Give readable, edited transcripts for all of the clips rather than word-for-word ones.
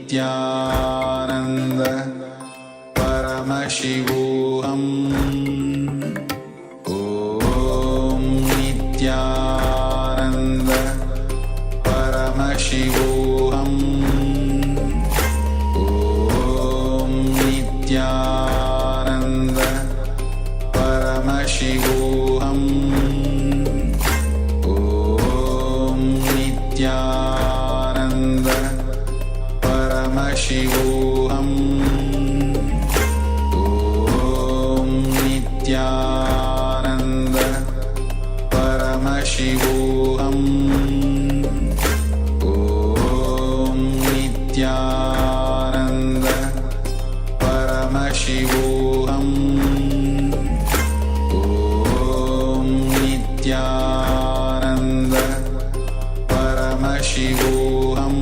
Nityananda Paramashivoham Om Nityananda Paramashivoham Om Nityananda Paramashivoham Om Nityananda Paramashivoham Om Nityananda Paramashivoham Om Nityananda Paramashivoham Om Nityananda Paramashivoham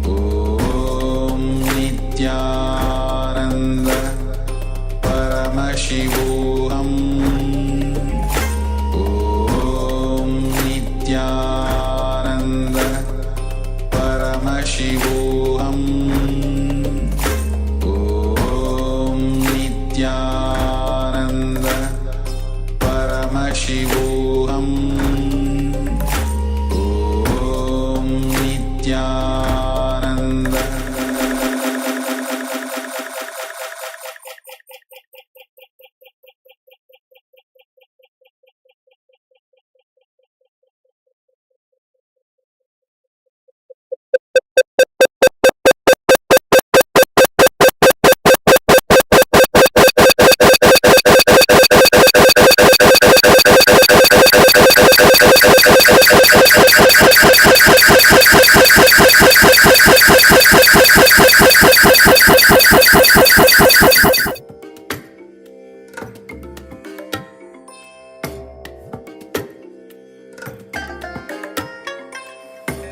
Om Nityananda Paramashivoham Om Nityananda Paramashivoham Om Nityananda Paramashivoham Om Nityananda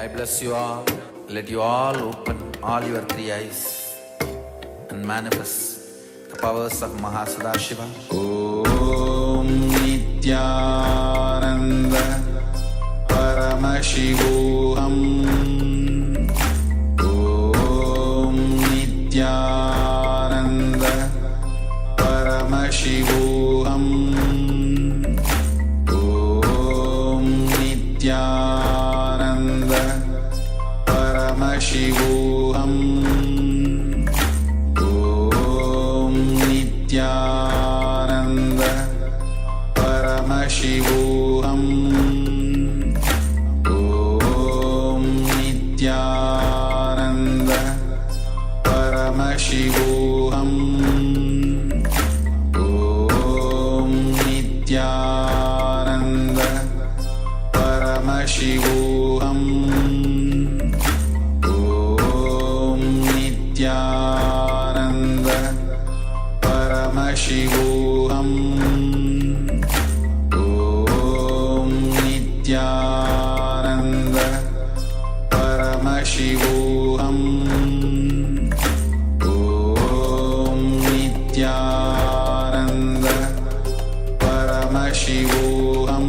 I bless you all. Let you all open all your three eyes and manifest the powers of Mahasadashiva. Om Nityananda Paramashivoham Om Nityananda Paramashivoham Om Nityananda Paramashivoham Om Nityananda Paramashivoham Om Nityananda Paramashivoham Om Nityananda Paramashivoham Om Nityananda Paramashivoham Om Nityananda Paramashivoham Om Nityananda Paramashivoham Om Nityananda Paramashivoham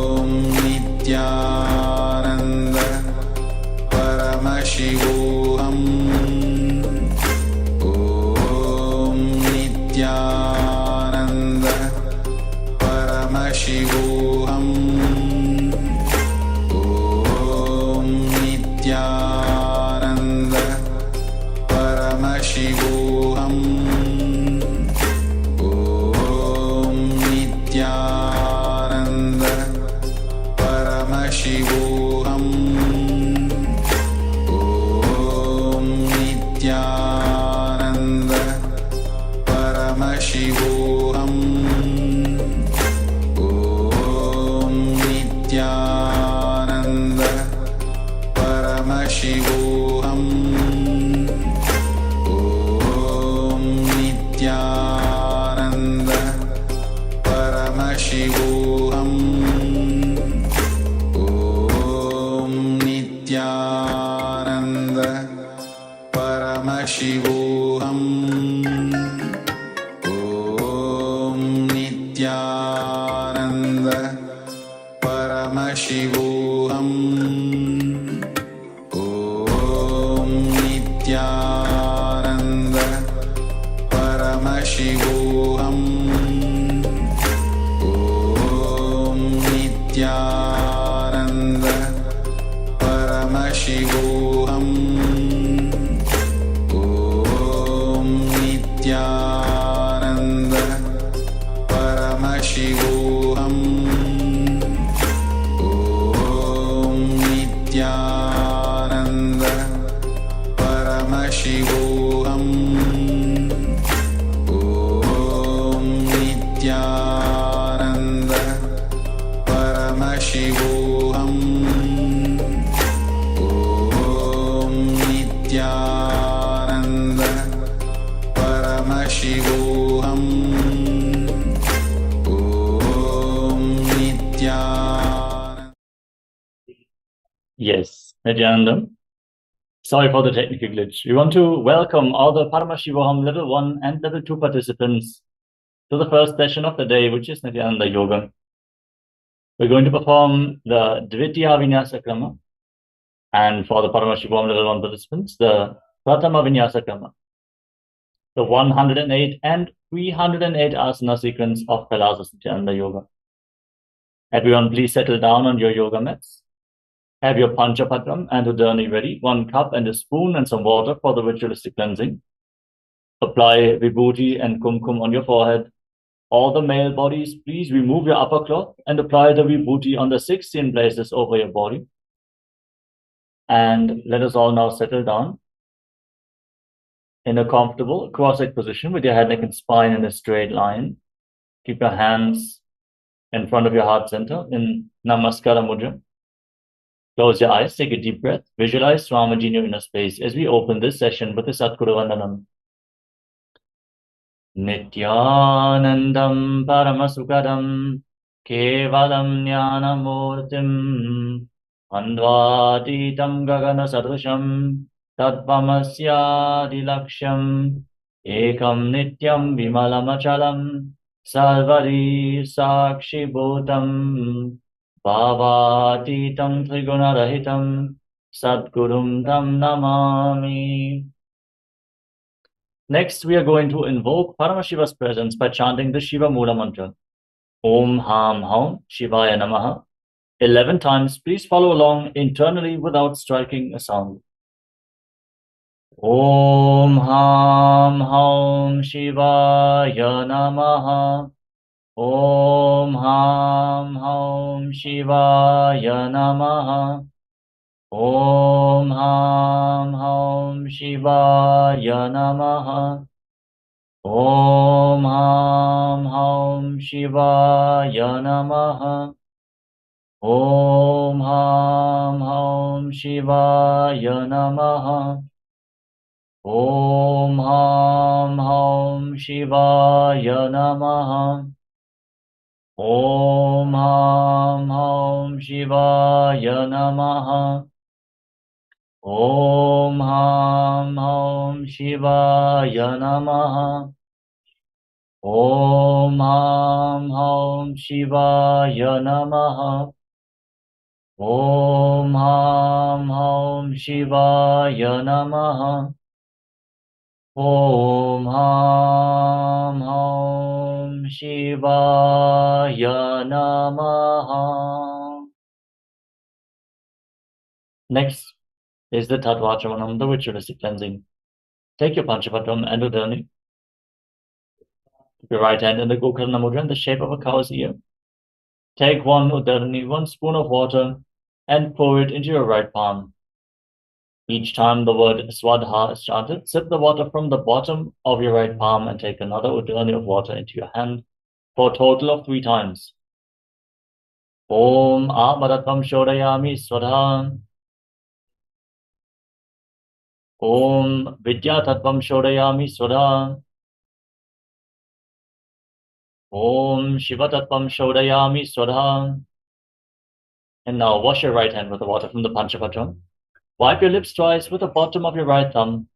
Om Nityananda Paramashivoham Om Nityananda Paramashivoham Om Nityananda Paramashivoham Om Nityananda Paramashivoham Om Nityananda Paramashivoham Om Nityananda Paramashivoham Om Nityananda Paramashivoham Om Nityananda Paramashivoham Nityananda Paramashivoham Om Nityananda Paramashivoham Om Nityananda Paramashivoham Om Nityananda Paramashivoham Om Nityananda Paramashivoham Om Nityananda. Yes, Nityananda. Sorry for the technical glitch. We want to welcome all the Paramashivoham Level 1 and Level 2 participants to the first session of the day, which is Nityananda Yoga. We're going to perform the Dvitiya Vinyasa Krama, and for the Paramashivoham Level 1 participants, the Pratama Vinyasa Krama, the 108 and 308 asana sequence of Kailasas Nityananda Yoga. Everyone, please settle down on your yoga mats. Have your Panchapatram and Udani ready, 1 cup and a spoon and some water for the ritualistic cleansing. Apply Vibhuti and Kumkum on your forehead. All the male bodies, please remove your upper cloth and apply the Vibhuti on the 16 places over your body. And let us all now settle down in a comfortable cross-legged position with your head, neck, and spine in a straight line. Keep your hands in front of your heart center in Namaskara Mudra. Close your eyes, take a deep breath, visualize Swamiji in your inner space as we open this session with the Satguru Vandanam. Nityanandam Paramasukadam Kevalam Jnanamurtim Andvatitam Gagana Sadrusham Tatvamasyadilaksham Ekam Nityam Vimalamachalam Sarvari Sakshi Bhutam Bhavatitam Trigunarahitam Sadgurum Tam Namami. Next, we are going to invoke Paramashiva's presence by chanting the Shiva Mula mantra. Om Ham Haum Shivaya Namaha. 11 times. Please follow along internally without striking a sound. Om Ham Haum Shivaya Namaha. Om Ham Haum Shivaya Namaha. Om Ham Haum Shivaya Namaha. Om Ham Haum Shivaya Namaha. Om Ham Haum Shivaya Namaha. Om Ham Haum Shivaya Namaha. Om Ham Haum Shivaya Namaha. Om Ham Haum Shivaya Namaha. Om Ham Haum Shivaya Namaha. Om Ham Haum Shivaya Namaha. Om Ham Haum Shivaya Namaha. Next is the Tattvachamanam, the ritualistic cleansing. Take your Panchapatram and Udani. Keep your right hand in the Gokarna Mudra in the shape of a cow's ear. Take 1 Udani, 1 spoon of water, and pour it into your right palm. Each time the word Swadha is chanted, sip the water from the bottom of your right palm and take another Udani of water into your hand for a total of 3 times. Om Amadatam Shodayami Swadha. Om Vidyatatvam Shodayami Swadha. Om Shivatatvam Shodayami Swadha. And now wash your right hand with the water from the Panchapatram. Wipe your lips twice with the bottom of your right thumb.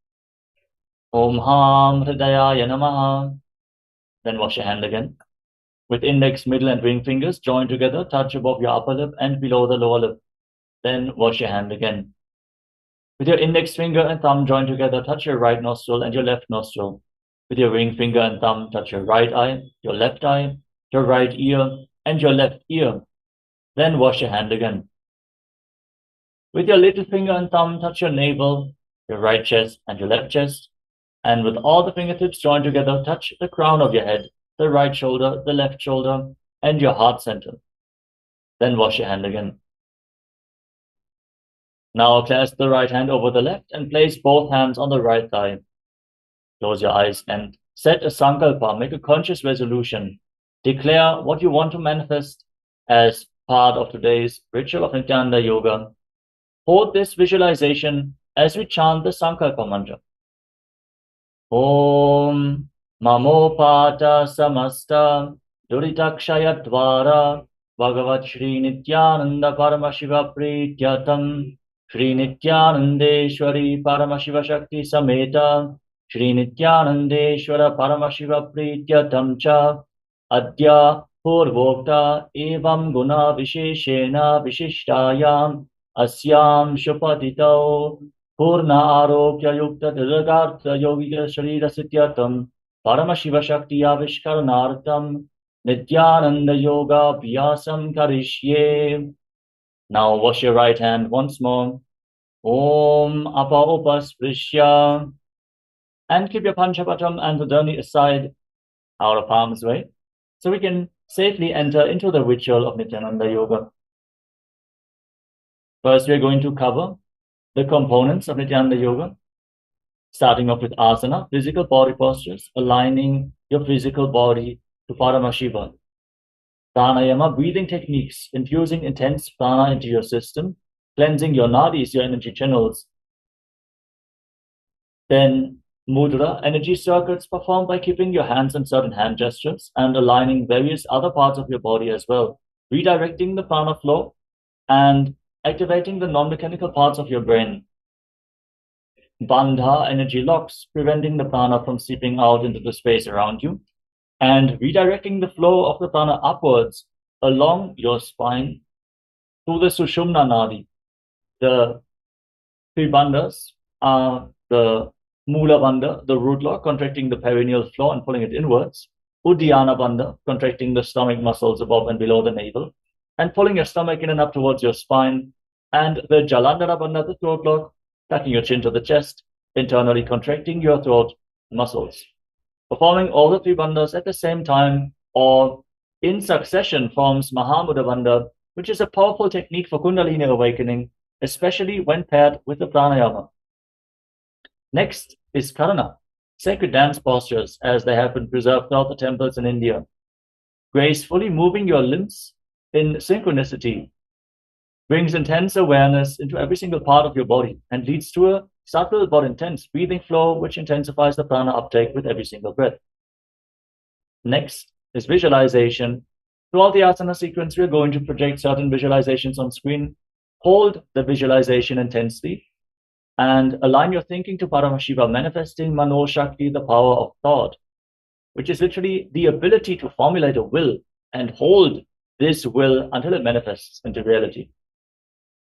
Om Ham Hridayaya Namaha. Then wash your hand again. With index, middle and ring fingers joined together, touch above your upper lip and below the lower lip. Then wash your hand again. With your index finger and thumb joined together, touch your right nostril and your left nostril. With your ring finger and thumb, touch your right eye, your left eye, your right ear, and your left ear. Then wash your hand again. With your little finger and thumb, touch your navel, your right chest, and your left chest. And with all the fingertips joined together, touch the crown of your head, the right shoulder, the left shoulder, and your heart center. Then wash your hand again. Now clasp the right hand over the left and place both hands on the right thigh. Close your eyes and set a sankalpa, make a conscious resolution. Declare what you want to manifest as part of today's ritual of Nityananda Yoga. Hold this visualization as we chant the sankalpa mantra. Om Mamopata Samasta Duritakshaya Dvara Bhagavan Sri Nityananda Paramashiva Prityatam Sri Nityanandeshwari Paramashiva Shakti Sameta Sri Nityanandeshwara Paramashiva Prityatam Cha Adya Purvokta Evam Guna Visheshena Vishishtayam Asyam Shupatitau Purna Arokya Yukta Diragartha Yogika Sharira Sityatam Paramashiva Shakti Avishkaranartam Nityananda Yoga Vyasam Karishye. Now wash your right hand once more. Om Apa Upasprishya. And keep your Panchapatam and Udani aside, out of harm's way, so we can safely enter into the ritual of Nityananda Yoga. First, we're going to cover the components of Nityananda Yoga, starting off with asana, physical body postures, aligning your physical body to Paramashiva. Pranayama, breathing techniques, infusing intense prana into your system, cleansing your nadis, your energy channels. Then mudra, energy circuits performed by keeping your hands in certain hand gestures and aligning various other parts of your body as well, redirecting the prana flow and activating the non-mechanical parts of your brain. Bandha, energy locks, preventing the prana from seeping out into the space around you and redirecting the flow of the prana upwards along your spine to the Sushumna Nadi. The three bandhas are the Mula Bandha, the root lock, contracting the perineal floor and pulling it inwards. Uddiyana Bandha, contracting the stomach muscles above and below the navel and pulling your stomach in and up towards your spine. And the Jalandhara Bandha, the throat lock, tucking your chin to the chest, internally contracting your throat muscles. Performing all the three bandhas at the same time or in succession forms Mahamudra Bandha, which is a powerful technique for Kundalini awakening, especially when paired with the pranayama. Next is Karana, sacred dance postures as they have been preserved throughout the temples in India. Gracefully moving your limbs in synchronicity brings intense awareness into every single part of your body and leads to a subtle but intense breathing flow which intensifies the prana uptake with every single breath. Next is visualization. Throughout the asana sequence, we are going to project certain visualizations on screen. Hold the visualization intensely and align your thinking to Paramashiva, manifesting Mano Shakti, the power of thought, which is literally the ability to formulate a will and hold this will until it manifests into reality.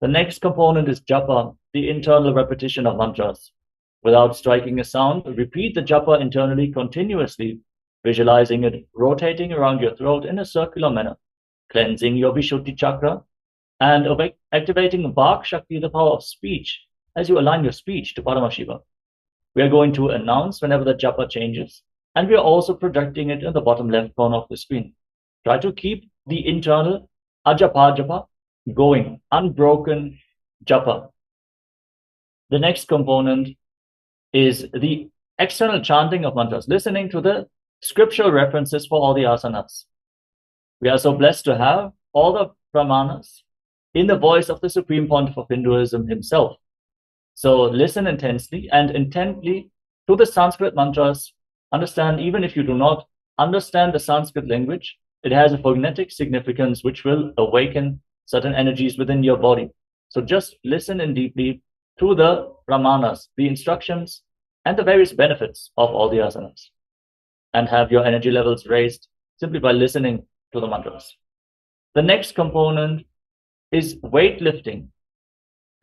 The next component is japa, the internal repetition of mantras. Without striking a sound, repeat the japa internally continuously, visualizing it rotating around your throat in a circular manner, cleansing your Vishuddhi chakra and activating Vak Shakti, the power of speech, as you align your speech to Paramashiva. We are going to announce whenever the japa changes, and we are also projecting it in the bottom left corner of the screen. Try to keep the internal ajapa japa going, unbroken japa. The next component is the external chanting of mantras, listening to the scriptural references for all the asanas. We are so blessed to have all the pramanas in the voice of the Supreme Pontiff of Hinduism himself. So listen intensely and intently to the Sanskrit mantras. Understand, even if you do not understand the Sanskrit language, it has a phonetic significance which will awaken certain energies within your body. So just listen in deeply to the pramanas, the instructions, and the various benefits of all the asanas, and have your energy levels raised simply by listening to the mantras. The next component is weightlifting.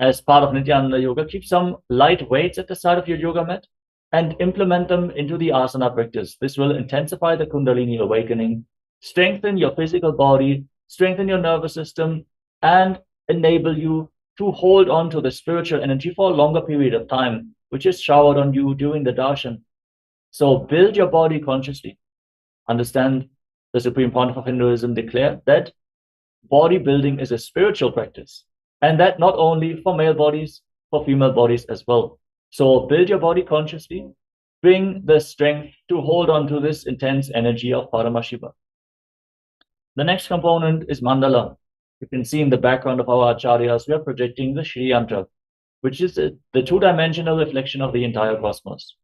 As part of Nityananda Yoga, keep some light weights at the side of your yoga mat and implement them into the asana practice. This will intensify the Kundalini awakening, strengthen your physical body, strengthen your nervous system, and enable you to hold on to the spiritual energy for a longer period of time, which is showered on you during the darshan. So build your body consciously. Understand the Supreme Pontiff of Hinduism declared that bodybuilding is a spiritual practice, and that not only for male bodies, for female bodies as well. So build your body consciously, bring the strength to hold on to this intense energy of Paramashiva. The next component is mandala. You can see in the background of our acharyas, we are projecting the Shri Yantra, which is the two-dimensional reflection of the entire cosmos.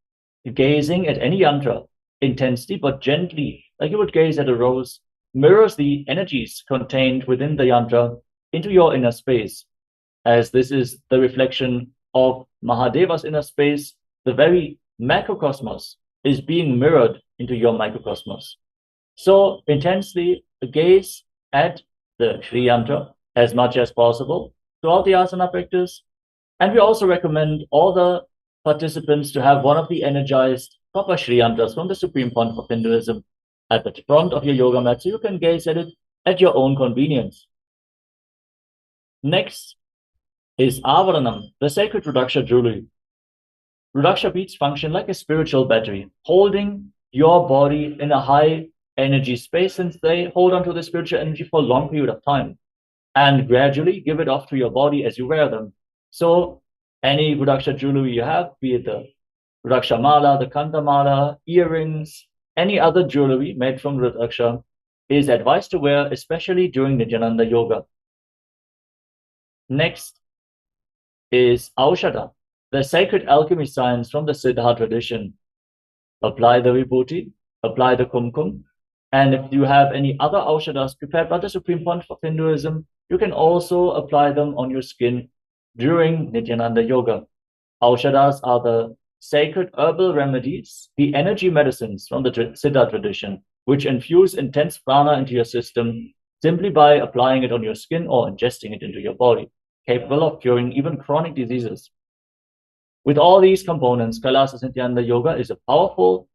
Gazing at any yantra intensely but gently, like you would gaze at a rose, mirrors the energies contained within the yantra into your inner space. As this is the reflection of Mahadeva's inner space, the very macrocosmos is being mirrored into your microcosmos. So intensely gaze at the Shri Yantra as much as possible throughout the asana practice. And we also recommend all the participants to have one of the energized proper Shri Yantras from the Supreme Pontiff of Hinduism at the front of your yoga mat, so you can gaze at it at your own convenience. Next is Avaranam, the sacred Rudraksha jewelry. Rudraksha beads function like a spiritual battery, holding your body in a high energy space, since they hold on to the spiritual energy for a long period of time, and gradually give it off to your body as you wear them. So any Rudraksha jewelry you have, be it the Rudraksha mala, the Kanta mala, earrings, any other jewelry made from Rudraksha, is advised to wear, especially during Nityananda Yoga. Next is Aushadha, the sacred alchemy science from the Siddha tradition. Apply the vibhuti, apply the kumkum, and if you have any other Aushadhas prepared by the Supreme Pontiff of Hinduism, you can also apply them on your skin during Nityananda Yoga. Aushadhas are the sacred herbal remedies, the energy medicines from the Siddha tradition, which infuse intense prana into your system simply by applying it on your skin or ingesting it into your body, capable of curing even chronic diseases. With all these components, Kailasa Nityananda Yoga is a powerful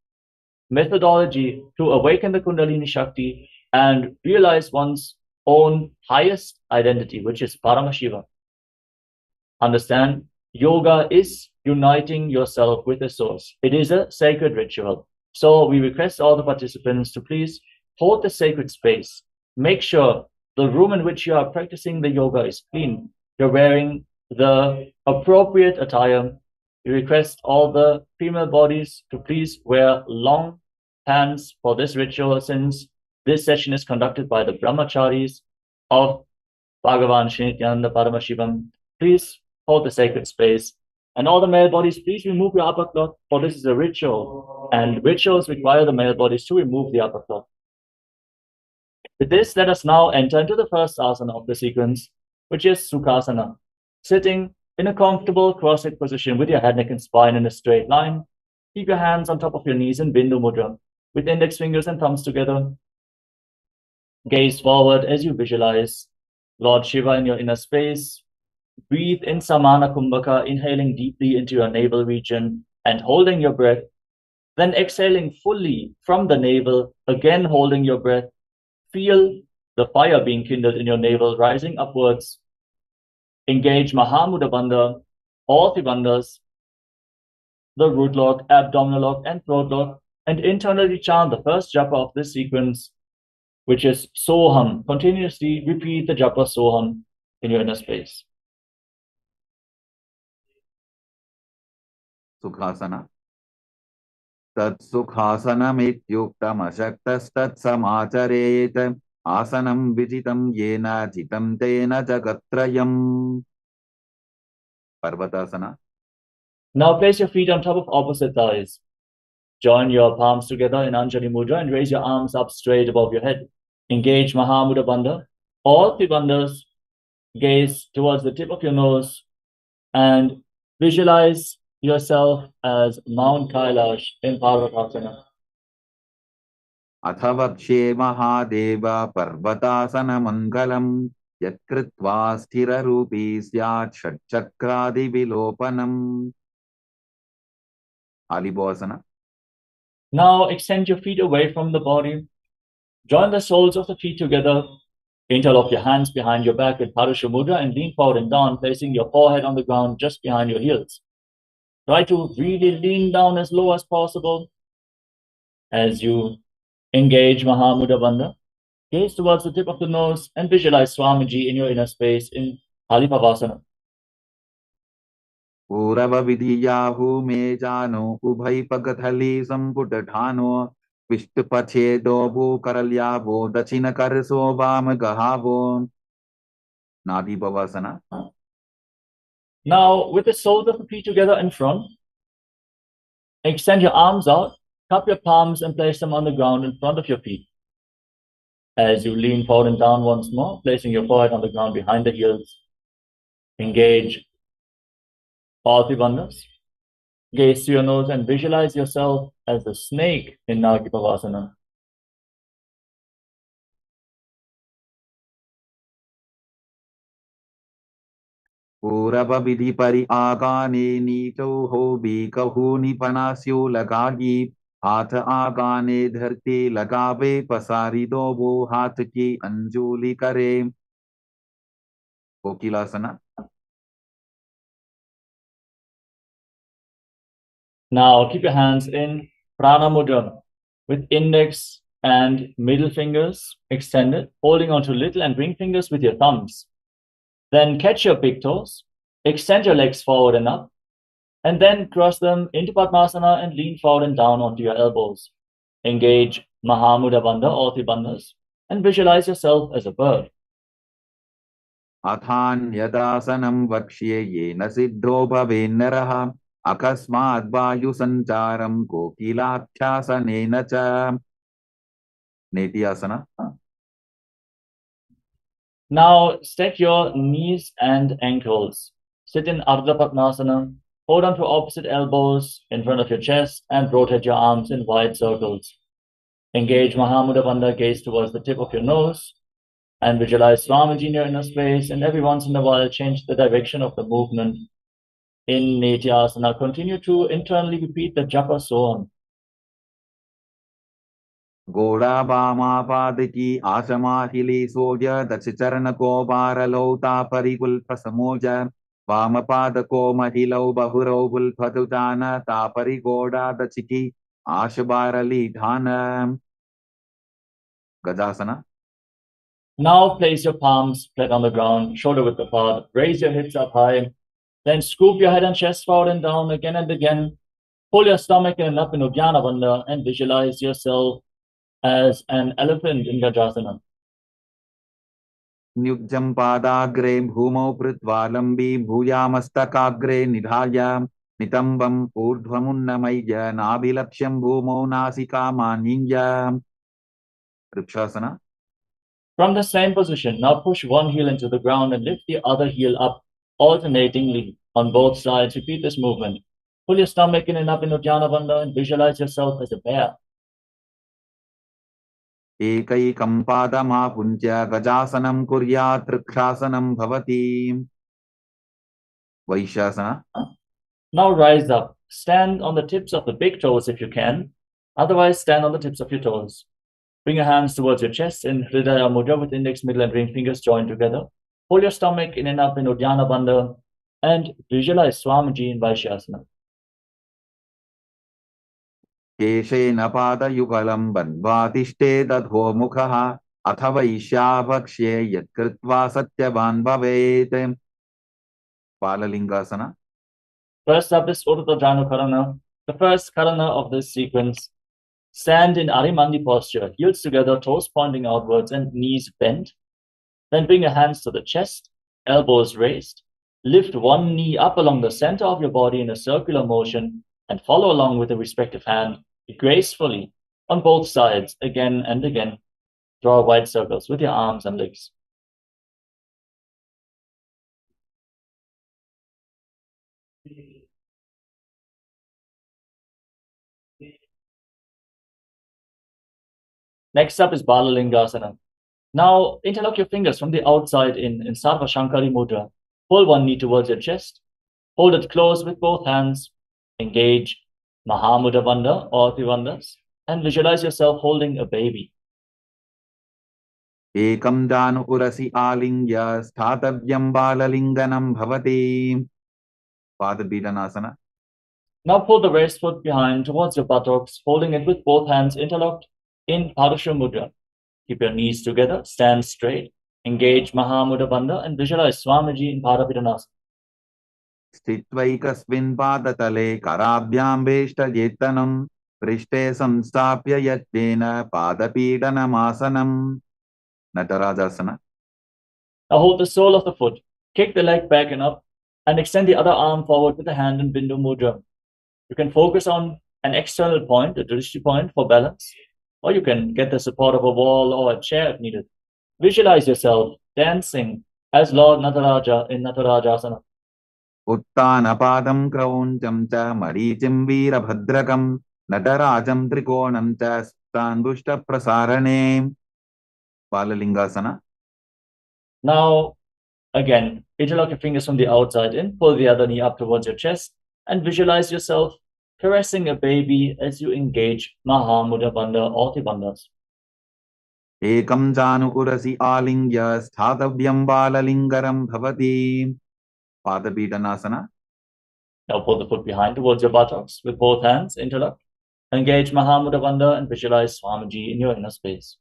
methodology to awaken the Kundalini Shakti and realize one's own highest identity, which is Paramashiva. Understand, yoga is uniting yourself with the source. It is a sacred ritual. So we request all the participants to please hold the sacred space. Make sure the room in which you are practicing the yoga is clean. You're wearing the appropriate attire. We request all the female bodies to please wear long pants for this ritual, since this session is conducted by the brahmacharis of Bhagavan Sri Nityananda Paramashivham. Please hold the sacred space. And all the male bodies, please remove your upper cloth, for this is a ritual, and rituals require the male bodies to remove the upper cloth. With this, let us now enter into the first asana of the sequence, which is Sukhasana, sitting in a comfortable cross-legged position with your head, neck, and spine in a straight line. Keep your hands on top of your knees in Bindu Mudra, with index fingers and thumbs together. Gaze forward as you visualize Lord Shiva in your inner space. Breathe in Samana Kumbhaka, inhaling deeply into your navel region and holding your breath. Then exhaling fully from the navel, again holding your breath. Feel the fire being kindled in your navel, rising upwards. Engage Mahamudra Bandha, all three bandhas, the root lock, abdominal lock, and throat lock, and internally chant the first japa of this sequence, which is Soham. Continuously repeat the japa Soham in your inner space. Sukhasana. Tat sukhasanamityuktamashaktastatsamacharet asanam vijitam yena jitam tena jagatrayam. Parvatasana. Now place your feet on top of opposite thighs. Join your palms together in Anjali Mudra and raise your arms up straight above your head. Engage Mahamudra Bandha. All three bandhas, gaze towards the tip of your nose and visualize yourself as Mount Kailash in Parvatasana. Athavakshe Mahadeva Parvatasana Mangalam Yatkritva Sthira Rupi Syat Shatchakradi Vilopanam. Alibhasana. Now extend your feet away from the body. Join the soles of the feet together Interlock your hands behind your back with Parusha Mudra and lean forward and down, placing your forehead on the ground just behind your heels. Try to really lean down as low as possible. As you engage Mahamudra Bandha, gaze towards the tip of the nose and visualize Swamiji in your inner space in Halipavasana. Purava Vidiyahu me jano ubhai pagathali samputadhano Vishtupachedo bu karalyavo dachina karso vam gahavo. Nadi Bhavasana. Now, with the soles of the feet together in front, extend your arms out, cup your palms and place them on the ground in front of your feet. As you lean forward and down once more, placing your forehead on the ground behind the heels. Engage all three bandhas. Gaze to your nose and visualize yourself as a snake in Nagipavasana. Purava Vidhi Pari Agane Nito Hobi Kahuni Panasyo Lagagi हाथ आगाने धरती लगावे पसारी दो वो हाथ की अंजुली करे कोकिलासना. Now keep your hands in Prana Mudra with index and middle fingers extended, holding onto little and ring fingers with your thumbs. Then catch your big toes, extend your legs forward and up, and then cross them into Padmasana and lean forward and down onto your elbows. Engage Mahamudra Bandha, all three bandhas, and visualize yourself as a bird. Athan yadasanam vakshye yena siddho bhavenaraha akasmad vayu sancharam kokilatyasanena cha. Nityasana. Now stack your knees and ankles. Sit in Ardha Padmasana. Hold on to opposite elbows in front of your chest and rotate your arms in wide circles. Engage Mahamudra Bandha, gaze towards the tip of your nose and visualize Swamiji in your inner space, and every once in a while change the direction of the movement. In Nityasana, continue to internally repeat the japa soham. Goda Bama Padiki Asama Hili Soja Dachicharana Ko Baralota Parikul Pasamoja Vama Padako Mahilo Bahuro Patutana Tapari Goda Dachiki Ashabarali Dhana. Gajasana. Now place your palms flat on the ground, shoulder width apart, raise your hips up high, then scoop your head and chest forward and down again and again. Pull your stomach in and up in Uddiyana Bandha and visualize yourself as an elephant in Gajasana. Nyujjam padagre bhumau pritvalambi bhuyamastakagre nidhaya nitambam urdhvamunnamaya nabilaksham bhumau nasika maninja. Rikshasana. From the same position, now push one heel into the ground and lift the other heel up alternatingly on both sides. Repeat this movement. Pull your stomach in and up in Uddiyana Bandha and visualize yourself as a bear. Ekaikam padama punja gajasanam kuryat rikshasanam bhavati. Vaishasana. Now rise up. Stand on the tips of the big toes if you can. Otherwise, stand on the tips of your toes. Bring your hands towards your chest in Hridaya Mudra with index, middle, and ring fingers joined together. Pull your stomach in and up in Uddiyana Bandha and visualize Swamiji in Vaishyasana. Keshena padayugalam bandvatishte dadho mukhaha athava ishyabhakshe yatkritva satyavan bhavet. Palalingasana. First up is Urdhva Janu Karana, the first Karana of this sequence. Stand in Arimandi posture, heels together, toes pointing outwards and knees bent. Then bring your hands to the chest, elbows raised. Lift one knee up along the center of your body in a circular motion and follow along with the respective hand gracefully on both sides again and again. Draw wide circles with your arms and legs. Next up is Balalingasana. Now interlock your fingers from the outside in Sarva Shankari Mudra. Pull one knee towards your chest. Hold it close with both hands. Engage Mahamudra Bandha or Trivandhas and visualize yourself holding a baby. Ekam janu urasi alingya sthatavyam balalinganam bhavati. Padabhidanasana. Now pull the raised foot behind towards your buttocks, holding it with both hands interlocked in Padasha Mudra. Keep your knees together, stand straight, engage Mahamudra Bandha, and visualize Swamiji in Padabhidanasana. स्थित्वैकस्मिन् पादतले कराभ्याम्बेष्टजेत्तनं पृष्ठे संस्थाप्य यत्नेन पादपीडनमासनम्. Natarajasana. Now hold the sole of the foot, kick the leg back and up, and extend the other arm forward with the hand in Bindu Mudra. You can focus on an external point, a drishti point for balance, or you can get the support of a wall or a chair if needed. Visualize yourself dancing as Lord Nataraja in Natarajasana. Uttanapadam krauncham cha maricim veerabhadrakam natarajam trikonam cha stangushta prasarane. Balalingasana. Now, again, interlock your fingers from the outside in, pull the other knee up towards your chest, and visualize yourself caressing a baby as you engage Mahamudra Bandha or Bandhas. Ekam janu urasi alingya sthatavyam balalingaram bhavati. Padabhidanasana. Now pull the foot behind towards your buttocks with both hands interlocked. Engage Mahamudra Bandha and visualize Swamiji in your inner space.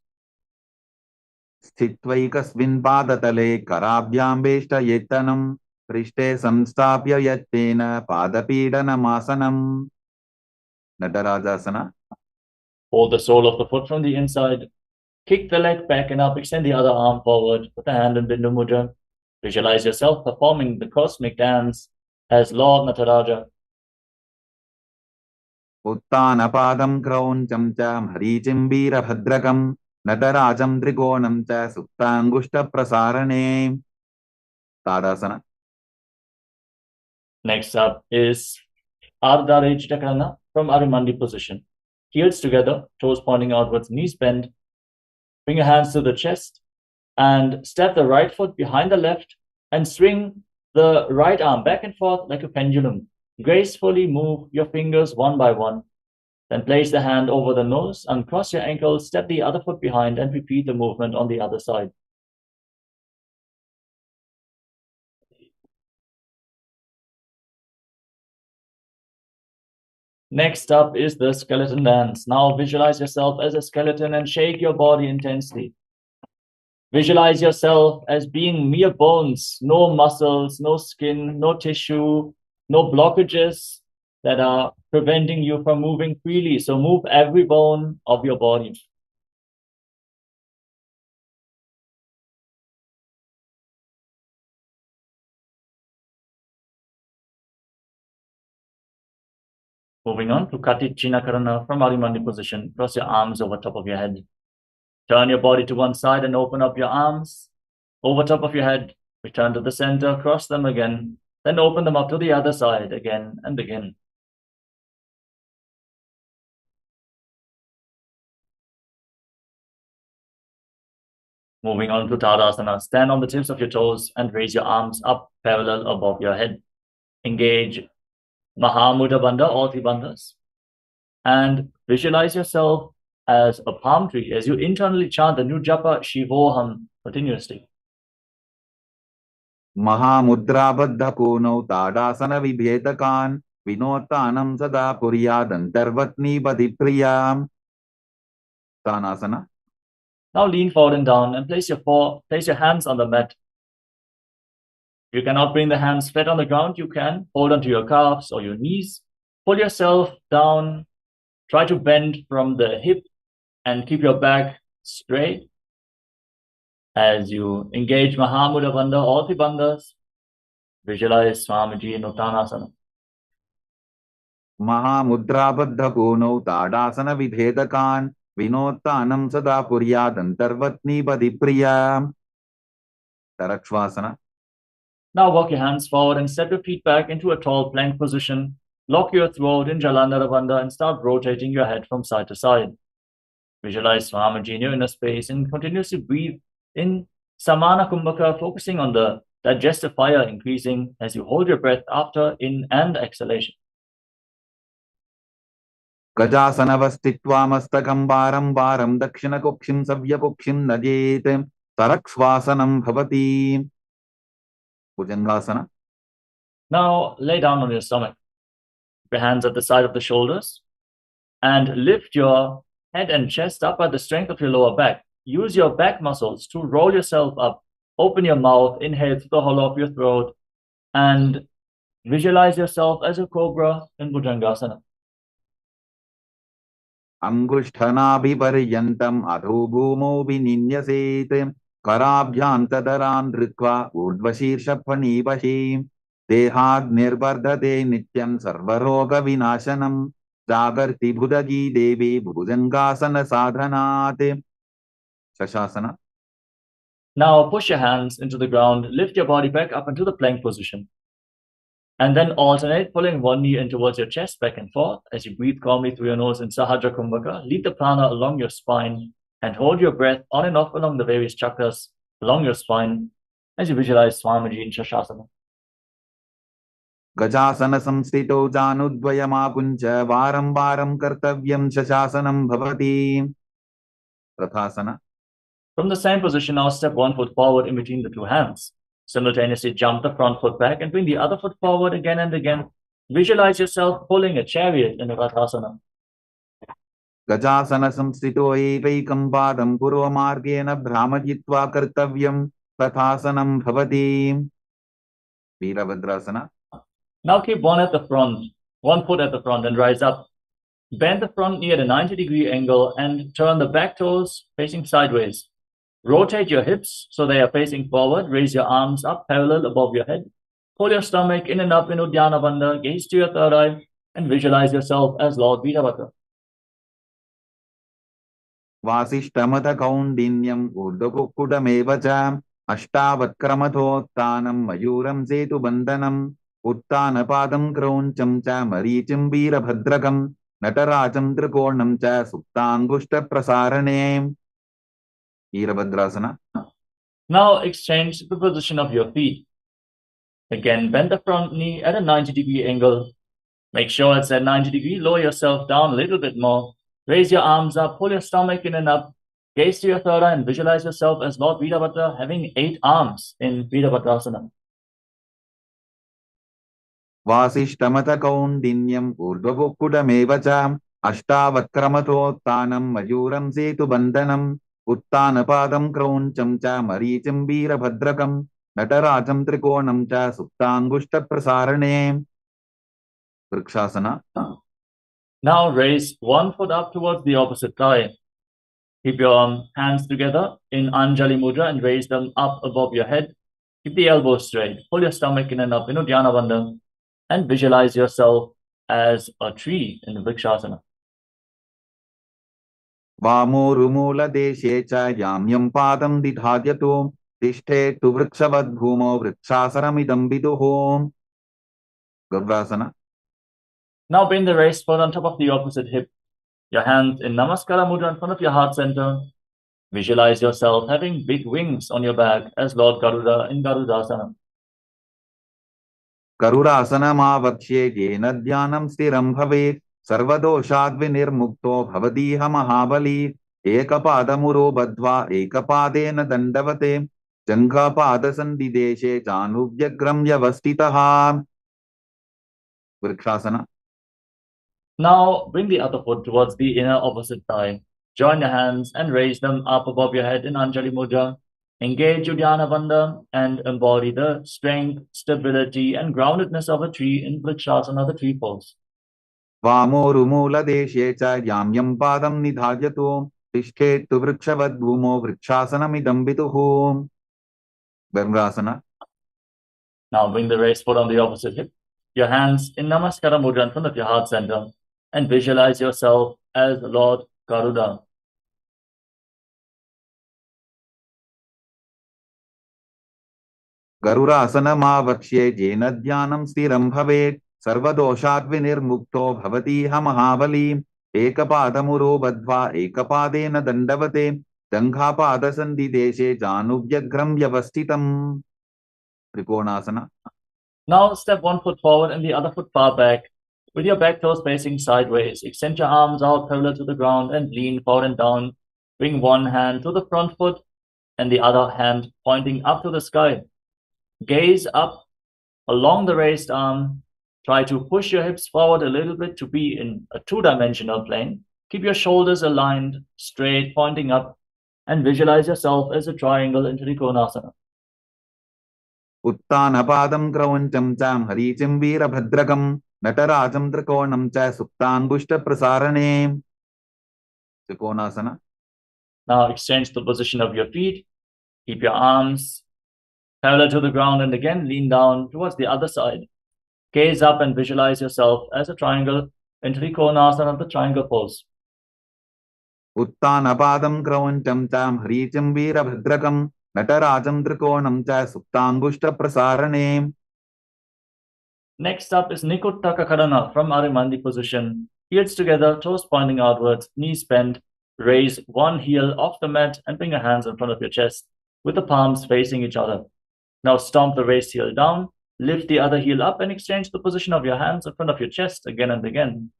स्थित्वैकस्मिन् पादतले कराभ्याम्बेष्टयेत्तनं पृष्ठे संस्थाप्य यत्तेन पादपीडनमासनम्. Natarajasana. Hold the sole of the foot from the inside. Kick the leg back and up. Extend the other arm forward. Put the hand in Bindu Mudra. Visualize yourself performing the cosmic dance as Lord Nataraja. Uttanapadam krauncham cha maricim veerabhadrakam natarajam trikonam cha suptangushta prasarane. Tadasana. Next up is Ardha Chakrana from Arimandi position. Heels together, toes pointing outwards, knees bent. Bring your hands to the chest and step the right foot behind the left and swing the right arm back and forth like a pendulum. Gracefully move your fingers one by one. Then place the hand over the nose, uncross your ankles, step the other foot behind, and repeat the movement on the other side. Next up is the skeleton dance. Now visualize yourself as a skeleton and shake your body intensely. Visualize yourself as being mere bones, no muscles, no skin, no tissue, no blockages that are preventing you from moving freely. So move every bone of your body. Moving on to Kati Chinakarana from Arimandi position. Cross your arms over top of your head. Turn your body to one side and open up your arms over top of your head. Return to the center, cross them again, then open them up to the other side again and again. Moving on to Tadasana. Stand on the tips of your toes and raise your arms up parallel above your head. Engage Mahamudra Bandha, all three bandhas. And visualize yourself as a palm tree as you internally chant the new japa Shivoham continuously. Mahamudra punau tadasana vibhetakan vinotanam sada puryadantarvatni badipriyam. Tanasana. Now lean forward and down and place your hands on the mat. If you cannot bring the hands flat on the ground, you can hold onto your calves or your knees. Pull yourself down. Try to bend from the hip and keep your back straight as you engage Mahamudra Bandha, all three bandhas. Visualize Swamiji in Uttanasana. Mahamudra punau tadasana vibhetakan vinotanam sada puryadantarvatni badipriyam. Tarakshvasana. Now walk your hands forward and step your feet back into a tall plank position. Lock your throat in Jalandhara Bandha and start rotating your head from side to side. Visualize Swamiji in your inner space and continuously breathe in Samana Kumbhaka, focusing on the digestive fire increasing as you hold your breath after in and exhalation. Gajasanavastitva mastakam varam varam dakshina kokshim savya kokshim najet Tarakshvasanam bhavati. Bhujangasana. Now lay down on your stomach, your hands at the side of the shoulders, and lift your head and chest up by the strength of your lower back. Use your back muscles to roll yourself up. Open your mouth, inhale through the hollow of your throat, and visualize yourself as a cobra in Bhujangasana. Angushthanabiparyantam adho bhumo vininyaset karabhyantadaran dritva urdvashirshaphanivashi dehad nirbardhate nityam sarvaroga vinashanam jagarti bhudaji devi bhujangasana sadhanate. Shashasana. Now push your hands into the ground, lift your body back up into the plank position. And then alternate, pulling one knee in towards your chest, back and forth. As you breathe calmly through your nose in Sahajra Kumbhaka, lead the prana along your spine and hold your breath on and off along the various chakras along your spine as you visualize Swamiji in Shashasana. Gajasana samstito janudvayamakuncha varam varam kartavyam shashasanam bhavati. Rathasana. From the same position, now step one foot forward in between the two hands. Simultaneously jump the front foot back and bring the other foot forward again and again. Visualize yourself pulling a chariot in a Rathasana. Gajasana samstito evaikam padam purvamargena bhramajitva kartavyam tathasanam bhavati. Virabhadrasana. Now keep one at the front, one foot at the front, and rise up. Bend the front knee at a 90-degree angle and turn the back toes facing sideways. Rotate your hips so they are facing forward. Raise your arms up parallel above your head. Pull your stomach in and up in Uddiyana Bandha. Gaze to your third eye and visualize yourself as Lord Virabhadra. Vasishtamata kaundinyam urdhakukudamevacha ashtavatkramathotthanam mayuram setu bandhanam uttanapadam krauncham cha marichim virabhadrakam nataracham trikonam cha suptangushta prasarane. Virabhadrasana. Now exchange the position of your feet. Again, bend the front knee at a 90-degree angle. Make sure it's at 90 degrees. Lower yourself down a little bit more. Raise your arms up, pull your stomach in and up. Gaze to your third eye and visualize yourself as Lord Virabhadra having 8 arms in Virabhadrasana. Vasishtamata kaundinyam urdhakukudamevacha ashtavatkramathotthanam mayuram setu bandhanam uttanapadam krauncham cha marichim virabhadrakam nataracham trikonam cha suptangushta prasarane. Vrikshasana. Now raise one foot up towards the opposite thigh. Keep your hands together in Anjali Mudra and raise them up above your head. Keep the elbows straight. Pull your stomach in and up in Uddiyana Bandha and visualize yourself as a tree in Vrikshasana. Vamo rumula deshe cha yamyam padam didhadyato tishte tu vrikshavad bhumo vrikshasaramidam viduhom. Gavrasana. Now bring the raised foot on top of the opposite hip. Your hands in Namaskara Mudra in front of your heart center. Visualize yourself having big wings on your back as Lord Garuda in Garudasana. Garudasana mavakshe jena dhyanam stiram bhavet sarvadoshad vinirmukto bhavadiha mahabali ekapadamuro badva ekapadena dandavate janghapada sandideshe janubhyagram yavastitaha. Vrikshasana. Now bring the other foot towards the inner opposite thigh. Join your hands and raise them up above your head in Anjali Mudra. Engage Uddiyana Bandha and embody the strength, stability, and groundedness of a tree in Vrikshasana, the tree pose. Vamo rumula deshe cha yamyam padam nidhadyato tishte tu vrikshavad bhumo vrikshasanamidam viduhum. Bhadrasana. Now bring the raised foot on the opposite hip. Your hands in Namaskara Mudra in front of your heart center and visualize yourself as Lord Garuda. Garurasana mavakshe jena dhyanam stiram bhavet sarvadoshad vinirmukto bhavatiha mahabali ekapadamuro badva ekapadena dandavate janghapada sandideshe janubhyagram yavastitam. Trikonasana. Now step one foot forward and the other foot far back. With your back toes facing sideways, extend your arms out parallel to the ground and lean forward and down. Bring one hand to the front foot and the other hand pointing up to the sky. Gaze up along the raised arm. Try to push your hips forward a little bit to be in a two-dimensional plane. Keep your shoulders aligned, straight, pointing up, and visualize yourself as a triangle in Trikonasana. उत्तानपादं क्रौञ्चं चां हरीचिं वीरभद्रकं नटराजं त्रिकोणं च सुप्ताङ्गुष्ठप्रसारणे. Trikonasana. Now exchange the position of your feet. Keep your arms parallel to the ground and again lean down towards the other side. Gaze up and visualize yourself as a triangle in Trikonasana, the triangle pose. उत्तानपादं क्रौञ्चं चां हरीचिं वीरभद्रकं नटराजं त्रिकोणं च सुप्ताङ्गुष्ठप्रसारणे. Next up is Nikuttaka Karana from Arimandi position. Heels together, toes pointing outwards, knees bent. Raise one heel off the mat and bring your hands in front of your chest with the palms facing each other. Now stomp the raised heel down, lift the other heel up and exchange the position of your hands in front of your chest again and again.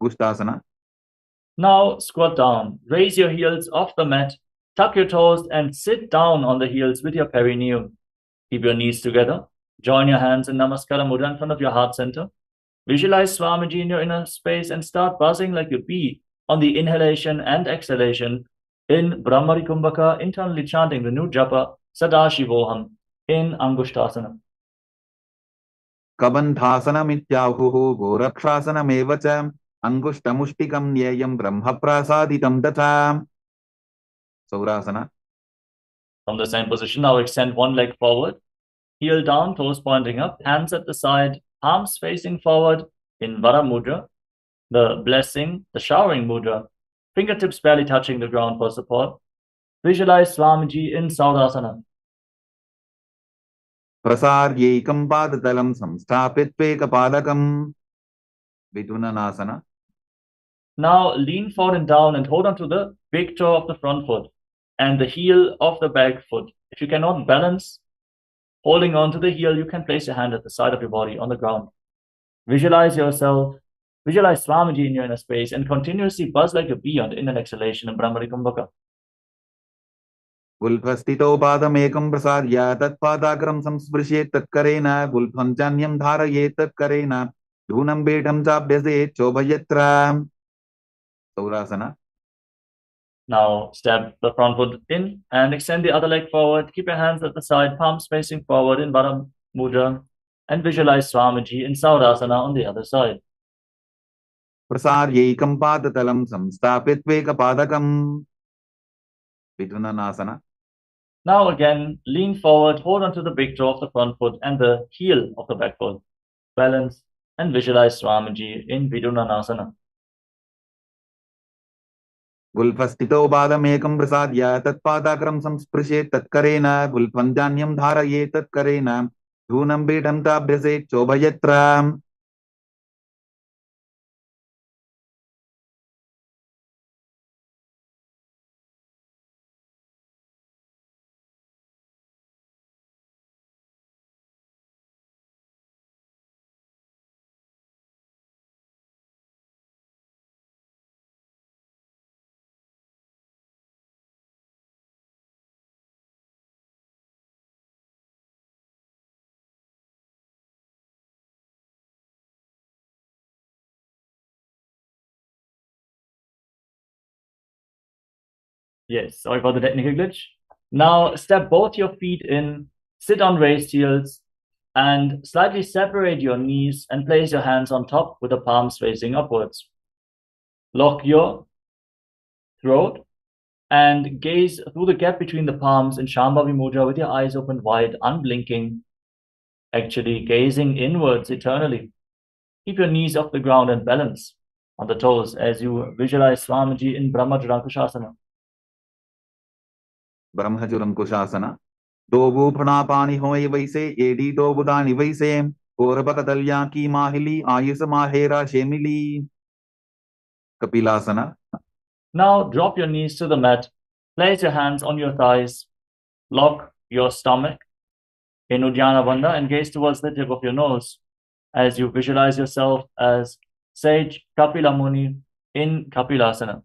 Gushtasana. Now squat down, raise your heels off the mat, tuck your toes and sit down on the heels with your perineum. Keep your knees together, join your hands in Namaskara Mudra in front of your heart center. Visualize Swamiji in your inner space and start buzzing like a bee on the inhalation and exhalation in Brahmari Kumbhaka, internally chanting the new japa Sadashivoham in Angushtasana. कबन्धासनमित्याहुः गोरक्षासनमेव च अंगुष्ठमुष्टिकं न्येयं ब्रह्मप्रसादितं तथा. Saurasana. From the same position, now extend one leg forward, heel down, toes pointing up, hands at the side, palms facing forward in Vara Mudra, the blessing, the showering mudra, fingertips barely touching the ground for support. Visualize Swamiji in Saurasana. प्रसार्यैकं पादतलं संस्थाप्यत्वेकपालकं. Vidunanasana. Now lean forward and down and hold on to the big toe of the front foot and the heel of the back foot. If you cannot balance, holding on to the heel, you can place your hand at the side of your body on the ground. Visualize yourself, visualize Swamiji in your inner space and continuously buzz like a bee on the in and exhalation in Brahmari Kumbhaka. गुल्फस्थितो पादमेकं प्रसार्य तत्पादाग्रं संस्पृशेत् तत्करेण गुल्फं चान्यं धारयेत् तत्करेण धूनं बेढं चाभ्यसेत् चोभयत्र. Saurasana. Now step the front foot in and extend the other leg forward. Keep your hands at the side, palms facing forward in Vara Mudra and visualize Swamiji in Saurasana on the other side. प्रसार्यैकं पादतलं संस्थाप्यत्वेकपादकं. Vidunanasana. Now again, lean forward, hold on to the big toe of the front foot and the heel of the back foot. Balance and visualize Swamiji in Vidunanasana. गुल्फस्थितो पादमेकं प्रसार्य तत्पादाग्रं संस्पृशेत् तत्करेण गुल्फं चान्यं धारयेत् तत्करेण धूनं बेढं चाभ्यसेत् चोभयत्र. Yes, sorry for the technical glitch. Now step both your feet in, sit on raised heels, and slightly separate your knees and place your hands on top with the palms facing upwards. Lock your throat and gaze through the gap between the palms in Shambhavi Mudra with your eyes open wide, unblinking, actually gazing inwards eternally. Keep your knees off the ground and balance on the toes as you visualize Swamiji in Brahmajurankushasana. Brahmajurankushasana. Dobu pranapani hoy vaise edi dobudani vaise korabakatalya ki mahili ayusa mahera shemili. Kapilasana. Now drop your knees to the mat, place your hands on your thighs, lock your stomach in Uddiyana Bandha and gaze towards the tip of your nose. as you visualize yourself as sage Kapila Muni in Kapilasana.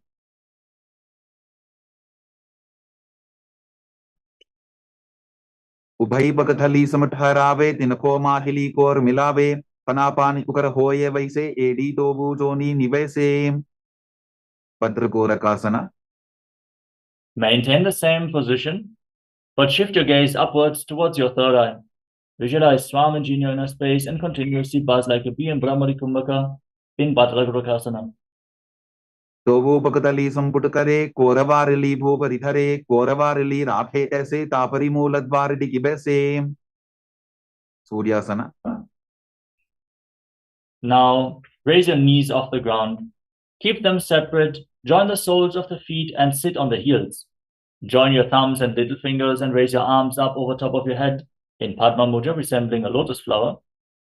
उभई बगथली सम ठहरावे तिनको माहिली core मिलावे पनापानी उकर होये वैसे एडी दोबू जोनी निवैसे भद्रकोरकासना. Maintain the same position, but shift your gaze upwards towards your third eye. Visualize Swamiji in your inner space and continuously buzz like a bee in Brahmari Kumbhaka in Bhadrakorakasana. दोबू बगथली संपुट करे कोरवारली भूपरि धरे कोरवारली राखे ऐसे तापरी मूलद्वार डिगी बैसे. सूर्यासना. Now, raise your knees off the ground. Keep them separate. Join the soles of the feet and sit on the heels. Join your thumbs and little fingers and raise your arms up over top of your head in Padma Mudra, resembling a lotus flower,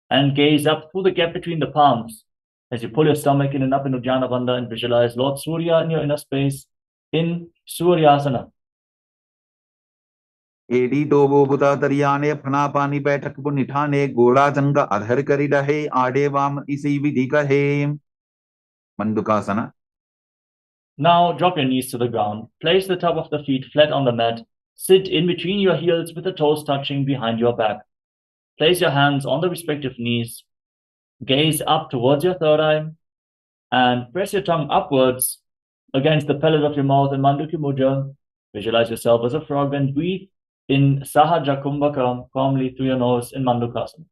and gaze up through the gap between the palms as you pull your stomach in and up in Uddiyana Bandha and visualize Lord Surya in your inner space in Suryasana. एडी दोबो बुता तरियाने फना पानी बैठक बु निठाने गोड़ा जंगा अधर करी रहे आडे वाम इसी विधि कहे. मंडुकासना. Now drop your knees to the ground. Place the top of the feet flat on the mat. Sit in between your heels with the toes touching behind your back. Place your hands on the respective knees. Gaze up towards your third eye and press your tongue upwards against the palate of your mouth in Manduki Mudra. Visualize yourself as a frog and breathe in Sahaja Kumbhaka, calmly through your nose in Mandukasana.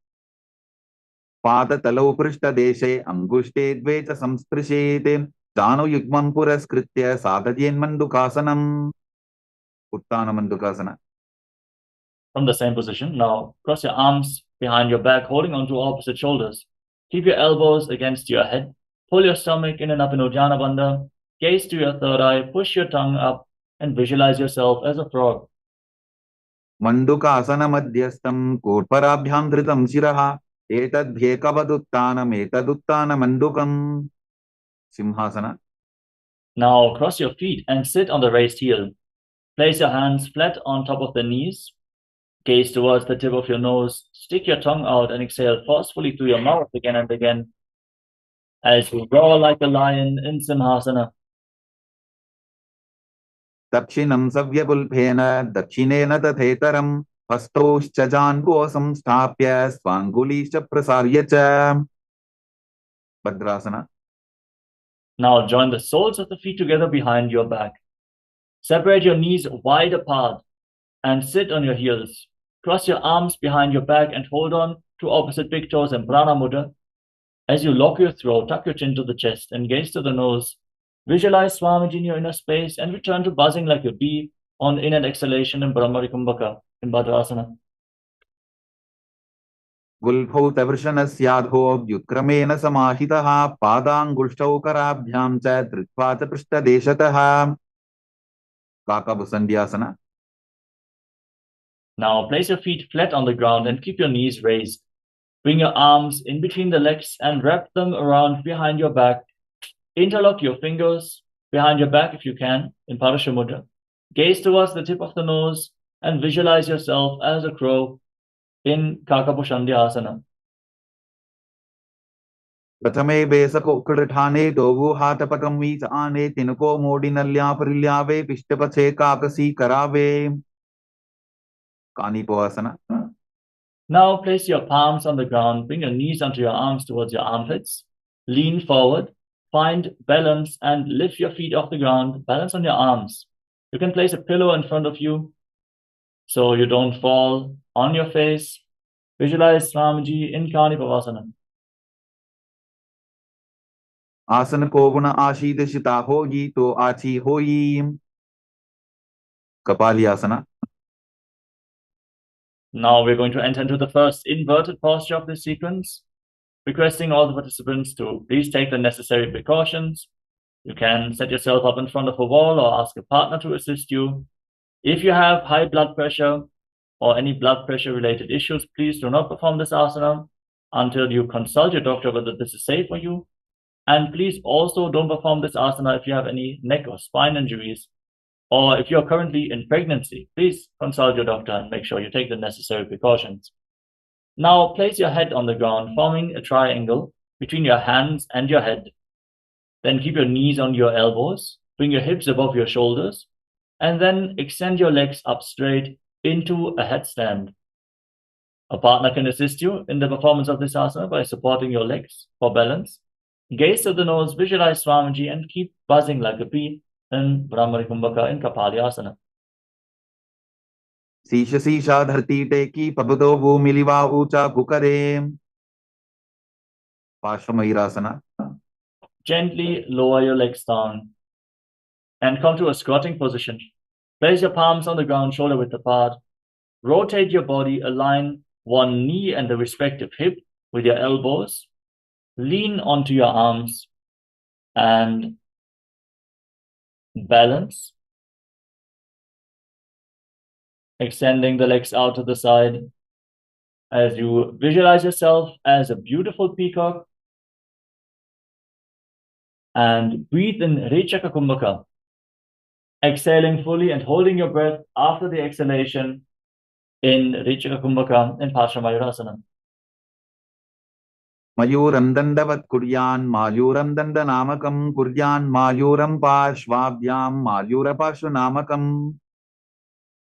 पाद तलौ पृष्ठ देशे अंगुष्टे द्वे च संस्पृशेते जानु युग्मं पुरस्कृत्य साधयेन् मंडुकासनम्. उत्तान मंडुकासना. From the same position, now cross your arms behind your back, holding onto opposite shoulders. Keep your elbows against your head. Pull your stomach in and up in Uddiyana Bandha. Gaze to your third eye. Push your tongue up and visualize yourself as a frog. मंडुकासन मध्यस्थं कोटपराभ्यां धृतं शिरः एतद्भ्येकवदुत्तानम् एतदुत्तान मंडुकम्. सिंहासना. Now cross your feet and sit on the raised heel. Place your hands flat on top of the knees. Gaze towards the tip of your nose. Stick your tongue out and exhale forcefully through your mouth again and again as you roar like a lion in Simhasana. दक्षिणं सव्यपुल्भेन दक्षिणेन तथेतरं हस्तौश्च जान्वो संस्थाप्य स्वाङ्गुलीश्च प्रसार्य च. भद्रासना. Now join the soles of the feet together behind your back. Separate your knees wide apart and sit on your heels. Cross your arms behind your back and hold on to opposite big toes in Prana Mudra. As you lock your throat, tuck your chin to the chest and gaze to the nose. Visualize Swamiji in your inner space and return to buzzing like a bee on in and exhalation in Brahmari Kumbhaka in Bhadrasana. गुल्फौ तवृषणस्याधो व्युत्क्रमेण समाहितः पादाङ्गुष्ठौ कराभ्यां च धृत्वा च पृष्ठदेशतः. काकभुसन्ध्यासना. Now place your feet flat on the ground and keep your knees raised. Bring your arms in between the legs and wrap them around behind your back. Interlock your fingers behind your back if you can in Parasha Mudra. Gaze towards the tip of the nose and visualize yourself as a crow in Kakabushandhyasana. प्रथमे बेसको कृठाने दोवु हाथपकं वीच आने तिनको मोडी नल्या परिल्यावे पिष्टपछे काकसी करावे. कानीपोआसना. Now place your palms on the ground, bring your knees onto your arms towards your armpits, lean forward, find balance and lift your feet off the ground, balance on your arms. You can place a pillow in front of you so you don't fall on your face. Visualize Swamiji in Kanipavasana. आसन को गुण आशीर्षिता होगी तो आची होई. कपालियासना. Now we're going to enter into the first inverted posture of this sequence, requesting all the participants to please take the necessary precautions. You can set yourself up in front of a wall or ask a partner to assist you. If you have high blood pressure or any blood pressure related issues, please do not perform this asana until you consult your doctor whether this is safe for you. And please also don't perform this asana if you have any neck or spine injuries, or if you're currently in pregnancy. Please consult your doctor and make sure you take the necessary precautions. Now place your head on the ground, forming a triangle between your hands and your head. Then keep your knees on your elbows, bring your hips above your shoulders, and then extend your legs up straight into a headstand. A partner can assist you in the performance of this asana by supporting your legs for balance. Gaze to the nose, visualize Swamiji, and keep buzzing like a bee in Brahmari Kumbhaka in Kapali Asana. शीश शीशा धरती टेकी पबदो वो मिलिवा ऊंचा पुकरे पार्श्वमयूरासना. Gently lower your legs down and come to a squatting position. Place your palms on the ground, shoulder width apart. Rotate your body, align one knee and the respective hip with your elbows. Lean onto your arms and balance. Extending the legs out to the side as you visualize yourself as a beautiful peacock. And breathe in Rechaka Kumbhaka. Exhaling fully and holding your breath after the exhalation in Rechaka Kumbhaka in Parsvamayurasana. मयूरं दण्डवत् कुर्यान् मायूरं दण्डनामकं कुर्यान् मायूरं पार्श्वाभ्यां मायूरपार्श्वनामकं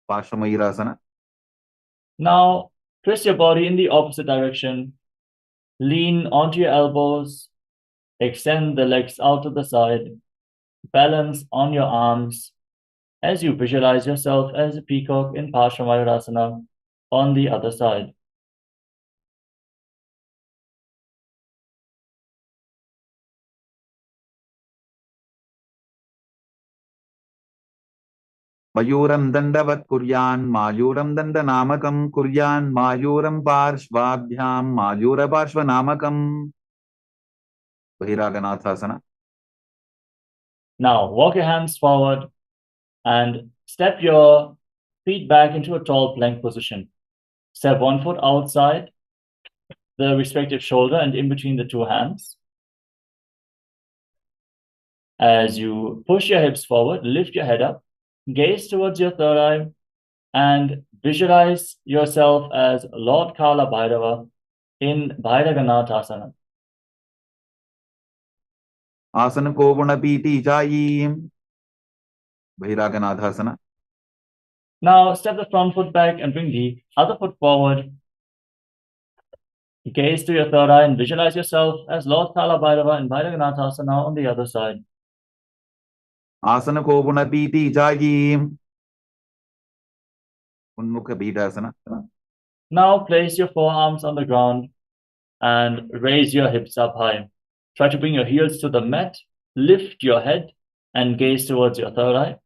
पार्श्वमयूरासना. Now twist your body in the opposite direction. Lean onto your elbows. Extend the legs out to the side. Balance on your arms as you visualize yourself as a peacock in Parsvamayurasana on the other side. मयूरं दण्डवत् कुर्यान् मायूरं दण्डनामकं कुर्यान् मायूरं पार्श्वाभ्यां मायूरपार्श्वनामकं बहिरागनाथासना. Now walk your hands forward and step your feet back into a tall plank position. Step 1 foot outside the respective shoulder and in between the two hands. As you push your hips forward, lift your head up, gaze towards your third eye, and visualize yourself as Lord Kala Bhairava in Bhairaganathasana. आसन को गुणपीति जायी बहिरागनाथासना. Now step the front foot back and bring the other foot forward. Gaze to your third eye and visualize yourself as Lord Kala Bhairava in Bhairaganathasana on the other side. आसन को गुणपीति जायी उन्मुख बीडासना. Now place your forearms on the ground and raise your hips up high. Try to bring your heels to the mat, lift your head and gaze towards your third eye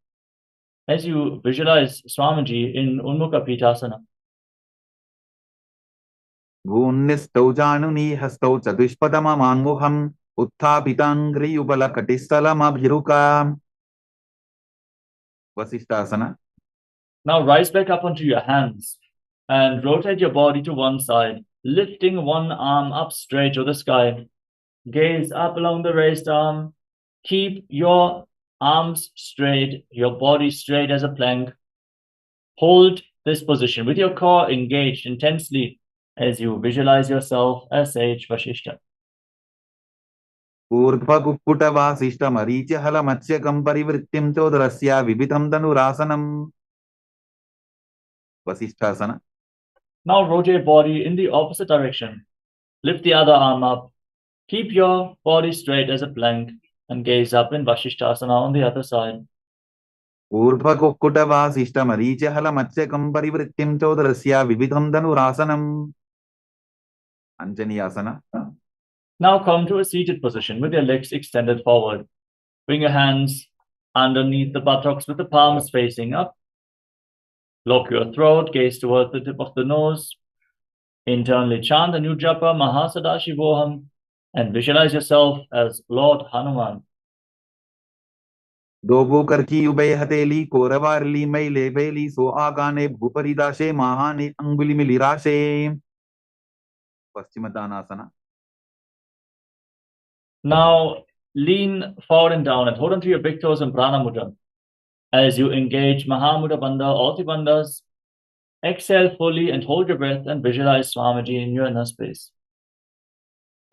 as you visualize Swamiji in Unmukha Pitasana. भून्निष्टौ जानुनी हस्तौ चतुष्पदममाङ्मुखम् उत्थापिताङ्घ्रियुगलकटिस्थलमभिरुका वसिष्ठासना. Now rise back up onto your hands and rotate your body to one side, lifting one arm up straight to the sky. Gaze up along the raised arm. Keep your arms straight, your body straight as a plank. Hold this position with your core engaged intensely as you visualize yourself as Sage Vasishta. ऊर्ध्वकुक्कुटवासिष्ठमरीचिहलमत्स्यकं परिवृत्तिं चोदरस्या विविधं धनुरासनम् वसिष्ठासना. Now rotate body in the opposite direction. Lift the other arm up. Keep your body straight as a plank and gaze up in Vasishthasana on the other side. ऊर्ध्वकुक्कुटवासिष्ठमरीचिहलमत्स्यकं परिवृत्तिं चोदरस्या विविधं धनुरासनम् अंजनीयासना. Now come to a seated position with your legs extended forward. Bring your hands underneath the buttocks with the palms facing up. Lock your throat, gaze towards the tip of the nose. Internally chant the new japa Mahasadashivoham and visualize yourself as Lord Hanuman. दोबो करकी ube हथेली कोरवारली मैले बेली सो आगाने भूपरिदाशे महाने अंगुली मिलिराशे पश्चिमदानासना. Now lean forward and down and hold onto your big toes in Prana Mudra as you engage Mahamudra Bandha, all the bandhas, Exhale fully and hold your breath and visualize Swamiji in your inner space.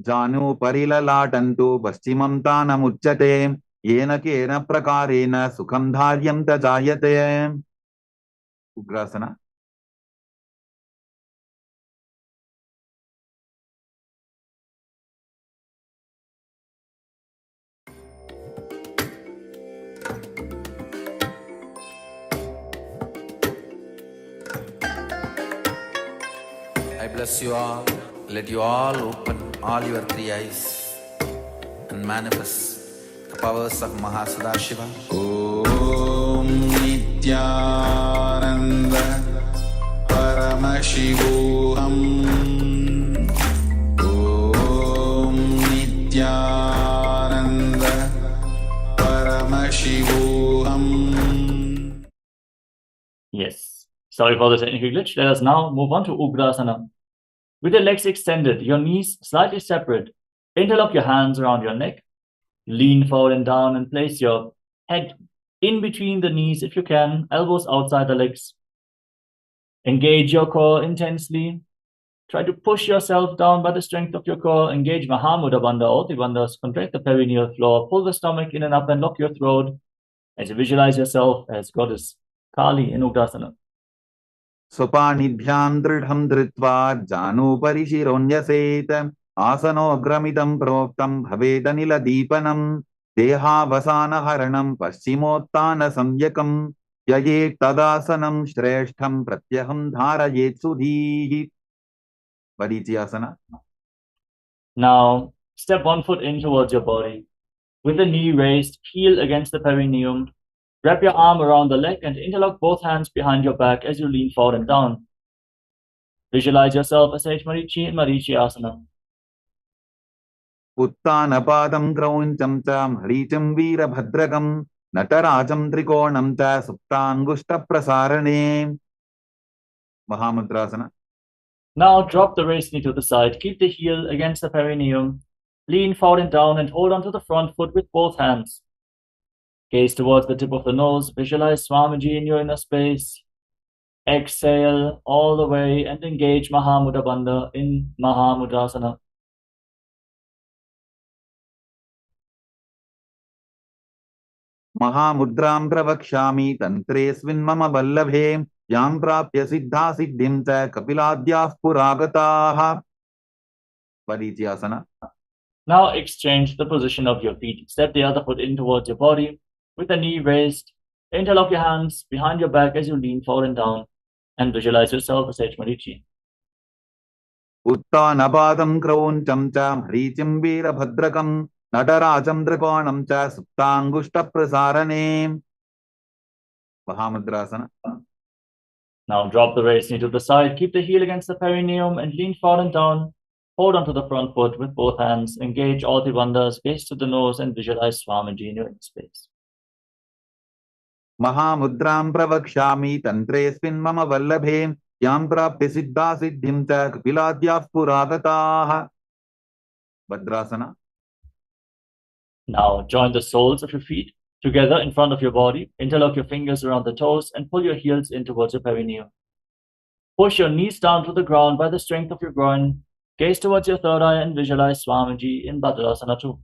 Janu parilalatantu paschimam tanamuchyate yena kena prakarena sukham dharyam tajayate. Ugrasana. I bless you all. Let you all open all your three eyes and manifest the powers of Mahasadashiva. ॐ नित्यानन्द परमशिवोऽहम् ॐ नित्यानन्द परमशिवोऽहम्. Yes. Sorry for the technical glitch. Let us now move on to Ugrasana. With your legs extended, your knees slightly separate, interlock your hands around your neck, lean forward and down and place your head in between the knees if you can, elbows outside the legs. Engage your core intensely. Try to push yourself down by the strength of your core. Engage Mahamudra Bandha, all the bandhas. Contract the perineal floor. Pull the stomach in and up and lock your throat as you visualize yourself as Goddess Kali in Ugrasana. Sopanidhyam dridham dhritva janu parishironyaset asano agramidam proktam bhavedanila deepanam deha vasana haranam paschimottana samyakam yayet tadasanam shreshtham pratyaham dharayet sudhihi. Varichiyasana. Now, step 1 foot in towards your body. With the knee raised, heel against the perineum. Wrap your arm around the leg and interlock both hands behind your back as you lean forward and down. Visualize yourself as Marichi in Marichiyasana. Uttanapadam krauncham cha haricam veerabhadrakam natarajam trikonam cha suptangushta prasarane. Mahamudrasana. Now drop the raised knee to the side. Keep the heel against the perineum. Lean forward and down and hold onto the front foot with both hands. Gaze towards the tip of the nose. Visualize Swamiji in your inner space. Exhale all the way and engage Mahamudra Bandha in Mahamudrasana. Mahamudram pravakshami tantresvin mama vallabhe yam prapya siddha siddhim cha kapiladyah puragataha. Varichiyasana. Now exchange the position of your feet. Step the other foot in towards your body with the knee raised. Interlock your hands behind your back as you lean forward and down and visualize yourself as Marichi. Uttanapadam krauncham cha haricam veerabhadrakam natarajam trikonam cha suptangushta prasarane. Mahamudrasana. Now drop the raised knee to the side. Keep the heel against the perineum and lean forward and down. Hold onto the front foot with both hands. Engage all the bandhas. Gaze to the nose and visualize Swamiji in your inner space. Mahamudram pravakshami tantresvin mama vallabhe yam prapya siddha siddhim cha kapiladyah puragataha. Bhadrasana. Now join the soles of your feet together in front of your body. Interlock your fingers around the toes and pull your heels in towards your perineum. Push your knees down to the ground by the strength of your groin. Gaze towards your third eye and visualize Swamiji in Bhadrasana 2.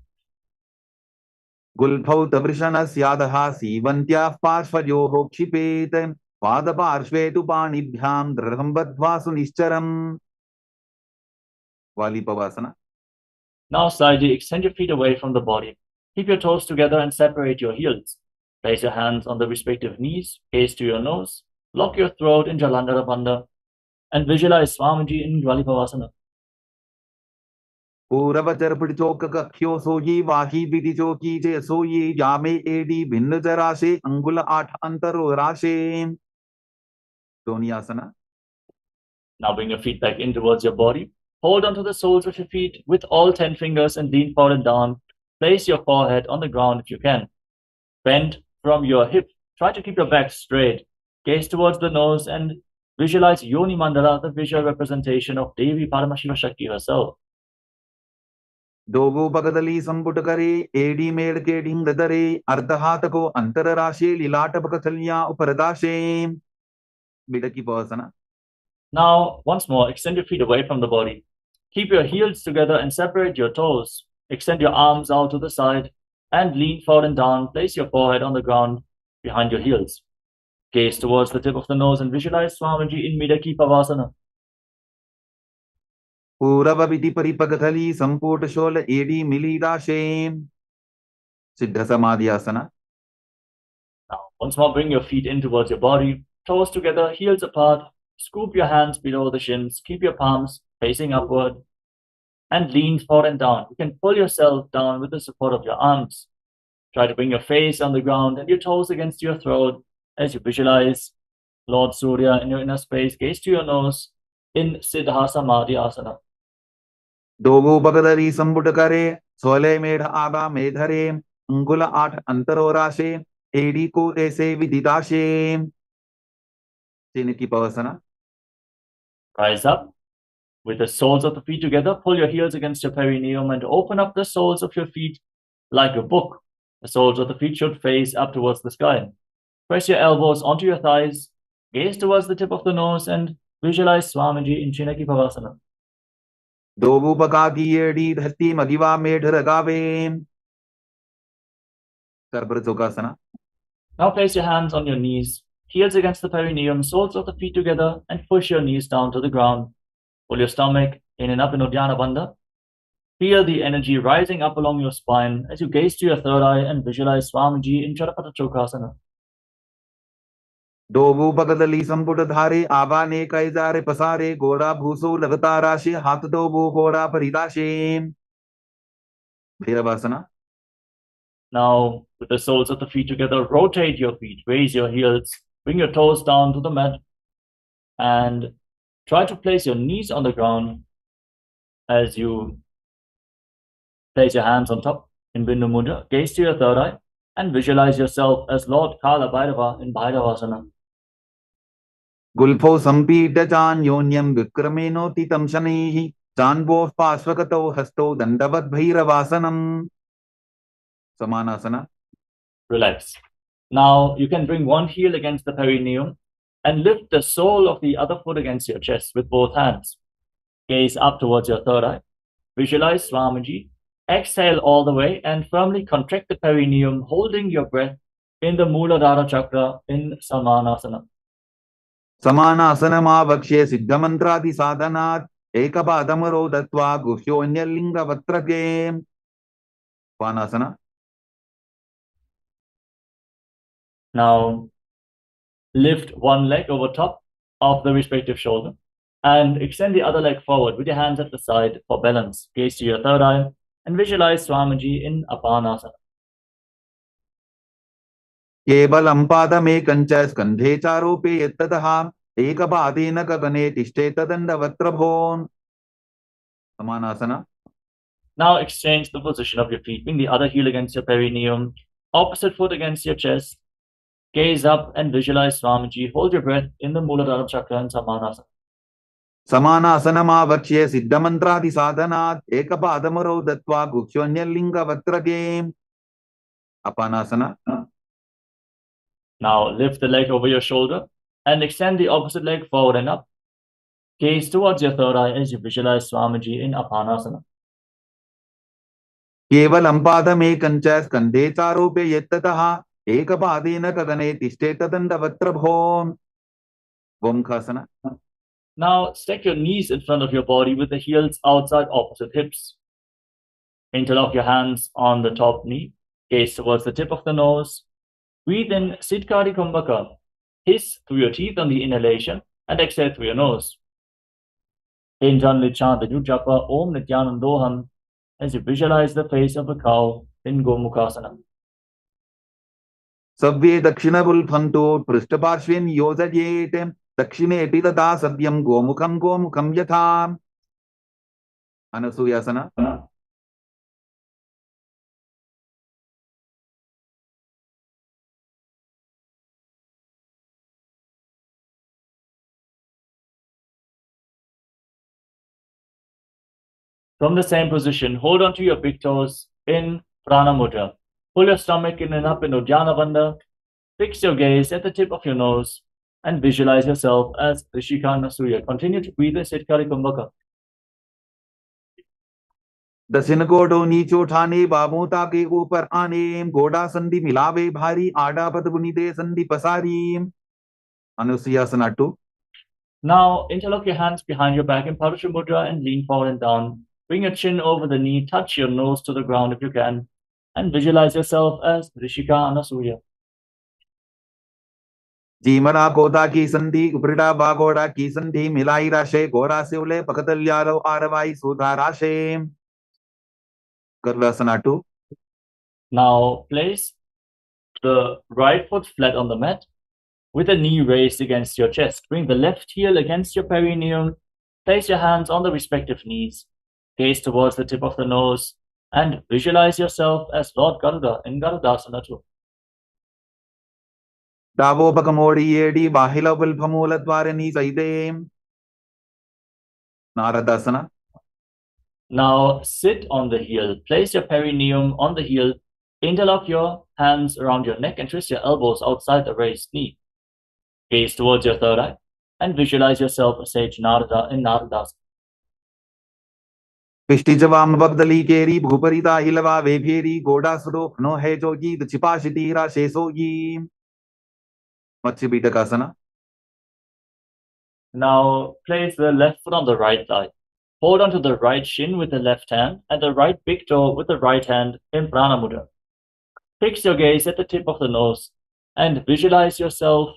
Gulbhau tavrishana syadaha sivantyah parshvayoho kshipet padaparshve tu panibhyam dradham badhva sunischaram. Valipavasana. Now slightly extend your feet away from the body. Keep your toes together and separate your heels. Place your hands on the respective knees. Gaze to your nose. Lock your throat in Jalandhara Bandha and visualize Swamiji in Valipavasana. Puravachar padichoka kakhyo soyi vahi vidichoki je soyi yame edi bhinna jarashe angula atha antaro rashe. Donyasana. Now bring your feet back in towards your body. Hold onto the soles of your feet with all 10 fingers and lean forward and down. Place your forehead on the ground if you can. Bend from your hip. Try to keep your back straight. Gaze towards the nose and visualize Yoni Mandala, the visual representation of Devi Paramashiva Shakti herself. Dogo Bagadali Samputakare, Edi Medke Dingdare, Ardahatako, Antararashe, Lilata Bakatalya, Uparadashe. Bidaki Pasana. Now, once more, extend your feet away from the body. Keep your heels together and separate your toes. Extend your arms out to the side and lean forward and down. Place your forehead on the ground behind your heels. Gaze towards the tip of the nose and visualize Swamiji in Midaki Pavasana. Puravaviti Paripagatali Sampurta Shola Edi Milidashem Siddha Samadhyasana. Now, once more, bring your feet in towards your body, toes together, heels apart. Scoop your hands below the shins. Keep your palms facing upward and lean forward and down. You can pull yourself down with the support of your arms. Try to bring your face on the ground and your toes against your throat as you visualize Lord Surya in your inner space. Gaze to your nose in Siddha Samadhi Asana. Dogu Bagadari Sambutakare Sole Medha Aga Medhare Ungula At Antarorashe Edi Ko Ese Vididashe Chiniki Pavasana. Rise up with the soles of the feet together. Pull your heels against your perineum and open up the soles of your feet like a book. The soles of the feet should face up towards the sky. Press your elbows onto your thighs. Gaze towards the tip of the nose and visualize Swamiji in Chinaki Pavasana. Dogu Bakaki Edi Dhati Madiva Medharagave Sarbrajokasana. Now place your hands on your knees, heels against the perineum, soles of the feet together, and push your knees down to the ground. Pull your stomach in and up in Uddiyana Bandha. Feel the energy rising up along your spine as you gaze to your third eye and visualize Swamiji in Charapata Chokasana. Dogu Bagadali Samputadhare Avane Kaizare Pasare Gora Bhusu Lagatarashe Hat Dogu Gora Paridashe Bhairavasana. Now, with the soles of the feet together, rotate your feet, raise your heels, bring your toes down to the mat, and try to place your knees on the ground as you place your hands on top in Bindu Mudra. Gaze to your third eye and visualize yourself as Lord Kala Bhairava in Bhairavasana. Gulpho Sampita Chan Yonyam Vikrameno Titam Shanihi Chanbo Paswakato Hasto Dandavat Bhairavasanam Samanasana. Relax. Now, you can bring one heel against the perineum and lift the sole of the other foot against your chest with both hands. Gaze up towards your third eye. Visualize Swamiji. Exhale all the way and firmly contract the perineum, holding your breath in the Muladhara Chakra in Samanasana. Samanasana Mavakshe Siddhamantradi Sadhanat Ekapadamaro Datva Guhyonyalinga Vatrake Panasana. Now, lift one leg over top of the respective shoulder and extend the other leg forward with your hands at the side for balance. Gaze to your third eye and visualize Swamiji in Apanasana. Kevalam Padame Kancha Skandhe Charope Yettadaha Ekapadena Gagane Tishtetadandavattrabhon Samanasana. Now exchange the position of your feet. Bring the other heel against your perineum, opposite foot against your chest. Gaze up and visualize Swamiji. Hold your breath in the Muladhara Chakra in Samanasana. Samanasana Mavakshe Siddhamantradi Sadhanat Ekapadamaro Datva Guhyonyalinga Vatrake Apanasana. Now lift the leg over your shoulder and extend the opposite leg forward and up. Gaze towards your third eye as you visualize Swamiji in Apanasana. Kevalam Padame Kancha Skandhe Charope Yettadaha Ekapadena Gagane Tishtetadandavattrabhon Vomkhasana. Now stack your knees in front of your body with the heels outside opposite hips. Interlock your hands on the top knee. Gaze towards the tip of the nose. Breathe in Siddhkari Kumbhaka. Hiss through your teeth on the inhalation and exhale through your nose. Intonally chant the new japa Om Nithyanandoham as you visualize the face of a cow in Gomukhasana. Savve Dakshina Bulphanto Prishtaparshvin Yojayete Dakshine Titata Sadyam Gomukham Yatham Anasuyasana. From the same position, hold on to your big toes in Prana Mudra. Pull your stomach in and up in Uddiyana Bandha. Fix your gaze at the tip of your nose and visualize yourself as Rishika Surya. Continue to breathe as Sitkari Kumbhaka. दक्षिण कोटो नीचो ठाने बाबोता के ऊपर आने गोडा संधि मिलावे भारी आडा पद बुनीते संधि पसारी अनुसुयासना 2. Now interlock your hands behind your back in Parashu Mudra and lean forward and down. Bring your chin over the knee, touch your nose to the ground if you can, and visualize yourself as Rishika Anasuya. जीमरा कोदा की संधि उपरिडा बागोड़ा की संधि मिलाई राशे गोरा सिवले पकतल्यालो आरवाई सुधा राशे Garvasana 2. Now place the right foot flat on the mat with the knee raised against your chest. Bring the left heel against your perineum. Place your hands on the respective knees. Gaze towards the tip of the nose and visualize yourself as Lord Garuda in Garudasana 2. Davo Bakamori Yedi Bahila Vilpamula Dwarani Saide Naradasana. Now sit on the heel. Place your perineum on the heel. Interlock your hands around your neck and twist your elbows outside the raised knee. Gaze towards your third eye and visualize yourself as Sage Narada in Naradasana. Pishtijavam Bagdali Keri Bhuparita Hilava Veperi Goda Sudo No Hejogi the Chipashitira Shesogi Machibitakasana. Now place the left foot on the right thigh. Hold onto the right shin with the left hand and the right big toe with the right hand in Prana Mudra. Fix your gaze at the tip of the nose and visualize Matsya,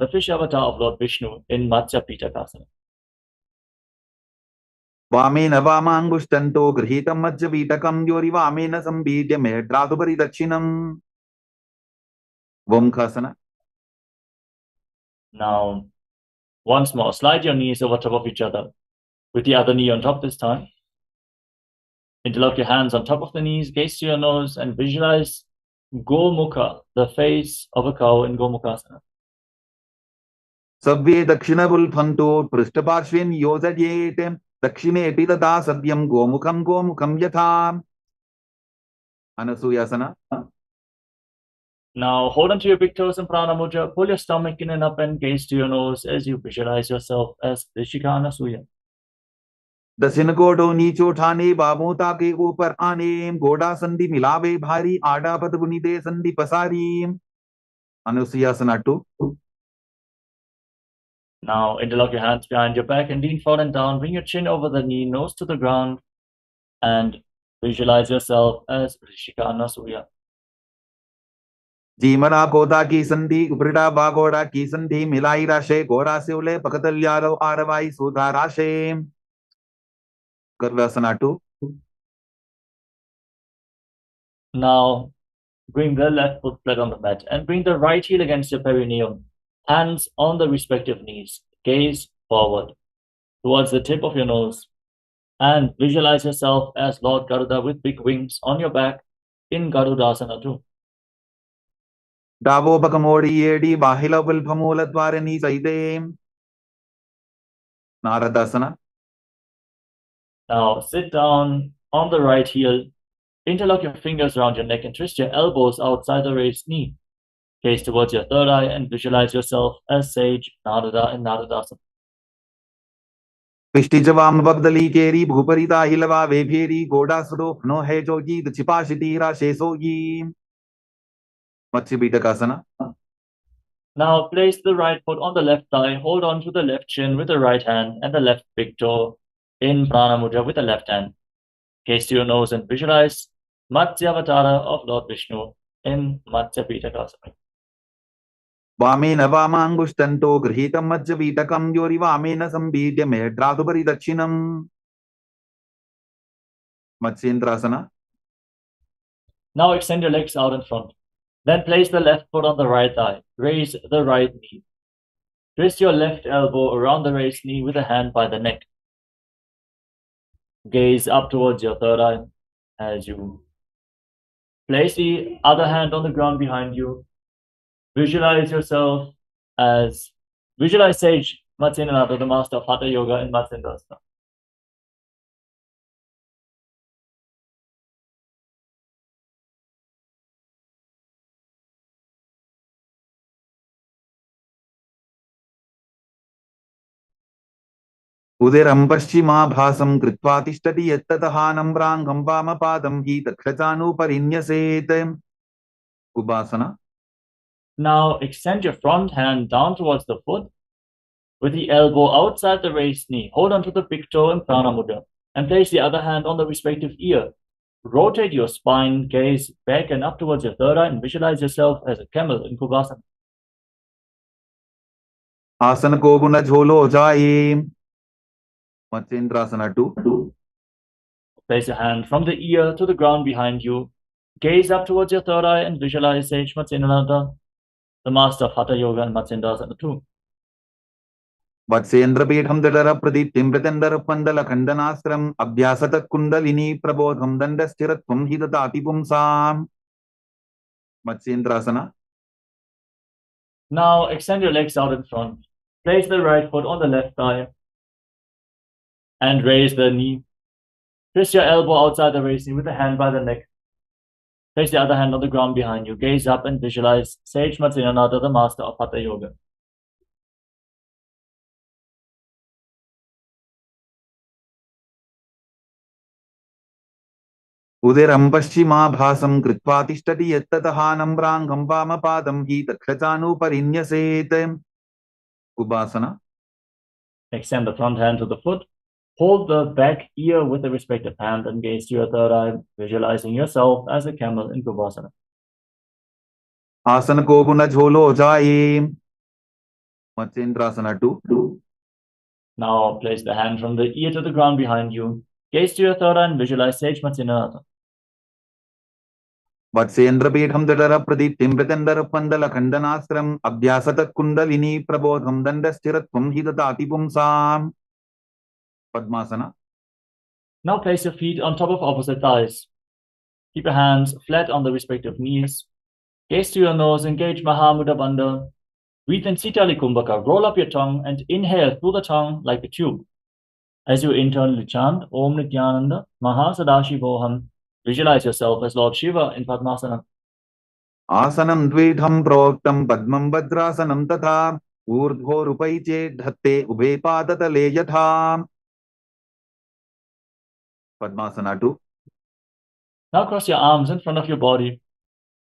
the fish avatar of Lord Vishnu in Matsya Pitakasana. Vamena Vamangustanto Grihitam Majjavitakam Yori Vamena Sambidya Medratubari Dachinam Vomkasana. Now, once more, slide your knees over top of each other with the other knee on top this time. Interlock your hands on top of the knees, gaze to your nose, and visualize Gomukha, the face of a cow in Gomukhasana. Sabve Dakshinabul Phanto Prishtaparshvin Yozayetem Dakshine Pitata Sadyam Gomukam Yatham Anasuyasana. Now hold onto your big toes in Prana Mudra, pull your stomach in and up and gaze to your nose as you visualize yourself as Rishika Anasuya. दक्षिण कोटो नीचो ठाने बाबोता के ऊपर आने गोडा संधि मिलावे भारी आडा पद बुनीते संधि पसारी अनुसुयासना 2. Now interlock your hands behind your back and lean forward and down. Bring your chin over the knee, nose to the ground, and visualize yourself as Rishika Anasuya. जीमरा कोदा की संधि उपरिडा बागोड़ा की संधि मिलाई राशे गोरा सिवले पकतल्यालो आरवाई सुधा राशे Garvasana 2. Now bring the left foot flat on the mat and bring the right heel against your perineum. Hands on the respective knees. Gaze forward towards the tip of your nose and visualize yourself as Lord Garuda with big wings on your back in Garudasana 2. Davo Bakamori Yedi Bahila Vilpamula Dwarani Saide Naradasana. Now sit down on the right heel. Interlock your fingers around your neck and twist your elbows outside the raised knee. Gaze towards your third eye and visualize yourself as Sage Narada in Naradasana. Pishtijavam Bagdali Keri Bhuparita Hilava Veperi Goda Sudo No Hejogi the Chipashitira Shesogi Machibitakasana. Now place the right foot on the left thigh, hold on to the left shin with the right hand and the left big toe in Prana Mudra with the left hand. Gaze to your nose and visualize Matsyavatara of Lord Vishnu in Matsya Pitakasana. Vamena Vamangustanto Grihitam Majjavitakam Yori Vamena Sambidya Medratubari Dachinam Matsyendrasana. Now extend your legs out in front. Then place the left foot on the right thigh. Raise the right knee. Twist your left elbow around the raised knee with a hand by the neck. Gaze up towards your third eye as you place the other hand on the ground behind you. Visualize Sage Matsyendrasana, the master of Hatha Yoga in Matsyendrasana. उदिरं पश्चिमाभासं कृत्वा तिष्ठति यत्ततः नम्राङ्गं वामपादं हि तक्षचानुपरिन्यसेत्. Ubasana. Now extend your front hand down towards the foot with the elbow outside the raised knee. Hold on to the big toe in Prana Mudra and place the other hand on the respective ear. Rotate your spine, gaze back and up towards your third eye and visualize yourself as a camel in Kubasana. Asana ko guna jholo jaye. Matsendrasana 2. Place your hand from the ear to the ground behind you. Gaze up towards your third eye and visualize Sage Matsendrasana, the master of Hatha Yoga and Matsendrasana 2. वत्सेन्द्रपीठं दडरप्रदीप्तिं प्रचण्डरपन्दलखण्डनास्त्रम् अभ्यासतः kundalini प्रबोधं दण्डस्थिरत्वं हि ददाति पुंसाम्. Matsyendrasana. Now extend your legs out in front. Place the right foot on the left thigh and raise the knee. Twist your elbow outside the raised knee with the hand by the neck. Place the other hand on the ground behind you. Gaze up and visualize Sage Matsendrasana, the master of Hatha Yoga. उदिरं पश्चिमाभासं कृत्वा तिष्ठति यत्ततः नम्राङ्गं वामपादं हि तक्षचानुपरिन्यसेत्. Ubasana. Extend the front hand to the foot. Hold the back ear with the respective hand and gaze to your third eye, visualizing yourself as a camel in Kubasana. आसन को गुण झोलो जाये. Matsyendrasana 2. Now place the hand from the ear to the ground behind you. Gaze to your third eye and visualize Sage Matsendrasana. वत्सेन्द्रपीठं दडरप्रदीप्तिं प्रचण्डरपन्दलखण्डनास्त्रम् अभ्यासतः kundalini प्रबोधं दण्डस्थिरत्वं हि ददाति पुंसाम्. Padmasana. Now place your feet on top of opposite thighs. Keep your hands flat on the respective knees. Gaze to your nose, engage Mahamudra Bandha. Breathe in Sitali Kumbhaka. Roll up your tongue and inhale through the tongue like a tube. As you internally chant Om Nithyananda Sadashivoham, visualize yourself as Lord Shiva in Padmasana. Asanam dvedham proktam padmam vajrasanam tatha urdhvorupaiche dhatte ubhe padatale yatha. Padmasana 2. Now cross your arms in front of your body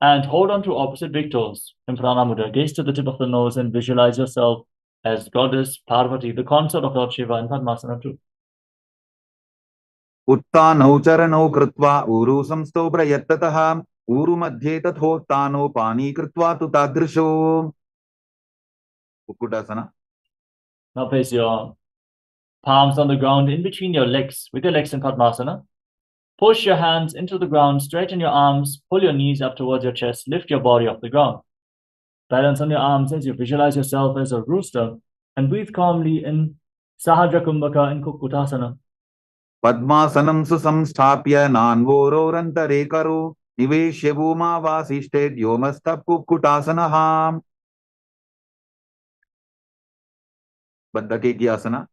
and hold on to opposite big toes in Prana Mudra. Gaze to the tip of the nose and visualize yourself as Goddess Parvati, the consort of Lord Shiva in Padmasana 2. उत्तानौ चरणौ कृत्वा ऊरु संस्थौ प्रयत्ततः ऊरु मध्ये तथोत्तानो पानी कृत्वा तु तादृशो. Ukkutasana. Now place your palms on the ground in between your legs with your legs in Padmasana. Push your hands into the ground, straighten your arms, pull your knees up towards your chest, lift your body off the ground. Balance on your arms as you visualize yourself as a rooster and breathe calmly in Sahajra Kumbhaka in Kukkutasana. Padmasanam susamsthapya nanvororantare karo niveshya bhuma vasishte yomastha kukkutasana. Baddhaketyasana.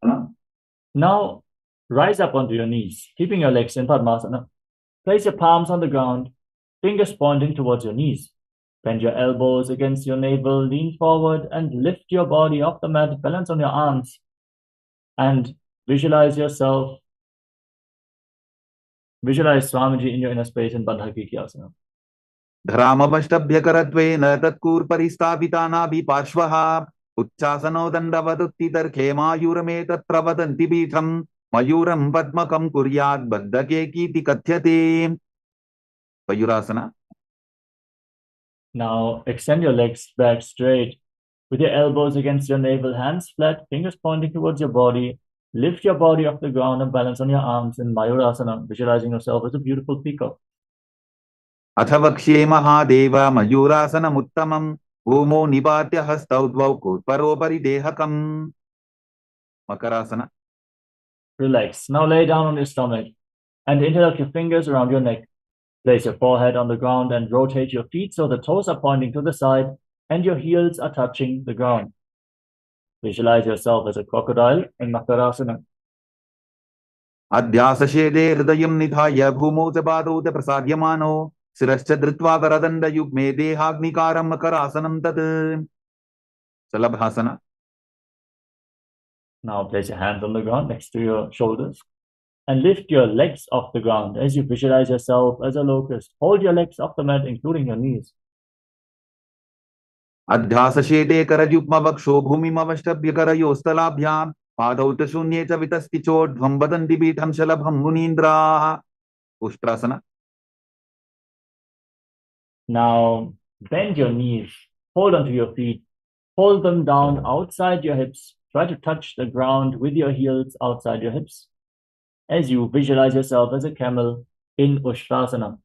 Now rise up onto your knees, keeping your legs in Padmasana. Place your palms on the ground, fingers pointing towards your knees. Bend your elbows against your navel, lean forward and lift your body off the mat, balance on your arms and visualize yourself. Visualize Swamiji in your inner space in Baddhaketyasana. धरामवष्टभ्यकरत्वेन तत्कूर्परिस्थापितानाभिपार्श्वः उच्चासनो दण्डवदुत्थितर्खे मायूरमे तत्र वदन्ति पीठम् मयूरं पद्मकं कुर्यात् बद्धकेकीति कथ्यते. Mayurasana. Now extend your legs back straight with your elbows against your navel, hands flat, fingers pointing towards your body. Lift your body off the ground and balance on your arms in Mayurasana, visualizing yourself as a beautiful peacock. अथ वक्ष्ये महादेव मयूरासनमुत्तमम् भूमौ निपात्य हस्तौ द्वौ कोत्परोपरि देहकम्. Makarasana. Relax. Now lay down on your stomach and interlock your fingers around your neck. Place your forehead on the ground and rotate your feet so the toes are pointing to the side and your heels are touching the ground. Visualize yourself as a crocodile in Makarasana. अध्यासशेदे हृदयं निधाय भूमौ च पादौ च प्रसाद्यमानो शिरश्च धृत्वा करदण्डयुग्मे देहाग्निकारं मकरासनं तत्. Salabhasana. Now place your hands on the ground next to your shoulders and lift your legs off the ground as you visualize yourself as a locust. Hold your legs off the mat, including your knees. अध्यासशेते करयुग्मवक्षो भूमिमवष्टभ्यकरयोस्तलाभ्याम् पादौ च शून्ये च वितस्ति चोर्ध्वम् वदन्ति पीठम् शलभम् मुनीन्द्राः Ushtrasana. Now bend your knees, hold onto your feet, hold them down outside your hips. Try to touch the ground with your heels outside your hips as you visualize yourself as a camel in Ushtrasana.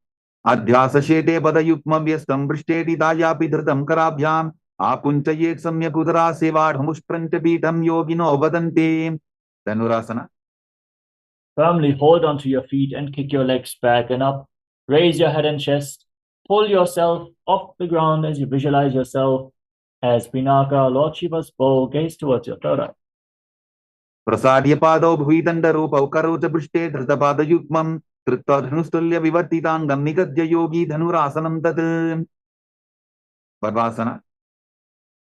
अध्यासशेते पदयुग्मव्यस्तम् वृष्टेति दायापि धृतम् कराभ्याम् आकुञ्चयेत् सम्यक् उदरासेवाढमुष्ट्रम् च पीठम् योगिनो वदन्ति धनुरासन. Firmly hold onto your feet and kick your legs back and up. Raise your head and chest. Pull yourself off the ground as you visualize yourself as Pinaka, Lord Shiva's bow, gaze towards your third eye. प्रसाद्य पादौ भुवि दण्डरूपौ करौ च पृष्ठे धृतपादयुग्मम् कृत्वा धनुस्तुल्य विवर्तिताङ्गम् निगद्य योगी धनुरासनम् तत्. Padmasana.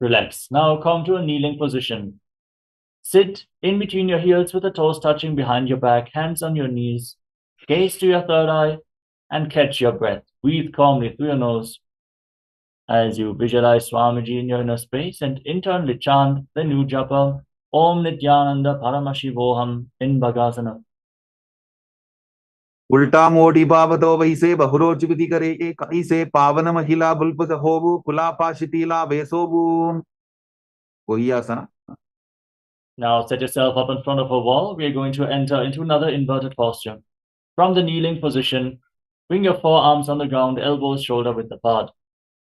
Relax. Now come to a kneeling position. Sit in between your heels with the toes touching behind your back, hands on your knees. Gaze to your third eye and catch your breath. Breathe calmly through your nose as you visualize Swamiji in your inner space and internally chant the new japa, Om Nithyananda Paramashivoham in Bhagasana. उल्टा मोड़ी बावतो वैसे बहुरोचिपति करे एक ऐसे पावन महिला बुलपुत होवु कुलापाशितीला वेसोवु. कोई आसना. Now set yourself up in front of a wall. We are going to enter into another inverted posture. From the kneeling position, bring your forearms on the ground, elbows shoulder width apart.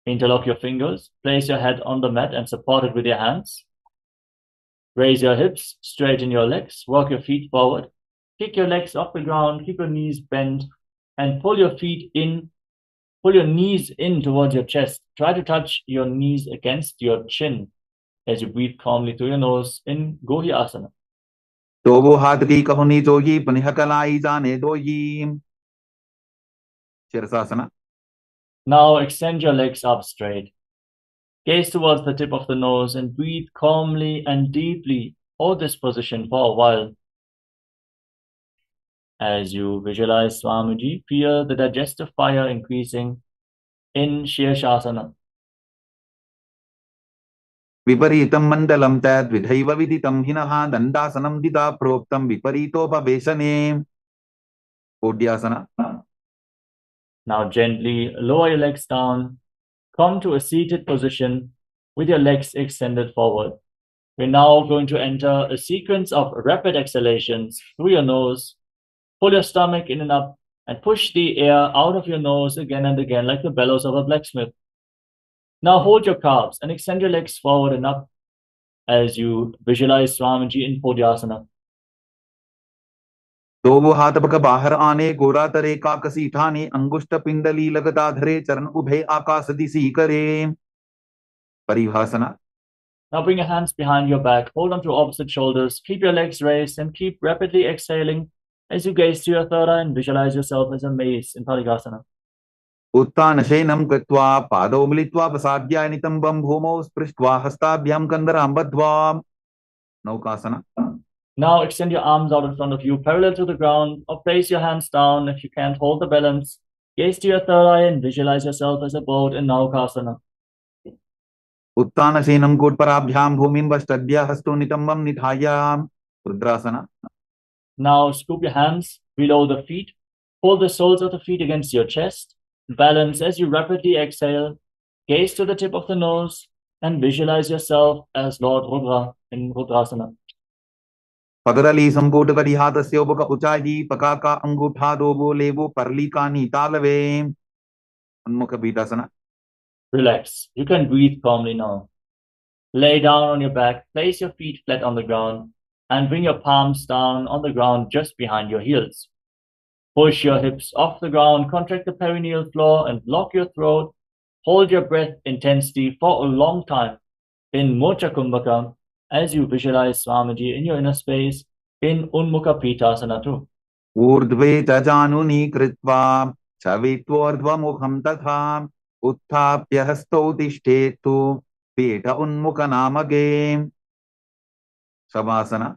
Interlock your fingers, place your head on the mat and support it with your hands. Raise your hips, straighten your legs, walk your feet forward. Kick your legs off the ground, keep your knees bent, and pull your feet in, pull your knees in towards your chest. Try to touch your knees against your chin as you breathe calmly through your nose in Gohi Asana. तो वो हाथ की कहुनी जोगी पनिह कलाई जाने दोई. Shirshasana. Now extend your legs up straight. Gaze towards the tip of the nose and breathe calmly and deeply. Hold this position for a while. As you visualize Swamiji, feel the digestive fire increasing in Shirshasana. विपरीतं मण्डलं तद्विधैव विदितं हिनः दण्डासनं दिदा प्रोक्तं विपरीतोपवेशने. ओड्यासना. Now gently lower your legs down. Come to a seated position with your legs extended forward. We're now going to enter a sequence of rapid exhalations through your nose. Pull your stomach in and up and push the air out of your nose again and again like the bellows of a blacksmith. Now hold your calves and extend your legs forward and up as you visualize Swamiji in Podyasana. तो वो हाथ पक बाहर आने गोरा तरे काकसी ठाने अंगुष्ठ पिंडली लगता धरे चरण उभे आकाश दिसी करे. परिभाषना. Now bring your hands behind your back, hold on to opposite shoulders, keep your legs raised and keep rapidly exhaling as you gaze to your third eye and visualize yourself as a mace in Parigasana. उत्तान शयनं कृत्वा पादौ मिलित्वा प्रसाद्य नितम्बं भूमौ स्पृष्ट्वा हस्ताभ्यां कन्दरां बद्ध्वा. नौकासना. Now extend your arms out in front of you, parallel to the ground, or place your hands down if you can't hold the balance. Gaze to your third eye and visualize yourself as a boat in Naukasana. उत्तान शयनं कोटपराभ्यां भूमिं वष्टद्य हस्तौ नितम्बं निधाय. रुद्रासना. Now scoop your hands below the feet, pull the soles of the feet against your chest, balance as you rapidly exhale, gaze to the tip of the nose, and visualize yourself as Lord Rudra in Rudrasana. पगरली संकोट करी हाथस्य उपक उचाई पकाका अंगूठा दोबो लेवो परलिकानी तालवे. उन्मुख बीतासना. Relax. You can breathe calmly now. Lay down on your back, place your feet flat on the ground, and bring your palms down on the ground just behind your heels. Push your hips off the ground, contract the perineal floor, and block your throat. Hold your breath intensely for a long time in Mocha Kumbhaka as you visualize Swamiji in your inner space in Unmukha Pitasana too. ऊर्ध्वे च जानुनी कृत्वा छवित्वोर्ध्वमुखं तथा उत्थाप्य हस्तौ तिष्ठेतु पीठ उन्मुख नामके. शवासना.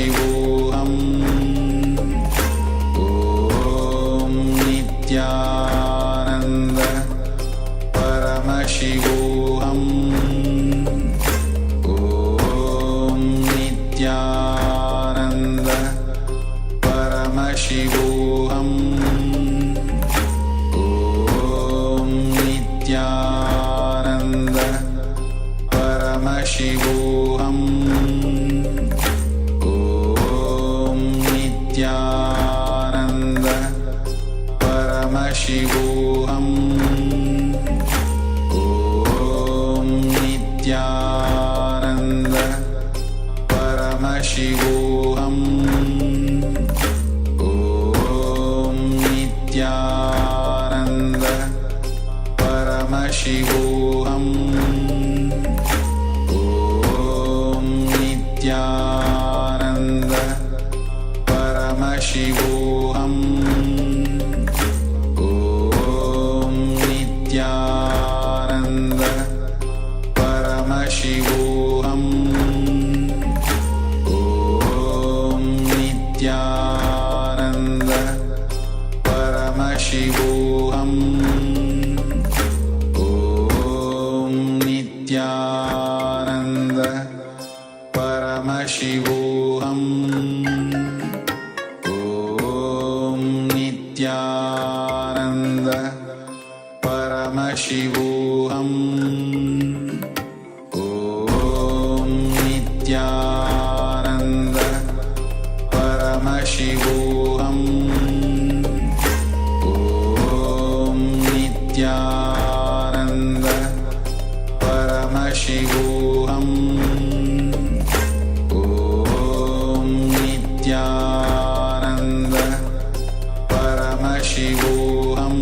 Paramashivoham Om Nityananda Paramashivoham Om Nityananda Paramashivoham Om Nityananda Paramashivoham Om Nityananda Paramashivoham Om Nityananda Paramashivoham Om Nityananda Paramashivoham Om Nityananda Paramashivoham Om Nityananda Paramashivoham Om Nityananda Paramashivoham Om Nityananda Paramashivoham Om Nityananda Paramashivoham Om Nityananda Paramashivoham Om Nityananda Paramashivoham Om Nityananda Paramashivoham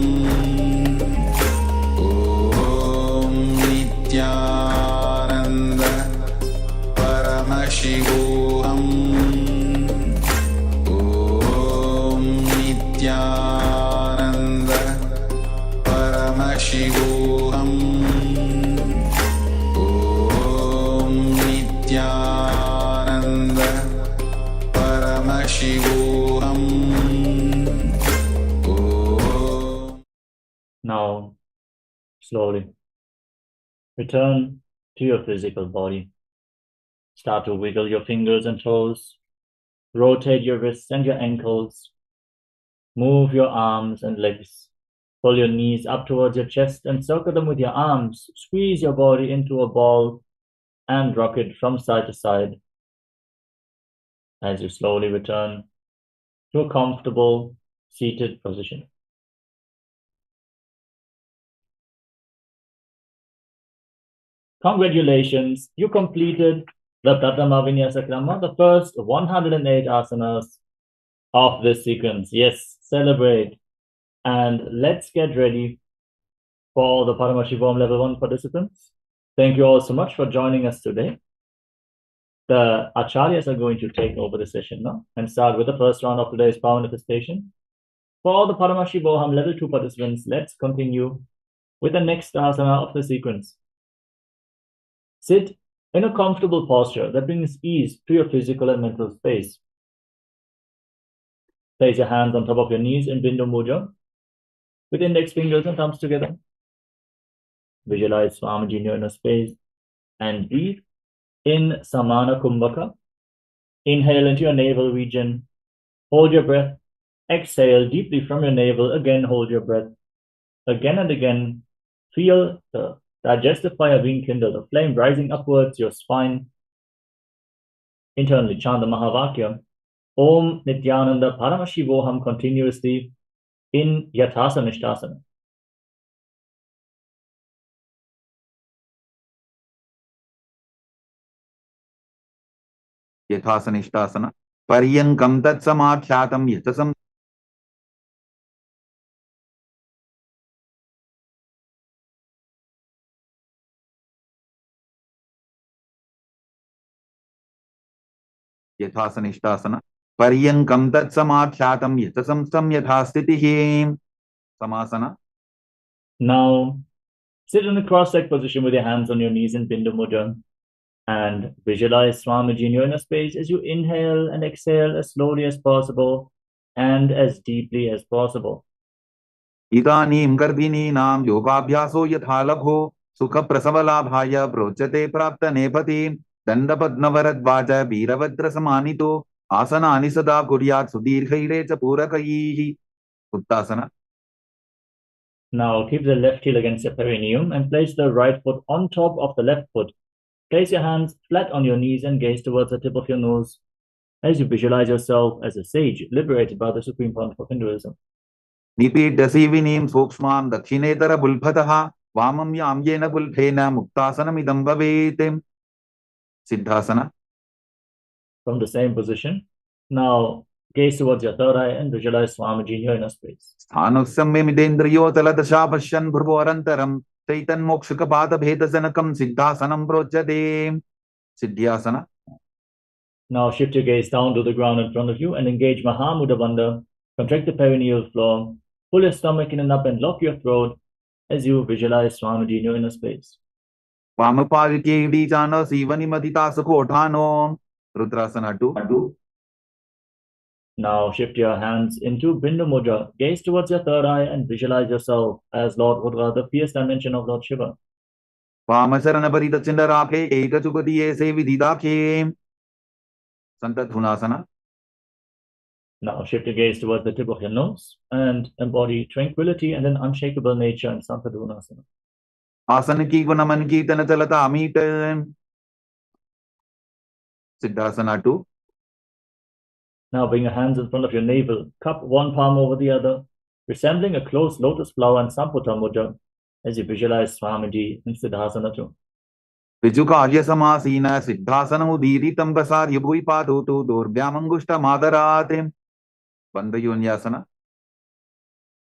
Om Nityananda Paramashivoham Om Nityananda Paramashivoham Om Nityananda Paramashivoham. Now, slowly return to your physical body. Start to wiggle your fingers and toes. Rotate your wrists and your ankles. Move your arms and legs. Pull your knees up towards your chest and circle them with your arms. Squeeze your body into a ball and rock it from side to side as you slowly return to a comfortable seated position. Congratulations, you completed the Pratama Vinyasa Krama, the first 108 asanas of this sequence. Yes, celebrate. And let's get ready for the Paramashivoham Level 1 participants. Thank you all so much for joining us today. The Acharyas are going to take over the session now and start with the first round of today's power manifestation. For all the Paramashivoham Level 2 participants, let's continue with the next asana of the sequence. Sit in a comfortable posture that brings ease to your physical and mental space. Place your hands on top of your knees in Bindu Mudra with index fingers and thumbs together. Visualize Swamiji in your inner space and breathe in Samana Kumbhaka. Inhale into your navel region. Hold your breath. Exhale deeply from your navel. Again, hold your breath. Again and again, feel the digestive fire rekindle, the flame rising upwards your spine. Internally chant the Mahavakya, Om Nityananda Paramashivoham continuously in Yathasana Nishtasana. Yathasana Nishtasana. Paryankam tat samadhyatam yatasam. Yathasana Nishtasana. Paryankam tat samadhyatam yatasam yathastitihi. Samasana. Now, sit in a cross-legged position with your hands on your knees in Bindu Mudra And visualize Swamiji in your inner space as you inhale and exhale as slowly as possible and as deeply as possible. इदानीं गर्भिणीनां योगाभ्यासो यथा लघो सुखप्रसवलाभाय प्रोच्यते प्राप्तनेपथि दण्डपद्मवरद्वाज वीरभद्रसमानितो आसनानि सदा कुर्यात् सुदीर्घैरे च पूरकैः उत्तासना. Now keep the left heel against the perineum and place the right foot on top of the left foot. Place your hands flat on your knees and gaze towards the tip of your nose as you visualize yourself as a sage liberated by the Supreme Pontiff of Hinduism. निपीड्यसीविनीं सूक्ष्मां दक्षिणेतरबुल्भतः वामं यां येन बुल्भेन मुक्तासनमिदं भवेत्. सिद्धासना. From the same position, now gaze towards your third eye and visualize Swamiji in your inner space. स्थानुसम्यमिदेन्द्रियो तलदशा पश्यन् भ्रुवोरन्तरं चैतन्मोक्षकपातभेदजनकं सिद्धासनं प्रोच्यते. सिद्ध्यासना. Now shift your gaze down to the ground in front of you and engage Mahamudra Bandha. Contract the perineal floor. Pull your stomach in and up and lock your throat as you visualize Swamiji in your inner space. वामपाविके डीजानो सीवनिमधितासुकोठानो. Rudrasana 2. Now shift your hands into Bindu Mudra. Gaze towards your third eye and visualize yourself as Lord Rudra, the fierce dimension of Lord Shiva. वामशरणपरितचण्डराखे एकचुपतिये सेविदिदाखे. Santadhunasana. Now shift your gaze towards the tip of your nose and embody tranquility and an unshakable nature in Santadhunasana. आसन की गुणमन की तन चलता अमीट. सिद्धासना 2. Now bring your hands in front of your navel, cup one palm over the other, resembling a closed lotus flower in Samputa Mudra as you visualize Swamiji in Siddhasana 2. विजुकार्य समासीन सिद्धासनमुदीरितं प्रसार्य भूयिपादौ तु दोर्भ्यामङ्गुष्ठमादरात्. बन्धयोन्यासना.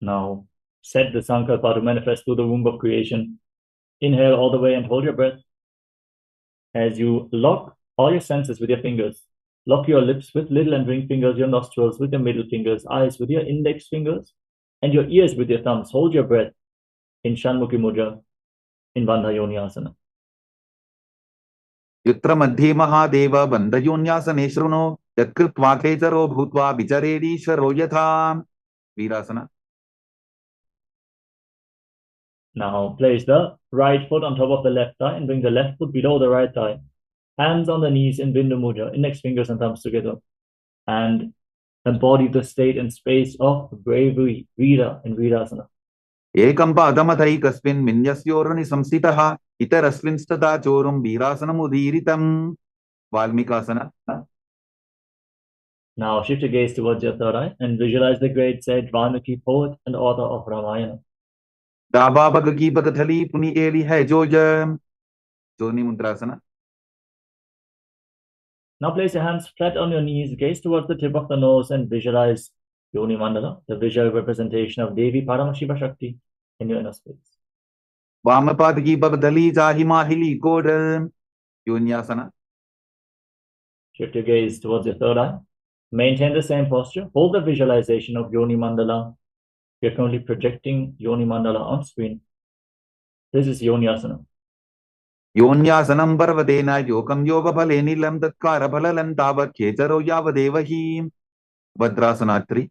Now set the Sankalpa to manifest through the womb of creation. Inhale all the way and hold your breath as you lock all your senses with your fingers. Lock your lips with little and ring fingers, your nostrils with your middle fingers, eyes with your index fingers, and your ears with your thumbs. Hold your breath in Shanmukhi Mudra in Bandhayonyasana. युत्र मध्ये महादेव बन्धयोन्यासने शृणु यत्कृत्वा खेचरो भूत्वा विचरेदीश्वरो यथा. वीरासना. Now place the right foot on top of the left thigh and bring the left foot below the right thigh. Hands on the knees in Bindu Mudra, index fingers and thumbs together. And embody the state and space of bravery, Veera in Veerasana. एकं पादमथैकस्मिन् मिन्यस्योरुनि संस्थितः इतरस्मिंस्तथा चोरुं वीरासनमुदीरितं. वाल्मीकासना. Now shift your gaze towards your third eye and visualize the great sage Valmiki, poet and author of Ramayana. दाबा bug की पगथली पुनि Eli है जो जोनी मुद्रासना. Now place your hands flat on your knees, gaze towards the tip of the nose and visualize Yoni Mandala, the visual representation of Devi Paramashiva Shakti in your inner space. वामपाद की पगथली जाहि माहिली code. योन्यासना. Shift your gaze towards your third eye. Maintain the same posture. Hold the visualization of Yoni Mandala. We are currently projecting Yoni Mandala on screen. This is Yonyasana. योन्यासनं पर्वतेन योगं योगफले नीलं तत्कारफलं तावत् खेचरो यावदेव हि. भद्रासना 3.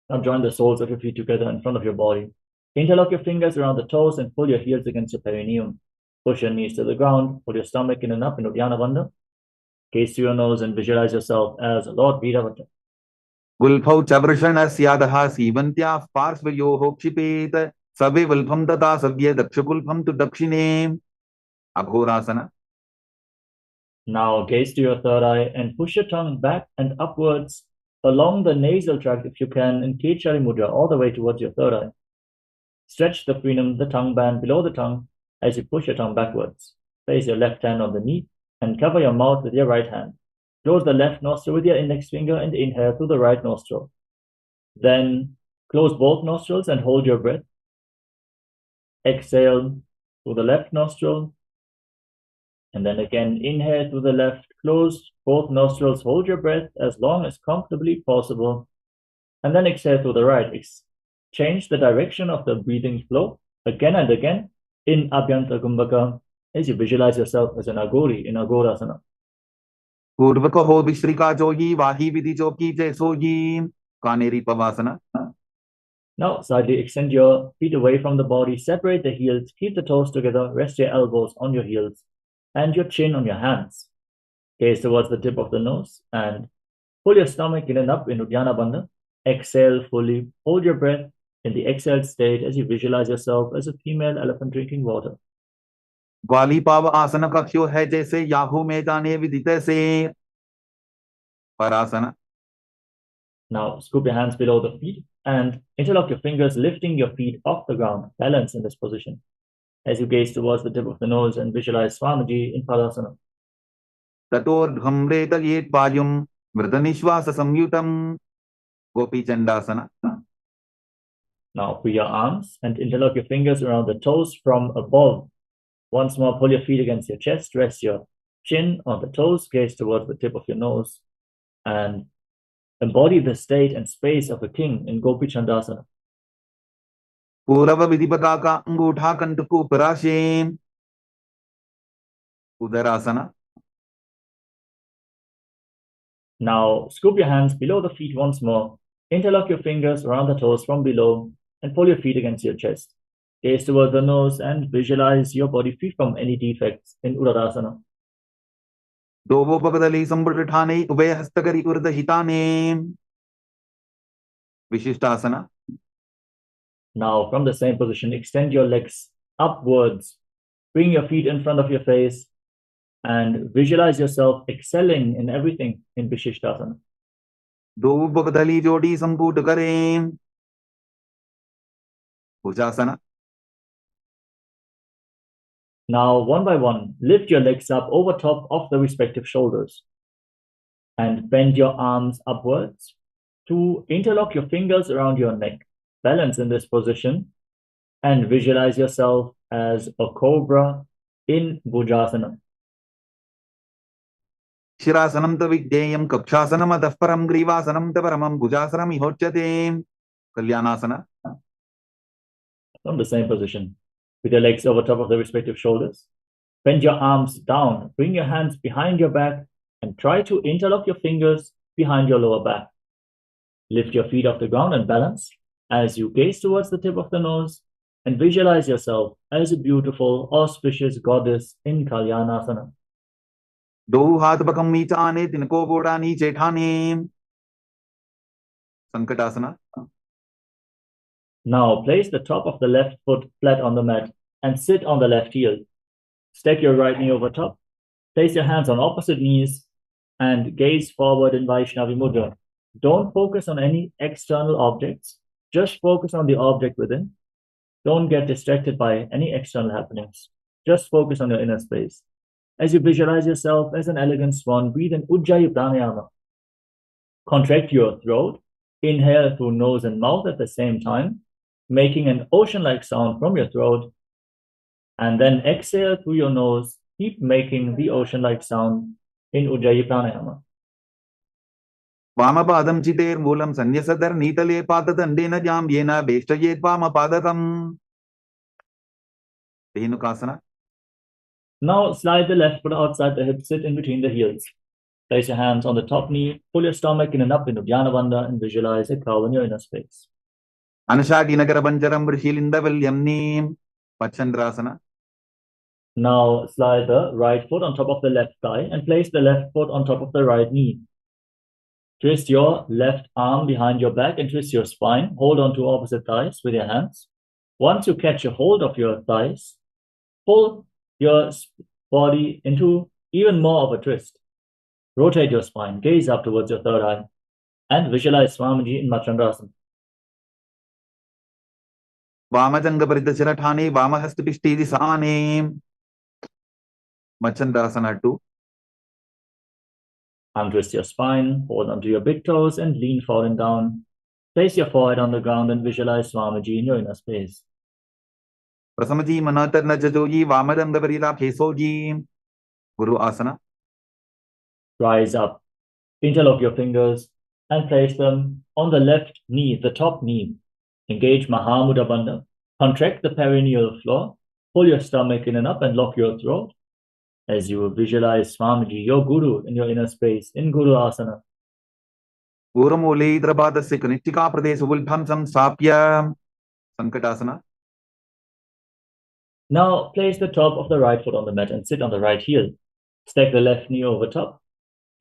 Now join the soles of your feet together in front of your body. Interlock your fingers around the toes and pull your heels against your perineum. Push your knees to the ground. Pull your stomach in and up in Uddiyana Bandha. Gaze to your nose and visualize yourself as Lord Veerabhadra. गुल्फौ च वृषणस्यादः सीवन्त्याः पार्श्वयोः क्षिपेत सवे वल्फं तथा सव्ये दक्षगुल्फं तु दक्षिणे. अघोरासना. Now gaze to your third eye and push your tongue back and upwards along the nasal tract if you can in Kechari Mudra all the way towards your third eye. Stretch the frenum, the tongue band below the tongue as you push your tongue backwards. Place your left hand on the knee and cover your mouth with your right hand. Close the left nostril with your index finger and inhale through the right nostril. Then close both nostrils and hold your breath. Exhale through the left nostril. And then again, inhale through the left, close both nostrils, hold your breath as long as comfortably possible. And then exhale through the right. Change the direction of the breathing flow again and again in Abhyanta Kumbhaka as you visualize yourself as an Agori in Agorasana. पूर्व कहो विश्रिका जोगी वाही विधि जोगी जैसोगी Kanheri पवासना. Now, slightly extend your feet away from the body, separate the heels, keep the toes together, rest your elbows on your heels and your chin on your hands. Gaze towards the tip of the nose and pull your stomach in and up in Uddiyana Bandha. Exhale fully, hold your breath in the exhaled state as you visualize yourself as a female elephant drinking water. ग्वाली पाव आसन कक्ष्यो है जैसे Yahoo में जाने विदित से परासना. Now, scoop your hands below the feet and interlock your fingers, lifting your feet off the ground. Balance in this position as you gaze towards the tip of the nose and visualize Swamiji in Padasana. ततोर्ध्वं रेतयेत् पायुं मृतनिश्वास संयुतं Gopi चंडासना. Now, free your arms and interlock your fingers around the toes from above. Once more, pull your feet against your chest, rest your chin on the toes, gaze towards the tip of your nose, and embody the state and space of a king in Gopi Chandasana. पूर्व विधिपता का अंगूठा कंठ को पराशे उदरासना. Now, scoop your hands below the feet once more, interlock your fingers around the toes from below, and pull your feet against your chest. Gaze towards the nose and visualize your body free from any defects in Udarasana. दोवो पगदली संबुट ठाने उभय हस्तकरी उर्द हिताने विशिष्टासना. Now, from the same position, extend your legs upwards, bring your feet in front of your face, and visualize yourself excelling in everything in Vishishtasana. दो पगदली जोड़ी संपुट करें भुजासना. Now, one by one, lift your legs up over top of the respective shoulders and bend your arms upwards to interlock your fingers around your neck. Balance in this position and visualize yourself as a cobra in Bhujasana. शिरासनं तविज्ञेयं कक्षासनम् अतः परं ग्रीवासनं तपरमं भुजासनम् इहोच्यते कल्याणासना. From the same position, with your legs over top of the respective shoulders, bend your arms down, bring your hands behind your back, and try to interlock your fingers behind your lower back. Lift your feet off the ground and balance as you gaze towards the tip of the nose and visualize yourself as a beautiful, auspicious goddess in Kalyanasana. दो हाथ बकम नीच आने तिनको बोड़ा नीचे ठाने संकटासना. Now place the top of the left foot flat on the mat and sit on the left heel. Stack your right knee over top. Place your hands on opposite knees and gaze forward in Vaishnavi Mudra. Don't focus on any external objects. Just focus on the object within. Don't get distracted by any external happenings. Just focus on your inner space. As you visualize yourself as an elegant swan, breathe in Ujjayi Pranayama. Contract your throat. Inhale through nose and mouth at the same time, making an ocean-like sound from your throat. And then exhale through your nose. Keep making the ocean-like sound in Ujjayi Pranayama. वामपादं चितेर्मूलं संन्यसदर नीतले पाददण्डेन जाम्येन वेष्टयेत् वामपादकम् धेनुकासना. Now slide the left foot outside the hip, sit in between the heels. Place your hands on the top knee, pull your stomach in and up into Uddiyana Bandha and visualize a cow in your inner space. अनुशाकी Nagar बंजरम ऋषिलिंदवल्यम्नीं पच्छन्द्रासना. Now slide the right foot on top of the left thigh and place the left foot on top of the right knee. Twist your left arm behind your back and twist your spine. Hold on to opposite thighs with your hands. Once you catch a hold of your thighs, pull your body into even more of a twist. Rotate your spine, gaze up towards your third eye, and visualize Swamiji in Machandrasana. वामजंग परिदशर Thane वामहस्त पिष्टि दिशाने मच्छन्द्रासना 2. Untwist your spine, hold onto your big toes and lean forward down. Place your forehead on the ground and visualize Swamiji in your inner space. प्रसमजी मनातर नजोजी वामदंग परिला फेसोजी Guru Asna. Rise up, interlock your fingers and place them on the left knee, the top knee. Engage Mahamudra Bandha. Contract the perineal floor Pull your stomach in and up and lock your throat as you visualize Swamiji, your Guru, in your inner space in Guru Asana. Uramuledrapadasya Kanittika Pradesu Vulbham Samsapya Sankatasana. Now place the top of the right foot on the mat and sit on the right heel. Stack the left knee over top.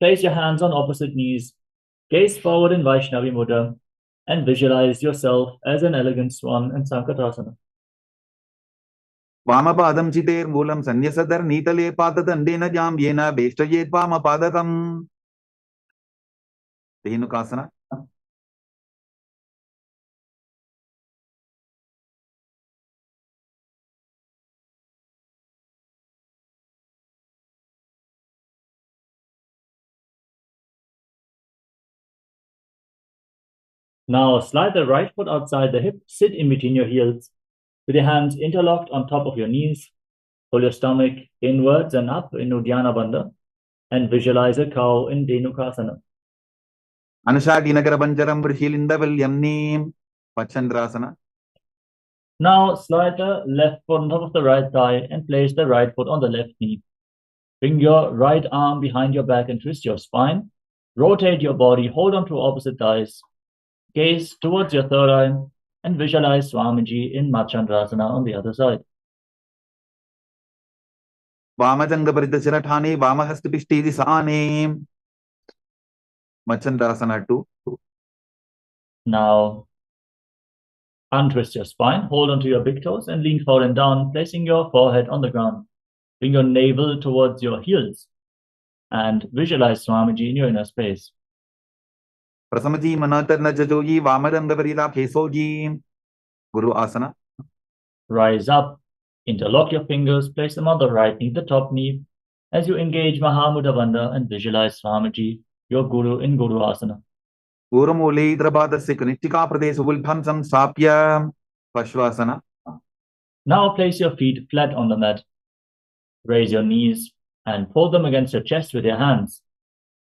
Place your hands on opposite knees. Gaze forward in Vaishnavi Mudra and visualize yourself as an elegant swan in Sankatasana. Vamapadam Chiter Mulam Sanyasadar Nitale Patatandena Jam Yena Bestayet Vamapadatam. Dhenukasana. Now slide the right foot outside the hip, sit in between your heels, with your hands interlocked on top of your knees. Pull your stomach inwards and up in Uddiyana Bandha and visualize a cow in Dhenukasana. Anashadi Nagara Banjaram Brishilinda Vilyamnim Pachandrasana. Now slide the left foot on top of the right thigh and place the right foot on the left knee. Bring your right arm behind your back and twist your spine. Rotate your body, hold on to opposite thighs. Gaze towards your third eye and visualize Swamiji in Machandrasana on the other side. Vamajanga Paridasirathane Vamahastapishti Disane Machandrasana 2. Now untwist your spine, hold onto your big toes and lean forward and down, placing your forehead on the ground. Bring your navel towards your heels and visualize Swamiji in your inner space. Prasamaji Manatarna Jajoji Vamadanga Parida Kesoji Guru Asana. Rise up, interlock your fingers, place them on the right knee, the top knee, as you engage Mahamudra Bandha and visualize Swamiji, your Guru, in Guru Asana. Uramuledrapadasya Kanittika Pradesu Vulbham Samsapya Pashvasana. Now place your feet flat on the mat. Raise your knees and pull them against your chest with your hands.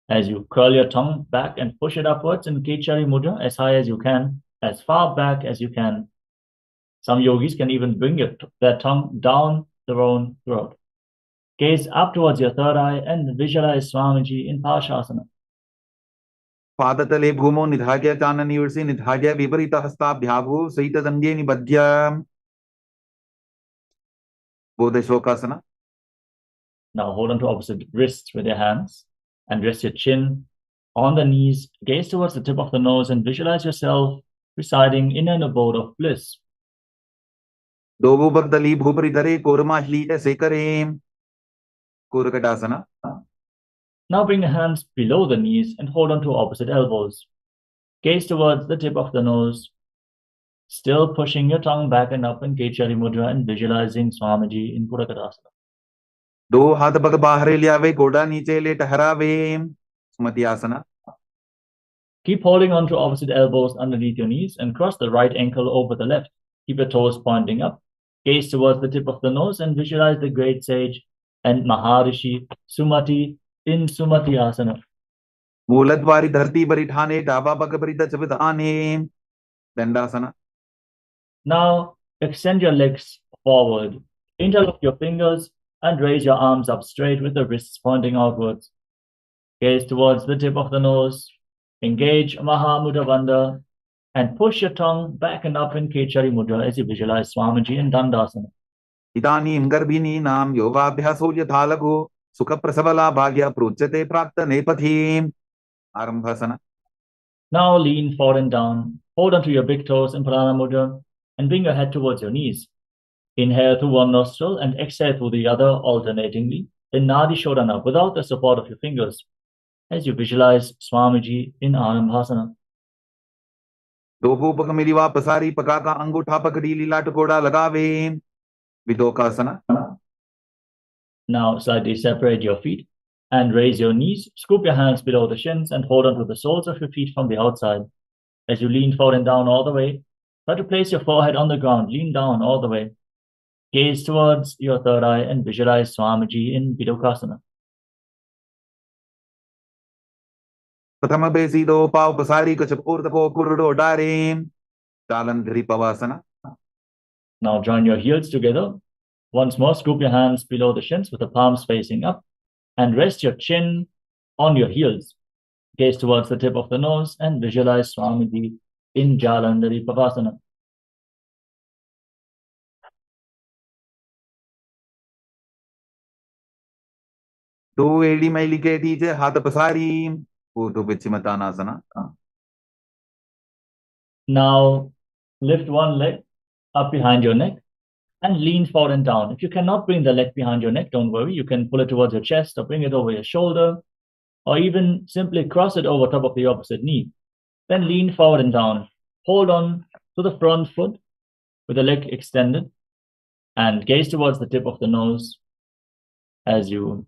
As you curl your tongue back and push it upwards in Kechari Mudra as high as you can, as far back as you can. Some yogis can even bring their tongue down their own throat. Gaze up towards your third eye and visualize Swamiji in Parshasana. Padatale Bhumo Nidhagya Chanani Ursi Nidhagya Viparita Hasta Bhyavu Saita Dandye Nibadhya Bodheshokasana. Now hold on to opposite wrists with your hands and rest your chin on the knees. Gaze towards the tip of the nose and visualize yourself residing in an abode of bliss. Dobu Bhagdali Bhuparidare Kormashlita Sekare Kurakatasana. Now bring your hands below the knees and hold on to opposite elbows. Gaze towards the tip of the nose, still pushing your tongue back and up in Kechari Mudra and visualizing Swamiji in Kurakatasana. Do हाथ पग बाहर ले आवे गोड़ा नीचे ले ठहरावे स्मृति आसना. Keep holding on to opposite elbows underneath your knees and cross the right ankle over the left. Keep your toes pointing up. Gaze towards the tip of the nose and visualize the great sage and Maharishi Sumati in Sumati Asana. मूलद्वारी धरती पर इठाने डाबा पग परिता चवित आने दंडासना. Now extend your legs forward. Interlock your fingers and raise your arms up straight with the wrists pointing outwards. Gaze towards the tip of the nose. Engage Mahamudra Bandha and push your tongue back and up in Kechari Mudra as you visualize Swamiji in Dandasana. इदानीं गर्भिणीनां योगाभ्यासो यथा लघु सुखप्रसवला भाग्य प्रोच्यते प्राप्त नेपथीं आरंभसना. Now lean forward and down. Hold onto your big toes in Pranayama Mudra and bring your head towards your knees. Inhale through one nostril and exhale through the other alternatingly in Nadi Shodhana without the support of your fingers as you visualize Swamiji in Arambhasana. दोबू पग मिलिवा पसारी पका का अंगूठा पकड़ी लीला टकोड़ा लगावे विदोकासना. Now slightly separate your feet and raise your knees. Scoop your hands below the shins and hold onto the soles of your feet from the outside. As you lean forward and down all the way, try to place your forehead on the ground. Lean down all the way. Gaze towards your third eye and visualize Swamiji in Vidokasana. प्रथम बेसी दो पाव पसारी कछ ऊर्ध को कुरडो डारे चालन धरी पवासना. Now join your heels together Once more, scoop your hands below the shins with the palms facing up and rest your chin on your heels. Gaze towards the tip of the nose and visualize Swamiji in Jalandhari Pavasana. Do Edi Mailiketi Hatha Pasari Utu Pichimatanasana. Now lift one leg up behind your neck and lean forward and down. If you cannot bring the leg behind your neck, don't worry. You can pull it towards your chest or bring it over your shoulder, or even simply cross it over top of the opposite knee. Then lean forward and down. Hold on to the front foot with the leg extended and gaze towards the tip of the nose as you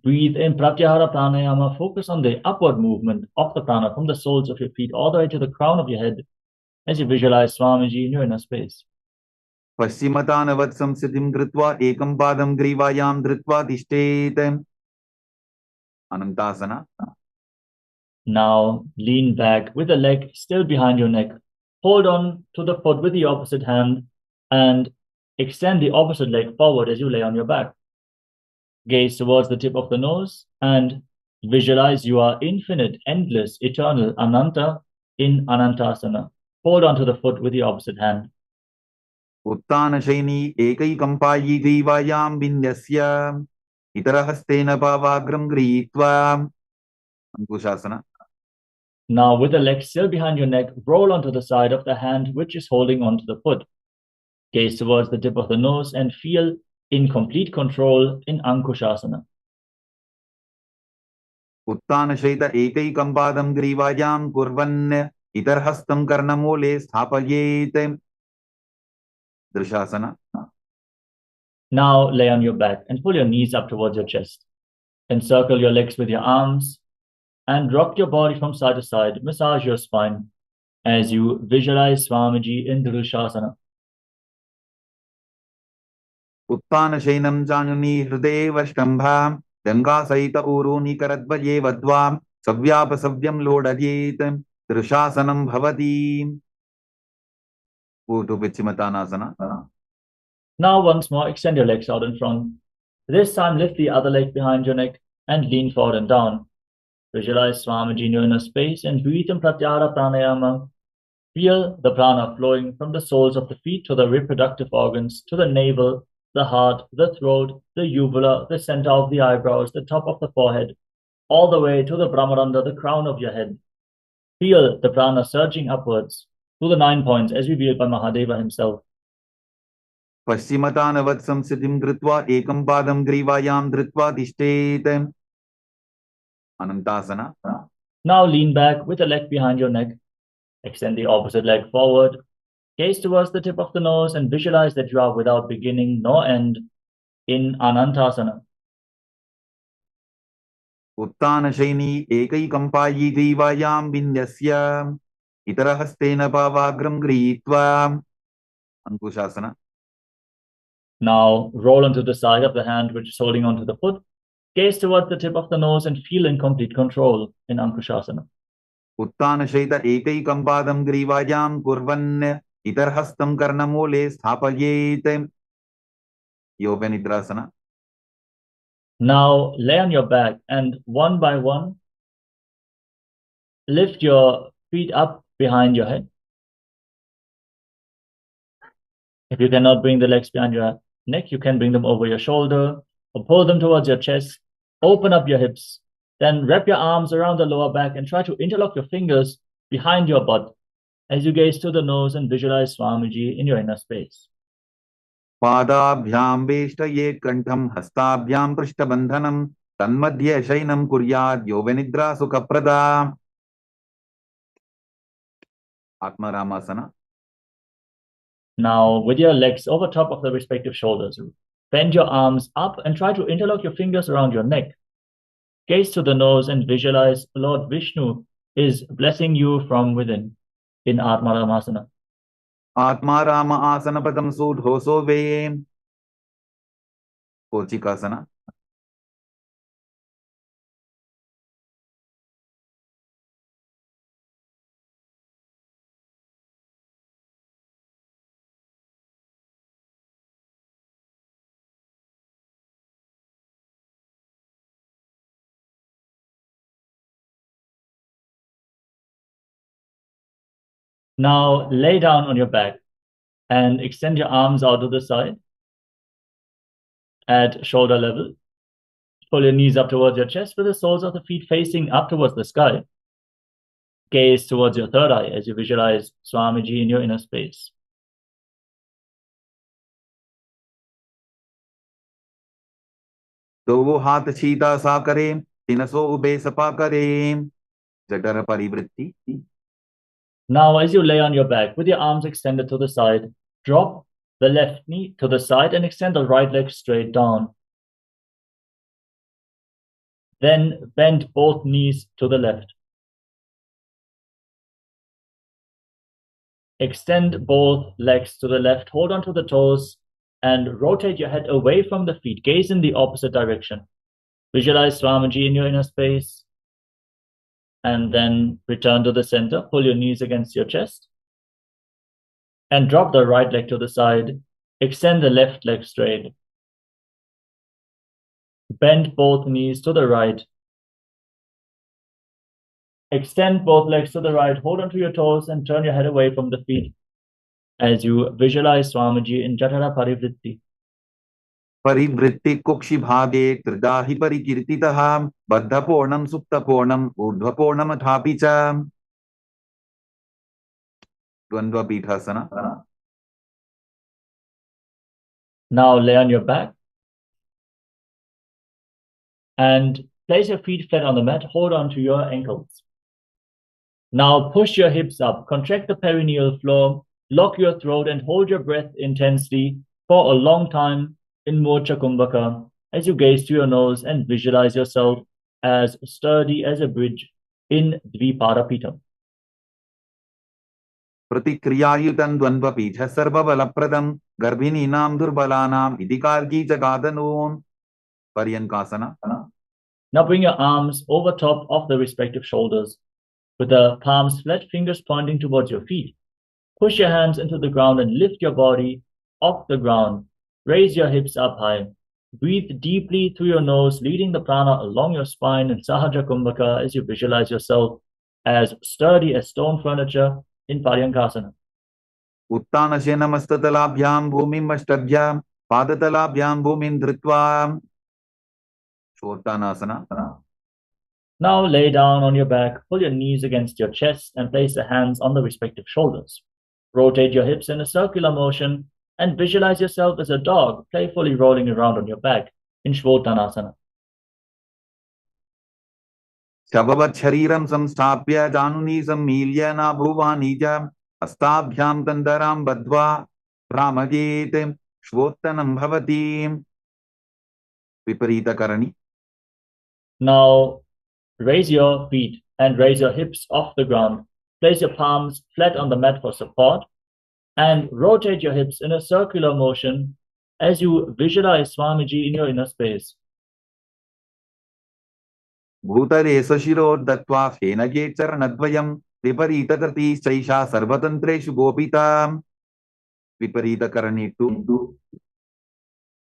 breathe in Pratyahara Pranayama. Focus on the upward movement of the prana from the soles of your feet all the way to the crown of your head as you visualize Swamiji in your inner space. Paschimataanavat samsiddhim kritva ekam padam grivayam dhritva tishtet. Anantasana. Now lean back with the leg still behind your neck. Hold on to the foot with the opposite hand and extend the opposite leg forward as you lay on your back. Gaze towards the tip of the nose and visualize you are infinite, endless, eternal, Ananta in Anantasana. Hold on to the foot with the opposite hand. Uttana Shaini Ekai Kampayi Grivayam Vindasya Itarahastena Pavagram Gritva. Ankushasana. Now, with the leg still behind your neck, roll onto the side of the hand which is holding onto the foot. Gaze towards the tip of the nose and feel in complete control in Ankushasana. Uttana Shaita Ekai Kampadam Grivayam Kurvan Itarhastam Karnamole Sthapayet. Drishasana. Now lay on your back and pull your knees up towards your chest. Encircle your legs with your arms and rock your body from side to side. Massage your spine as you visualize Swamiji in Drishasana. Uttana Shainam Januni Hrudeva Shtambha Danga Saita Uruni Karadvaye Vadvam Savyapa Savyam Lodajit Drishasanam Bhavati. Utu Pichimatanasana. Now once more, extend your legs out in front. This time lift the other leg behind your neck and lean forward and down. Visualize Swamiji in your inner space and breathe in Pratyahara Pranayama. Feel the prana flowing from the soles of the feet to the reproductive organs, to the navel, the heart, the throat, the uvula, the center of the eyebrows, the top of the forehead, all the way to the Brahmaranda, the crown of your head. Feel the prana surging upwards to the 9 points as revealed by Mahadeva himself. Paschimataanavat samsiddhim kritva ekam padam grivayam dhritva tishtet. Anantasana. Now lean back with the leg behind your neck. Extend the opposite leg forward. Gaze towards the tip of the nose and visualize that you are without beginning nor end in Anantasana. Uttana Shaini Ekai Kampayi Grivayam Vindasya Itarahastena Pavagram Gritva. Ankushasana. Now roll onto the side of the hand which is holding onto the foot. Gaze towards the tip of the nose and feel in complete control in Ankushasana. Uttana Shaita Ekai Kampadam Grivayam Kurvan Itarhastam Karnamole Sthapayet. Yoganidrasana. Now lay on your back and one by one, lift your feet up behind your head. If you cannot bring the legs behind your neck, you can bring them over your shoulder or pull them towards your chest. Open up your hips. Then wrap your arms around the lower back and try to interlock your fingers behind your butt as you gaze to the nose and visualize Swamiji in your inner space. Padabhyam Veshtaye Kantham Hastabhyam Prishtabandhanam Tanmadhya Shainam Kuryad Yoganidra Sukhaprada. Atmaramasana. Now, with your legs over top of the respective shoulders, bend your arms up and try to interlock your fingers around your neck. Gaze to the nose and visualize Lord Vishnu is blessing you from within in Atmaramasana. Atmarama Asana Padam Sudhoso Ve. Kochikasana. Now lay down on your back and extend your arms out to the side at shoulder level. Pull your knees up towards your chest with the soles of the feet facing up towards the sky. Gaze towards your third eye as you visualize Swamiji in your inner space. दो हाथ सीधा सा करें, 300 ube Sapa करें, जठर परिवृत्ति. Now, as you lay on your back with your arms extended to the side, drop the left knee to the side and extend the right leg straight down. Then bend both knees to the left. Extend both legs to the left, hold on to the toes, and rotate your head away from the feet. Gaze in the opposite direction. Visualize Swamiji in your inner space. And then return to the center. Pull your knees against your chest. And drop the right leg to the side. Extend the left leg straight. Bend both knees to the right. Extend both legs to the right. Hold onto your toes and turn your head away from the feet as you visualize Swamiji in Jatara Parivritti. परिवृत्ति कुक्षि भागे त्रिदाहि परिकीर्तितः बद्धपूर्णं सुप्तपूर्णं ऊर्ध्वपूर्णमथापि च. द्वंद्व पीठासना. Now lay on your back and place your feet flat on the mat. Hold on to your ankles. Now push your hips up, contract the perineal floor, lock your throat and hold your breath intensely for a long time in Mocha Kumbhaka as you gaze to your nose and visualize yourself as sturdy as a bridge in Dviparapitam. प्रतिक्रियायुतं द्वन्द्वपीठ सर्वबलप्रदं गर्भिणीनां दुर्बलानां इदिकार्गी जगादनून्. पर्यंकासना. Now bring your arms over top of the respective shoulders with the palms flat, fingers pointing towards your feet. Push your hands into the ground and lift your body off the ground. Raise your hips up high. Breathe deeply through your nose, leading the prana along your spine in Sahaja Kumbhaka as you visualize yourself as sturdy as stone furniture in Paryankasana. उत्तानशेन मस्ततलाभ्यां भूमिं अष्टभ्यां पादतलाभ्यां भूमिं धृत्वा. शोर्तानासना. Now lay down on your back, pull your knees against your chest and place the hands on the respective shoulders. Rotate your hips in a circular motion and visualize yourself as a dog playfully rolling around on your back in Shvotanasana. शववत् शरीरं संस्थाप्य जानुनी सम्मील्य नाभुवानी च हस्ताभ्यां तन्दरां बद्ध्वा भ्रामयेत् श्वोत्तनं भवति. विपरीतकरणी. Now raise your feet and raise your hips off the ground. Place your palms flat on the mat for support and rotate your hips in a circular motion as you visualize Swamiji in your inner space. भूतले सशिरोर्दत्त्वा फेनगे चरणद्वयं विपरीतकृती चैषा सर्वतन्त्रेषु गोपिता. विपरीतकरणी to.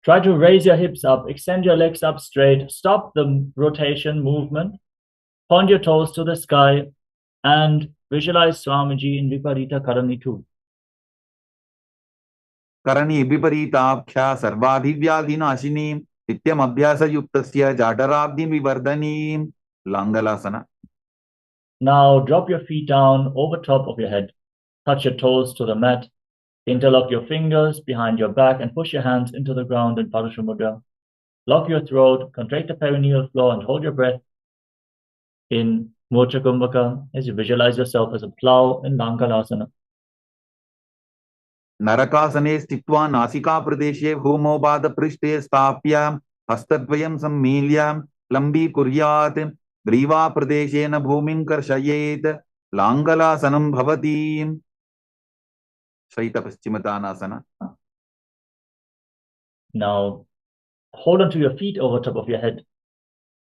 Try to raise your hips up, extend your legs up straight, stop the rotation movement, point your toes to the sky, and visualize Swamiji in Viparita Karani 2. करणी विपरीताख्या सर्वाधिव्याधिनाशिनी नित्यमभ्यासयुक्तस्य जाठराग्निविवर्धनी. Langalasana. Now drop your feet down over top of your head. Touch your toes to the mat. Interlock your fingers behind your back and push your hands into the ground in Parashamudra. Lock your throat, contract the perineal floor and hold your breath in Mocha Kumbhaka as you visualize yourself as a plow in Lankalasana. नरकासने स्थित्वा नासिका प्रदेशे भूमोपाद पृष्ठे स्थाप्य हस्तद्वयं सम्मील्य लम्बीकुर्यात् ग्रीवा प्रदेशेन भूमिं कर्षयेत्. लांगलासनं भवति. शयितपश्चिमतानासना. Now hold onto your feet over top of your head.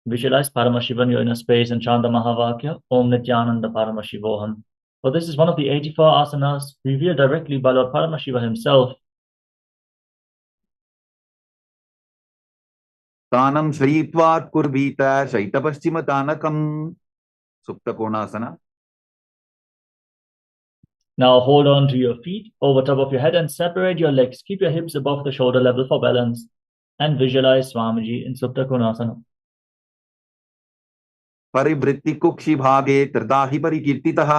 Visualize Paramashivam in your inner space and chant the Mahavakya, Om Nityananda Paramashivoham. For this is one of the 84 asanas revealed directly by Lord Paramashiva himself. तानं शयित्वा कुर्वीत शयितपश्चिमतानकं. सुप्तकोणासना. Now hold on to your feet over top of your head and separate your legs. Keep your hips above the shoulder level for balance and visualize Swamiji in Supta Konasana. परिवृत्ति कुक्षि भागे त्रिदाहि परिकीर्तितः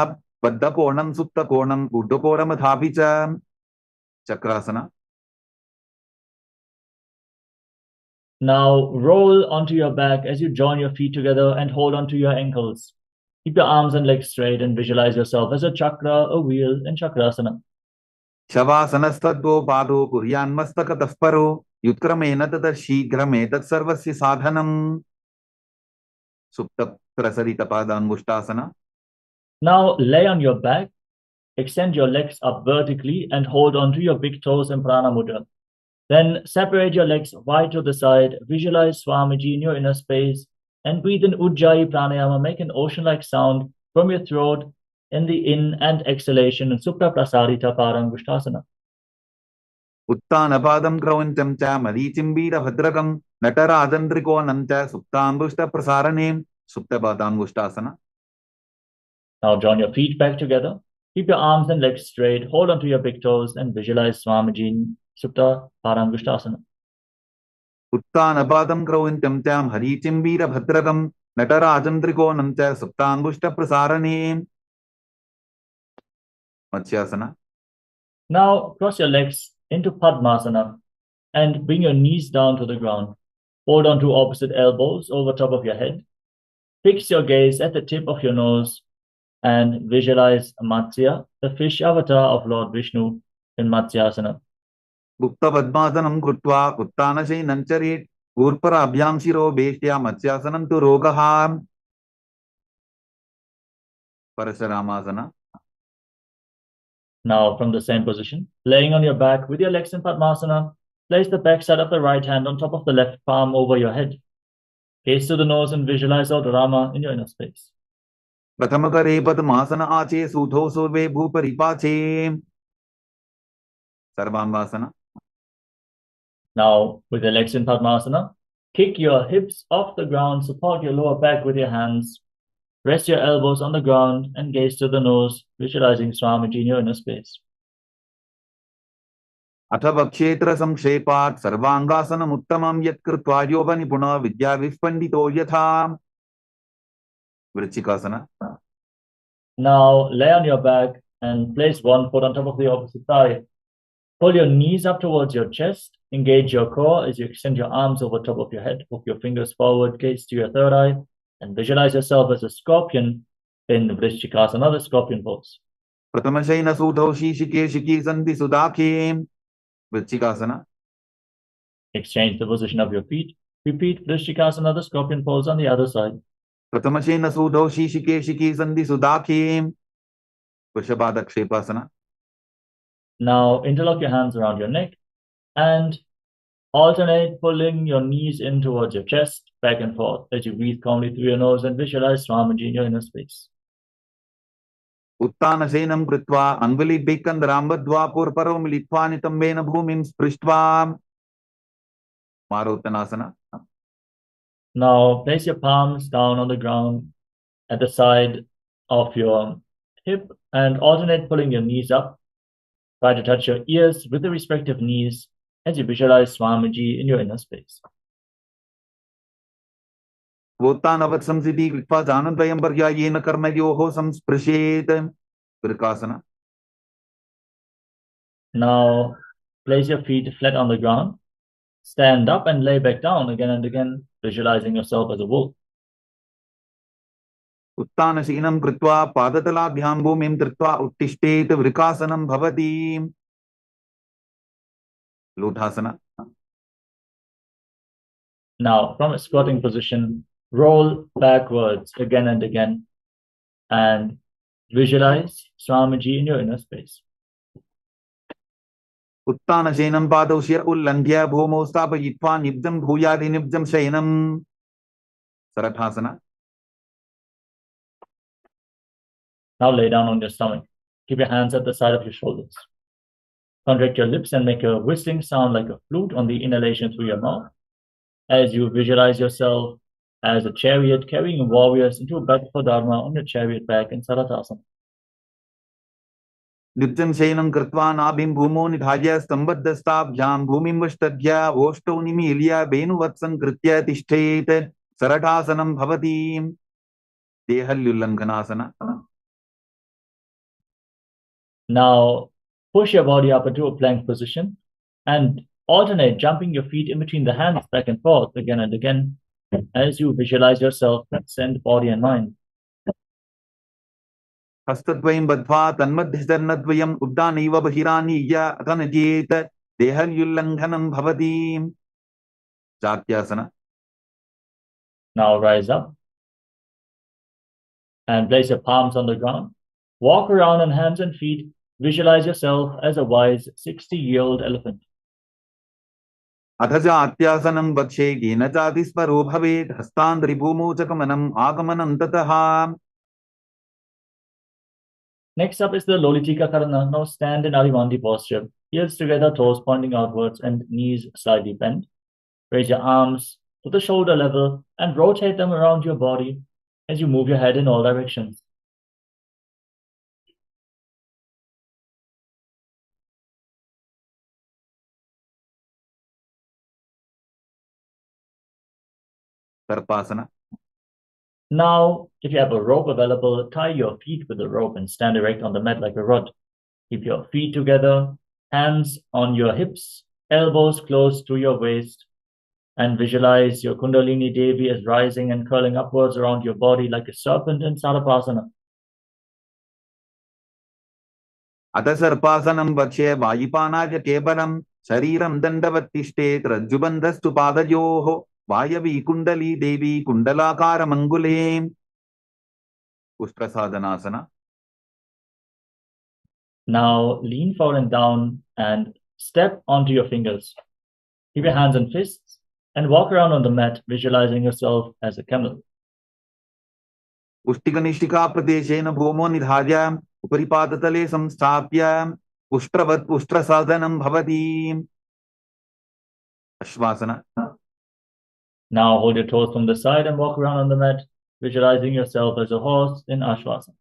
बद्धकोणं सुप्तकोणं ऊर्ध्वकोणमथापि च Chakrasana. Now roll onto your back as you join your feet together and hold onto your ankles. Keep your arms and legs straight and visualize yourself as a chakra, a wheel in Chakrasana. शवासनस्तद्वो पादो कुर्यान्मस्तकतः परो युत्क्रमेण ततः शीघ्रमेतत् सर्वस्य साधनम्. सुप्त प्रसरितपादाङ्गुष्टासना. Now lay on your back, extend your legs up vertically and hold onto your big toes in Prana Mudra. Then separate your legs wide to the side, visualize Swamiji in your inner space, and breathe in Ujjayi Pranayama. Make an ocean-like sound from your throat in the in and exhalation in Supta Prasarita Parangushtasana. उत्तानपादं क्रौञ्चं च मरीचिम्बीरभद्रकं नटराजन्द्रिकोणं च सुप्ताङ्गुष्ठप्रसारणे सुप्तपादाङ्गुष्टासना. Now join your feet back together. Keep your arms and legs straight. Hold onto your big toes and visualize Swamiji in Supta Parangushtasana. उत्तानपादं क्रौञ्चं च मरीचिम्बीरभद्रकं नटराजन्द्रिकोणं च सुप्ताङ्गुष्ठप्रसारणे मत्स्यासना. Now cross your legs into Padmasana and bring your knees down to the ground. Hold on to opposite elbows over top of your head. Fix your gaze at the tip of your nose and visualize Matsya, the fish avatar of Lord Vishnu in Matsyasana. गुप्तपद्मासनं कृत्वा उत्तानशयनं चरेत् ऊर्पराभ्यां शिरो वेष्ट्या मत्स्यासनं तु रोगः. परशुरामासना. Now from the same position, laying on your back with your legs in Padmasana, place the back side of the right hand on top of the left palm over your head. Gaze to the nose and visualize Lord Rama in your inner space. प्रथमकरे पद्मासन आचे सूधो Sorve भूपरिपाचे सर्वांगासना. Now with your legs in Padmasana, kick your hips off the ground, support your lower back with your hands. Rest your elbows on the ground and gaze to the nose, visualizing Swamiji in your inner space. अथवा क्षेत्र संक्षेपात् सर्वांगासनम् उत्तमं यत् कृत्वा योगनिपुणः विद्याविस्पण्डितो यथा. वृश्चिकासना. Now lay on your back and place one foot on top of the opposite thigh. Pull your knees up towards your chest. Engage your core as you extend your arms over top of your head. Hook your fingers forward, gaze to your third eye, and visualize yourself as a scorpion in Vrishchikasana, the scorpion pose. प्रथमशयन सूधौ शीशिके शिखी सन्धि सुदाखे. वृश्चिकासना. Exchange the position of your feet. Repeat Vrishchikasana, the scorpion pose on the other side. प्रथमशयन सूधौ शीशिके शिखी सन्धि सुदाखे. वृषभादक्षेपासना. Now interlock your hands around your neck and alternate pulling your knees in towards your chest, back and forth as you breathe calmly through your nose and visualize Swamiji in your inner space. उत्तानशयनं कृत्वा अङ्गुलिभ्यः कन्दरां बद्ध्वा पूर्वपरो मिलित्वा नितम्बेन भूमिं स्पृष्ट्वा मारोत्तनासना. Now place your palms down on the ground at the side of your hip and alternate pulling your knees up. Try to touch your ears with the respective knees as you visualize Swamiji in your inner space. वोत्तानवत् संसिद्धि कृत्वा जानद्वयं पर्यायेन कर्मयोः संस्पृशेत्. वृकासना. Now place your feet flat on the ground. Stand up and lay back down again and again, visualizing yourself as a wolf. उत्तानशीनं कृत्वा पादतलाभ्यां भूमिं धृत्वा उत्तिष्ठेत्. वृकासनं भवति. लोटासना. Now from a squatting position, roll backwards again and again and visualize Swamiji in your inner space. उत्तानशयनं पादौ शिर उल्लङ्घ्य भूमौ स्थापयित्वा निब्जं भूयादि निब्जं शयनं. सरठासना. Now lay down on your stomach. Keep your hands at the side of your shoulders. Contract your lips and make a whistling sound like a flute on the inhalation through your mouth as you visualize yourself as a chariot carrying warriors into a battle for Dharma on your chariot back in Saratasana. Nirjam Shainam Kritva Nabhim Bhumo Nidhaya Stambhaddhastabhyam Bhumim Vashtadhya Oshto Nimilya Benu Vatsan Kritya Tishthet Saratasanam Bhavati Dehalyullanganasana. Now push your body up into a plank position and alternate jumping your feet in between the hands back and forth again and again as you visualize yourself transcend body and mind. Hastadvayam Badva Tanmadhisarnadvayam Uddaniva Bahiraniya Atanajit Dehalyullanghanam Bhavati Jatyasana. Now rise up and place your palms on the ground. Walk around on hands and feet. Visualize yourself as a wise 60-year-old elephant. Athajatyasana Bakshe Gena Jatisparo Bhavet Hastandri Bhumochakamanam Agamanam Tataha. Next up is the Lolitika Karana. Now stand in Arimandi posture. Heels together, toes pointing outwards and knees slightly bent. Raise your arms to the shoulder level and rotate them around your body as you move your head in all directions. Sarpasana. Now, if you have a rope available, tie your feet with the rope and stand erect on the mat like a rod. Keep your feet together, hands on your hips, elbows close to your waist, and visualize your Kundalini Devi as rising and curling upwards around your body like a serpent in Sarpasana. Atasarpasanam Bakshe Vayipanaja Kebalam Shariram Dandavatishte Rajubandhastu Padayoho Vayavi Kundali Devi Kundalakara Mangule Ustrasadhanasana. Now lean forward and down and step onto your fingers. Keep your hands and fists and walk around on the mat, visualizing yourself as a camel. Ushtikanishtika Pradeshena Bhomo Nidhaya Uparipadatale Samstapya Ustrasadhanam Bhavati Ashvasana. Now hold your toes from the side and walk around on the mat, visualizing yourself as a horse in Ashvasana.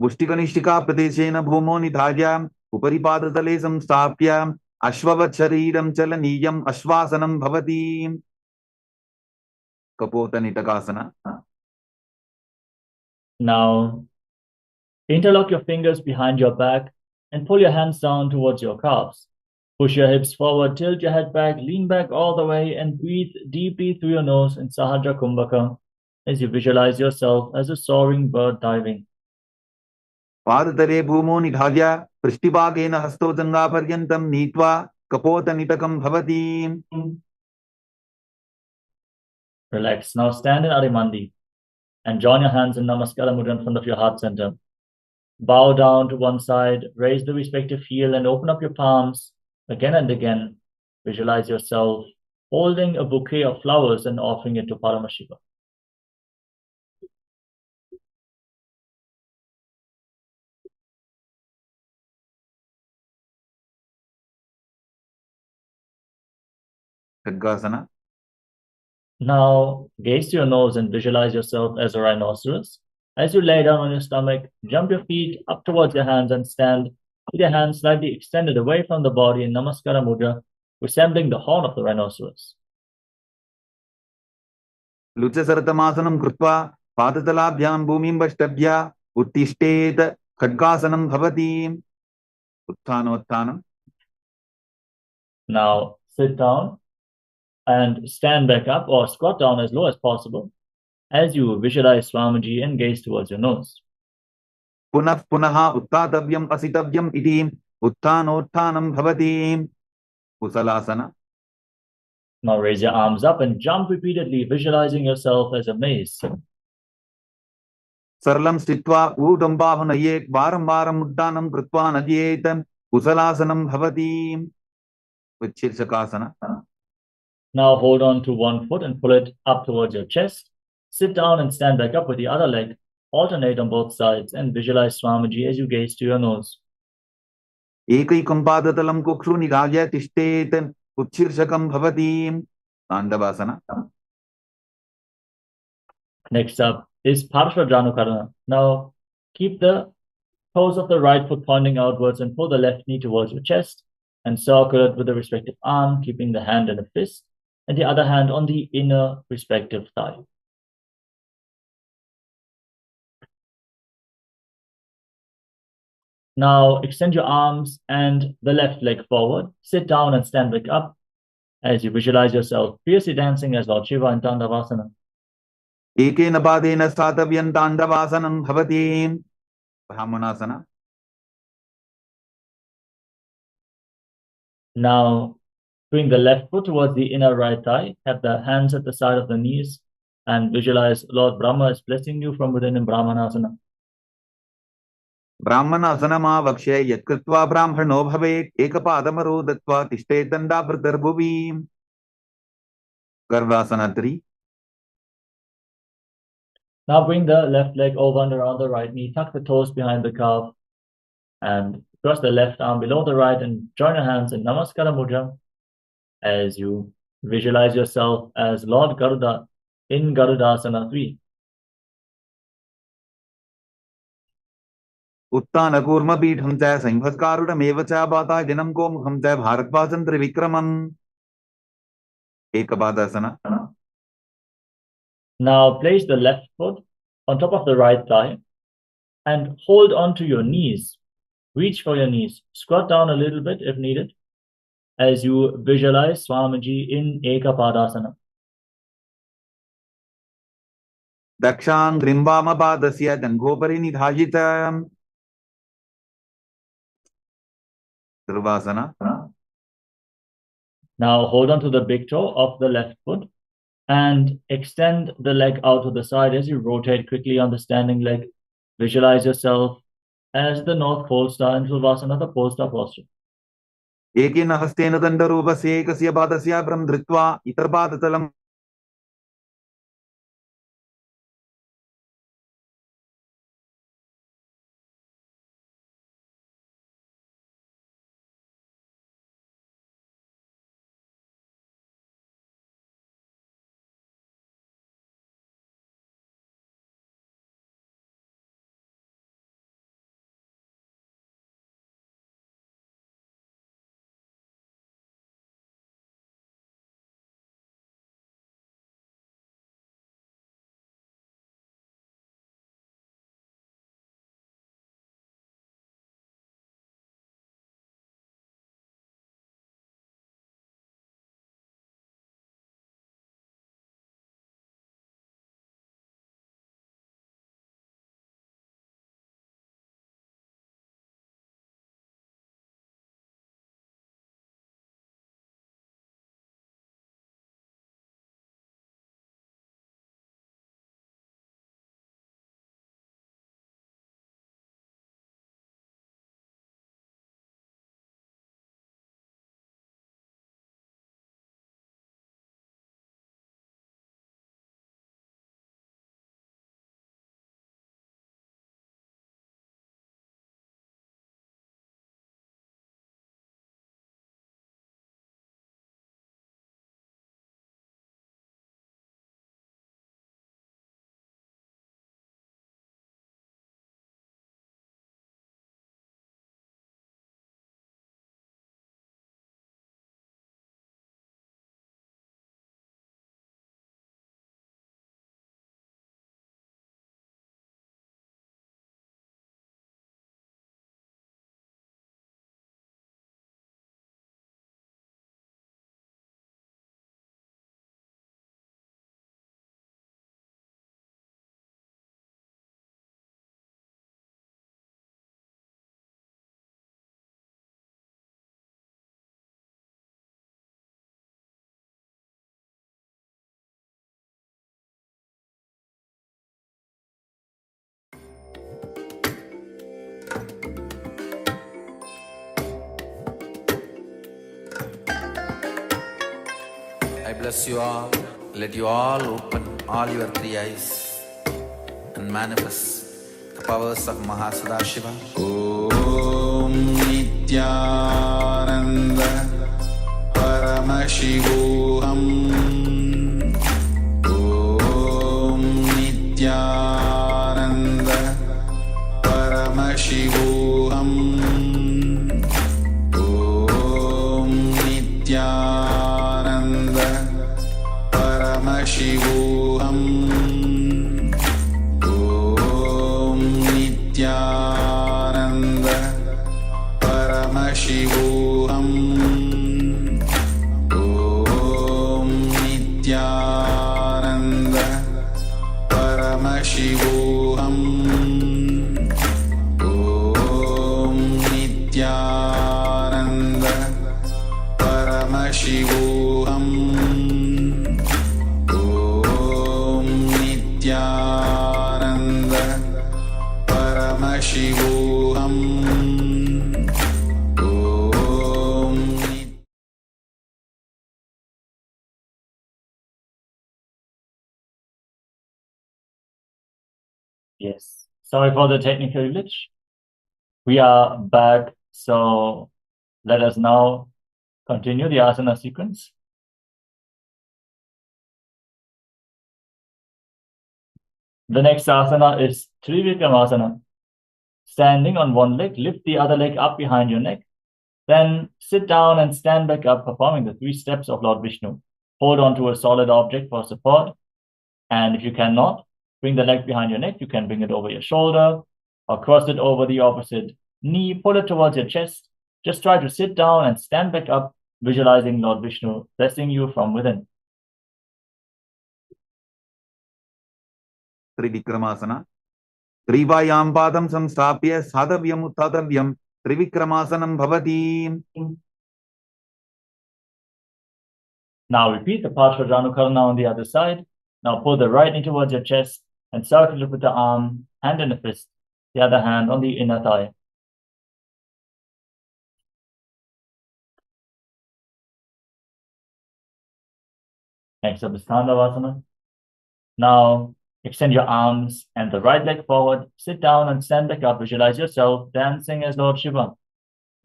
Ushtikanishtika Pradeshena Bhomo Nidhaya Uparipadatale Samstapya Ashvavat Shariram Chalaniyam Ashvasanam Bhavati Kapota Nitakasana. Now interlock your fingers behind your back and pull your hands down towards your calves. Push your hips forward, tilt your head back, lean back all the way, and breathe deeply through your nose in Sahadra Kumbhaka as you visualize yourself as a soaring bird diving. Padatare Bhumo Nidhaya Prishtibhagena Hasto Janga Paryantam Nitva Kapota Nitakam Bhavati. Relax. Now stand in Arimandi and join your hands in Namaskara Mudra in front of your heart center. Bow down to one side, raise the respective heel and open up your palms again and again. Visualize yourself holding a bouquet of flowers and offering it to Paramashiva. Khadgasana. Now gaze to your nose and visualize yourself as a rhinoceros. As you lay down on your stomach, jump your feet up towards your hands and stand with your hands slightly extended away from the body in Namaskara Mudra, resembling the horn of the rhinoceros. Luchasartamasanam Krutva Padatalabhyam Bhumim Vashtabhya Uttishtet Khadgasanam Bhavati. Uttanottanam. Now sit down and stand back up or squat down as low as possible as you visualize Swamiji and gaze towards your nose. Punah Punaha Uttatavyam Asitavyam Iti Uttanottanam Bhavati. Kusalasana. Now raise your arms up and jump repeatedly, visualizing yourself as a maze. Sarlam Stitva Udambhavanaye Varam Varam Uddanam Krutva Najetam Kusalasanam Bhavati. Vichirshakasana. Now hold on to one foot and pull it up towards your chest. Sit down and stand back up with the other leg. Alternate on both sides and visualize Swamiji as you gaze to your nose. Ekaikam Padatalam Kukshu Nidhaya Tishtet Uchirshakam Bhavati. Tandavasana. Next up is Parshvadranukarana. Now keep the toes of the right foot pointing outwards, and pull the left knee towards your chest and circle it with the respective arm, keeping the hand in a fist and the other hand on the inner respective thigh. Now extend your arms and the left leg forward. Sit down and stand back up as you visualize yourself fiercely dancing as Lord Shiva in Tandavasana. Ekena padena statavyan Tandavasanam bhavati. Brahmanasana. Now bring the left foot towards the inner right thigh. Have the hands at the side of the knees and visualize Lord Brahma is blessing you from within in Brahmanasana. Brahmanasana vakshe yatkritva brahmano bhavet ekapadamaro dattva tishte dandavriddharbhuvi. Garvasana 3. Now bring the left leg over and around the right knee. Tuck the toes behind the calf and cross the left arm below the right and join your hands in Namaskara Mudra as you visualize yourself as Lord Garuda in Garudasana 3. Uttana kurma pitham cha sambhaskarudam eva cha bata janam ko mukham cha bharatvasan trivikramam. Ekapadasana. Now place the left foot on top of the right thigh and hold on to your knees. Reach for your knees. Squat down a little bit if needed as you visualize Swamiji in Ekapadasana. Dakshan grimbama padasya dangopari nidhajitam. Dhurvasana. Now hold on to the big toe of the left foot and extend the leg out to the side as you rotate quickly on the standing leg. Visualize yourself as the North Pole Star in Dhurvasana, the pole star posture. Ekena hastena dandarupasya ekasya padasya brahm dhritva itarpadatalam. I bless you all. Let you all open all your three eyes and manifest the powers of Mahasudashiva. Om Nityananda Paramashivoham. Om Nityananda Paramashivoham. Paramashivoham. Om. Yes. Sorry for the technical glitch. We are back, so let us now continue the asana sequence. The next asana is Trivikramasana. Standing on one leg, lift the other leg up behind your neck. Then sit down and stand back up, performing the 3 steps of Lord Vishnu. Hold on to a solid object for support. And if you cannot, bring the leg behind your neck. You can bring it over your shoulder or cross it over the opposite knee. Pull it towards your chest. Just try to sit down and stand back up, visualizing Lord Vishnu blessing you from within. Trivikramasana. Trivayam padam samstapya sadhavyam uttadavyam Trivikramasana bhavati. Now repeat the Parsvajanukarana on the other side. Now pull the right knee towards your chest and circle it with the arm, hand in a fist, the other hand on the inner thigh. Next up is Tandavasana. Now extend your arms and the right leg forward. Sit down and stand back up. Visualize yourself dancing as Lord Shiva.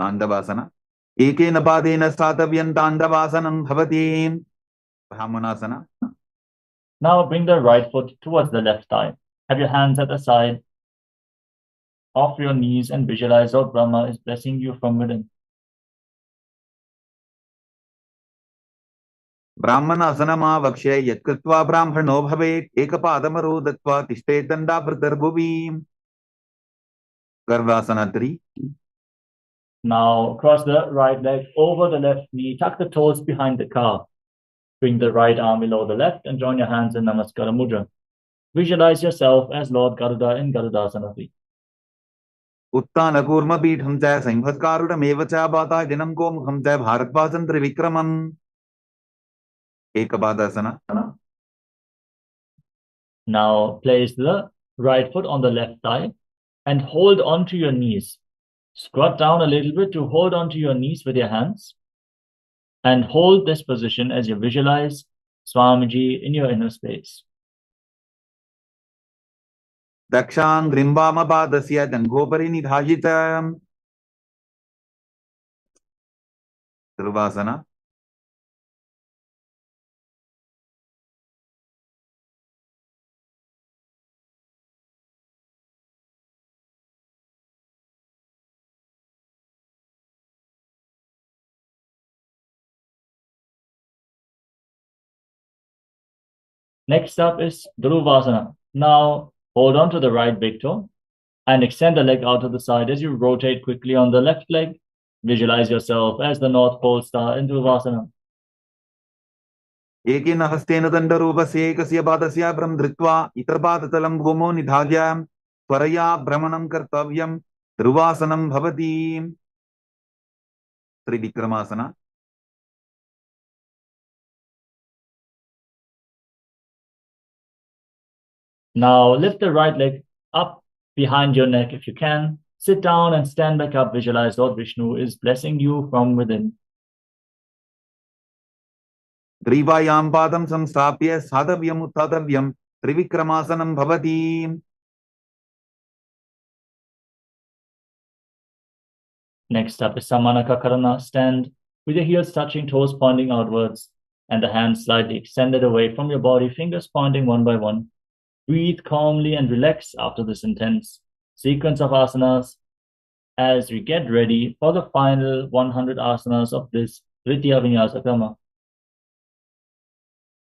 Tandavasana. Ekena padena statavyam Tandavasanam bhavati. Brahmanasana. Now bring the right foot towards the left thigh. Have your hands at the side of your knees and visualize Lord Brahma is blessing you from within. Brahmanasana vakshe yatkritva brahmano bhavet ekapadamaro datva tishte danda pratarbuvi. Garvasana 3. Now cross the right leg over the left knee. Tuck the toes behind the calf. Bring the right arm below the left and join your hands in Namaskara Mudra. Visualize yourself as Lord Garuda in Garudasana 3. Uttana kurma pitham cha sambhatkarudam evacha bata dinam ko mukham cha bharatvasan trivikramam. Ekapadasana. Now place the right foot on the left thigh and hold on to your knees. Squat down a little bit to hold on to your knees with your hands and hold this position as you visualize Swamiji in your inner space. Dakshan grimbama padasya dangopari nidhajitam. Dhiruvasana. Next up is Dhruvasana. Now hold on to the right big toe and extend the leg out to the side as you rotate quickly on the left leg. Visualize yourself as the North Pole star in Dhruvasana. Ekena hastena dandarupasya ekasya padasya brahm dhritva itarpadatalam bhumo nidhajya tvaraya brahmanam kartavyam Dhruvasanam bhavati. Trivikramasana. Now lift the right leg up behind your neck if you can. Sit down and stand back up. Visualize Lord Vishnu is blessing you from within. Grivayam padam samstapya sadhavyam uttadavyam Trivikramasanam bhavati. Next up is Samanaka Karana. Stand with your heels touching, toes pointing outwards, and the hands slightly extended away from your body, fingers pointing one by one. Breathe calmly and relax after this intense sequence of asanas as we get ready for the final 100 asanas of this Tritya Vinyasa Krama.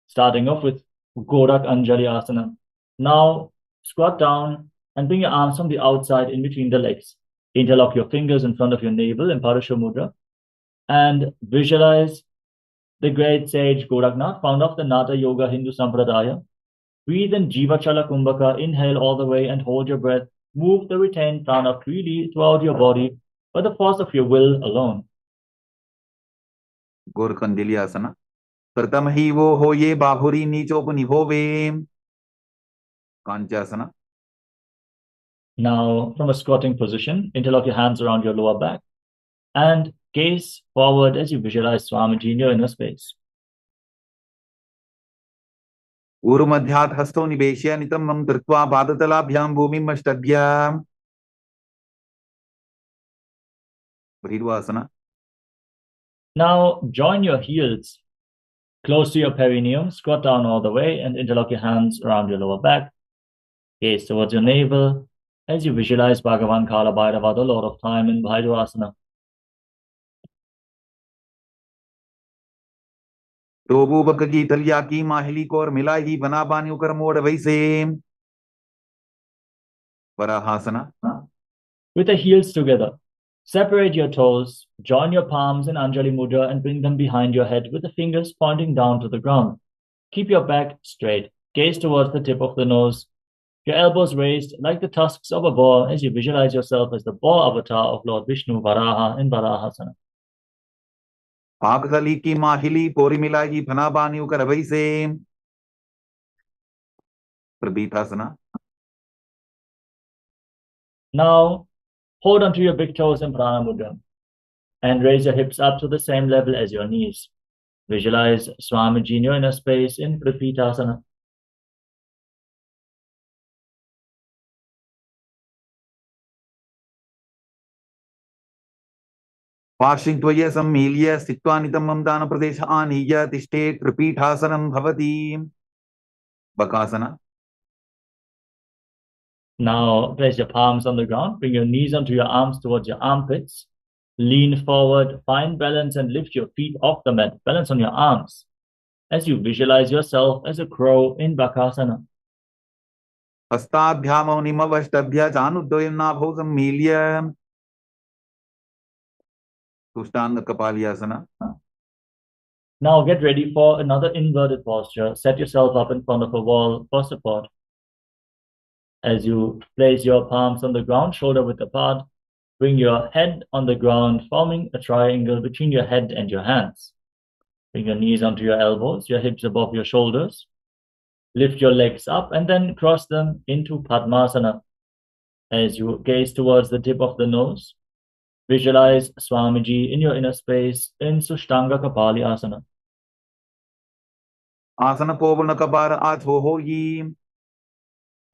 Starting off with Gorak Anjali Asana. Now squat down and bring your arms from the outside in between the legs. Interlock your fingers in front of your navel in Parashu Mudra and visualize the great sage Goraknath, founder of the Nata Yoga Hindu Sampradaya. Breathe in Jiva Chala Kumbhaka, inhale all the way and hold your breath. Move the retained prana freely throughout your body by the force of your will alone. Gorakanjali Asana. Pratam hi wo hoye bahuri nichopani hove. Kanchasana. Now, from a squatting position, interlock your hands around your lower back and gaze forward as you visualize Swamiji in your inner space. ऊरुमध्यात् हस्तौ निवेश्य नितम्बं कृत्वा पादतलाभ्यां भूमिम् अष्टभ्याम्. Bhridvasana. Now, join your heels close to your perineum, squat down all the way and interlock your hands around your lower back. Gaze towards your navel as you visualize Bhagavan Kala Bhairava, the Lord of Time, in Bhairavasana. Dobubaka ki talya ki mahili ko aur milai hi bana bani ukar mod vaise. Varahasana. With the heels together, separate your toes, join your palms in Anjali Mudra and bring them behind your head with the fingers pointing down to the ground. Keep your back straight, gaze towards the tip of the nose, your elbows raised like the tusks of a boar as you visualize yourself as the boar avatar of Lord Vishnu Varaha in Varahasana. Pakali ki mahili pori milai hi bana bani ukar vaise. Prabhitasana. Now, hold onto your big toes in Prana Mudra and raise your hips up to the same level as your knees. Visualize Swamiji in your inner space in Prabhitasana. Parshintvaya sammilya stitva nitamam dana pradesha aniya tishte tripithasanam bhavati. Bakasana. Now, place your palms on the ground, bring your knees onto your arms towards your armpits, lean forward, find balance and lift your feet off the mat, balance on your arms, as you visualize yourself as a crow in Bakasana. Hastadhyamo nimavashtabhya januddoyam nabho sammilya. Tushtanga Kapalyasana. Now get ready for another inverted posture. Set yourself up in front of a wall for support. As you place your palms on the ground, shoulder width apart, bring your head on the ground, forming a triangle between your head and your hands. Bring your knees onto your elbows, your hips above your shoulders. Lift your legs up and then cross them into Padmasana. As you gaze towards the tip of the nose, visualize Swamiji in your inner space in Sushtanga Kapalyasana. Asana Povana Kapara Athoho Yi.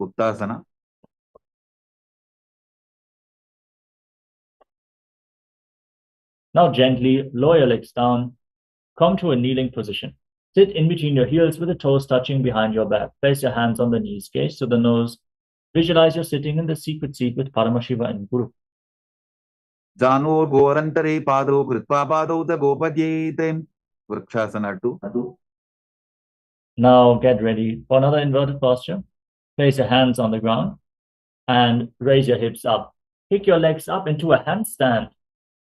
Uttasana. Now gently lower your legs down. Come to a kneeling position. Sit in between your heels with the toes touching behind your back. Place your hands on the knees, gaze to the nose. Visualize you're sitting in the secret seat with Paramashiva and Guru. Jano Gorantare Pado Kritpa Pado the Gopadyete. Vrikshasana 2. Now get ready for another inverted posture. Place your hands on the ground and raise your hips up. Kick your legs up into a handstand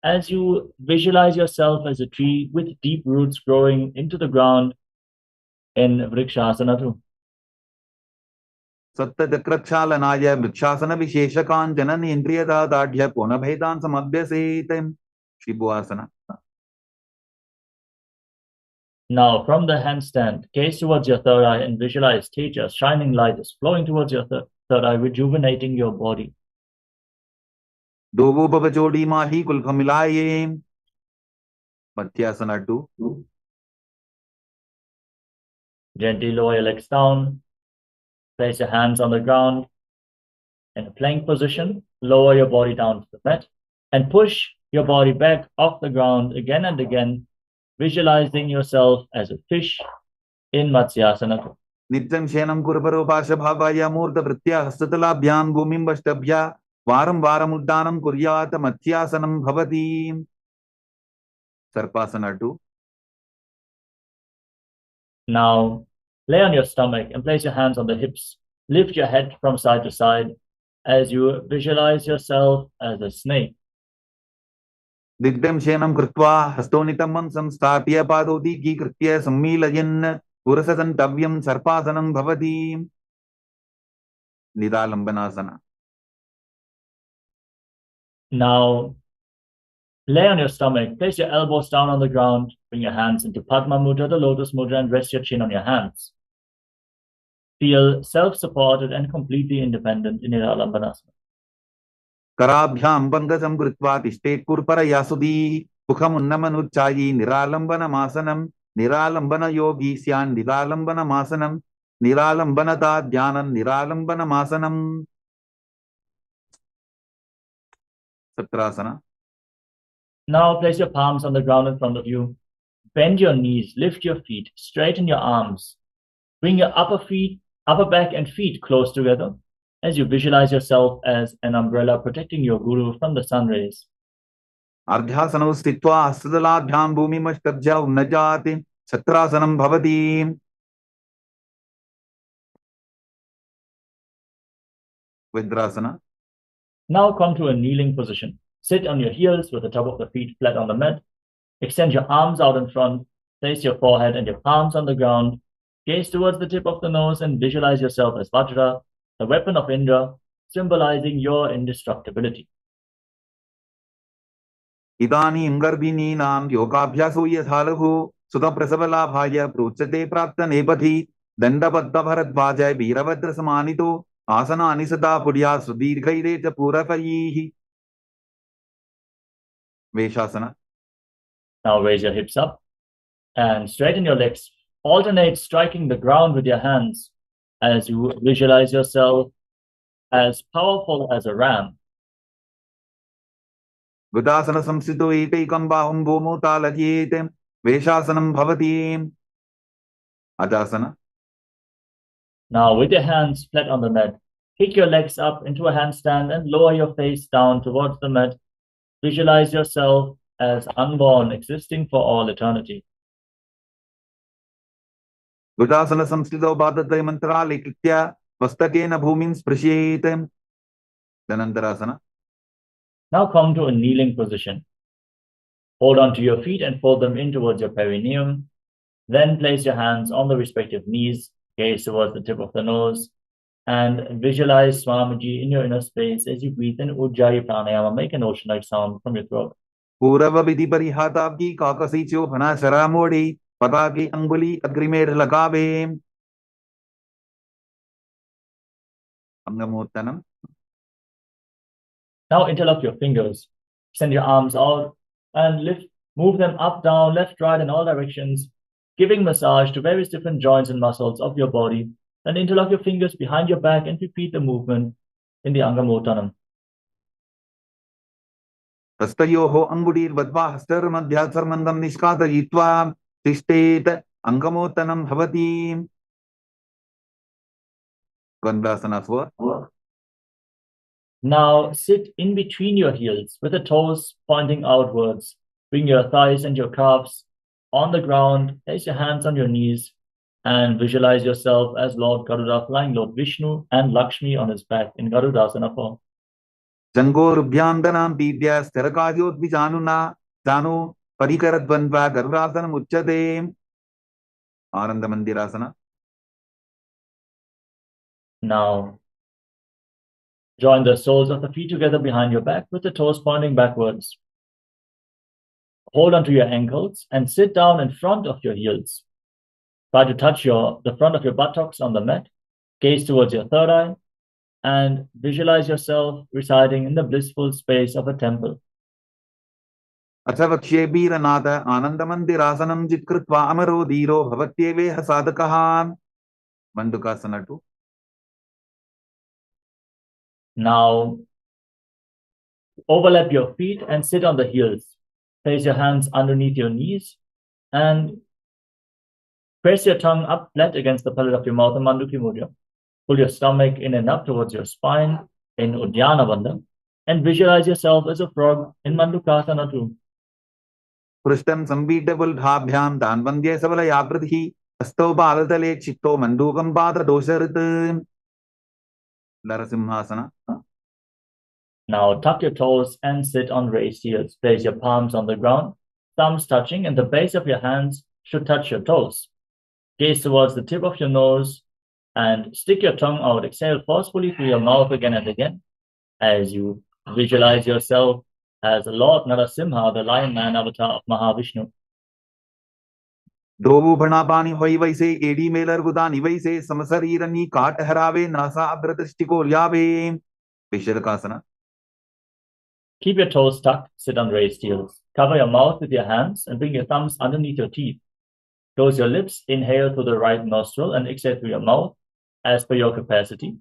as you visualize yourself as a tree with deep roots growing into the ground in Vrikshasana 2. Sattachakrakshalanaya Vrikshasana Visheshakan Janani Indriyada Dadhya Punabhedan Samadhyasete. Shibhuasana. Now, from the handstand, gaze towards your third eye and visualize Tejas, shining light is flowing towards your third eye, rejuvenating your body. Dovo Babajodi Mahi Kulkamilaye. Mathyasana 2. Gently lower your legs down. Place your hands on the ground. In a plank position, lower your body down to the mat and push your body back off the ground again and again, visualizing yourself as a fish in Matsyasana. Nityam Shenam Kurparo Pashabhavaya Murta Vritya Hastatalabhyam Bhumim Vastabhya Varam Varamuddanam Kuryata Mathyasanam Bhavati. Sarpasana 2. Now, lay on your stomach and place your hands on the hips. Lift your head from side to side as you visualize yourself as a snake. Digdam Shenam Kritva Hastonitamam Samstapya Padodi Ki Kritya Sammilayan Purasasan Tavyam Sarpasanam Bhavati. Nidalambanasana. Now, lay on your stomach, place your elbows down on the ground, bring your hands into Padma Mudra, the Lotus Mudra, and rest your chin on your hands. Feel self-supported and completely independent in Nidalambanasana. कराभ्याम बंगसम कृत्वा तिष्ठेत् पुरपरया सुधीः मुखमुन्नमनुच्चायी निरालंबनमासनम निरालंबन योगी स्यान् निरालंबनमासनम निरालंबनता ध्यानं निरालंबनमासनम. सत्रासना. Now place your palms on the ground in front of you. Bend your knees, lift your feet, straighten your arms. Bring your upper back and feet close together as you visualize yourself as an umbrella protecting your guru from the sun rays. अर्ध्यासनौ स्थित्वा हस्तदलाभ्यां भूमिमष्टभ्य उन्नजाति छत्रासनं भवति. Vidrasana. Now come to a kneeling position. Sit on your heels with the top of the feet flat on the mat. Extend your arms out in front. Place your forehead and your palms on the ground. Gaze towards the tip of the nose and visualize yourself as Vajra, the weapon of Indra, symbolizing your indestructibility. इदानीं गर्भिणीनां योगाभ्यासो यथालघु सुतप्रसवलाभाय प्रोच्यते प्राप्तनेपथि दण्डबद्धभरद्वाज वीरभद्रसमानितो आसनानि सदा पुर्या सुदीर्घैरे च पूरपैः. वेशासना. Now raise your hips up and straighten your legs. Alternate striking the ground with your hands as you visualize yourself as powerful as a ram. गुदासन संस्थितो एकैकं बाहुं भूमौ तालयेत् वेशासनं भवति. अजासना. Now with your hands flat on the mat, kick your legs up into a handstand and lower your face down towards the mat. Visualize yourself as unborn, existing for all eternity. गुदासन संस्थितो बाधते मन्त्रालिकृत्य मस्तकेन भूमिं स्पृशेत्. धनन्तरासना. Now come to a kneeling position. Hold on to your feet and fold them in towards your perineum. Then place your hands on the respective knees, gaze towards the tip of the nose, and visualize Swamiji in your inner space as you breathe in Ujjayi Pranayama. Make an ocean-like sound from your throat. पूर्व विधि परिहाताब्दी काकसी चोभना शरामोड़ी पताकी अंगुली अग्रिमेर लगावे. अंगमोत्तनम. Now interlock your fingers, extend your arms out and move them up, down, left, right in all directions, giving massage to various different joints and muscles of your body. Then interlock your fingers behind your back and repeat the movement in the Angamottanam. हस्तयोः अंगुलीर्बद्ध्वा हस्तर्मध्यात्सर्मन्दं निष्कासयित्वा तिष्ठेत् अंगमोत्तनं भवति. द्वन्द्वासना. Now sit in between your heels with the toes pointing outwards. Bring your thighs and your calves on the ground. Place your hands on your knees and visualize yourself as Lord Garuda flying Lord Vishnu and Lakshmi on his back in Garudasana form. जंगोरुभ्यां दनां पीड्य स्थिरकार्योद्विजानुना जानु परिकरद्वन्द्वा गरुडासनम् उच्यते. आनन्दमन्दिरासना. Now join the soles of the feet together behind your back with the toes pointing backwards. Hold onto your ankles and sit down in front of your heels. Try to touch the front of your buttocks on the mat. Gaze towards your third eye and visualize yourself residing in the blissful space of a temple. अथवक्ष्ये वीरनाथ आनन्दमन्दिरासनं जित्कृत्वा अमरो धीरो भवत्येवेह साधकः. मण्डुकासना 2. Now overlap your feet and sit on the heels. Place your hands underneath your knees and press your tongue up flat against the palate of your mouth in Manduki Mudra. Pull your stomach in and up towards your spine in Uddiyana Bandha and visualize yourself as a frog in Mandukasana 2. पृष्ठं संपीड्यपुल्भाभ्यां दान्वन्द्ये सबलयाकृतिः हस्तौ बालतले चित्तो मण्डूकं पाददोषऋत्. नरसिंहासना. Now tuck your toes and sit on raised heels. Place your palms on the ground, thumbs touching, and the base of your hands should touch your toes. Gaze towards the tip of your nose and stick your tongue out. Exhale forcefully through your mouth again and again as you visualize yourself as Lord Narasimha, the lion man avatar of Mahavishnu. दोबु भणापानी होई वैसे AD Mailer गुदानी वैसे समशरीरनी काट हरावे NASA अग्रदृष्टिको ल्यावे. विशरकासना. Keep your toes tucked, sit on raised heels. Cover your mouth with your hands and bring your thumbs underneath your teeth. Close your lips, inhale through the right nostril and exhale through your mouth as per your capacity.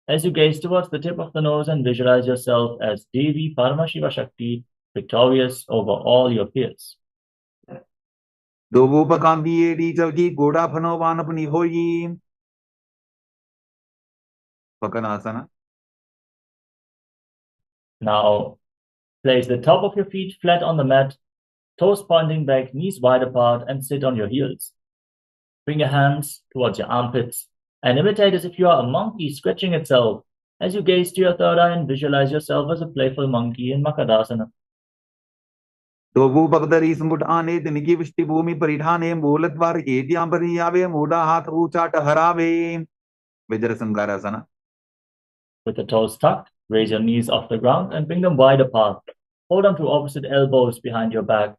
As you gaze towards the tip of the nose and visualize yourself as Devi Paramashiva Shakti, victorious over all your fears. Pakanasana. Now, place the top of your feet flat on the mat, toes pointing back, knees wide apart, and sit on your heels. Bring your hands towards your armpits and imitate as if you are a monkey scratching itself as you gaze to your third eye and visualize yourself as a playful monkey in Makadasana. Dobu Bagdari Sambutane, the Niki Vishti Bhumi Paritane, Mulatvar, Etiambari Yave, Muda Hat Uchat Harave, Vajrasangarasana. With the toes tucked, raise your knees off the ground and bring them wide apart. Hold on to opposite elbows behind your back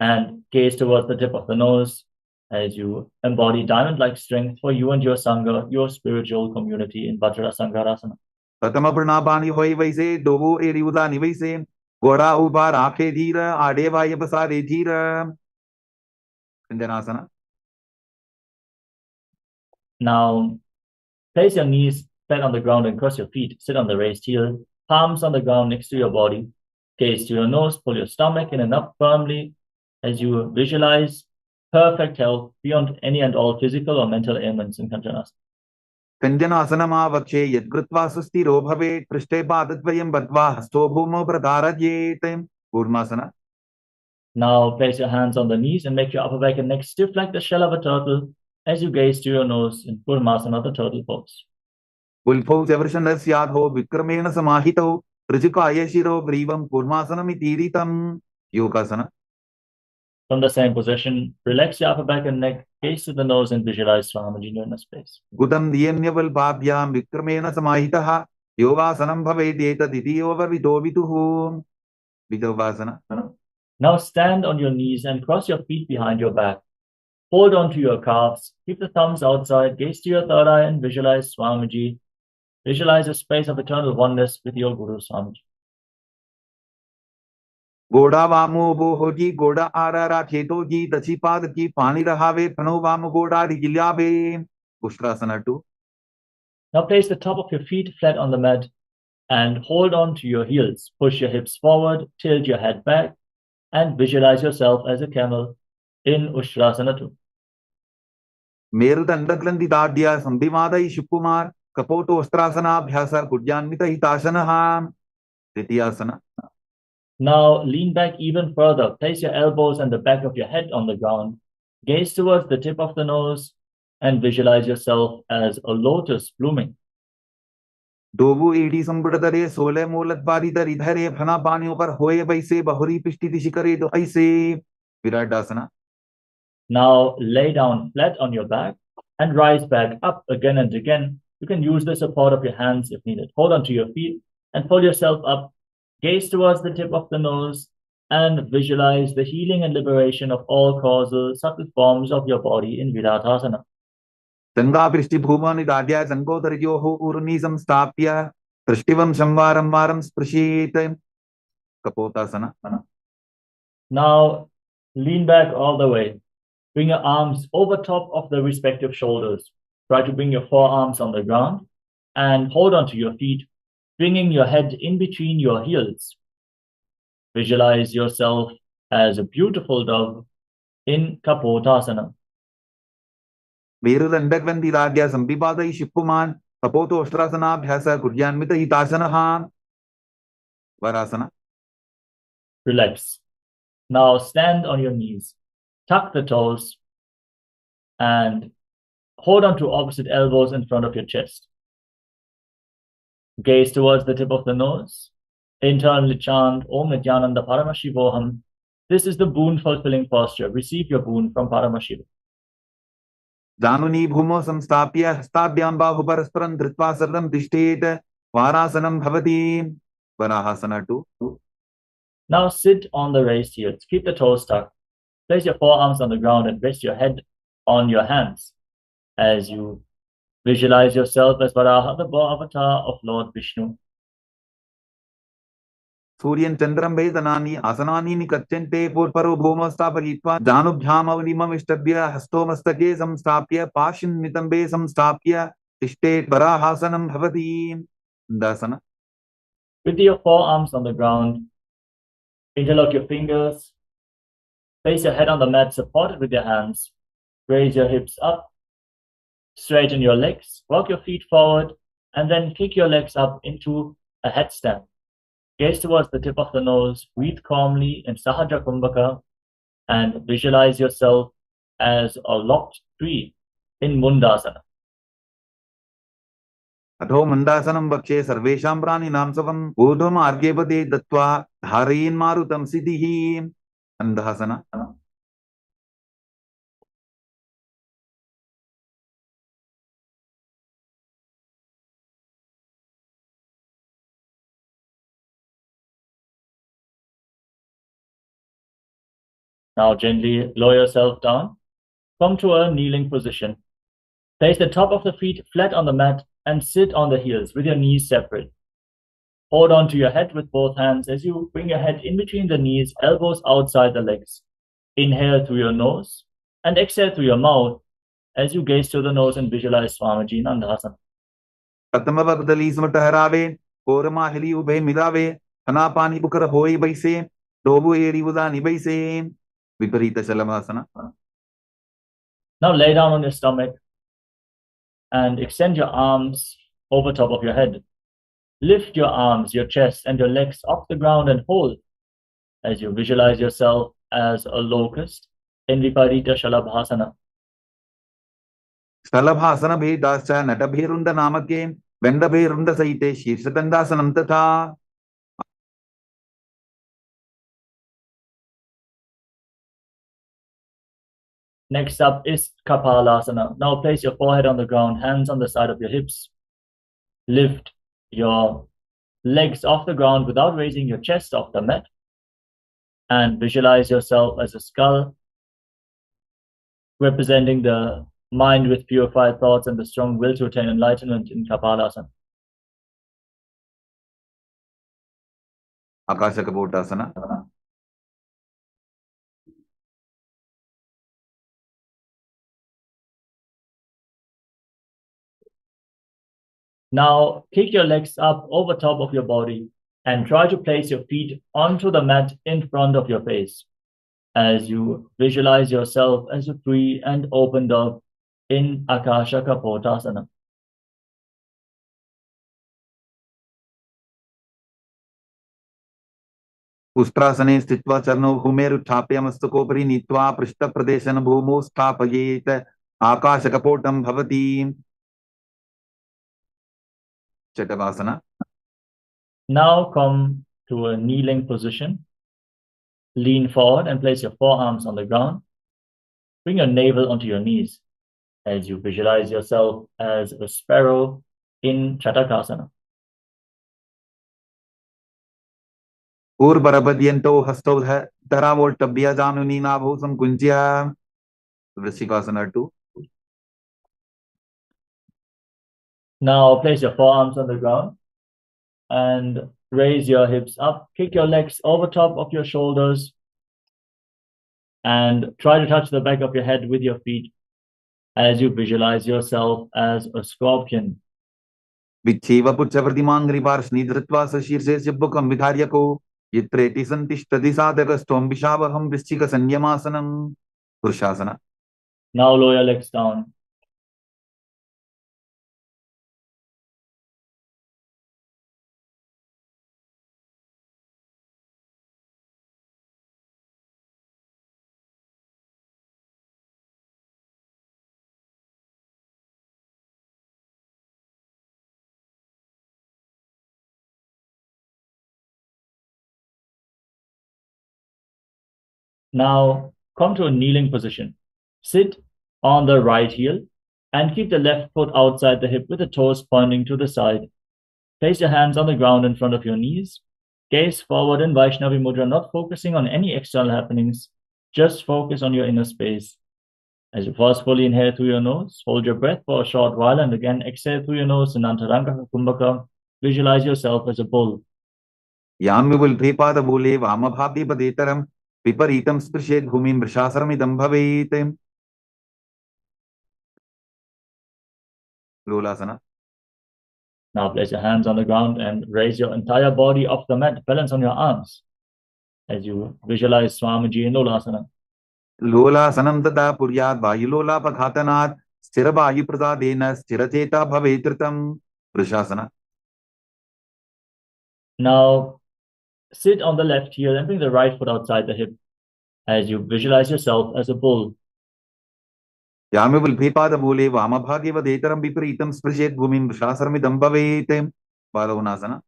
and gaze towards the tip of the nose as you embody diamond-like strength for you and your Sangha, your spiritual community in Vajrasangarasana. Pratama Pranabani Hoi Vaise, Dobu Eriuda Nivaise, Gora Uba Rakhe Dhira, Adeva Yapasare Dhira. Sindhanasana. Now, place your knees flat on the ground and cross your feet. Sit on the raised heel, palms on the ground next to your body. Gaze to your nose, pull your stomach in and up firmly as you visualize perfect health beyond any and all physical or mental ailments in Kanchanasana. Kanjanasana Vakshe Yadgrutva Susti Robhave, Prishte Padatvayam Badva, Hastobhumo Pradharajete, Gurmasana. Now place your hands on the knees and make your upper back and neck stiff like the shell of a turtle as you gaze to your nose in Kurmasana, the turtle pose. Ulpo Severshanas Yadho, Vikramena Samahito, Rijika Ayashiro, Grivam, Kurmasanami Tiritam, Yokasana. From the same position, relax your upper back and neck, gaze to the nose and visualize Swamiji in the space. Gudam Diemyaval Babhyam, Vikramena Samahitaha, Yogasanam Bhavedeta, Didiyova Vidovituhu, Vidovasana. Now stand on your knees and cross your feet behind your back. Hold on to your calves, keep the thumbs outside, gaze to your third eye and visualize Swamiji. Visualize a space of eternal oneness with your Guru Swamiji. Goda Vamu Bohoji, Goda Arara Chetoji, Tachipad Ki Pani Rahave, Pano Vamu Goda Rigilave, Ustrasana 2. Now place the top of your feet flat on the mat and hold on to your heels. Push your hips forward, tilt your head back, and visualize yourself as a camel in Ustrasana 2. Merutandaklan Didadya, Sambhimadai Shukumar, Kapoto Ustrasana, Bhyasa, Kudyanmita Hitasana, Titiyasana. Now lean back even further. Place your elbows and the back of your head on the ground. Gaze towards the tip of the nose and visualize yourself as a lotus blooming. Dobu Edi Sambutare, Sole Mulatbari, the Ridhare, Phana Pani over Hoye Baise, Bahuri Pishti Shikare, do I say Viradasana. Now lay down flat on your back and rise back up again and again. You can use the support of your hands if needed. Hold on to your feet and pull yourself up. Gaze towards the tip of the nose and visualize the healing and liberation of all causal, subtle forms of your body in Viratasana. Sanga Prishti Bhumani Dadya, Sango Tarjoho Urunisam Stapya, Prishtivam Shamvaram Varam Sprishit, Kapotasana. Now lean back all the way. Bring your arms over top of the respective shoulders. Try to bring your forearms on the ground and hold on to your feet, bringing your head in between your heels. Visualize yourself as a beautiful dove in Kapotasana. Merutandaklan Didadya, Sambhimadai Shukuman, Kapoto Ustrasana, Bhyasa, Kudyanmita Hitasana, Varasana. Relax. Now stand on your knees. Tuck the toes and hold on to opposite elbows in front of your chest. Gaze towards the tip of the nose. Internally chant Om Nityananda Paramashivoham. This is the boon-fulfilling posture. Receive your boon from Paramashiva. Januni Bhumo Samstapya, Stabhyam Bahu Parasparam Dritva Sarvam Dishtet, Varasanam Bhavati, Varahasana 2. Now sit on the raised heels. Keep the toes tucked. Place your forearms on the ground and rest your head on your hands as you visualize yourself as Varaha, the avatar of Lord Vishnu. सूर्यं चन्द्रं वेदनानि आसनानि निकच्यन्ते पूर्वरो भूमौ स्थापयित्वा जानुभ्यामवलिममिष्टभ्य हस्तो मस्तके संस्थाप्य पाशिं नितम्बे संस्थाप्य तिष्ठेत् वराहासनं भवति दासन With your forearms on the ground, interlock your fingers, place your head on the mat supported with your hands, raise your hips up, straighten your legs, walk your feet forward, and then kick your legs up into a headstand. Gaze towards the tip of the nose, breathe calmly in Sahaja Kumbhaka, and visualize yourself as a locked tree in Mundasana. अथो मन्दासनं वक्षे सर्वेषां प्राणिनां सवम् ऊर्ध्वमार्गेपदे दत्त्वा धारयेन्मारुतं सिद्धिः अन्धासन Now gently lower yourself down. Come to a kneeling position. Place the top of the feet flat on the mat and sit on the heels with your knees separate. Hold on to your head with both hands as you bring your head in between the knees, elbows outside the legs. Inhale through your nose and exhale through your mouth as you gaze to the nose and visualize Swamiji Nandasana. प्रथम बदली सुमट हरावे कोरमाहिली उभे मिलावे हनापानी Booker होई बैसे डोबु एरी उदानी बैसे विपरीत शलमासना. Now lay down on your stomach and extend your arms over top of your head. Lift your arms, your chest, and your legs off the ground and hold as you visualize yourself as a locust in Viparita Shalabhasana. स्थलभासन भेदाश्च नटभेरुंड नामके वेंडभेरुंड सहिते शीर्षदंडासनं तथा. Next up is Kapalasana. Now place your forehead on the ground, hands on the side of your hips. Lift your legs off the ground without raising your chest off the mat. And visualize yourself as a skull, representing the mind with purified thoughts and the strong will to attain enlightenment in Kapalasana. आकाशकपोटासन. Now kick your legs up over top of your body and try to place your feet onto the mat in front of your face as you visualize yourself as a free and open dove in Akasha Kapotasana. उष्ट्रासने स्थित्वा चरणौ भूमेरुत्थाप्य मस्तकोपरि नीत्वा पृष्ठप्रदेशन भूमौ स्थापयेत् आकाशकपोटं भवति. चटवासना. Now come to a kneeling position. Lean forward and place your forearms on the ground. Bring your navel onto your knees as you visualize yourself as a sparrow in Chatakasana. ऊर्वरपद्यन्तौ हस्तौ धरावोल्टभ्य जानुनी नाभौ संकुञ्च्य. वृश्चिकासना 2. Now place your forearms on the ground and raise your hips up. Kick your legs over top of your shoulders and try to touch the back of your head with your feet as you visualize yourself as a scorpion. विच्छेव पुच्छप्रतिमाङ्घ्रिपार्ष्णि धृत्वा सशीर्षे सिब्बुकं विधार्यको यत्रेति सन्तिष्ठति साधकस्त्वं विशावहं वृश्चिकसंयमासनं. पुरुषासना. Now lower your legs down. Now come to a kneeling position. Sit on the right heel and keep the left foot outside the hip with the toes pointing to the side. Place your hands on the ground in front of your knees. Gaze forward in Vaishnavi Mudra, not focusing on any external happenings. Just focus on your inner space. As you forcefully inhale through your nose, hold your breath for a short while and again exhale through your nose in Antaranga Kumbhaka. Visualize yourself as a bull. यान्विपुल्भेपादमूले वामभाग्यपदेतरं विपरीतं स्पृशेत् भूमिं वृषासनमिदं भवेत्. Lolasana. Now place your hands on the ground and raise your entire body off the mat. Balance on your arms as you visualize Swamiji in Lolasana. Lolasanam tada puryat vayulola स्थिरवायुप्रसादेन स्थिरचेता भवेत्. Vrishasana. Now sit on the left heel and bring the right foot outside the hip as you visualize yourself as a bull. यामिवल्भेपादमूले वामभाग्यवदेतरं विपरीतं स्पृशेत् भूमिं वृषासनमिदं भवेत्. Balavunasana.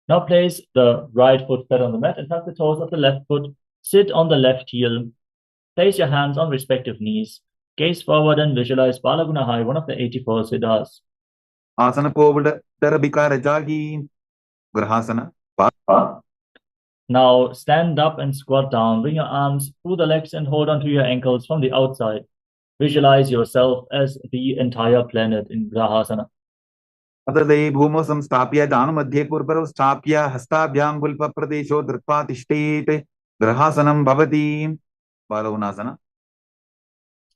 Now place the right foot flat on the mat and tuck the toes of the left foot. Sit on the left heel. Place your hands on respective knees. Gaze forward and visualize Balagunahai, one of the 84 siddhas. Asana Kovada Tarabika Rajagi. Grahasana. Now stand up and squat down. Bring your arms through the legs and hold onto your ankles from the outside. Visualize yourself as the entire planet in Grahasana. अतदे भूमौ संस्थाप्य दानमध्ये पूर्वरौ स्थाप्य हस्ताभ्यां गुल्पप्रदेशो धृत्वा तिष्ठेत्. ग्रहासनं भवति. बालवनासना.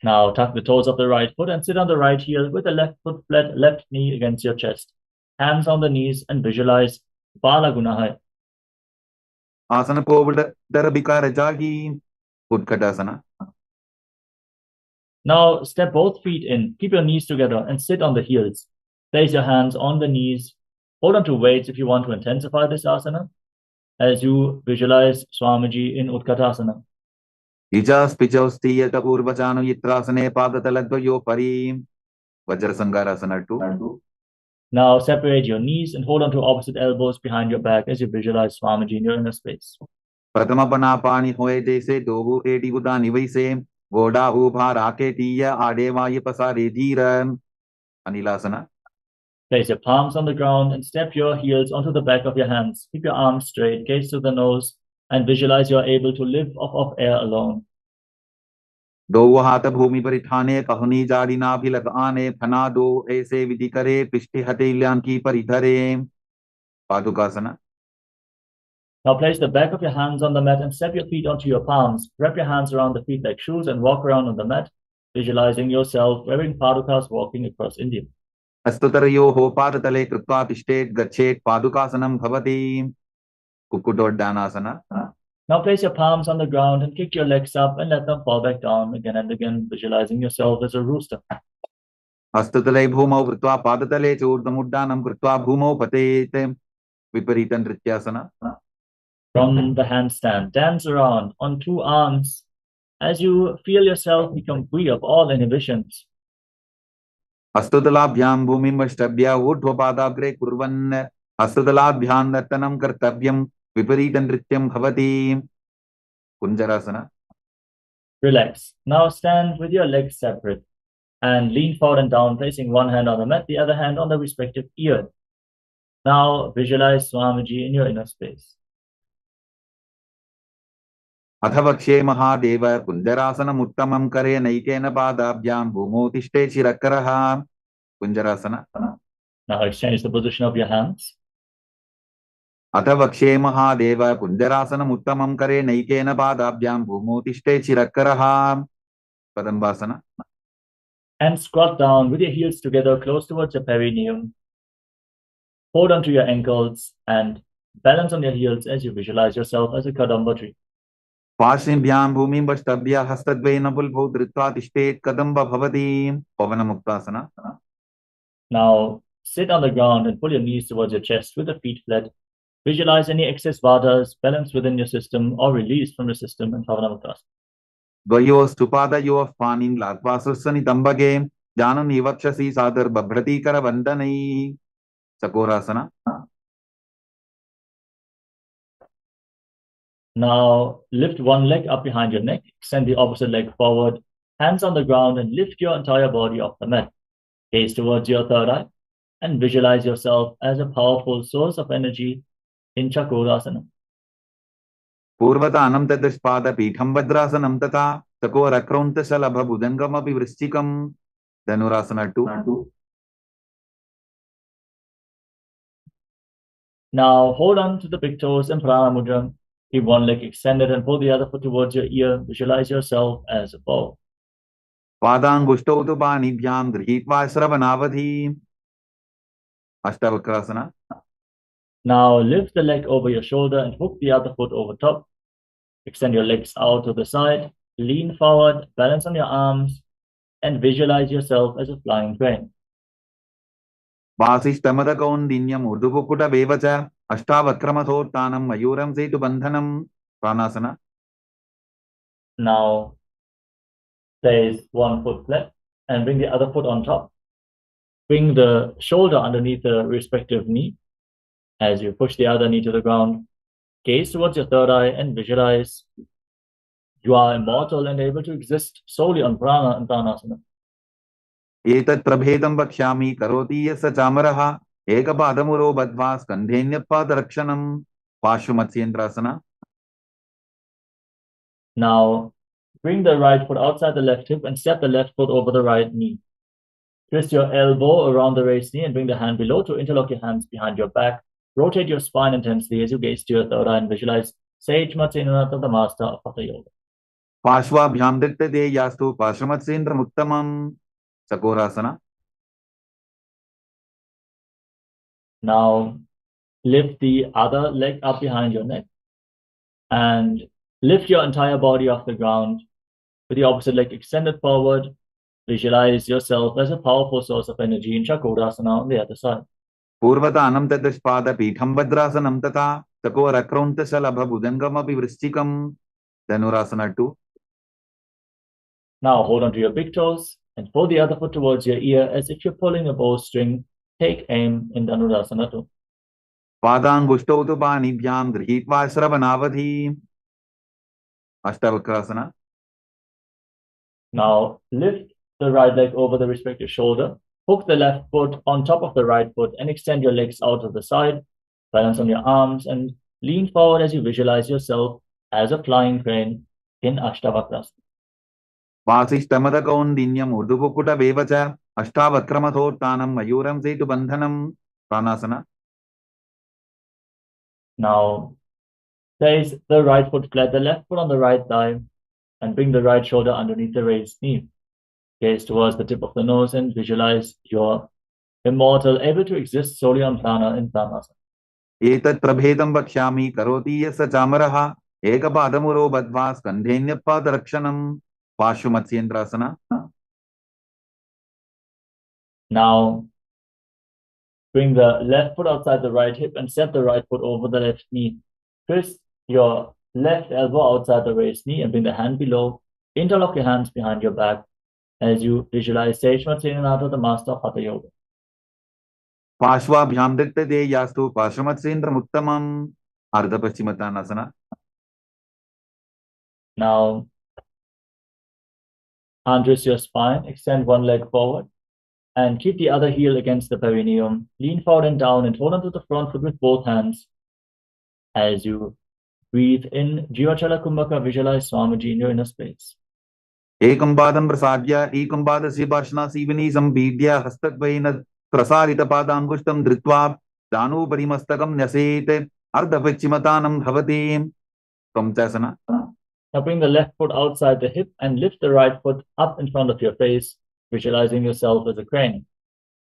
Now tuck the toes of the right foot and sit on the right heel with the left foot flat, left knee against your chest. Hands on the knees and visualize Balagunahai. Asana Kovada Tarabika Rajagi. Utkatasana. Now step both feet in, keep your knees together and sit on the heels. Place your hands on the knees. Hold on to weights if you want to intensify this asana as you visualize Swamiji in Utkatasana. Ijas Pichostiyata Urvachano Yitrasane Padatalagvayo Pari. Vajrasangarasana 2. Now separate your knees and hold on to opposite elbows behind your back as you visualize Swamiji in your inner space. Pratamapana Pani Hoe Jese Dogu Eti Udani Vaise. Goda Ubha Raketiya Adevaya Pasare Dhiran. Anilasana. Place your palms on the ground and step your heels onto the back of your hands. Keep your arms straight, gaze to the nose, and visualize you're able to live off of air alone. दो हाथ भूमि पर ठाने कहनी जाड़ी नाभिलक आने फना दो ऐसे विधि करे पृष्ठे हथेलियां की परिधरे. पादुकासना. Now place the back of your hands on the mat and step your feet onto your palms. Wrap your hands around the feet like shoes and walk around on the mat, visualizing yourself wearing padukas walking across India. अस्तुतरयोः पादतले कृत्वा तिष्ठेत् गच्छेत् पादुकासनं भवति. कुक्कुटोड्डानासना. Now place your palms on the ground and kick your legs up and let them fall back down again and again, visualizing yourself as a rooster. अस्तुतले भूमौ कृत्वा पादतले चूर्धमुड्डानं कृत्वा भूमौ पतेत्. विपरीतं नृत्यासना. From the handstand, dance around on two arms as you feel yourself become free of all inhibitions. हस्तुतलाभ्यां भूमिं वष्टभ्य ऊर्ध्वपादाग्रे कुर्वन्. हस्तुतलाभ्यां नर्तनं कर्तव्यं. विपरीतं नृत्यं भवति. कुञ्जरासना. Relax. Now stand with your legs separate and lean forward and down, placing one hand on the mat, the other hand on the respective ear. Now visualize Swamiji in your inner space. अथवक्षे Mahadev कुञ्जरासनम् उत्तमं करे नैकेन पादाभ्यां भूमौ तिष्ठे शिरकरः. कुञ्जरासना. Now exchange the position of your hands. अथवक्षे Mahadev कुञ्जरासनम् उत्तमं करे नैकेन पादाभ्यां भूमौ तिष्ठे शिरकरः. कदम्बासना. And squat down with your heels together close towards your perineum. Hold onto your ankles and balance on your heels as you visualize yourself as a kadamba tree. पार्श्वभ्यां भूमिं वष्टभ्य हस्तद्वयेन बुल्भौ धृत्वा तिष्ठेत् कदम्ब भवति. पवनमुक्तासना. Now sit on the ground and pull your knees towards your chest with the feet flat. Visualize any excess vadas balanced within your system or released from your system in Pavanamuktasana. द्वयोस्तुपादयोः पाणिं लात्वा सुस्वनितम्बगे जानन् वक्षसि सादरबभ्रतीकरवन्दनैः. चकोरासना. Now lift one leg up behind your neck, extend the opposite leg forward, hands on the ground and lift your entire body off the mat. Gaze towards your third eye and visualize yourself as a powerful source of energy in Chakorasana. पूर्वतानं तदस्पादपीठं वज्रासनं तथा चकोरक्रौन्तशलभभुजङ्गमपि वृश्चिकं. Dhanurasana 2. Now hold on to the big toes and prana mudra. Keep one leg extended and pull the other foot towards your ear. Visualize yourself as a bow. पादांगुष्टौ तु पाणिभ्यां गृहीत्वा श्रवणावधि अष्टावक्रasana. Now lift the leg over your shoulder and hook the other foot over top. Extend your legs out to the side. Lean forward, balance on your arms, and visualize yourself as a flying crane. वासिष्ठमदकौन्दिन्यम् ऊर्ध्वकुकुटमेव च अष्टावक्रमथोत्थानं मयूरं सेतुबन्धनं pranasana. Now place one foot flat and bring the other foot on top. Bring the shoulder underneath the respective knee as you push the other knee to the ground. Gaze towards your third eye and visualize you are immortal and able to exist solely on prana and pranasana. एतत् प्रभेदं वक्ष्यामि करोति यस्य चामरः एकपादमुरो बद्ध्वा स्कन्धेऽन्यपादरक्षणं पार्श्वमत्स्येन्द्रासना. Now bring the right foot outside the left hip and step the left foot over the right knee. Twist your elbow around the raised knee and bring the hand below to interlock your hands behind your back. Rotate your spine intensely as you gaze to your third eye and visualize Sage Matsenanatha, the master of Hatha Yoga. पार्श्वाभ्यां दृष्टते यास्तु पार्श्वमत्स्येन्द्रमुत्तमं चकोरासना. Now lift the other leg up behind your neck and lift your entire body off the ground with the opposite leg extended forward. Visualize yourself as a powerful source of energy in Chakorasana on the other side. पूर्वतानं चतुष्पादपीठं भद्रासनं तथा चकोरक्रौन्तशलभभुजङ्गमपि वृश्चिकं Dhanurasana 2. Now hold on to your big toes and pull the other foot towards your ear as if you're pulling a bowstring. Take aim in Dhanurasana 2. पादांगुष्टौ तु पाणिभ्यां गृहीत्वा श्रवणावधि अष्टावक्रasana. Now lift the right leg over the respective shoulder. Hook the left foot on top of the right foot and extend your legs out to the side. Balance on your arms and lean forward as you visualize yourself as a flying crane in Ashtavakrasana. वासिष्ठमदकौन्दिन्यम् ऊर्ध्वकुकुटमेव च अष्टावक्रमथोत्थानं मयूरं सेतुबन्धनं pranasana. Now place the right foot flat, the left foot on the right thigh, and bring the right shoulder underneath the raised knee. Gaze towards the tip of the nose and visualize you're immortal, able to exist solely on prana in pranasana. एतत् प्रभेदं वक्ष्यामि करोति यस्य चामरः एकपादमुरो बद्ध्वा स्कन्धेऽन्यपादरक्षणं पार्श्वमत्स्येन्द्रासना. Now bring the left foot outside the right hip and step the right foot over the left knee. Twist your left elbow outside the raised knee and bring the hand below. Interlock your hands behind your back as you visualize Sage Matsenanatha, the master of Hatha Yoga. पार्श्वाभ्यां दृष्टते यास्तु पार्श्वमत्स्येन्द्रमुत्तमं अर्धपश्चिमतानासना. Now untwist your spine, extend one leg forward and keep the other heel against the perineum. Lean forward and down and hold onto the front foot with both hands. As you breathe in, Jivachala Kumbhaka, visualize Swamiji in your inner space. एकं पादं प्रसाद्य एकं पादस्य पार्श्वनासीवनी सम्पीड्य हस्तद्वयेन प्रसारितपादाङ्गुष्ठं धृत्वा दानोपरि मस्तकं न्यसेत् अर्धपश्चिमतानं भवति त्वं. Now bring the left foot outside the hip and lift the right foot up in front of your face, visualizing yourself as a crane.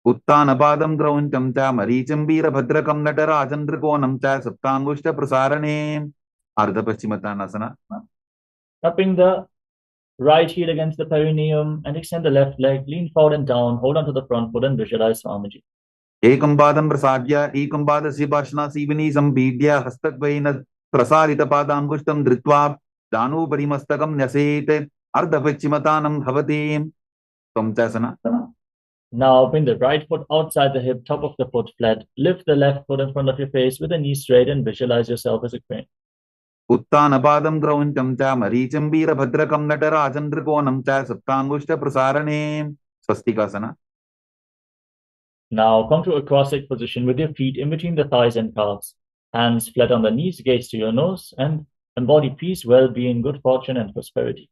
उत्थानपादं क्रौञ्चं च मरीचिं वीरभद्रकं नटराजं त्रिकोणं च सप्ताङ्गुष्ठप्रसारणे अर्धपश्चिमतानासना. Now bring the right heel against the perineum and extend the left leg. Lean forward and down. Hold on to the front foot and visualize Swamiji. एकं पादं प्रसाद्य एकं पादस्य पार्श्वनासीवनी सम्पीड्य हस्तद्वयेन प्रसारितपादाङ्गुष्ठं धृत्वा दानोपरि मस्तकं न्यसेत् अर्धपश्चिमतानं भवति त्वं. Now bring the right foot outside the hip, top of the foot flat. Lift the left foot in front of your face with the knee straight and visualize yourself as a crane. उत्थानपादं क्रौञ्चं च मरीचिं वीरभद्रकं नटराजं त्रिकोणं च सप्ताङ्गुष्ठप्रसारणे स्वस्तिकासना. Now come to a cross-legged position with your feet in between the thighs and calves. Hands flat on the knees, gaze to your nose, and embody peace, well-being, good fortune, and prosperity.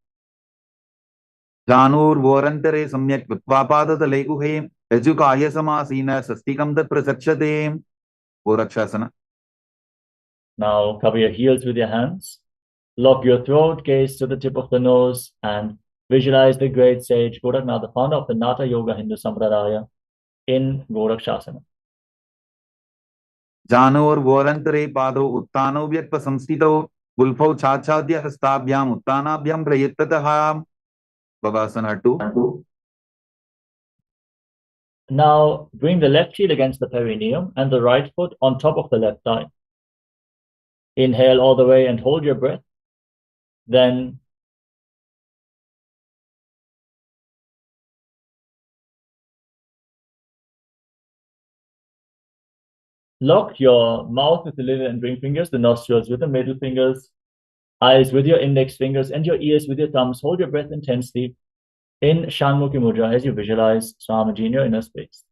जानुर्वोरन्तरे सम्यक् कृत्वा पादतले गुहे यजुकाय समासीन स्वस्तिकं तत् प्रचक्षते गोरक्षासना. Now cover your heels with your hands. Lock your throat, gaze to the tip of the nose, and visualize the great sage Goraknath, the founder of the Natha Yoga Hindu Sampradaya, in Gorakshasana. Janor वोरंतरे पादो उत्तानो व्यक्त संस्थितो गुल्फौ छाछाद्य हस्ताभ्याम उत्तानाभ्याम प्रयत्ततः Bhavasana 2. Now bring the left heel against the perineum and the right foot on top of the left thigh. Inhale all the way and hold your breath. Then lock your mouth with the little and ring fingers, the nostrils with the middle fingers, eyes with your index fingers, and your ears with your thumbs. Hold your breath intensely in Shanmukhi Mudra as you visualize Swamiji in your inner space.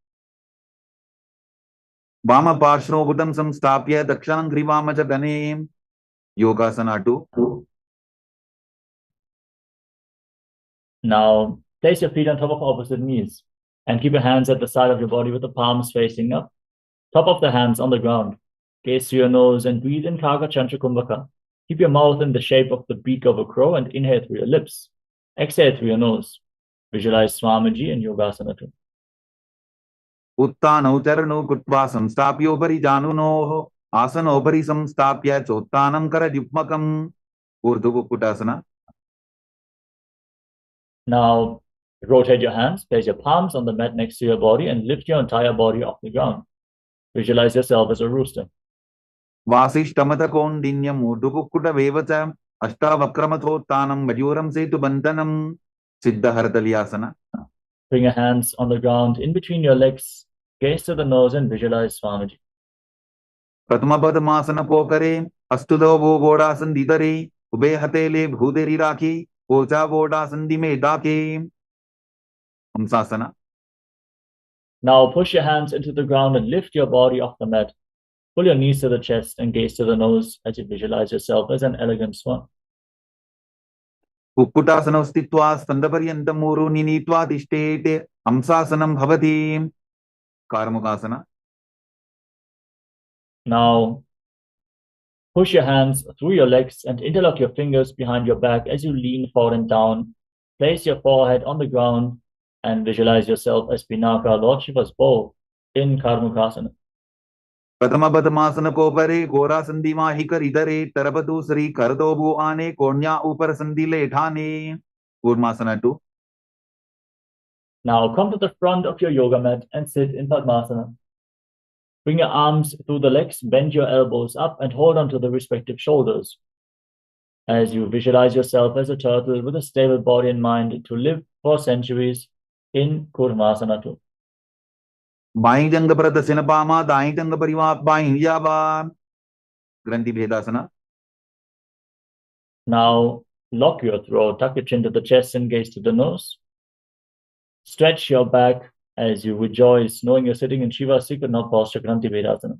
Vama parshno budam samstapya dakshanam grivama cha dhanem. Yogasana 2. Now place your feet on top of opposite knees and keep your hands at the side of your body with the palms facing up. Top of the hands on the ground. Gaze through your nose and breathe in Kaga Chantra Kumbhaka. Keep your mouth in the shape of the beak of a crow and inhale through your lips. Exhale through your nose. Visualize Swamiji in Yogasana 2. Uttanau charano kutva samstapyopari janunoh asanopari samstapya chottanam karadhyupmakam. Urdhva Kukkutasana. Now rotate your hands, place your palms on the mat next to your body and lift your entire body off the ground. Visualize yourself as a rooster. Vasishtamata kondinyam urdhukukkuta vevacha ashtavakramatottanam majuram setu bandhanam. Siddha Haratalyasana. Bring your hands on the ground in between your legs, gaze to the nose and visualize Swamiji. Pratama Padmasana Pokare Astudo Vodasan Didare Ube Hatele Bhuderi Raki Ocha Vodasan Dime Dake. Hamsasana. Now push your hands into the ground and lift your body off the mat. Pull your knees to the chest and gaze to the nose as you visualize yourself as an elegant swan. Kukkutasana Stitva Standaparyantam Muru Ninitva Tishtete Hamsasanam Bhavati. Karmukasana. Now push your hands through your legs and interlock your fingers behind your back as you lean forward and down. Place your forehead on the ground and visualize yourself as Pinaka, Lord Shiva's bow, in Karmukasana. Pratama Padmasana Kopare Gora Sandima Hikar Idare Tarapatu Sri Kardobu Ane Konya Upar Sandile Thane. Kurmasana 2. Now come to the front of your yoga mat and sit in Padmasana. Bring your arms through the legs, bend your elbows up and hold on to the respective shoulders. As you visualize yourself as a turtle with a stable body and mind to live for centuries in Kurmasana 2. Bain Janga Prata Sinapama, Dain Janga Parivat, Bain Yava. Granthi Bhedasana. Now lock your throat, tuck your chin to the chest and gaze to the nose. Stretch your back as you rejoice, knowing you're sitting in Shiva's secret knot posture, Granthi Bhedasana.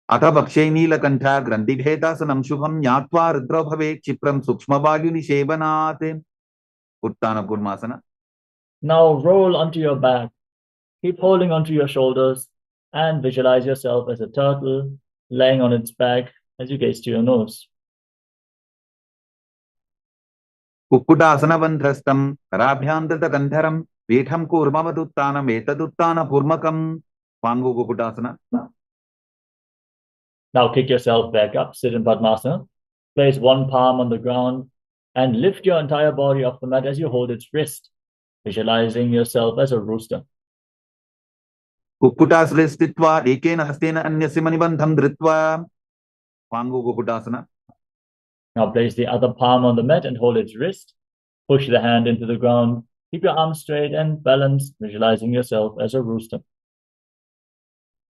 Atha Bakshe Neelakantha Granthi Bhedasanam Shubham Nyatva Rudra Bhave Chipram Sukshma Valyuni Shevanate. Uttana Kurmasana. Now roll onto your back. Keep holding onto your shoulders and visualize yourself as a turtle laying on its back as you gaze to your nose. Kukkutasana Vandrastam Karabhyantata Gandharam Vetham Kurmavatuttanam Etaduttana Purmakam. Pangu Kukkutasana. Now kick yourself back up, sit in Padmasana. Place one palm on the ground and lift your entire body off the mat as you hold its wrist, visualizing yourself as a rooster. Kukkutasana Stitva Ekena Hastena Anyasimanibantham Dritva. Pangu Kukkutasana. Now place the other palm on the mat and hold its wrist. Push the hand into the ground. Keep your arms straight and balanced, visualizing yourself as a rooster.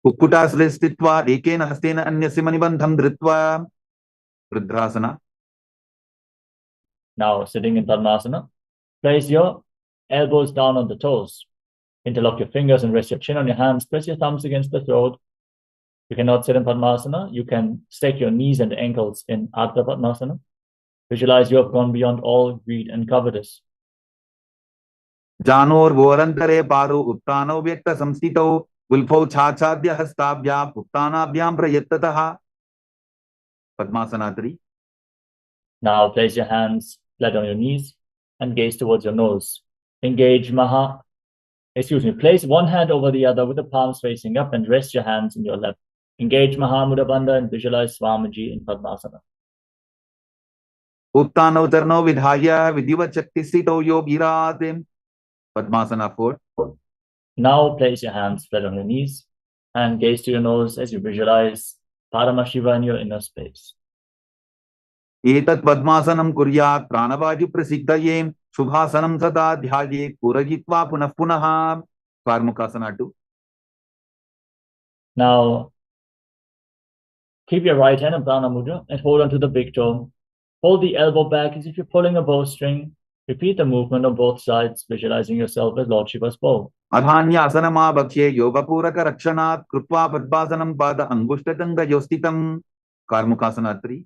Kukkutasana Stitva Ekena Hastena Anyasimanibantham Dritva. Rudrasana. Now sitting in Padmasana, place your elbows down on the toes. Interlock your fingers and rest your chin on your hands. Press your thumbs against the throat. You cannot sit in Padmasana. You can stake your knees and ankles in Ardha Padmasana. Visualize you have gone beyond all greed and covetous. Janor Vorantare Paru Uttano Vyakta Samstito Gulfo Chachadya Hastabhya Uttanabhyam Prayattataha. Padmasana 3. Now place your hands flat on your knees and gaze towards your nose. Place one hand over the other with the palms facing up and rest your hands in your lap. Engage Mahamudra Bandha and visualize Swamiji in Padmasana. Uttano Utarno Vidhaya Vidhivat Shakti Sito Yogiratim. Padmasana 4. Now place your hands flat on your knees and gaze to your nose as you visualize Paramashiva in your inner space. Etat Padmasanam Kuryat Pranavaju Prasiddhaye Shubhasanam Sada Dhyaye Purajitva Punah Punaha. Karmukasana 2. Now keep your right hand in Prana Mudra and hold on to the big toe. Hold the elbow back as if you're pulling a bowstring. Repeat the movement on both sides, visualizing yourself as Lord Shiva's bow. Adhanya asanama bhakshe yoga puraka rakshanat krutva padmasanam pada angushtanga yostitam. Karmukasana 3.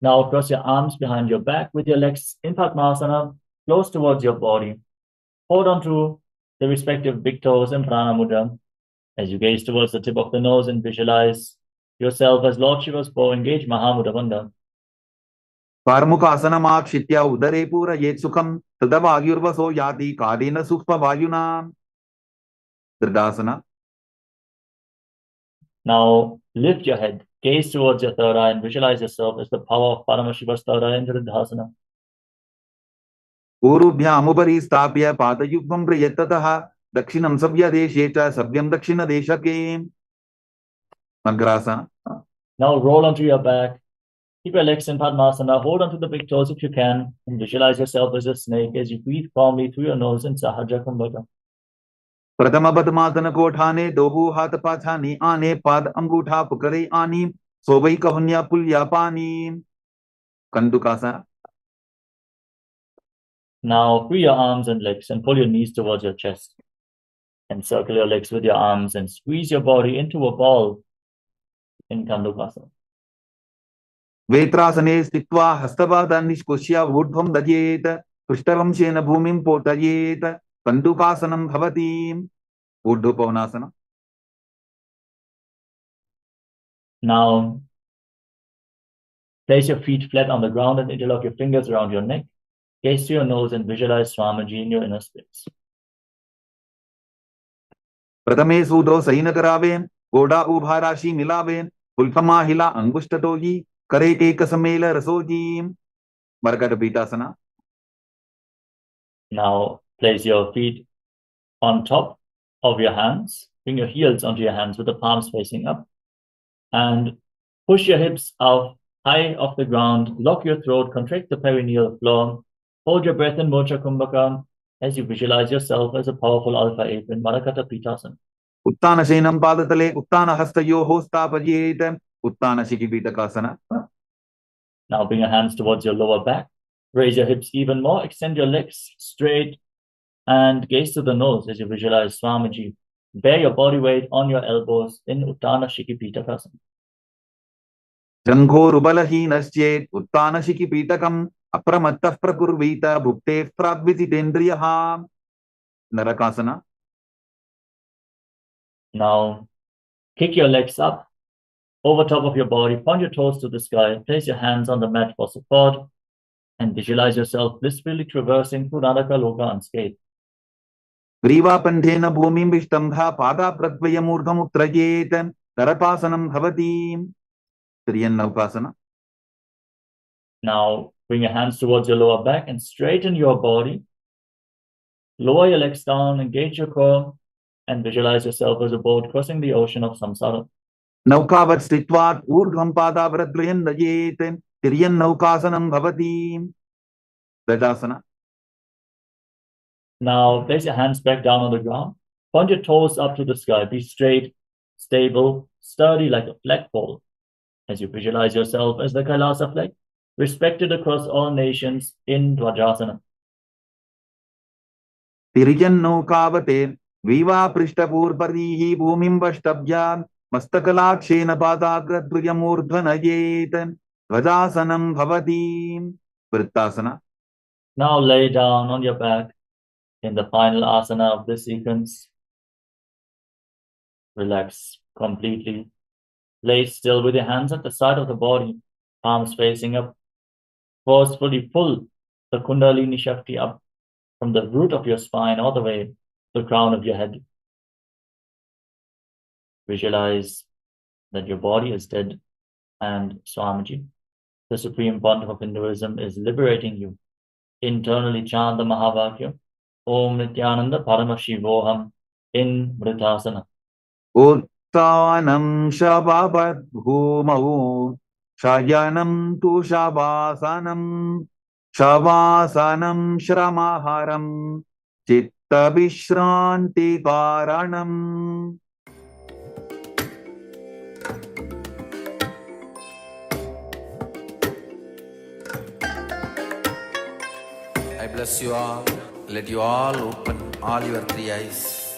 Now cross your arms behind your back with your legs in Padmasana, close towards your body. Hold on to the respective big toes in Prana Mudra. As you gaze towards the tip of the nose and visualize yourself as Lord Shiva's bow, engage Mahamudra Bandha. Karmukasana akshitya udare pura yet sukham tadavagyurvaso yati kadena sukha vayuna. Dridasana. Now lift your head, gaze towards your third eye and visualize yourself as the power of Paramashiva's third eye in Dridasana. Urubhyam upari stapya padayukvam prayatataha dakshinam sabya desheta sabyam dakshina deshake. Magrasana. Now roll onto your back. Keep your legs in Padmasana. Hold onto the big toes if you can. And visualize yourself as a snake as you breathe calmly through your nose in Sahaja Kumbhaka. Pratama Padmasana Kothane Dobu Hatha Pachani Ane Pad Angutha Pukare Ani Sobai Kahunya Pulya Pani. Kandukasana. Now free your arms and legs and pull your knees towards your chest. Encircle your legs with your arms and squeeze your body into a ball in Kandukasana. Vetrasane Stitva Hastabada Nishkushya Vudvam Dajet Pushtavam Shena Bhumim Potajet Kandukasanam Bhavati. Urdhva. Now place your feet flat on the ground and interlock your fingers around your neck. Gaze to your nose and visualize Swamiji in your inner space. Pratame Sudro Sainakarave Goda Ubharashi Milave Pulkama Hila Angushtatoli Karete Kasamela Rasoji. Margadapitasana. Now place your feet on top of your hands. Bring your heels onto your hands with the palms facing up. And push your hips out high off the ground. Lock your throat. Contract the perineal floor. Hold your breath in Mocha Kumbhaka as you visualize yourself as a powerful Alpha Ape in Marakattapitasana. Uttana Shenam Padatale Uttana Hastayo Hosta Pajeta Uttana Shikipitakasana. Now bring your hands towards your lower back. Raise your hips even more. Extend your legs straight and gaze to the nose as you visualize Swamiji. Bear your body weight on your elbows in Uttana Shikipitakasana. Jangho Rubalahi Naschet Uttana Shikipitakam Apramattah Prakurvita Bhukte Pradvisitendriyaha. Narakasana. Now kick your legs up over top of your body. Point your toes to the sky. Place your hands on the mat for support. And visualize yourself blissfully traversing through Naraka Loka unscathed. Griva Pandena Bhumim Vishtambha Pada Pratvayamurdham Utrajet Tarapasanam Bhavati. Triyannaukasana. Now bring your hands towards your lower back and straighten your body. Lower your legs down, engage your core, and visualize yourself as a boat crossing the ocean of samsara. Naukavat Stitvat Urdham Pada Vradvayan Dajet Triyanaukasanam Bhavati. Vedasana. Now place your hands back down on the ground. Point your toes up to the sky. Be straight, stable, sturdy like a flagpole. As you visualize yourself as the Kailasa flag, respected across all nations in Dvajasana. Tirijannaukavate Viva Prishtapurparihi Bhumim Vashtabhya Mastakalakshena Padagradvayamurdhanajet Dvajasanam Bhavati. Vrittasana. Now lay down on your back in the final asana of this sequence. Relax completely. Lay still with your hands at the side of the body, palms facing up. Forcefully pull the Kundalini Shakti up from the root of your spine all the way to the crown of your head. Visualize that your body is dead and Swamiji, the Supreme Pontiff of Hinduism, is liberating you. Internally chant the Mahavakya, Om Nithyananda Paramashivoham in Vritasana. Uttanam Shababat Bhumau Shayanam Tu Shabasanam Shavasanam Shramaharam Chitta Vishranti Karanam. I bless you all. Let you all open all your three eyes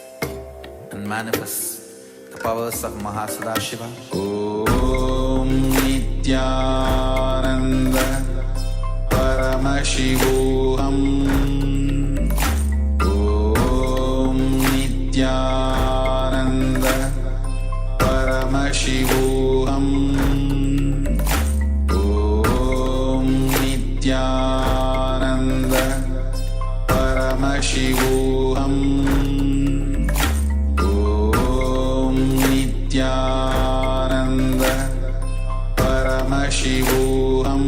and manifest the powers of Mahasadashiva. Om Nithyananda Paramashivoham. Om Nithyananda Paramashivoham. Om Nithyananda Paramashivoham. Om Nithyananda Paramashivoham.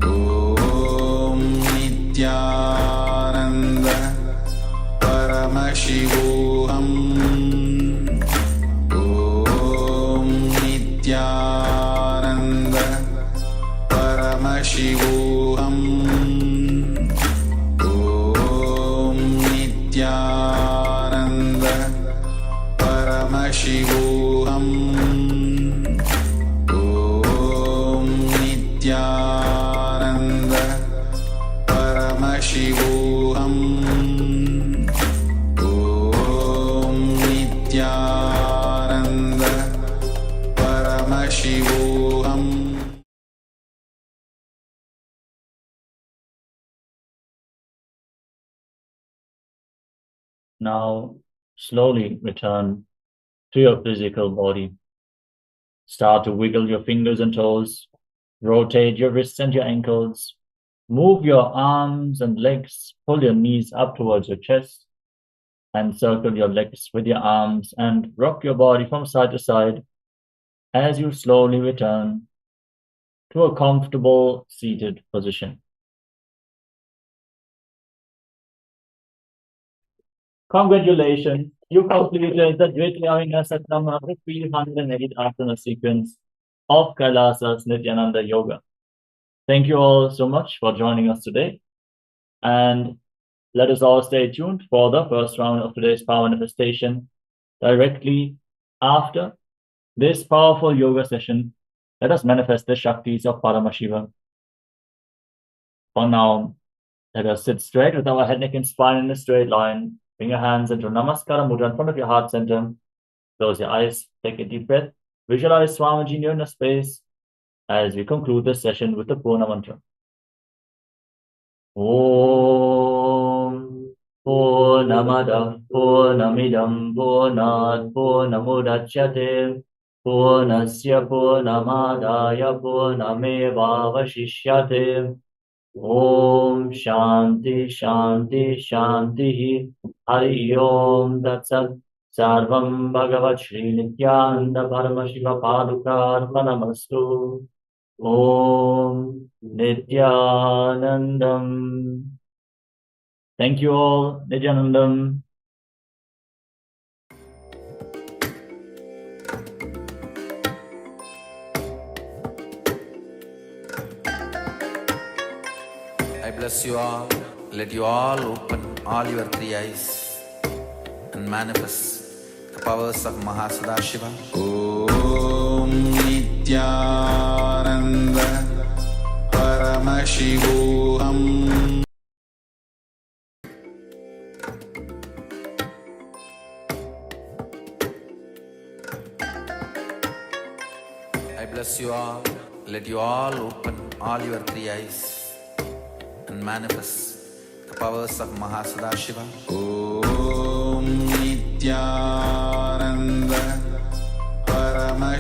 Om Nithyananda Paramashivoham. Om Nithyananda Paramashivoham. Om Nithyananda Paramashivoham. Om Nithyananda Paramashivoham. Om Nithyananda Paramashivoham. Now, slowly return to your physical body. Start to wiggle your fingers and toes. Rotate your wrists and your ankles. Move your arms and legs. Pull your knees up towards your chest. And circle your legs with your arms and rock your body from side to side as you slowly return to a comfortable seated position. Congratulations, you completed the Dvityavinga Satnama 308 asana sequence of Kailasa's Nithyananda Yoga. Thank you all so much for joining us today. And let us all stay tuned for the first round of today's power manifestation directly after this powerful yoga session. Let us manifest the Shaktis of Paramashiva. For now, let us sit straight with our head, neck, and spine in a straight line. Bring your hands into Namaskara Mudra in front of your heart center. Close your eyes, take a deep breath. Visualize Swamiji in your inner space as we conclude this session with the Purna Mantra. Om Purnamada Purnamidam Purnat Purnamudachyate Purnasya Purnamadaya Purnamevavashishyate. Om Shanti Shanti Shanti Hari Om Tatsat Sarvam Bhagavat Sri Nithyananda Paramashiva Padukar Panamastu. Om Nithyanandam. Thank you all. Nithyanandam. I bless you all. Let you all open all your three eyes and manifest the powers of Mahasadashiva. Om Nithyananda Paramashivoham. I bless you all. Let you all open all your three eyes and manifest the powers of Mahasadashiva. Om Nithyananda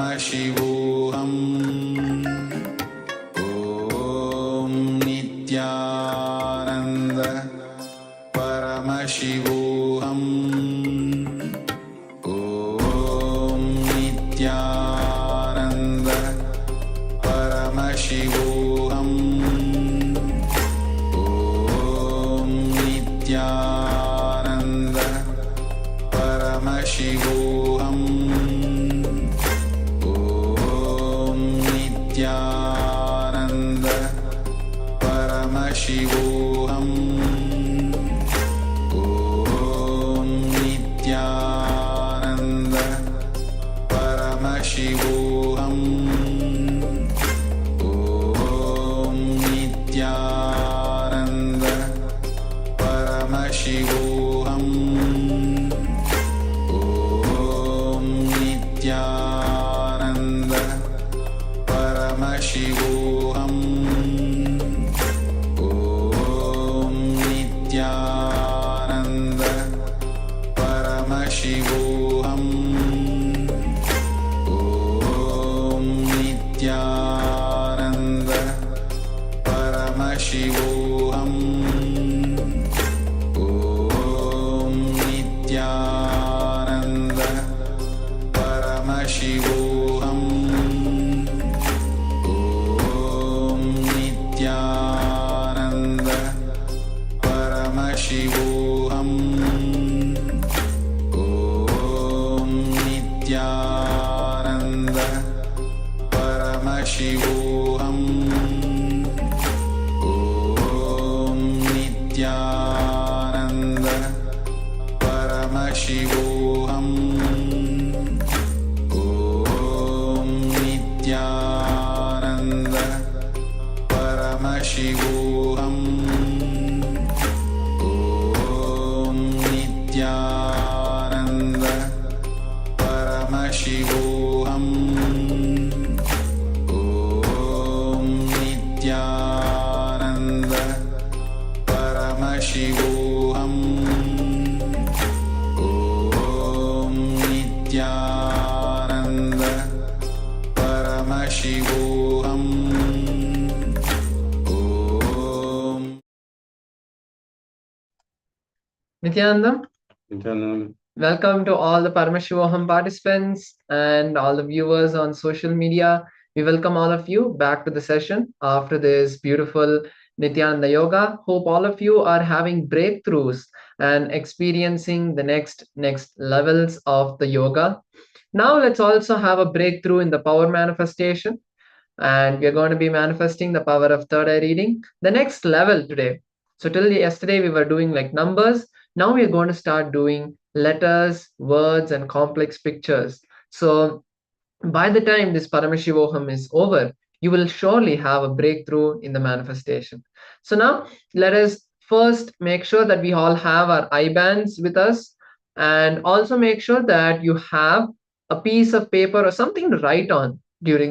Paramashivoham Om Nityananda Paramashivoham Om Nityananda Paramashivoham Om Nityananda Paramashivoham Om Nityananda Paramashivoham Om Nityananda Paramashivoham Om Nityananda Paramashivoham Om Nityananda Paramashivoham Om Nityananda Paramashivoham Om Nityananda Paramashivoham Om Nityananda Paramashivoham Om Nityananda Paramashivoham Om Nityananda Paramashivoham Om Nityananda Paramashivoham Om Nityananda Paramashivoham Om Nityananda Paramashivoham Om Nityananda Paramashivoham Om Nityananda Paramashivoham Om Nityanandam, Nityananda. welcome to all the Paramashivoham participants and all the viewers on social media. We welcome all of you back to the session after this beautiful Nityananda Yoga. Hope all of you are having breakthroughs and experiencing the next levels of the yoga. Now let's also have a breakthrough in the power manifestation. And we are going to be manifesting the power of third eye reading, the next level today. So till yesterday we were doing like numbers. Now we are going to start doing letters, words, and complex pictures. So by the time this Paramashivoham is over, you will surely have a breakthrough in the manifestation. So now let us first make sure that we all have our eye bands with us, and also make sure that you have a piece of paper or something to write on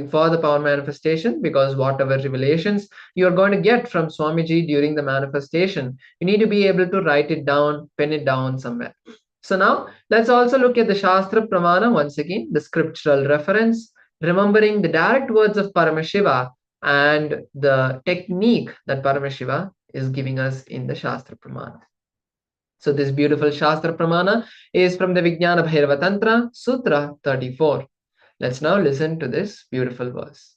for the power manifestation, because whatever revelations you are going to get from Swamiji during the manifestation, you need to be able to write it down, pen it down somewhere. So now let's also look at the Shastra Pramana once again, the scriptural reference, remembering the direct words of Paramashiva and the technique that Paramashiva is giving us in the Shastra Pramana. So this beautiful Shastra Pramana is from the Vijnana Bhairava Tantra, Sutra 34. Let's now listen to this beautiful verse.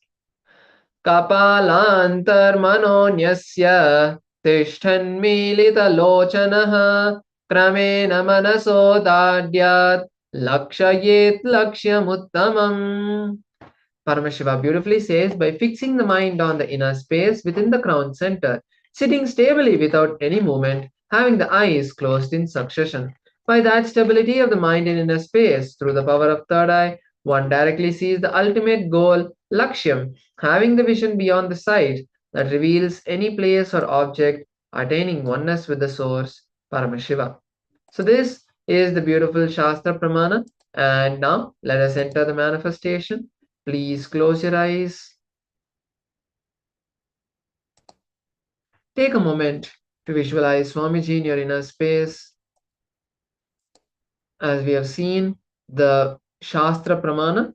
Kapalantarmanonyasya tishtanmilita lochanaha kramena manaso dadyat lakshayet lakshyamuttamam. Paramashiva beautifully says, by fixing the mind on the inner space within the crown center, sitting stably without any movement, having the eyes closed in succession. By that stability of the mind in inner space, through the power of third eye, one directly sees the ultimate goal, Lakshyam, having the vision beyond the sight that reveals any place or object, attaining oneness with the source, Paramashiva. So this is the beautiful Shastra Pramana. And now let us enter the manifestation. Please close your eyes. Take a moment to visualize Swamiji in your inner space. As we have seen, the Shastra Pramana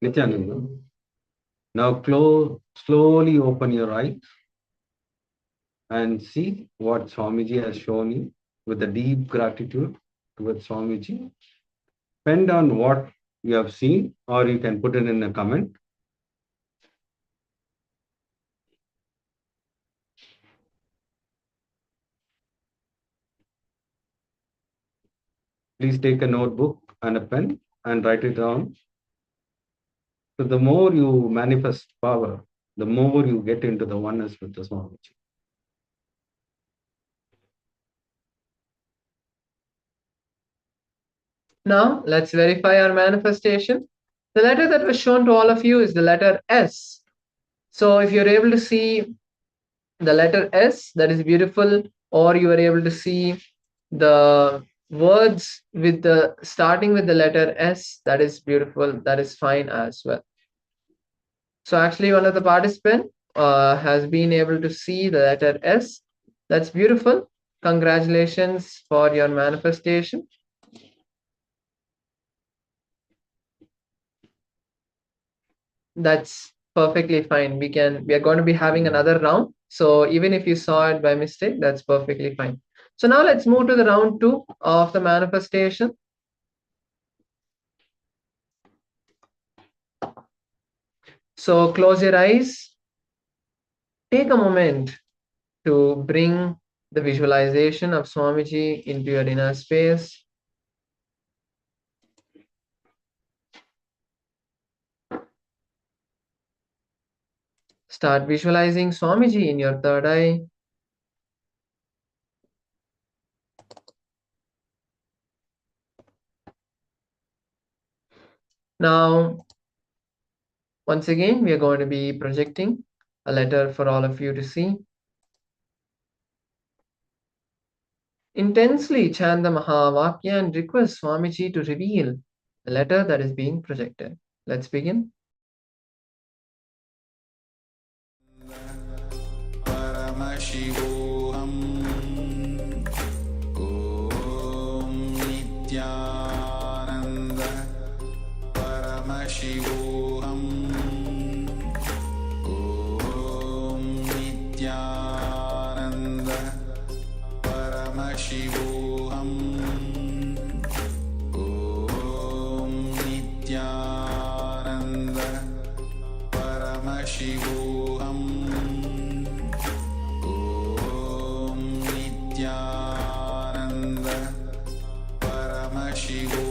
Nityananda. Now slowly open your eyes and see what Swamiji has shown you with a deep gratitude towards Swamiji. Depend on what you have seen, or you can put it in a comment. Please take a notebook and a pen and write it down. So the more you manifest power, the more you get into the oneness with the Swamiji. Now, let's verify our manifestation. The letter that was shown to all of you is the letter S. So if you're able to see the letter S, that is beautiful, or you are able to see the words with the starting with the letter S, that is beautiful, that is fine as well. So actually one of the participants has been able to see the letter S. That's beautiful. Congratulations for your manifestation. That's perfectly fine. We are going to be having another round. So even if you saw it by mistake, that's perfectly fine. So now let's move to the round 2 of the manifestation. So close your eyes. Take a moment to bring the visualization of Swamiji into your inner space. Start visualizing Swamiji in your third eye. Now, once again, we are going to be projecting a letter for all of you to see. Intensely chant the Mahavakya and request Swamiji to reveal the letter that is being projected. Let's begin. Paramashivoham Om Nityananda Paramashivoham Om Nityananda Paramashivoham Om Nityananda Paramashivoham Paramashivoham Om Nityananda Paramashivoham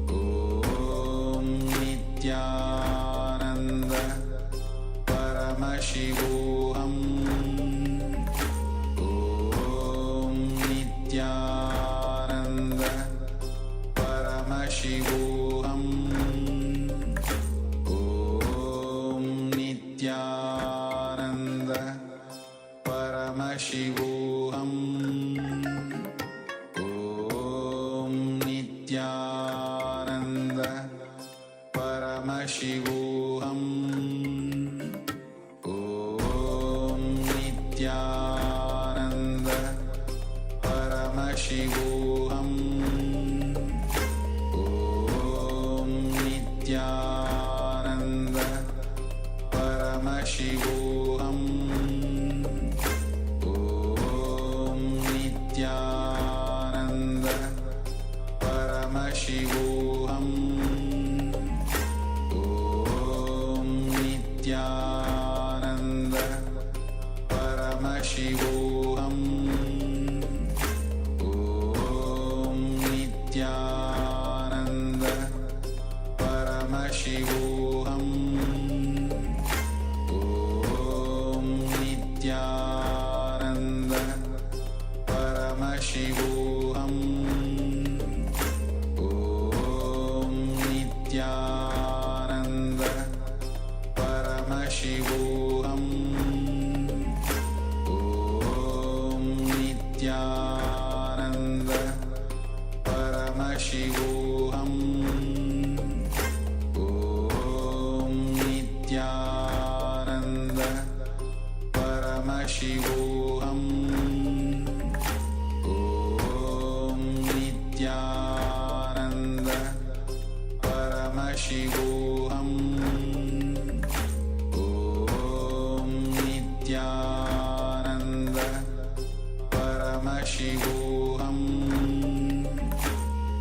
Om Nityananda Paramashivoham Om Nityananda Paramashivoham Nityananda Paramashivoham Om Nityananda Paramashivoham Om Nityananda Paramashivoham Om Nityananda Paramashivoham Om Nityananda Paramashivoham Om Nityananda Paramashivoham Om Nityananda Paramashivoham Om Nityananda Paramashivoham Om Nityananda Paramashivoham Om Nityananda Paramashivoham Om Nityananda Paramashivoham Om Nityananda Paramashivoham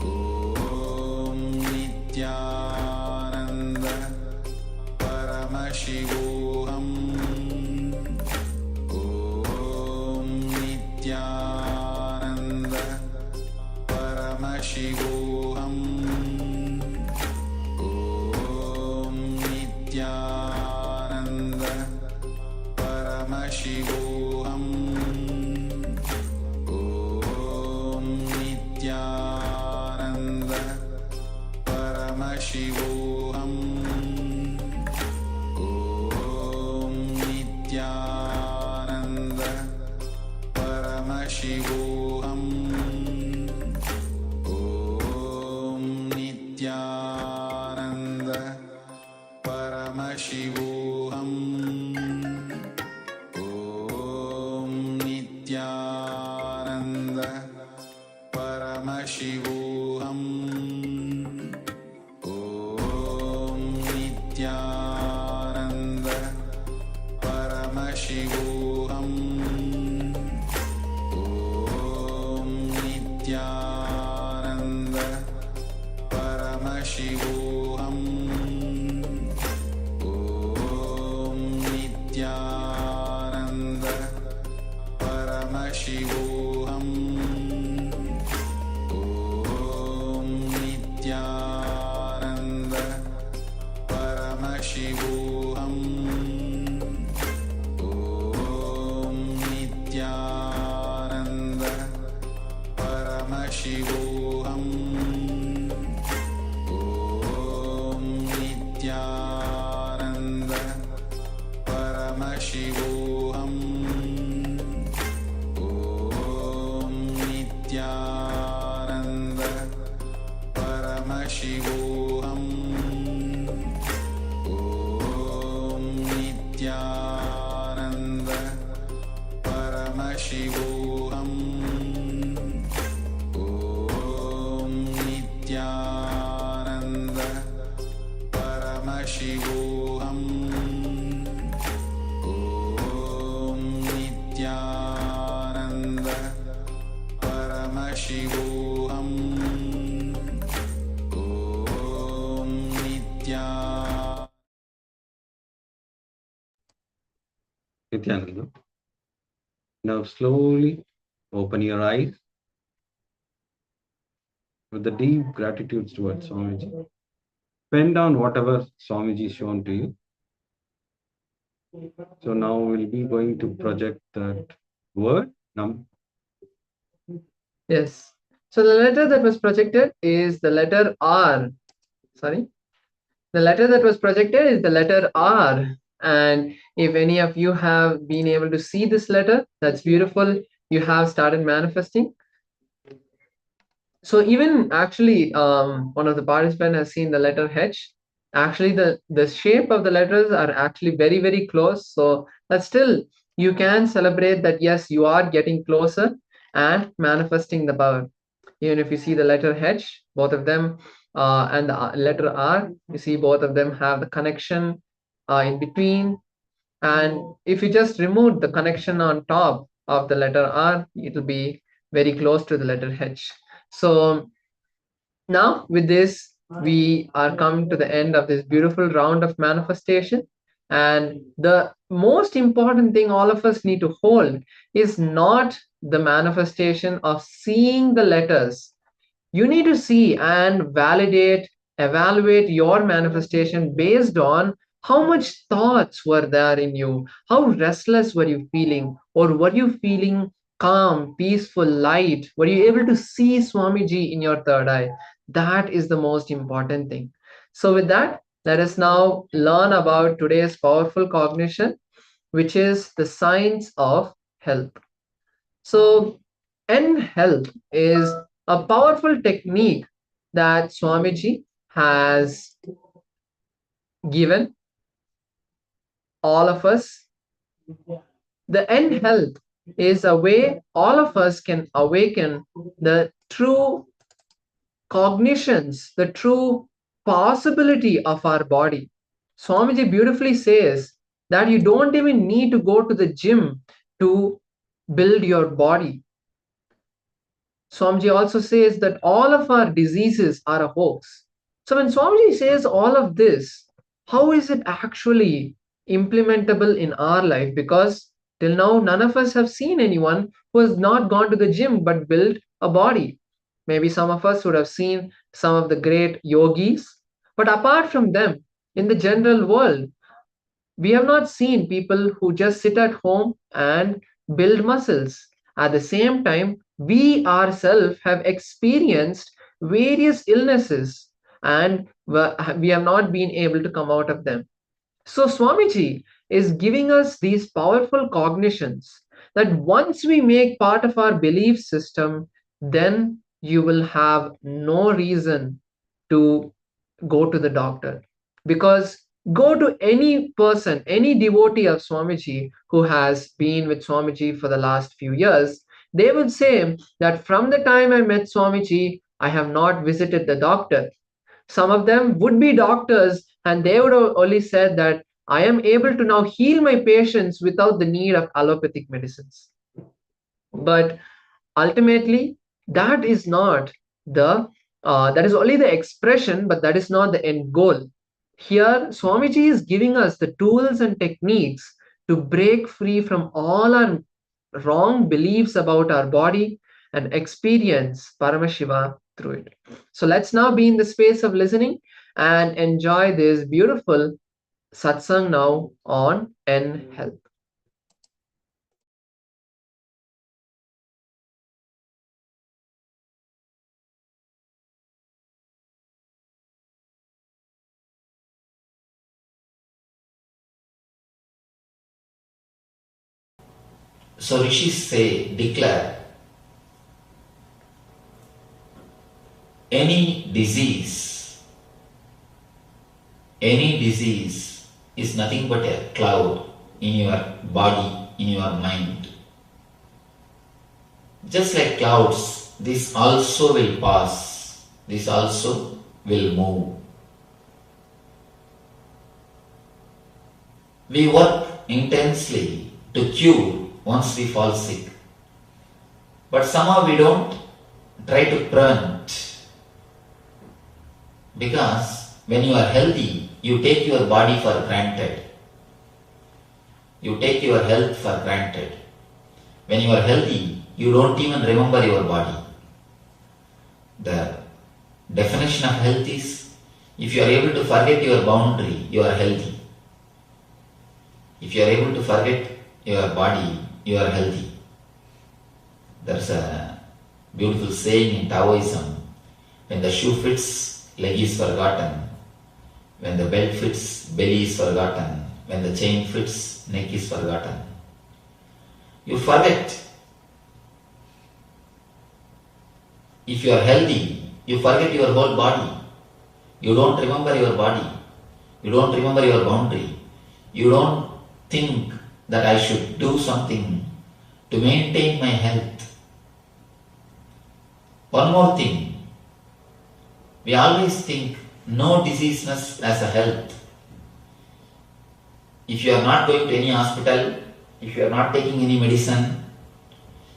Om Nityananda Paramashivoham Om Nityananda Paramashivoham Om Nityananda Paramashivoham Om Nityananda Paramashivoham Om Nityananda Paramashivoham Om Nityananda Paramashivoham Om Nityananda Paramashivoham Om Nityananda Paramashivoham Om Nityananda Paramashivoham Om Nityananda Paramashivoham Om Nityananda Paramashivoham Om Nityananda Paramashivoham Om Nityananda Paramashivoham Om Nityananda Paramashivoham Om Nityananda Paramashivoham Om Nityananda Paramashivoham Om Nityananda Paramashivoham Om Nityananda. Now slowly open your eyes with the deep gratitude towards Swamiji. Pen down whatever Swamiji is shown to you. So now we'll be going to project that word. Yes. So the letter that was projected is the letter R. Sorry. The letter that was projected is the letter R. And if any of you have been able to see this letter, that's beautiful. You have started manifesting. So even actually, one of the participants has seen the letter H. Actually, the shape of the letters are actually very, very close. So but still, you can celebrate that, yes, you are getting closer and manifesting the power. Even if you see the letter H, both of them, and the letter R, you see both of them have the connection in between. And if you just remove the connection on top of the letter R, it will be very close to the letter H. So now with this, we are coming to the end of this beautiful round of manifestation. And the most important thing all of us need to hold is not the manifestation of seeing the letters. You need to see and validate, evaluate your manifestation based on how much thoughts were there in you, how restless were you feeling, or were you feeling calm, peaceful, light? Were you able to see Swamiji in your third eye? That is the most important thing. So with that, let us now learn about today's powerful cognition, which is the science of health. So N-health is a powerful technique that Swamiji has given all of us. The N-health is a way all of us can awaken the true cognitions, the true possibility of our body. Swamiji beautifully says that you don't even need to go to the gym to build your body. Swamiji also says that all of our diseases are a hoax. So when Swamiji says all of this, how is it actually implementable in our life? Because till now, none of us have seen anyone who has not gone to the gym but built a body. Maybe some of us would have seen some of the great yogis, but apart from them, in the general world, we have not seen people who just sit at home and build muscles. At the same time, we ourselves have experienced various illnesses and we have not been able to come out of them. So, Swamiji is giving us these powerful cognitions that once we make part of our belief system, then you will have no reason to go to the doctor. Because go to any person, any devotee of Swamiji who has been with Swamiji for the last few years, they will say that from the time I met Swamiji, I have not visited the doctor. Some of them would be doctors, and they would have only said that I am able to now heal my patients without the need of allopathic medicines. But ultimately, that is not that is only the expression, but that is not the end goal. Here, Swamiji is giving us the tools and techniques to break free from all our wrong beliefs about our body and experience Paramashiva through it. So let's now be in the space of listening and enjoy this beautiful satsang now on N health. So rishis say, declare, any disease is nothing but a cloud in your body, in your mind. Just like clouds, this also will pass, this also will move. We work intensely to cure once we fall sick, but somehow we don't try to prevent, because when you are healthy, you take your body for granted. You take your health for granted. When you are healthy, you don't even remember your body. The definition of health is, if you are able to forget your boundary, you are healthy. If you are able to forget your body, you are healthy. There's a beautiful saying in Taoism, when the shoe fits, leg is forgotten. When the belt fits, belly is forgotten. When the chain fits, neck is forgotten. You forget. If you are healthy, you forget your whole body. You don't remember your body. You don't remember your boundary. You don't think that I should do something to maintain my health. One more thing. We always think no diseaseness as a health. If you are not going to any hospital, if you are not taking any medicine,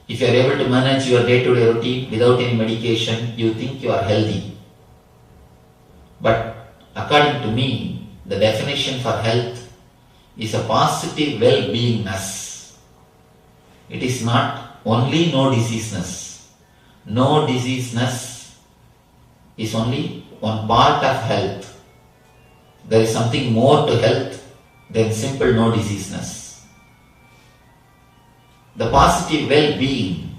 if you are able to manage your day-to-day routine without any medication, you think you are healthy. But according to me, the definition for health is a positive well-beingness. It is not only no diseaseness. No diseaseness is only one part of health. There is something more to health than simple no diseaseness. The positive well-being,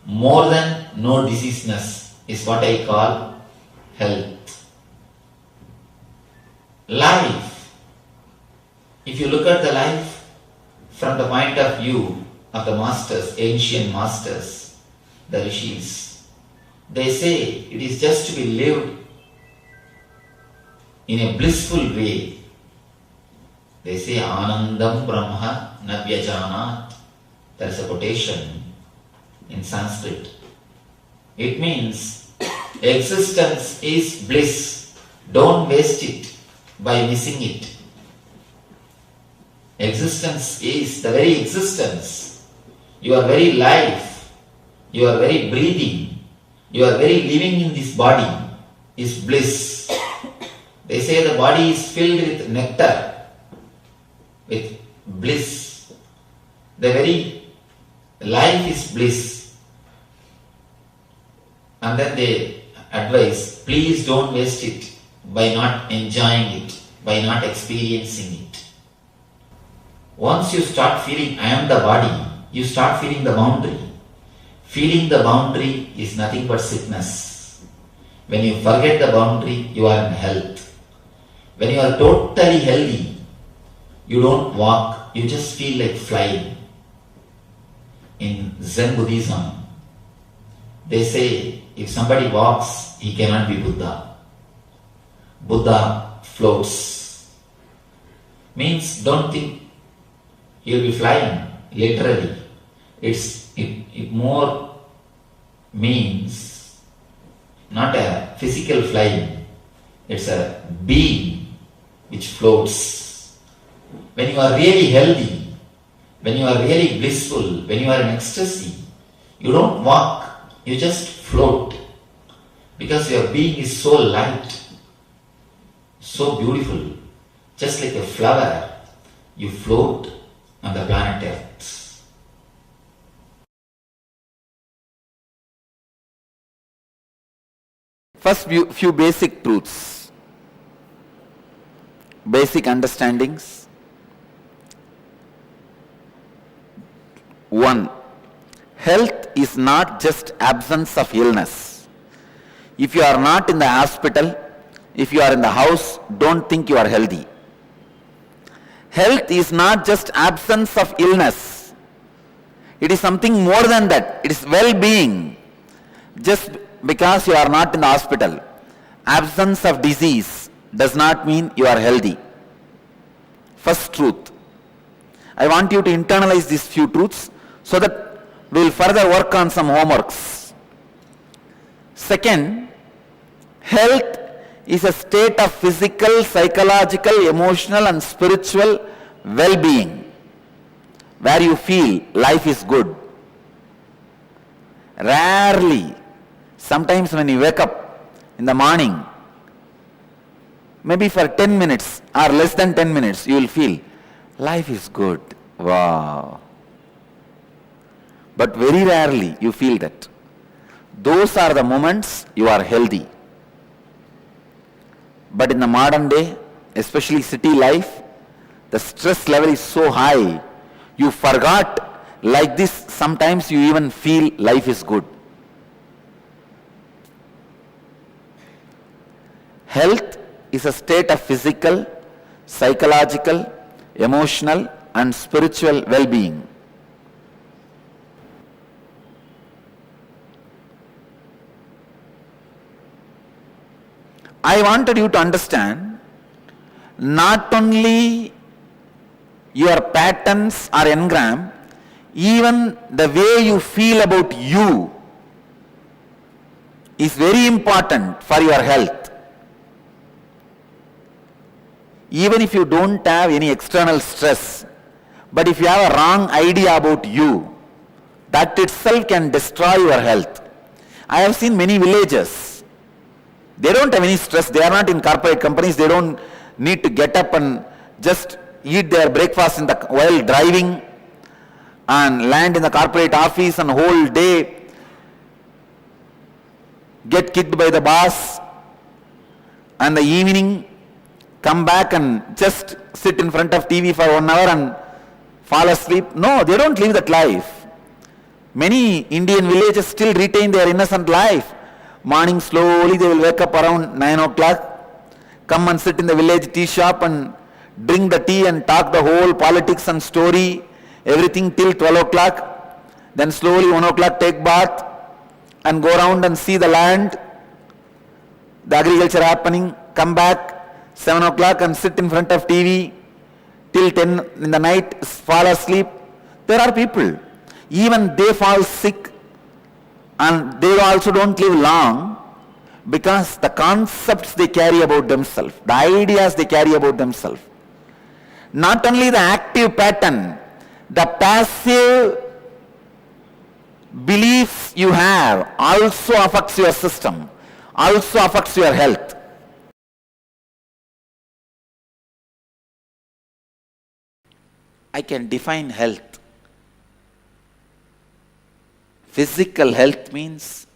more than no diseaseness is what I call health. Life. If you look at the life from the point of view of the masters, ancient masters, the rishis, they say it is just to be lived in a blissful way. They say Anandam Brahma Navyajanat. There is a quotation. in Sanskrit. It means existence is bliss. Don't waste it by missing it. Existence is the very existence. Your very life, your very breathing, your very living in this body is bliss. They say the body is filled with nectar, with bliss. The very life is bliss. And then they advise, please don't waste it by not enjoying it, by not experiencing it. Once you start feeling I am the body, you start feeling the boundary. Feeling the boundary is nothing but sickness. When you forget the boundary, you are in health. When you are totally healthy, you don't walk, you just feel like flying. In Zen Buddhism, they say if somebody walks, he cannot be Buddha. Buddha floats. Means don't think you'll be flying, literally. It more means not a physical flying, it's a being which floats. When you are really healthy, when you are really blissful, when you are in ecstasy, you don't walk, you just float. Because your being is so light, so beautiful, just like a flower, you float on the planet Earth. First, few basic truths, basic understandings. One, health is not just absence of illness. If you are not in the hospital, if you are in the house, don't think you are healthy. Health is not just absence of illness. It is something more than that. It is well-being. Just because you are not in the hospital, absence of disease does not mean you are healthy. First truth. I want you to internalize these few truths so that we will further work on some homeworks. Second, health is a state of physical, psychological, emotional and spiritual well-being where you feel life is good. Rarely, sometimes when you wake up in the morning, maybe for 10 minutes or less than 10 minutes, you will feel life is good. Wow. But very rarely you feel that. Those are the moments you are healthy. But in the modern day, especially city life, the stress level is so high, you forgot like this, sometimes you even feel life is good. Health is a state of physical, psychological, emotional and spiritual well-being. I wanted you to understand not only your patterns or engram, even the way you feel about you is very important for your health. Even if you don't have any external stress, but if you have a wrong idea about you, that itself can destroy your health. I have seen many villages. They don't have any stress. They are not in corporate companies. They don't need to get up and just eat their breakfast while driving and land in the corporate office and whole day get kicked by the boss, and the evening come back and just sit in front of TV for 1 hour and fall asleep. No, they don't live that life. Many Indian villages still retain their innocent life. Morning slowly they will wake up around 9 o'clock, come and sit in the village tea shop and drink the tea and talk the whole politics and story, everything till 12 o'clock. Then slowly 1 o'clock take bath and go around and see the land, the agriculture happening, come back 7 o'clock and sit in front of TV till 10 in the night, fall asleep. There are people, even they fall sick And they also don't live long because the concepts they carry about themselves, the ideas they carry about themselves. Not only the active pattern, the passive beliefs you have also affects your system, also affects your health. I can define health. Physical health means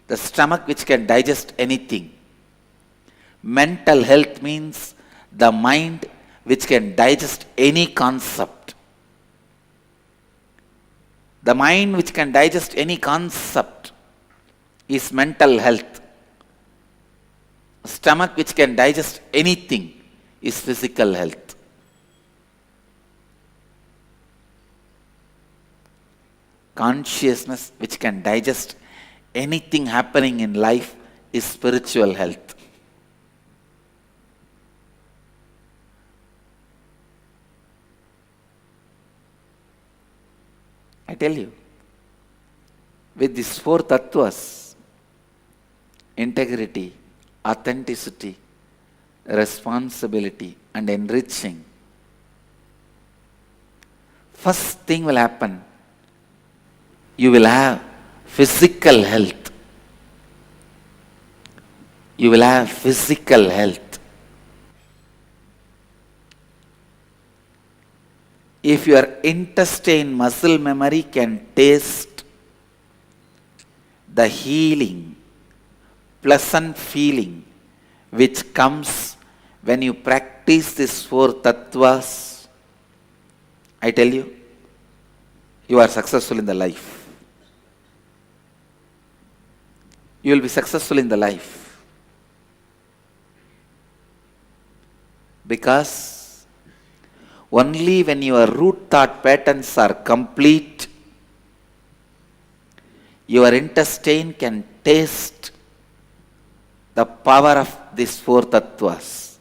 the stomach which can digest anything. Mental health means the mind which can digest any concept. The mind which can digest any concept is mental health. Stomach which can digest anything is physical health. Consciousness which can digest anything happening in life is spiritual health. I tell you, with these four tattvas, integrity, authenticity, responsibility and enriching, first thing will happen, you will have physical health. You will have physical health. If your intestine muscle memory can taste the healing, pleasant feeling which comes when you practice these four tattvas, I tell you, you are successful in the life. You will be successful in the life. Because only when your root thought patterns are complete, your intestine can taste the power of these four tattvas.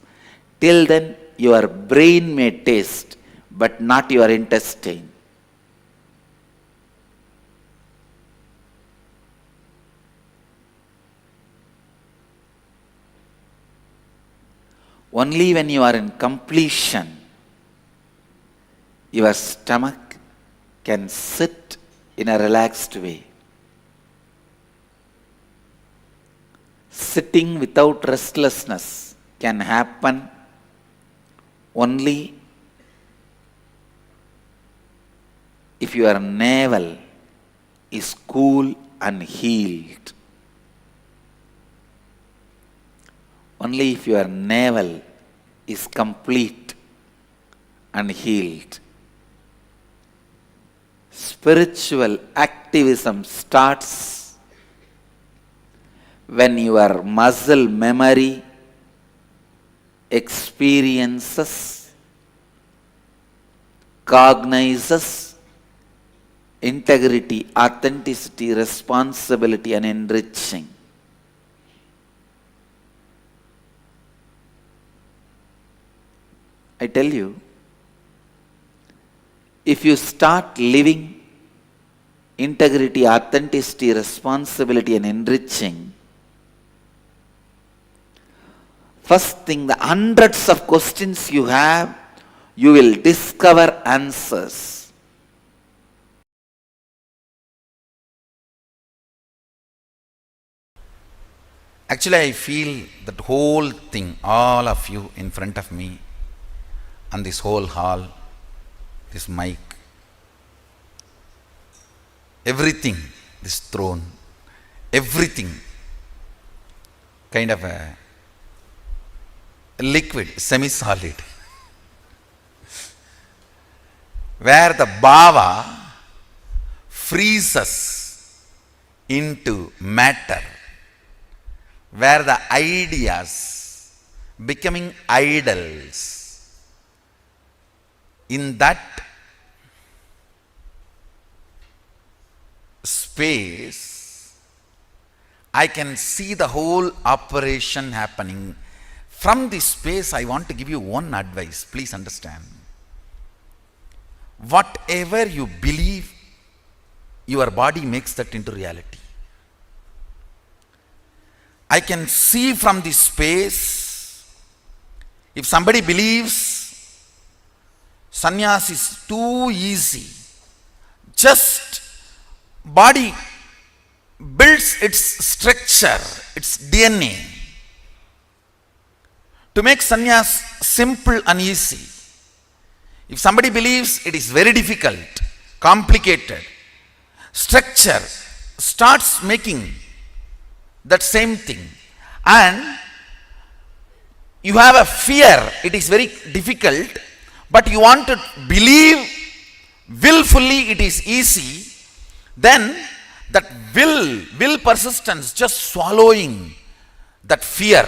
Till then, your brain may taste, but not your intestine. Only when you are in completion, your stomach can sit in a relaxed way. Sitting without restlessness can happen only if your navel is cool and healed. Only if your navel is complete and healed. Spiritual activism starts when your muscle memory experiences, cognizes integrity, authenticity, responsibility and enriching. I tell you, if you start living integrity, authenticity, responsibility and enriching, first thing, the hundreds of questions you have, you will discover answers. Actually, I feel that whole thing, all of you in front of me, and this whole hall, this mic, everything, this throne, everything, kind of a liquid, semi-solid, where the bhava freezes into matter, where the ideas becoming idols. In that space, I can see the whole operation happening. From this space, I want to give you one advice. Please understand. Whatever you believe, your body makes that into reality. I can see from the space. If somebody believes sannyas is too easy, just body builds its structure, its DNA, to make sannyas simple and easy. If somebody believes it is very difficult, complicated, structure starts making that same thing, and you have a fear, it is very difficult, but you want to believe willfully it is easy, then that will persistence just swallowing that fear,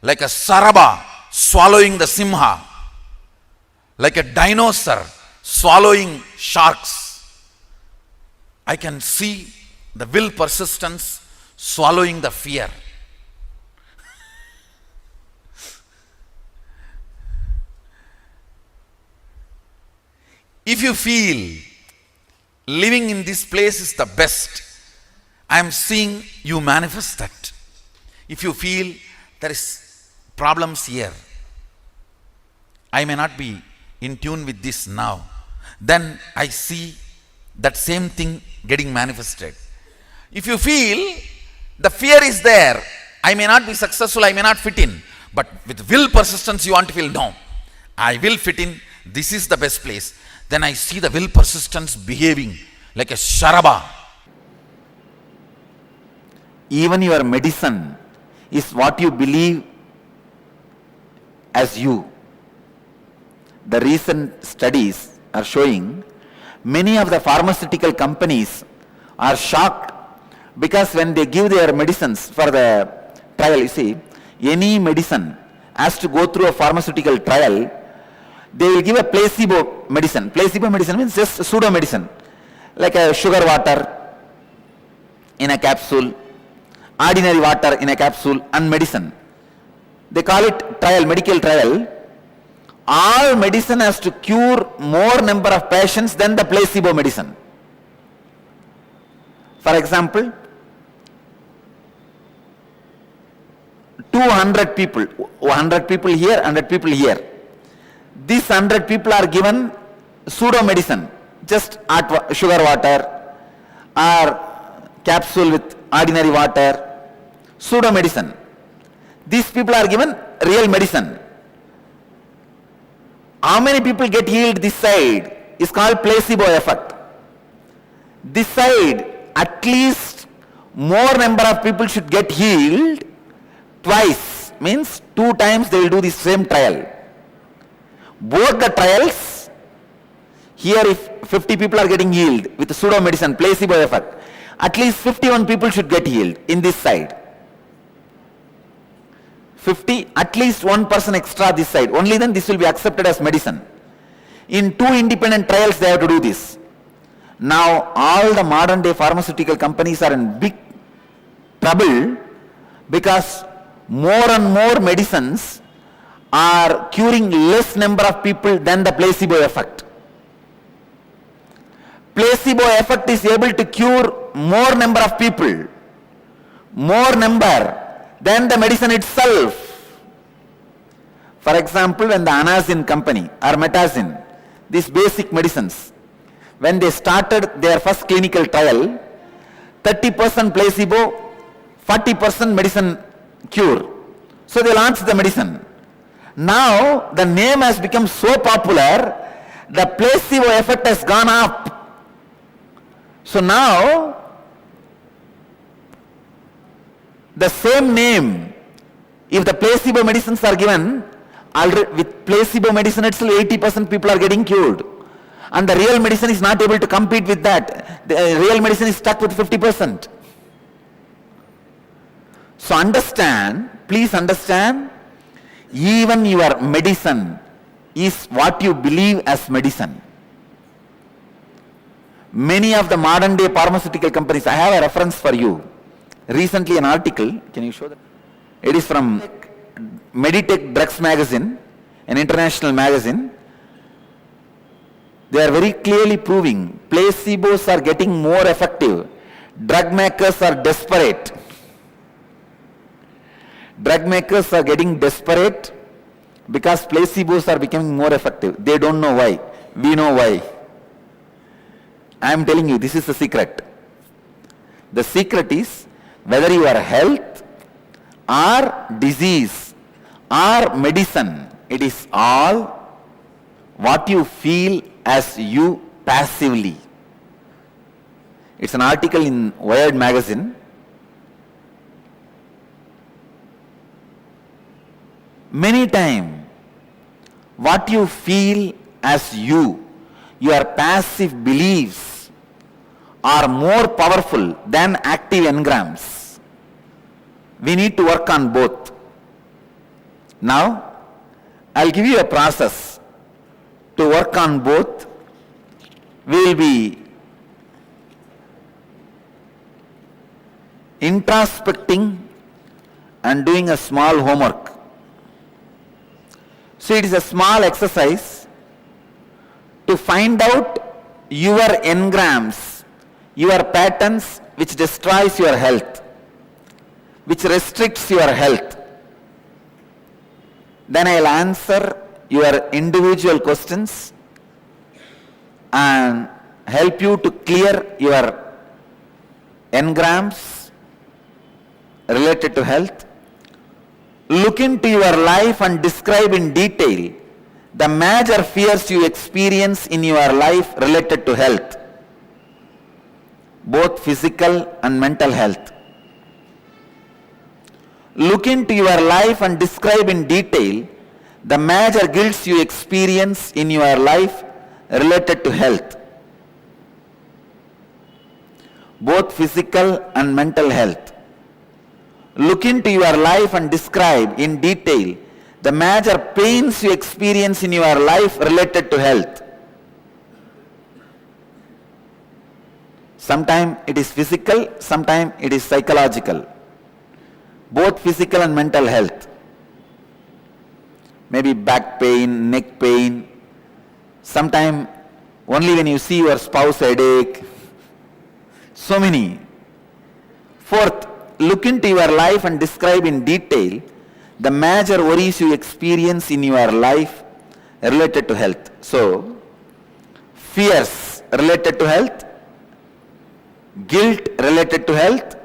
like a saraba swallowing the simha, like a dinosaur swallowing sharks. I can see the will persistence swallowing the fear. If you feel living in this place is the best, I am seeing you manifest that. If you feel there is problems here, I may not be in tune with this now, then I see that same thing getting manifested. If you feel the fear is there, I may not be successful, I may not fit in, but with will persistence you want to feel, no, I will fit in, this is the best place. Then I see the will persistence behaving like a sharaba. Even your medicine is what you believe as you. The recent studies are showing many of the pharmaceutical companies are shocked because when they give their medicines for the trial, you see, any medicine has to go through a pharmaceutical trial. They will give a placebo medicine. Placebo medicine means just pseudo medicine, like a sugar water in a capsule, ordinary water in a capsule, and medicine. They call it trial, medical trial. All medicine has to cure more number of patients than the placebo medicine. For example, 200 people, 100 people here, 100 people here. These 100 people are given pseudo medicine, just sugar water or capsule with ordinary water, pseudo medicine. These people are given real medicine. How many people get healed this side is called placebo effect. This side, at least more number of people should get healed twice, means 2 times they will do the same trial. Both the trials, here if 50 people are getting healed with pseudo medicine, placebo effect, at least 51 people should get healed in this side. 50, at least 1 person extra this side, only then this will be accepted as medicine. In 2 independent trials they have to do this. Now all the modern day pharmaceutical companies are in big trouble because more and more medicines are curing less number of people than the placebo effect. Placebo effect is able to cure more number of people, more number than the medicine itself. For example, when the Anazin company or Metazin, these basic medicines, when they started their first clinical trial, 30% placebo, 40% medicine cure. So they launched the medicine. Now the name has become so popular, the placebo effect has gone up. So now the same name, if the placebo medicines are given, already with placebo medicine itself 80% people are getting cured. And the real medicine is not able to compete with that. The real medicine is stuck with 50%. So understand, please understand, even your medicine is what you believe as medicine. Many of the modern day pharmaceutical companies, I have a reference for you. Recently an article, can you show that? It is from Meditech Drugs magazine, an international magazine. They are very clearly proving placebos are getting more effective. Drug makers are desperate. Drug makers are getting desperate because placebos are becoming more effective. They don't know why. We know why. I am telling you, this is the secret. The secret is whether you are health or disease or medicine, it is all what you feel as you passively. It's an article in Wired magazine. Many times, what you feel as you, your passive beliefs are more powerful than active engrams. We need to work on both. Now, I'll give you a process to work on both. We will be introspecting and doing a small homework. So it is a small exercise to find out your engrams, your patterns which destroys your health, which restricts your health. Then I'll answer your individual questions and help you to clear your engrams related to health. Look into your life and describe in detail the major fears you experience in your life related to health, both physical and mental health. Look into your life and describe in detail the major guilts you experience in your life related to health, both physical and mental health. Look into your life and describe in detail the major pains you experience in your life related to health. Sometimes it is physical, sometimes it is psychological, both physical and mental health. Maybe back pain, neck pain, sometimes only when you see your spouse headache, so many. Fourth, look into your life and describe in detail the major worries you experience in your life related to health. So, fears related to health, guilt related to health,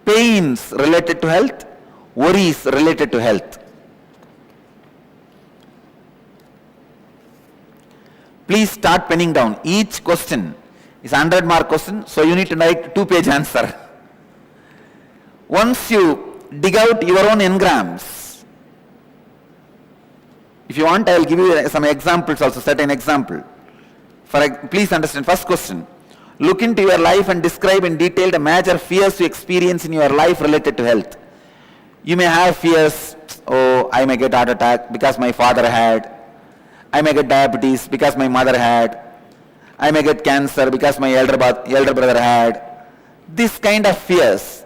pains related to health, worries related to health. Please start penning down. Each question is 100-mark question, so you need to write 2-page answer. Once you dig out your own engrams, if you want, I will give you some examples also, certain example. Please understand, first question. Look into your life and describe in detail the major fears you experience in your life related to health. You may have fears, oh, I may get heart attack because my father had. I may get diabetes because my mother had. I may get cancer because my elder brother had. This kind of fears.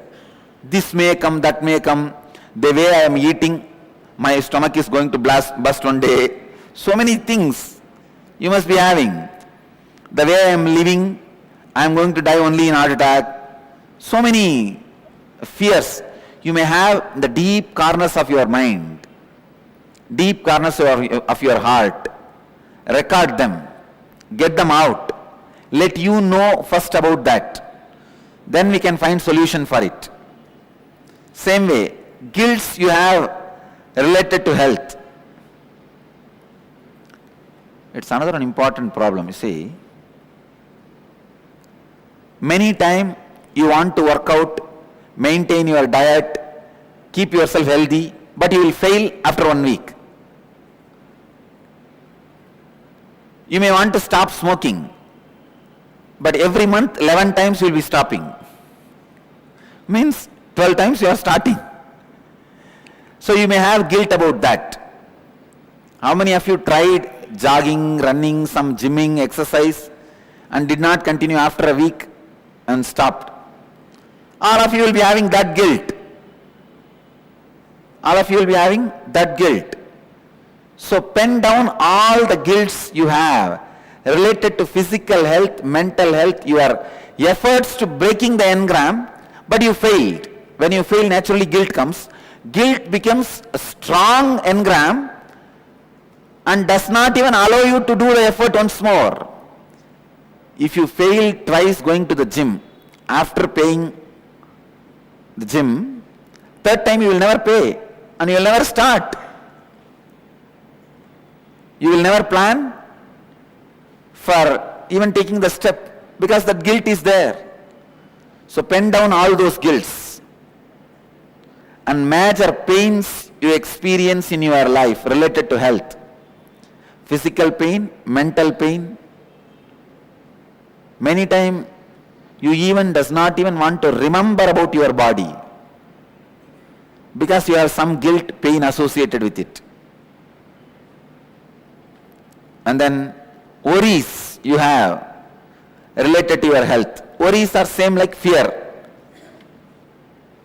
This may come, that may come. The way I am eating, my stomach is going to bust one day. So many things you must be having. The way I am living, I am going to die only in heart attack. So many fears. You may have in the deep corners of your mind, deep corners of your heart. Record them. Get them out. Let you know first about that. Then we can find solution for it. Same way, guilts you have related to health. It's another important problem, you see. Many times you want to work out, maintain your diet, keep yourself healthy, but you will fail after 1 week. You may want to stop smoking, but every month 11 times you will be stopping. Means 12 times you are starting. So you may have guilt about that. How many of you tried jogging, running, some gymming, exercise and did not continue after a week and stopped? All of you will be having that guilt. All of you will be having that guilt. So pen down all the guilts you have related to physical health, mental health, your efforts to breaking the engram, but you failed. When you fail, naturally guilt comes. guilt becomes a strong engram and does not even allow you to do the effort once more. If you fail twice going to the gym, after paying the gym, third time you will never pay and you will never start. You will never plan for even taking the step because that guilt is there. So pen down all those guilts and major pains you experience in your life related to health. Physical pain, mental pain. Many times you even does not even want to remember about your body because you have some guilt, pain associated with it. And then worries you have related to your health. Worries are same like fear.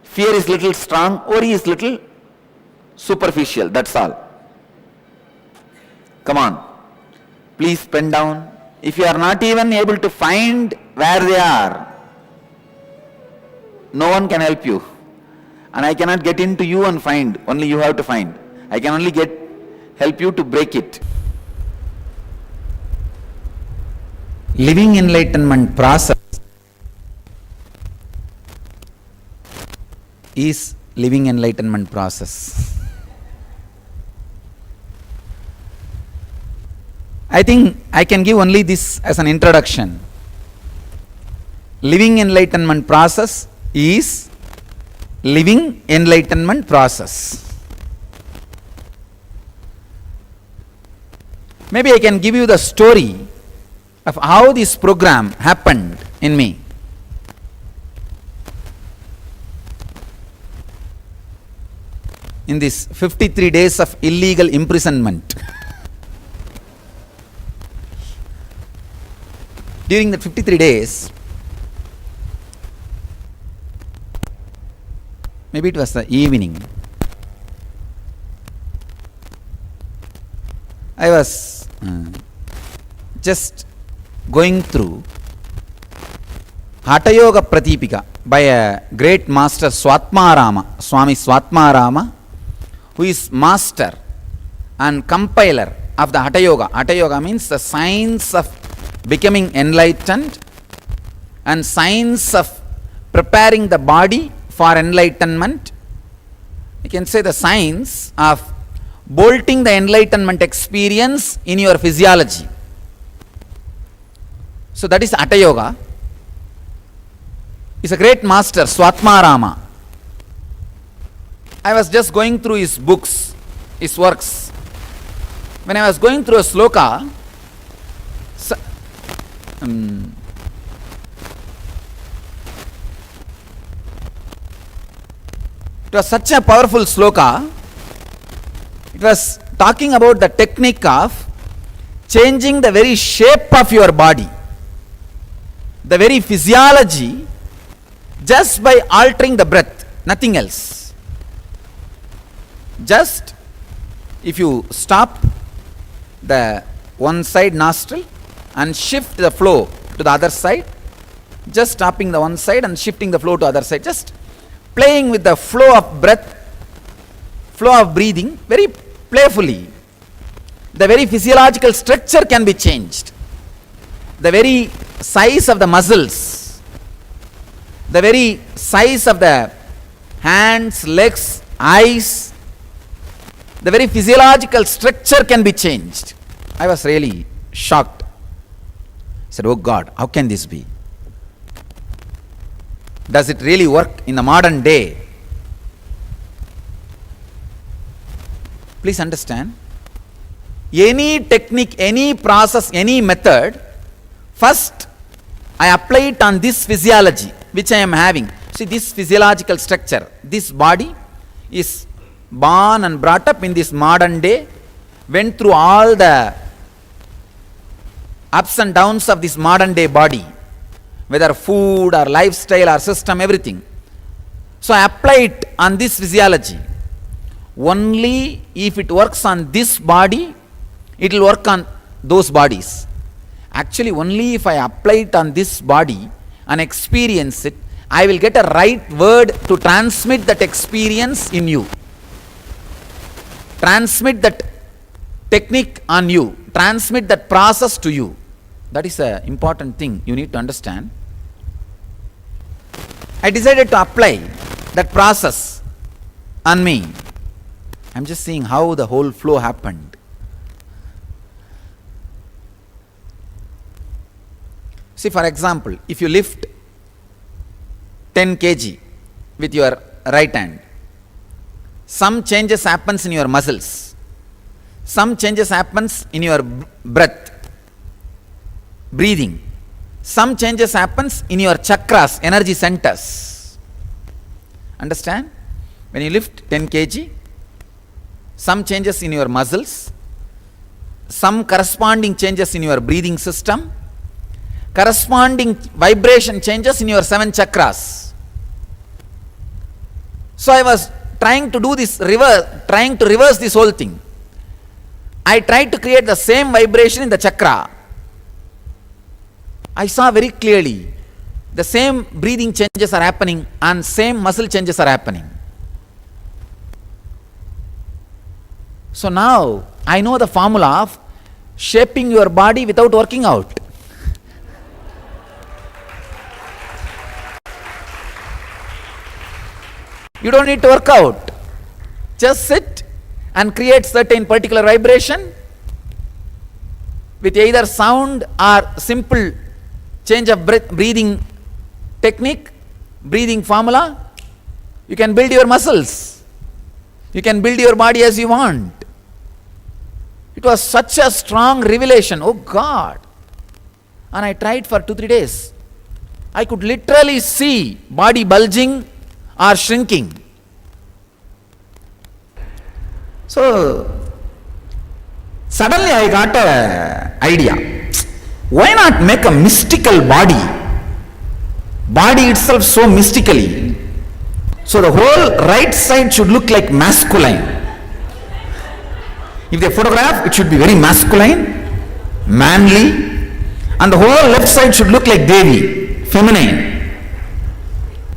Fear is little strong, worry is little superficial, that's all. Come on, please pen down. If you are not even able to find where they are, no one can help you. And I cannot get into you and find, only you have to find. I can only help you to break it. Living enlightenment process is living enlightenment process. I think I can give only this as an introduction. Living enlightenment process is living enlightenment process. Maybe I can give you the story of how this program happened in me. In these 53 days of illegal imprisonment. During the 53 days, maybe it was the evening, I was just going through Hatha Yoga Pratipika by a great master Swatmarama, Swami Swatmarama, who is master and compiler of the Hatha Yoga. Hatha Yoga means the science of becoming enlightened and science of preparing the body for enlightenment. You can say the science of bolting the enlightenment experience in your physiology. So that is Hatha Yoga. He's a great master, Swatmarama. I was just going through his books, his works. When I was going through a sloka, it was such a powerful sloka. It was talking about the technique of changing the very shape of your body, the very physiology, just by altering the breath, nothing else. Just if you stop the one side nostril and shift the flow to the other side, just stopping the one side and shifting the flow to the other side, just playing with the flow of breath, flow of breathing very playfully, the very physiological structure can be changed. The very size of the muscles, the very size of the hands, legs, eyes, the very physiological structure can be changed. I was really shocked. I said, oh God, how can this be? Does it really work in the modern day? Please understand, any technique, any process, any method, first I apply it on this physiology which I am having. See, this physiological structure, this body is born and brought up in this modern day, went through all the ups and downs of this modern day body, whether food or lifestyle or system, everything. So I apply it on this physiology. Only if it works on this body, it will work on those bodies. Actually, only if I apply it on this body and experience it, I will get a right word to transmit that experience in you. transmit that technique on you, transmit that process to you. That is an important thing you need to understand. I decided to apply that process on me. I'm just seeing how the whole flow happened. See, for example, if you lift 10 kg with your right hand, some changes happens in your muscles, some changes happens in your breath, breathing, some changes happens in your chakras, energy centers. Understand? When you lift 10 kg, some changes in your muscles, some corresponding changes in your breathing system, corresponding vibration changes in your 7 chakras. So I was trying to do this trying to reverse this whole thing. I tried to create the same vibration in the chakra. I saw very clearly the same breathing changes are happening and same muscle changes are happening. So now I know the formula of shaping your body without working out. You don't need to work out. Just sit and create certain particular vibration with either sound or simple change of breathing technique, breathing formula. You can build your muscles. You can build your body as you want. It was such a strong revelation. Oh God. And I tried for 2-3 days. I could literally see body bulging or shrinking. So suddenly I got an idea. Why not make a mystical body? Body itself so mystically. So the whole right side should look like masculine. If they photograph, it should be very masculine, manly, and the whole left side should look like Devi, feminine.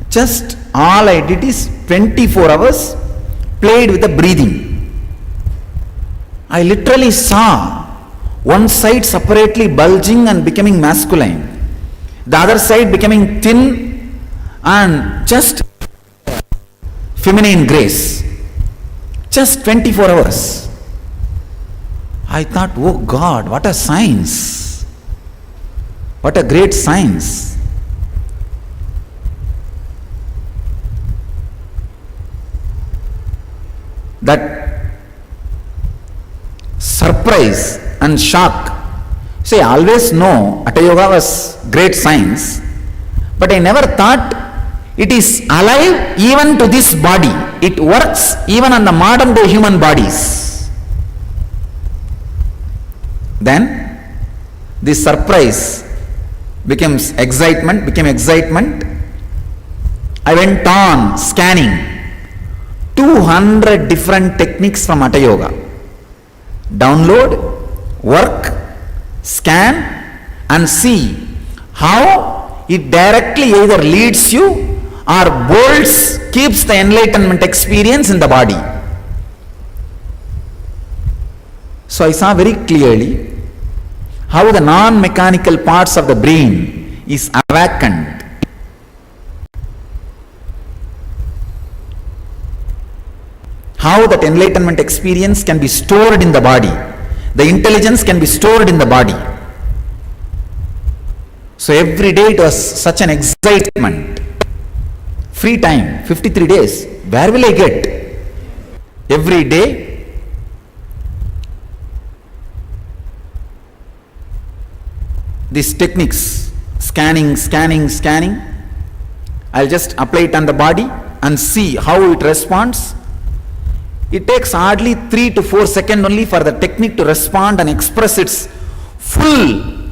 Just all I did is 24 hours played with the breathing. I literally saw one side separately bulging and becoming masculine, the other side becoming thin and just feminine grace. Just 24 hours. I thought, oh God, what a science. What a great science. That surprise and shock. See, I always know Hatha Yoga was great science, but I never thought it is alive even to this body. It works even on the modern day human bodies. Then this surprise became excitement. I went on scanning 200 different techniques from Hatha Yoga. Download, work, scan and see how it directly either leads you or keeps the enlightenment experience in the body. So I saw very clearly how the non-mechanical parts of the brain is awakened. How that enlightenment experience can be stored in the body. The intelligence can be stored in the body. So every day it was such an excitement. Free time, 53 days. Where will I get? Every day these techniques, scanning. I'll just apply it on the body and see how it responds. It takes hardly 3 to 4 seconds only for the technique to respond and express its full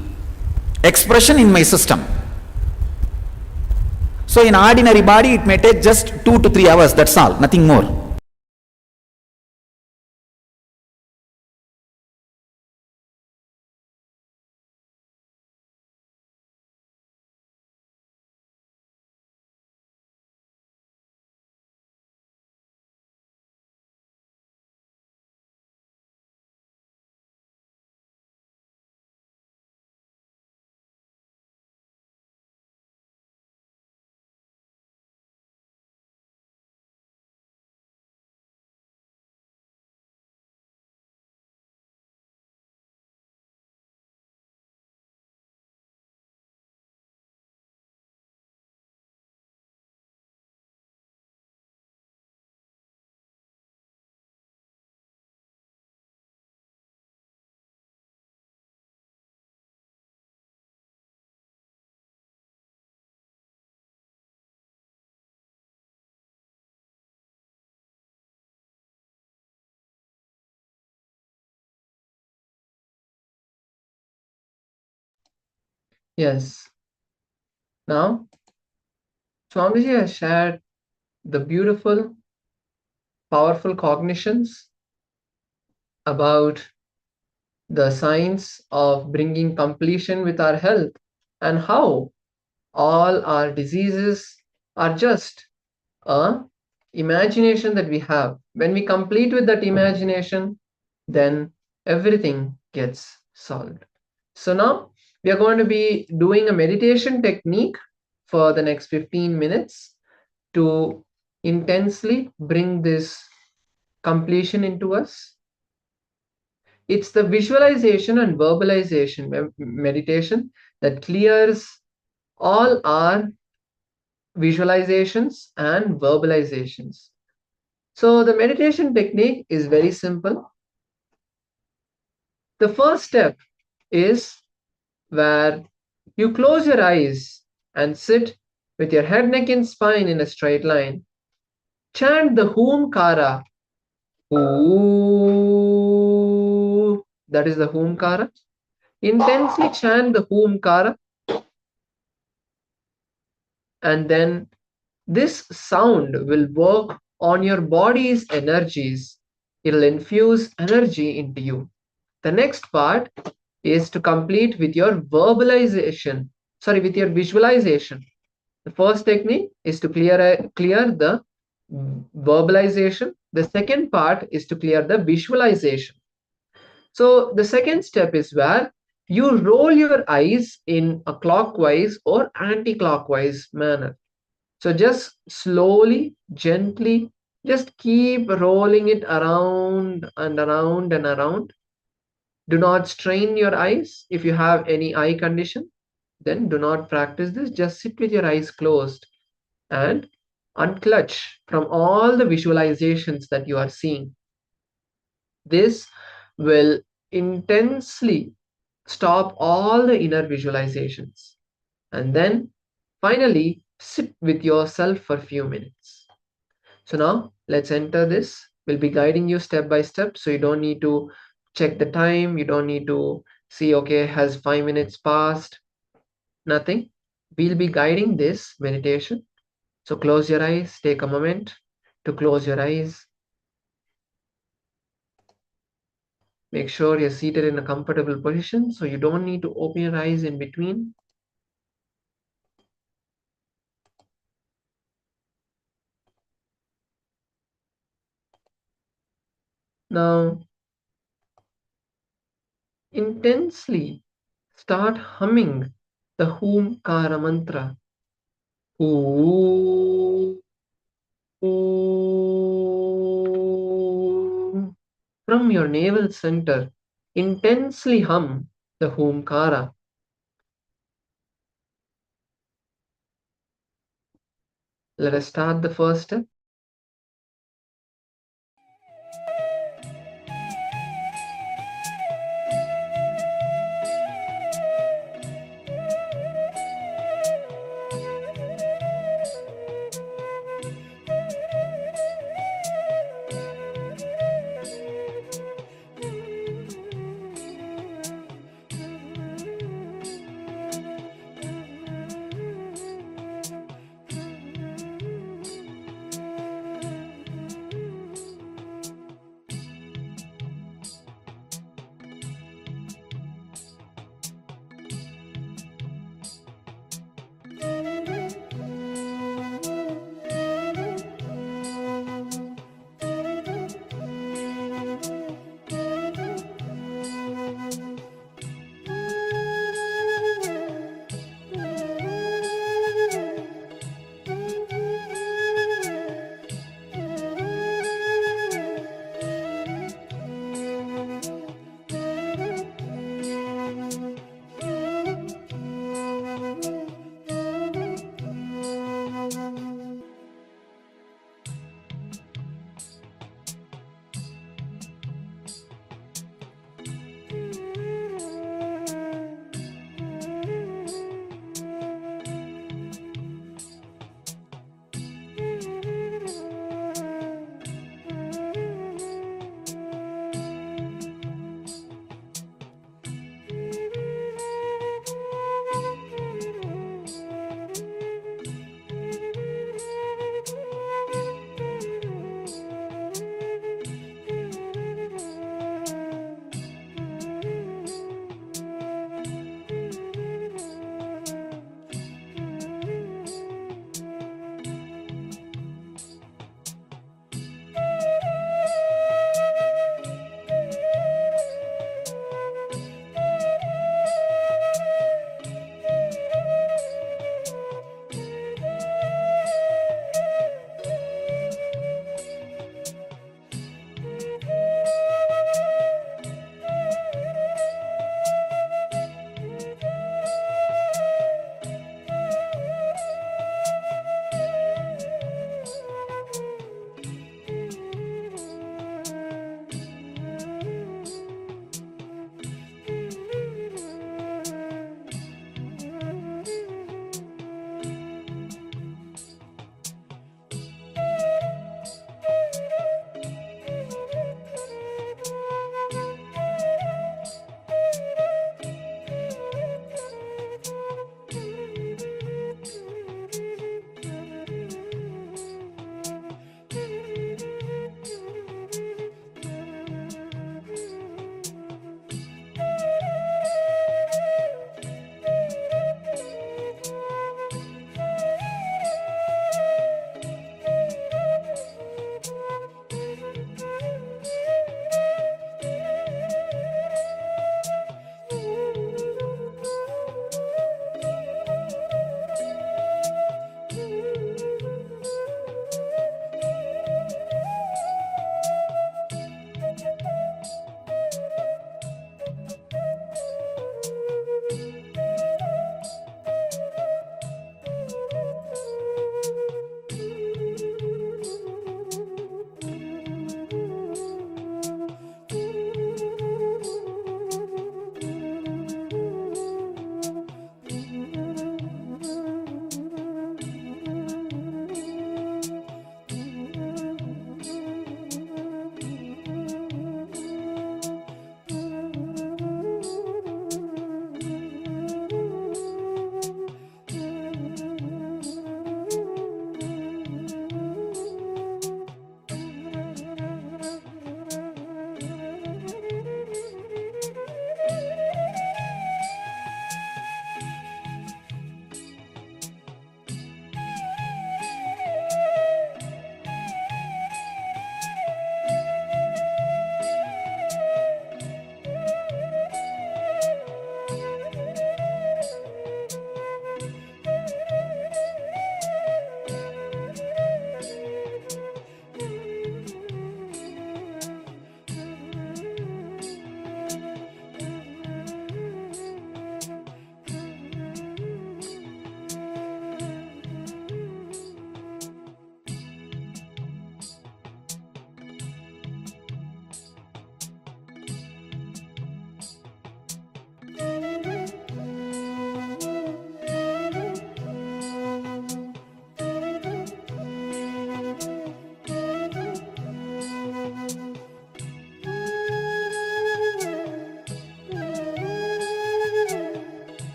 expression in my system. So in ordinary body it may take just 2 to 3 hours, that's all, nothing more. Yes. Now, Swamiji has shared the beautiful, powerful cognitions about the science of bringing completion with our health and how all our diseases are just a imagination that we have. When we complete with that imagination, then everything gets solved. So now we are going to be doing a meditation technique for the next 15 minutes to intensely bring this completion into us. It's the visualization and verbalization meditation that clears all our visualizations and verbalizations. So the meditation technique is very simple. The first step is where you close your eyes and sit with your head, neck, and spine in a straight line. Chant the Humkara. Ooh, that is the Humkara. Intensely chant the Humkara, and then this sound will work on your body's energies. It'll infuse energy into you. The next part is to complete with your verbalization, with your visualization. The first technique is to clear the verbalization. The second part is to clear the visualization. So the second step is where you roll your eyes in a clockwise or anti-clockwise manner. So just slowly, gently, just keep rolling it around and around and around. Do not strain your eyes. If you have any eye condition, then do not practice this. Just sit with your eyes closed and unclutch from all the visualizations that you are seeing. This will intensely stop all the inner visualizations. And then finally, sit with yourself for a few minutes. So now let's enter this. We'll be guiding you step by step. So you don't need to check the time. You don't need to see, okay, has 5 minutes passed? Nothing. We'll be guiding this meditation. So close your eyes. Take a moment to close your eyes. Make sure you're seated in a comfortable position. So you don't need to open your eyes in between. Now, intensely start humming the Humkara mantra. Ooh, ooh. From your navel center, intensely hum the Humkara. Let us start the first step.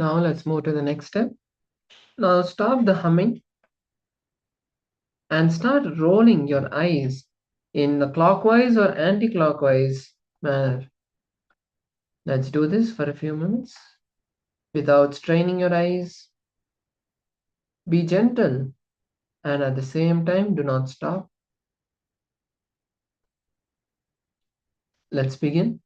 Now let's move to the next step. Now stop the humming and start rolling your eyes in the clockwise or anti-clockwise manner. Let's do this for a few minutes without straining your eyes. Be gentle and at the same time do not stop. Let's begin.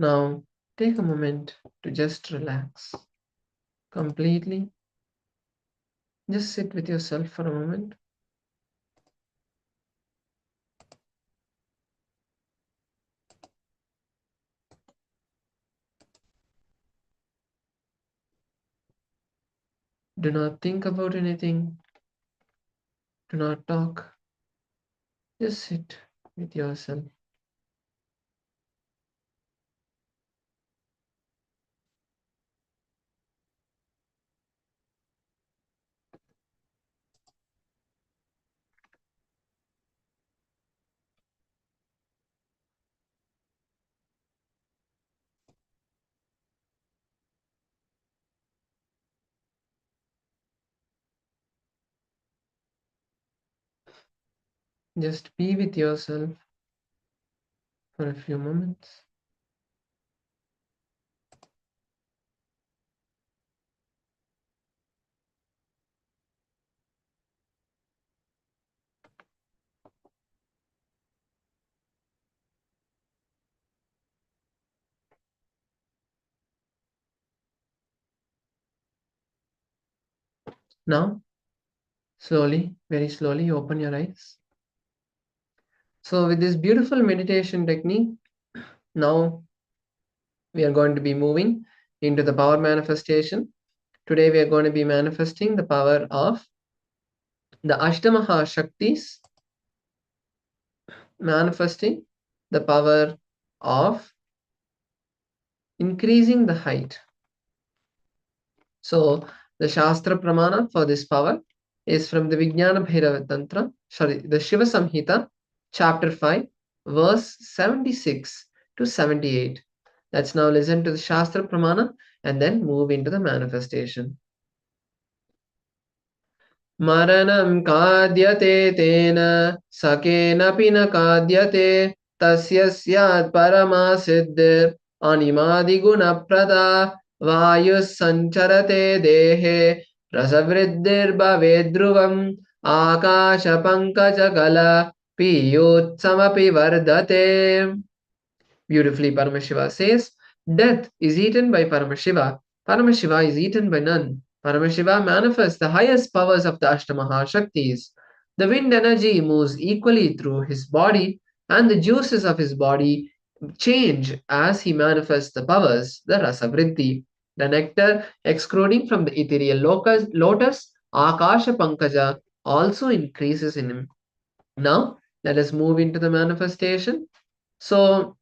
Now, take a moment to just relax completely. Just sit with yourself for a moment. Do not think about anything. Do not talk. Just sit with yourself. Just be with yourself for a few moments. Now, slowly, very slowly, open your eyes. So, with this beautiful meditation technique, now we are going to be moving into the power manifestation. Today, we are going to be manifesting the power of the Ashtamaha Shaktis, manifesting the power of increasing the height. So, the Shastra Pramana for this power is from the Vijnana Bhairava Tantra, sorry, the Shiva Samhita, chapter 5, verse 76 to 78. Let's now listen to the Shastra Pramana and then move into the manifestation. Maranam kadyate tena sakena pina kadyate tasya syat paramasiddhir animadi guna prada vayus sancharate dehe rasavriddhir bhavedruvam akasha pankaja gala piyutsamapi vardate. Beautifully, Paramashiva says, death is eaten by Paramashiva. Paramashiva is eaten by none. Paramashiva manifests the highest powers of the Ashtamaha Shaktis. The wind energy moves equally through his body, and the juices of his body change as he manifests the powers, the Rasavriddhi. The nectar extruding from the ethereal lotus, Akasha Pankaja, also increases in him. Now, let us move into the manifestation. So,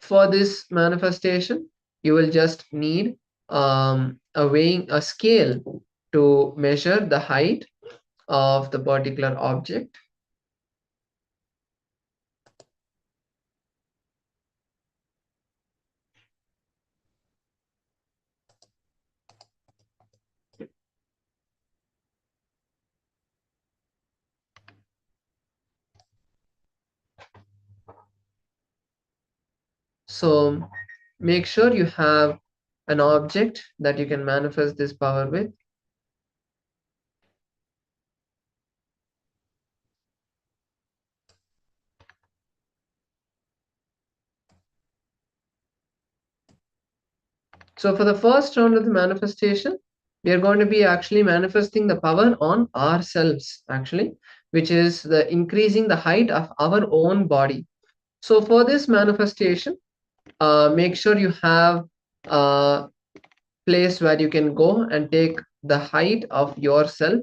for this manifestation, you will just need a scale to measure the height of the particular object. So make sure you have an object that you can manifest this power with. So for the first round of the manifestation, we are going to be actually manifesting the power on ourselves, actually, which is the increasing the height of our own body. So for this manifestation, make sure you have a place where you can go and take the height of yourself.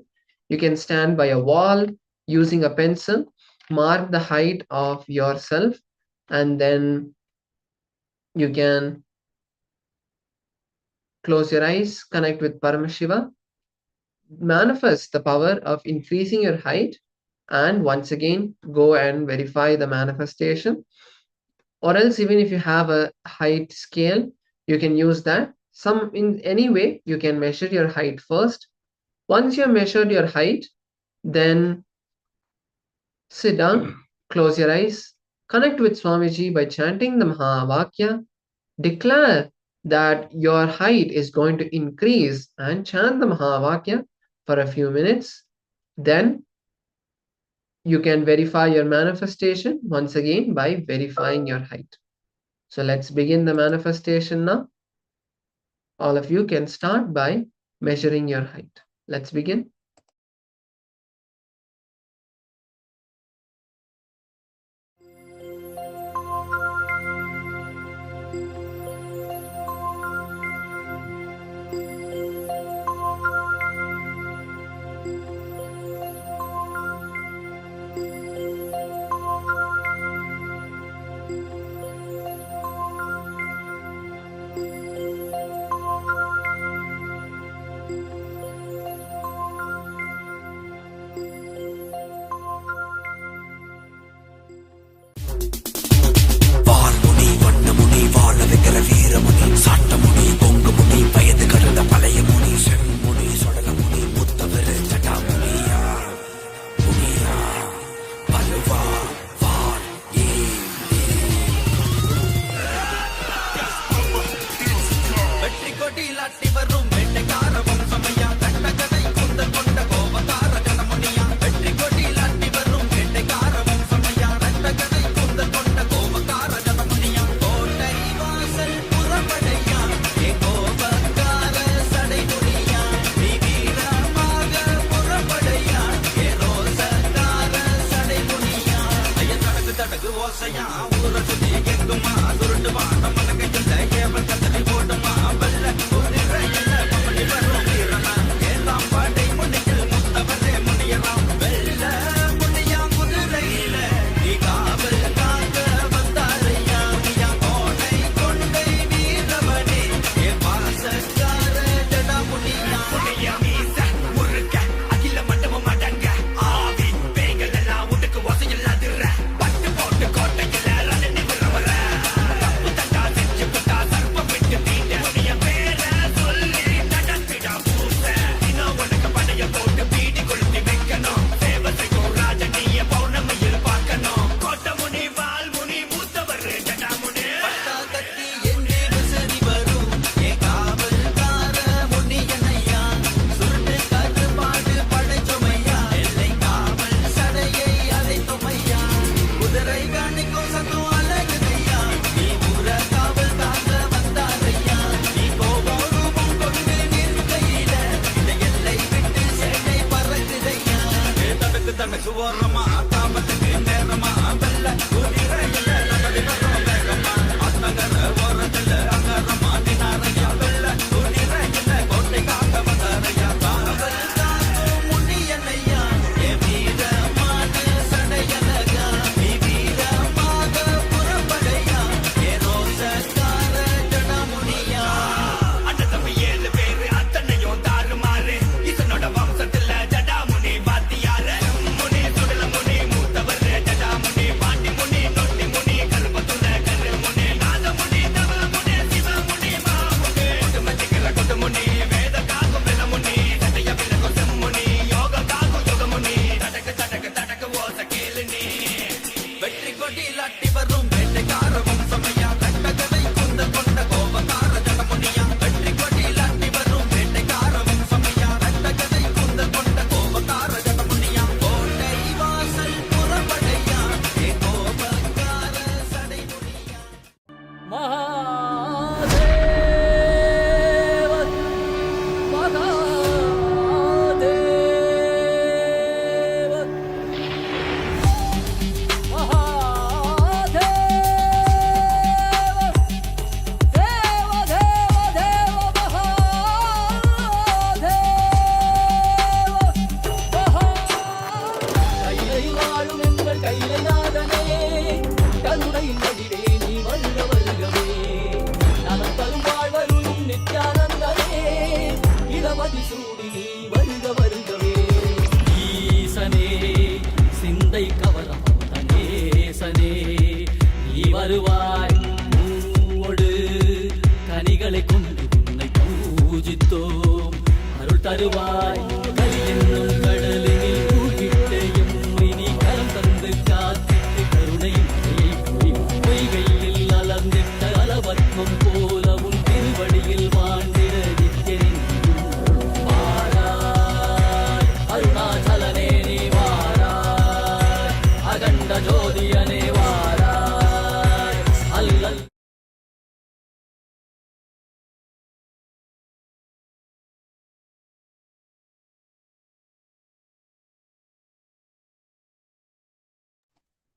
You can stand by a wall using a pencil, mark the height of yourself, and then you can close your eyes, connect with Paramashiva, manifest the power of increasing your height, and once again go and verify the manifestation. Or else, even if you have a height scale, you can use that. In any way, you can measure your height first. Once you have measured your height, then sit down, close your eyes, connect with Swamiji by chanting the Mahavakya, declare that your height is going to increase and chant the Mahavakya for a few minutes. Then you can verify your manifestation once again by verifying your height. So let's begin the manifestation now. All of you can start by measuring your height. Let's begin.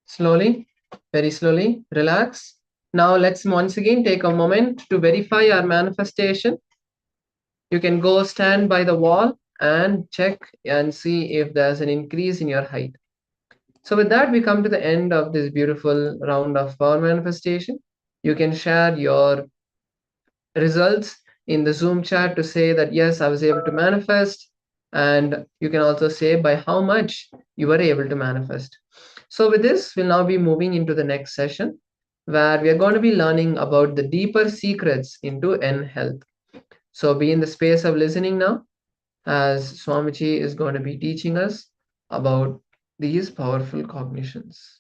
Slowly, very slowly, relax. Now let's once again take a moment to verify our manifestation. You can go stand by the wall and check and see if there's an increase in your height. So with that, we come to the end of this beautiful round of power manifestation. You can share your results in the Zoom chat to say that, yes, I was able to manifest. And you can also say by how much you were able to manifest. So with this, we'll now be moving into the next session where we are going to be learning about the deeper secrets into N health. So be in the space of listening now as Swamiji is going to be teaching us about these powerful cognitions.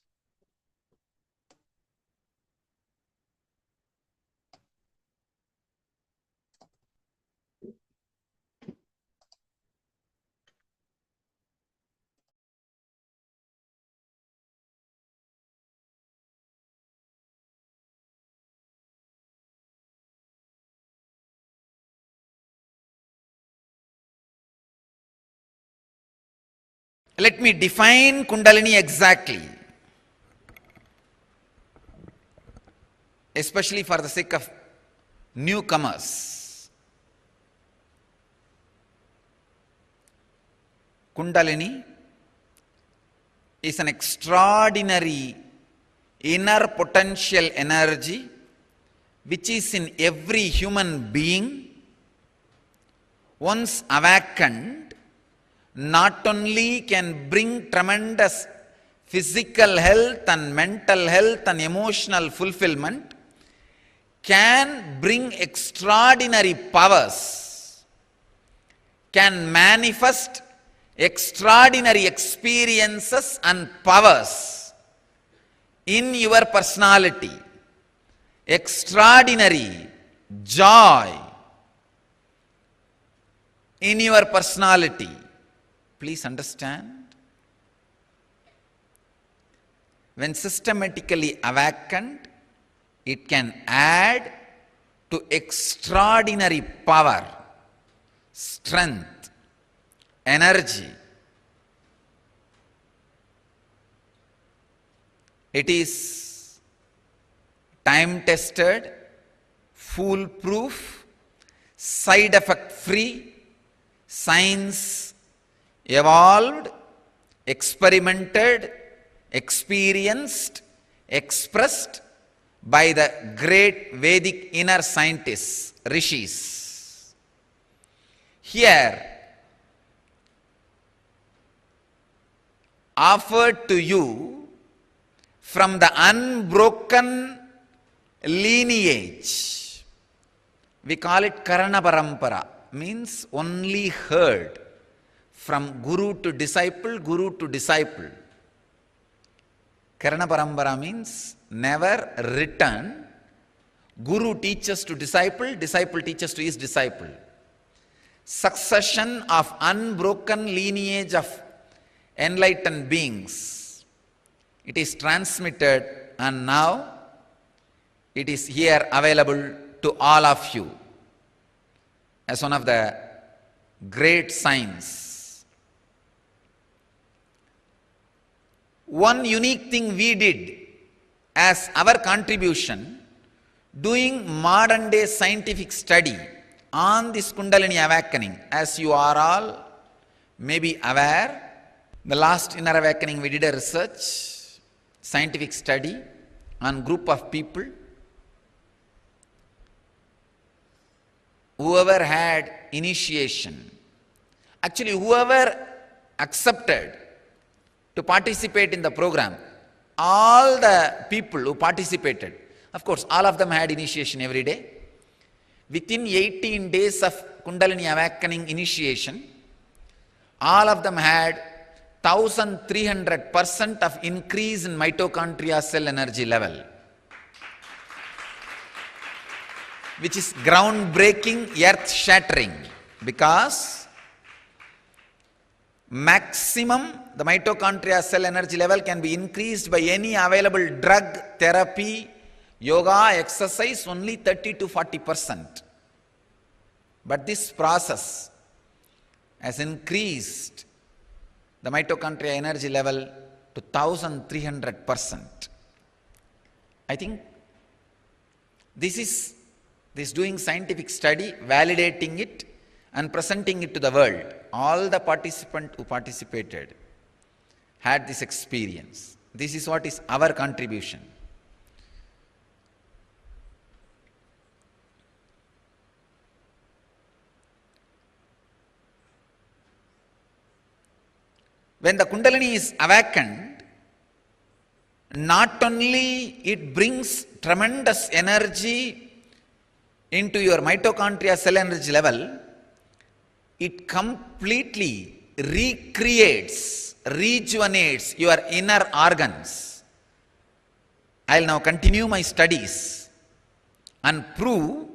Let me define Kundalini exactly, especially for the sake of newcomers. Kundalini is an extraordinary inner potential energy which is in every human being. Once awakened, not only can bring tremendous physical health and mental health and emotional fulfillment, can bring extraordinary powers, can manifest extraordinary experiences and powers in your personality, extraordinary joy in your personality. Please understand, when systematically awakened, it can add to extraordinary power, strength, energy. It is time-tested, foolproof, side-effect free, science evolved, experimented, experienced, expressed by the great Vedic inner scientists, rishis. Here, offered to you from the unbroken lineage, we call it Karana Parampara, means only heard. From guru to disciple, guru to disciple. Karana Parampara means never return. Guru teaches to disciple, disciple teaches to his disciple. Succession of unbroken lineage of enlightened beings. It is transmitted and now it is here available to all of you as one of the great signs. One unique thing we did as our contribution, doing modern day scientific study on this Kundalini awakening. As you are all maybe aware, the last inner awakening we did a research, scientific study on group of people. Whoever had initiation, actually whoever accepted to participate in the program, all the people who participated, of course, all of them had initiation every day. Within 18 days of Kundalini awakening initiation, all of them had 1300% of increase in mitochondria cell energy level, which is groundbreaking, earth-shattering, because maximum the mitochondria cell energy level can be increased by any available drug, therapy, yoga, exercise, only 30 to 40%. But this process has increased the mitochondria energy level to to 1300%. I think this doing scientific study, validating it and presenting it to the world. All the participants who participated had this experience. This is what is our contribution. When the Kundalini is awakened, not only it brings tremendous energy into your mitochondria cell energy level, it completely recreates, rejuvenates your inner organs. I will now continue my studies and prove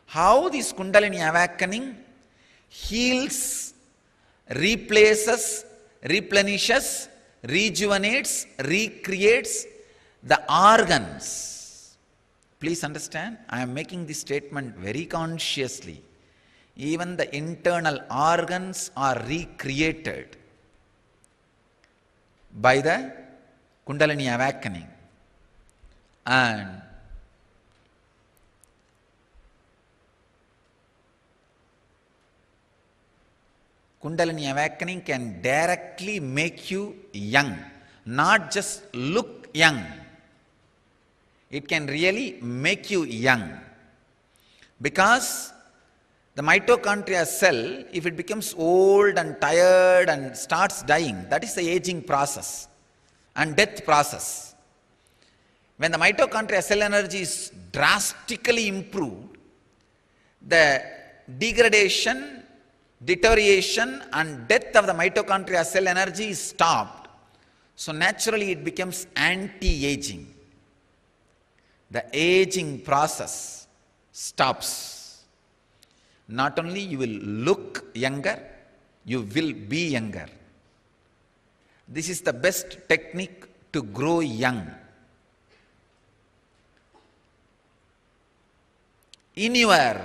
how this Kundalini awakening heals, replaces, replenishes, rejuvenates, recreates the organs. Please understand, I am making this statement very consciously. Even the internal organs are recreated by the Kundalini awakening. And Kundalini awakening can directly make you young, not just look young. It can really make you young. Because the mitochondria cell, if it becomes old and tired and starts dying, that is the aging process and death process. When the mitochondria cell energy is drastically improved, the degradation, deterioration and death of the mitochondria cell energy is stopped. So naturally it becomes anti-aging. The aging process stops. Not only you will look younger, you will be younger. This is the best technique to grow young. In your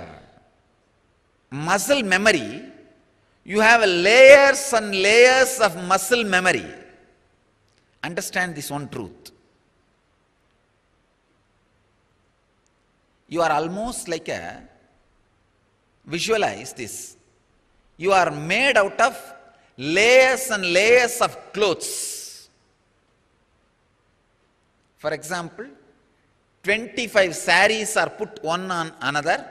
muscle memory, you have layers and layers of muscle memory. Understand this one truth. You are almost like visualize this. You are made out of layers and layers of clothes. For example, 25 saris are put one on another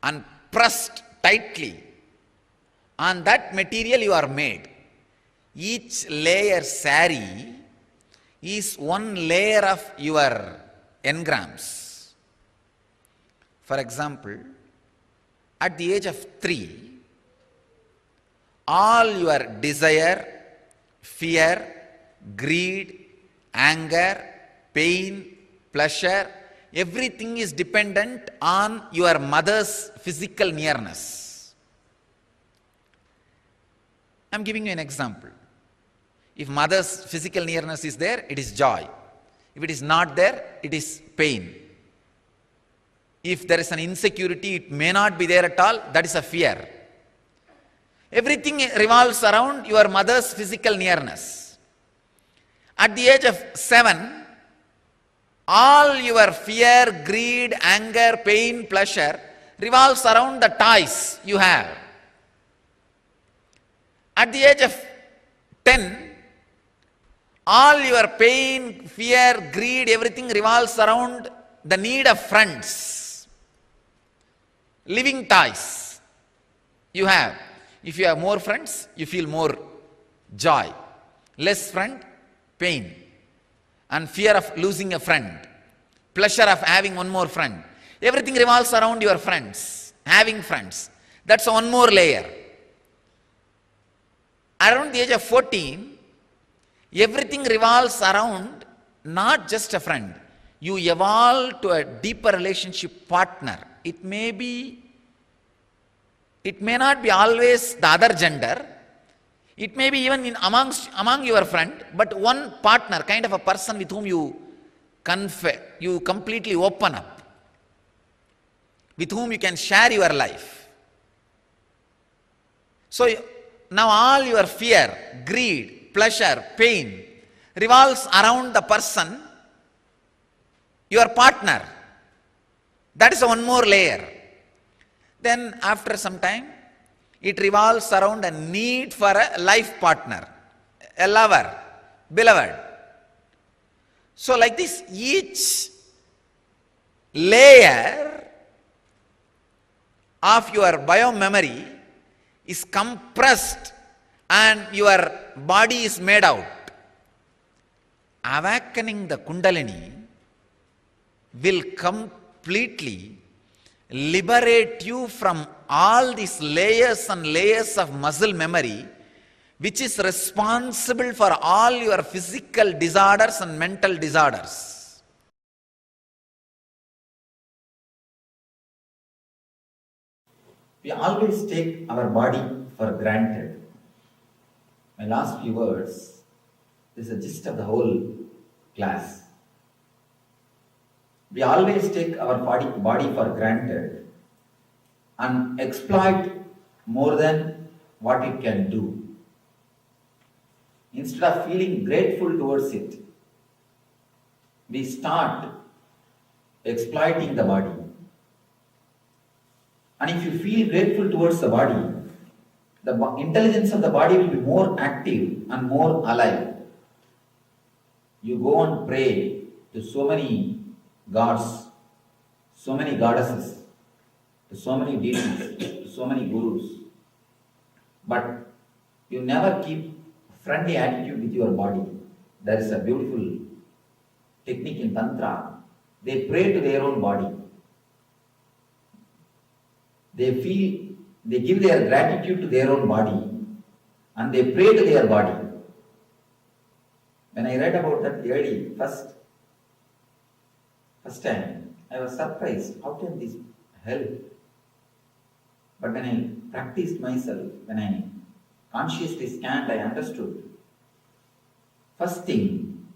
and pressed tightly. On that material you are made. Each layer sari is one layer of your engrams. For example, at the age of 3, all your desire, fear, greed, anger, pain, pleasure, everything is dependent on your mother's physical nearness. I am giving you an example. If mother's physical nearness is there, it is joy. If it is not there, it is pain. If there is an insecurity, it may not be there at all, that is a fear. Everything revolves around your mother's physical nearness. At the age of 7, all your fear, greed, anger, pain, pleasure revolves around the toys you have. At the age of 10, all your pain, fear, greed, everything revolves around the need of friends. Living toys you have. If you have more friends, you feel more joy. Less friend, pain. And fear of losing a friend. Pleasure of having one more friend. Everything revolves around your friends. Having friends. That's one more layer. Around the age of 14, everything revolves around not just a friend. You evolve to a deeper relationship partner. It may not be always the other gender. It may be even among your friend, but one partner, kind of a person with whom you completely open up, with whom you can share your life. So now all your fear, greed, pleasure, pain, revolves around the person, your partner. That is one more layer. Then after some time, it revolves around a need for a life partner, a lover, beloved. So like this, each layer of your bio-memory is compressed and your body is made out. Awakening the Kundalini will completely liberate you from all these layers and layers of muscle memory, which is responsible for all your physical disorders and mental disorders. We always take our body for granted. My last few words, this is the gist of the whole class. We always take our body for granted and exploit more than what it can do. Instead of feeling grateful towards it, we start exploiting the body. And if you feel grateful towards the body, the intelligence of the body will be more active and more alive. You go and pray to so many gods, so many goddesses, to so many deities, to so many gurus, but you never keep friendly attitude with your body. There is a beautiful technique in Tantra. They pray to their own body. They give their gratitude to their own body and they pray to their body. When I read about that early, first time, I was surprised. How can this help? But when I practiced myself, when I consciously scanned, I understood. First thing,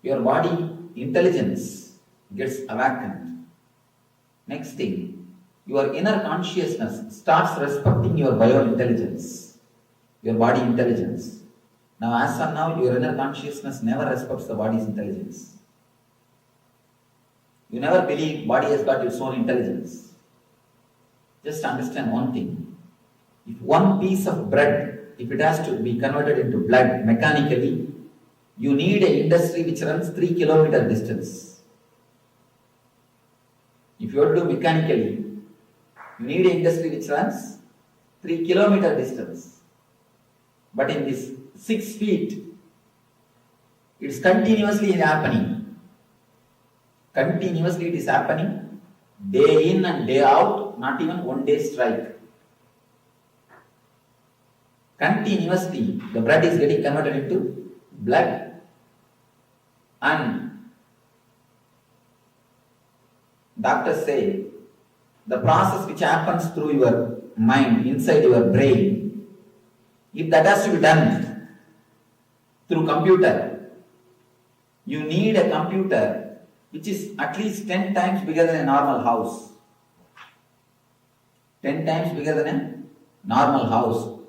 your body intelligence gets awakened. Next thing, your inner consciousness starts respecting your bio-intelligence, your body intelligence. Now, as of now, your inner consciousness never respects the body's intelligence. You never believe body has got its own intelligence. Just understand one thing. If one piece of bread, if it has to be converted into blood mechanically, you need an industry which runs 3 kilometer distance. If you have to do mechanically, you need an industry which runs 3 kilometer distance. But in this 6 feet, it's continuously happening. Continuously it is happening, day in and day out, not even one day strike. Continuously, the blood is getting converted into blood. And doctors say, the process which happens through your mind, inside your brain, if that has to be done through computer, you need a computer which is at least 10 times bigger than a normal house. 10 times bigger than a normal house.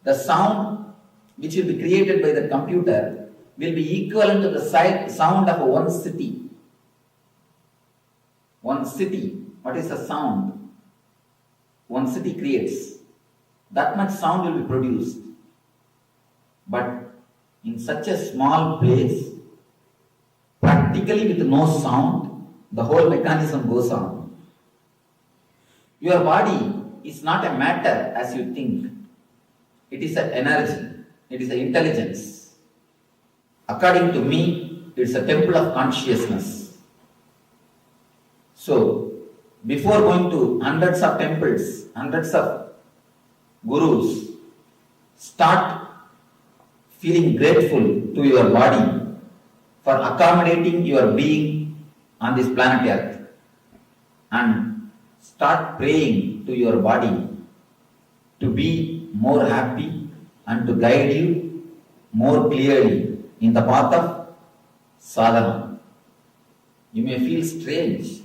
The sound which will be created by the computer will be equivalent to the sound of one city. One city, what is the sound one city creates? That much sound will be produced. But in such a small place, practically with no sound, the whole mechanism goes on. Your body is not a matter as you think. It is an energy. It is an intelligence. According to me, it's a temple of consciousness. So, before going to hundreds of temples, hundreds of gurus, start feeling grateful to your body for accommodating your being on this planet Earth, and start praying to your body to be more happy and to guide you more clearly in the path of sadhana. You may feel strange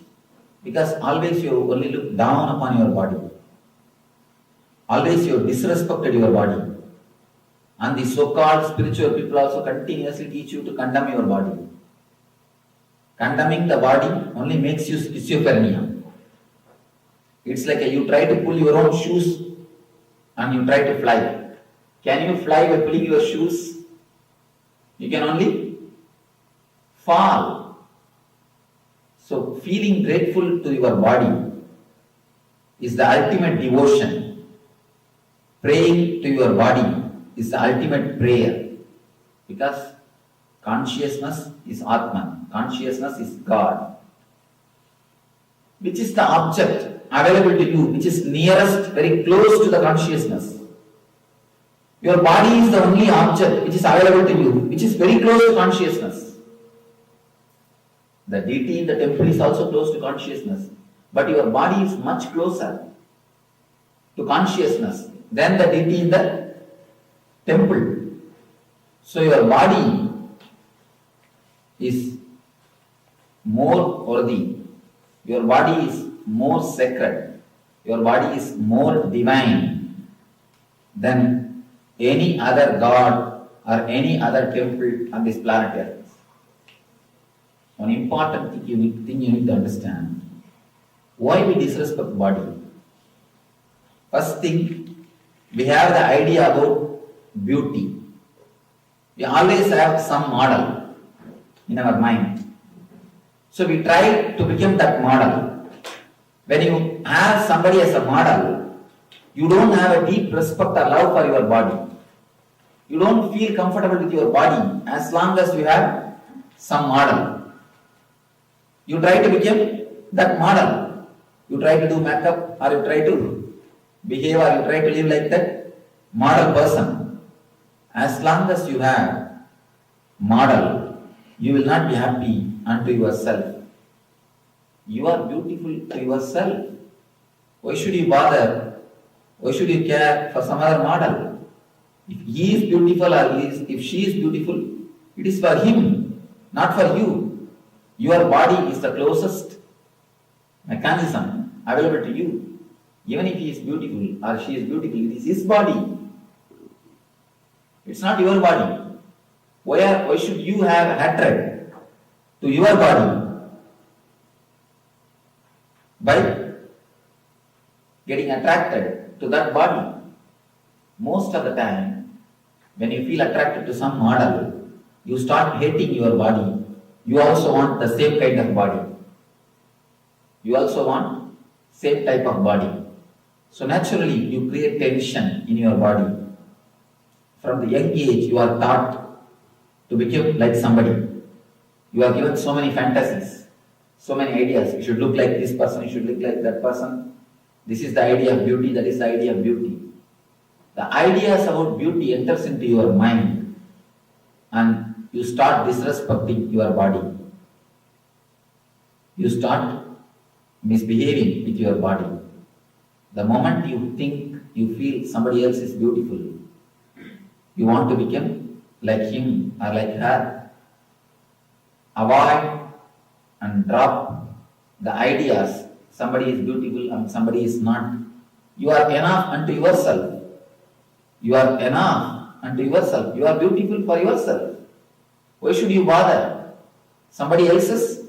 because always you only look down upon your body. Always you have disrespected your body. And the so-called spiritual people also continuously teach you to condemn your body. Condemning the body only makes you schizophrenia. It's like you try to pull your own shoes and you try to fly. Can you fly by pulling your shoes? You can only fall. So feeling grateful to your body is the ultimate devotion. Praying to your body is the ultimate prayer, because consciousness is Atman, consciousness is God. Which is the object available to you, which is nearest, very close to the consciousness? Your body is the only object which is available to you, which is very close to consciousness. The deity in the temple is also close to consciousness, but your body is much closer to consciousness than the deity in the temple. So your body is more worthy, your body is more sacred, your body is more divine than any other god or any other temple on this planet Earth. One important thing you need to understand: why we disrespect body. First thing, we have the idea about beauty. We always have some model in our mind. So we try to become that model. When you have somebody as a model, you don't have a deep respect or love for your body. You don't feel comfortable with your body as long as you have some model. You try to become that model. You try to do makeup, or you try to behave, or you try to live like that model person. As long as you have model, you will not be happy unto yourself. You are beautiful to yourself. Why should you bother? Why should you care for some other model? If he is beautiful or if she is beautiful, it is for him, not for you. Your body is the closest mechanism available to you. Even if he is beautiful or she is beautiful, it is his body. It's not your body. Why should you have hatred to your body by getting attracted to that body? Most of the time, when you feel attracted to some model, you start hating your body. You also want the same kind of body. You also want same type of body. So naturally, you create tension in your body. From the young age, you are taught to become like somebody. You are given so many fantasies, so many ideas. You should look like this person, you should look like that person. This is the idea of beauty, that is the idea of beauty. The ideas about beauty enters into your mind and you start disrespecting your body. You start misbehaving with your body. The moment you think, you feel somebody else is beautiful, you want to become like him or like her. Avoid and drop the ideas somebody is beautiful and somebody is not. You are enough unto yourself. You are enough unto yourself. You are beautiful for yourself. Why should you bother somebody else's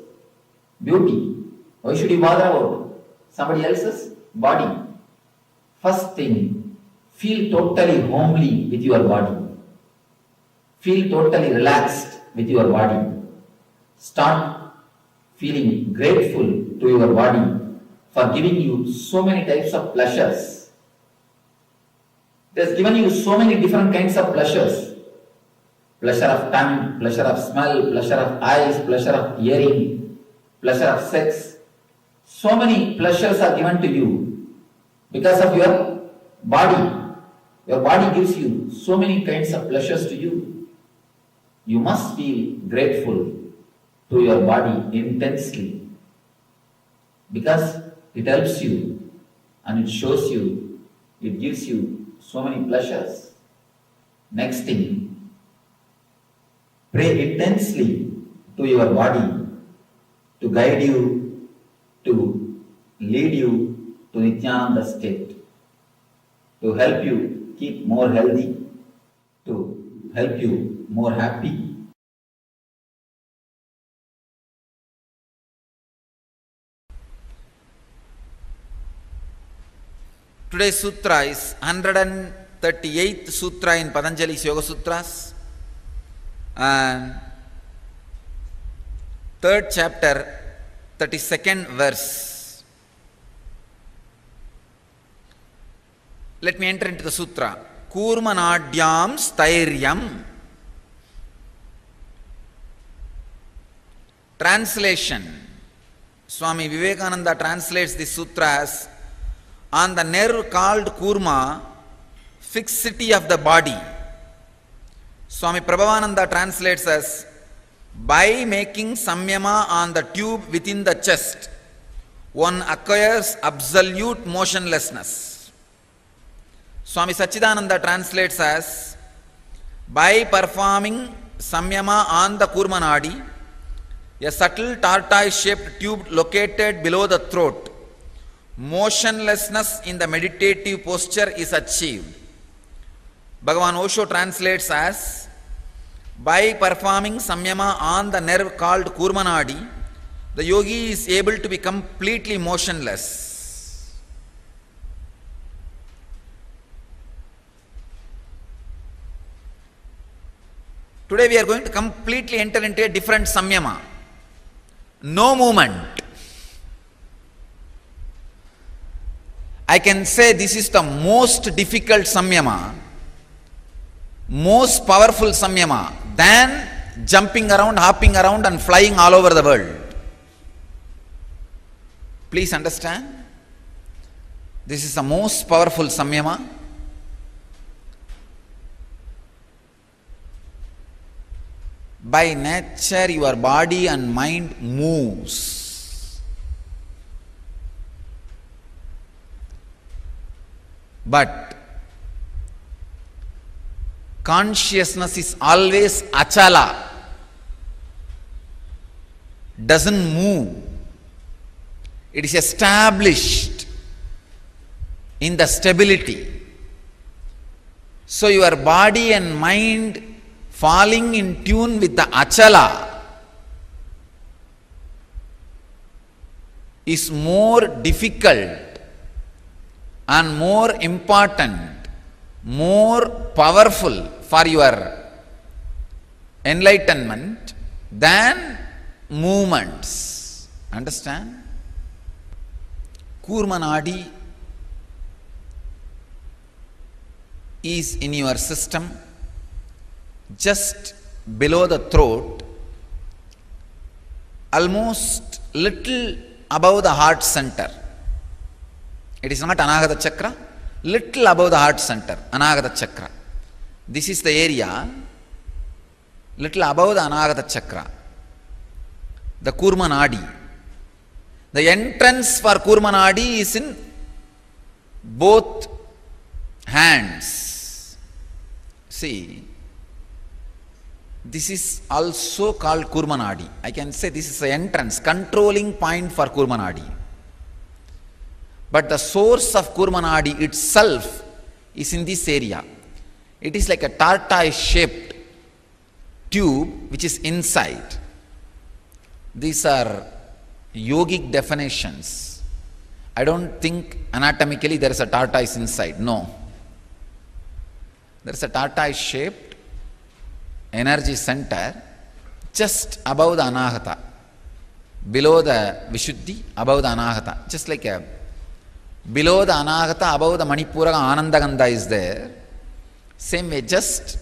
beauty? Why should you bother about somebody else's body? First thing, feel totally homely with your body. Feel totally relaxed with your body. Start feeling grateful to your body for giving you so many types of pleasures. It has given you so many different kinds of pleasures. Pleasure of tongue, pleasure of smell, pleasure of eyes, pleasure of hearing, pleasure of sex. So many pleasures are given to you because of your body. Your body gives you so many kinds of pleasures to you. You must feel grateful to your body intensely because it helps you and it shows you, it gives you so many pleasures. Next thing, pray intensely to your body to guide you, to lead you to Nityananda state, to help you keep more healthy, to help you more happy. Today's sutra is 138th sutra in Patanjali's Yoga Sutras, and 3rd chapter, 32nd verse. Let me enter into the sutra. Kurmanadyam stairyam. Translation. Swami Vivekananda translates this sutra as, on the nerve called kurma, fixity of the body. Swami Prabhavananda translates as, by making samyama on the tube within the chest, one acquires absolute motionlessness. Swami Sachidananda translates as, by performing samyama on the kurmanadi, a subtle tortoise-shaped tube located below the throat, motionlessness in the meditative posture is achieved. Bhagavan Osho translates as, by performing samyama on the nerve called kurmanadi, the yogi is able to be completely motionless. Today we are going to completely enter into a different samyama. No movement. I can say this is the most difficult samyama, most powerful samyama than jumping around, hopping around and flying all over the world. Please understand, this is the most powerful samyama. By nature, your body and mind moves. But consciousness is always achala, doesn't move. It is established in the stability. So your body and mind falling in tune with the achala is more difficult and more important, more powerful for your enlightenment than movements. Understand? Kurmanadi is in your system, just below the throat, almost little above the heart center. It is not Anahata chakra, little above the heart center, Anahata chakra. This is the area, little above the Anahata chakra, the Kurmanadi. The entrance for Kurmanadi is in both hands. See, this is also called Kurmanadi. I can say this is the entrance, controlling point for Kurmanadi. But the source of Kurmanadi itself is in this area. It is like a tortoise-shaped tube which is inside. These are yogic definitions. I don't think anatomically there is a tortoise inside. No. There is a tortoise-shaped energy center just above the Anahata, below the Vishuddhi, above the Anahata. Just like a below the Anahata, above the Manipura, Anandagandha is there. Same way, just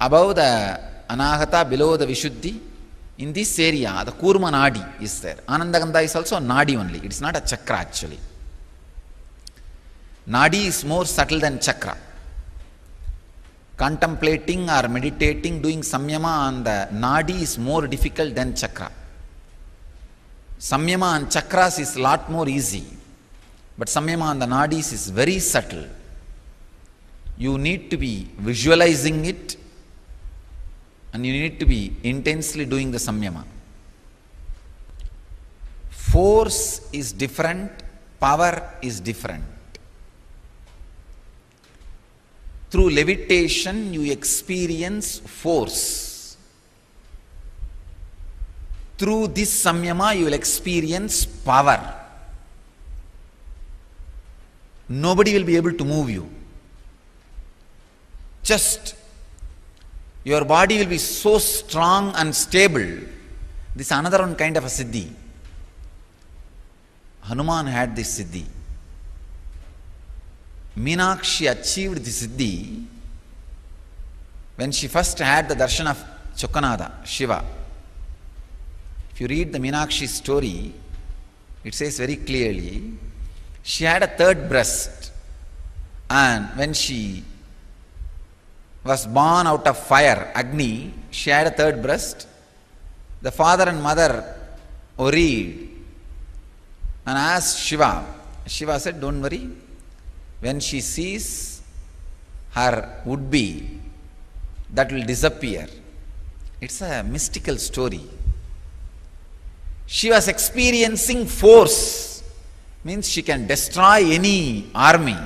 above the Anahata, below the Vishuddhi, in this area, the Kurma Nadi is there. Anandagandha is also a Nadi only. It is not a chakra actually. Nadi is more subtle than chakra. Contemplating or meditating, doing samyama on the nadi is more difficult than chakra. Samyama on chakras is lot more easy, but samyama on the nadis is very subtle. You need to be visualizing it and you need to be intensely doing the samyama. Force is different, power is different. through levitation you experience force. Through this samyama you will experience power. Nobody will be able to move you. Just your body will be so strong and stable. This is another one kind of a siddhi. Hanuman had this siddhi. Meenakshi achieved this siddhi when she first had the darshan of Chokkanada, Shiva. If you read the Meenakshi story, it says very clearly, she had a third breast, and when she was born out of fire, Agni, she had a third breast. The father and mother worried and asked Shiva. Shiva said, don't worry, when she sees her would-be, that will disappear. It's a mystical story. She was experiencing force, means she can destroy any army.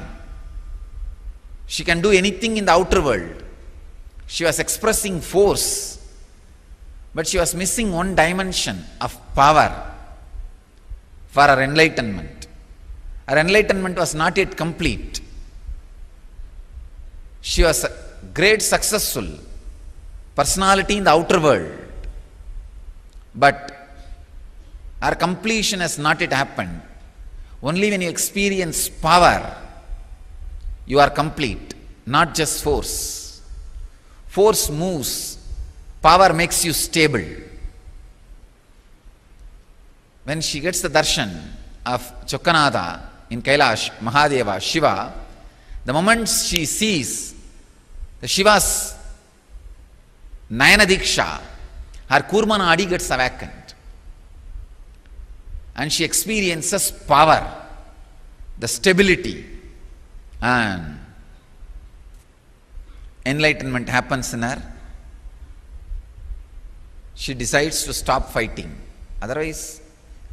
She can do anything in the outer world. She was expressing force, but she was missing one dimension of power for her enlightenment. Her enlightenment was not yet complete. She was a great successful personality in the outer world, but her completion has not yet happened. Only when you experience power, you are complete, not just force. Force moves, power makes you stable. When she gets the darshan of Chokkanada in Kailash, Mahadeva, Shiva, the moment she sees the Shiva's Nayana Diksha, her Kurma Nadi gets awakened. And she experiences power, the stability, and enlightenment happens in her. She decides to stop fighting. Otherwise,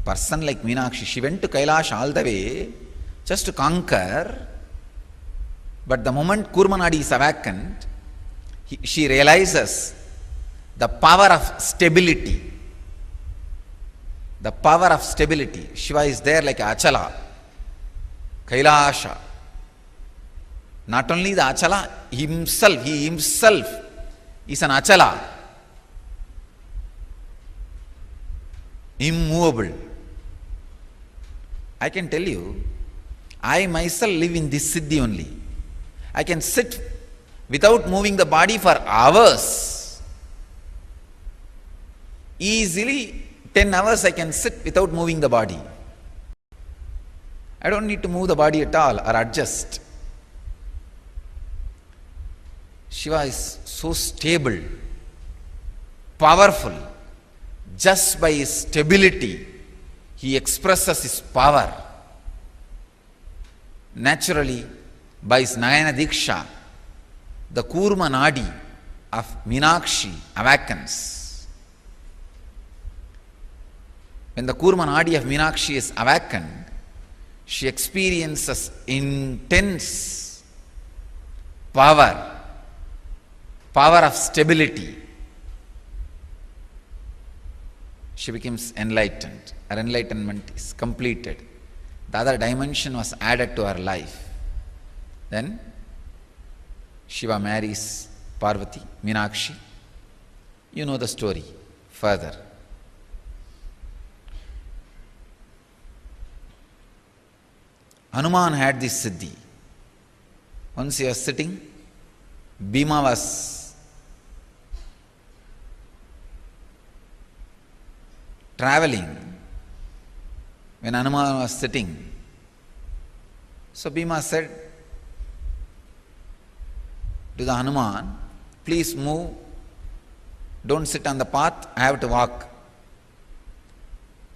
person like Meenakshi, she went to Kailash all the way just to conquer, but the moment Kurmanadi is awakened, she realizes the power of stability. The power of stability. Shiva is there like Achala, Kailasha. Not only the Achala, he himself is an Achala, immovable. I can tell you, I myself live in this siddhi only. I can sit without moving the body for hours. Easily 10 hours I can sit without moving the body. I don't need to move the body at all or adjust. Shiva is so stable, powerful. Just by his stability, he expresses his power. Naturally, by his Nayana Diksha, the Kurma Nadi of Meenakshi awakens. When the Kurma Nadi of Meenakshi is awakened, she experiences intense power of stability. She becomes enlightened. Her enlightenment is completed. The other dimension was added to her life. Then Shiva marries Parvati, Meenakshi. You know the story further. Hanuman had this siddhi. Once he was sitting, Bhima was traveling when Hanuman was sitting. So Bhima said to the Hanuman, please move, don't sit on the path, I have to walk.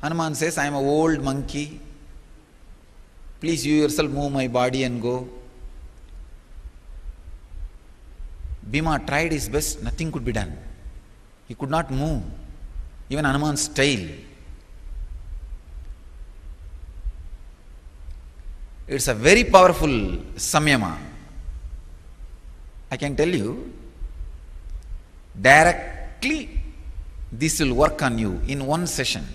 Hanuman says, I am an old monkey, please you yourself move my body and go. Bhima tried his best, nothing could be done. He could not move, even Hanuman's tail. It's a very powerful samyama. I can tell you, directly this will work on you in one session.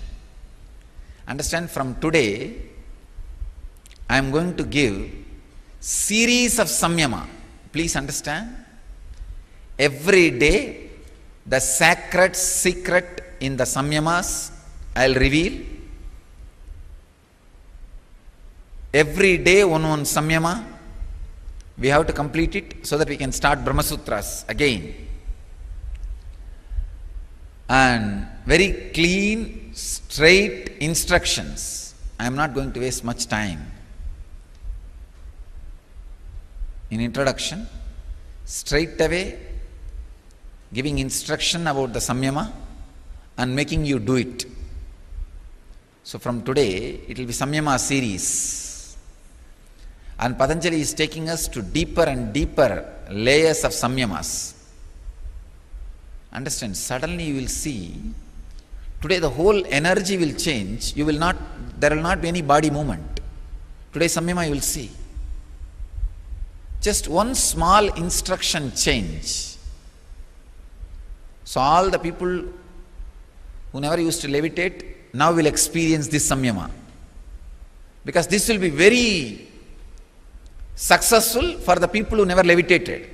Understand, from today, I am going to give series of samyama. Please understand, every day the sacred secret in the samyamas I will reveal. Every day one samyama, we have to complete it so that we can start Brahma Sutras again. And very clean, straight instructions. I am not going to waste much time. In introduction, straight away giving instruction about the samyama and making you do it. So from today, it will be samyama series. And Patanjali is taking us to deeper and deeper layers of samyamas. Understand, suddenly you will see, today the whole energy will change. There will not be any body movement. Today samyama you will see. Just one small instruction change. So all the people who never used to levitate, now will experience this samyama. Because this will be very successful for the people who never levitated.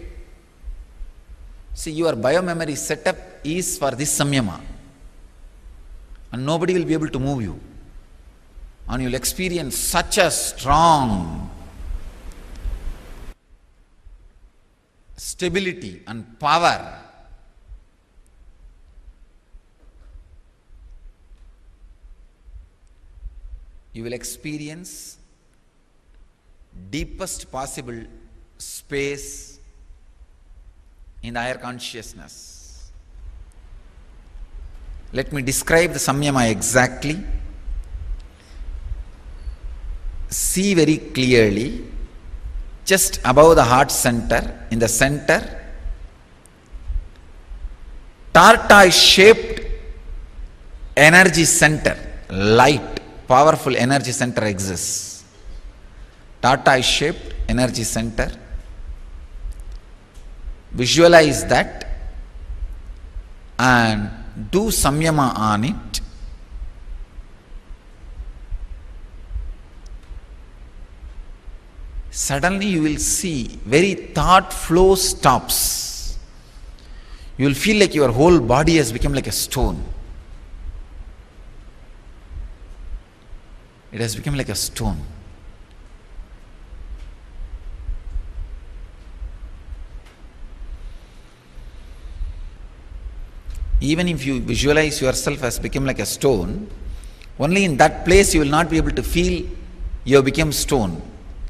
See, your biomemory setup is for this samyama. And nobody will be able to move you. And you will experience such a strong stability and power. You will experience deepest possible space in the higher consciousness. Let me describe the samyama exactly. See very clearly, just above the heart center, in the center, tortoise-shaped energy center, light, powerful energy center exists. Tortoise-shaped energy center. Visualize that and do samyama on it. Suddenly you will see very thought flow stops. You will feel like your whole body has become like a stone. It has become like a stone. Even if you visualize yourself as become like a stone, only in that place you will not be able to feel you have become stone,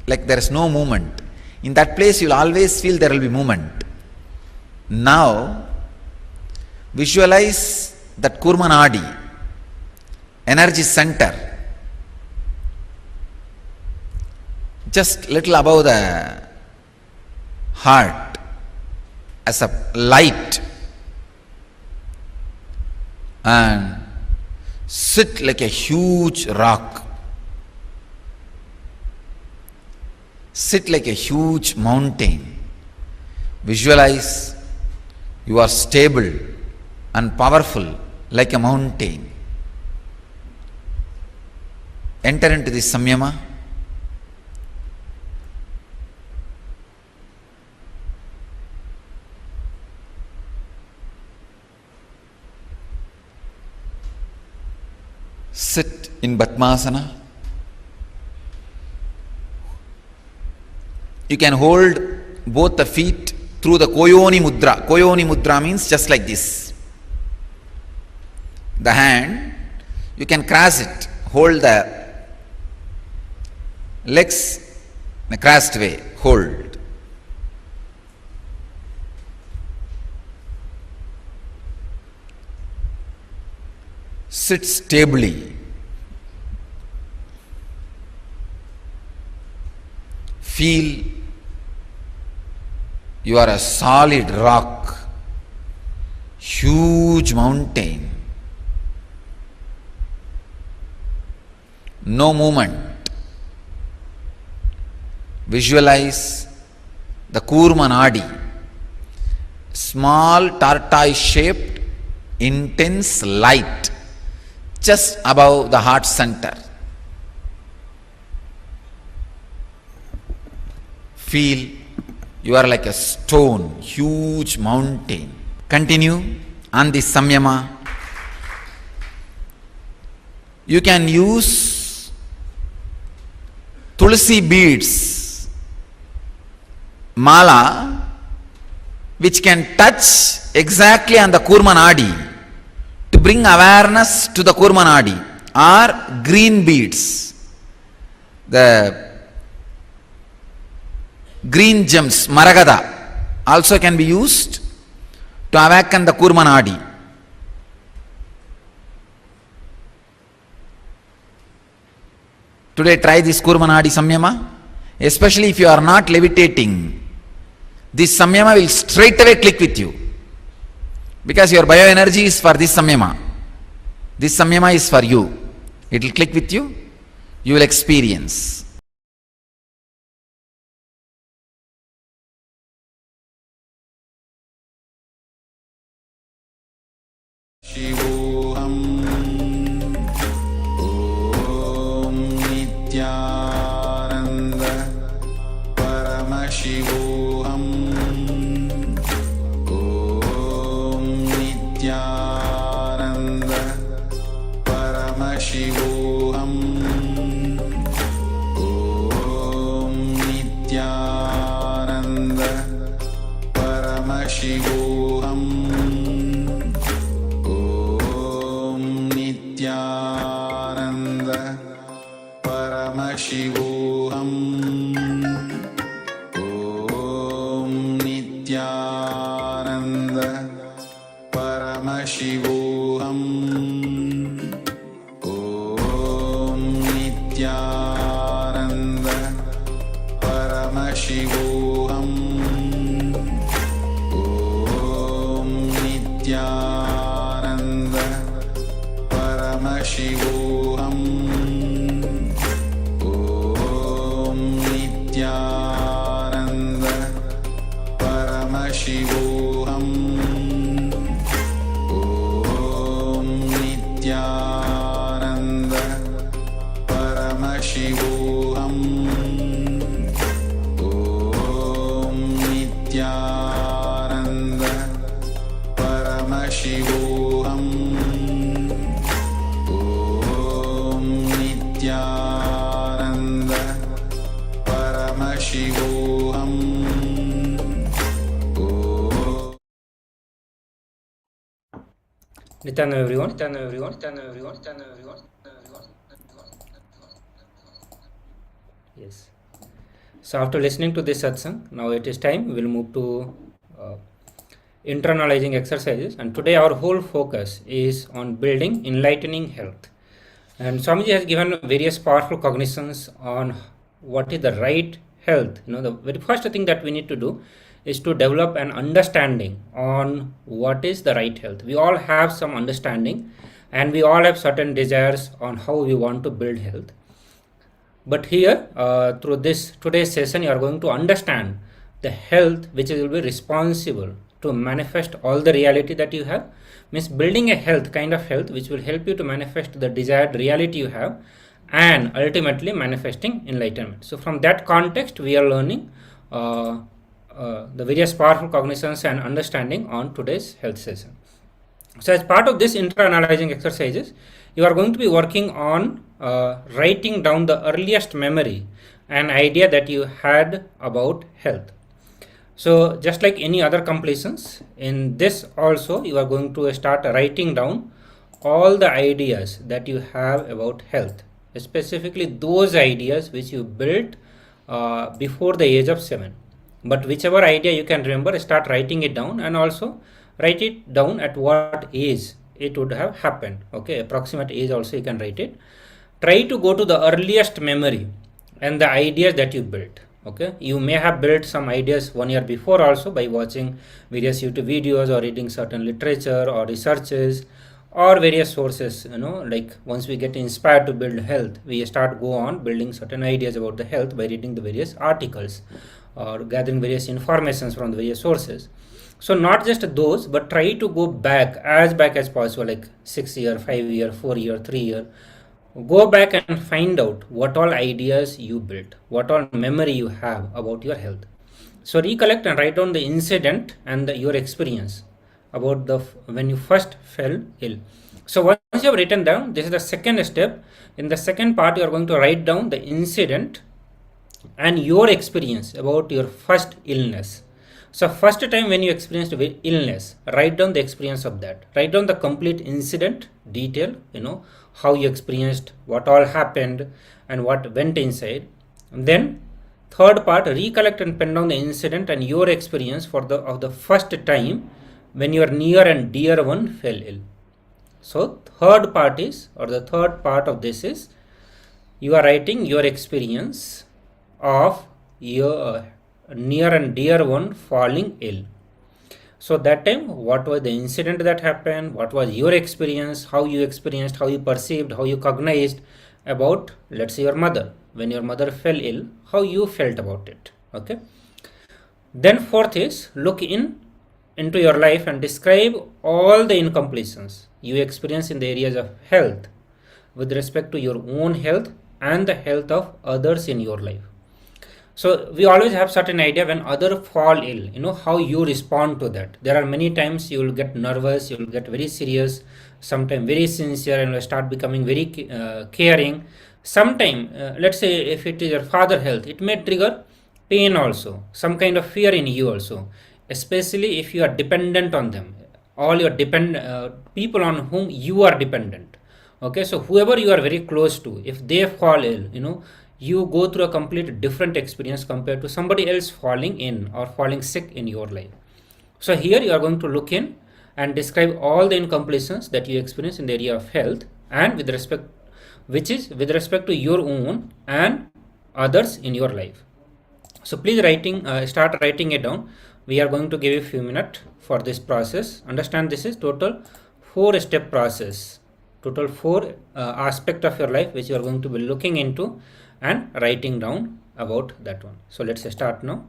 like there is no movement. In that place you will always feel there will be movement. Now, visualize that Kurmanadi, energy center, just little above the heart, as a light, and sit like a huge rock, sit like a huge mountain. Visualize you are stable and powerful like a mountain. Enter into this samyama. Sit in Padmasana. You can hold both the feet through the Koyoni Mudra. Koyoni Mudra means just like this. The hand, you can cross it, hold the legs in a crossed way, hold. Sit stably. Feel you are a solid rock, huge mountain, no movement. Visualize the Kurmanadi, small tortoise-shaped, intense light just above the heart center. Feel you are like a stone, huge mountain. Continue on this samyama. You can use tulsi beads, mala, which can touch exactly on the Kurma Nadi to bring awareness to the Kurma Nadi, or green beads, the green gems, maragada, also can be used to awaken the Kurma Nadi. Today try this Kurma Nadi Samyama, especially if you are not levitating. This Samyama will straight away click with you, because your bioenergy is for this Samyama. This Samyama is for you. It will click with you, you will experience. Shivoham Om Nityananda Paramashivoham Om Nityananda Paramashivoham Om Nityananda Paramashivoham Nityananda Paramashivoham Om Nityananda Paramashivoham Om Nityananda Paramashivoham Om Nityananda Paramashivoham Om Nityananda Paramashivoham Om Nityananda Paramashivoham Om Nityananda Paramashivoham Nityananda Paramashivoham. Nityananda everyone. Yes. So after listening to this satsang, now it is time we will move to internalizing exercises, and today our whole focus is on building enlightening health. And Swamiji has given various powerful cognitions on what is the right health. The very first thing that we need to do is to develop an understanding on what is the right health. We all have some understanding and we all have certain desires on how we want to build health. But here, through this today's session, you are going to understand the health which will be responsible to manifest all the reality that you have. Means building a health, kind of health, which will help you to manifest the desired reality you have, and ultimately manifesting enlightenment. So from that context, we are learning the various powerful cognitions and understanding on today's health session. So as part of this intra-analyzing exercises, you are going to be working on writing down the earliest memory and idea that you had about health. So just like any other completions, in this also you are going to start writing down all the ideas that you have about health, specifically those ideas which you built before the age of 7. But whichever idea you can remember, start writing it down, and also write it down at what age it would have happened. Okay, approximate age also you can write it. Try to go to the earliest memory and the ideas that you built. Okay, you may have built some ideas 1 year before also by watching various YouTube videos or reading certain literature or researches or various sources. Like once we get inspired to build health, we go on building certain ideas about the health by reading the various articles or gathering various informations from the various sources. So not just those, but try to go back as possible, like 6 year, 5 year, 4 year, 3 year. Go back and find out what all ideas you built, what all memory you have about your health. So recollect and write down the incident and your experience about when you first fell ill. So once you have written down, this is the second step. In the second part, you are going to write down the incident and your experience about your first illness. So first time when you experienced illness, write down the experience of that. Write down the complete incident detail, how you experienced, what all happened, and what went inside. And then third part, recollect and pen down the incident and your experience of the first time when your near and dear one fell ill. So third part of this is you are writing your experience of your near and dear one falling ill. So that time, what was the incident that happened, what was your experience, how you experienced, how you perceived, how you cognized about, let's say, your mother. When your mother fell ill, how you felt about it. Okay. Then fourth is look into your life and describe all the incompletions you experience in the areas of health with respect to your own health and the health of others in your life. So we always have certain idea when others fall ill, how you respond to that. There are many times you will get nervous, you will get very serious, sometimes very sincere, and will start becoming very caring. Sometimes, let's say if it is your father health, it may trigger pain also, some kind of fear in you also, especially if you are dependent on them, all your people on whom you are dependent. Okay, so whoever you are very close to, if they fall ill, you go through a complete different experience compared to somebody else falling in or falling sick in your life. So here you are going to look in and describe all the incompletions that you experience in the area of health and with respect to your own and others in your life. So please start writing it down. We are going to give you a few minutes for this process. Understand this is total 4-step process, total 4 aspect of your life which you are going to be looking into and writing down about that one. So let's start now.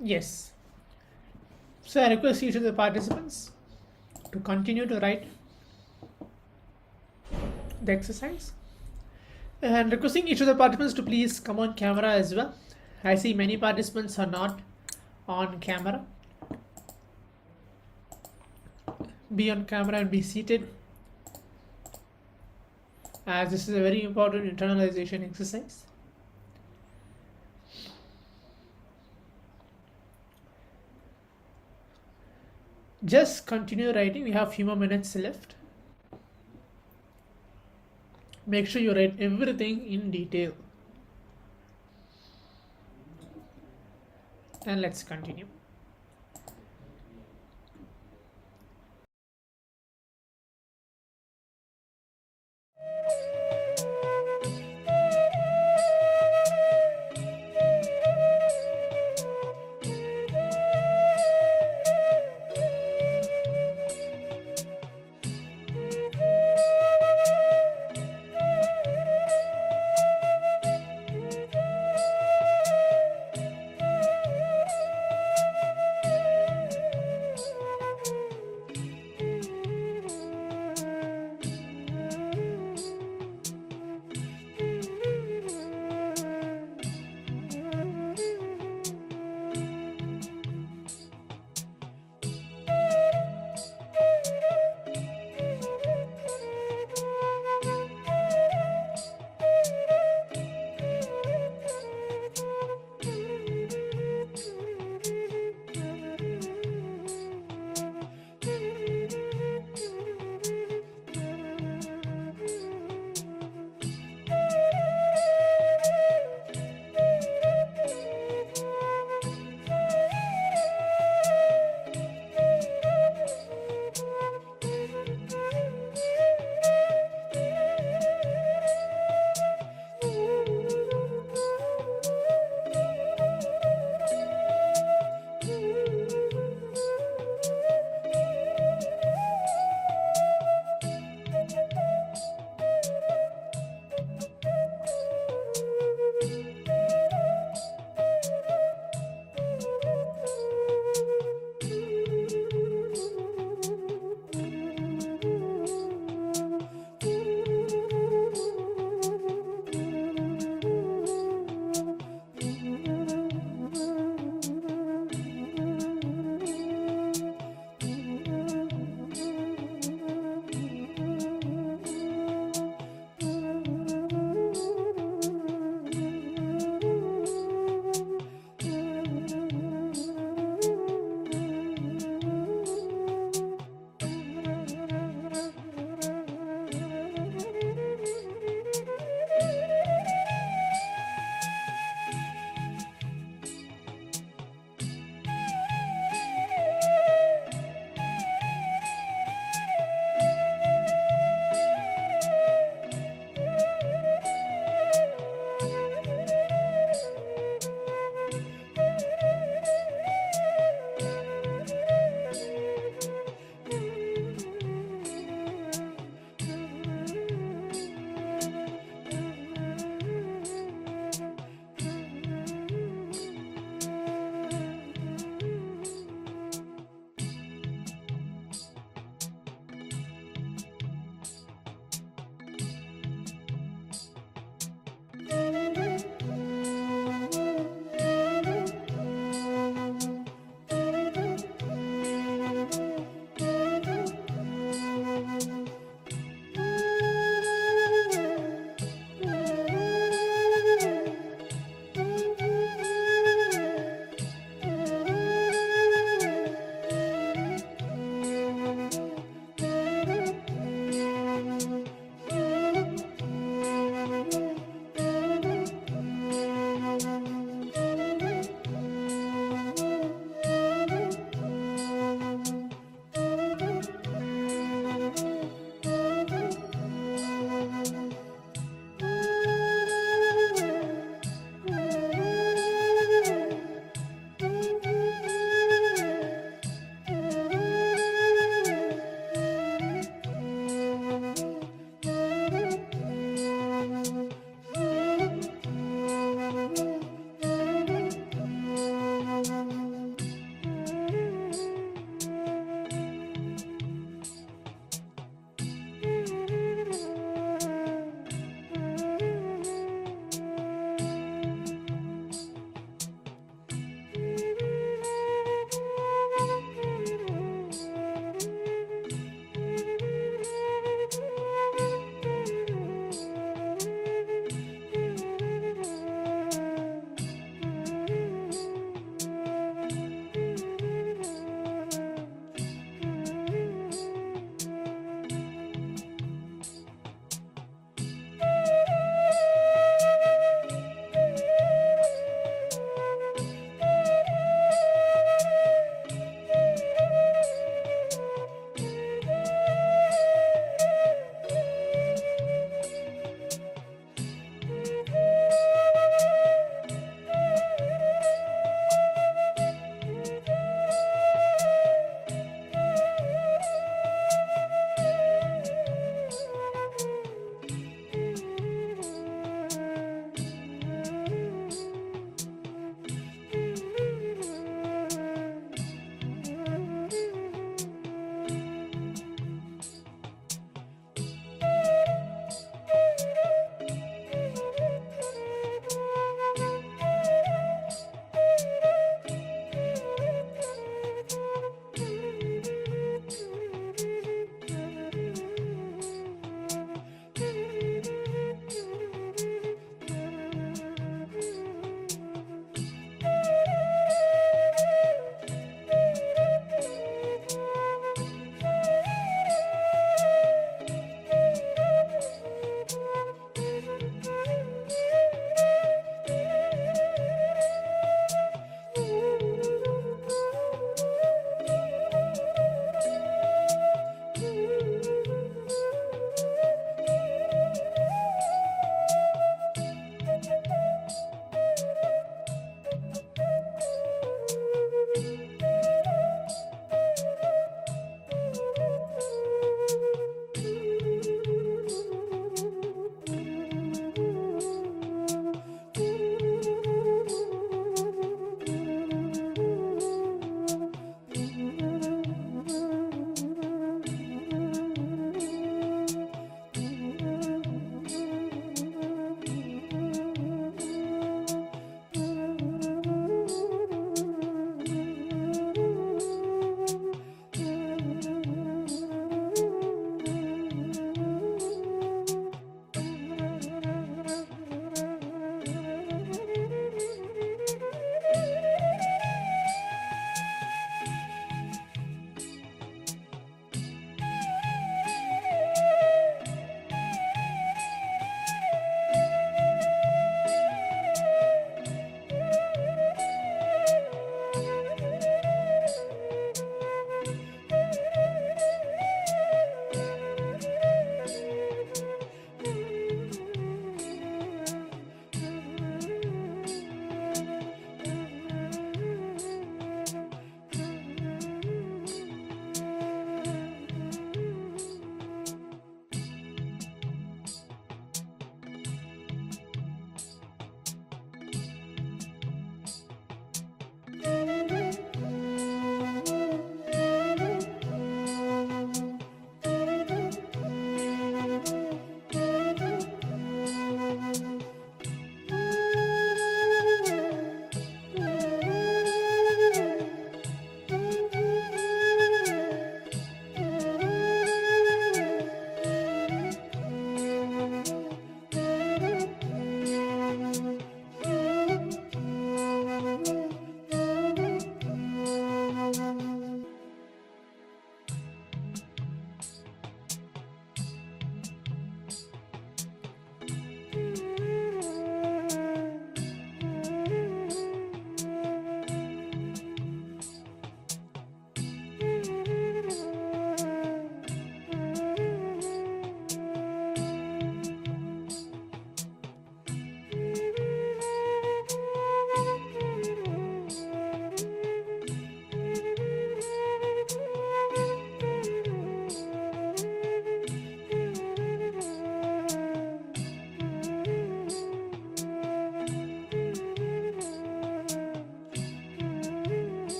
Yes. So I request each of the participants to continue to write the exercise. And requesting each of the participants to please come on camera as well. I see many participants are not on camera. Be on camera and be seated, as this is a very important internalization exercise. Just continue writing. We have few more minutes left. Make sure you write everything in detail. And let's continue.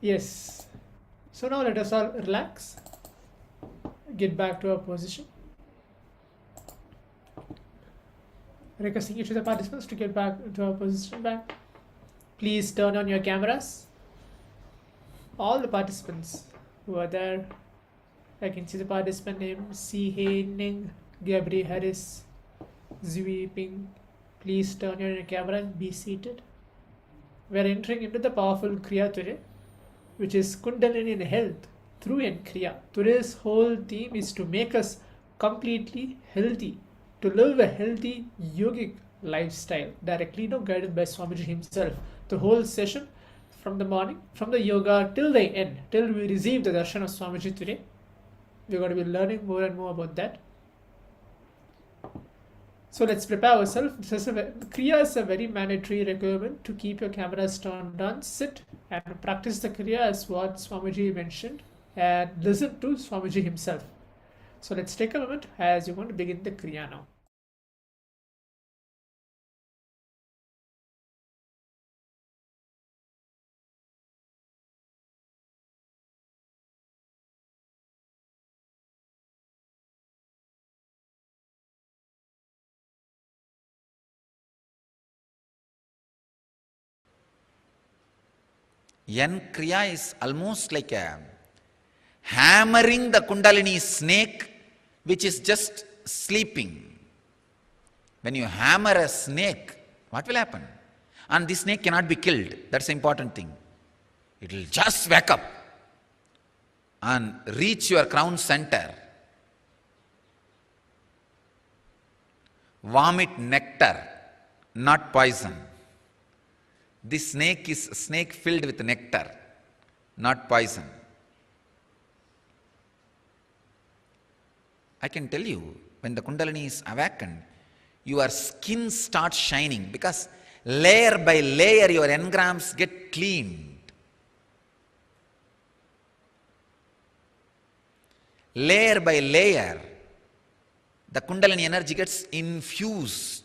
Yes. So now let us all relax. Get back to our position. Requesting each of the participants to get back to our position back. Please turn on your cameras. All the participants who are there. I can see the participant name Si Hei Ning, Gabri Harris, Zui Ping. Please turn on your camera and be seated. We are entering into the powerful Kriya today, which is Kundalini in health through and Kriya. Today's whole theme is to make us completely healthy, to live a healthy yogic lifestyle, directly guided by Swamiji himself. The whole session from the morning, from the yoga till the end, till we receive the darshan of Swamiji today. We're going to be learning more and more about that. So let's prepare ourselves. Kriya is a very mandatory requirement to keep your cameras turned on. Sit and practice the Kriya as what Swamiji mentioned and listen to Swamiji himself. So let's take a moment as you're going to begin the Kriya now. Yan Kriya is almost like a hammering the Kundalini snake which is just sleeping. When you hammer a snake, what will happen? And this snake cannot be killed. That's the important thing. It will just wake up and reach your crown center. Vomit nectar, not poison. This snake is a snake filled with nectar, not poison. I can tell you, when the Kundalini is awakened, your skin starts shining because layer by layer your engrams get cleaned. Layer by layer, the Kundalini energy gets infused.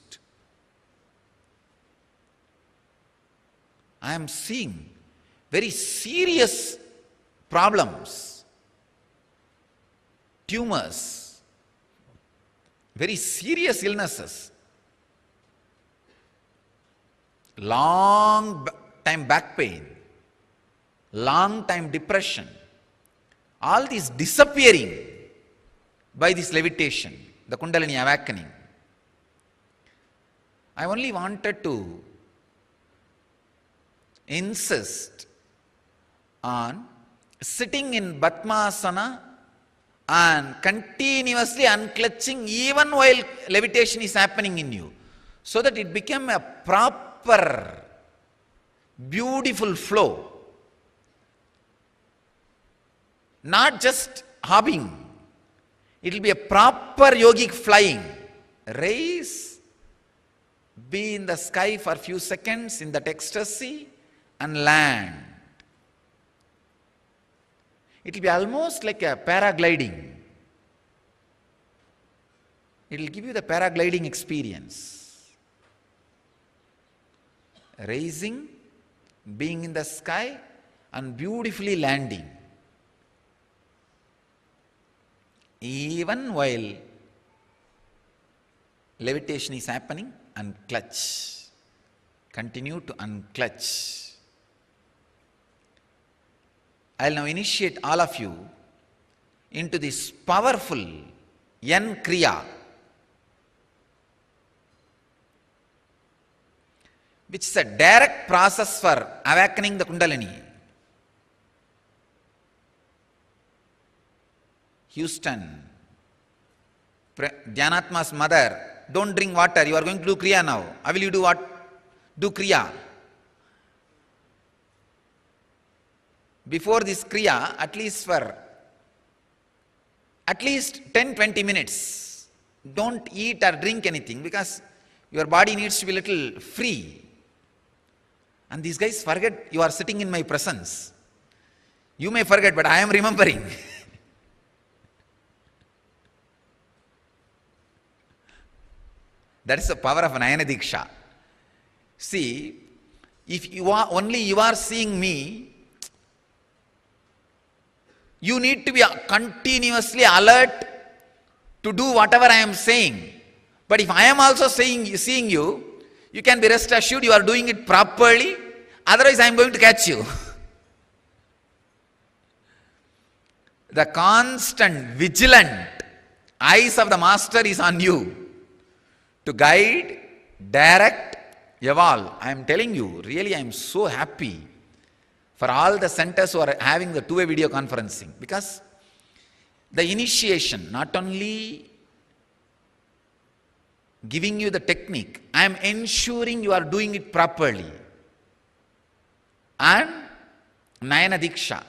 I am seeing very serious problems, tumors, very serious illnesses, long time back pain, long time depression, all these disappearing by this levitation, the Kundalini awakening. I only wanted to insist on sitting in Batmasana and continuously unclutching even while levitation is happening in you, so that it became a proper, beautiful flow. Not just hopping, it will be a proper yogic flying. Raise, be in the sky for a few seconds in that ecstasy, and land. It will be almost like a paragliding. It will give you the paragliding experience. Rising, being in the sky, and beautifully landing. Even while levitation is happening, unclutch. Continue to unclutch. I will now initiate all of you into this powerful Yan Kriya, which is a direct process for awakening the Kundalini. Houston, Dhyanatma's mother, don't drink water, you are going to do Kriya now. How will you do what? Do Kriya. Before this Kriya, at least for at least 10-20 minutes, don't eat or drink anything, because your body needs to be a little free. And these guys forget you are sitting in my presence. You may forget, but I am remembering. That is the power of Nayana Diksha. See, if you are only you are seeing me, You need to be continuously alert to do whatever I am saying. But if I am also seeing you, you can be rest assured you are doing it properly, otherwise I am going to catch you. The constant, vigilant eyes of the Master is on you to guide, direct, evolve. I am telling you, really I am so happy for all the centers who are having the two-way video conferencing, because the initiation, not only giving you the technique, I am ensuring you are doing it properly. And Nayana Diksha,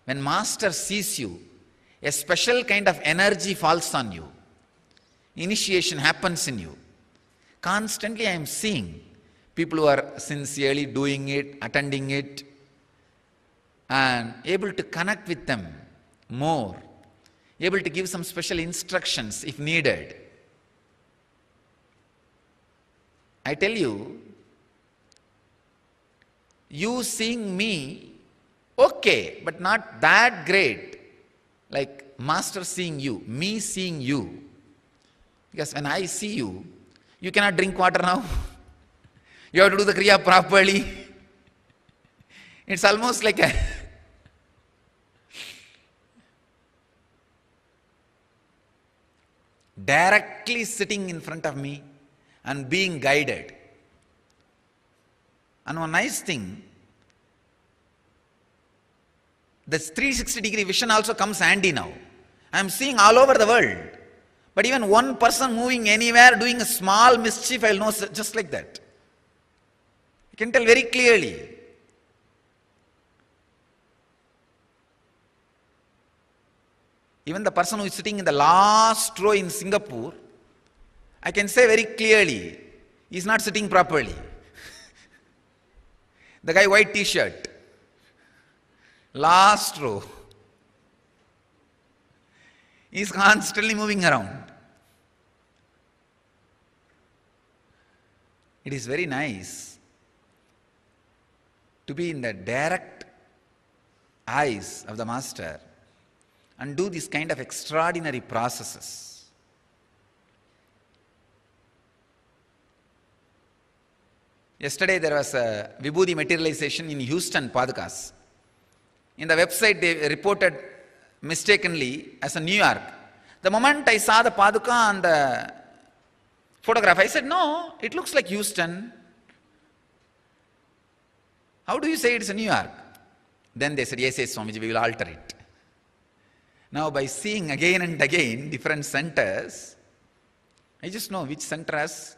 when Master sees you, a special kind of energy falls on you. Initiation happens in you. Constantly I am seeing people who are sincerely doing it, attending it, and able to connect with them more, able to give some special instructions if needed. I tell you, you seeing me, okay, but not that great, like Master seeing you, me seeing you. Because when I see you, you cannot drink water now. You have to do the Kriya properly. It's almost like a directly sitting in front of me and being guided. And one nice thing, this 360-degree vision also comes handy now. I am seeing all over the world. But even one person moving anywhere, doing a small mischief, I will know just like that. You can tell very clearly. Even the person who is sitting in the last row in Singapore, I can say very clearly, he is not sitting properly. The guy white t-shirt, last row, he is constantly moving around. It is very nice to be in the direct eyes of the Master and do this kind of extraordinary processes. Yesterday there was a Vibhuti materialization in Houston, Padukas. In the website they reported mistakenly as a New York. The moment I saw the Paduka on the photograph, I said, no, it looks like Houston. How do you say it's a New York? Then they said, yes, Swamiji, we will alter it. Now by seeing again and again different centers, I just know which center has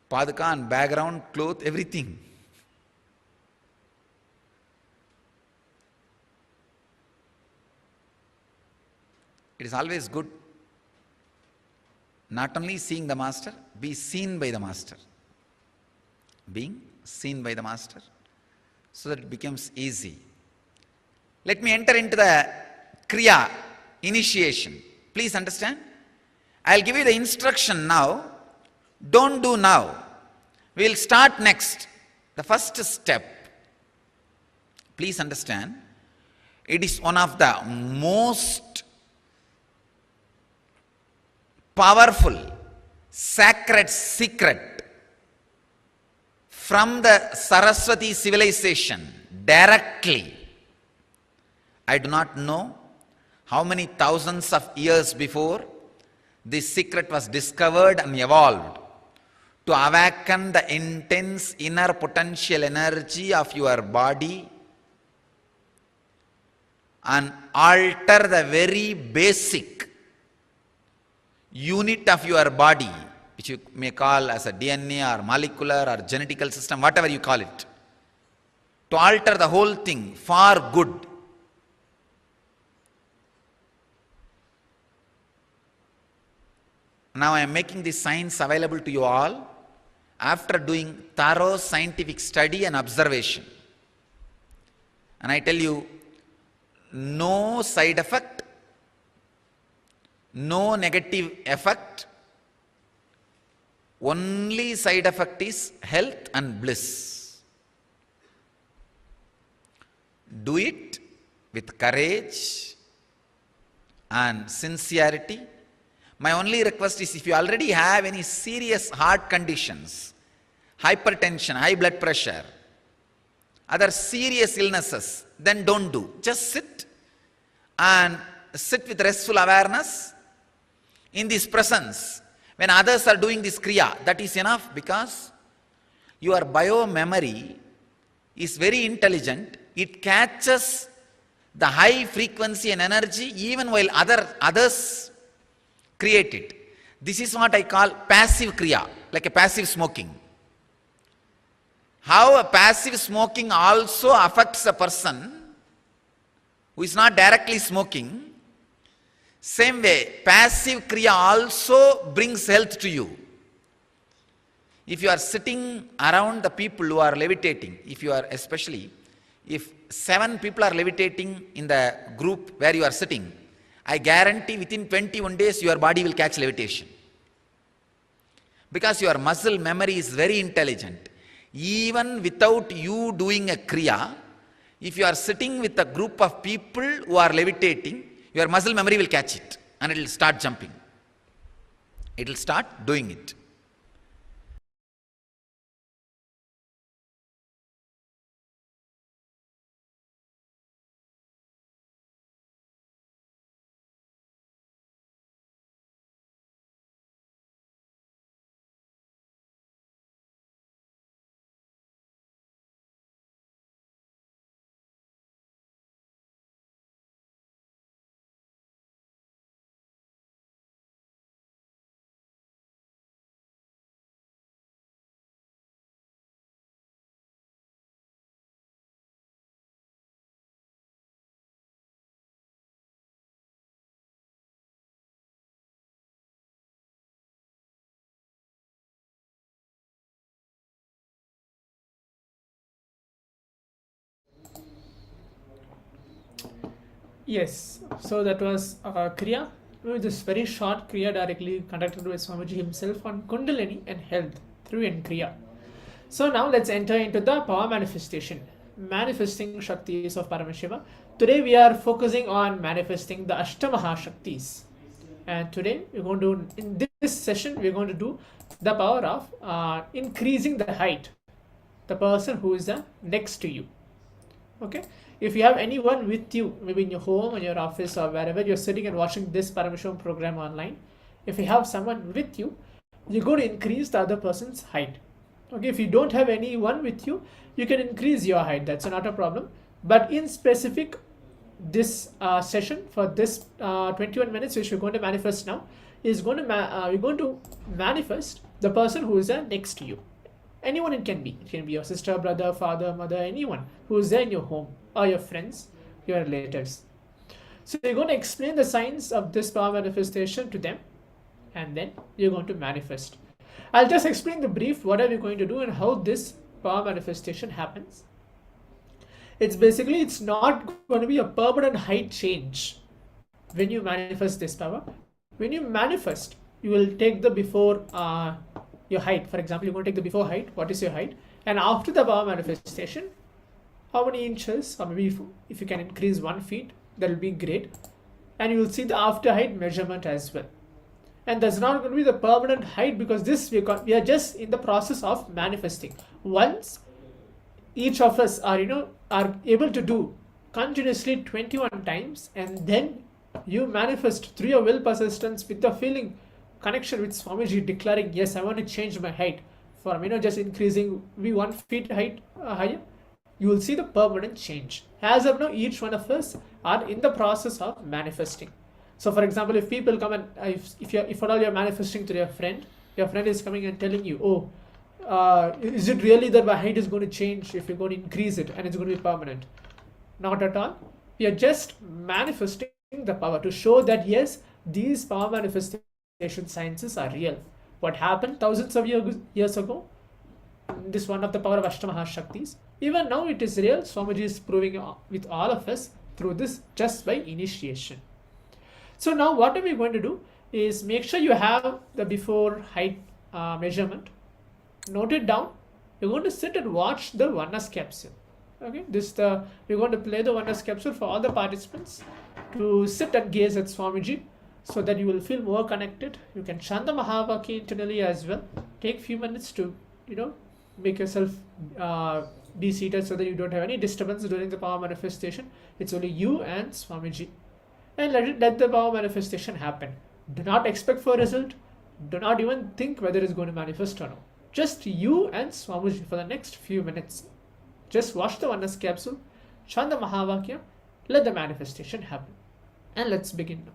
Paduka and background, cloth, everything. It is always good not only seeing the Master, be seen by the Master. Being seen by the Master, so that it becomes easy. Let me enter into the Kriya, initiation. Please understand. I will give you the instruction now. Don't do now. We will start next. The first step. Please understand. It is one of the most powerful, sacred secret from the Saraswati civilization directly. I do not know how many thousands of years before this secret was discovered and evolved to awaken the intense inner potential energy of your body and alter the very basic unit of your body, which you may call as a DNA or molecular or genetical system, whatever you call it, to alter the whole thing for good. Now I am making this science available to you all after doing thorough scientific study and observation. And I tell you, no side effect, no negative effect, only side effect is health and bliss. Do it with courage, and sincerity. My only request is, if you already have any serious heart conditions, hypertension, high blood pressure, other serious illnesses, then don't do. Just sit and sit with restful awareness in this presence. When others are doing this kriya, that is enough, because your bio-memory is very intelligent. It catches the high frequency and energy even while others create it. This is what I call passive kriya, like a passive smoking. How a passive smoking also affects a person who is not directly smoking, same way passive kriya also brings health to you. If you are sitting around the people who are levitating, if 7 people are levitating in the group where you are sitting, I guarantee within 21 days your body will catch levitation. Because your muscle memory is very intelligent. Even without you doing a kriya, if you are sitting with a group of people who are levitating, your muscle memory will catch it and it will start jumping. It will start doing it. Yes, so that was Kriya. This very short Kriya directly conducted by Swamiji himself on Kundalini and health through and Kriya. So now let's enter into the power manifestation, manifesting Shaktis of Paramashiva. Today we are focusing on manifesting the Ashtamaha Shaktis. And today we're going to, in this session, we're going to do the power of increasing the height, the person who is next to you. Okay. If you have anyone with you, maybe in your home, in your office, or wherever you're sitting and watching this Paramashivam program online, if you have someone with you, you're going to increase the other person's height. Okay, if you don't have anyone with you, you can increase your height. That's not a problem. But in specific, this session for this 21 minutes, which we're going to manifest now, is going to we're going to manifest the person who is next to you. Anyone it can be. It can be your sister, brother, father, mother, anyone who is there in your home, or your friends, your relatives. So you're going to explain the signs of this power manifestation to them, and then you're going to manifest. I'll just explain the brief, what are we going to do and how this power manifestation happens. It's basically, it's not going to be a permanent height change when you manifest this power. When you manifest, you will take the before your height. For example, you're going to take the before height. What is your height? And after the power manifestation, how many inches, or maybe if you can increase 1 feet, that will be great. And you will see the after height measurement as well. And that's not going to be the permanent height, because this we are just in the process of manifesting. Once each of us are able to do continuously 21 times, and then you manifest through your will persistence with the feeling connection with Swamiji, declaring, yes, I want to change my height from just increasing 1 feet height higher. You will see the permanent change. As of now, each one of us are in the process of manifesting. So for example, if people come and if at all you're manifesting to your friend is coming and telling you, oh, is it really that my height is going to change if you're going to increase it and it's going to be permanent? Not at all. We are just manifesting the power to show that yes, these power manifestation sciences are real. What happened thousands of years ago, this one of the power of Ashtamaha Shaktis, even now it is real. Swamiji is proving with all of us through this just by initiation. So now what are we going to do is make sure you have the before height measurement. Note it down. You're going to sit and watch the oneness capsule. Okay, we're going to play the oneness capsule for all the participants to sit and gaze at Swamiji so that you will feel more connected. You can chant the Mahavakya internally as well. Take few minutes to, make yourself be seated so that you don't have any disturbance during the power manifestation. It's only you and Swamiji. And let the power manifestation happen. Do not expect for a result. Do not even think whether it's going to manifest or not. Just you and Swamiji for the next few minutes. Just watch the oneness capsule, chant the Mahavakya, let the manifestation happen. And let's begin now.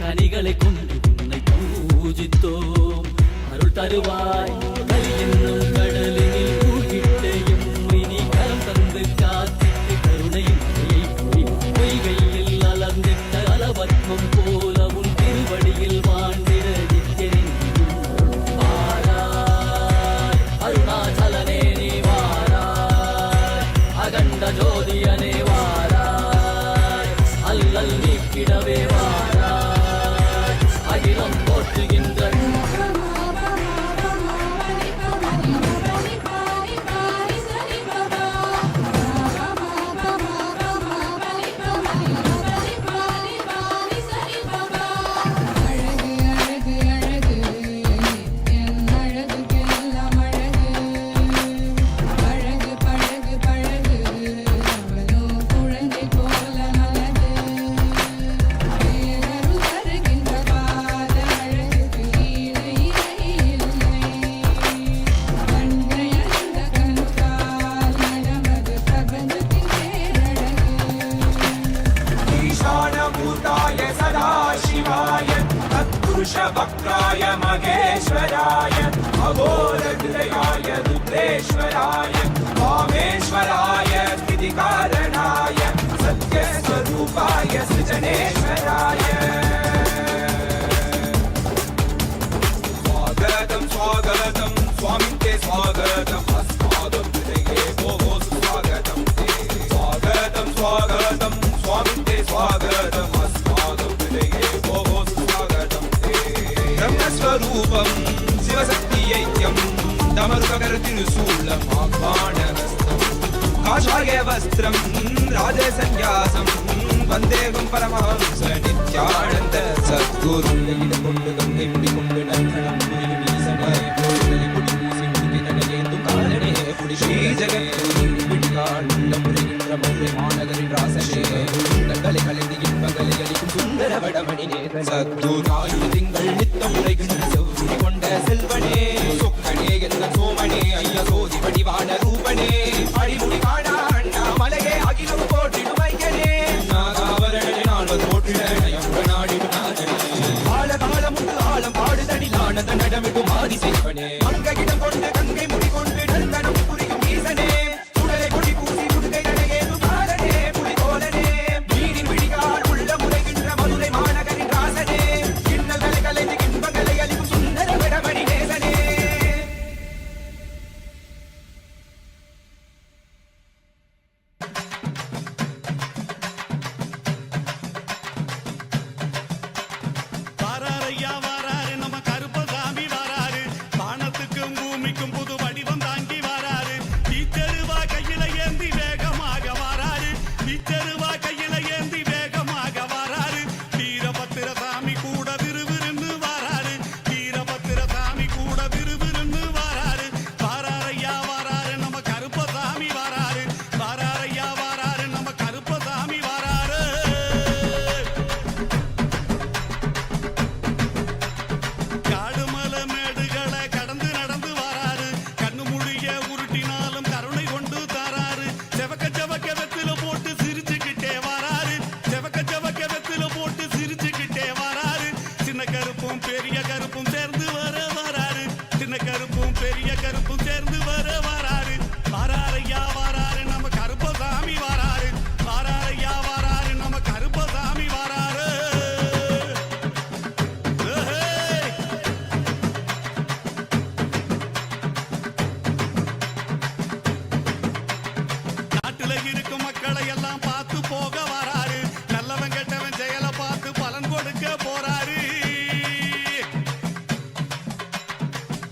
கனிகளை கொண்டு உன்னை பூஜித்தோம் அருள் தருவாய் கலி என்னும் கடலினில் மூழ்கிட்டையும் இனி கரம் தந்து காத்திட்டு கருணையும் பொய்கையில் அலர்ந்திட்ட அளவற்றம் போல உன் திருவடியில் வாழ்ந்திட நித்தியனின் வாராய் அருணாச்சலனே நீ வாராய் அகண்ட ஜோதியனே வாராய் அல்லல் நீக்கிடவே வாராய் அகிலம் போற்றுகின்ற वक्राय महेश्वराय अघोरहृदयाय रुद्रेश्वराय वामेश्वराय स्थितिकारणाय सत्यस्वरूपाय सृजनेश्वराय स्वागतं स्वागतं स्वामिन् ते स्वागतम् अस्माकं हृदये भोः स्वागतं ते स्वागतं स्वागतं स्वामिन् ते स्वागतम् अस्माकं हृदये भोः स्वागतं ब्रह्मस्वरूपं शिवशक्तियैक्यं दमरुककरतिरुशूलम् आह्वानहस्तं काषाय वस्त्रं राजसन्न्यासं वन्देहं परमहंस नित्यानन्द सद्गुरुं சத்துராயுதங்கள் நித்தம் உரைகின்ற செவ்வி கொண்ட செல்வனே சொக்கனே எந்த சோமனே ஐய சோதி வடிவான ரூபனே அடிமுடி காணா அண்ணா மலையே அகிலம் போட்டிடும் வைக்கனே நாகாவரணே நால்வது போட்டிட நயம் நாடிடும் நாதனே ஆழ காலமுண்டு ஆழம் பாடுதடில் ஆனந்த நடமிடும் ஆதி செய்வனே அங்ககிடம் கொண்டு கங்கை முடி கொண்டு நந்தனம் புரியும் ஈசனே சுடலை கொடி பூசி முடுகை நடையேறும் பாலனே புலிகோலனே வீடின் விடிகால் உள்ள முறைகின்ற மதுரை மாநகரின் ராசனே இன்னல்களை கலைந்து இன்பங்களை அளிக்கும் சுந்தர விடமணி நேசனே வாராரையா வாராரு நம்ம கருப்பசாமி வாராரு வானத்துக்கும் பூமிக்கும் புது வடிவம் தாங்கி வாராரு வீச்சருவா கையில ஏந்தி வேகமாக வாராரு வீச்சருவா கையில ஏந்தி வேகமாக வாராரு வீரபத்திர சாமி கூட விறுவிறுன்னு வாராரு வீரபத்திர சாமி கூட விறுவிறுன்னு வாராரு வாராரையா வாராரு நம்ம கருப்பசாமி வாராரு வாராரையா வாராரு நம்ம கருப்பசாமி வாராரு காடு மலை மேடுகளை கடந்து நடந்து வாராரு கண்ணு மொழிய உருட்டினாலும் கருணை கொண்டு தாராரு செவக்க செவக்க வெத்தில போட்டு சிரிச்சுக்கிட்டே வாராரு செவக்க செவக்க வெத்தில போட்டு சிரிச்சுக்கிட்டே வாராரு சின்ன கருப்பும் பெரிய கருப்பும் சேர்ந்து வர வாராரு சின்ன கருப்பும் பெரிய கருப்பும் சேர்ந்து வர வாராரு வாராரையா வாராரு நம்ம கருப்பசாமி வாராரு வாராரையா வாராரு நம்ம கருப்பசாமி வாராரு ஏய்! நாட்டுல இருக்கும் மக்களை எல்லாம் பார்த்து போக வராரு நல்லவன் கெட்டவன் செயலை பார்த்து பலன் கொடுக்க போறாரு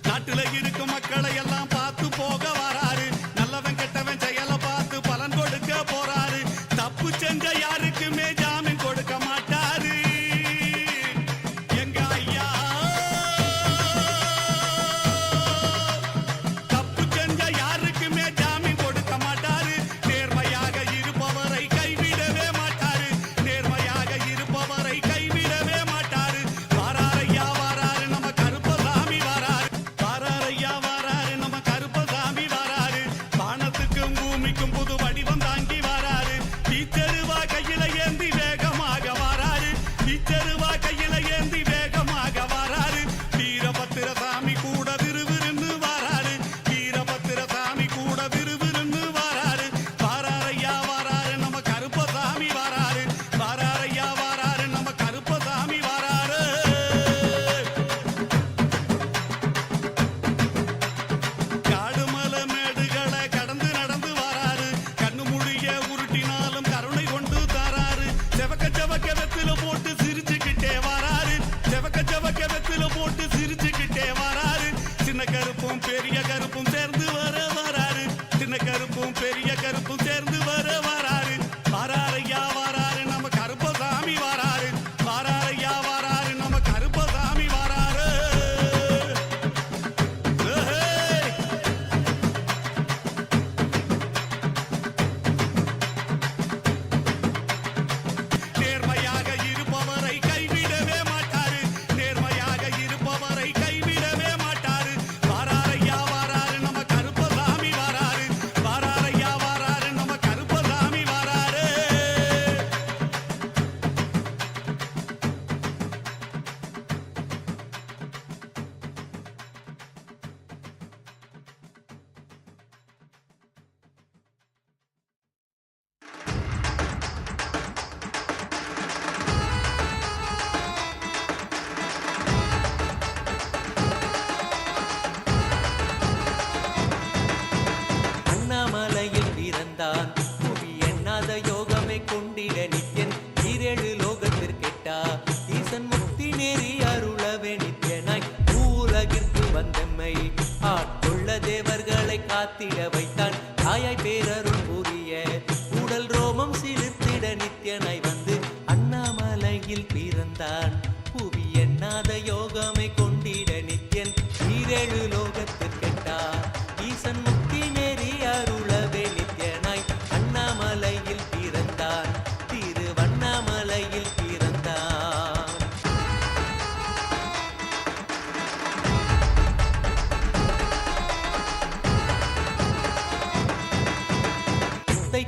நாட்டுல இருக்கும் மக்களை எல்லாம் பார்த்து போக வராரு நல்லவன் கெட்டவன் செயலை பார்த்து பலன் கொடுக்க போறாரு தப்பு செஞ்ச யாருக்குமே ஜாமீன் கொடுக்க மாட்டாரு எங்க ஐயா தப்பு செஞ்ச யாருக்குமே ஜாமீன் கொடுக்க மாட்டாரு நேர்மையாக இருப்பவரை கைவிடவே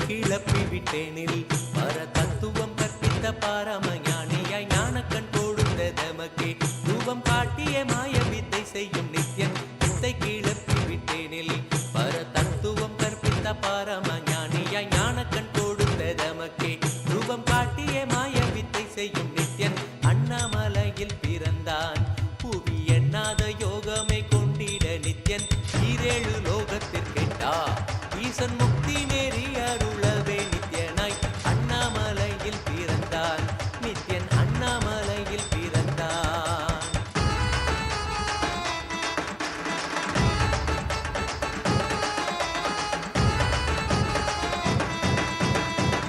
கிளப்பி விட்டேனில் பர தத்துவம் கற்பித்த பாரம ஞானியாய் ஞானக்கண் கொடுத்த தமக்கே ரூபம் காட்டிய மாய வித்தை செய்யும் நித்யன் வித்தை கிளப்பி விட்டேனில் பர தத்துவம் கற்பித்த பாரம ஞானியாய் ஞானக்கண் கொடுத்த தமக்கே ரூபம் காட்டிய மாய வித்தை செய்யும் நித்யன் அண்ணாமலையில் பிறந்தான் புவி எண்ணாத யோகமே கொண்டிட நித்யன் ஈரேழு லோகத்திற்கெட்டா ஈசன் முக்தி நேரி அருளவே நித்யனாய் அண்ணாமலையில் பிறந்தான் நித்யன் அண்ணாமலையில் பிறந்தான்.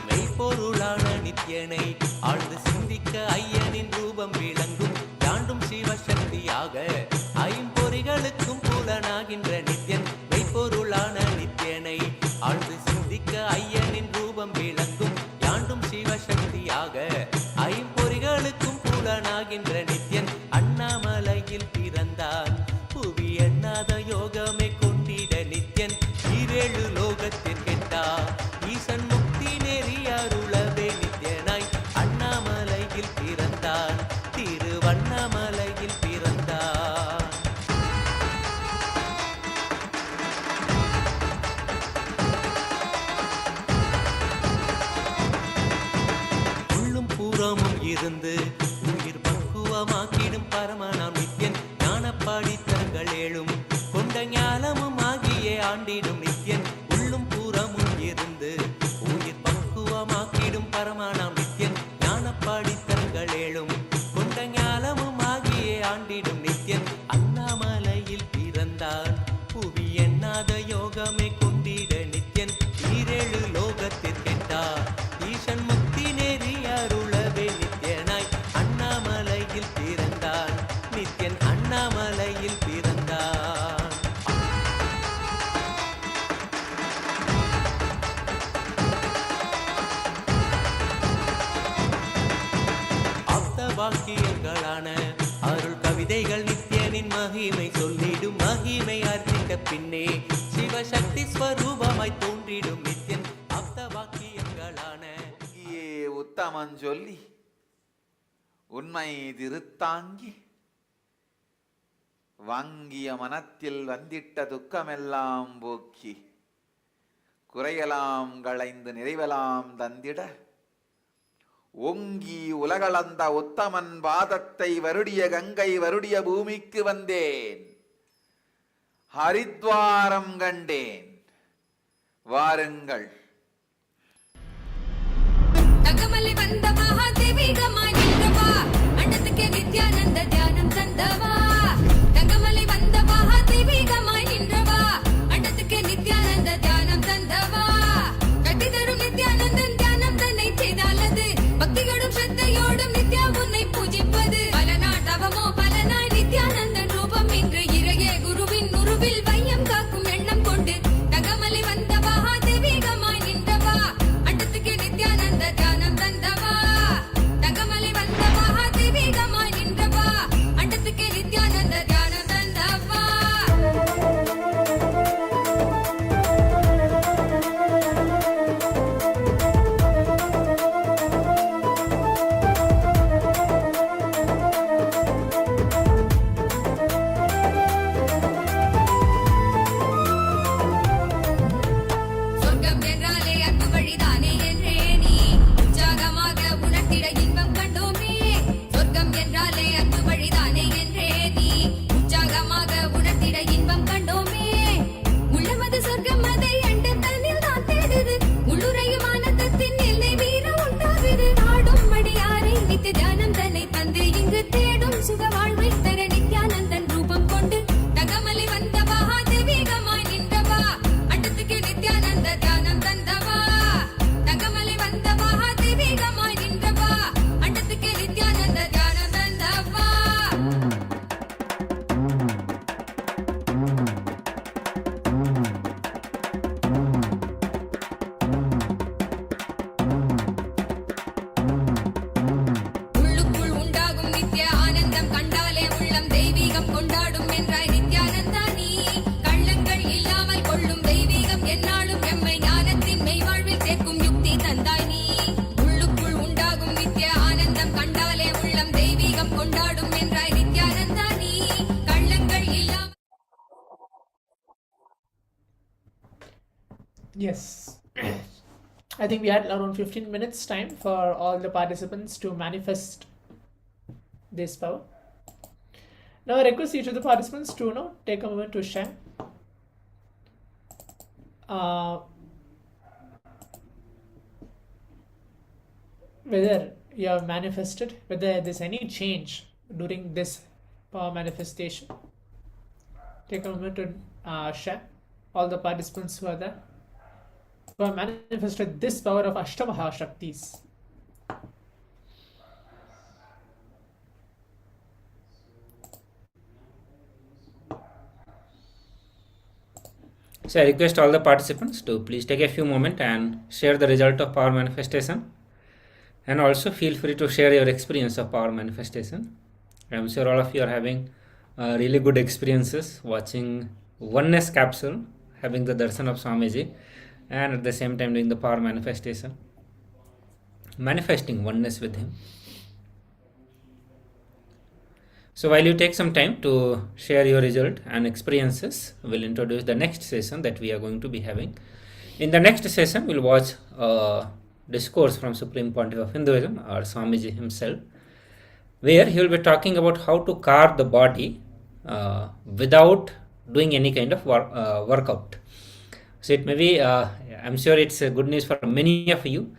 மெய்ப்பொருளான நித்யனை ஆழ்ந்து சிந்திக்க ஐயனின் ரூபம் விளங்கும் தாண்டும் சிவசக்தியாக ஐம்பொறிகளுக்கும் புலனாகின்ற நித்யன் மெய்ப்பொருளான நித்யனை ஆழ்ந்து சிந்திக்க ஐயனின் ரூபம் விளங்கும் யாண்டும் சிவசக்தியாக ஐம்பொறிகளுக்கும் புலனாகின்ற நித்யன் அண்ணாமலையில் பிறந்தான் புவி எண்ணாத யோகமே கொண்டிட நித்யன் ஈரேழு லோகத்திற்கெட்டா ஈசன் முக்தி நெறி அருளவே நித்யனாய் அண்ணாமலையில் பிறந்தான் திருவண்ணாமலையில் பிறந்தான். உள்ளும் பூரமும் இருந்து உயிர் பக்குவமாக்கிடும் பரமனாம் நித்யன் ஞானப்பாடித்தரங்கள் ஏழும் கொண்ட ஞானமும் ஆகியே ஆண்டிடும் நித்யன் உள்ளும் பூரமும் இருந்து உயிர் பக்குவமாக்கிடும் பரமனாம் நித்யன் ஞானப்பாடித்தரங்கள் ஏழும் கொண்ட ஞானமும் ஆகியே ஆண்டிடும் நித்யன் அண்ணாமலையில் பிறந்தான் புவி எண்ணாத யோகமே கொண்டிட நித்யன் ஈரேழு லோகத்திற்கெட்டா ஈசன் முக்தி நேரி அருளவே நித்யனாய் அண்ணாமலையில் பிறந்தான் நித்யன் அண்ணாமலையில் பிறந்தான். ஆப்த வாக்கியங்களான அருள் கவிதைகள் நித்யனின் மகிமை சொல்லிடும் மகிமை அர்ப்பித்த பின்னே சிவசக்தி ஸ்வரூபமாய் தோன்றிடும் நித்யன் ஆப்த வாக்கியங்களான உத்தமன் சொல்லி உண்மை திருத்தாங்கி வாங்கிய மனத்தில் வந்திட்ட துக்கமெல்லாம் போக்கி குறையலாம் களைந்து நிறைவலாம் தந்திட ஓங்கி உலகளந்த உத்தமன் பாதத்தை வருடிய கங்கை வருடிய பூமிக்கு வந்தேன் ஹரித்வாரம் கண்டேன் வாருங்கள். தகமலை வந்த மகாதேவிகமா நின்றவா அண்டத்துக்கு நித்யானந்த தியானம் தந்தவா தகமலை வந்த மகாதேவிகமா நின்றவா அண்டத்துக்கு நித்யானந்த தியானம் தந்தவா கட்டி தரும் நித்யானந்தன் தியானம் தன்னை செய்தாலது பக்தியோடும் ஸ்ரத்தையோடும் நித்யா உன்னை பூஜிப்பது பல நாள் தவமோ பல நாள் நித்யானந்தன் ரூபம் இன்று இறையே குருவின் உருவில் வையம் காக்கும் எண்ணம் கொண்டு தகமலை வந்த மகாதேவிகமாய் நின்றவா அண்டத்துக்கு நித்யானந்த தியானம் தந்தவா தகமலை வந்த மகாதேவிகமாய் நின்றவா அண்டத்துக்கு Nithya Yes. I think we had around 15 minutes time for all the participants to manifest this power. Now I request each of the participants to take a moment to share whether you have manifested, whether there's any change during this power manifestation. Take a moment to share, all the participants who are there, who have manifested this power of Ashtamaha Shaktis. So I request all the participants to please take a few moments and share the result of power manifestation, and also feel free to share your experience of power manifestation. I'm sure all of you are having really good experiences watching oneness capsule, having the darshan of Swamiji, and at the same time doing the power manifestation, manifesting oneness with him. So while you take some time to share your result and experiences, we'll introduce the next session that we are going to be having. In the next session, we'll watch a discourse from Supreme Pontiff of Hinduism, or Swamiji himself, where he will be talking about how to carve the body without doing any kind of workout. So it may be, I'm sure it's good news for many of you.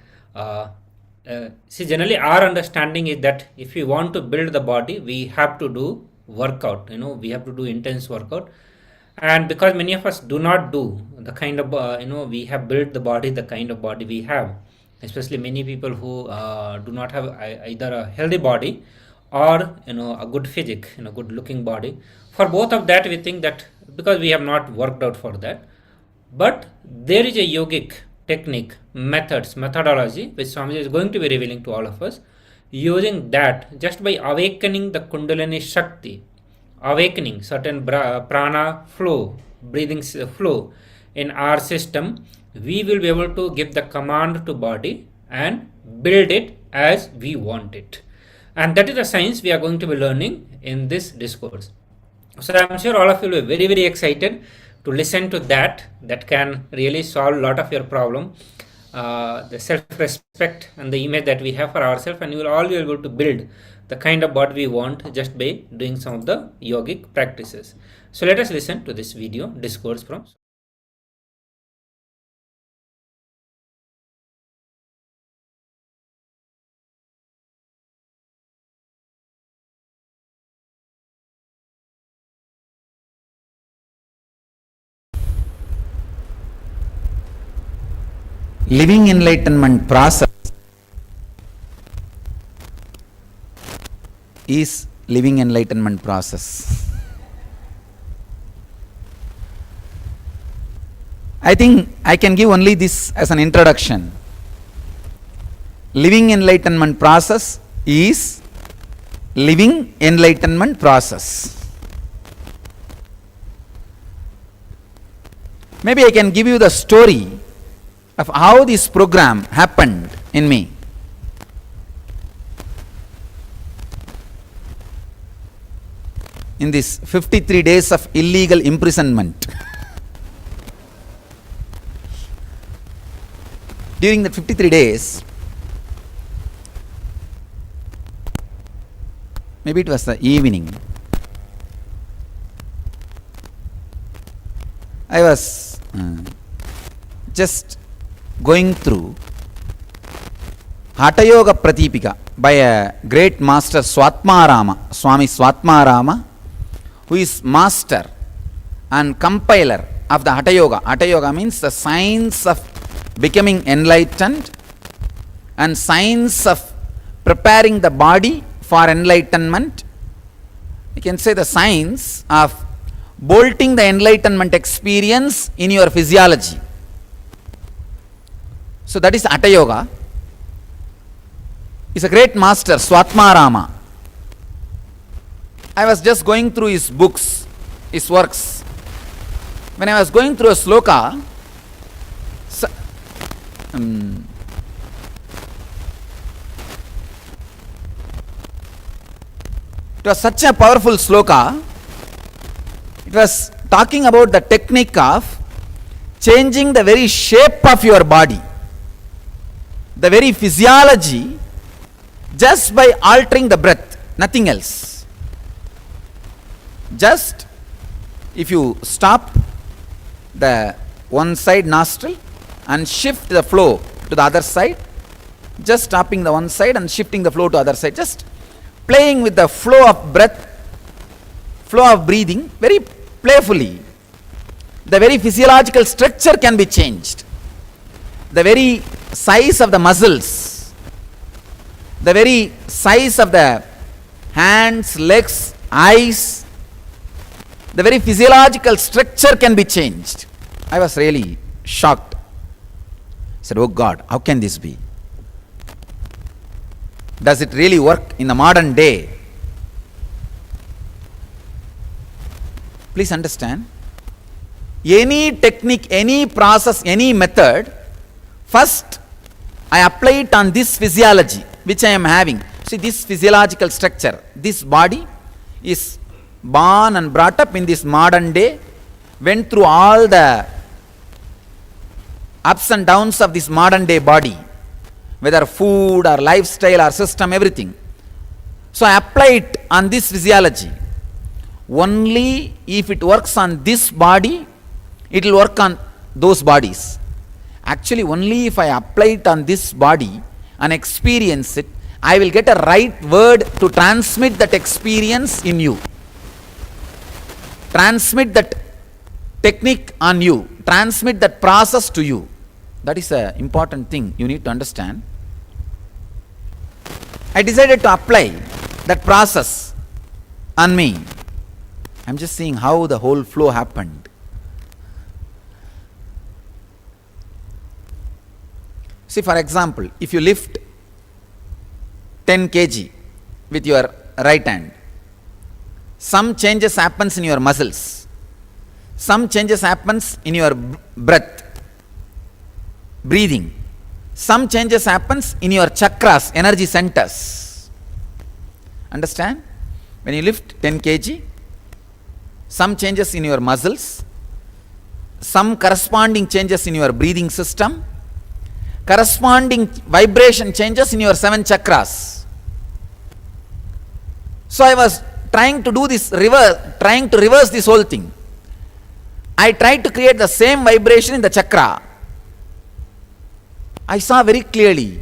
See, generally our understanding is that if we want to build the body, we have to do workout, we have to do intense workout. And because many of us do not do the kind of, we have built the body, the kind of body we have, especially many people who do not have either a healthy body or, a good physique, good looking body. For both of that, we think that because we have not worked out for that. But there is a yogic technique, methodology, which Swamiji is going to be revealing to all of us. Using that, just by awakening the Kundalini Shakti, awakening certain prana flow, breathing flow in our system, we will be able to give the command to body and build it as we want it. And that is the science we are going to be learning in this discourse. So I am sure all of you will be very, very excited to listen to that can really solve a lot of your problem, the self-respect and the image that we have for ourselves, and you will all be able to build the kind of body we want just by doing some of the yogic practices. So let us listen to this video discourse from living enlightenment process is living enlightenment process. I think I can give only this as an introduction. Living enlightenment process is living enlightenment process. Maybe I can give you the story of how this program happened in me. In this 53 days of illegal imprisonment. During the 53 days, maybe it was the evening, I was just going through Hatha Yoga Pratipika by a great master, Swatmarama, Swami Swatmarama, who is master and compiler of the Hatha Yoga. Hatha Yoga means the science of becoming enlightened and science of preparing the body for enlightenment. You can say the science of bolting the enlightenment experience in your physiology. So that is Hatha Yoga. He's a great master, Swatmarama. I was just going through his books, his works. When I was going through a sloka, it was such a powerful sloka. It was talking about the technique of changing the very shape of your body, the very physiology, just by altering the breath, nothing else. Just if you stop the one side nostril and shift the flow to the other side, just stopping the one side and shifting the flow to other side, just playing with the flow of breath, flow of breathing very playfully, the very physiological structure can be changed. The very size of the muscles, the very size of the hands, legs, eyes, the very physiological structure can be changed. I was really shocked. I said, oh God, how can this be? Does it really work in the modern day? Please understand, any technique, any process, any method, first I apply it on this physiology which I am having. See, this physiological structure, this body is born and brought up in this modern day, went through all the ups and downs of this modern day body, whether food or lifestyle or system, everything. So I apply it on this physiology. Only if it works on this body, it will work on those bodies. Actually, only if I apply it on this body and experience it, I will get a right word to transmit that experience in you. Transmit that technique on you. Transmit that process to you. That is an important thing you need to understand. I decided to apply that process on me. I am just seeing how the whole flow happened. See, for example, if you lift 10 kg with your right hand, some changes happens in your muscles, some changes happens in your breath, breathing, some changes happens in your chakras, energy centers. Understand? When you lift 10 kg, some changes in your muscles, some corresponding changes in your breathing system, corresponding vibration changes in your 7 chakras. So I was trying to do this trying to reverse this whole thing. I tried to create the same vibration in the chakra. I saw very clearly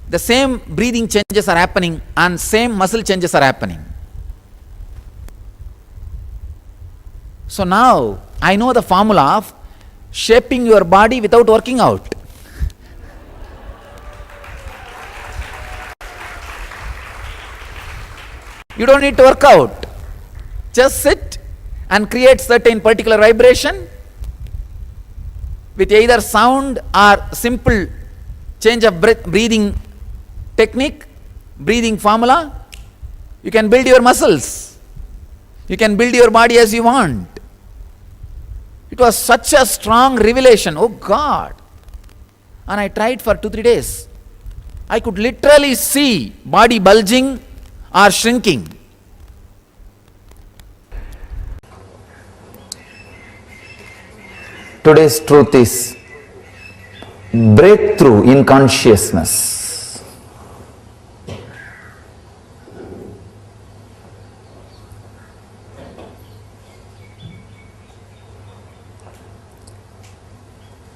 the same breathing changes are happening and same muscle changes are happening. So now I know the formula of shaping your body without working out. You don't need to work out. Just sit and create certain particular vibration with either sound or simple change of breathing technique, breathing formula. You can build your muscles. You can build your body as you want. It was such a strong revelation. Oh God. And I tried for 2-3 days. I could literally see body bulging or shrinking. Today's truth is breakthrough in consciousness.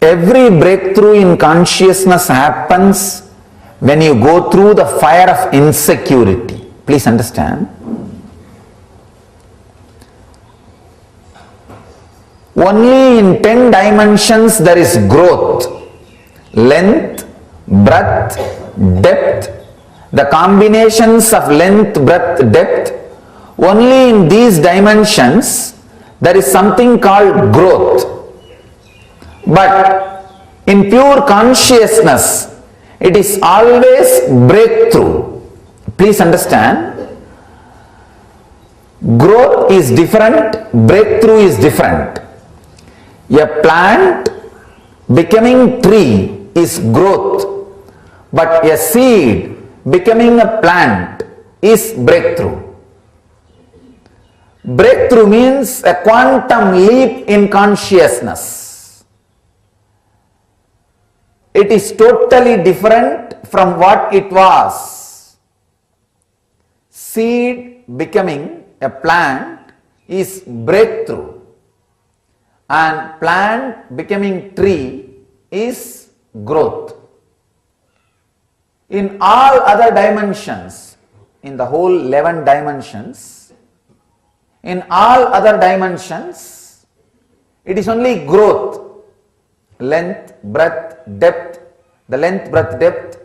Every breakthrough in consciousness happens when you go through the fire of insecurity. Please understand. Only in 10 dimensions there is growth. Length, breadth, depth. The combinations of length, breadth, depth. Only in these dimensions there is something called growth. But in pure consciousness, it is always breakthrough. Please understand. Growth is different, breakthrough is different. A plant becoming tree is growth, but a seed becoming a plant is breakthrough. Breakthrough means a quantum leap in consciousness. It is totally different from what it was. Seed becoming a plant is breakthrough, and plant becoming tree is growth. In all other dimensions, in the whole 11 dimensions, in all other dimensions, it is only growth. Length, breadth, depth, the length, breadth, depth,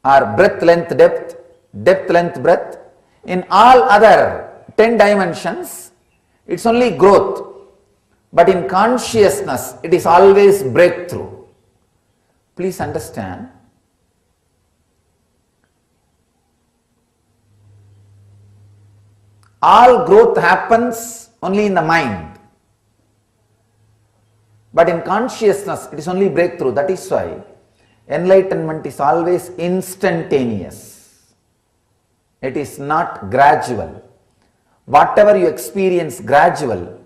or breadth, length, depth, depth, length, breadth. In all other 10 dimensions, it's only growth. But in consciousness, it is always breakthrough. Please understand. All growth happens only in the mind. But in consciousness, it is only breakthrough. That is why enlightenment is always instantaneous. It is not gradual. Whatever you experience gradual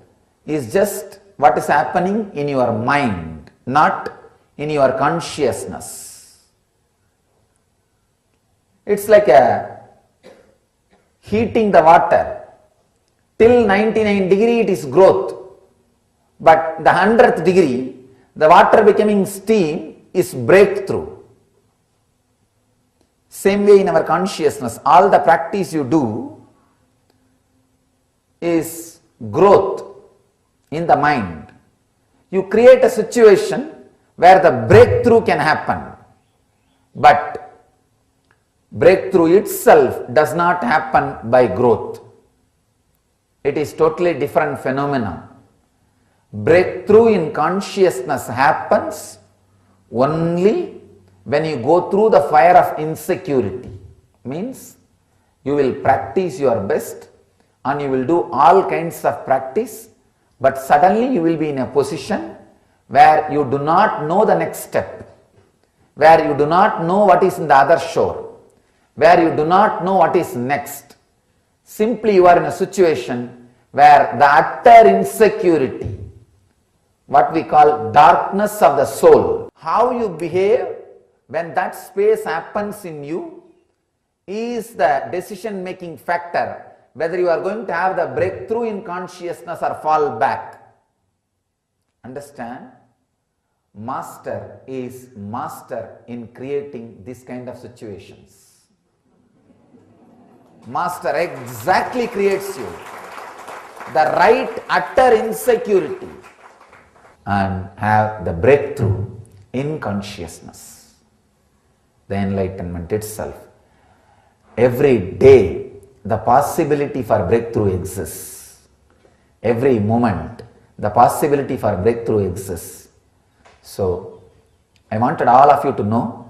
is just what is happening in your mind, not in your consciousness. It's like heating the water. Till 99 degree it is growth. But the 100th degree, the water becoming steam is breakthrough. Same way in our consciousness, all the practice you do is growth in the mind. You create a situation where the breakthrough can happen. But breakthrough itself does not happen by growth. It is totally different phenomenon. Breakthrough in consciousness happens only when you go through the fire of insecurity. Means you will practice your best and you will do all kinds of practice, but suddenly you will be in a position where you do not know the next step, where you do not know what is in the other shore, where you do not know what is next. Simply you are in a situation where the utter insecurity, what we call darkness of the soul, how you behave when that space happens in you is the decision making factor whether you are going to have the breakthrough in consciousness or fall back. Understand? Master is master in creating this kind of situations. Master exactly creates you the right utter insecurity and have the breakthrough in consciousness, the enlightenment itself. Every day the possibility for breakthrough exists. Every moment the possibility for breakthrough exists. So I wanted all of you to know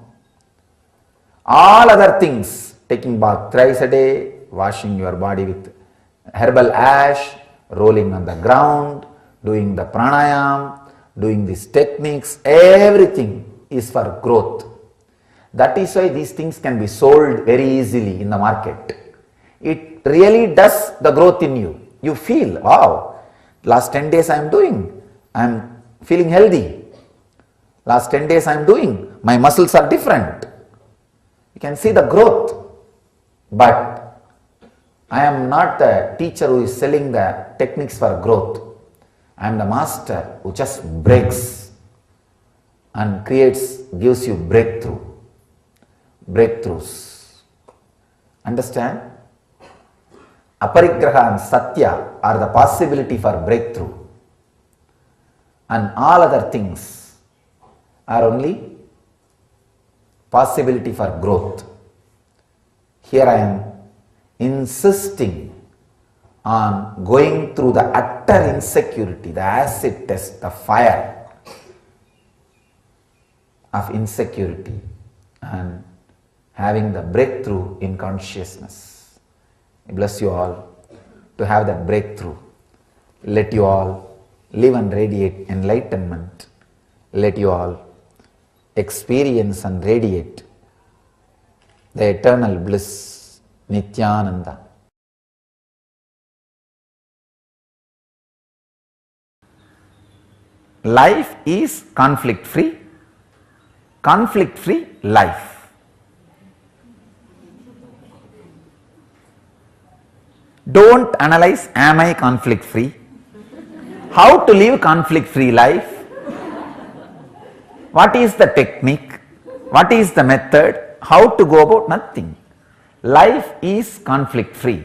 all other things, taking bath thrice a day, washing your body with herbal ash, rolling on the ground, doing the pranayam, doing these techniques, everything is for growth. That is why these things can be sold very easily in the market. It really does the growth in you. You feel, wow, last 10 days I am feeling healthy. Last 10 days I am doing, my muscles are different. You can see the growth. But I am not the teacher who is selling the techniques for growth. I am the master who just breaks and gives you breakthroughs. Understand? Aparigraha and Satya are the possibility for breakthrough, and all other things are only possibility for growth. Here I am insisting on going through the utter insecurity, the acid test, the fire of insecurity, and having the breakthrough in consciousness. I bless you all to have that breakthrough. Let you all live and radiate enlightenment. Let you all experience and radiate the eternal bliss, Nithyananda. Life is conflict free. conflict-free life. Don't analyze, am I conflict-free? How to live conflict-free life? What is the technique? What is the method? How to go about? Nothing. Life is conflict-free.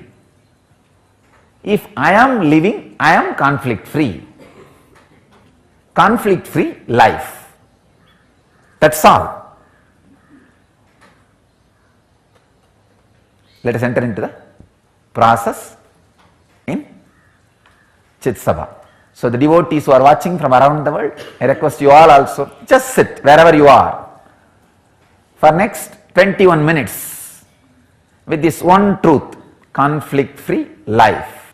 If I am living, I am conflict-free. Conflict-free life. That's all. Let us enter into the process in Chit Sabha. So the devotees who are watching from around the world, I request you all also, just sit wherever you are for next 21 minutes with this one truth, conflict-free life.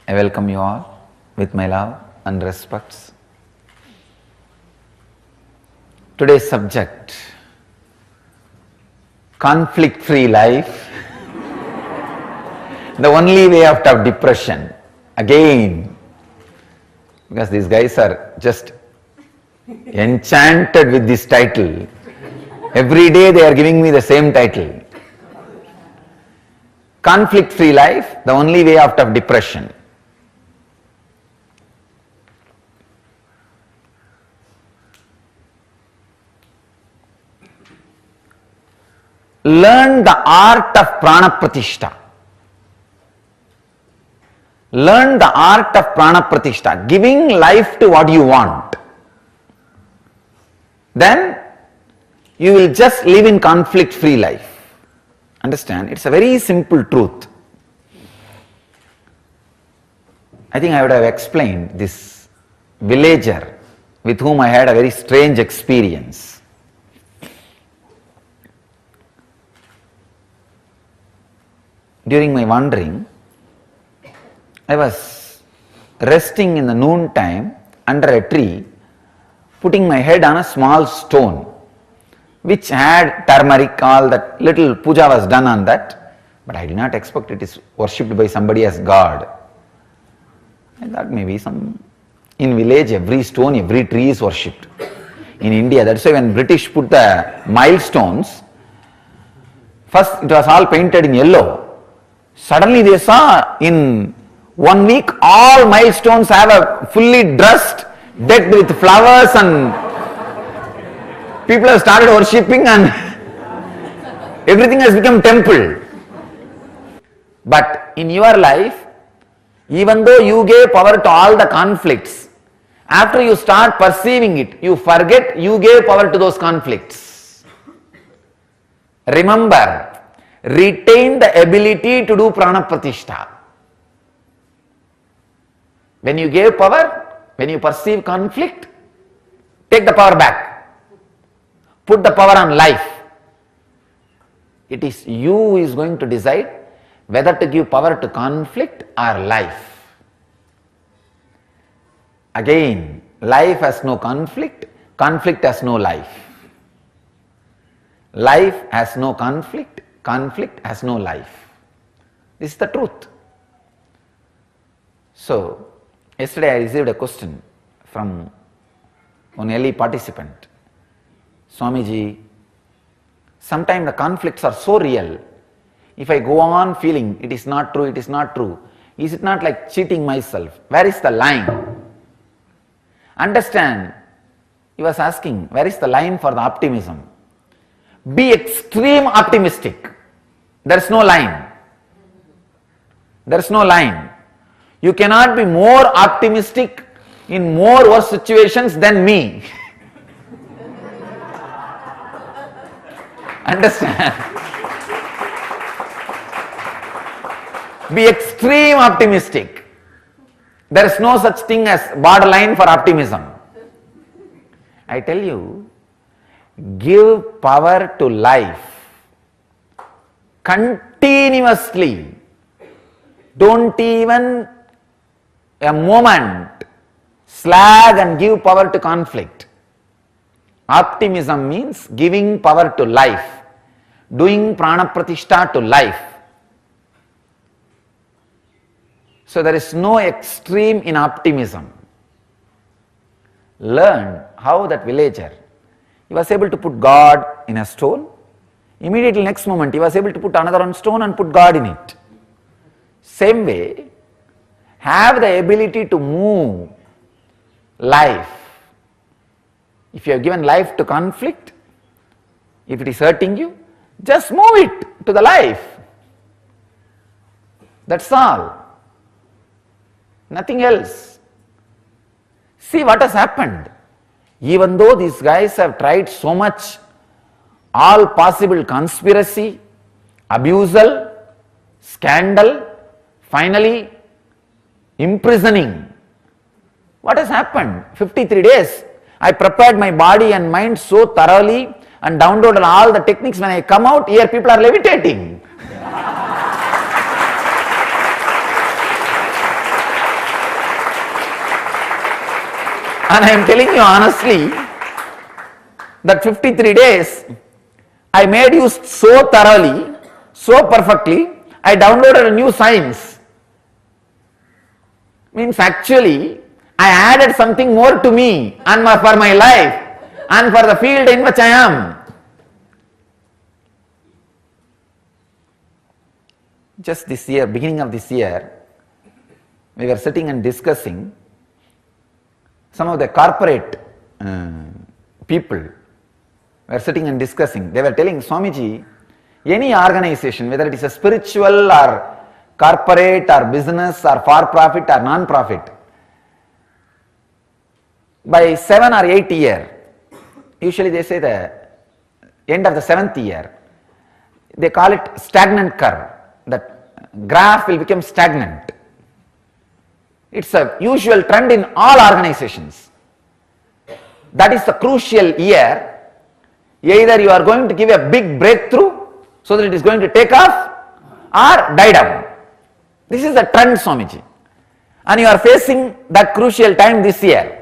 I welcome you all with my love and respects. Today's subject, conflict-free life, the only way out of depression. Again, because these guys are just enchanted with this title. Every day they are giving me the same title. Conflict-free life, the only way out of depression. Learn the art of prana pratishta. Learn the art of prana pratishta, giving life to what you want. Then you will just live in conflict-free life. Understand? It's a very simple truth. I think I would have explained this villager with whom I had a very strange experience. During my wandering, I was resting in the noon time under a tree, putting my head on a small stone which had turmeric, all that little puja was done on that, but I did not expect it is worshipped by somebody as God. I thought maybe in village every stone, every tree is worshipped. In India, that's why when British put the milestones, first it was all painted in yellow. Suddenly they saw in 1 week all milestones have a fully dressed, decked with flowers, and people have started worshipping and everything has become temple. But in your life, even though you gave power to all the conflicts, after you start perceiving it, you forget you gave power to those conflicts. Remember, retain the ability to do prana pratishta. When you gave power, when you perceive conflict, take the power back. Put the power on life. It is you who is going to decide whether to give power to conflict or life. Again, life has no conflict, conflict has no life. Life has no conflict, conflict has no life. This is the truth. So, yesterday I received a question from one early participant. Swamiji, sometimes the conflicts are so real. If I go on feeling it is not true, is it not like cheating myself? Where is the line? Understand, he was asking, where is the line for the optimism? Be extreme optimistic. There is no line. There is no line. You cannot be more optimistic in more worse situations than me. Understand? Be extreme optimistic. There is no such thing as borderline for optimism. I tell you, give power to life continuously. Don't even a moment slag and give power to conflict. Optimism means giving power to life, doing prana pratishta to life. So there is no extreme in optimism. learned how that villager, he was able to put God in a stone. Immediately next moment he was able to put another stone and put God in it. Same way, have the ability to move life. If you have given life to conflict, if it is hurting you, just move it to the life. That's all. Nothing else. See what has happened. Even though these guys have tried so much, all possible conspiracy, abusal, scandal, finally imprisoning. What has happened? 53 days. I prepared my body and mind so thoroughly and downloaded all the techniques. When I come out, here people are levitating. And I am telling you honestly, that 53 days, I made use so thoroughly, so perfectly, I downloaded a new science. Means actually, I added something more to me and for my life and for the field in which I am. Just this year, beginning of this year, we were sitting and discussing. Some of the corporate people were sitting and discussing. They were telling, Swamiji, any organization, whether it is a spiritual or corporate or business or for-profit or non-profit, by 7 or 8 year, usually they say the end of the 7th year, they call it stagnant curve. That graph will become stagnant. It's a usual trend in all organizations. That is the crucial year. Either you are going to give a big breakthrough so that it is going to take off or die down. This is the trend, Swamiji. And you are facing that crucial time this year.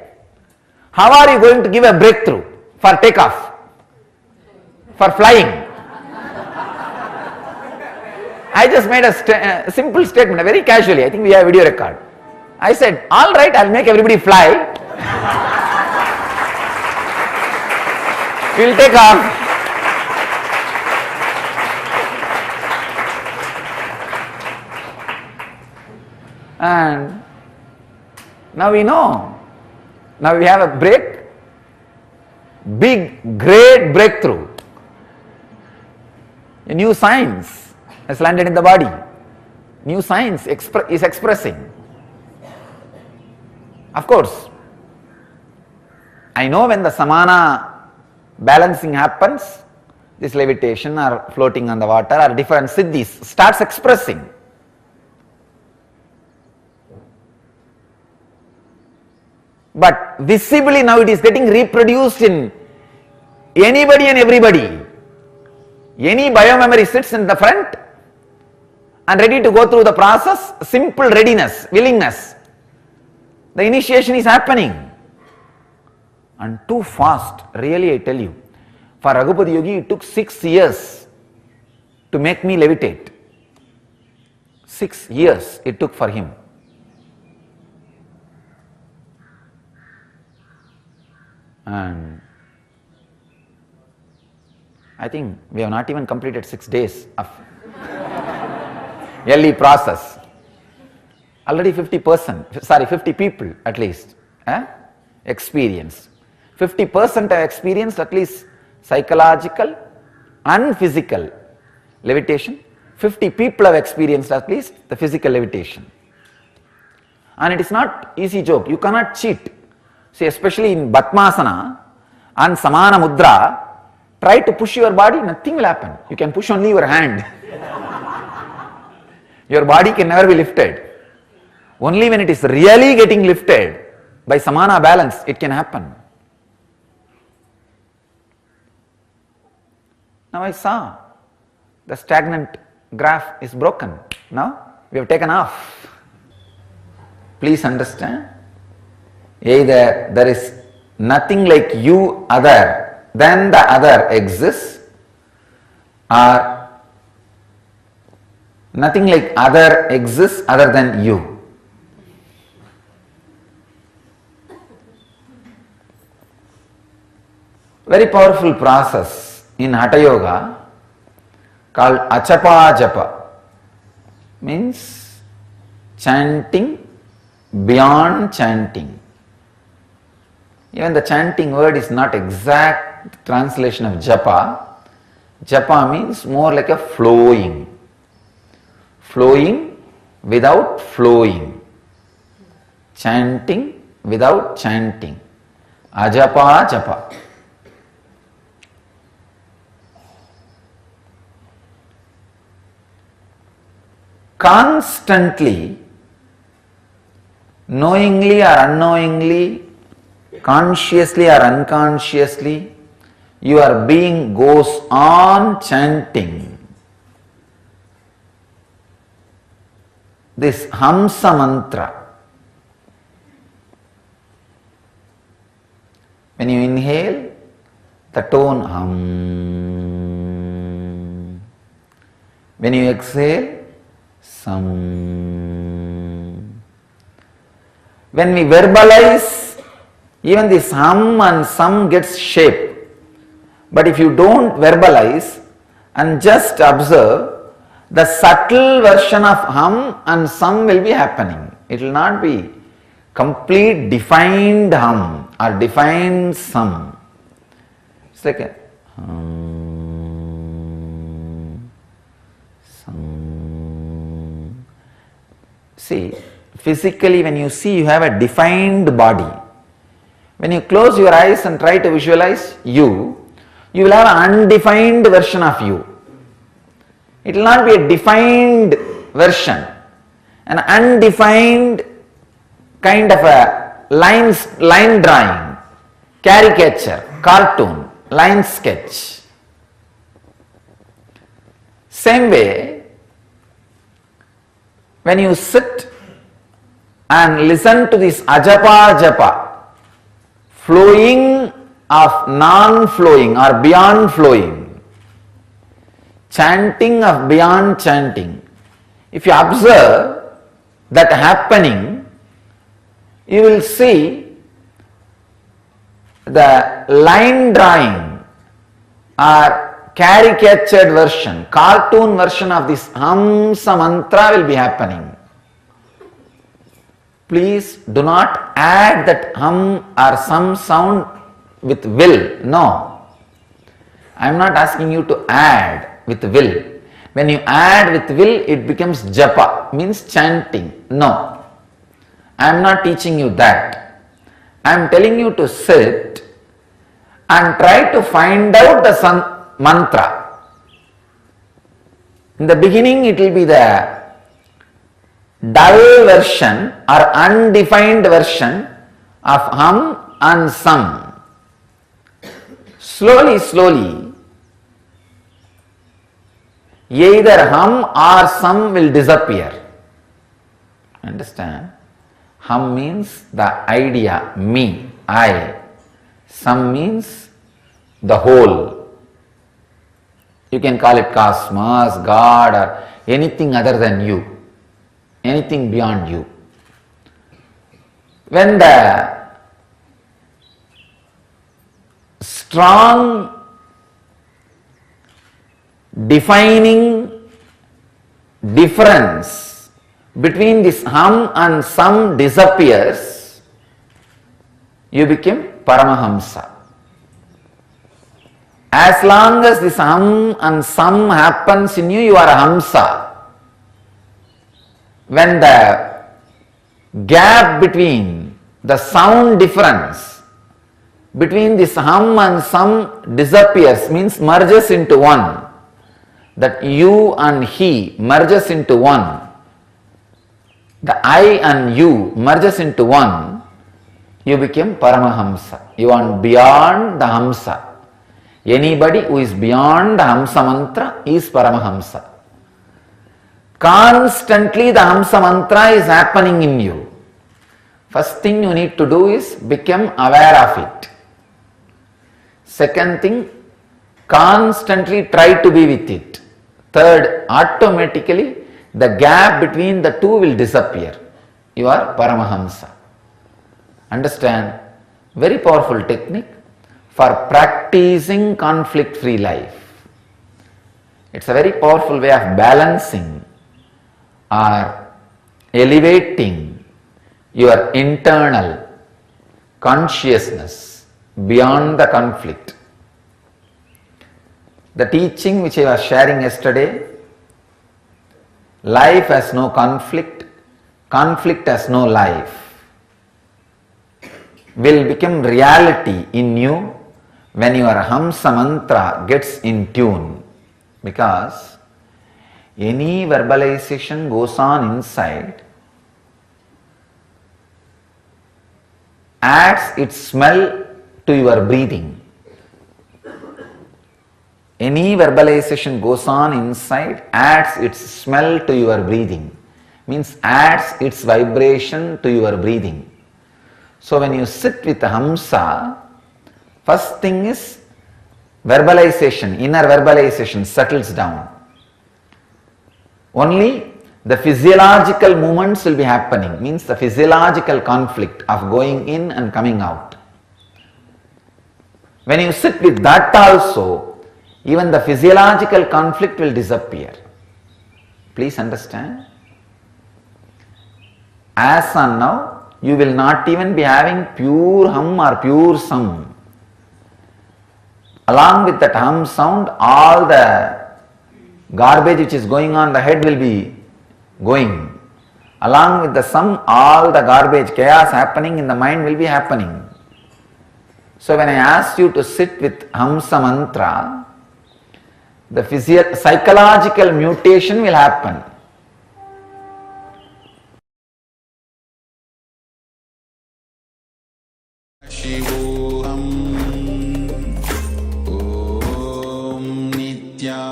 How are you going to give a breakthrough for takeoff? For flying? I just made a simple statement, very casually. I think we have a video record. I said, all right, I'll make everybody fly. We'll take off. And now we know. Now we have a big, great breakthrough. A new science has landed in the body. New science is expressing. Of course, I know when the samana balancing happens, this levitation or floating on the water or different siddhis starts expressing. But visibly now it is getting reproduced in anybody and everybody. Any biomemory sits in the front and ready to go through the process, simple readiness, willingness. The initiation is happening. And too fast, really I tell you. For Raghupati Yogi, it took 6 years to make me levitate. 6 years it took for him. And I think we have not even completed 6 days of early process. Already 50 people at least experienced. 50% have experienced at least psychological and physical levitation. 50 people have experienced at least the physical levitation. And it is not easy joke. You cannot cheat. See, especially in Batmasana and Samana Mudra, try to push your body, nothing will happen. You can push only your hand. Your body can never be lifted. Only when it is really getting lifted by Samana balance, it can happen. Now I saw the stagnant graph is broken. Now we have taken off. Please understand, either there is nothing like you other than the other exists, or nothing like other exists other than you. Very powerful process in Hatha Yoga called Achapa Japa, means chanting beyond chanting. Even the chanting word is not exact translation of japa. Japa means more like a flowing. Flowing without flowing. Chanting without chanting. Ajapa japa. Constantly, knowingly or unknowingly, consciously or unconsciously, your being goes on chanting this Hamsa mantra. When you inhale, the tone hum. When you exhale, sam. When we verbalize, even this hum and sam gets shape. But if you don't verbalize and just observe, the subtle version of hum and sam will be happening. It will not be complete defined hum or defined sam. It's like a hum, sam. See, physically when you see, you have a defined body. When you close your eyes and try to visualize you will have an undefined version of you. It will not be a defined version. An undefined kind of a line drawing, caricature, cartoon, line sketch. Same way, when you sit and listen to this ajapa japa, flowing of non-flowing or beyond flowing, chanting of beyond chanting, if you observe that happening, you will see the line drawing or caricatured version, cartoon version of this Hamsa mantra will be happening. Please do not add that hum or some sound with will. No. I am not asking you to add with will. When you add with will, it becomes japa, means chanting. No. I am not teaching you that. I am telling you to sit and try to find out the mantra. In the beginning, it will be the dull version or undefined version of hum and sam. Slowly, either hum or sam will disappear. Understand? Hum means the idea, me, I. Sam means the whole. You can call it cosmos, God, or anything other than you. Anything beyond you. When the strong defining difference between this hum and sam disappears, you become Paramahamsa. As long as this hum and sam happens in you, you are a Hamsa. When the gap between the sound difference between this hum and sam disappears, means merges into one, that you and he merges into one, the I and you merges into one, you become Paramahamsa. You are beyond the Hamsa. Anybody who is beyond the Hamsa mantra is Paramahamsa. Constantly the Hamsa mantra is happening in you. First thing you need to do is become aware of it. Second thing, constantly try to be with it. Third, automatically the gap between the two will disappear. You are Paramahamsa. Understand? Very powerful technique. for practicing conflict-free life. It's a very powerful way of balancing or elevating your internal consciousness beyond the conflict. The teaching which I was sharing yesterday, life has no conflict, conflict has no life, will become reality in you when your Hamsa mantra gets in tune, because any verbalization goes on inside, adds its smell to your breathing. Any verbalization goes on inside, adds its smell to your breathing, means adds its vibration to your breathing. So when you sit with Hamsa, first thing is verbalization, inner verbalization settles down. Only the physiological movements will be happening, means the physiological conflict of going in and coming out. When you sit with that also, even the physiological conflict will disappear. Please understand. As on now, you will not even be having pure hum or pure sound. Along with that hum sound, all the garbage which is going on the head will be going. Along with the sum, all the garbage, chaos happening in the mind will be happening. So when I asked you to sit with Hamsa mantra, the psychological mutation will happen. Shivoham Om Nityananda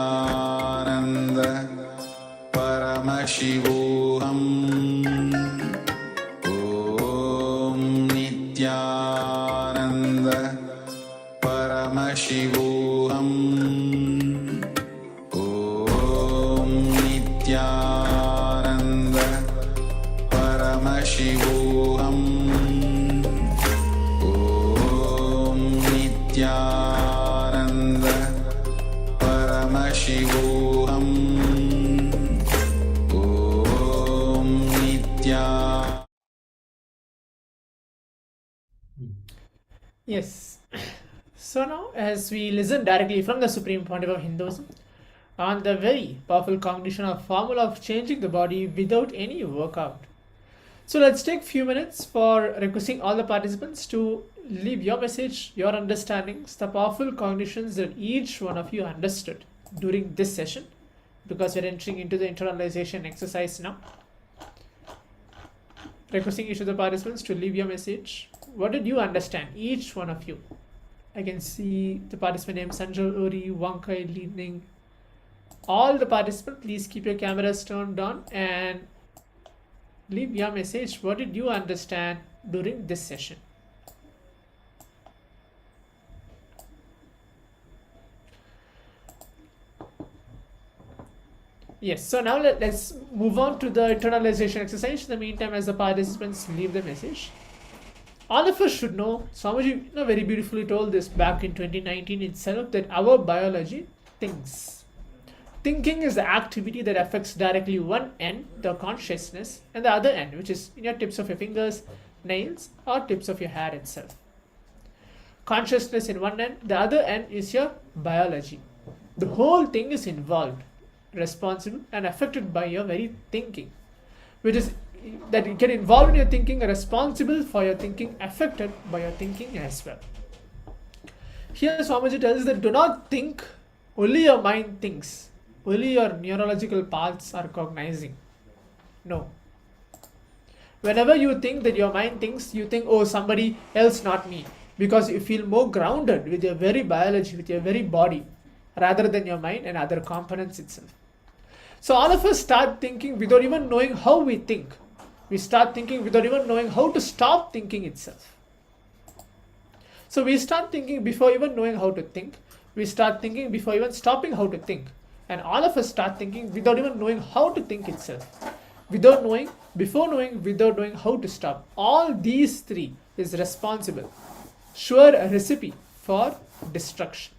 Paramashivoham Om Nityananda Paramashivoham Om Nityananda Paramashivoham Nityananda Paramashivoham Om Nityananda. Yes. So now, as we listen directly from the Supreme Pontiff of Hinduism on the very powerful cognition of formula of changing the body without any workout. So let's take few minutes for requesting all the participants to leave your message, your understandings, the powerful cognitions that each one of you understood during this session, because we're entering into the internalization exercise now. Requesting each of the participants to leave your message. What did you understand, each one of you? I can see the participant name Sanjal Uri, Wankai, Leaning. All the participants, please keep your cameras turned on and leave your message. What did you understand during this session? Yes, so now let's move on to the internalization exercise. In the meantime, as the participants leave the message, all of us should know, Swamiji very beautifully told this back in 2019 itself, that our biology thinks. Thinking is the activity that affects directly one end, the consciousness, and the other end, which is in your tips of your fingers, nails, or tips of your hair itself. Consciousness in one end, the other end is your biology. The whole thing is involved, responsible, and affected by your very thinking, which is that you get involved in your thinking, responsible for your thinking, affected by your thinking as well. Here Swamiji tells that do not think, only your mind thinks, only your neurological paths are cognizing. No. Whenever you think that your mind thinks, you think, oh, somebody else, not me, because you feel more grounded with your very biology, with your very body, rather than your mind and other components itself. So all of us start thinking without even knowing how we think. We start thinking without even knowing how to stop thinking itself. So we start thinking before even knowing how to think. We start thinking before even stopping how to think. And all of us start thinking without even knowing how to think itself. Without knowing, before knowing, without knowing how to stop. All these three is responsible. Sure recipe for destruction.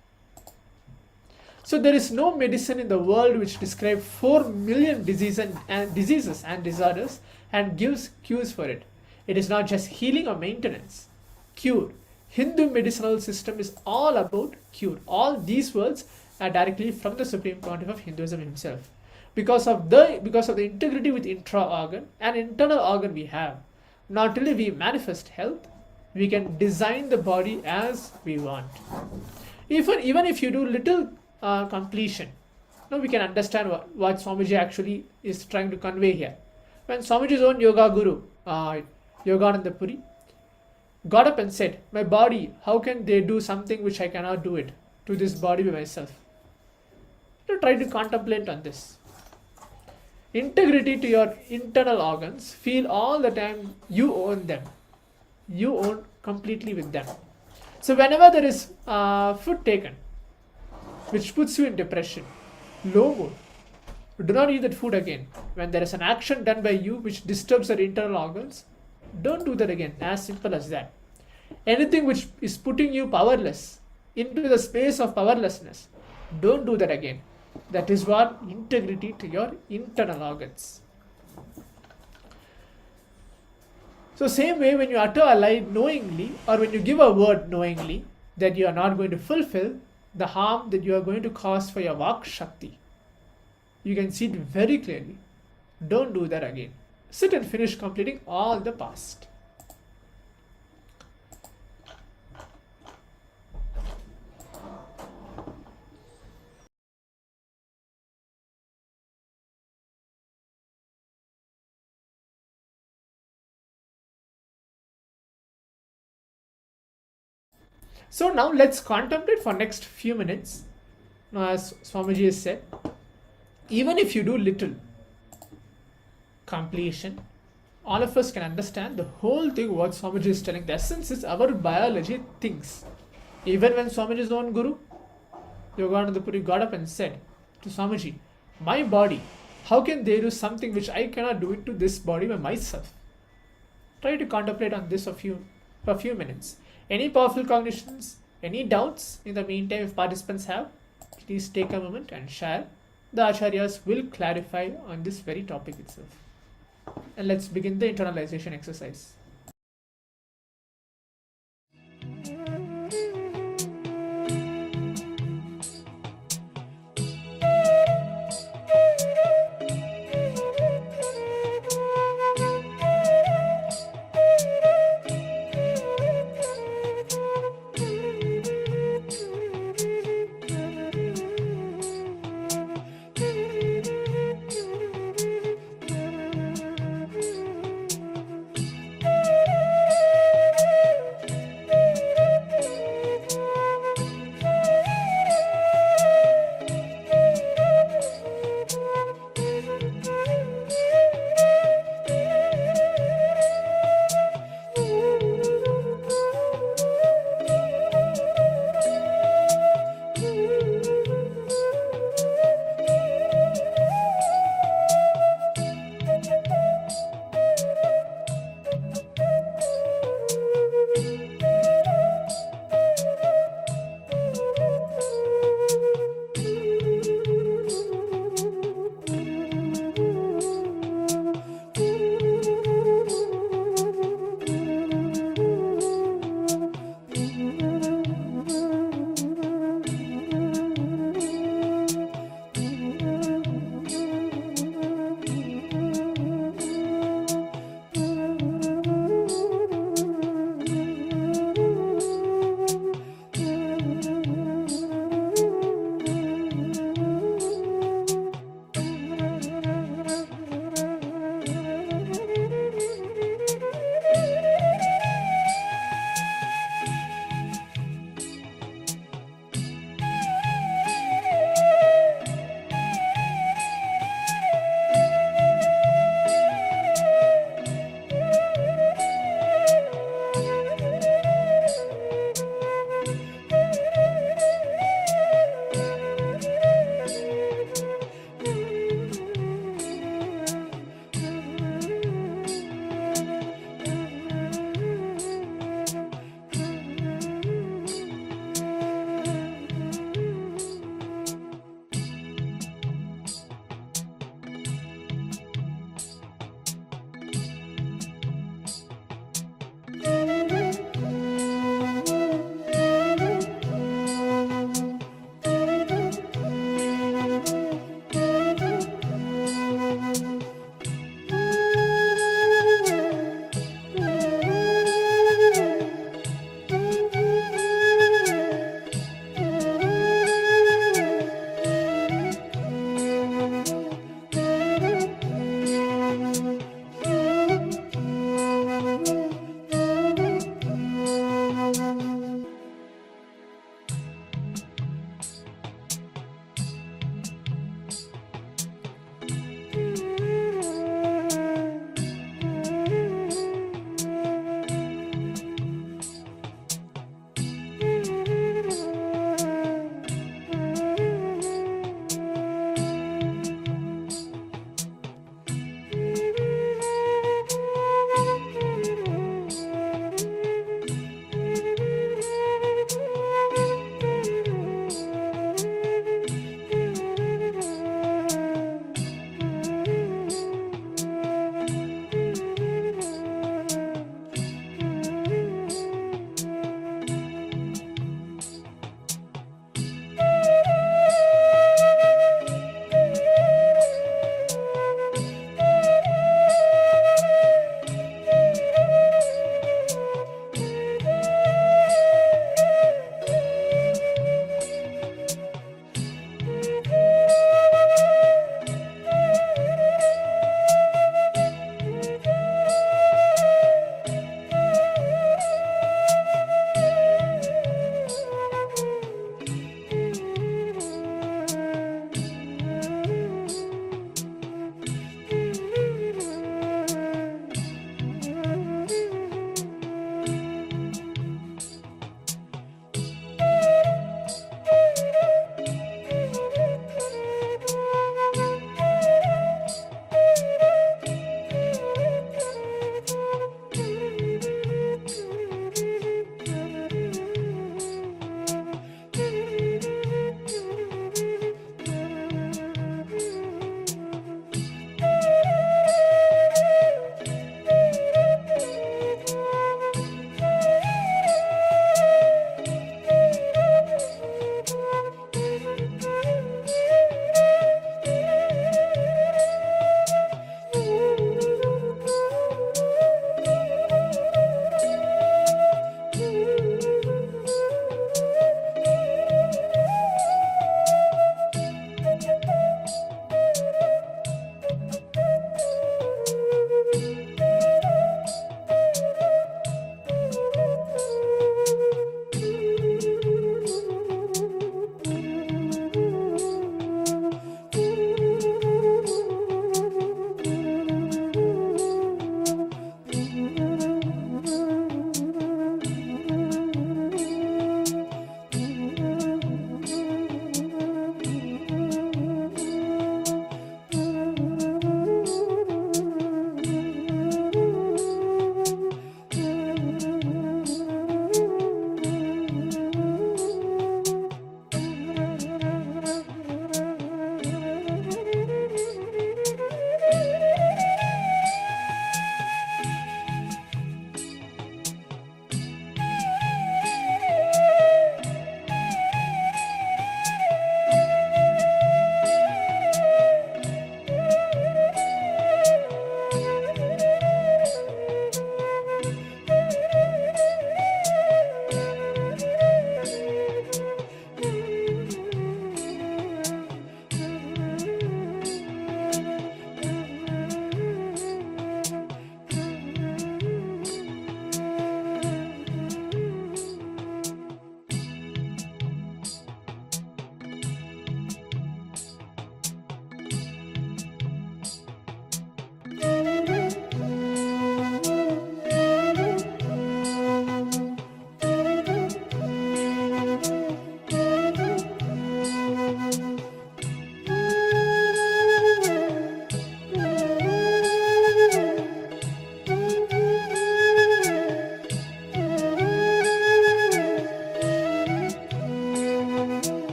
So there is no medicine in the world which describes 4 million diseases and disorders and gives cures for it. It is not just healing or maintenance. Cure. Hindu medicinal system is all about cure. All these words are directly from the Supreme Pontiff of Hinduism himself. Because of the integrity with intra-organ and internal organ we have, not only we manifest health, we can design the body as we want. Even if you do little completion, now we can understand what Swamiji actually is trying to convey here. When Swamiji's own yoga guru, Yogananda Puri, got up and said, my body, how can they do something which I cannot do it to this body by myself? Try to contemplate on this. Integrity to your internal organs, feel all the time you own them. You own completely with them. So whenever there is food taken, which puts you in depression, low mood, do not eat that food again. When there is an action done by you which disturbs your internal organs, don't do that again. As simple as that. Anything which is putting you powerless into the space of powerlessness, don't do that again. That is what integrity to your internal organs. So same way, when you utter a lie knowingly, or when you give a word knowingly that you are not going to fulfill, the harm that you are going to cause for your Vak Shakti, you can see it very clearly. Don't do that again. Sit and finish completing all the past. So now let's contemplate for next few minutes. Now, as Swamiji has said, even if you do little completion, all of us can understand the whole thing what Swamiji is telling. The essence is our biology thinks. Even when Swamiji's own guru, Yogananda Puri, got up and said to Swamiji, my body, how can they do something which I cannot do it to this body by myself? Try to contemplate on this for a few minutes. Any powerful cognitions, any doubts in the meantime if participants have, please take a moment and share. The Acharyas will clarify on this very topic itself. And let's begin the internalization exercise.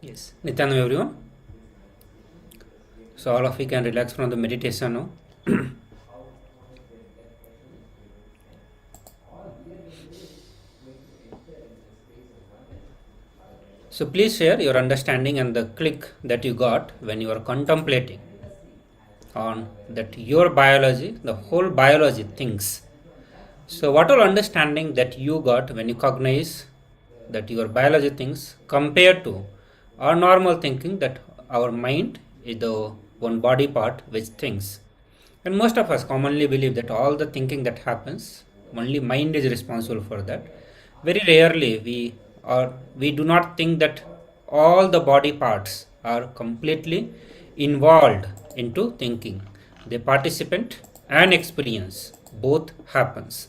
Yes, Nityananda everyone. So all of you can relax from the meditation now. So please share your understanding and the click that you got when you are contemplating on that your biology, the whole biology thinks. So what all understanding that you got when you cognize that your biology thinks compared to our normal thinking that our mind is the one body part which thinks. And most of us commonly believe that all the thinking that happens, only mind is responsible for that. Very rarely we do not think that all the body parts are completely involved into thinking. They participate and experience. Both happens.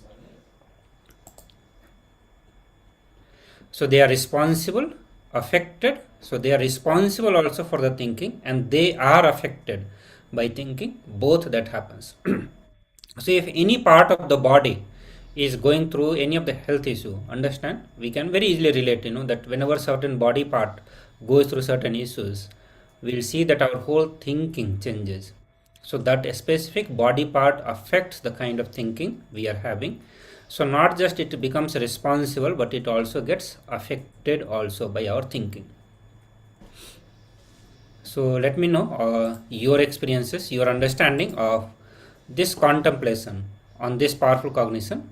So they are responsible, affected. So they are responsible also for the thinking, and they are affected by thinking. Both that happens. So if any part of the body is going through any of the health issue, understand, we can very easily relate, that whenever certain body part goes through certain issues, we'll see that our whole thinking changes. So that a specific body part affects the kind of thinking we are having. So not just it becomes responsible, but it also gets affected also by our thinking. So let me know your experiences, your understanding of this contemplation on this powerful cognition.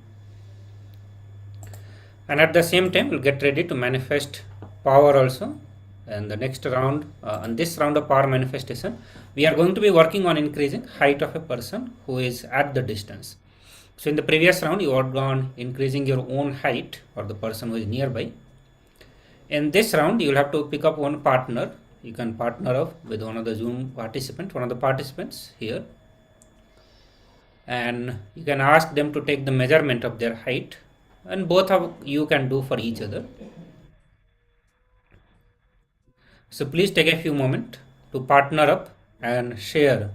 And at the same time, we'll get ready to manifest power also. And the next round, on this round of power manifestation, we are going to be working on increasing height of a person who is at the distance. So in the previous round, you worked on increasing your own height or the person who is nearby. In this round, you will have to pick up one partner. You can partner up with one of the Zoom participants, one of the participants here. And you can ask them to take the measurement of their height, and both of you can do for each other. So please take a few moments to partner up and share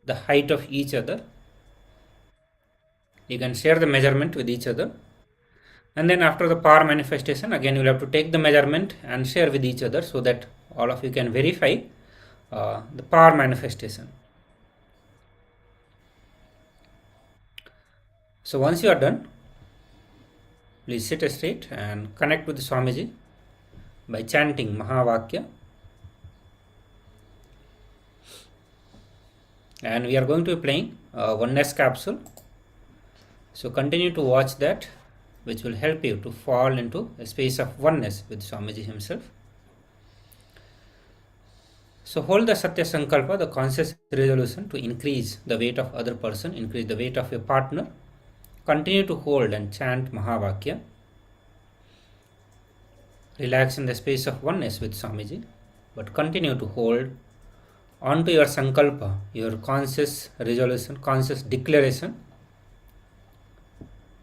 the height of each other. You can share the measurement with each other. And then after the power manifestation, again you will have to take the measurement and share with each other so that all of you can verify the power manifestation. So once you are done, please sit straight and connect with Swamiji by chanting Mahavakya. And we are going to be playing oneness capsule. So continue to watch that, which will help you to fall into a space of oneness with Swamiji himself. So hold the Satya Sankalpa, the conscious resolution to increase the weight of other person, increase the weight of your partner. Continue to hold and chant Mahavakya. Relax in the space of oneness with Swamiji, but continue to hold onto your Sankalpa, your conscious resolution, conscious declaration,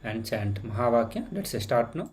and chant Mahavakya. Let's start now.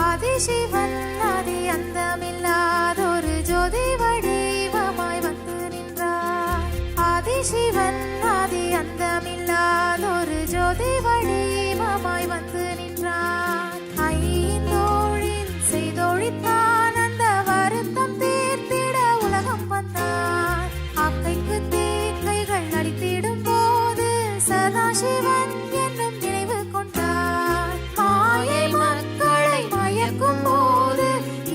Adhisivan ஆதி அந்தமில்லாதொரு ஜோதி வடிவமாய் வந்து நின்றார். ஆதிசிவன் ஆதி அந்தமில்லாதொரு ஜோதி வடிவமாய் வந்து நின்றார். ஐந்தோழில் செய்தொழித்தான் அந்த வருத்தம் தீர்த்திட உலகம் வந்தான். அக்கைக்கு தேக்கைகள் அடித்திடும் போது சதாசிவன் என்னும் நினைவு கொண்டார். மாயை மக்களை மயக்கும் போது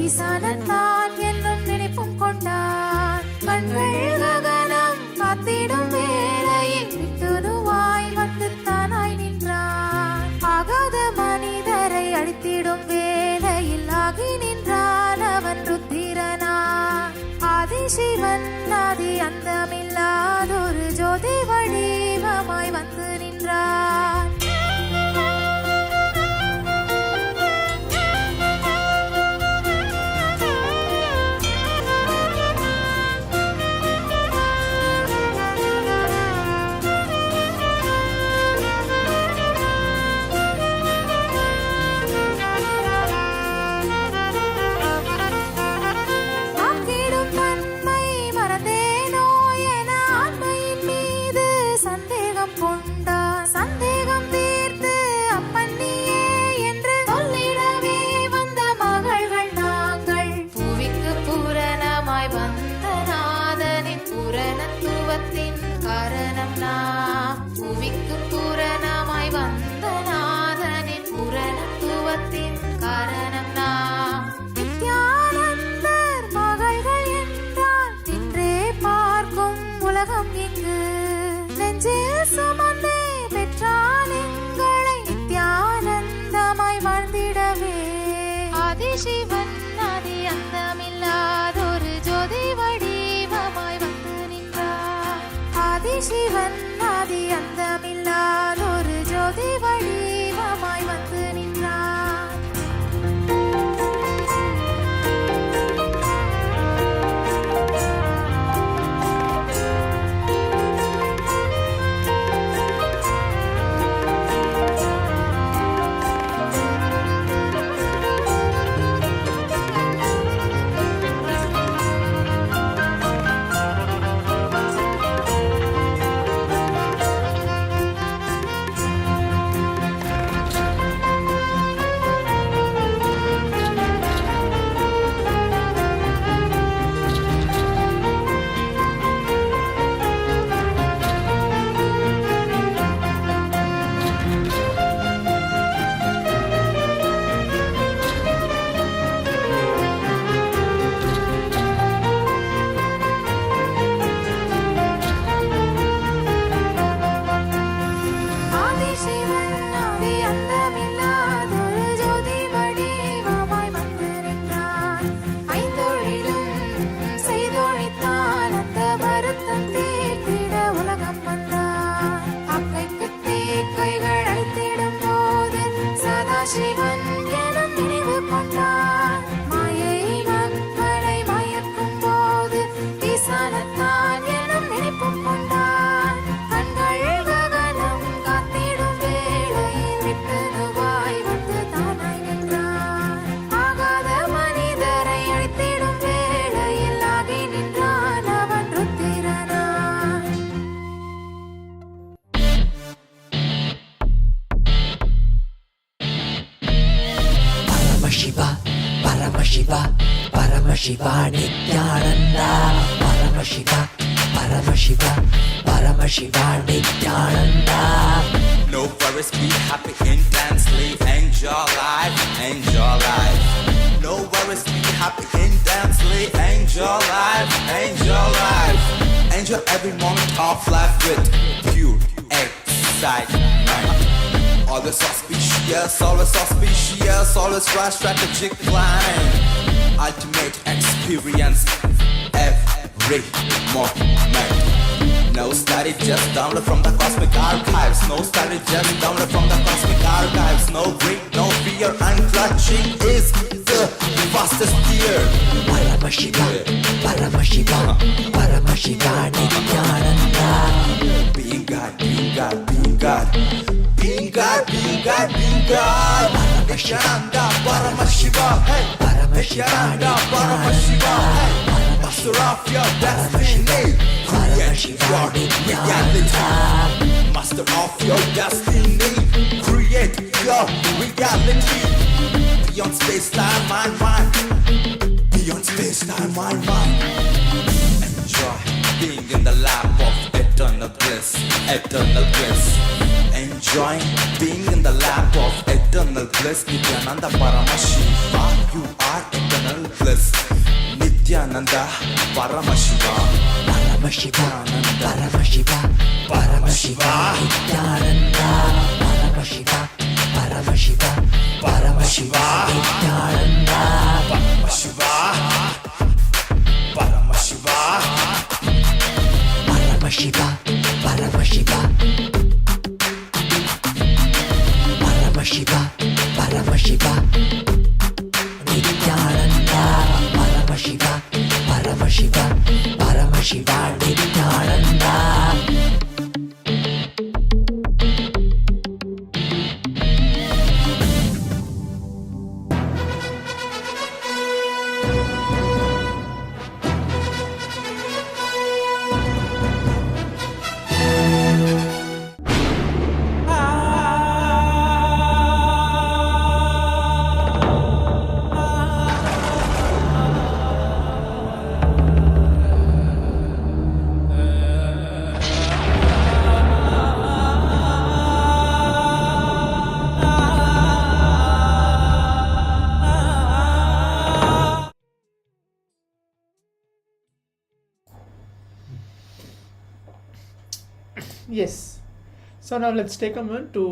ஈசானத்தான் என்னும் நினைப்பும் கொண்டார். கண்கள் ககனம் காத்திடும் வேளையில் விட்டுடுவாய் வந்து தானாய் நின்றான். ஆகாத மனிதரை அழித்திடும் வேளையில் ஆகி நின்றான் அவன் ருத்திரனான். ஆதிசிவன் ஆதி அந்தமில்லாதொரு ஜோதி வடிவமாய் வந்து நின்றான். காரணம் நாம் புவிக்கு பூரணமாய் வந்த நாதனின் பூரணத்துவத்தின் காரணம் நாம். நித்யானந்தர் மகள்கள் என்றால் நின்றே பார்க்கும் உலகம் இங்கு நெஞ்சில் சுமந்தே பெற்றால் எங்களை நித்யானந்தமாய் வாழ்ந்திடவே. ஆதிசிவன் ஆதி அந்தமில்லாதொரு ஜோதி வடிவமாய் வந்து நின்றார். ஆதிசிவன் ஆதி அந்தமில்லாதொரு ஜோதி வடிவமாய் வந்து நின்றார். பரமசிவன் எனும் நினைவு கொண்டான். மாயை மக்களை மயக்கும் போது ஈசானத்தான் எனும் நினைப்பும் கொண்டான். கண்கள் ககனம் காத்திடும் வேளையில் விட்டுவாய் வந்து தானாய் நின்றான். ஆகாத மனிதரை அழித்திடும் வேளையில் ஆகி நின்றான் அவன் ருத்திரனாய். Paramashiva, Paramashiva, Paramashiva Nithyananda. Paramashiva, Paramashiva, Paramashiva Nithyananda. No worries, be happy intensely, enjoy life, enjoy life. No worries, be happy intensely, enjoy life, enjoy life. Enjoy every moment of life with pure excitement. Always auspicious, always auspicious, always right strategic planning. Ultimate experience every moment. No study, just download from the cosmic archives. No study, just download from the cosmic archives. No greed, no fear, and clutching is the fastest gear. Paramashiva, Paramashiva, Paramashiva Nithyananda. Being God, being God, being God. Being God, being God, being God. Nithyananda Paramashiva, hey. Nithyananda Paramashiva, hey. Master of your destiny. Create your reality. Master of your destiny. Create your reality. Beyond space, time, mind, mind. Beyond space, time, mind, mind. Enjoy being in the lap of eternal bliss, eternal bliss. Enjoying being in the lap of eternal bliss. Nithyananda Paramashiva, you are eternal bliss. Nithyananda Paramashiva, Paramashiva, Paramashiva, Paramashiva Nithyananda. Paramashiva, Paramashiva, Paramashiva Nithyananda. Paramashiva, Paramashiva, Paramashiva, Paramashiva, Paramashiva, Paramashiva Nithyananda. Paramashiva, Paramashiva, Paramashiva Nithyananda. Yes. So now let's take a moment to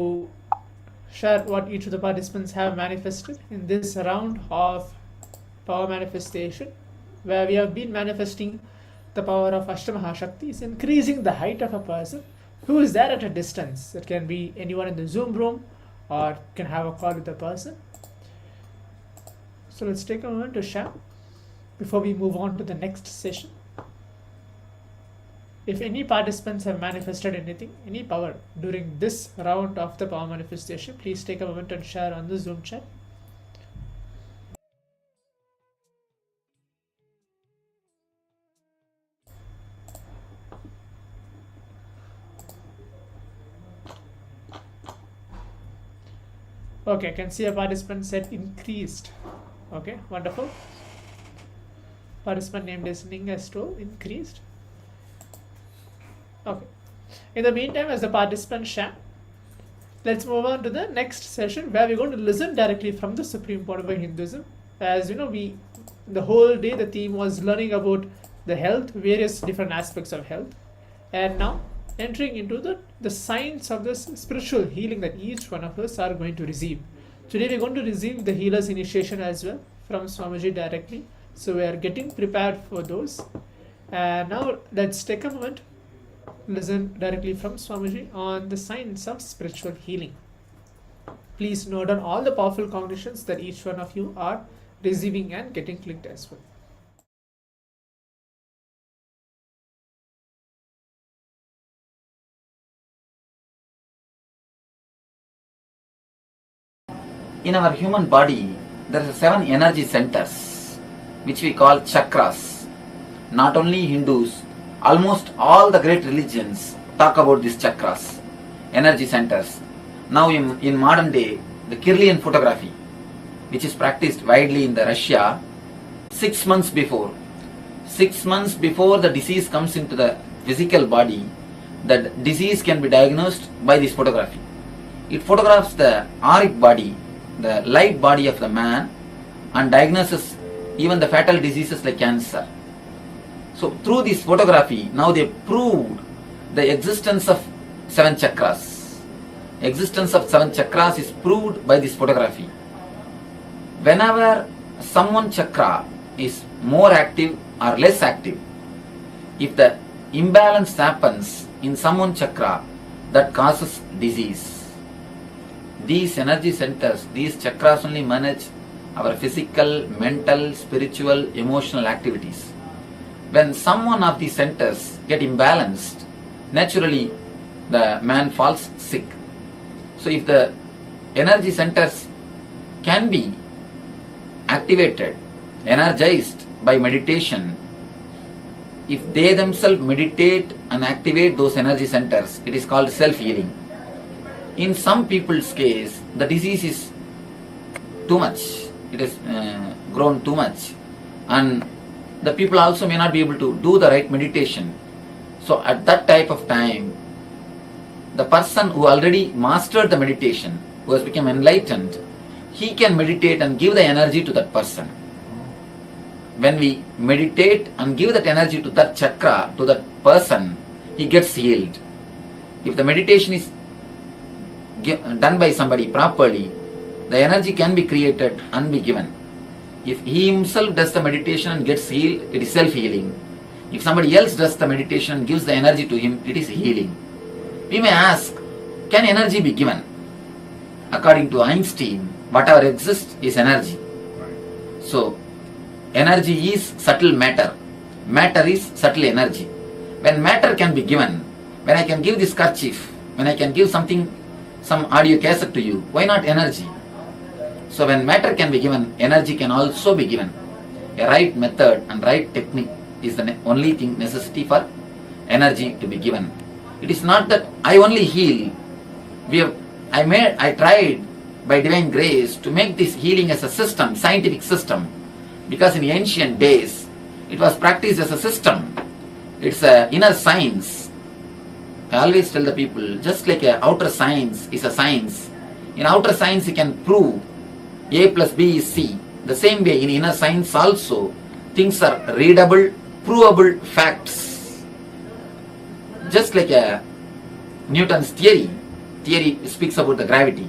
share what each of the participants have manifested in this round of power manifestation, where we have been manifesting the power of Ashtamahashaktis, increasing the height of a person who is there at a distance. It can be anyone in the Zoom room or can have a call with the person. So let's take a moment to share before we move on to the next session. If any participants have manifested anything, any power during this round of the power manifestation, please take a moment and share on the Zoom chat. Okay, I can see a participant said increased. Okay, wonderful. Participant named is Ningasto, increased. Okay. In the meantime, as the participants share, let's move on to the next session where we're going to listen directly from the Supreme Pontiff of Hinduism. As you know, the whole day the theme was learning about the health, various different aspects of health, and now entering into the science of this spiritual healing that each one of us are going to receive. Today we're going to receive the healer's initiation as well from Swamiji directly. So we are getting prepared for those. And now let's take a moment, listen directly from Swamiji on the science of spiritual healing. Please note down all the powerful cognitions that each one of you are receiving and getting clicked as well. In our human body, there are 7 energy centers, which we call chakras. Not only Hindus, almost all the great religions talk about these chakras, energy centers. Now in modern day, the Kirlian photography, which is practiced widely in the Russia, 6 months before the disease comes into the physical body, the disease can be diagnosed by this photography. It photographs the auric body, the light body of the man, and diagnoses even the fatal diseases like cancer. So through this photography, now they proved the existence of 7 chakras. Existence of 7 chakras is proved by this photography. Whenever someone chakra is more active or less active, if the imbalance happens in someone chakra, that causes disease. These energy centers, these chakras only manage our physical, mental, spiritual, emotional activities. When some one of these centers get imbalanced, naturally the man falls sick. So if the energy centers can be activated, energized by meditation, if they themselves meditate and activate those energy centers, it is called self-healing. In some people's case, the disease is too much, it has grown too much, and the people also may not be able to do the right meditation. So at that type of time, the person who already mastered the meditation, who has become enlightened, he can meditate and give the energy to that person. When we meditate and give that energy to that chakra, to that person, he gets healed. If the meditation is done by somebody properly, the energy can be created and be given. If he himself does the meditation and gets healed, it is self-healing. If somebody else does the meditation and gives the energy to him, it is healing. We may ask, can energy be given? According to Einstein, whatever exists is energy. So, energy is subtle matter. Matter is subtle energy. When matter can be given, when I can give this kerchief, when I can give something, some audio cassette to you, why not energy? So when matter can be given, energy can also be given. A right method and right technique is the only thing necessity for energy to be given. It is not that I only heal. I tried by divine grace to make this healing as a system, scientific system, because in ancient days it was practiced as a system. It's an inner science. I always tell the people, just like an outer science is a science, in outer science you can prove A plus B is C. The same way in inner science also, things are readable, provable facts. Just like Newton's theory speaks about the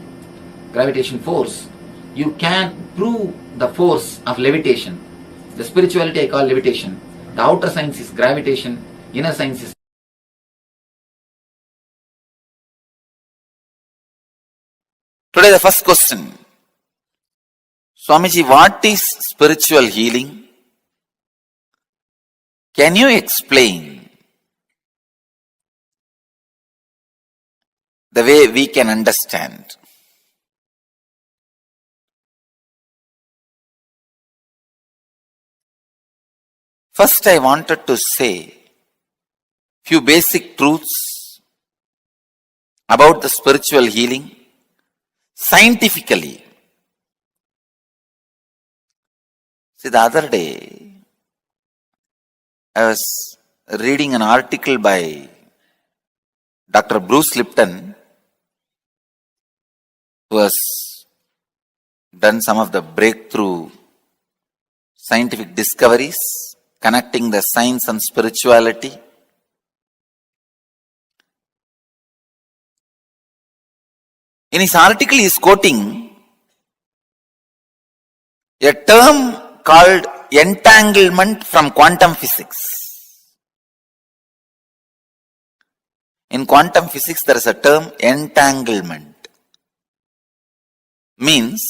gravitation force. You can prove the force of levitation. The spirituality I call levitation. The outer science is gravitation, inner science is. Today the first question. Swamiji, what is spiritual healing? Can you explain the way we can understand? First, I wanted to say few basic truths about the spiritual healing scientifically. See, the other day, I was reading an article by Dr. Bruce Lipton, who has done some of the breakthrough scientific discoveries connecting the science and spirituality. In his article, he is quoting a term called entanglement from quantum physics. In quantum physics, there is a term entanglement. means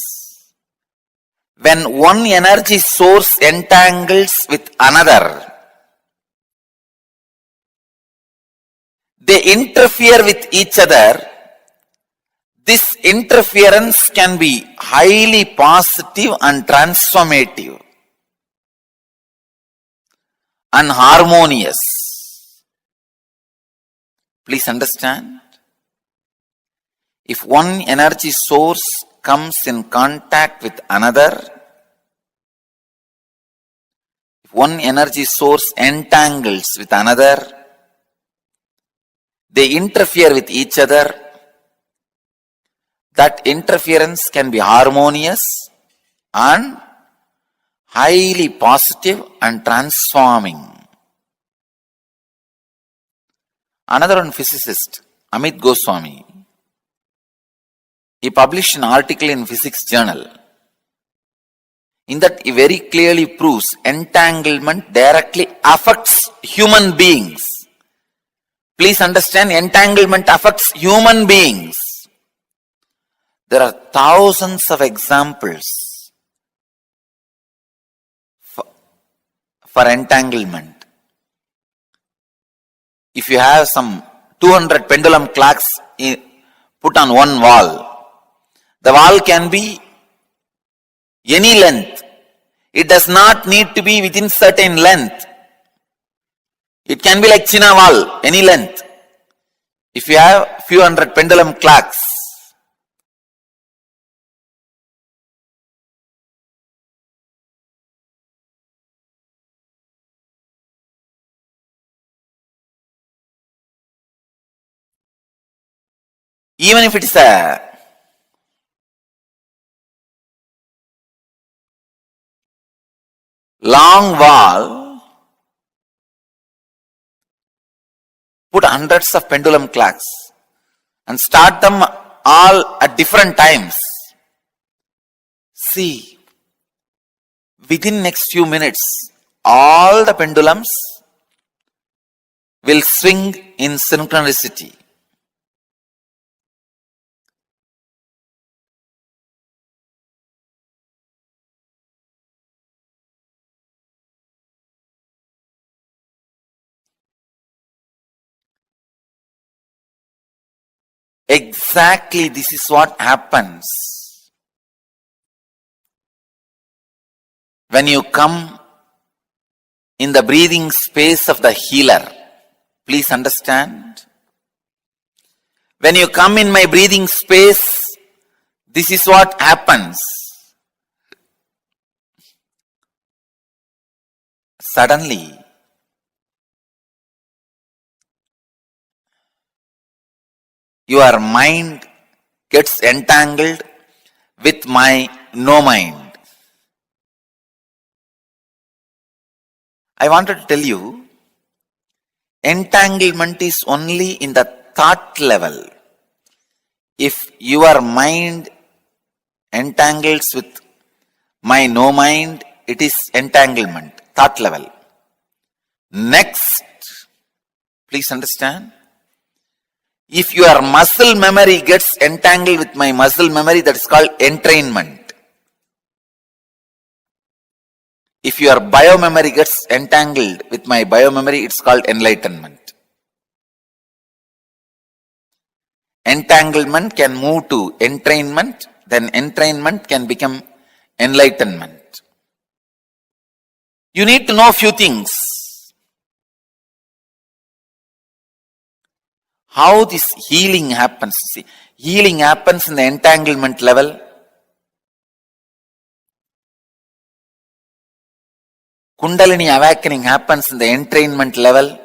when one energy source entangles with another, they interfere with each other. This interference can be highly positive and transformative and harmonious. Please understand. If one energy source comes in contact with another, if one energy source entangles with another, they interfere with each other. That interference can be harmonious and highly positive and transforming. Another one physicist, Amit Goswami, he published an article in Physics Journal. In that he very clearly proves entanglement directly affects human beings. Please understand, entanglement affects human beings. There are thousands of examples for entanglement. If you have some 200 pendulum clocks put on one wall, the wall can be any length. It does not need to be within certain length. It can be like China wall, any length. If you have few hundred pendulum clocks, even if it is a long wall, put hundreds of pendulum clocks and start them all at different times. See, within next few minutes, all the pendulums will swing in synchronicity. Exactly, this is what happens when you come in the breathing space of the healer. Please understand. When you come in my breathing space, this is what happens. Suddenly, your mind gets entangled with my no mind. I wanted to tell you, entanglement is only in the thought level. If your mind entangles with my no mind, it is entanglement, thought level. Next, please understand, if your muscle memory gets entangled with my muscle memory, that is called entrainment. If your biomemory gets entangled with my biomemory, it's called enlightenment. Entanglement can move to entrainment, then entrainment can become enlightenment. You need to know a few things. How this healing happens. See, healing happens in the entanglement level. Kundalini awakening happens in the entrainment level.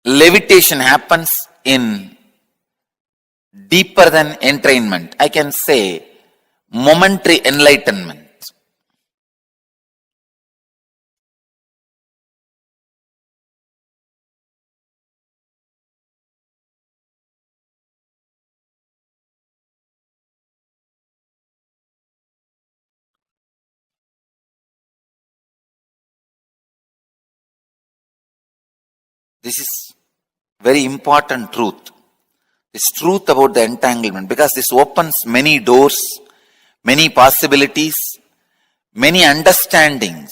Levitation happens in deeper than entrainment. I can say momentary enlightenment. This is very important truth. this truth about the entanglement, because this opens many doors, many possibilities, many understandings.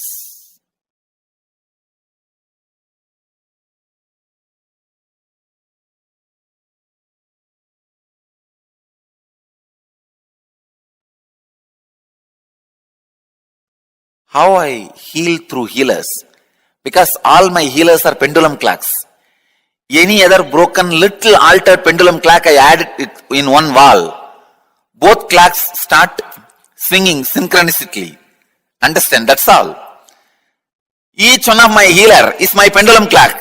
How I heal through healers? Because all my healers are pendulum clocks. Any other broken little altered pendulum clock, I add it in one wall. Both clocks start swinging synchronistically. Understand? That's all. Each one of my healer is my pendulum clock.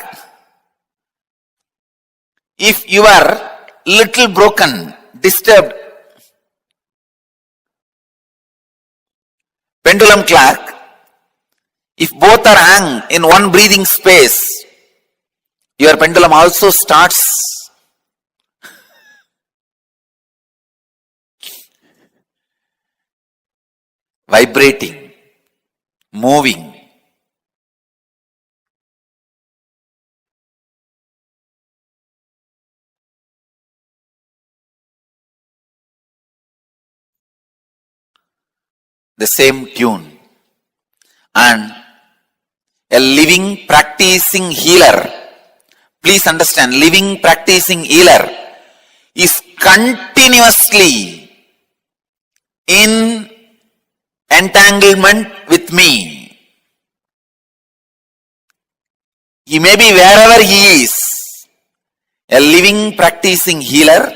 If you are little broken, disturbed pendulum clock, if both are hung in one breathing space, your pendulum also starts vibrating, moving. The same tune. And a living practicing healer, please understand, living practicing healer is continuously in entanglement with me. He may be wherever he is. A living practicing healer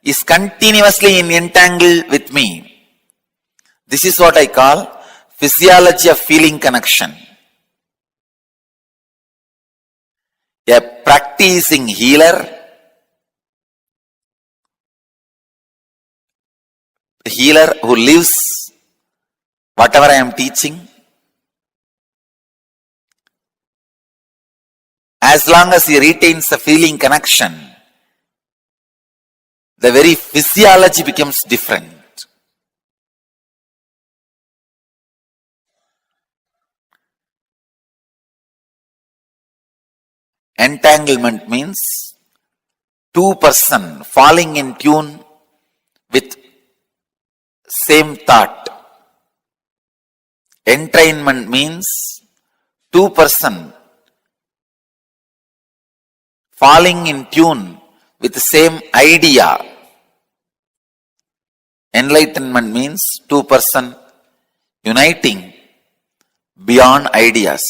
is continuously in entangle with me. This is what I call physiology of feeling connection. A practicing healer, a healer who lives whatever I am teaching, as long as he retains a feeling connection, the very physiology becomes different. Entanglement means two person falling in tune with same thought. Entrainment means two person falling in tune with the same idea. Enlightenment means two person uniting beyond ideas.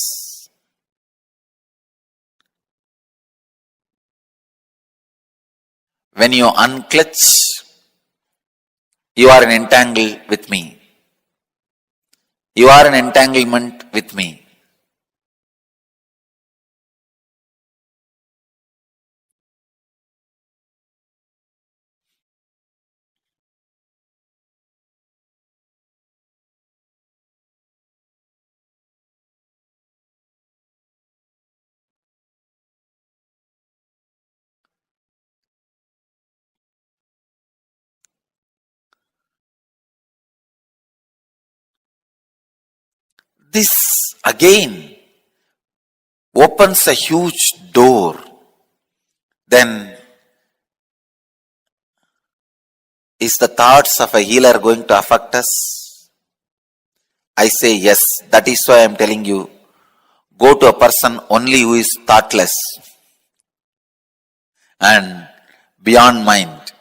When you unclutch, you are in entangle with me. You are in entanglement with me. This again opens a huge door. Then is the thoughts of a healer going to affect us? I say yes. That is why I am telling you, go to a person only who is thoughtless and beyond mind.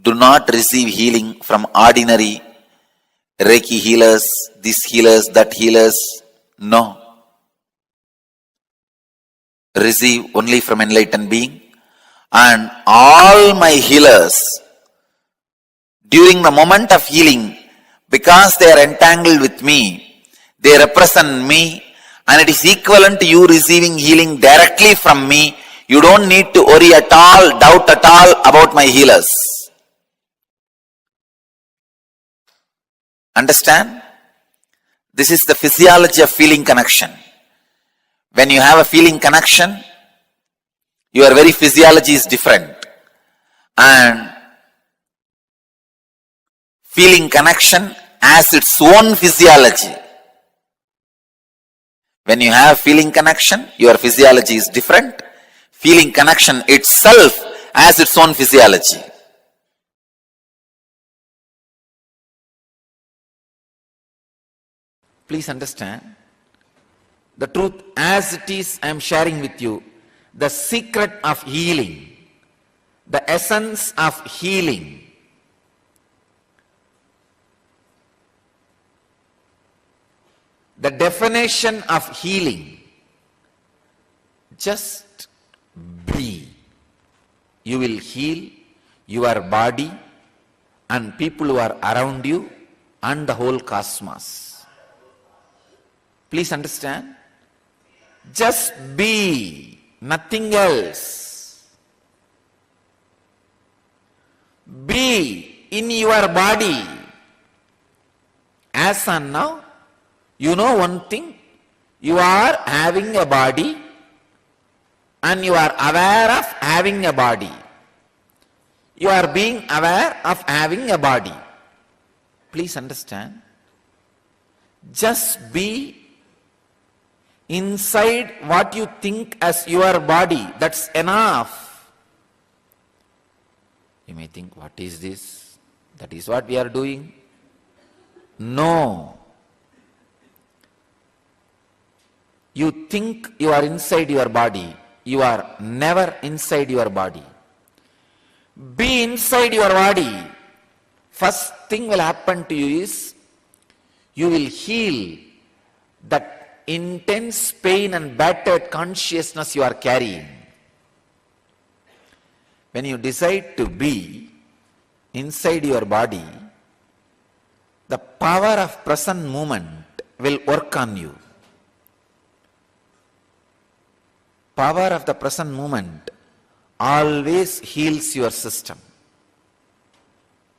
Do not receive healing from ordinary Reiki healers, this healers, that healers. No. Receive only from enlightened being. And all my healers, during the moment of healing, because they are entangled with me, they represent me, and it is equivalent to you receiving healing directly from me. You don't need to worry at all, doubt at all about my healers. Understand? This is the physiology of feeling connection. When you have a feeling connection, your very physiology is different. And feeling connection has its own physiology. When you have feeling connection, your physiology is different. Feeling connection itself has its own physiology. Please understand, the truth as it is I am sharing with you, the secret of healing, the essence of healing. The definition of healing, just be. You will heal your body and people who are around you and the whole cosmos. Please understand, just be, nothing else. Be in your body. As and now, you know one thing, you are having a body and you are aware of having a body. You are being aware of having a body. Please understand, just be inside what you think as your body, that's enough. You may think, what is this? That is what we are doing? No. You think you are inside your body, you are never inside your body. Be inside your body. First thing will happen to you is, you will heal that intense pain and battered consciousness you are carrying. When you decide to be inside your body, the power of present moment will work on you. Power of the present moment always heals your system.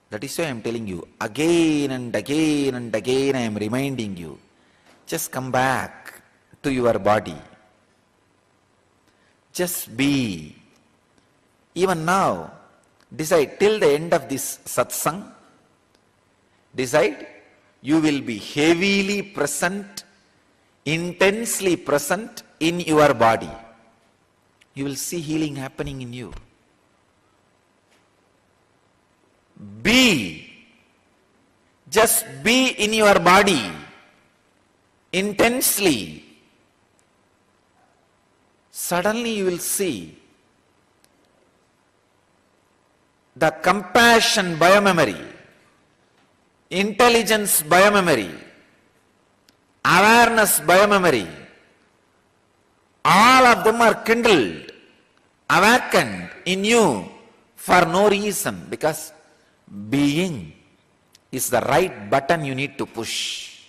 That is why I am telling you, again and again and again I am reminding you, just come back to your body. Just be. Even now, decide till the end of this satsang, decide you will be heavily present, intensely present in your body. You will see healing happening in you. Be. Just be in your body intensely. Suddenly you will see the compassion biomemory, intelligence biomemory, awareness biomemory, all of them are kindled, awakened in you for no reason, because being is the right button you need to push.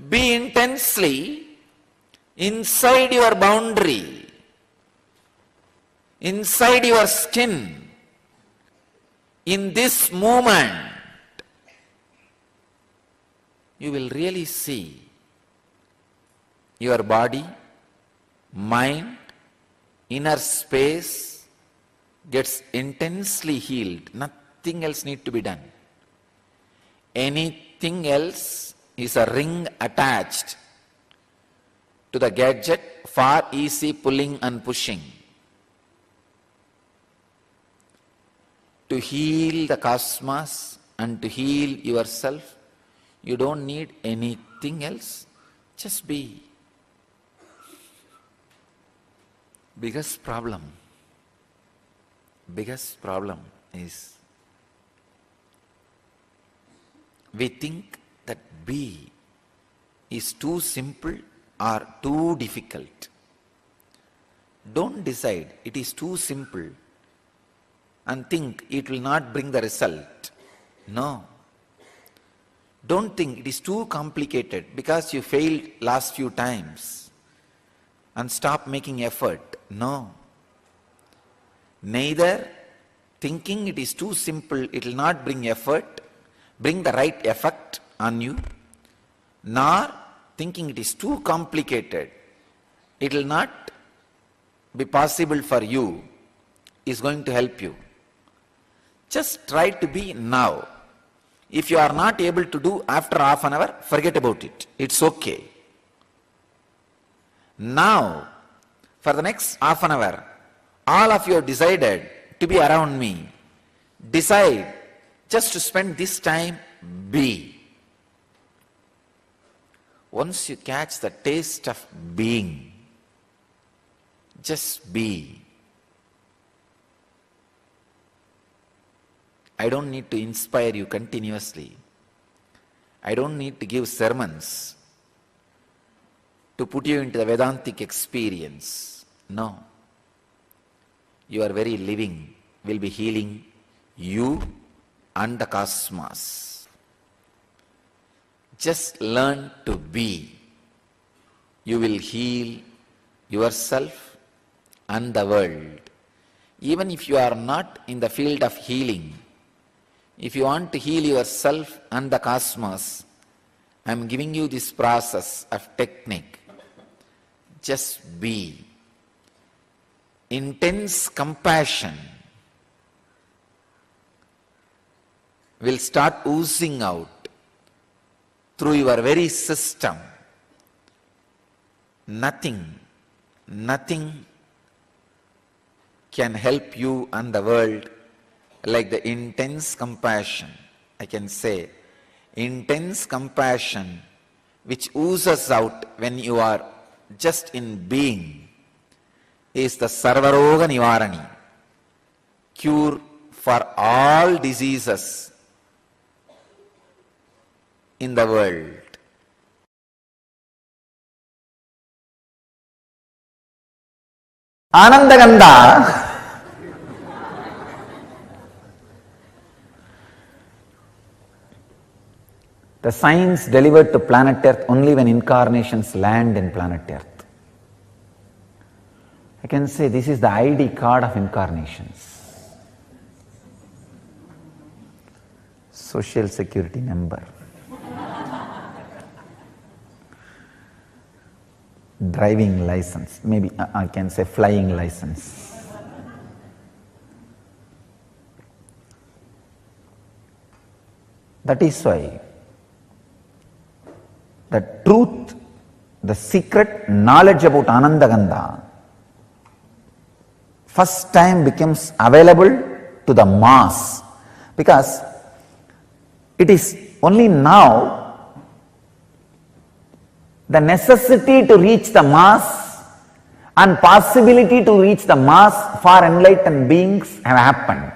Be intensely inside your boundary, inside your skin, in this moment. You will really see your body, mind, inner space gets intensely healed. Nothing else needs to be done. Anything else is a ring attached to the gadget for easy pulling and pushing. To heal the cosmos and to heal yourself, you don't need anything else. Just be. Biggest problem is, we think that be is too simple or too difficult. Don't decide it is too simple and think it will not bring the result. No. Don't think it is too complicated because you failed last few times and stop making effort. No. Neither thinking it is too simple, it will not bring effort, bring the right effect on you, nor thinking it is too complicated, it will not be possible for you, is going to help you. Just try to be now. If you are not able to do after half an hour, forget about it. It's okay. Now, for the next half an hour, all of you have decided to be around me. Decide just to spend this time, be. Once you catch the taste of being, just be. I don't need to inspire you continuously. I don't need to give sermons to put you into the Vedantic experience. No. Your very living will be healing you and the cosmos. Just learn to be. You will heal yourself and the world. Even if you are not in the field of healing, if you want to heal yourself and the cosmos, I am giving you this process of technique. Just be. Intense compassion will start oozing out through your very system. Nothing can help you and the world like the intense compassion. I can say, intense compassion which oozes out when you are just in being is the Sarvaroga Nivarani, cure for all diseases in the world. Anandaganda the signs delivered to planet Earth only when incarnations land in planet Earth. I can say this is the ID card of incarnations. Social Security number. Driving license, maybe I can say flying license. That is why the truth, the secret knowledge about Anandaganda first time becomes available to the mass, because it is only now the necessity to reach the mass and possibility to reach the mass for enlightened beings have happened.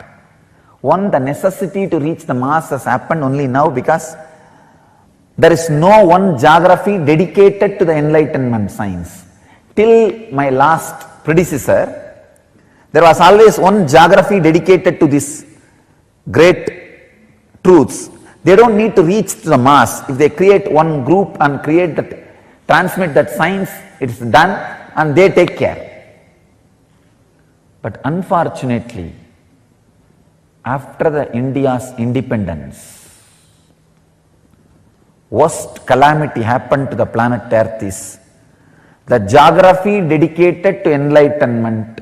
One, the necessity to reach the mass has happened only now because there is no one geography dedicated to the enlightenment science. Till my last predecessor, there was always one geography dedicated to these great truths. They don't need to reach to the mass. If they create one group and create that, transmit that science, it is done and they take care. But unfortunately, after the India's independence, worst calamity happened to the planet Earth is the geography dedicated to enlightenment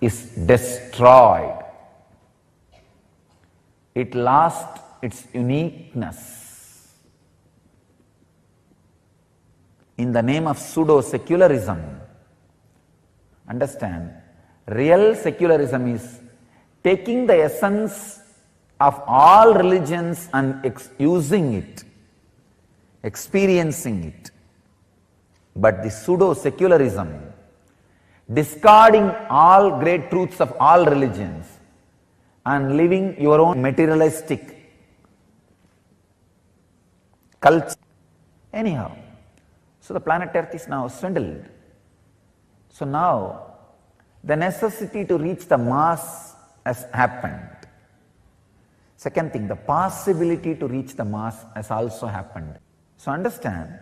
is destroyed. It lost its uniqueness. In the name of pseudo-secularism, understand, real secularism is taking the essence of all religions and using it, experiencing it. But the pseudo-secularism, discarding all great truths of all religions and living your own materialistic culture. Anyhow, so the planet Earth is now swindled. So now the necessity to reach the mass has happened. Second thing, the possibility to reach the mass has also happened. So understand,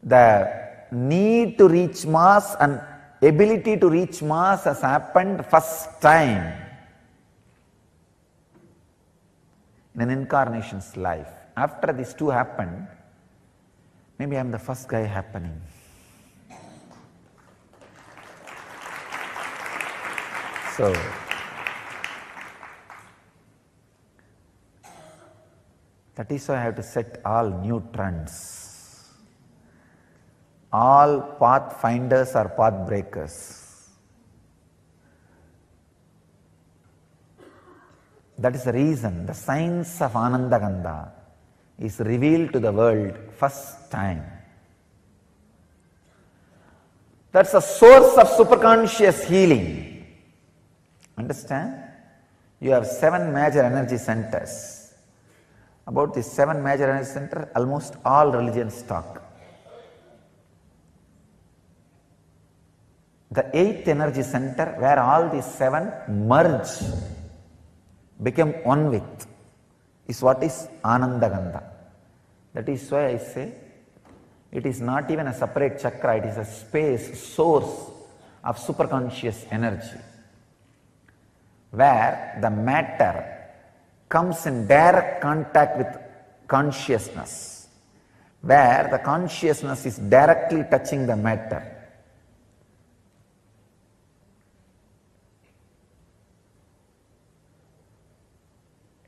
the need to reach mass and ability to reach mass has happened first time in an incarnation's life. After these two happened, maybe I am the first guy happening. So that is why I have to set all new trends. All pathfinders are path breakers. That is the reason the science of Anandagandha is revealed to the world first time. That's a source of superconscious healing. Understand? You have 7 major energy centers. About these 7 major energy centers, almost all religions talk. The 8th energy center, where all these 7 merge, become one with, is what is Anandagandha. That is why I say it is not even a separate chakra, it is a space, source of superconscious energy, where the matter comes in direct contact with consciousness, where the consciousness is directly touching the matter.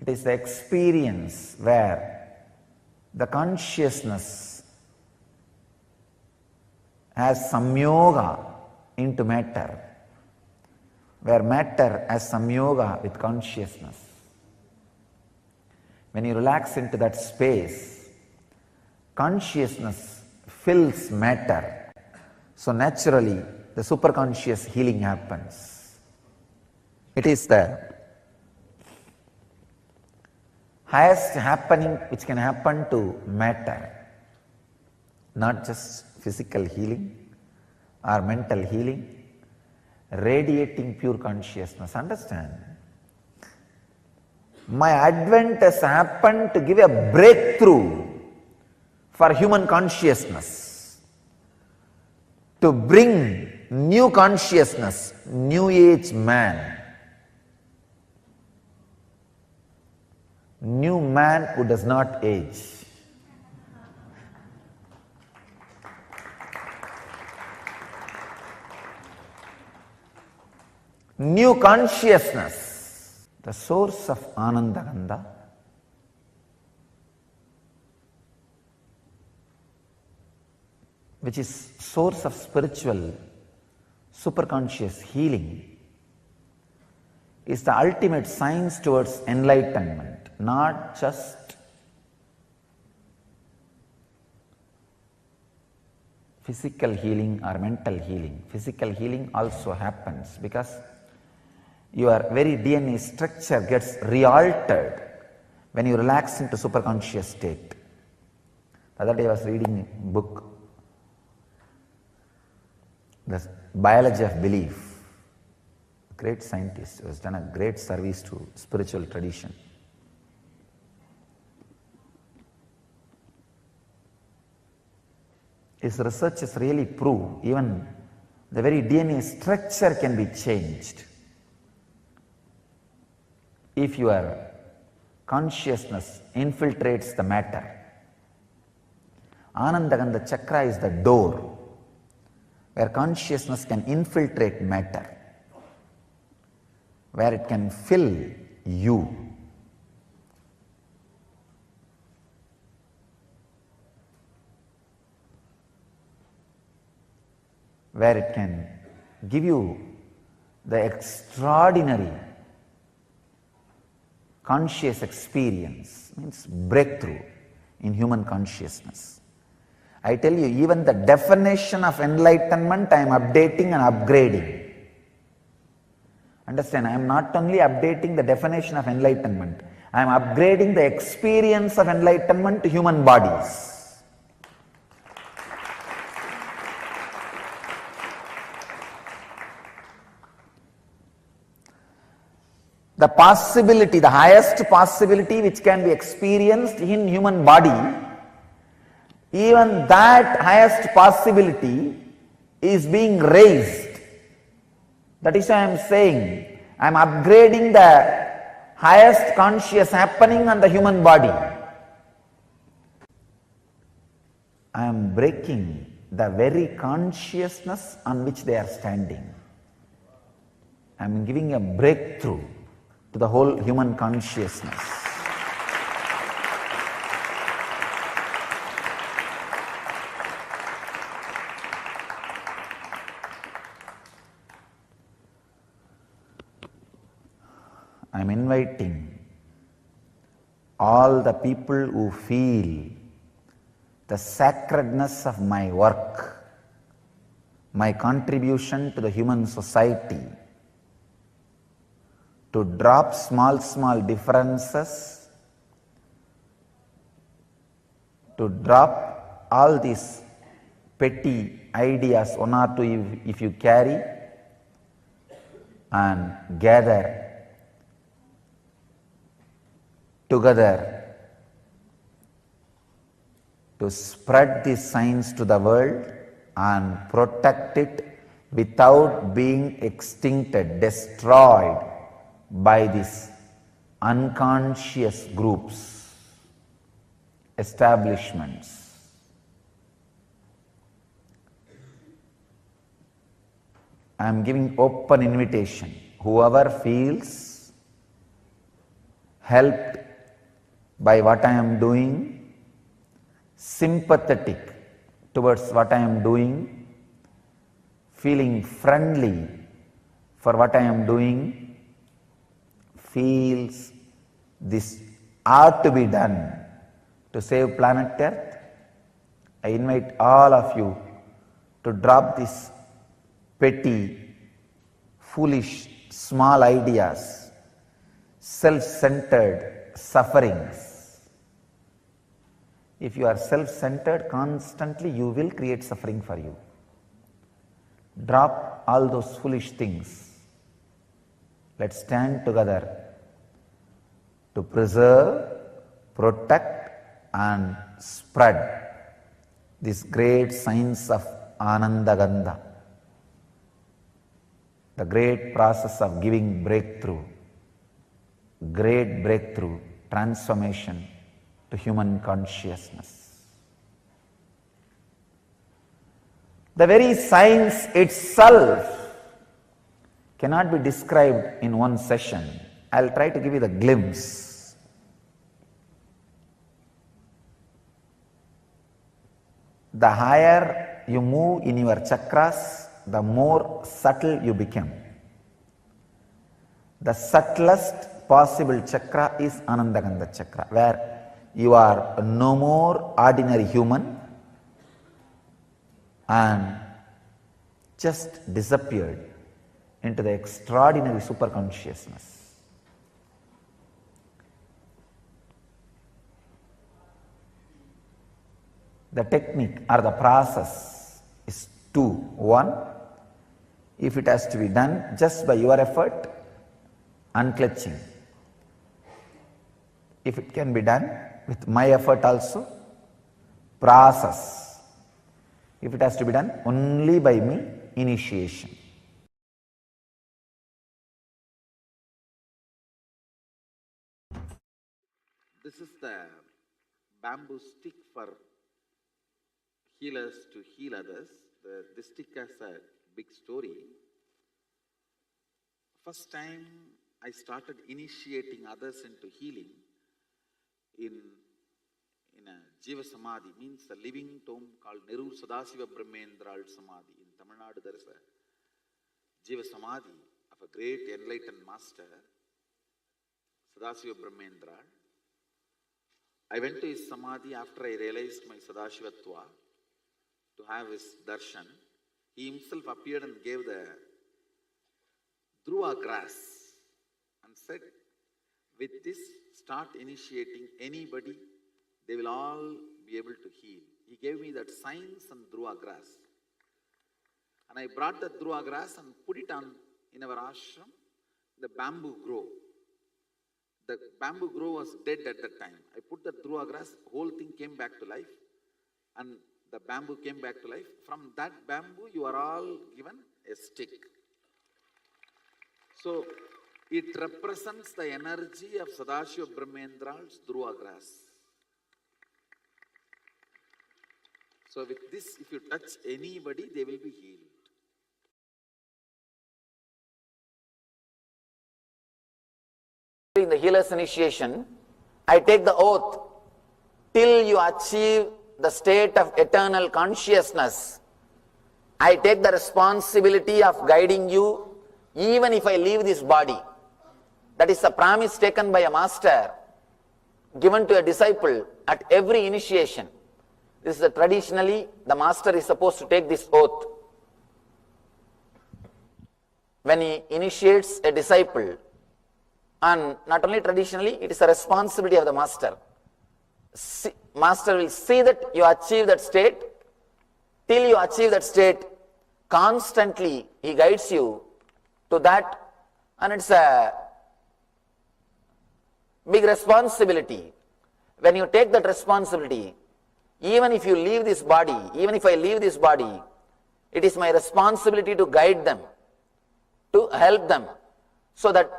It is the experience where the consciousness has samyoga into matter, where matter has samyoga with consciousness. When you relax into that space, consciousness fills matter. So naturally, the superconscious healing happens. It is the highest happening which can happen to matter, not just physical healing or mental healing, radiating pure consciousness. Understand? My advent has happened to give a breakthrough for human consciousness, to bring new consciousness, new age man. New man who does not age. New consciousness, the source of Anandagandha, which is source of spiritual superconscious healing, is the ultimate science towards enlightenment. Not just physical healing or mental healing. Physical healing also happens because your very DNA structure gets re-altered when you relax into superconscious state. The other day I was reading a book, The Biology of Belief. A great scientist who has done a great service to spiritual tradition. His researches really prove even the very DNA structure can be changed if your consciousness infiltrates the matter. Anandagandha chakra is the door where consciousness can infiltrate matter, where it can fill you. Where it can give you the extraordinary conscious experience, means breakthrough in human consciousness. I tell you, even the definition of enlightenment I am updating and upgrading. Understand, I am not only updating the definition of enlightenment, I am upgrading the experience of enlightenment to human bodies. The possibility, the highest possibility which can be experienced in human body, even that highest possibility is being raised. That is why I am saying, I am upgrading the highest conscious happening on the human body. I am breaking the very consciousness on which they are standing. I am giving a breakthrough to the whole human consciousness. I am inviting all the people who feel the sacredness of my work, my contribution to the human society, to drop small differences, to drop all these petty ideas, one or two if you carry, and gather together to spread these signs to the world and protect it without being extincted, destroyed by these unconscious groups, establishments. I am giving open invitation. Whoever feels helped by what I am doing, sympathetic towards what I am doing, feeling friendly for what I am doing, feels this ought to be done to save planet Earth, I invite all of you to drop these petty, foolish, small ideas, self-centered sufferings. If you are self-centered constantly, you will create suffering for you. Drop all those foolish things. Let's stand together to preserve, protect and spread this great science of Ananda Gandha, the great process of giving breakthrough, great breakthrough, transformation to human consciousness. The very science itself cannot be described in one session. I'll try to give you the glimpse. The higher you move in your chakras, the more subtle you become. The subtlest possible chakra is Anandagandha chakra, where you are no more ordinary human and just disappeared into the extraordinary superconsciousness. The technique or the process is 2. 1, if it has to be done just by your effort, unclutching. If it can be done with my effort also, process. If it has to be done only by me, initiation. This is the bamboo stick for healers to heal others. This stick has a big story. First time I started initiating others into healing in a Jiva Samadhi, means a living tomb called Nerur Sadasiva Brahmendral Samadhi. In Tamil Nadu there is a Jiva Samadhi of a great enlightened master, Sadasiva Brahmendral. I went to his Samadhi after I realized my Sadashivatva to have his darshan. He himself appeared and gave the Dhruva grass and said, with this start initiating anybody, they will all be able to heal. He gave me that science and Dhruva grass. And I brought the Dhruva grass and put it on in our ashram, the bamboo grove. The bamboo grove was dead at that time. I put the Dhruva grass, whole thing came back to life, and the bamboo came back to life. From that bamboo, you are all given a stick. So, it represents the energy of Sadashiva Brahmendral's Dhruva grass. So, with this, if you touch anybody, they will be healed. In the healer's initiation, I take the oath, till you achieve the state of eternal consciousness, I take the responsibility of guiding you even if I leave this body. That is a promise taken by a master, given to a disciple at every initiation. This is traditionally the master is supposed to take this oath. When he initiates a disciple, and not only traditionally, it is a responsibility of the master. Master will see that you achieve that state. Till you achieve that state, constantly he guides you to that, and it's a big responsibility. When you take that responsibility, even if you leave this body, even if I leave this body, it is my responsibility to guide them, to help them, so that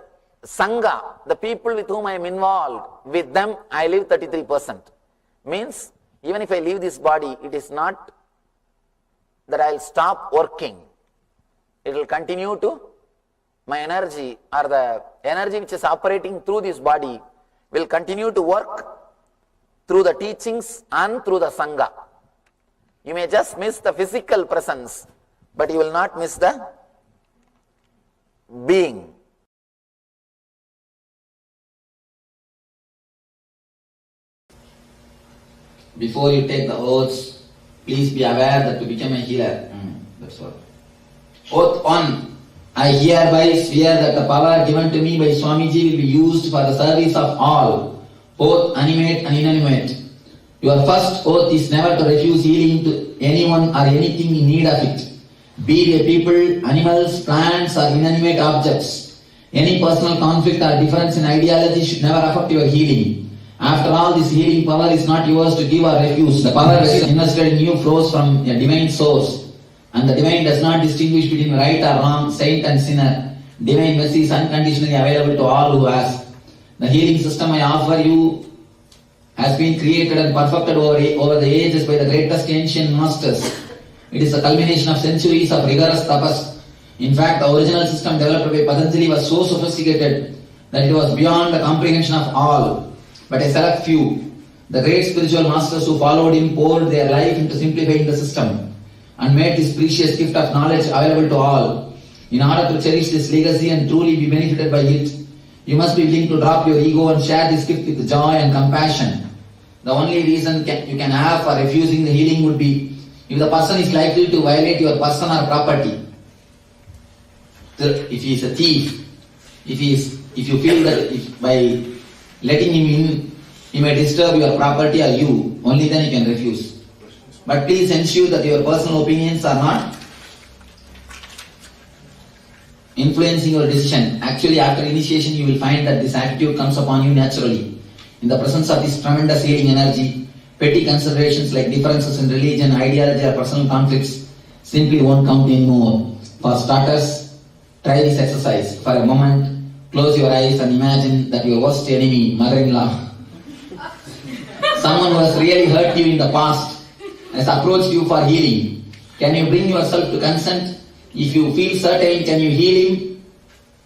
Sangha, the people with whom I am involved, with them I live 33%. Means, even if I leave this body, it is not that I will stop working. It will continue to, my energy or the energy which is operating through this body will continue to work through the teachings and through the Sangha. You may just miss the physical presence, but you will not miss the being. Before you take the oaths, please be aware that to become a healer. That's all. Oath 1. I hereby swear that the power given to me by Swamiji will be used for the service of all, both animate and inanimate. Your first oath is never to refuse healing to anyone or anything in need of it, be they people, animals, plants or inanimate objects. Any personal conflict or difference in ideology should never affect your healing. After all, this healing power is not yours to give or refuse. The power that is invested in you flows from a divine source, and the divine does not distinguish between right or wrong, saint and sinner. Divine mercy is unconditionally available to all who ask. The healing system I offer you has been created and perfected over the ages by the greatest ancient masters. It is a culmination of centuries of rigorous tapas. In fact, the original system developed by Patanjali was so sophisticated that it was beyond the comprehension of all. But a select few, the great spiritual masters who followed him, poured their life into simplifying the system and made this precious gift of knowledge available to all. In order to cherish this legacy and truly be benefited by it, you must be willing to drop your ego and share this gift with joy and compassion. The only reason you can have for refusing the healing would be if the person is likely to violate your person or property. If he is a thief, if you feel that by letting him in, he may disturb your property or you, only then you can refuse. But please ensure that your personal opinions are not influencing your decision. Actually, after initiation, you will find that this attitude comes upon you naturally. In the presence of this tremendous healing energy, petty considerations like differences in religion, ideology, or personal conflicts simply won't count anymore. For starters, try this exercise. For a moment, close your eyes and imagine that your worst enemy, mother-in-law, someone who has really hurt you in the past, has approached you for healing. Can you bring yourself to consent? If you feel certain, can you heal him?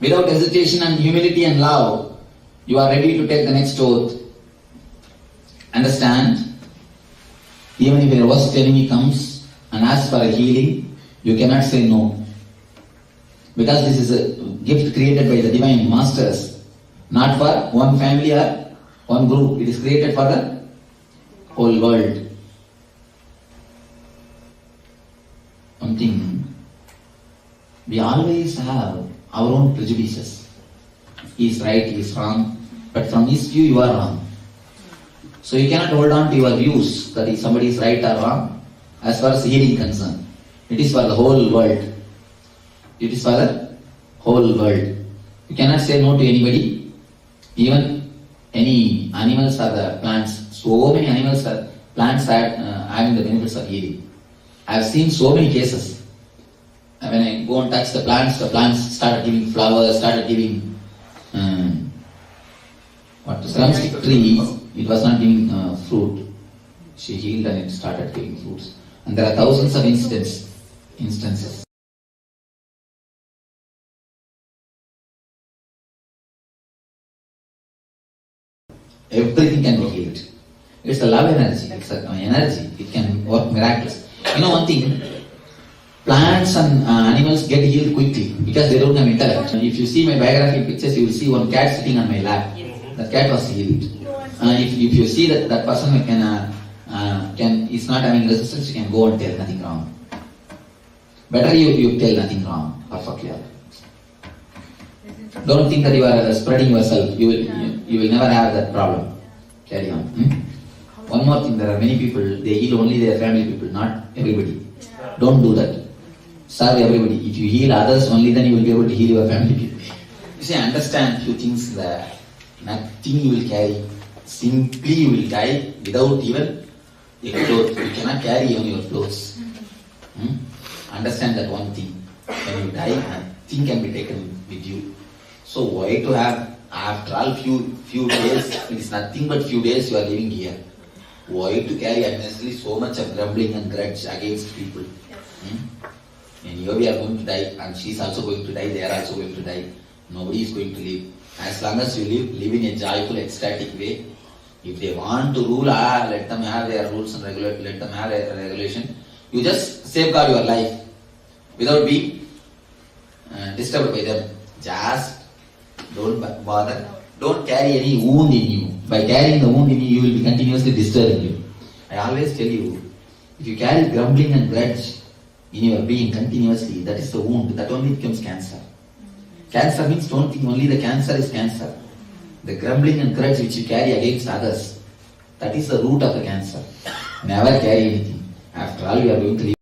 Without hesitation and humility and love, you are ready to take the next oath. Understand? Even if your worst enemy comes and asks for a healing, you cannot say no. Because this is a gift created by the divine masters, not for one family or one group. It is created for the whole world. One thing, we always have our own prejudices. He is right, he is wrong, but from his view you are wrong. So you cannot hold on to your views that if somebody is right or wrong as far as healing is concerned. It is for the whole world. It is for the whole world. You cannot say no to anybody, even any animals or the plants. So many animals or plants are having the benefits of healing. I have seen so many cases. When I go and touch the plants started giving flowers, started giving drumstick tree. It was not giving fruit. She healed and it started giving fruits. And there are thousands of instances. Everything can be healed. It's a love energy. It's an energy. It can work miracles. You know one thing, Plants and animals get healed quickly because they don't have intellect. If you see my biography pictures, you will see one cat sitting on my lap. That cat was healed. If you see that person is not having resistance, you can go and tell nothing wrong. Better you tell nothing wrong, perfectly. Don't think that you are spreading yourself. You will never have that problem. Carry on. One more thing, there are many people, they heal only their family people, not everybody. Don't do that. Serve everybody. If you heal others, only then you will be able to heal your family people. You see, understand few things that nothing you will carry. Simply you will die without even a cloth. You cannot carry even your clothes. Understand that one thing. When you die, nothing can be taken with you. So why to have, after all few days, it is nothing but few days you are living here. Why to carry unnecessarily so much of grumbling and grudge against people? And here we are going to die, and she is also going to die, they are also going to die. Nobody is going to live. As long as you live in a joyful, ecstatic way. If they want to rule, let them have their rules and let them have their regulation. You just safeguard your life without being disturbed by them. Just don't bother. Don't carry any wound in you. By carrying the wound in you, you will be continuously disturbing you. I always tell you, if you carry grumbling and grudge in your being continuously, that is the wound. That only becomes cancer. Cancer means don't think only the cancer is cancer. The grumbling and grudge which you carry against others, that is the root of the cancer. Never carry anything. After all, you are going to live.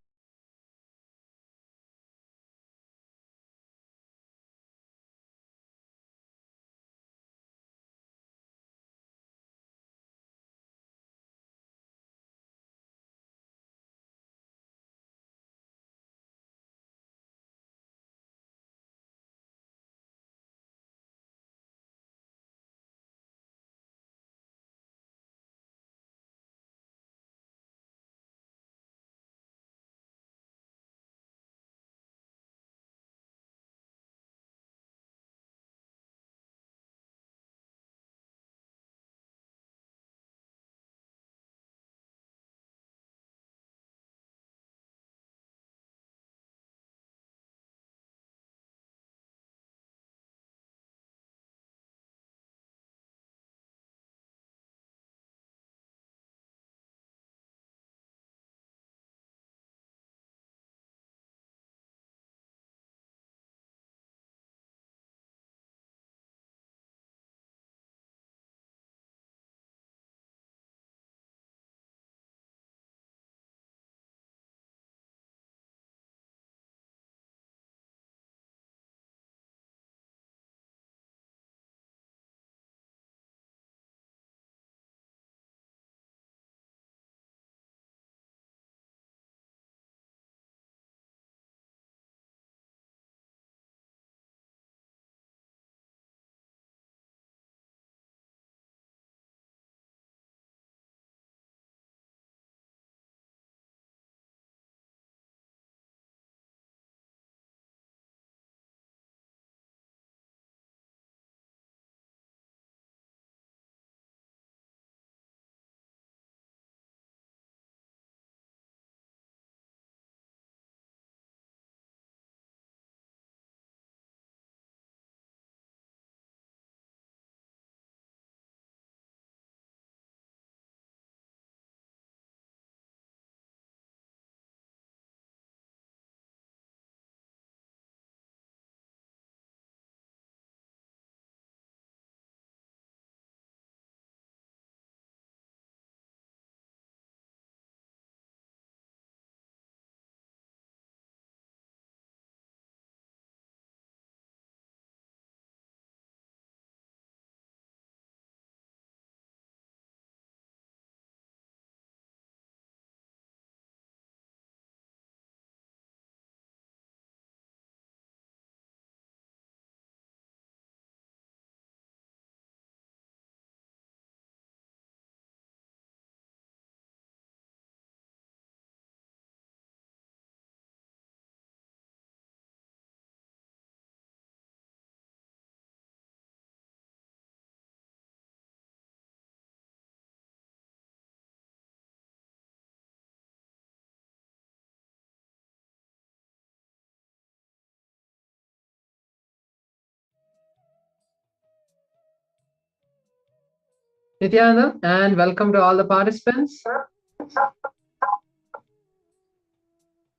Nityananda, and welcome to all the participants.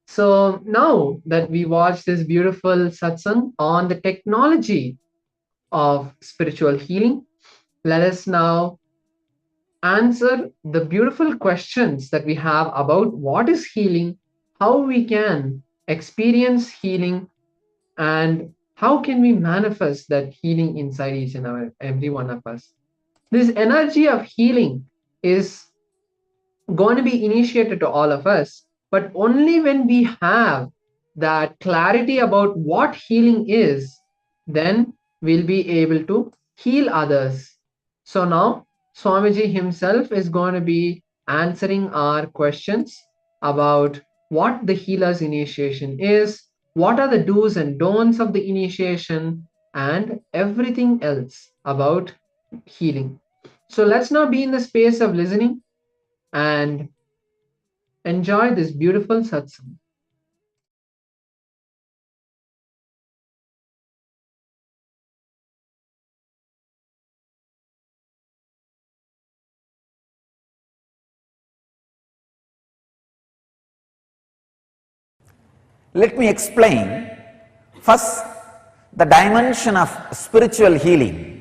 So now that we watched this beautiful satsang on the technology of spiritual healing, let us now answer the beautiful questions that we have about what is healing, how we can experience healing, and how can we manifest that healing inside each and every one of us. This energy of healing is going to be initiated to all of us, but only when we have that clarity about what healing is, then we'll be able to heal others. So now Swamiji himself is going to be answering our questions about what the healer's initiation is, what are the do's and don'ts of the initiation, and everything else about healing. So let's now be in the space of listening and enjoy this beautiful satsang. Let me explain first the dimension of spiritual healing.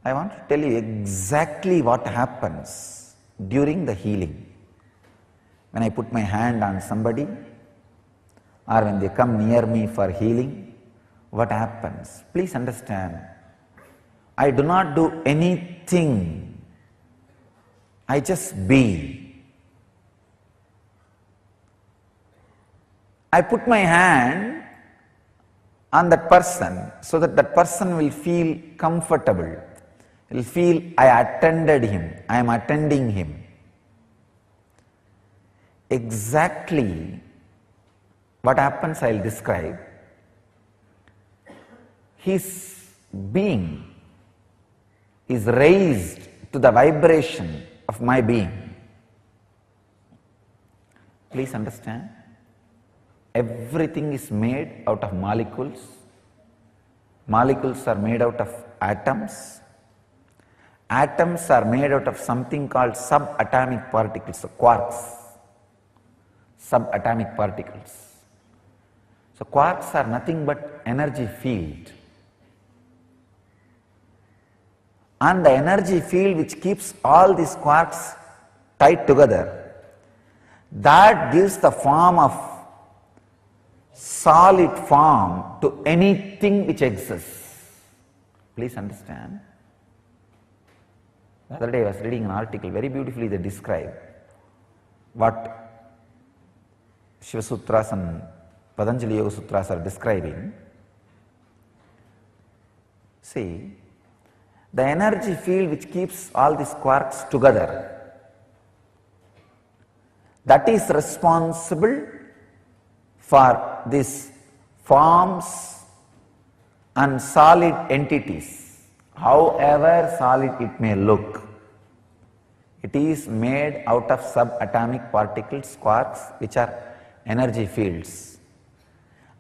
I want to tell you exactly what happens during the healing. When I put my hand on somebody or when they come near me for healing, what happens? Please understand, I do not do anything. I just be. I put my hand on that person so that that person will feel comfortable, will feel I attended him, I am attending him. Exactly what happens I will describe. His being is raised to the vibration of my being. Please understand, everything is made out of molecules. Molecules are made out of atoms. Atoms are made out of something called subatomic particles, quarks. Subatomic particles. So quarks are nothing but energy field. And the energy field which keeps all these quarks tied together, that gives the form of solid form to anything which exists. Please understand. The other day I was reading an article, very beautifully they describe what Shiva Sutras and Patanjali Yoga Sutras are describing. See, the energy field which keeps all these quarks together, that is responsible for these forms and solid entities, however solid it may look. It is made out of subatomic particles, quarks, which are energy fields.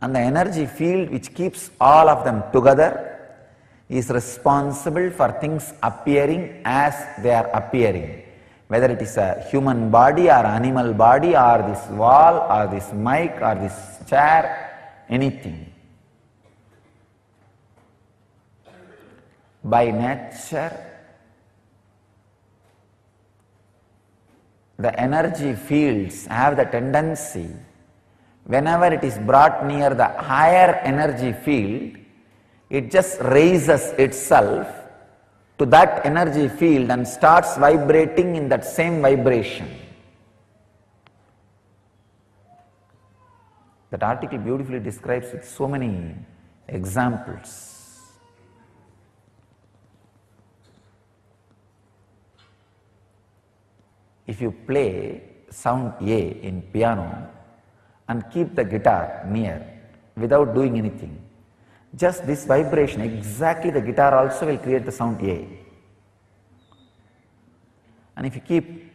And the energy field which keeps all of them together is responsible for things appearing as they are appearing, whether it is a human body or animal body or this wall or this mic or this chair, anything. By nature, the energy fields have the tendency, whenever it is brought near the higher energy field, it just raises itself to that energy field and starts vibrating in that same vibration. That article beautifully describes with so many examples. If you play sound A in piano and keep the guitar near without doing anything, just this vibration, exactly the guitar also will create the sound A. And if you keep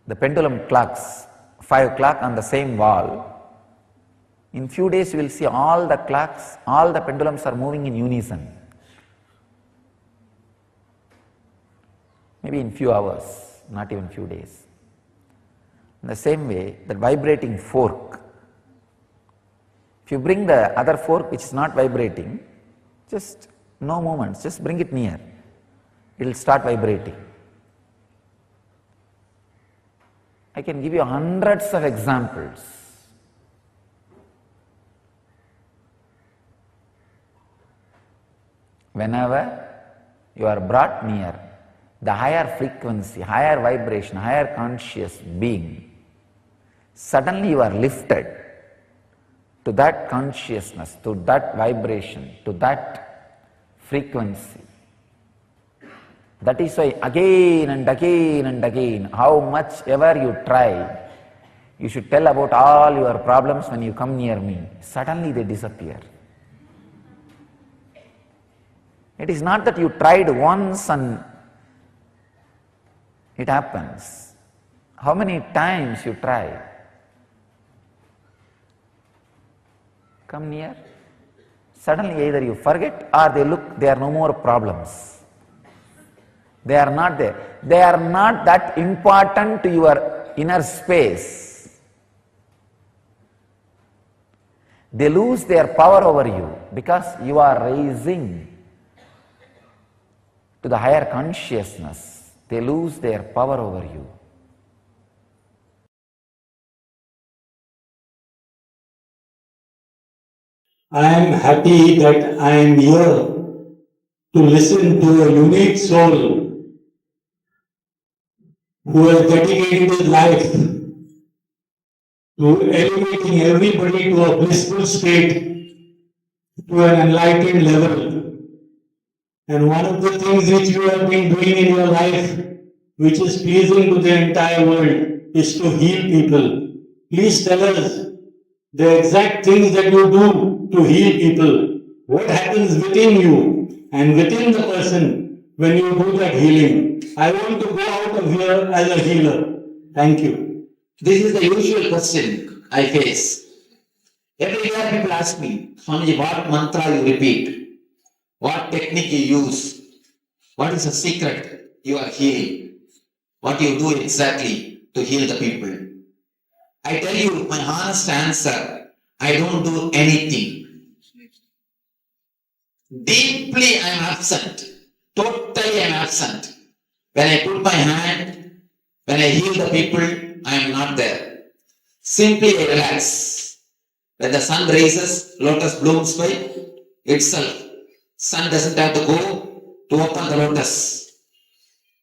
the pendulum clocks 5 o'clock on the same wall, In few days you will see all the clocks, all the pendulums are moving in unison. Maybe in few hours, not even few days. In the same way, that vibrating fork, if you bring the other fork which is not vibrating, just no movements, just bring it near, it will start vibrating. I can give you hundreds of examples. Whenever you are brought near the higher frequency, higher vibration, higher conscious being, suddenly you are lifted to that consciousness, to that vibration, to that frequency. That is why again and again and again, how much ever you try, you should tell about all your problems when you come near me. Suddenly they disappear. It is not that you tried once and it happens. How many times you try? Come near. Suddenly either you forget or there are no more problems. They are not there. They are not that important to your inner space. They lose their power over you because you are raising to the higher consciousness. They lose their power over you. I am happy that I am here to listen to a unique soul who has dedicated his life to elevating everybody to a blissful state, to an enlightened level. And one of the things which you have been doing in your life, which is pleasing to the entire world, is to heal people. Please tell us the exact things that you do to heal people. What happens within you and within the person when you do that healing? I want to go out of here as a healer. Thank you. This is the usual question I face. Everywhere people ask me, Swamiji, what mantra you repeat? What technique you use? What is the secret you are healing? What you do exactly to heal the people? I tell you my honest answer, I don't do anything. Deeply I am absent. Totally I am absent. When I put my hand, when I heal the people, I am not there. Simply I relax. When the sun rises, lotus blooms by itself. Sun doesn't have to go to open the lotus.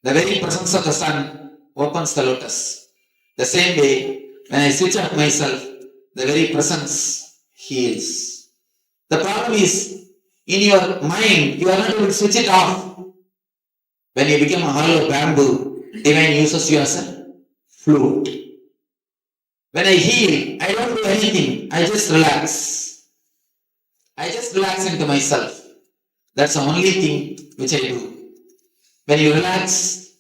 The very presence of the sun opens the lotus. The same way, when I switch off myself, the very presence heals. The problem is, in your mind, you are not able to switch it off. When you become a hollow bamboo, divine uses you as a flute. When I heal, I don't do anything. I just relax. I just relax into myself. That's the only thing which I do. When you relax,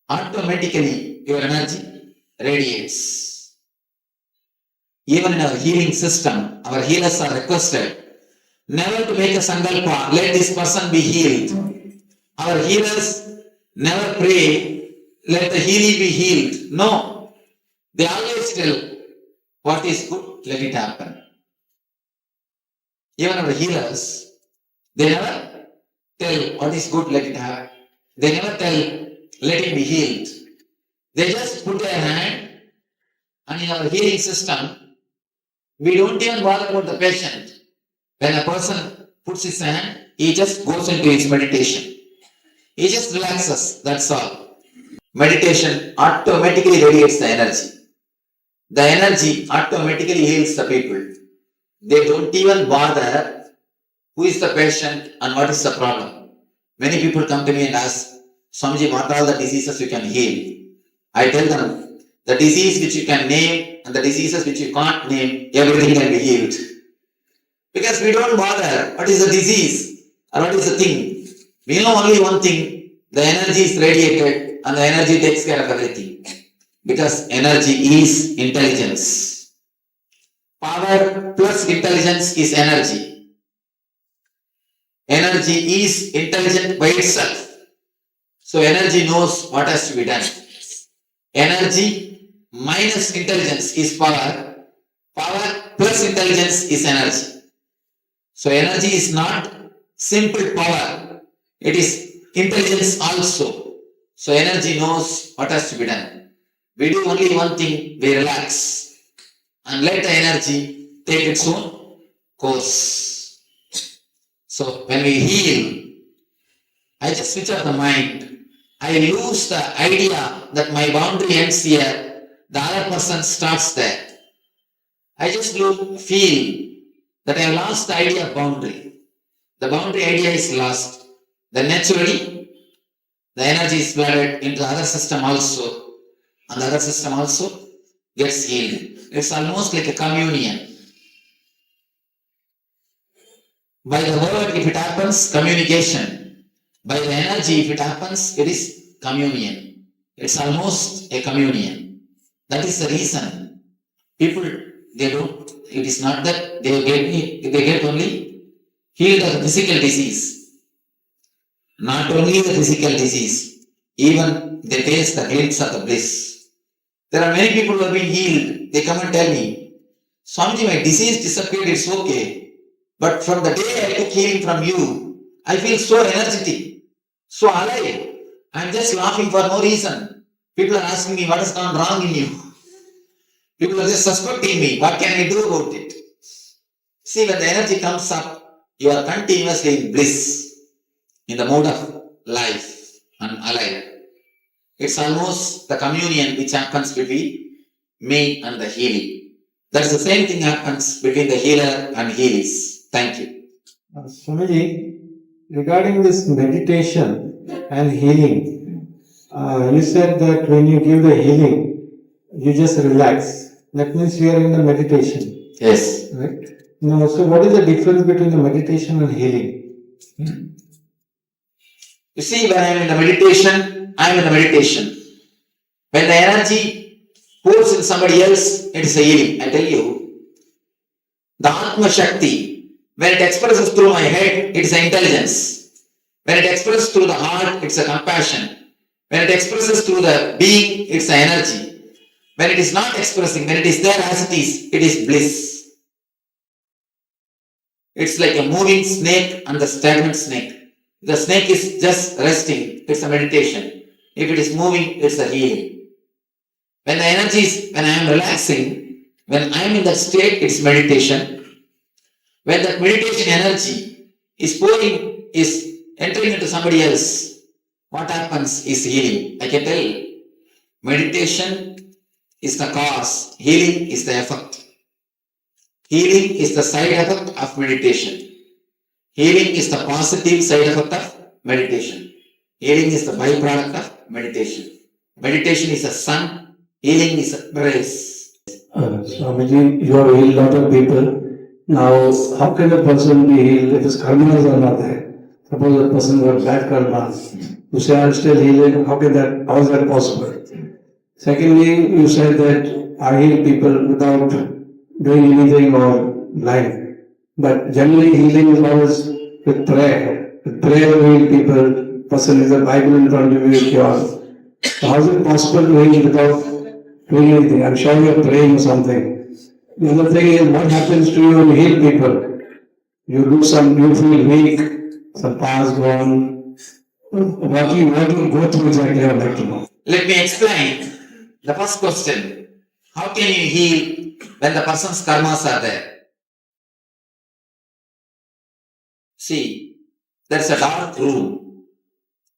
automatically your energy radiates. Even in our healing system, our healers are requested never to make a sankalpa, let this person be healed. Our healers never pray, let the healer be healed. No. They always tell, what is good, let it happen. Even our healers, they never tell what is good, let it happen. They never tell, let it be healed. They just put their hand, and in our healing system, we don't even bother about the patient. When a person puts his hand, he just goes into his meditation. He just relaxes, that's all. Meditation automatically radiates the energy. The energy automatically heals the people. They don't even bother who is the patient and what is the problem. Many people come to me and ask, Swamiji, what are all the diseases you can heal? I tell them, the disease which you can name and the diseases which you can't name, everything can be healed. Because we don't bother what is the disease or what is the thing. We know only one thing, the energy is radiated and the energy takes care of everything. Because energy is intelligence. Power plus intelligence is energy. Energy is intelligent by itself. So energy knows what has to be done. Energy minus intelligence is power. Power plus intelligence is energy. So energy is not simple power. It is intelligence also. So energy knows what has to be done. We do only one thing, we relax and let the energy take its own course. So when we heal, I just switch off the mind. I lose the idea that my boundary ends here, the other person starts there. I just feel that I have lost the idea of boundary. The boundary idea is lost. Then naturally, the energy is flooded into the other system also, and the other system also gets healed. It's almost like a communion. By the word, if it happens, communication. By the energy, if it happens, it is communion. It's almost a communion. That is the reason people, they don't, it is not that they get only healed of the physical disease. Not only the physical disease, even they taste the glimpse of the bliss. There are many people who have been healed. They come and tell me, Swamiji, my disease disappeared, it's okay. But from the day I took healing from you, I feel so energetic, so alive. I'm just laughing for no reason. People are asking me what has gone wrong in you. People are just suspecting me. What can I do about it? See, when the energy comes up, you are continuously in bliss, in the mode of life and alive. It's almost the communion which happens between me and the healing. That's the same thing happens between the healer and healers. Thank you. Swamiji, regarding this meditation and healing, you said that when you give the healing, you just relax. That means you are in the meditation. Yes. Right? Now, so what is the difference between the meditation and healing? You see, when I am in the meditation, I am in the meditation. When the energy pours in somebody else, it is a healing. I tell you, the Atma Shakti, when it expresses through my head, it is an intelligence. When it expresses through the heart, it's a compassion. When it expresses through the being, it's an energy. When it is not expressing, when it is there as it is bliss. It's like a moving snake and the stagnant snake. The snake is just resting, it's a meditation. If it is moving, it's a healing. When the energy is, when I am relaxing, when I am in that state, it's meditation. When that meditation energy is pouring, is entering into somebody else, what happens is healing. I can tell, meditation is the cause, healing is the effect. Healing is the side effect of meditation. Healing is the positive side effect of meditation. Healing is the byproduct of meditation. Meditation is a sun, healing is a rays. Swamiji, you have healed a lot of people. Now, how can a person be healed if his karmas are not there? Suppose a person got bad karmas. You say, I'm still healing. How is that possible? Secondly, you said that I heal people without doing anything or blind. But generally healing is always with prayer. With prayer you heal people. Person is a Bible in front of you, you cure. So how is it possible to heal without doing anything? I'm sure you're praying or something. The other thing is what happens to you when you heal people? You feel weak, some powers gone. What do you go through exactly? I would like to know. Let me explain. The first question, how can you heal when the person's karmas are there? See, there's a dark room.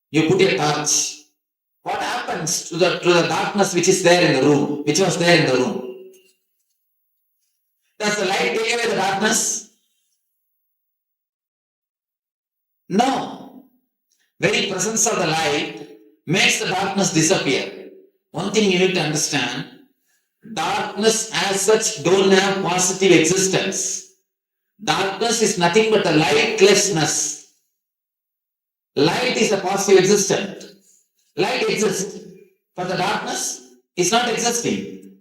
You put a torch. What happens to the darkness which is there in the room, which was there in the room? Does the light take away the darkness? No. Very presence of the light makes the darkness disappear. One thing you need to understand, darkness as such don't have positive existence. Darkness is nothing but a lightlessness. Light is a positive existence. Light exists, but the darkness is not existing.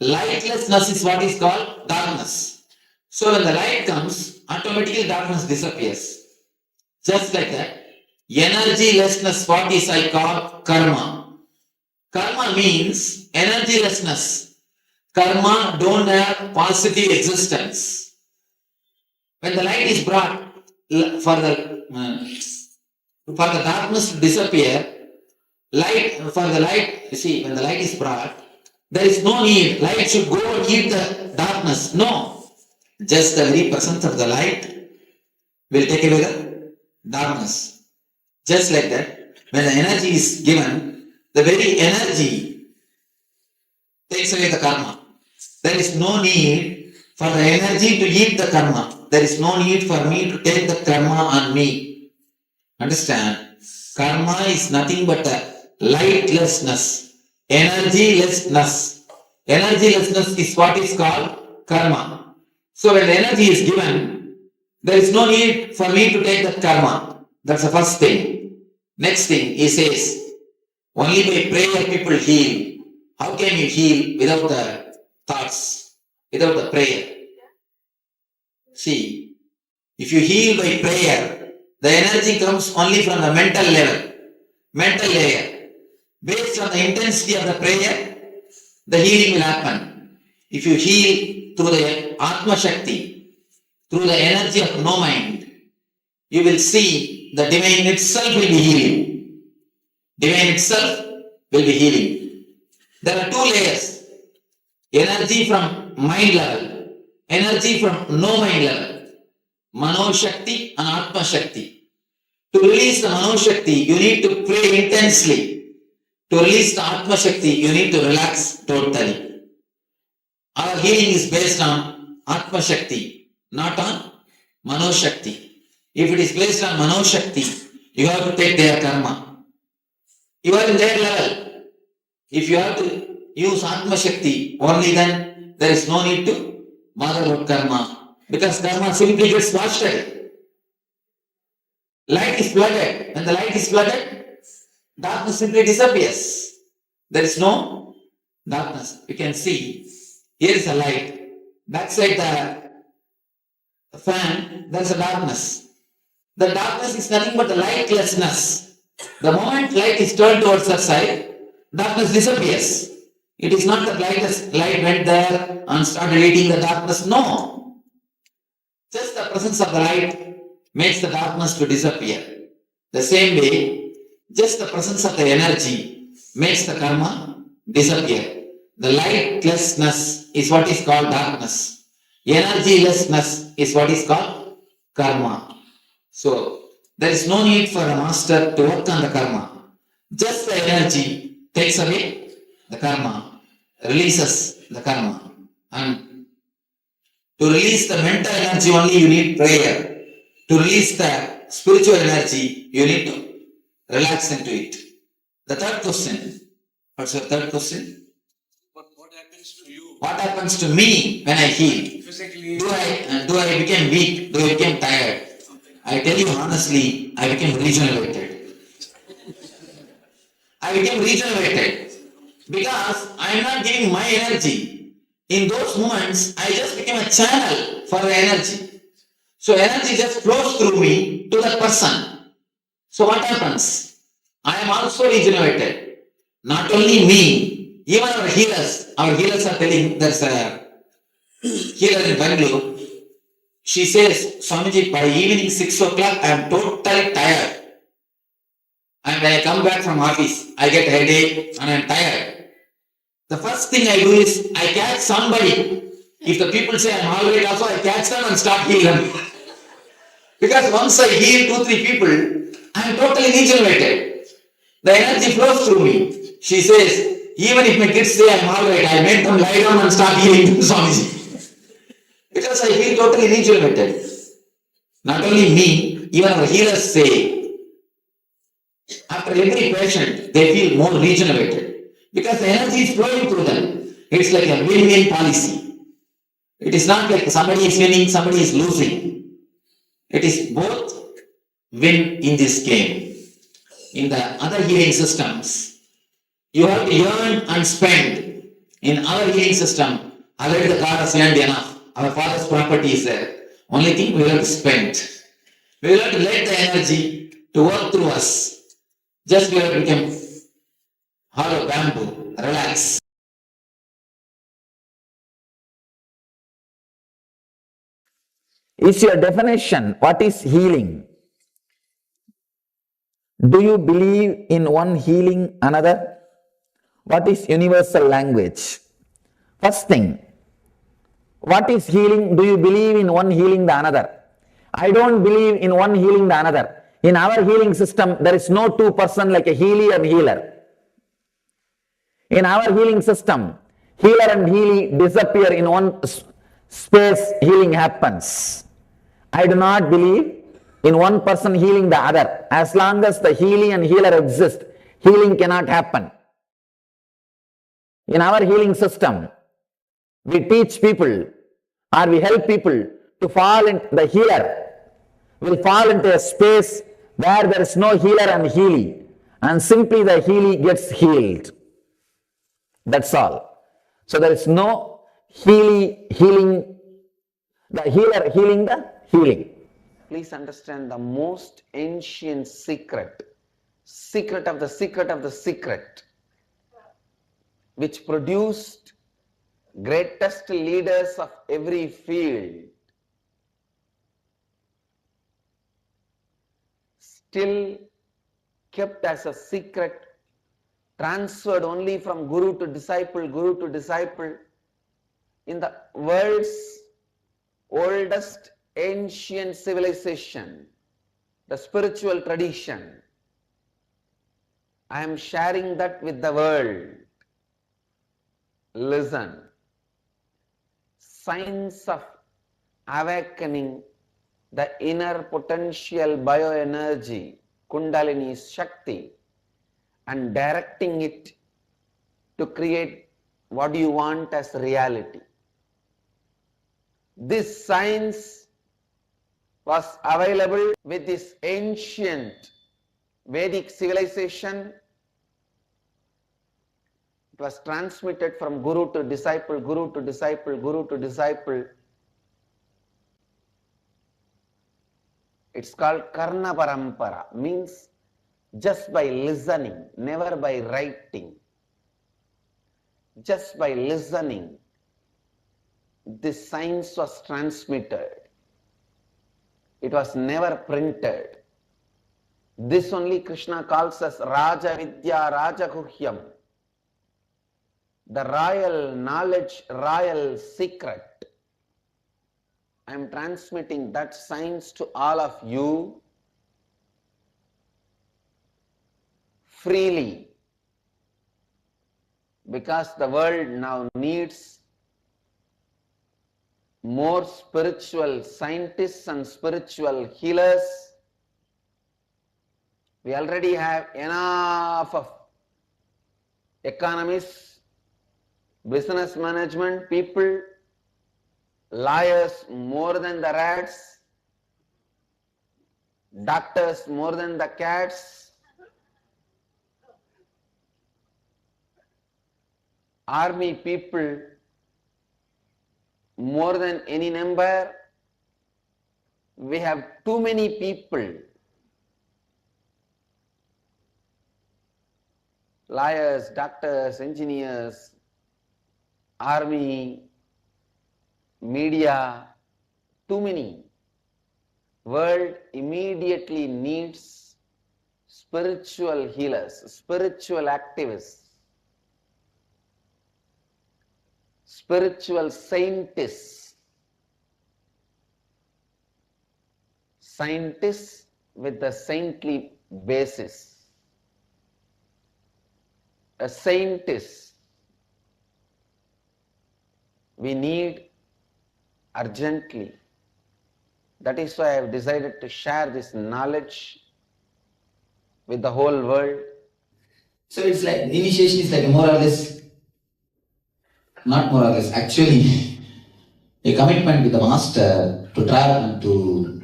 Lightlessness is what is called darkness. So when the light comes, automatically darkness disappears. Just like that. Energylessness, what is I call karma. Karma means energylessness. Karma don't have positive existence. When the light is brought for the darkness to disappear, when the light is brought, there is no need. Light should go and eat the darkness. No. Just the very presence of the light will take away the darkness. Just like that, when the energy is given, the very energy takes away the karma. There is no need for the energy to eat the karma. There is no need for me to take the karma on me. Understand? Karma is nothing but a lightlessness, energylessness. Energylessness is what is called karma. So when the energy is given, there is no need for me to take that karma. That's the first thing. Next thing, he says, only by prayer people heal. How can you heal without the thoughts, without the prayer? See, if you heal by prayer, the energy comes only from the mental level, mental layer. Based on the intensity of the prayer, the healing will happen. If you heal through the Atma Shakti, through the energy of no mind, you will see the divine itself will be healing. Divine itself will be healing. There are two layers. Energy from mind level, energy from no mind level. Mano Shakti and Atma Shakti. To release the Mano Shakti, you need to pray intensely. To release the Atma Shakti, you need to relax totally. Our healing is based on Atma Shakti, not on Mano Shakti. If it is based on Mano Shakti, you have to take their karma. You are in their level. If you have to use Atma Shakti, only then there is no need to bother about karma. Because karma simply gets washed away. Light is flooded. When the light is flooded, darkness simply disappears. There is no darkness. You can see, here is a light. Backside the fan, there is a darkness. The darkness is nothing but the lightlessness. The moment light is turned towards the side, darkness disappears. It is not that light went there and started eating the darkness. No. Just the presence of the light makes the darkness to disappear. The same way, just the presence of the energy makes the karma disappear. The lightlessness is what is called darkness. Energylessness is what is called karma. So, there is no need for a master to work on the karma. Just the energy takes away the karma, releases the karma. And to release the mental energy only you need prayer. To release the spiritual energy, you need to relax into it. The third question. What's your third question? What happens to you? What happens to me when I heal? Physically. Do I become weak? Do I become tired? I tell you honestly, I became regenerated. I became regenerated because I am not giving my energy. In those moments, I just became a channel for the energy. So energy just flows through me to that person. So what happens? I am also regenerated. Not only me, even our healers are telling, there's a healer in Bangalore. She says, Swamiji, by evening 6 o'clock, I am totally tired. And when I come back from office, I get headache and I am tired. The first thing I do is, I catch somebody. If the people say I am all right also, I catch them and start healing them. Because once I heal 2-3 people, I am totally regenerated. The energy flows through me. She says, even if my kids say I am all right, I make them lie down and start healing them, Swamiji. Because I feel totally regenerated. Not only me, even our healers say, after every patient, they feel more regenerated. Because the energy is flowing through them. It's like a win-win policy. It is not like somebody is winning, somebody is losing. It is both win in this game. In the other healing systems, you have to earn and spend. In our healing system, already the God has learned enough. Our father's property is there. Only thing we will have to spend. We will have to let the energy to work through us. Just we have to become hollow bamboo. Relax. Is your definition what is healing? Do you believe in one healing another? What is universal language? First thing, what is healing? Do you believe in one healing the another? I don't believe in one healing the another. In our healing system, there is no two person like a healer and healer. In our healing system, healer and healy disappear in one space, healing happens. I do not believe in one person healing the other. As long as the healing and healer exist, healing cannot happen. In our healing system, we teach people or we help people to fall into the healer will fall into a space where there is no healer and healy, and simply the healy gets healed. That's all. So there is no healing, the healer healing the healing. Please understand the most ancient secret of the secret of the secret, which produced greatest leaders of every field, still kept as a secret, transferred only from guru to disciple, in the world's oldest ancient civilization, the spiritual tradition. I am sharing that with the world. Listen. Science of awakening the inner potential bioenergy, Kundalini Shakti, and directing it to create what you want as reality. This science was available with this ancient Vedic civilization. It was transmitted from guru to disciple, guru to disciple, guru to disciple. It's called Karna Parampara, means just by listening, never by writing. Just by listening, this science was transmitted. It was never printed. This only Krishna calls as Raja Vidya Raja Guhyam, the royal knowledge, royal secret. I am transmitting that science to all of you freely, because the world now needs more spiritual scientists and spiritual healers. We already have enough of economists, business management people, lawyers more than the rats, doctors more than the cats, army people more than any number. We have too many people. Lawyers, doctors, engineers, army, media, too many. World immediately needs spiritual healers, spiritual activists, spiritual scientists, scientists with a saintly basis. A scientist we need urgently. That is why I have decided to share this knowledge with the whole world. So it's like, initiation is like more or less, not more or less, actually a commitment with the master to travel and to,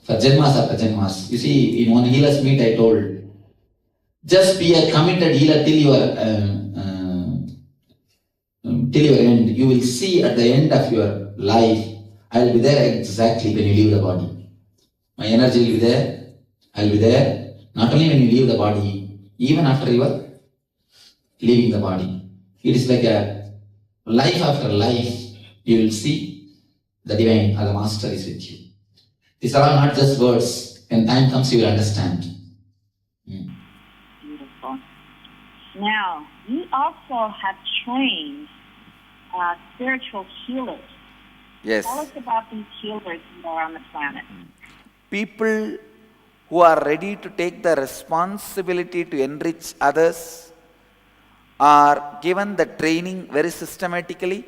for Janmas after Janmas. You see, in one healer's meet I told, just be a committed healer till you are till your end. You will see at the end of your life, I will be there exactly when you leave the body. My energy will be there. I will be there. Not only when you leave the body, even after you are leaving the body. It is like a life after life. You will see the divine or the master is with you. These are all not just words. When time comes, you will understand. Beautiful. Now, you also have trained spiritual healers. Yes. Tell us about these healers more on the planet. People who are ready to take the responsibility to enrich others are given the training very systematically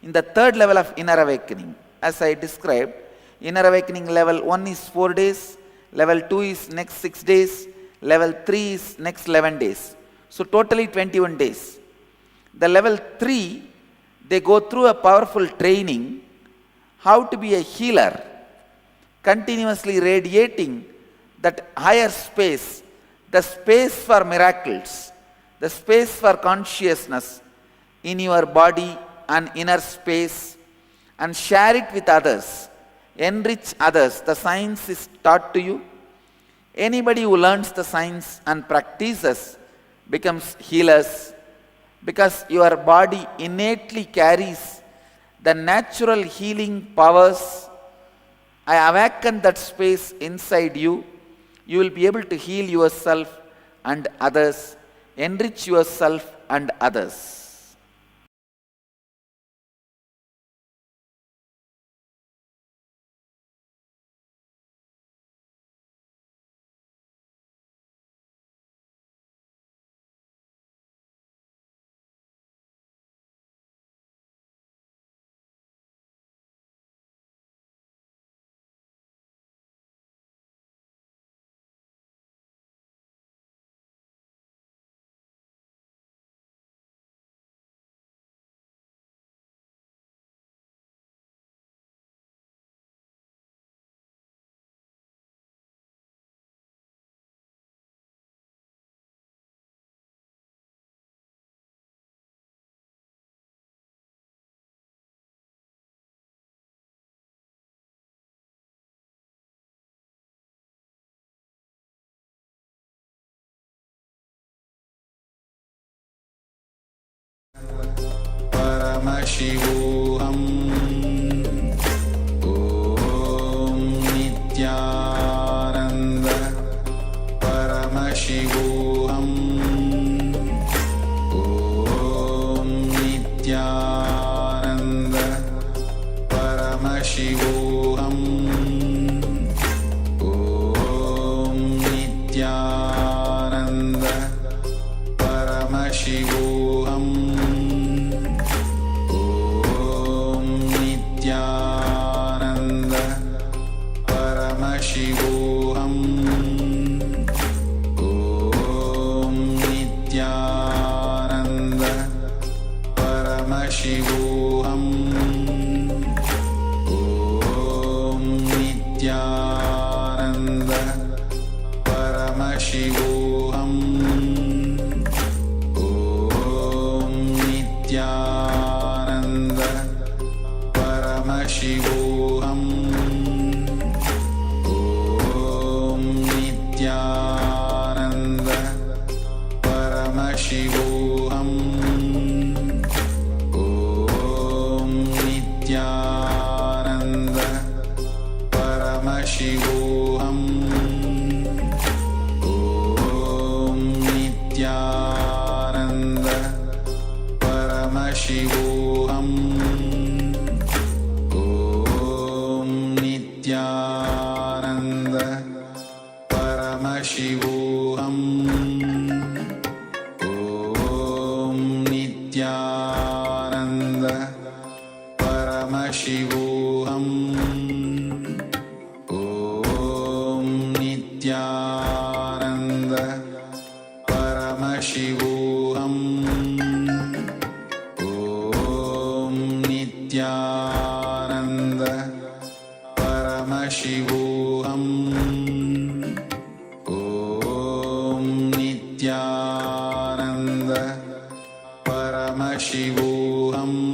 in the third level of inner awakening. As I described, inner awakening level 1 is 4 days, level 2 is next 6 days, level 3 is next 11 days. So totally 21 days. The level 3, they go through a powerful training how to be a healer, continuously radiating that higher space, the space for miracles, the space for consciousness in your body and inner space, and share it with others, enrich others. The science is taught to you. Anybody who learns the science and practices becomes healers, because your body innately carries the natural healing powers. I awaken that space inside you. You will be able to heal yourself and others, enrich yourself and others. Paramashivoham Om Nityananda Paramashivoham Om Nityananda Paramashivoham Om Nityananda Paramashivoham Paramashivoham Om Nityananda Paramashivoham Om Nityananda Paramashivoham Om Nityananda Paramashivoham Nityananda Paramashivoham Om Nityananda Paramashivoham Om Nityananda Paramashivoham Om Nityananda Paramashivoham Om Nityananda Paramashivoham Om Nityananda Paramashivoham Om Nityananda Paramashivoham Om Nityananda Paramashivoham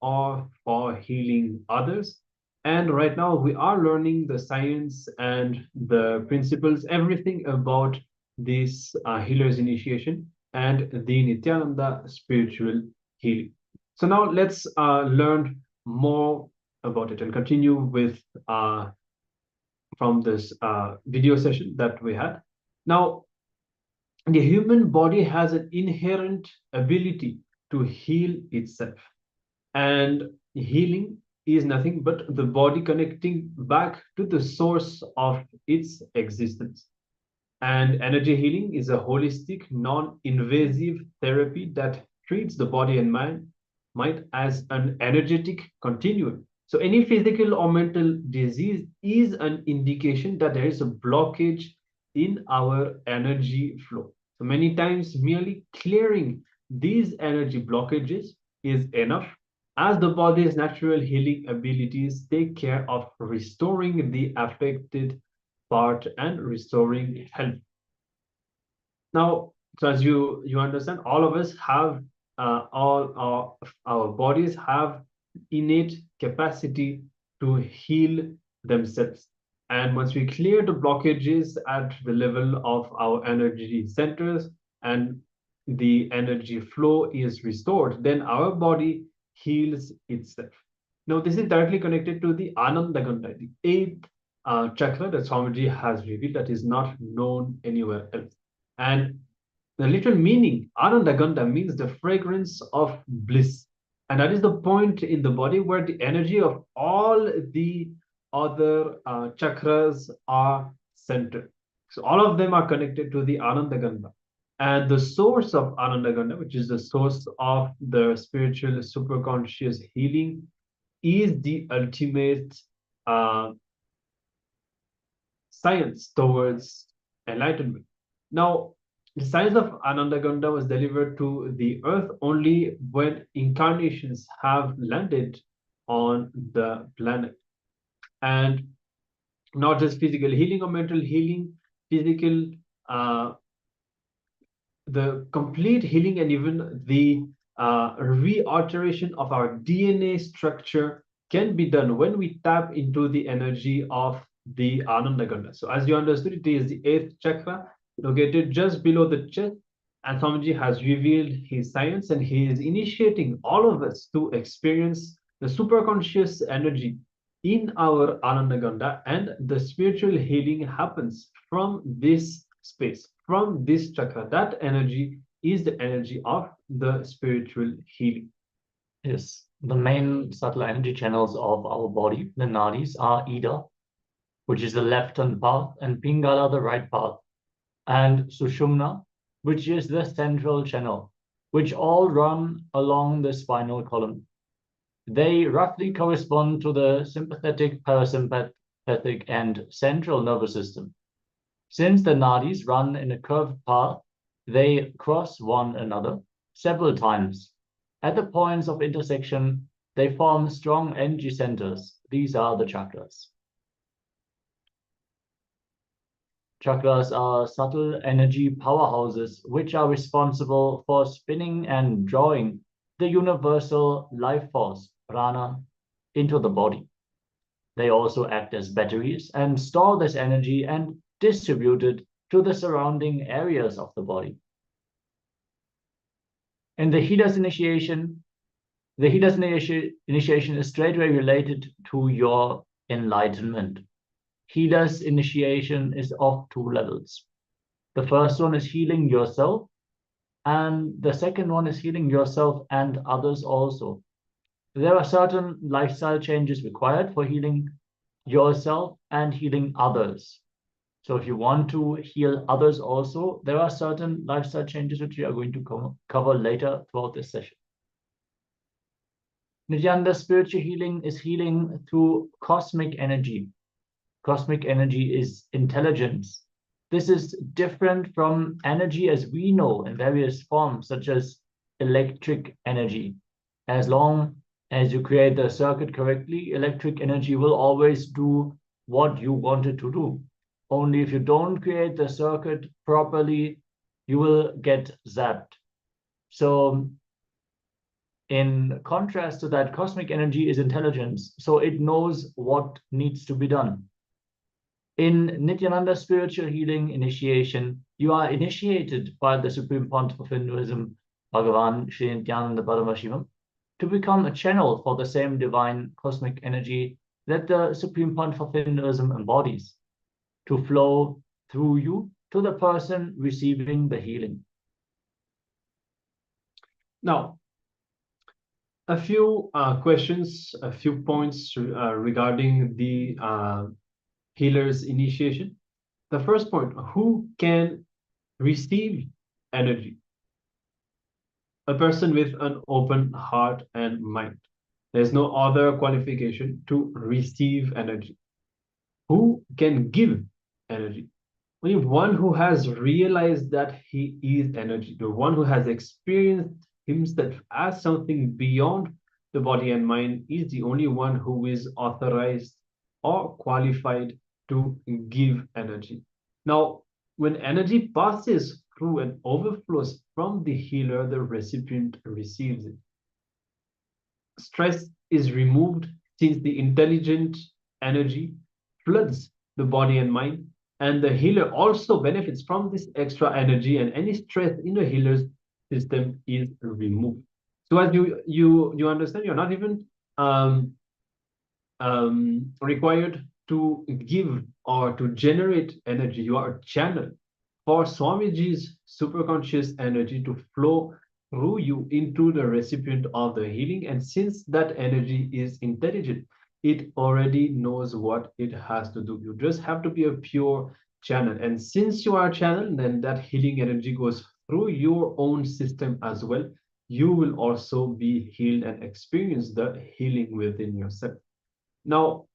or for healing others. And right now we are learning the science and the principles, everything about this healer's initiation and the Nityananda spiritual healing. So now let's learn more about it and continue with from this video session that we had. Now, the human body has an inherent ability to heal itself, and healing is nothing but the body connecting back to the source of its existence. And energy healing is a holistic, non-invasive therapy that treats the body and mind as an energetic continuum. So any physical or mental disease is an indication that there is a blockage in our energy flow. So many times merely clearing these energy blockages is enough, as the body's natural healing abilities take care of restoring the affected part and restoring health. Now, so as you understand, all of us have all our bodies have innate capacity to heal themselves. And once we clear the blockages at the level of our energy centers and the energy flow is restored, then our body heals itself. Now, this is directly connected to the Ananda Ganda, the eighth chakra that Swamiji has revealed that is not known anywhere else. And the literal meaning, Ananda Ganda, means the fragrance of bliss. And that is the point in the body where the energy of all the other chakras are centered. So all of them are connected to the Ananda Ganda. And the source of Ananda Ganda, which is the source of the spiritual superconscious healing, is the ultimate science towards enlightenment. Now, the science of Ananda Ganda was delivered to the earth only when incarnations have landed on the planet. And not just physical healing or mental healing, physical, the complete healing and even the realteration of our DNA structure can be done when we tap into the energy of the Ananda Ganda. So as you understood, it is the eighth chakra located just below the chest, and Swamiji has revealed his science, and he is initiating all of us to experience the superconscious energy in our Ananda Ganda, and the spiritual healing happens from this space, from this chakra. That energy is the energy of the spiritual healing. Yes, the main subtle energy channels of our body, the nadis, are Ida, which is the left-hand path, and Pingala, the right path, and Sushumna, which is the central channel, which all run along the spinal column. They roughly correspond to the sympathetic, parasympathetic, and central nervous system. Since the nadis run in a curved path, they cross one another several times. At the points of intersection, they form strong energy centers. These are the chakras. Chakras are subtle energy powerhouses which are responsible for spinning and drawing the universal life force, prana, into the body. They also act as batteries and store this energy and distribute it to the surrounding areas of the body. In the healer's initiation, is straightway related to your enlightenment. Healer's initiation is of two levels. The first one is healing yourself, and the second one is healing yourself and others also. There are certain lifestyle changes required for healing yourself and healing others. So if you want to heal others also, there are certain lifestyle changes which we are going to cover later throughout this session. Nityananda spiritual healing is healing through cosmic energy. Cosmic energy is intelligence. This is different from energy as we know in various forms, such as electric energy. As long as you create the circuit correctly, electric energy will always do what you want it to do. Only if you don't create the circuit properly, you will get zapped. So In contrast to that, cosmic energy is intelligence, so it knows what needs to be done. In Nityananda spiritual healing initiation, you are initiated by the Supreme Pontiff of Hinduism, Bhagavan Sri Nityananda Paramashivham, to become a channel for the same divine cosmic energy that the Supreme Pontiff of Hinduism embodies, to flow through you to the person receiving the healing. Now, a few questions, a few points regarding the healer's initiation. The first point, who can receive energy? A person with an open heart and mind. There's no other qualification to receive energy. Who can give energy? Only one who has realized that he is energy, the one who has experienced himself as something beyond the body and mind is the only one who is authorized or qualified to give energy. Now, when energy passes through and overflows from the healer, the recipient receives it. Stress is removed since the intelligent energy floods the body and mind, and the healer also benefits from this extra energy, and any stress in the healer's system is removed. So as you understand, you're not even required to give or to generate energy. You are a channel for Swamiji's superconscious energy to flow through you into the recipient of the healing. And since that energy is intelligent, it already knows what it has to do. You just have to be a pure channel. And since you are a channel, then that healing energy goes through your own system as well. You will also be healed and experience the healing within yourself. Now,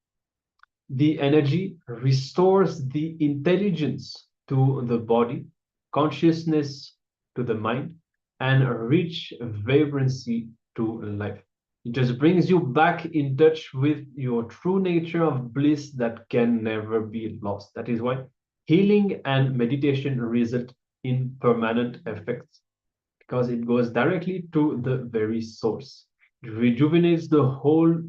the energy restores the intelligence to the body, consciousness to the mind, and a rich vibrancy to life. It just brings you back in touch with your true nature of bliss that can never be lost. That is why healing and meditation result in permanent effects, because it goes directly to the very source. It rejuvenates the whole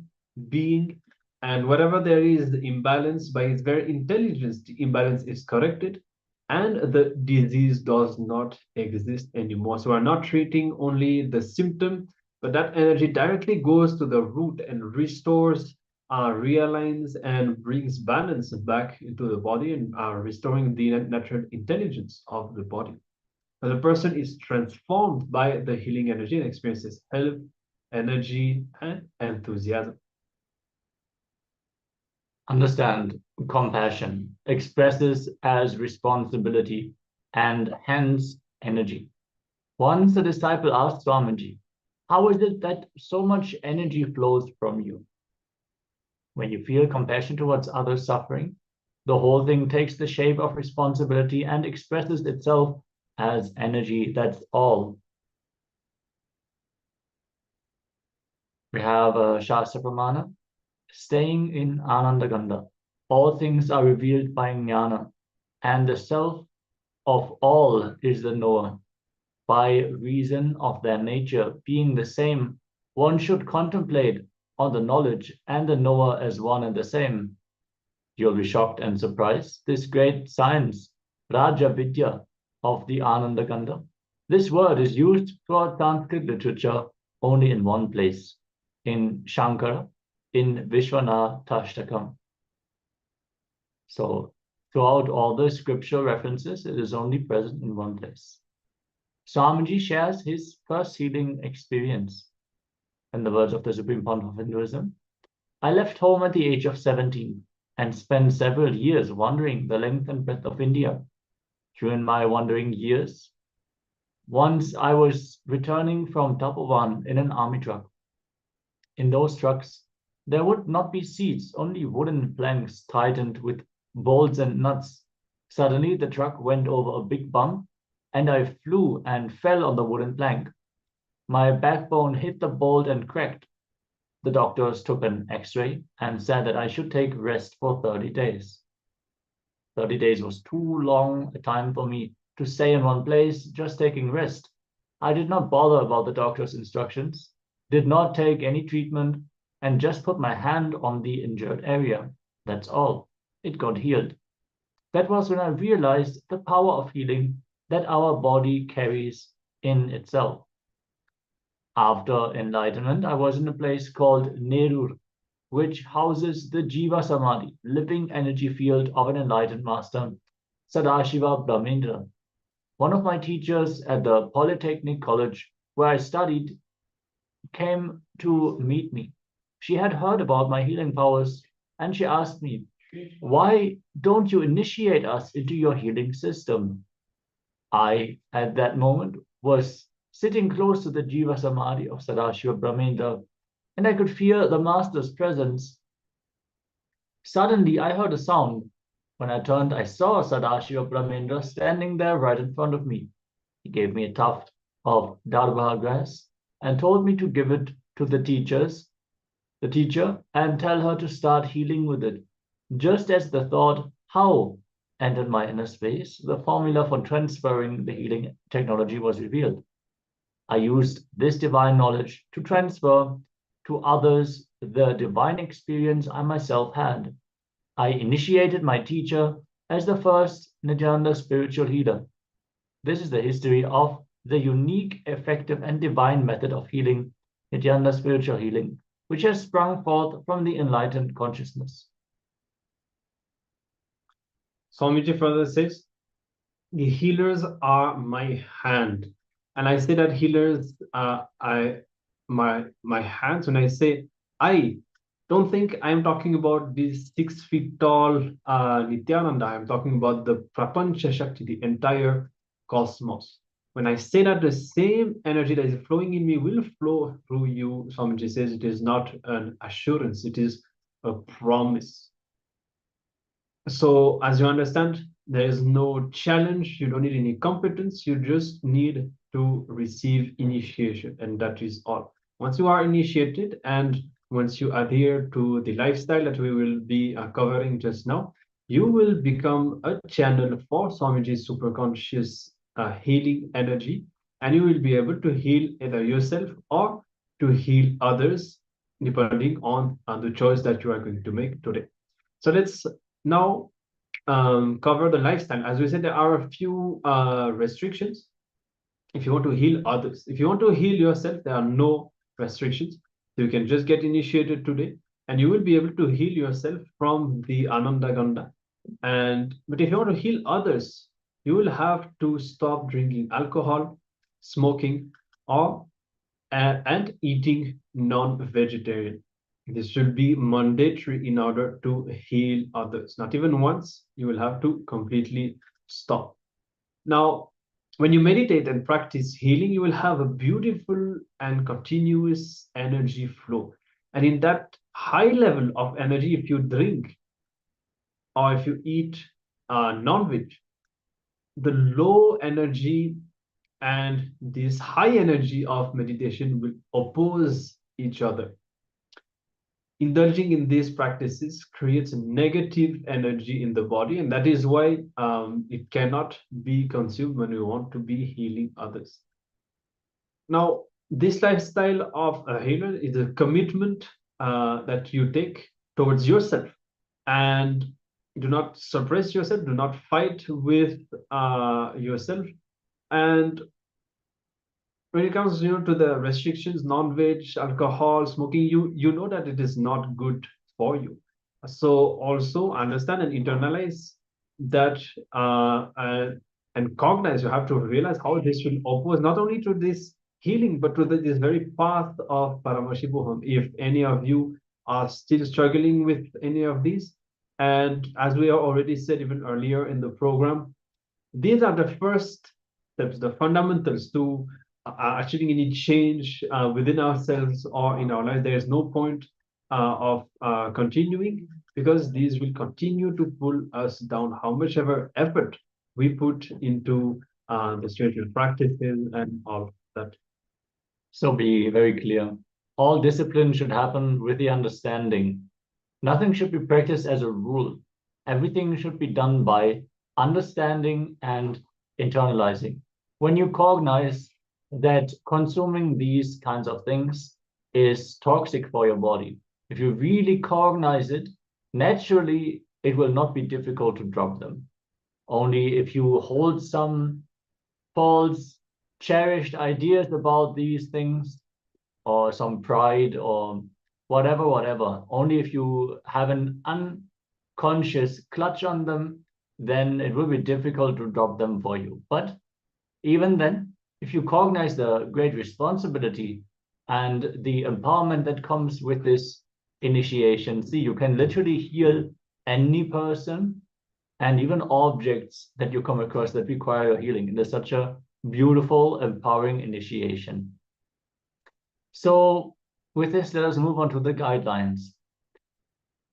being, and whatever there is the imbalance, by its very intelligence, the imbalance is corrected, and the disease does not exist anymore. So we're not treating only the symptom, but that energy directly goes to the root and restores, realigns, and brings balance back into the body, and restoring the natural intelligence of the body. So the person is transformed by the healing energy and experiences health, energy, and enthusiasm. Understand, compassion expresses as responsibility and hence energy. Once a disciple asked Swamiji, how is it that so much energy flows from you? When you feel compassion towards others suffering, the whole thing takes the shape of responsibility and expresses itself as energy. That's all. We have a Shastra Pramana. Staying in Anandagandha, all things are revealed by jnana, and the self of all is the knower. By reason of their nature being the same, one should contemplate on the knowledge and the knower as one and the same. You'll be shocked and surprised. This great science, Raja Vidya of the Anandagandha, this word is used throughout Sanskrit literature only in one place, in Shankara, in Vishwanatashtakam. So throughout all the scripture references, it is only present in one place. Swamiji shares his first healing experience. In the words of the Supreme Pontiff of Hinduism, I left home at the age of 17 and spent several years wandering the length and breadth of India. During my wandering years, once I was returning from Tapovan in an army truck. In those trucks, there would not be seats, only wooden planks tightened with bolts and nuts. Suddenly, the truck went over a big bump, and I flew and fell on the wooden plank. My backbone hit the bolt and cracked. The doctors took an X-ray and said that I should take rest for 30 days. 30 days was too long a time for me to stay in one place, just taking rest. I did not bother about the doctor's instructions. did not take any treatment, and just put my hand on the injured area. That's all. It got healed. That was when I realized the power of healing that our body carries in itself. After enlightenment, I was in a place called Nerur, which houses the Jiva Samadhi, living energy field of an enlightened master, Sadashiva Brahmendra. One of my teachers at the Polytechnic College where I studied came to meet me. She had heard about my healing powers, and she asked me, "Why don't you initiate us into your healing system?" I, at that moment, was sitting close to the Jiva Samadhi of Sadashiva Brahmendra, and I could feel the master's presence. Suddenly, I heard a sound. When I turned, I saw Sadashiva Brahmendra standing there right in front of me. He gave me a tuft of Darbha grass and told me to give it to the teacher, and tell her to start healing with it. Just as the thought, how, entered my inner space, the formula for transferring the healing technology was revealed. I used this divine knowledge to transfer to others the divine experience I myself had. I initiated my teacher as the first Nityananda spiritual healer. This is the history of the unique, effective, and divine method of healing, Nityananda spiritual healing, which has sprung forth from the enlightened consciousness. Swamiji further says, the healers are my hand. And I say that healers are my hands. When I say I, don't think I'm talking about this 6 feet tall Nityananda. I'm talking about the Prapancha Shakti, the entire cosmos. When I say that the same energy that is flowing in me will flow through you, Swamiji says it is not an assurance, it is a promise. So as you understand, there is no challenge, you don't need any competence, you just need to receive initiation, and that is all. Once you are initiated and once you adhere to the lifestyle that we will be covering just now, you will become a channel for Swamiji's superconscious healing energy, and you will be able to heal either yourself or to heal others, depending on the choice that you are going to make today. So let's now cover the lifestyle. As we said, there are a few restrictions if you want to heal others. If you want to heal yourself, there are no restrictions. So you can just get initiated today, and you will be able to heal yourself from the Ananda Ganda. But if you want to heal others, you will have to stop drinking alcohol, smoking, and eating non-vegetarian. This should be mandatory in order to heal others. Not even once, you will have to completely stop. Now, when you meditate and practice healing, you will have a beautiful and continuous energy flow. And in that high level of energy, if you drink or if you eat non-veg, the low energy and this high energy of meditation will oppose each other. Indulging in these practices creates a negative energy in the body, and that is why it cannot be consumed when you want to be healing others. Now, this lifestyle of a healer is a commitment that you take towards yourself, and do not suppress yourself, do not fight with yourself. And when it comes to the restrictions, non-veg, alcohol, smoking, you know that it is not good for you. So also understand and internalize that and cognize. You have to realize how this will oppose not only to this healing, but to this very path of Paramashivoham. If any of you are still struggling with any of these, and as we have already said even earlier in the program, these are the first steps, the fundamentals to achieving any change within ourselves or in our life. There is no point of continuing, because these will continue to pull us down, how much ever effort we put into the spiritual practices and all that. So be very clear. All discipline should happen with the understanding. Nothing should be practiced as a rule. Everything should be done by understanding and internalizing. When you cognize that consuming these kinds of things is toxic for your body. If you really cognize it, naturally, it will not be difficult to drop them. Only if you hold some false, cherished ideas about these things, or some pride, or whatever, only if you have an unconscious clutch on them, then it will be difficult to drop them for you. But even then, if you cognize the great responsibility and the empowerment that comes with this initiation, see, you can literally heal any person and even objects that you come across that require your healing. And it's such a beautiful, empowering initiation. So with this, let us move on to the guidelines.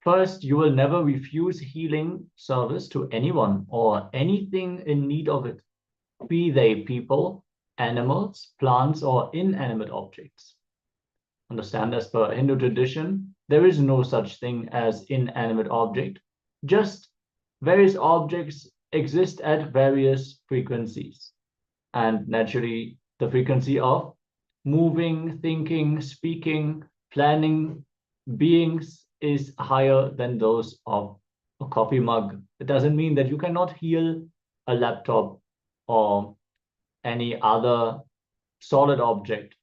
First, you will never refuse healing service to anyone or anything in need of it, be they people, animals, plants, or inanimate objects. Understand, as per Hindu tradition, there is no such thing as inanimate object, just various objects exist at various frequencies. And naturally, the frequency of moving, thinking, speaking, planning beings is higher than those of a coffee mug. It doesn't mean that you cannot heal a laptop or any other solid object.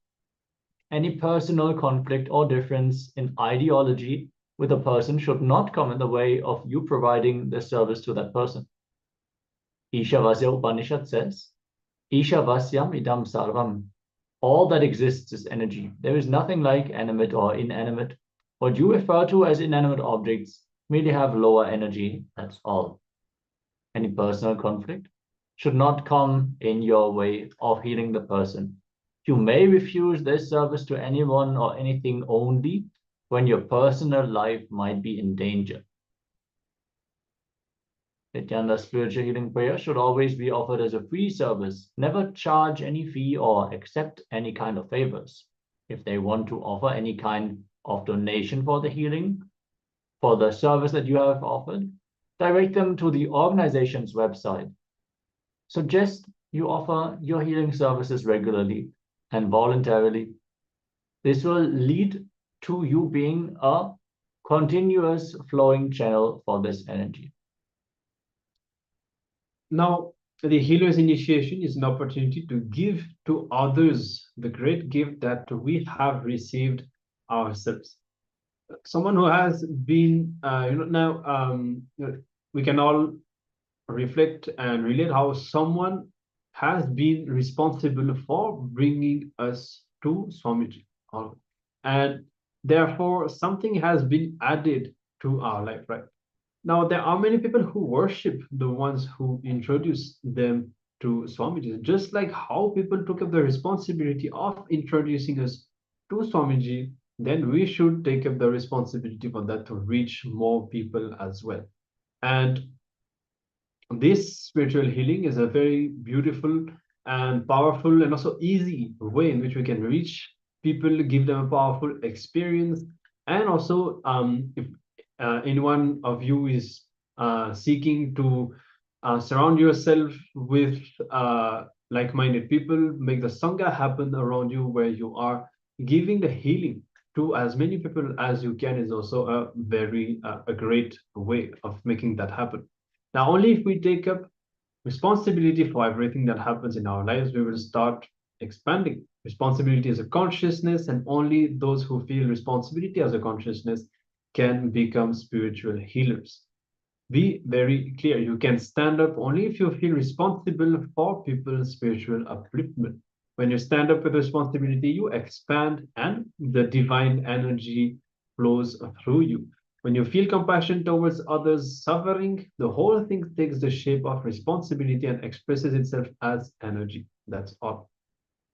Any personal conflict or difference in ideology with a person should not come in the way of you providing the service to that person. Ishavasya Upanishad says, Ishavasyam idam sarvam. All that exists is energy. There is nothing like animate or inanimate. What you refer to as inanimate objects merely have lower energy, that's all. Any personal conflict should not come in your way of healing the person. You may refuse this service to anyone or anything only when your personal life might be in danger. Nityananda's spiritual healing prayer should always be offered as a free service. Never charge any fee or accept any kind of favors. If they want to offer any kind of donation for the healing, for the service that you have offered, direct them to the organization's website. Suggest you offer your healing services regularly and voluntarily. This will lead to you being a continuous flowing channel for this energy. Now, the healer's initiation is an opportunity to give to others the great gift that we have received ourselves. Someone who has been, we can all reflect and relate how someone has been responsible for bringing us to Swamiji. And therefore, something has been added to our life, right? Now, there are many people who worship the ones who introduce them to Swamiji, just like how people took up the responsibility of introducing us to Swamiji, then we should take up the responsibility for that to reach more people as well. And this spiritual healing is a very beautiful and powerful and also easy way in which we can reach people, give them a powerful experience. And also, if any one of you is seeking to surround yourself with like-minded people, make the Sangha happen around you where you are, giving the healing to as many people as you can is also a very a great way of making that happen. Now, only if we take up responsibility for everything that happens in our lives, we will start expanding. Responsibility is a consciousness, and only those who feel responsibility as a consciousness can become spiritual healers. Be very clear. You can stand up only if you feel responsible for people's spiritual upliftment. When you stand up with responsibility, you expand and the divine energy flows through you. When you feel compassion towards others suffering, the whole thing takes the shape of responsibility and expresses itself as energy. That's all.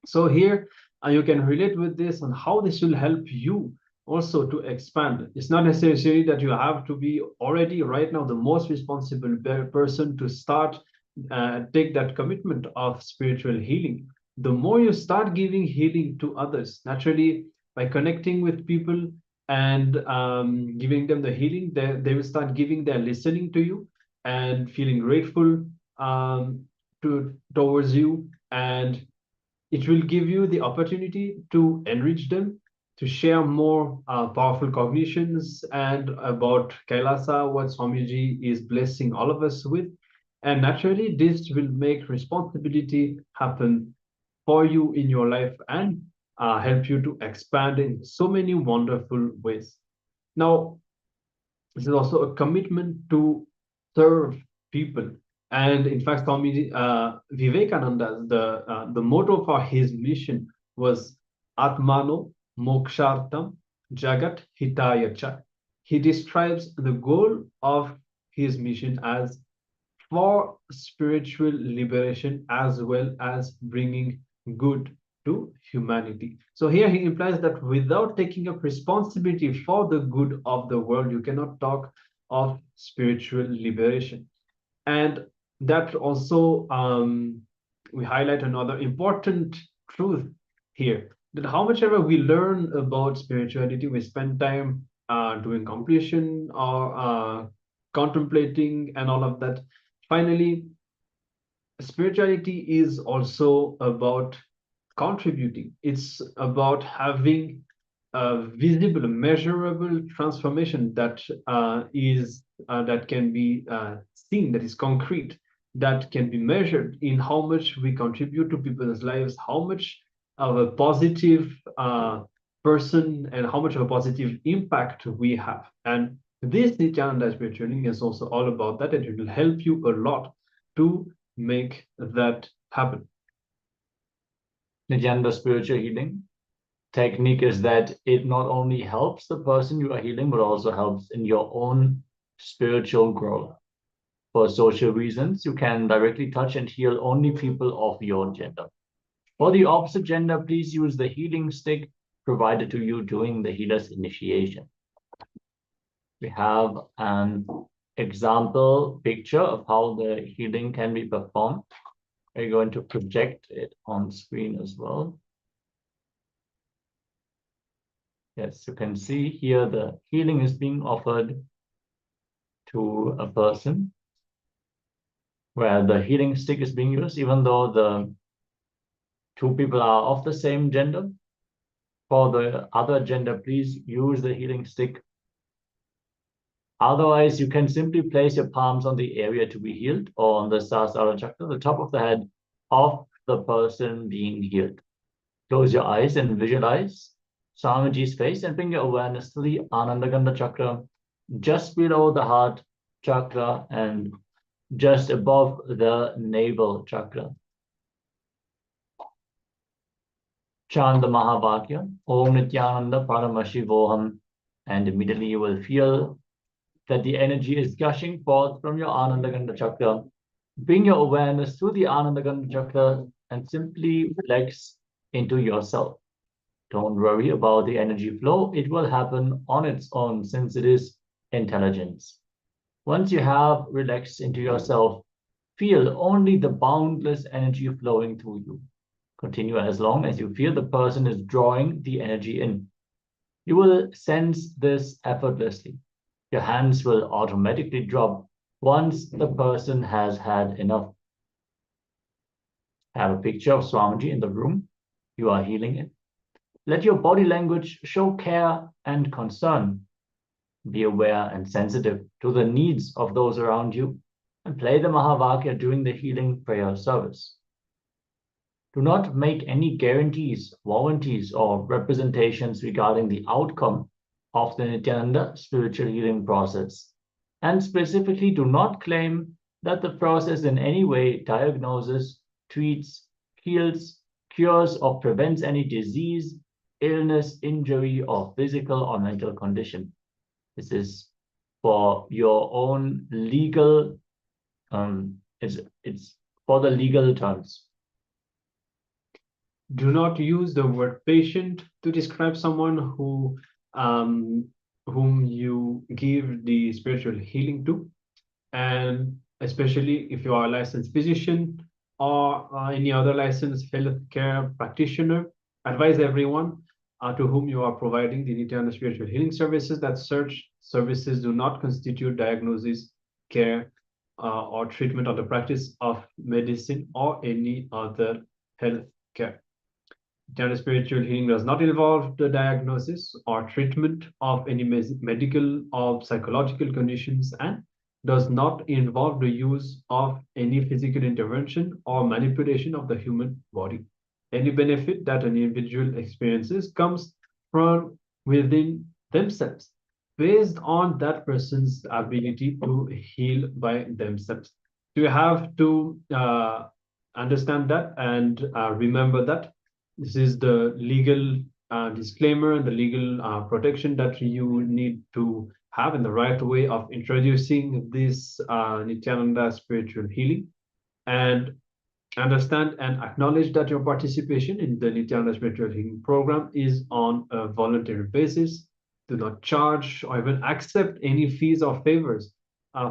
So here you can relate with this and how this will help you also to expand. It's not necessary that you have to be already right now the most responsible person to start take that commitment of spiritual healing. The more you start giving healing to others, naturally by connecting with people and giving them the healing, they will start giving their listening to you and feeling grateful towards you, and it will give you the opportunity to enrich them to share more powerful cognitions and about Kailasa, what Swamiji is blessing all of us with. And naturally, this will make responsibility happen for you in your life and help you to expand in so many wonderful ways. Now, this is also a commitment to serve people. And in fact, Swami Vivekananda, the motto for his mission was Atmano Mokshartam Jagat Hitayacha. He describes the goal of his mission as for spiritual liberation as well as bringing good to humanity. So here he implies that without taking up responsibility for the good of the world, you cannot talk of spiritual liberation. And that also we highlight another important truth here, that how much ever we learn about spirituality, we spend time doing completion or contemplating and all of that. Finally, spirituality is also about contributing. It's about having a visible, measurable transformation that that can be seen, that is concrete, that can be measured in how much we contribute to people's lives, how much of a positive person and how much of a positive impact we have. And this Nityananda spiritual training is also all about that, and it will help you a lot to make that happen. Nityananda spiritual healing technique is that it not only helps the person you are healing, but also helps in your own spiritual growth. For social reasons, you can directly touch and heal only people of your gender. For the opposite gender, please use the healing stick provided to you during the healer's initiation. We have an example picture of how the healing can be performed. We're going to project it on screen as well. Yes, you can see here the healing is being offered to a person where the healing stick is being used, even though the two people are of the same gender. For the other gender, please use the healing stick. Otherwise, you can simply place your palms on the area to be healed or on the Sahasrara chakra, the top of the head of the person being healed. Close your eyes and visualize Swamiji's face and bring your awareness to the Anandagandha chakra, just below the heart chakra and just above the navel chakra. Chant the Mahavakya, Om Nityananda Paramashivoham, and immediately you will feel that the energy is gushing forth from your Anandagandha chakra. Bring your awareness to the Anandagandha chakra and simply relax into yourself. Don't worry about the energy flow. It will happen on its own since it is intelligence. Once you have relaxed into yourself, feel only the boundless energy flowing through you. Continue as long as you feel the person is drawing the energy in. You will sense this effortlessly. Your hands will automatically drop once the person has had enough. Have a picture of Swamiji in the room you are healing in. Let your body language show care and concern. Be aware and sensitive to the needs of those around you and play the Mahavakya during the healing prayer service. Do not make any guarantees, warranties, or representations regarding the outcome of the Nityananda spiritual healing process. And specifically, do not claim that the process in any way diagnoses, treats, heals, cures, or prevents any disease, illness, injury, or physical or mental condition. This is for your own legal, it's for the legal terms. Do not use the word patient to describe someone whom you give the spiritual healing to, and especially if you are a licensed physician or any other licensed healthcare practitioner, advise everyone to whom you are providing the Nityananda spiritual healing services that such services do not constitute diagnosis, care, or treatment or the practice of medicine or any other health care. Nityananda spiritual healing does not involve the diagnosis or treatment of any medical or psychological conditions and does not involve the use of any physical intervention or manipulation of the human body. Any benefit that an individual experiences comes from within themselves, based on that person's ability to heal by themselves. So you have to understand that and remember that this is the legal disclaimer and the legal protection that you need to have in the right way of introducing this Nityananda spiritual healing, and understand and acknowledge that your participation in the Nityananda spiritual healing program is on a voluntary basis. Do not charge or even accept any fees or favors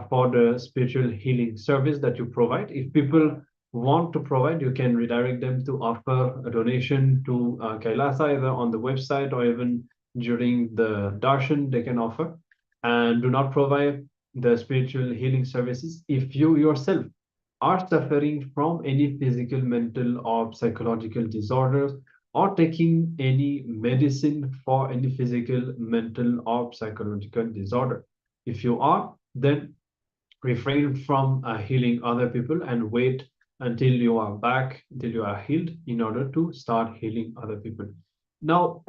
for the spiritual healing service that you provide. If people want to provide, you can redirect them to offer a donation to Kailasa, either on the website or even during the darshan they can offer. And do not provide the spiritual healing services if you yourself are suffering from any physical, mental, or psychological disorders, or taking any medicine for any physical, mental, or psychological disorder. If you are, then refrain from healing other people and wait until you are back, until you are healed, in order to start healing other people. Now,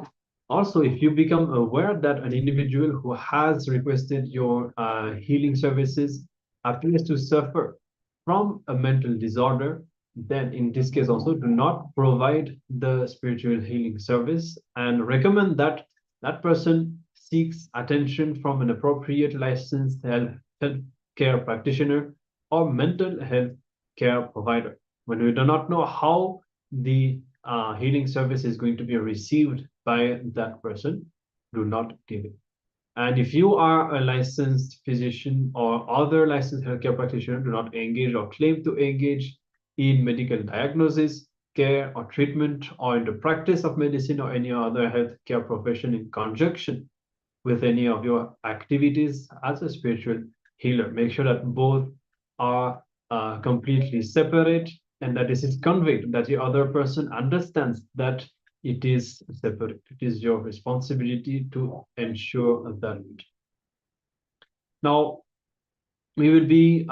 also, if you become aware that an individual who has requested your healing services appears to suffer from a mental disorder, then in this case also do not provide the spiritual healing service and recommend that that person seeks attention from an appropriate licensed health care practitioner or mental health care provider. When we do not know how the healing service is going to be received by that person, do not give it. And if you are a licensed physician or other licensed healthcare practitioner, do not engage or claim to engage in medical diagnosis, care, or treatment, or in the practice of medicine or any other healthcare profession in conjunction with any of your activities as a spiritual healer. Make sure that both are completely separate and that this is conveyed, that the other person understands that it is separate. It is your responsibility to ensure that. Now, we will be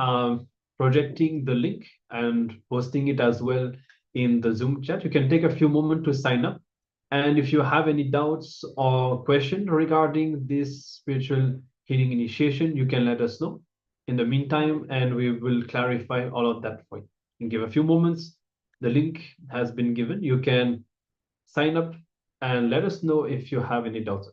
projecting the link and posting it as well in the Zoom chat. You can take a few moments to sign up. And if you have any doubts or questions regarding this spiritual healing initiation, you can let us know in the meantime, and we will clarify all of that for you. And give a few moments. The link has been given. You can sign up and let us know if you have any doubts.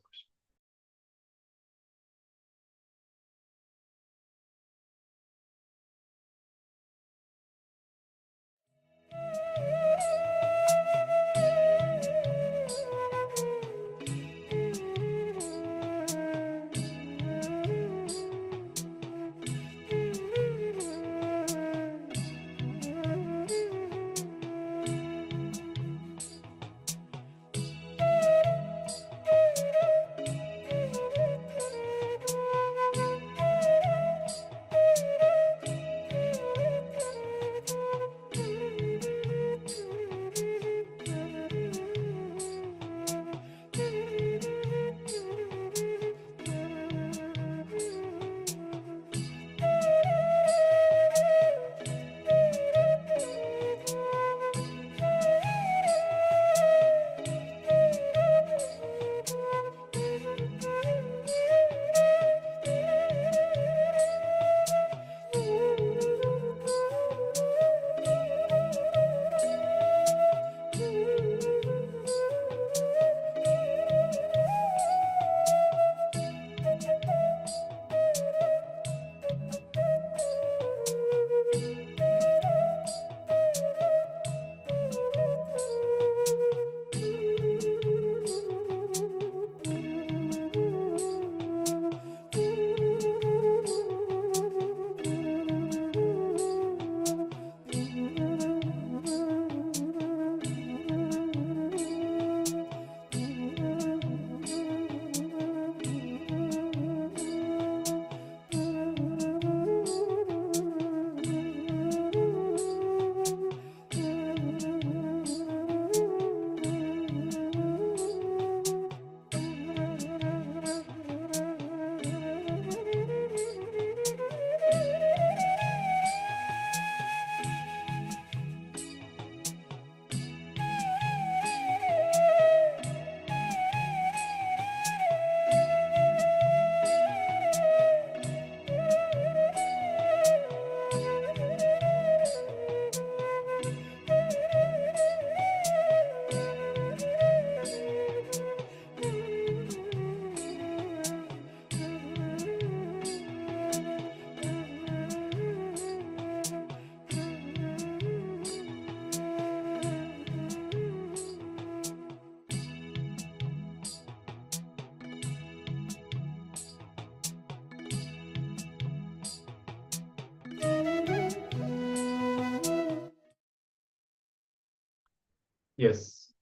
Yes.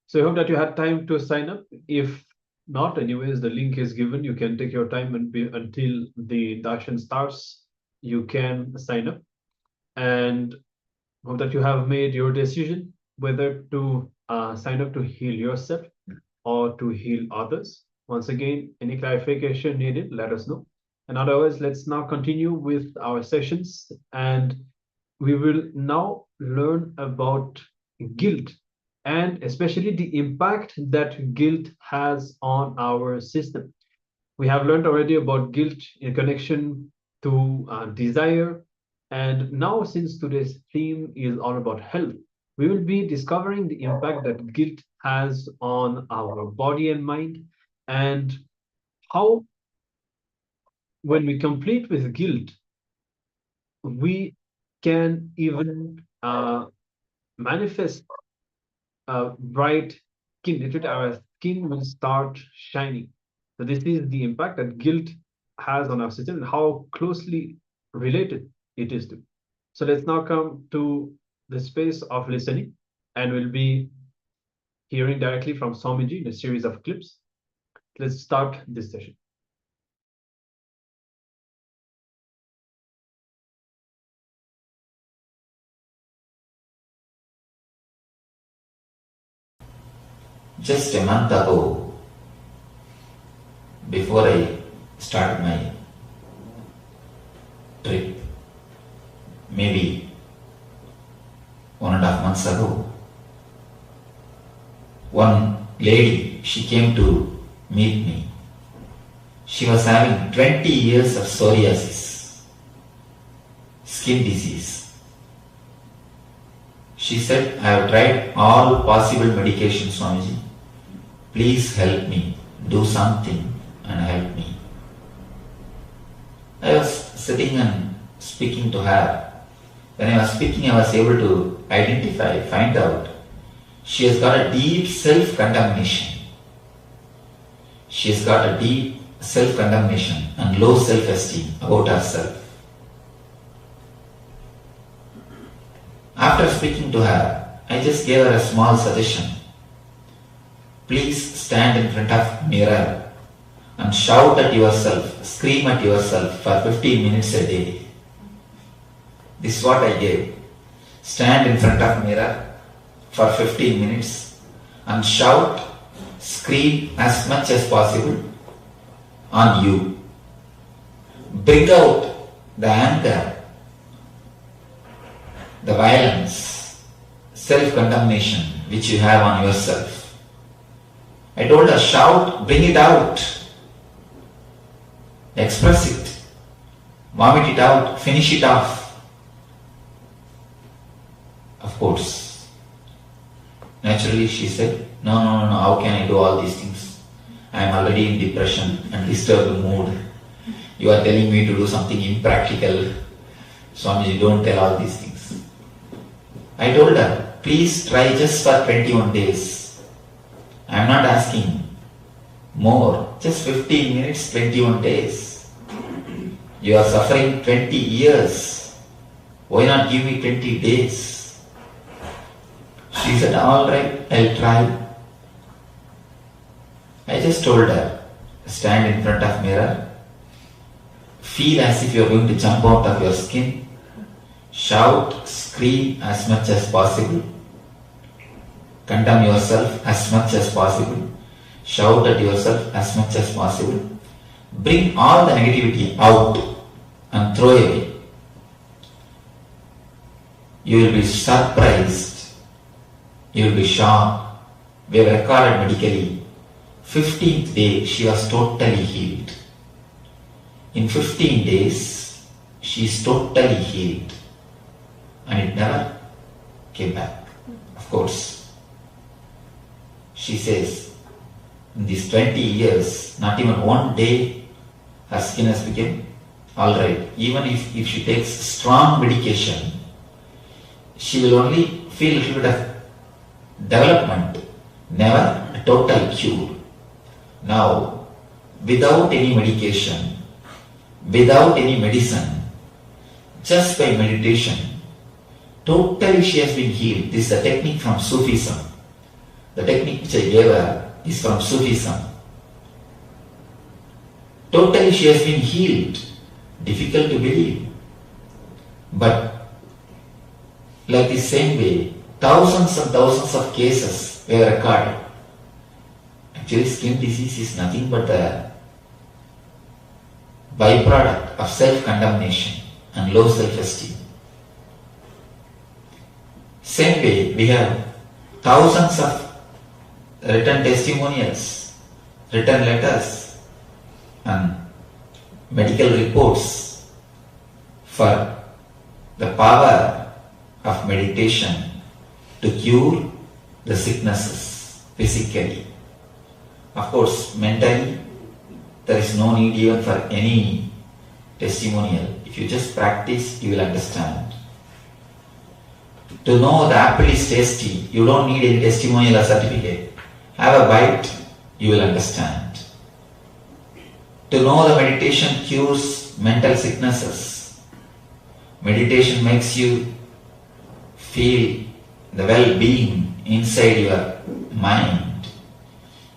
So I hope that you had time to sign up. If not, anyways, the link is given. You can take your time and until the darshan starts, you can sign up. And hope that you have made your decision whether to sign up to heal yourself or to heal others. Once again, any clarification needed, let us know. And otherwise, let's now continue with our sessions. And we will now learn about guilt and especially the impact that guilt has on our system. We have learned already about guilt in connection to desire. And now, since today's theme is all about health, we will be discovering the impact that guilt has on our body and mind, and how, when we complete with guilt, we can even manifest bright skin. Literally, our skin will start shining. So this is the impact that guilt has on our system and how closely related it is to. So let's now come to the space of listening, and we'll be hearing directly from Swamiji in a series of clips. Let's start this session. Just a month ago, before I started my trip, maybe 1.5 months ago, one lady, she came to meet me. She was having 20 years of psoriasis, skin disease. She said, I have tried all possible medications, Swamiji. Please help me, do something and help me. I was sitting and speaking to her. When I was speaking, I was able to identify, find out, she has got a deep self-condemnation. She has got a deep self-condemnation and low self-esteem about herself. After speaking to her, I just gave her a small suggestion. Please stand in front of mirror and shout at yourself, scream at yourself for 15 minutes a day. This is what I gave. Stand in front of mirror for 15 minutes and shout, scream as much as possible on you. Bring out the anger, the violence, self-condemnation which you have on yourself. I told her, shout, bring it out, express it, vomit it out, finish it off. Of course, naturally she said, no, how can I do all these things? I am already in depression and disturbed mood. You are telling me to do something impractical. Swamiji, don't tell all these things. I told her, please try just for 21 days. I am not asking more, just 15 minutes, 21 days. You are suffering 20 years. Why not give me 20 days? She said, all right, I'll try. I just told her, stand in front of mirror, feel as if you are going to jump out of your skin, shout, scream as much as possible, condemn yourself as much as possible, shout at yourself as much as possible, bring all the negativity out and throw away. You will be surprised, you will be shocked. We have recorded medically, 15th day she was totally healed. In 15 days she is totally healed and it never came back. Of course, she says, in these 20 years, not even one day her skin has become alright. Even if she takes strong medication, she will only feel a little bit of development, never a total cure. Now, without any medication, without any medicine, just by meditation, Totally she has been healed. This is the technique from Sufism. The technique which I gave her is from Sufism. Totally she has been healed. Difficult to believe. But like the same way, thousands and thousands of cases were recorded. Actually, skin disease is nothing but the byproduct of self-condemnation and low self-esteem. Same way, we have thousands of written testimonials, written letters, and medical reports for the power of meditation to cure the sicknesses physically. Of course, mentally, there is no need even for any testimonial. If you just practice, you will understand. To know the apple is tasty, you don't need any testimonial or certificate. Have a bite, you will understand. To know the meditation cures mental sicknesses. Meditation makes you feel the well-being inside your mind.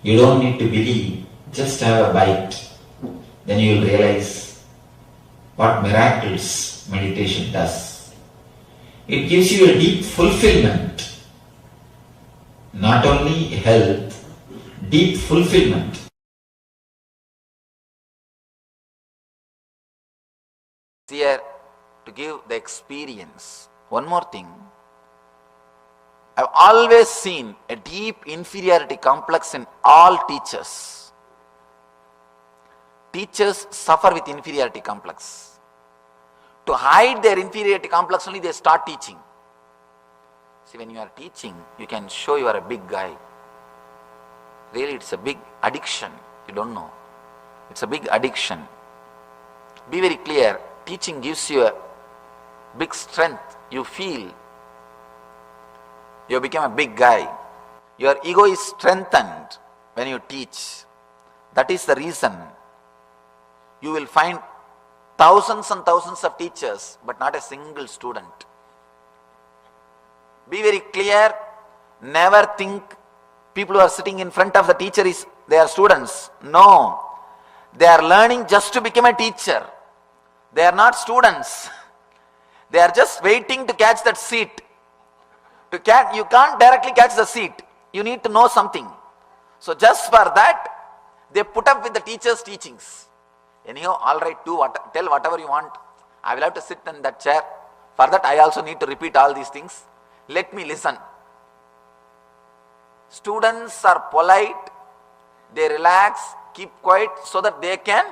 You don't need to believe, just have a bite. Then you will realize what miracles meditation does. It gives you a deep fulfillment. Not only health, deep fulfillment. Here to give the experience. One more thing. I've always seen a deep inferiority complex in all teachers. Teachers suffer with inferiority complex. To hide their inferiority complex only they start teaching. See, when you are teaching, you can show you are a big guy. Really, it's a big addiction. You don't know. It's a big addiction. Be very clear. Teaching gives you a big strength. You feel you become a big guy. Your ego is strengthened when you teach. That is the reason you will find thousands and thousands of teachers, but not a single student. Be very clear. Never think people who are sitting in front of the teacher they are students. No. They are learning just to become a teacher. They are not students. They are just waiting to catch that seat. You can't directly catch the seat. You need to know something. So just for that, they put up with the teacher's teachings. Anyhow, all right, tell whatever you want. I will have to sit in that chair. For that, I also need to repeat all these things. Let me listen. Students are polite. They relax, keep quiet so that they can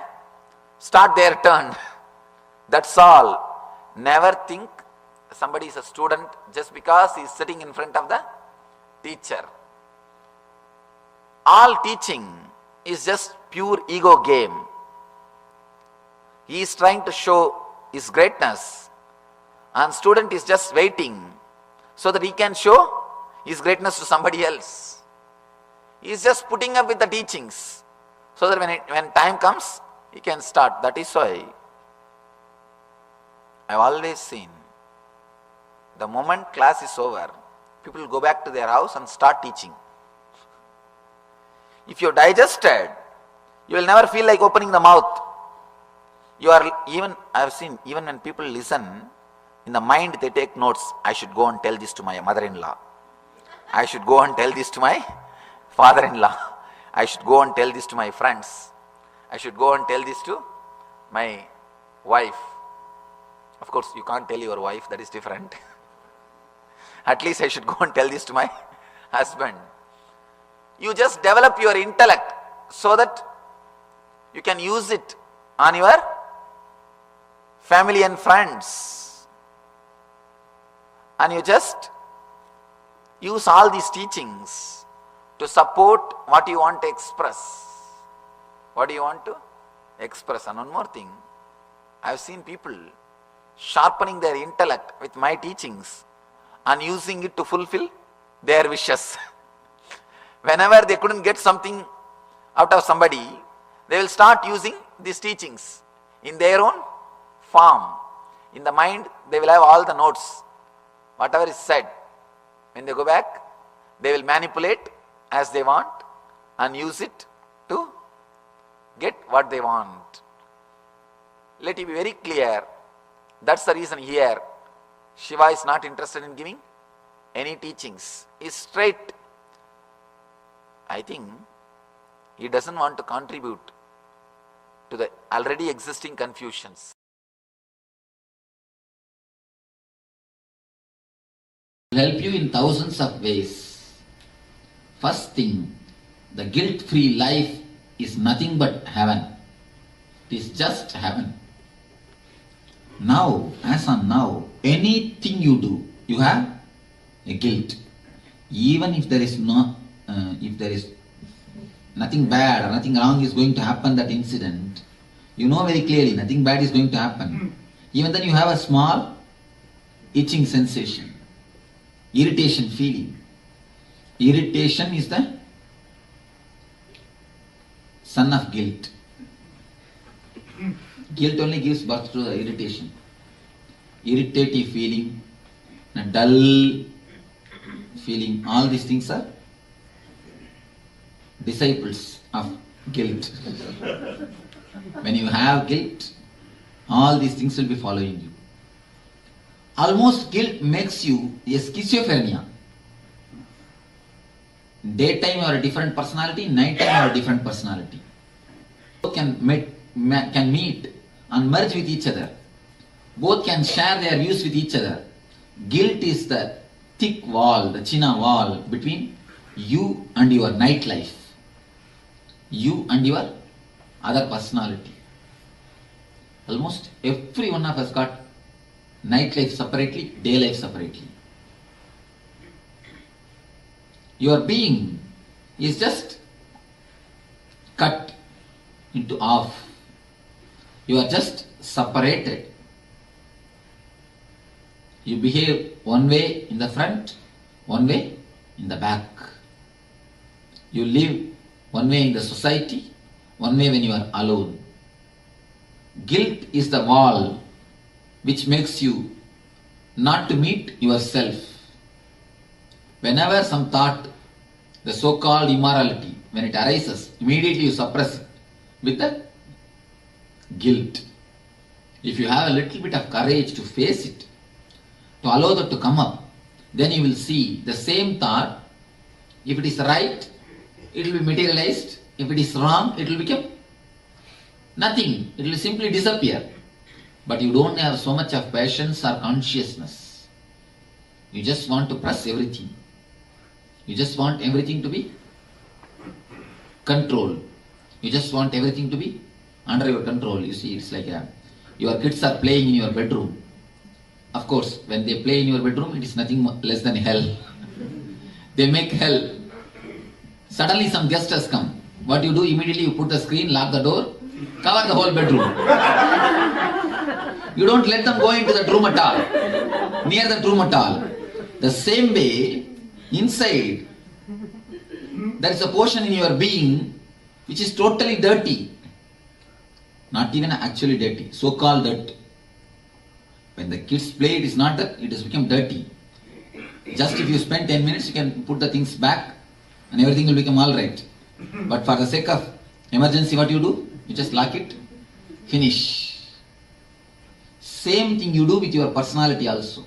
start their turn. That's all. Never think somebody is a student just because he is sitting in front of the teacher. All teaching is just pure ego game. He is trying to show his greatness, and student is just waiting so that he can show his greatness to somebody else. He is just putting up with the teachings so that when time comes, he can start. That is why I have always seen the moment class is over, people go back to their house and start teaching. If you digested, you will never feel like opening the mouth. I have seen, even when people listen, in the mind they take notes. I should go and tell this to my mother-in-law. I should go and tell this to my father-in-law. I should go and tell this to my friends. I should go and tell this to my wife. Of course, you can't tell your wife, that is different. At least I should go and tell this to my husband. You just develop your intellect so that you can use it on your family and friends. And you just use all these teachings to support what you want to express. What do you want to express? And one more thing, I have seen people sharpening their intellect with my teachings and using it to fulfill their wishes. Whenever they couldn't get something out of somebody, they will start using these teachings in their own form. In the mind, they will have all the notes. whatever is said, when they go back, they will manipulate as they want and use it to get what they want. Let it be very clear. That's the reason here Shiva is not interested in giving any teachings. He's straight. I think he doesn't want to contribute to the already existing confusions. Help you in thousands of ways. First thing, the guilt-free life is nothing but heaven. It is just heaven. Now, as on now, anything you do, you have a guilt. Even if there is nothing bad or nothing wrong is going to happen, that incident, you know very clearly nothing bad is going to happen. Even then you have a small itching sensation, irritation feeling. Irritation is the son of guilt. Guilt only gives birth to the irritation. Irritative feeling, a dull feeling, all these things are disciples of guilt. When you have guilt, all these things will be following you. Almost guilt makes you a schizophrenia. Daytime you are a different personality, nighttime you are a different personality. Both can meet and merge with each other. Both can share their views with each other. Guilt is the thick wall, the China wall between you and your nightlife, you and your other personality. Almost every one of us got nightlife separately, day life separately. Your being is just cut into half. You are just separated. You behave one way in the front, one way in the back. You live one way in the society, one way when you are alone. Guilt is the wall which makes you not to meet yourself. Whenever some thought, the so-called immorality, when it arises, immediately you suppress it with the guilt. If you have a little bit of courage to face it, to allow that to come up, then you will see the same thought. If it is right, it will be materialized. If it is wrong, it will become nothing. It will simply disappear. But you don't have so much of patience or consciousness. You just want to press everything. You just want everything to be controlled. You just want everything to be under your control. You see, it's like your kids are playing in your bedroom. Of course, when they play in your bedroom, it is nothing less than hell. They make hell. Suddenly some guest has come. What you do? Immediately you put the screen, lock the door, cover the whole bedroom. You don't let them go into that room at all, near that room at all. The same way, inside, there is a portion in your being which is totally dirty. Not even actually dirty, so-called dirt. When the kids play, it is not that, it has become dirty. Just if you spend 10 minutes, you can put the things back and everything will become alright. But for the sake of emergency, what you do? You just lock it, finish. Same thing you do with your personality also.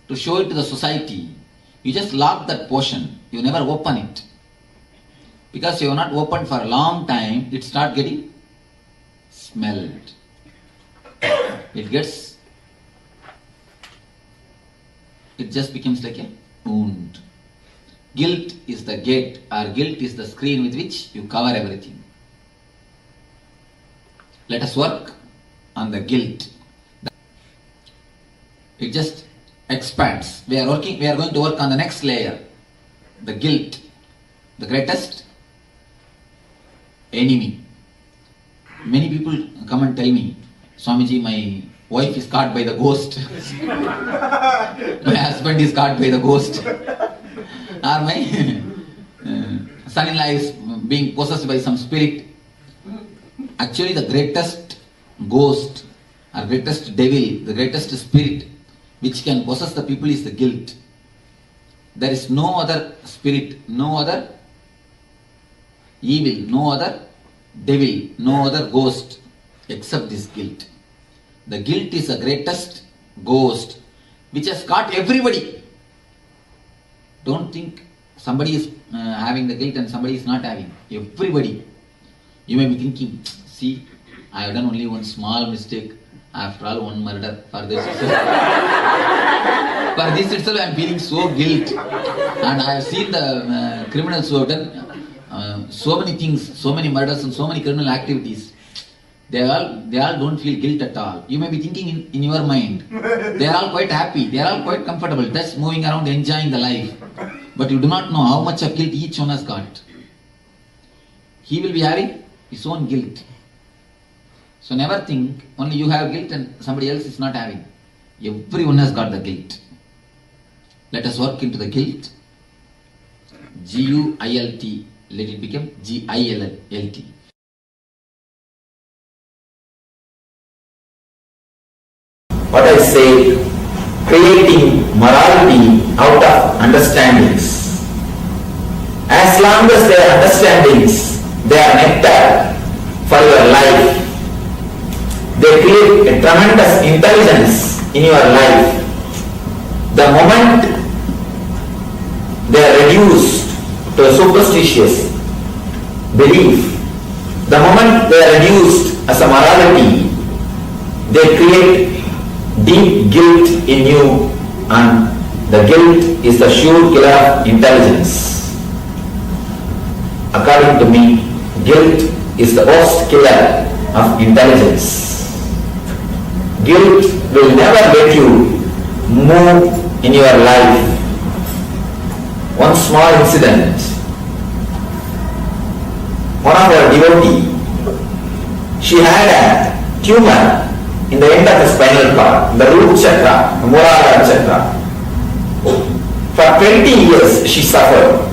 To show it to the society, you just lock that portion, you never open it. Because you have not opened for a long time, it starts getting smelled. It just becomes like a wound. Guilt is the gate, or guilt is the screen with which you cover everything. Let us work on the guilt. It just expands. We are going to work on the next layer. The guilt, the greatest enemy. Many people come and tell me, Swamiji, my wife is caught by the ghost. My husband is caught by the ghost. Or my son-in-law is being possessed by some spirit. Actually, the greatest ghost or greatest devil, the greatest spirit which can possess the people is the guilt. There is no other spirit, no other evil, no other devil, no other ghost except this guilt. The guilt is the greatest ghost which has got everybody. Don't think somebody is having the guilt and somebody is not having. Everybody. You may be thinking, see, I have done only one small mistake. After all, one murder. For this itself, I am feeling so guilt. And I have seen the criminals who have done so many things, so many murders and so many criminal activities. They all don't feel guilt at all. You may be thinking in your mind, they are all quite happy, they are all quite comfortable, just moving around, enjoying the life. But you do not know how much of guilt each one has got. He will be having his own guilt. So never think only you have guilt and somebody else is not having. Everyone has got the guilt. Let us work into the guilt. G-U-I-L-T. Let it become G-I-L-L-T. What I say, creating morality out of understandings. As long as they are understandings, they are nectar for your life. They create a tremendous intelligence in your life. The moment they are reduced to a superstitious belief, the moment they are reduced as a morality, they create deep guilt in you, and the guilt is the sure killer of intelligence. According to me, guilt is the worst killer of intelligence. Guilt will never let you move in your life. One small incident. One of our devotee, she had a tumor in the end of the spinal cord, the root chakra, the Muladhara chakra. For 20 years she suffered.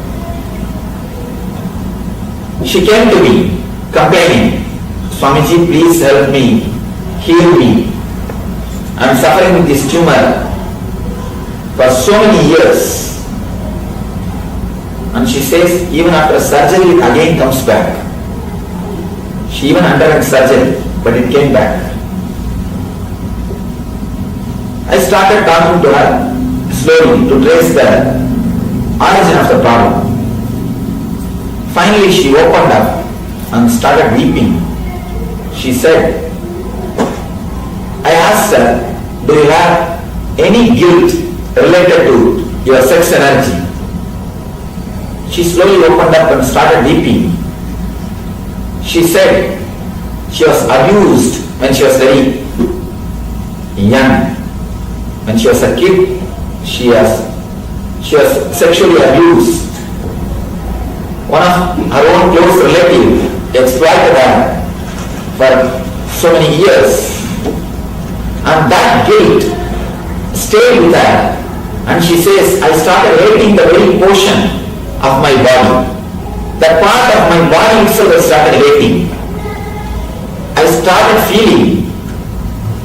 She came to me complaining, Swamiji, please help me, heal me. I am suffering with this tumor for so many years. And she says, even after surgery it again comes back. She even underwent surgery, but it came back. I started talking to her slowly to trace the origin of the problem. Finally she opened up and started weeping. She said, I asked her, do you have any guilt related to your sex energy? She slowly opened up and started weeping. She said she was abused when she was very young. When she was a kid, she was sexually abused. One of her own close relatives exploited her for so many years. And that guilt stayed with her. And she says, I started hating the very portion of my body. That part of my body itself I started hating. I started feeling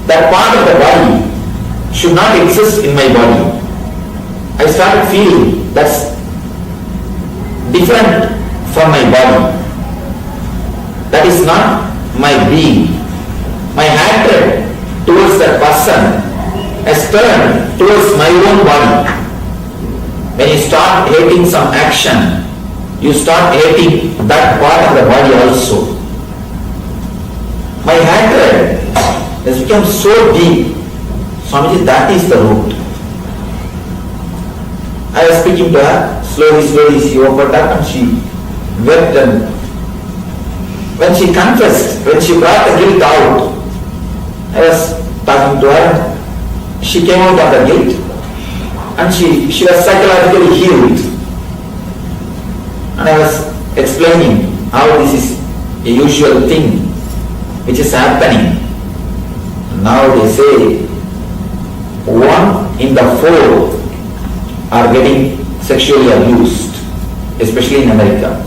that part of the body should not exist in my body. I started feeling that's different from my body. That is not my being. My hatred towards that person has turned towards my own body. When you start hating some action, you start hating that part of the body also. My hatred has become so deep. Swamiji, that is the root. I was speaking to her, slowly she opened up and she wept, and when she confessed, when she brought the guilt out, I was talking to her, she came out of the guilt and she was psychologically healed. And I was explaining how this is a usual thing which is happening. Now they say 1 in the 4 are getting sexually abused, especially in America.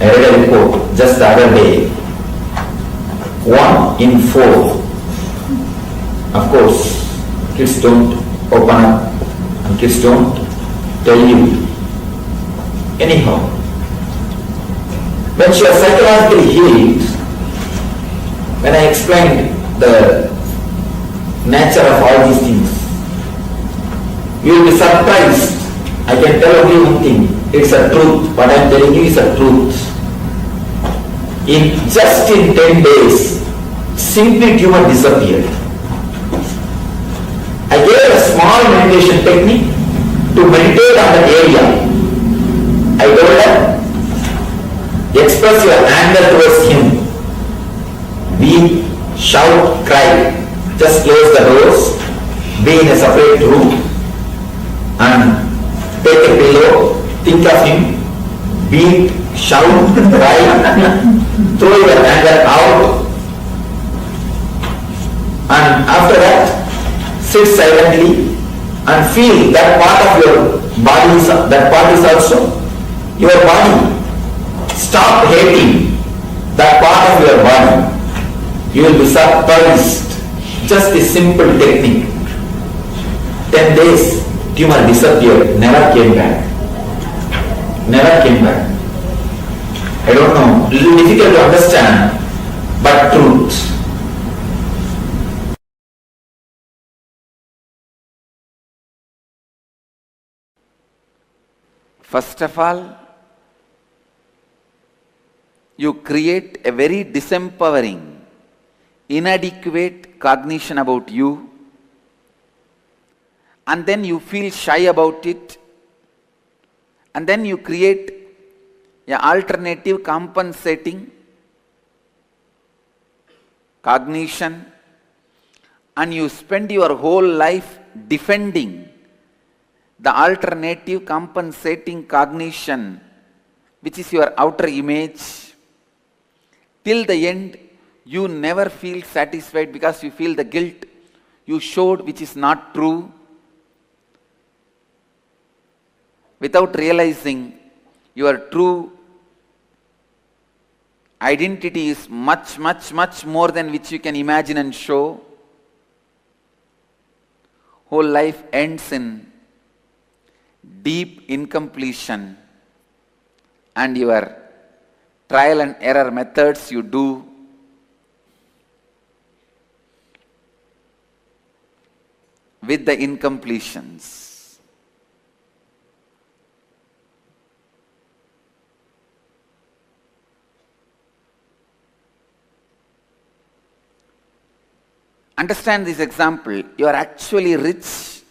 I read a report just the other day. 1 in 4. Of course, kids don't open up and kids don't tell you. Anyhow, when she was psychologically healed, when I explained the nature of all these things, you will be surprised. I can tell only one thing, it's a truth. What I am telling you is a truth. In 10 days, simply tumor disappeared. I gave a small meditation technique to meditate on that area. I told her, express your anger towards him. Weep, shout, cry. Just close the doors, be in a separate room, and take a pillow, think of him, beat, shout, cry, throw your anger out, and after that, sit silently and feel that part of your body, that part is also your body. Stop hating that part of your body. You will be surprised. Just a simple technique. 10 days, tumor disappeared, never came back. Never came back. I don't know, little difficult to understand, but truth. First of all, you create a very disempowering, inadequate cognition about you, and then you feel shy about it, and then you create an alternative compensating cognition, and you spend your whole life defending the alternative compensating cognition, which is your outer image. Till the end, you never feel satisfied because you feel the guilt you showed which is not true, without realizing your true identity is much, much, much more than which you can imagine and show. Whole life ends in deep incompletion, and your trial and error methods you do with the incompletions. Understand this example. You are actually rich,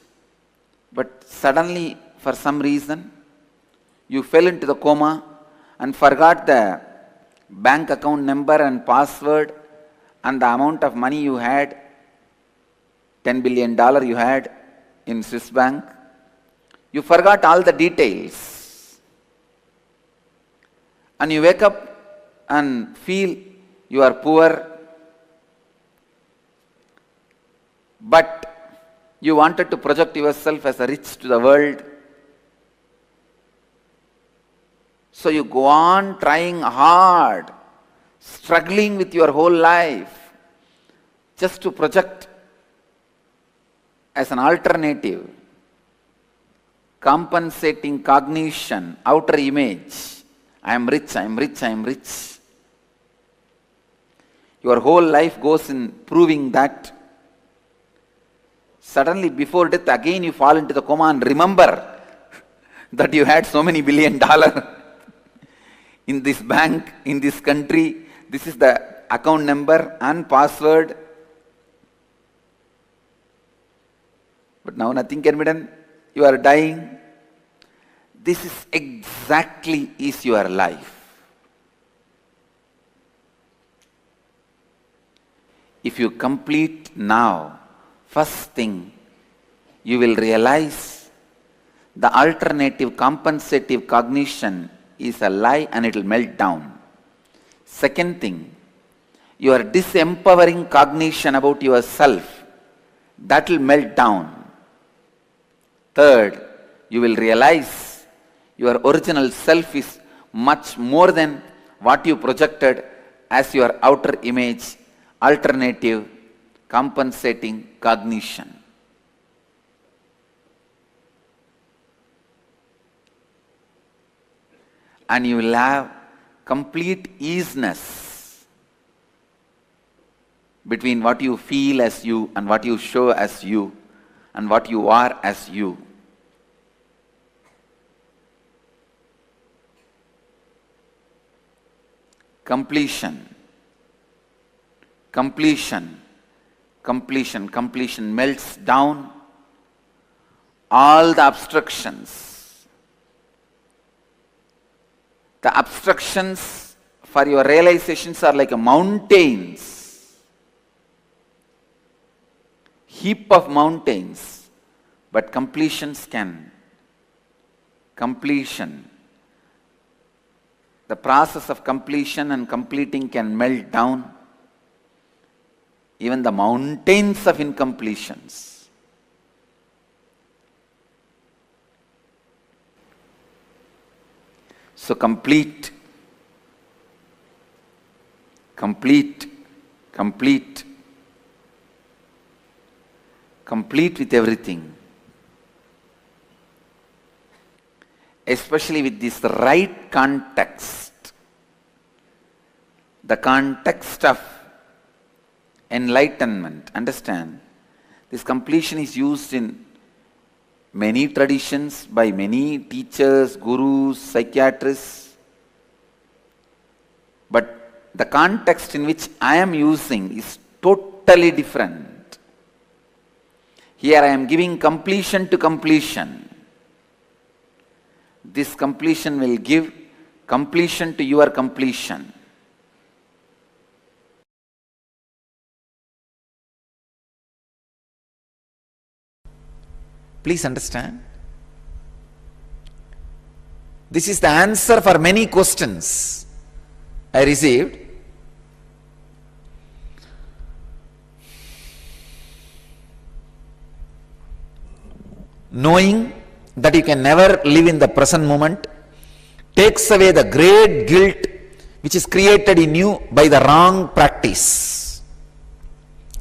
but suddenly, for some reason, you fell into the coma and forgot the bank account number and password and the amount of money you had, $10 billion you had in Swiss bank. You forgot all the details. And you wake up and feel you are poor, but you wanted to project yourself as a rich to the world. So you go on trying hard, struggling with your whole life, just to project as an alternative, compensating cognition, outer image. I am rich, I am rich, I am rich. Your whole life goes in proving that. Suddenly, before death, again you fall into the coma and remember that you had so many $1 billion in this bank, in this country. This is the account number and password. But now nothing can be done. You are dying. This is exactly is your life. If you complete now, first thing, you will realize the alternative compensative cognition is a lie and it will melt down. Second thing, your disempowering cognition about yourself, that will melt down. Third, you will realize your original self is much more than what you projected as your outer image, alternative compensating cognition. and you will have complete easiness between what you feel as you and what you show as you and what you are as you. Completion melts down all the obstructions. The obstructions for your realizations are like mountains, heap of mountains, but the process of completion and completing can melt down even the mountains of incompletions. So complete with everything. Especially with this right context, the context of enlightenment. Understand, this completion is used in many traditions by many teachers, gurus, psychiatrists, but the context in which I am using is totally different. Here I am giving completion to completion. This completion will give completion to your completion. Please understand. This is the answer for many questions I received. Knowing that you can never live in the present moment takes away the great guilt which is created in you by the wrong practice,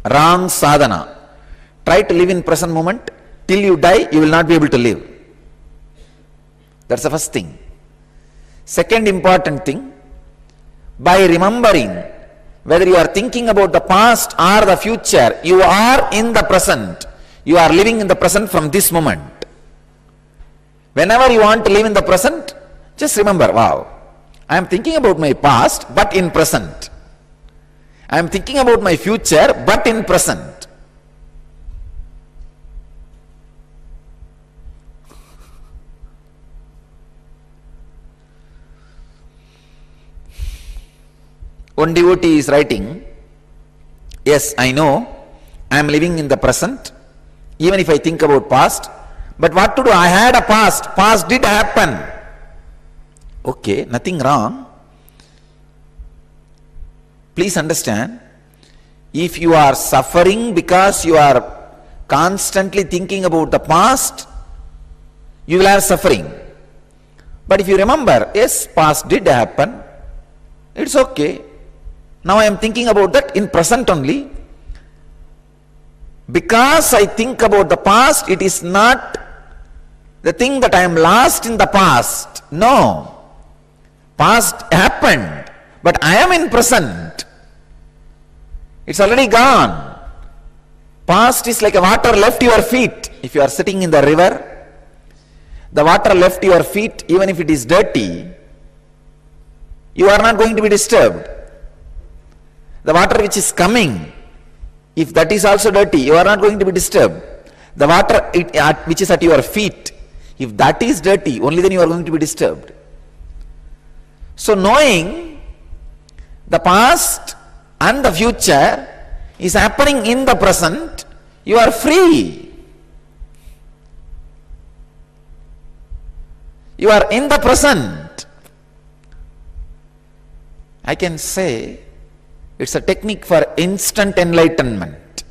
wrong sadhana. Try to live in present moment. Till you die, you will not be able to live. That's the first thing. Second important thing, by remembering whether you are thinking about the past or the future, you are in the present. You are living in the present from this moment. Whenever you want to live in the present, just remember, wow, I am thinking about my past, but in present. I am thinking about my future, but in present. One devotee is writing, yes, I know, I am living in the present, even if I think about past, but what to do? I had a past did happen. Okay, nothing wrong. Please understand, if you are suffering because you are constantly thinking about the past, you will have suffering. But if you remember, yes, past did happen, it's okay. Now I am thinking about that in present only. Because I think about the past, it is not the thing that I am lost in the past. No. Past happened, but I am in present. It's already gone. Past is like a water left your feet. If you are sitting in the river, the water left your feet, even if it is dirty, you are not going to be disturbed. The water which is coming, if that is also dirty, you are not going to be disturbed. The water which is at your feet, if that is dirty, only then you are going to be disturbed. So knowing the past and the future is happening in the present, you are free. You are in the present. I can say it's a technique for instant enlightenment.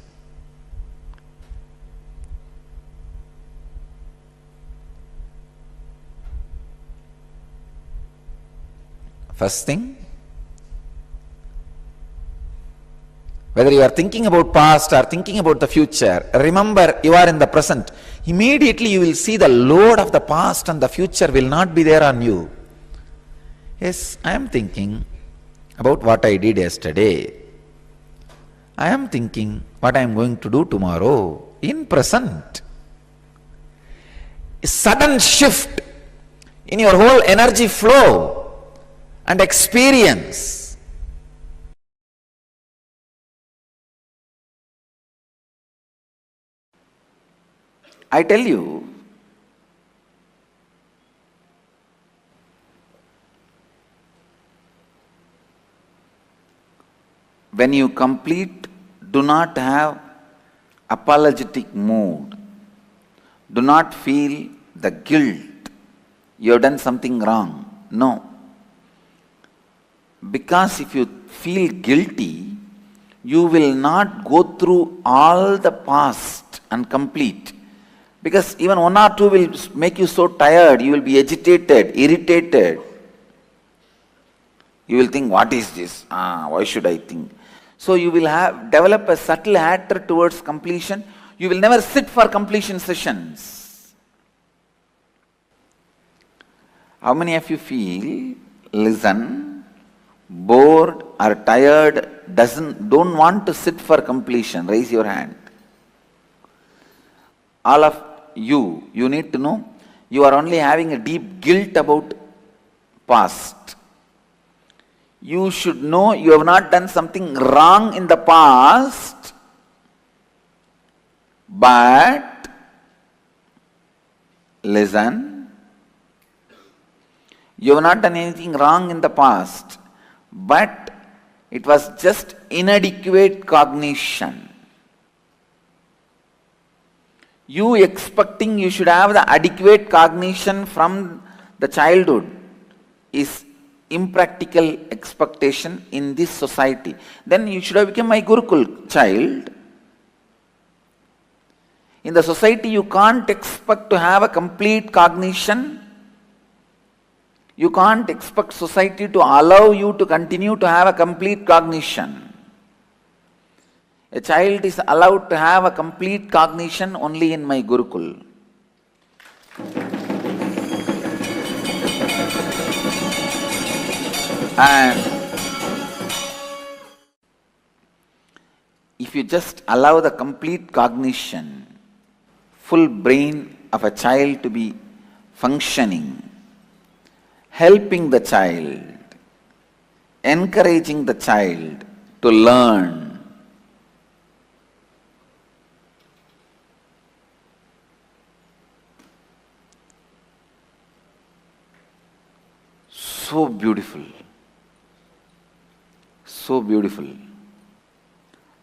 First thing, whether you are thinking about past or thinking about the future, remember you are in the present. Immediately you will see the load of the past and the future will not be there on you. Yes, I am thinking about what I did yesterday. I am thinking what I am going to do tomorrow in present. A sudden shift in your whole energy flow and experience. I tell you, when you complete, do not have apologetic mood. Do not feel the guilt. You have done something wrong. No. Because if you feel guilty, you will not go through all the past and complete. Because even one or two will make you so tired, you will be agitated, irritated. You will think, what is this? Why should I think? So you will develop a subtle hatred towards completion. You will never sit for completion sessions. How many of you feel, listen, bored or tired, don't want to sit for completion? Raise your hand. All of you need to know, you are only having a deep guilt about past. You should know you have not done something wrong in the past, but listen, you have not done anything wrong in the past, but it was just inadequate cognition. You expecting you should have the adequate cognition from the childhood is impractical expectation in this society. Then you should have become my Gurukul child. In the society you can't expect to have a complete cognition. You can't expect society to allow you to continue to have a complete cognition. A child is allowed to have a complete cognition only in my Gurukul. And if you just allow the complete cognition, full brain of a child to be functioning, helping the child, encouraging the child to learn, so beautiful. So beautiful.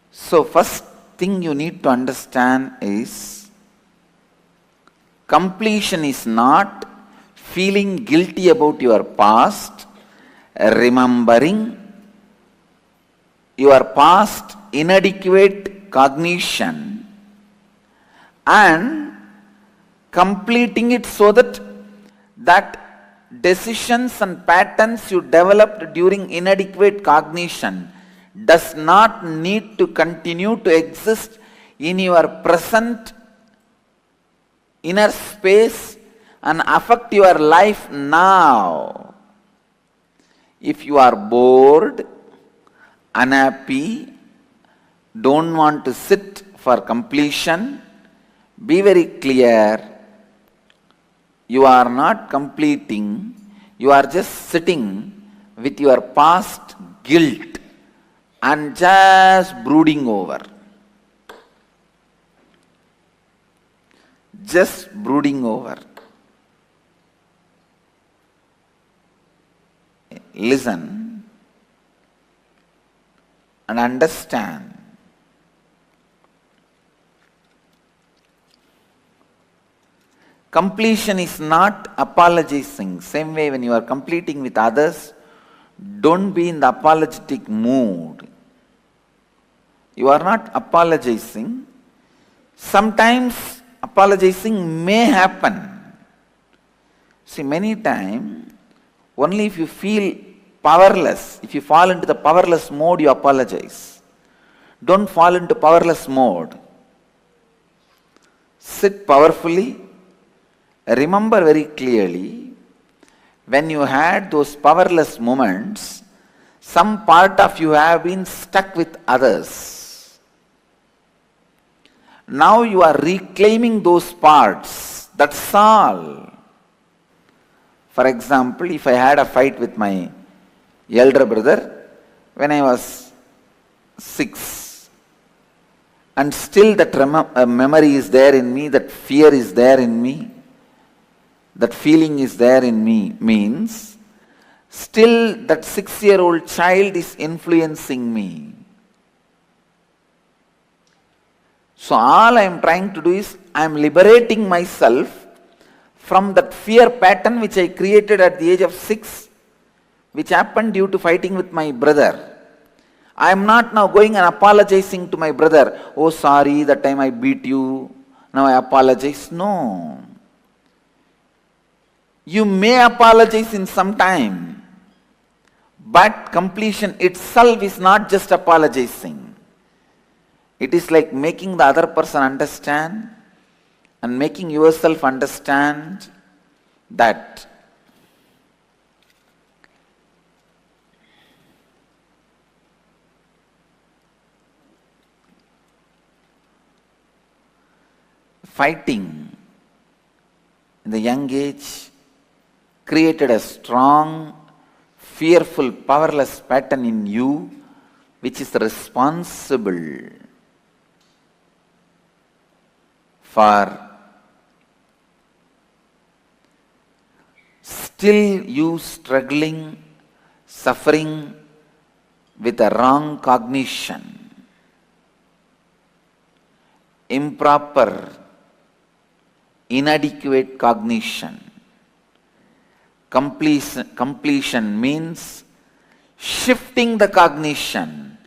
So first thing you need to understand is, completion is not feeling guilty about your past, remembering your past inadequate cognition and completing it so that decisions and patterns you developed during inadequate cognition does not need to continue to exist in your present inner space and affect your life now. If you are bored, unhappy, don't want to sit for completion, be very clear. You are not completing, you are just sitting with your past guilt and just brooding over. Just brooding over. Listen and understand. Completion is not apologizing. Same way when you are completing with others, don't be in the apologetic mood. You are not apologizing. Sometimes apologizing may happen. See, many times, only if you feel powerless, if you fall into the powerless mode, you apologize. Don't fall into powerless mode. Sit powerfully. Remember very clearly, When you had those powerless moments, some part of you have been stuck with others. Now you are reclaiming those parts. That's all. For example, if I had a fight with my elder brother when I was 6, and still that memory is there in me, that fear is there in me, that feeling is there in me, means still that 6-year-old child is influencing me. So all I am trying to do is I am liberating myself from that fear pattern which I created at the age of 6, which happened due to fighting with my brother. I am not now going and apologizing to my brother. Oh, sorry, that time I beat you. Now I apologize. No. You may apologize in some time, but completion itself is not just apologizing. It is like making the other person understand and making yourself understand that fighting in the young age created a strong, fearful, powerless pattern in you, which is responsible for still you struggling, suffering with a wrong cognition, improper, inadequate cognition. Completion means shifting the cognition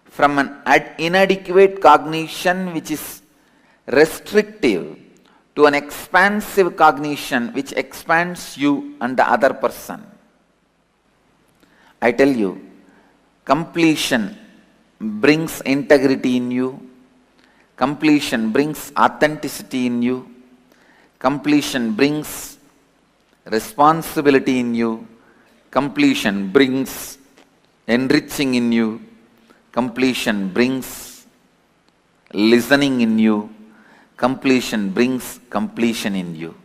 from an inadequate cognition which is restrictive to an expansive cognition which expands you and the other person. I tell you, completion brings integrity in you, completion brings authenticity in you, completion brings responsibility in you, completion brings enriching in you, completion brings listening in you, completion brings completion in you.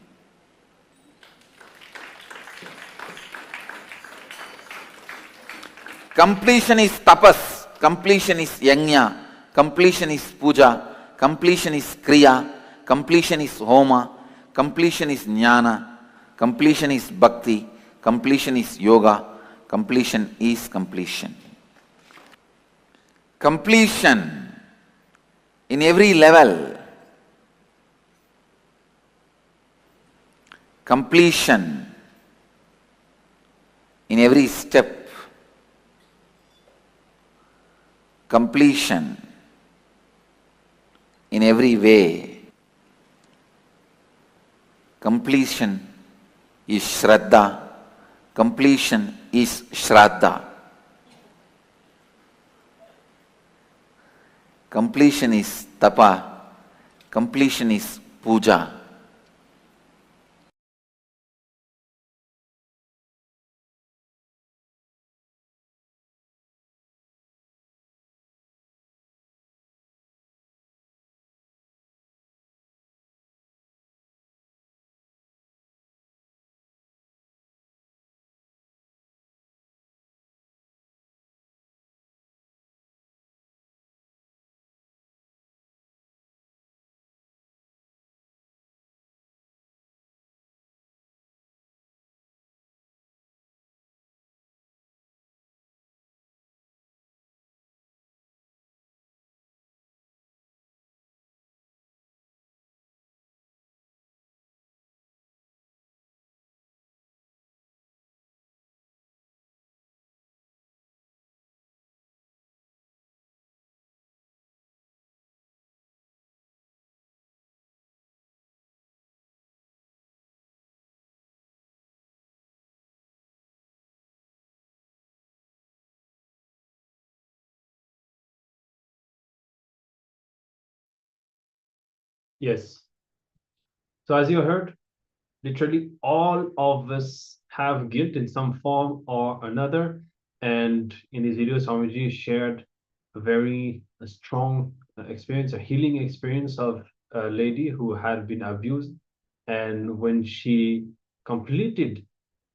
Completion is tapas, completion is yajna, completion is puja, completion is kriya, completion is homa, completion is jnana, completion is bhakti, completion is yoga, completion is completion. Completion in every level, completion in every step, completion in every way. Completion is Shraddha, completion is Shraddha. Completion is Tapa, completion is Puja. Yes. So as you heard, literally all of us have guilt in some form or another. And in this video, Swamiji shared a very strong experience, a healing experience of a lady who had been abused. And when she completed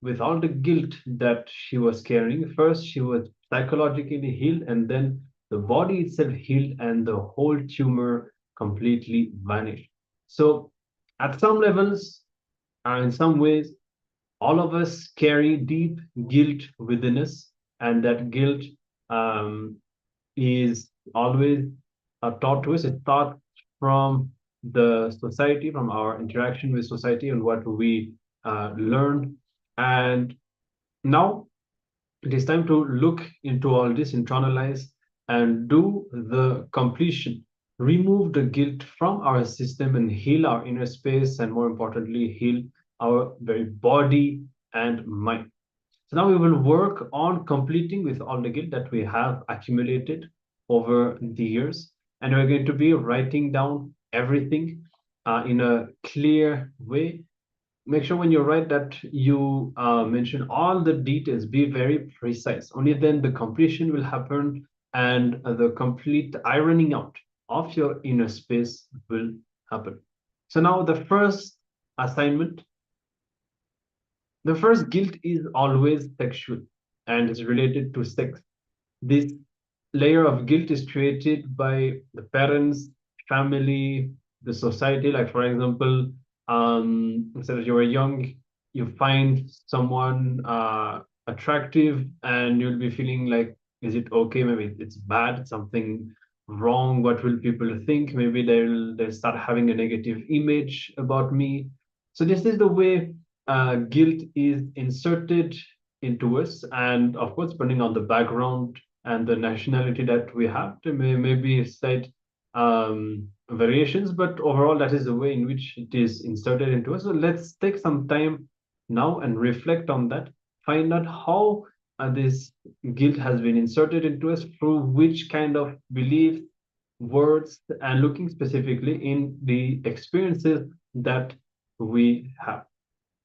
with all the guilt that she was carrying, first she was psychologically healed, and then the body itself healed, and the whole tumor completely vanished. So, at some levels, in some ways, all of us carry deep guilt within us, and that guilt is always taught to us. It's taught from the society, from our interaction with society, and what we learned. And now it is time to look into all this, internalize, and do the completion. Remove the guilt from our system and heal our inner space, and more importantly, heal our very body and mind. So now we will work on completing with all the guilt that we have accumulated over the years. And we're going to be writing down everything in a clear way. Make sure when you write that you mention all the details, be very precise. Only then the completion will happen, and the complete ironing out of your inner space will happen. So now the first assignment, the first guilt is always sexual and is related to sex. This layer of guilt is created by the parents, family, the society. Like, for example, instead you were young, you find someone attractive, and you'll be feeling like, is it okay? Maybe it's bad, something wrong. What will people think? Maybe they'll start having a negative image about me. So this is the way guilt is inserted into us, and of course, depending on the background and the nationality that we have, there may be slight variations, but overall, that is the way in which it is inserted into us. So let's take some time now and reflect on that, find out how this guilt has been inserted into us, through which kind of beliefs, words, and looking specifically in the experiences that we have.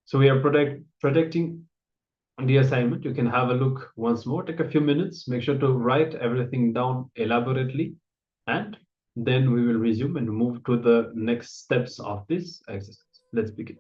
So we are protecting the assignment. You can have a look once more, take a few minutes, make sure to write everything down elaborately, and then we will resume and move to the next steps of this exercise. Let's begin.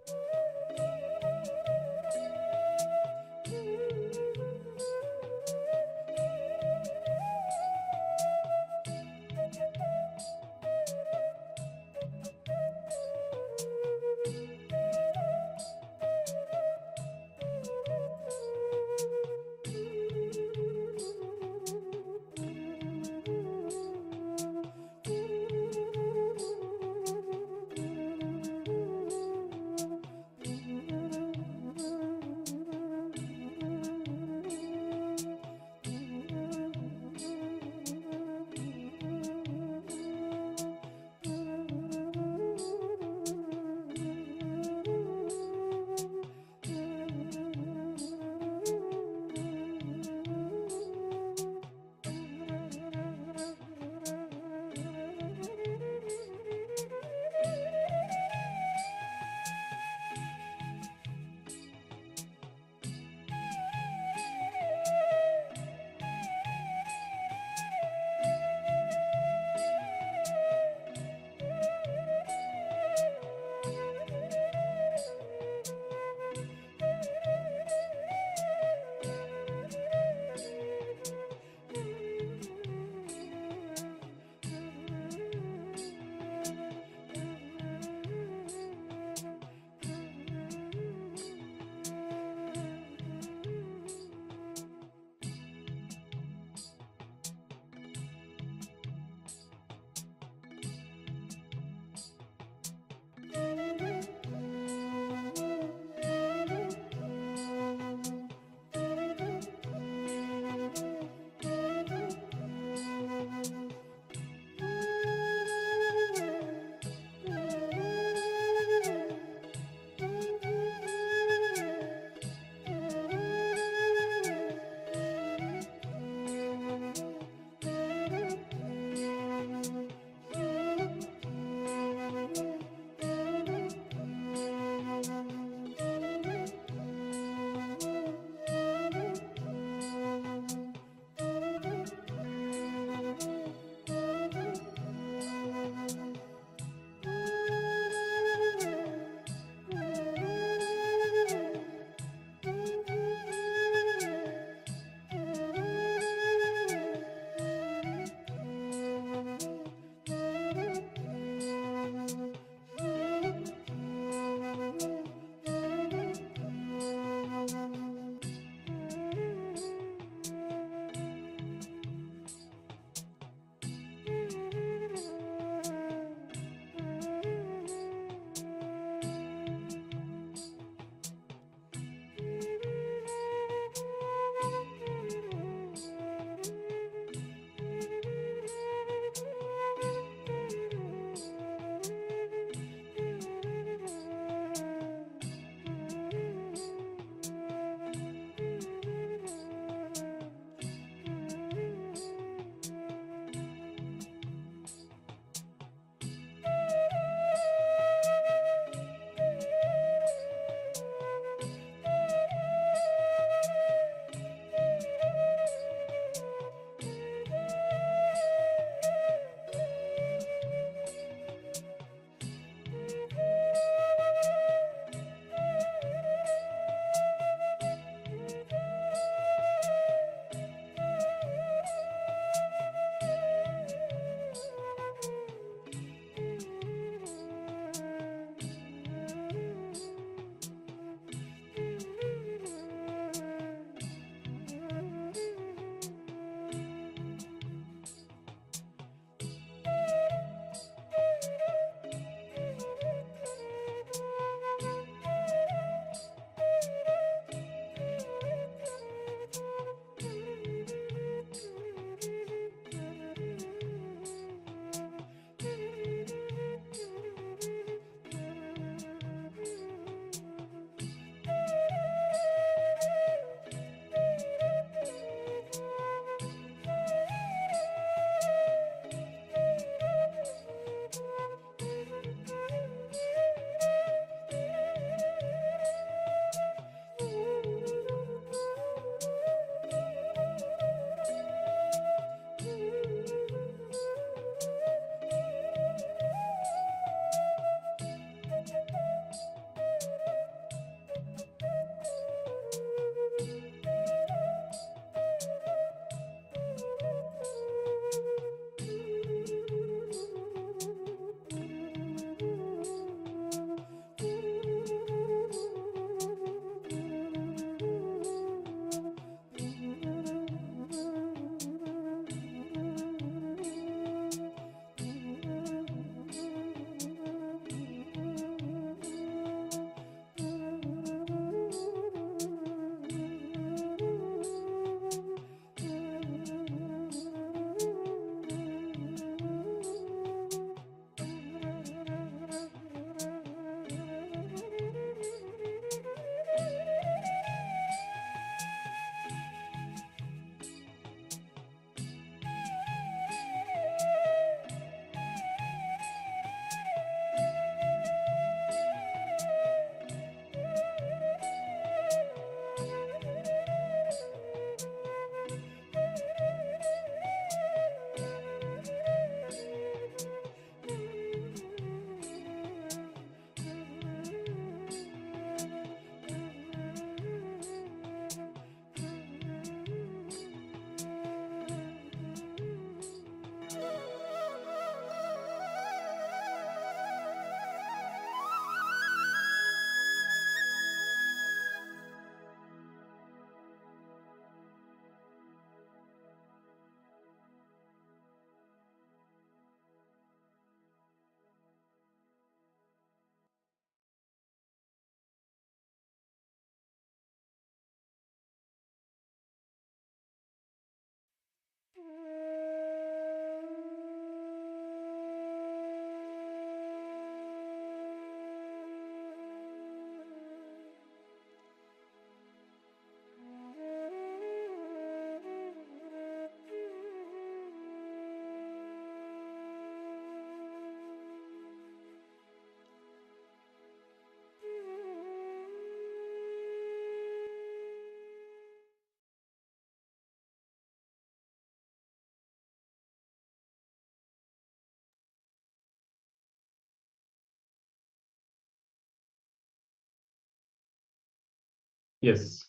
Yes.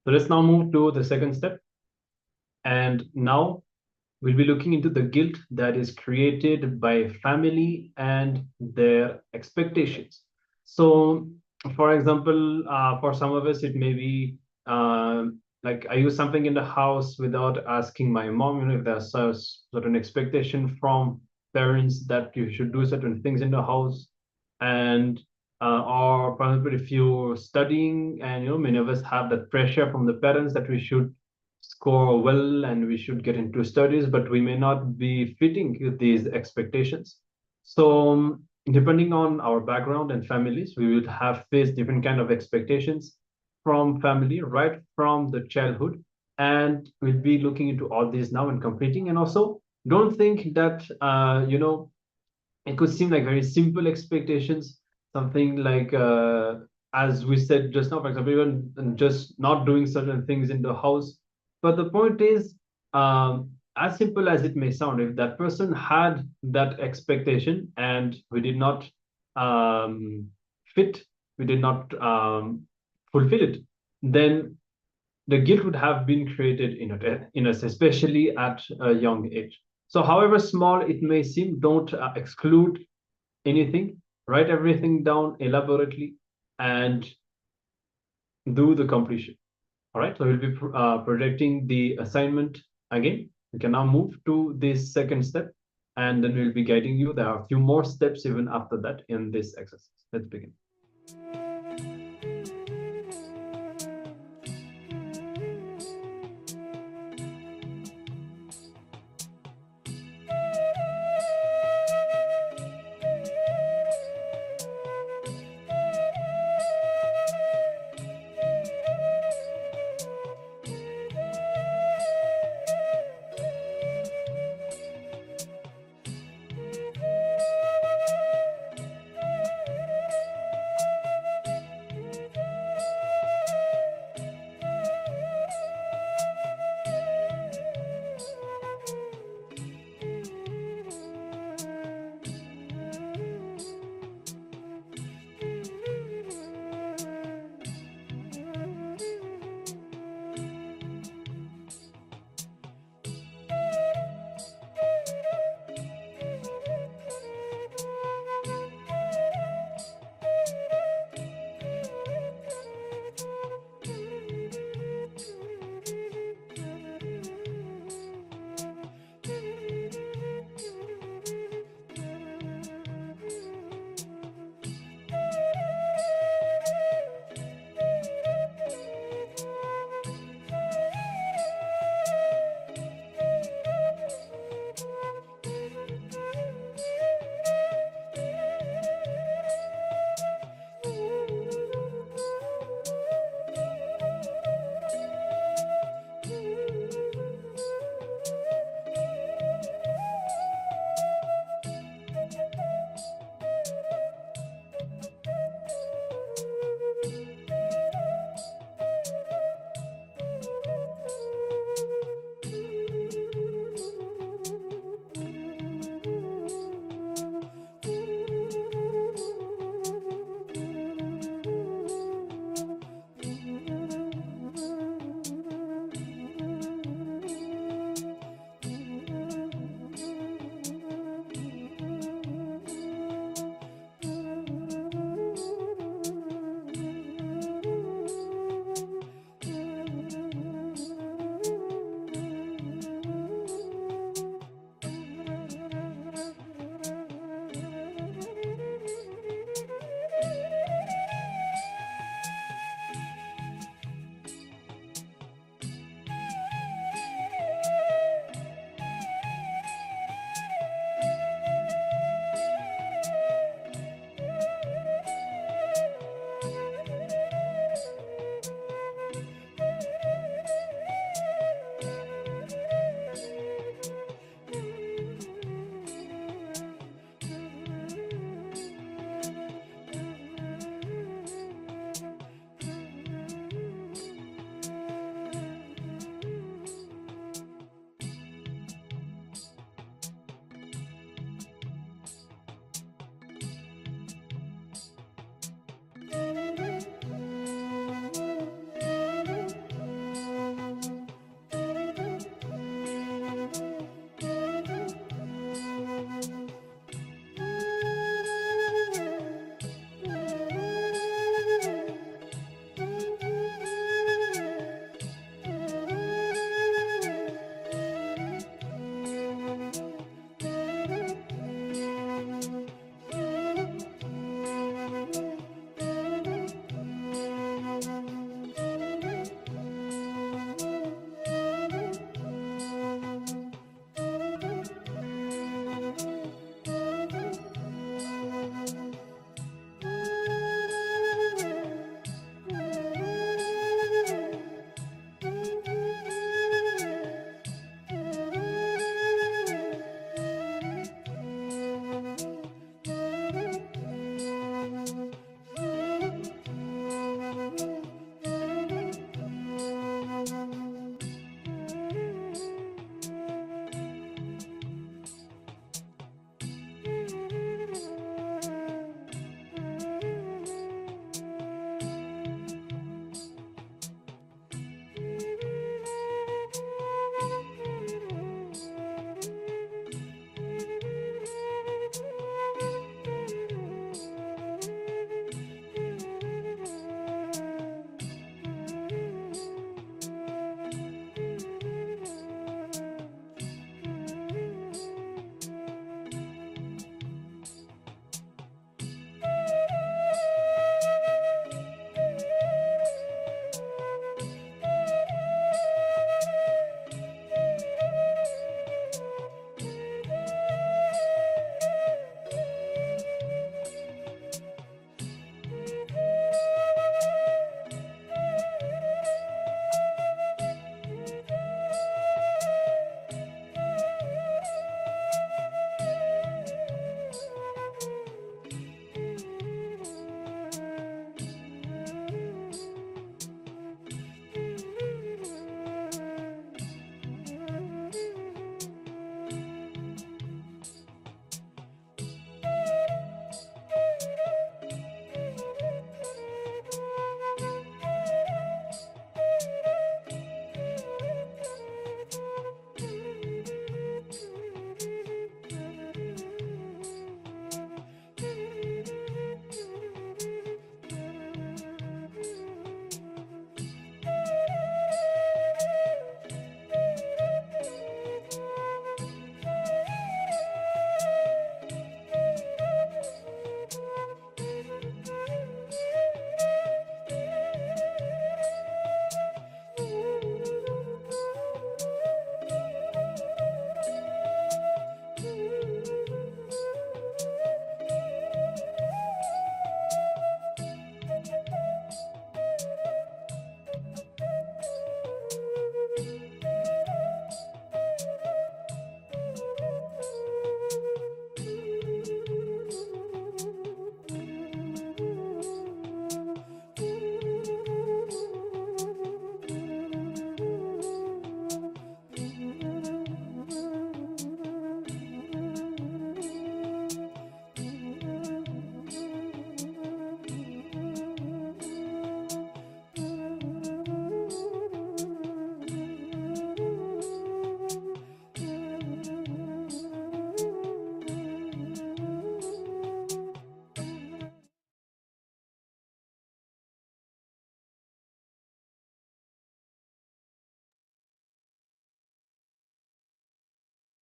So let's now move to the second step. And now we'll be looking into the guilt that is created by family and their expectations. So, for example, for some of us, it may be like I use something in the house without asking my mom, if there's a certain expectation from parents that you should do certain things in the house. And or for example, if you're studying and many of us have that pressure from the parents that we should score well and we should get into studies, but we may not be fitting these expectations. So depending on our background and families, we would have faced different kind of expectations from family right from the childhood, and we'll be looking into all these now and completing. And also don't think that it could seem like very simple expectations, something like as we said just now, for example, even just not doing certain things in the house. But the point is, as simple as it may sound, if that person had that expectation and we did not fit, we did not fulfill it, then the guilt would have been created in us, especially at a young age. So however small it may seem, don't exclude anything, write everything down elaborately and do the completion. All right, so we'll be projecting the assignment again. We can now move to this second step, and then we'll be guiding you. There are a few more steps even after that in this exercise. Let's begin.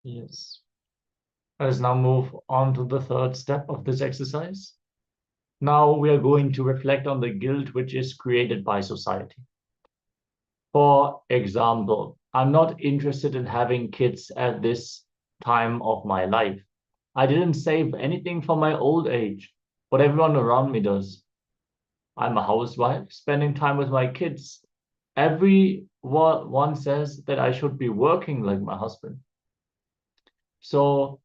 Yes. Let us now move on to the third step of this exercise. Now we are going to reflect on the guilt which is created by society. For example, I'm not interested in having kids at this time of my life. I didn't save anything for my old age, but everyone around me does. I'm a housewife, spending time with my kids. Everyone says that I should be working like my husband. So,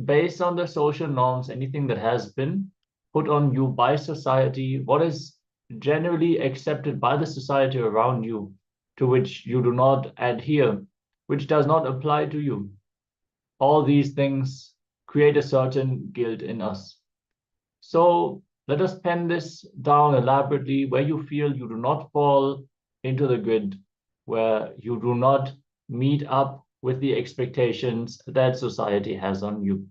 based on the social norms, anything that has been put on you by society, what is generally accepted by the society around you, to which you do not adhere, which does not apply to you, all these things create a certain guilt in us. So, let us pen this down elaborately where you feel you do not fall into the grid, where you do not meet up with the expectations that society has on you.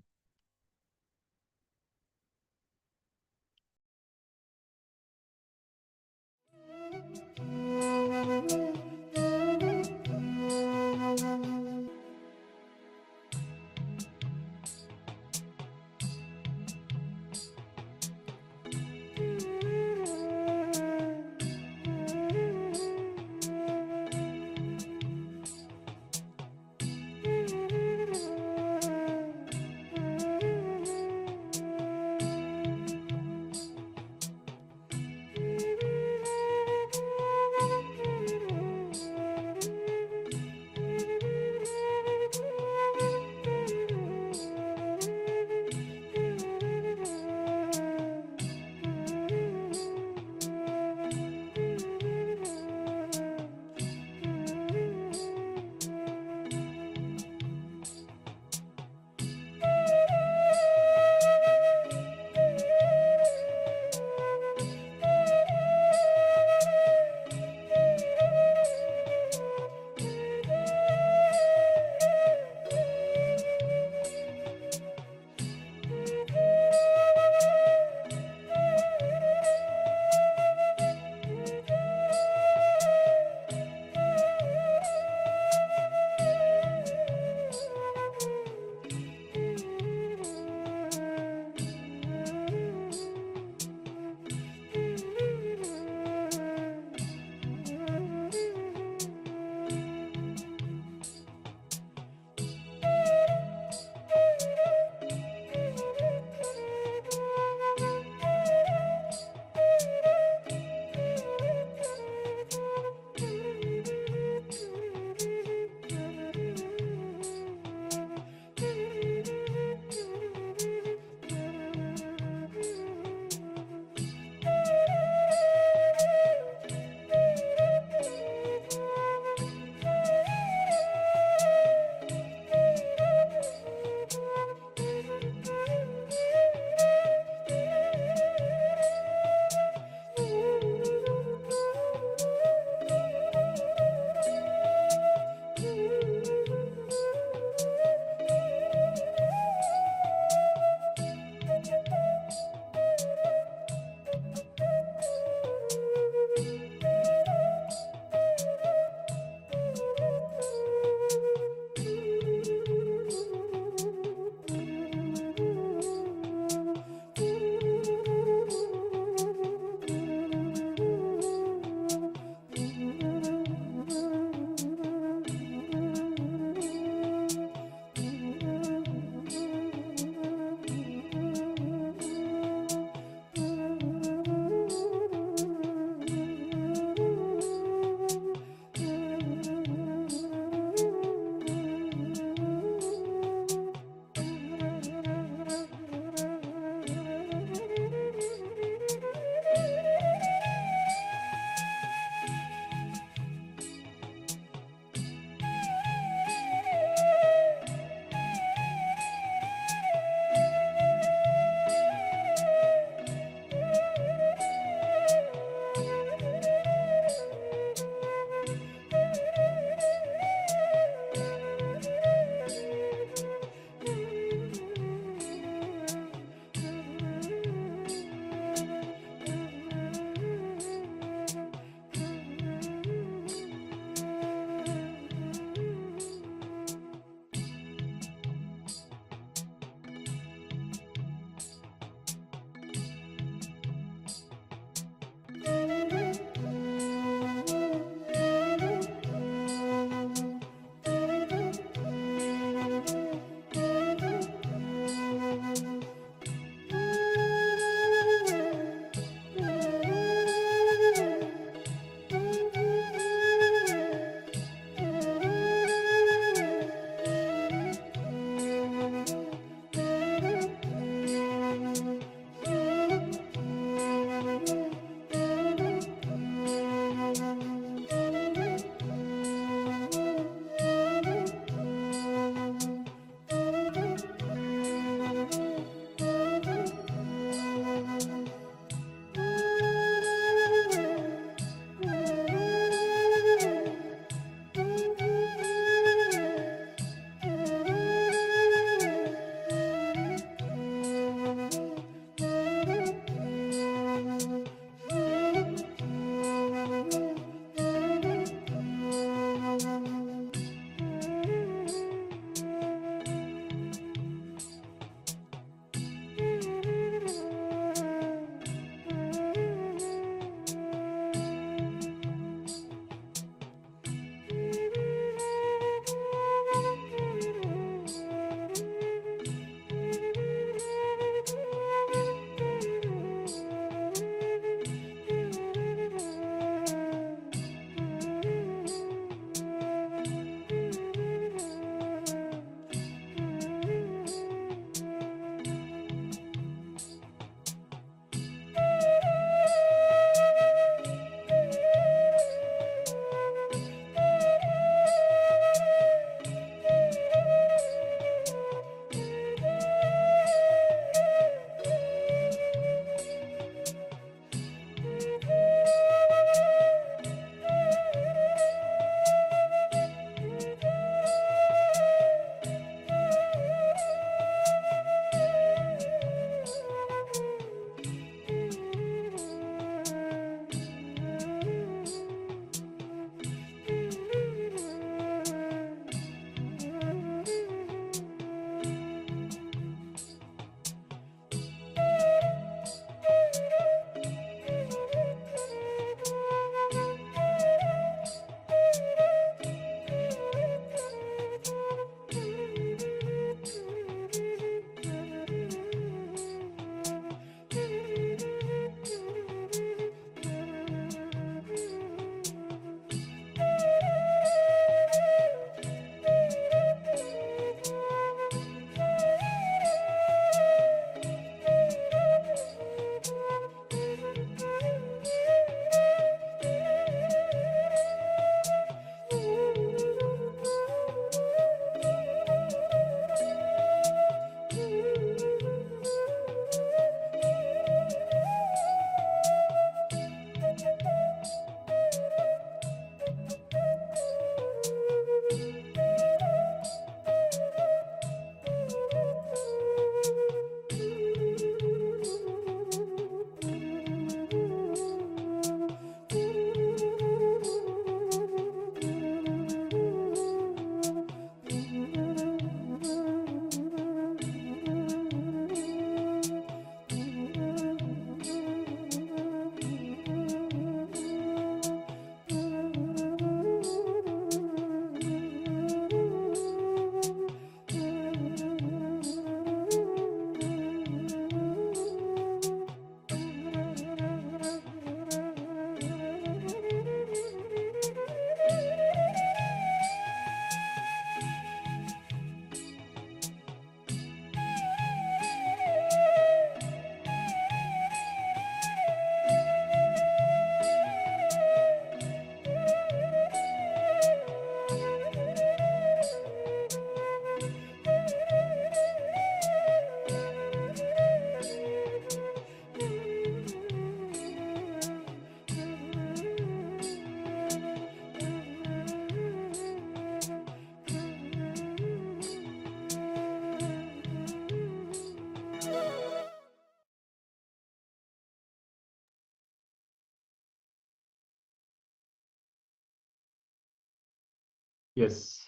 Yes.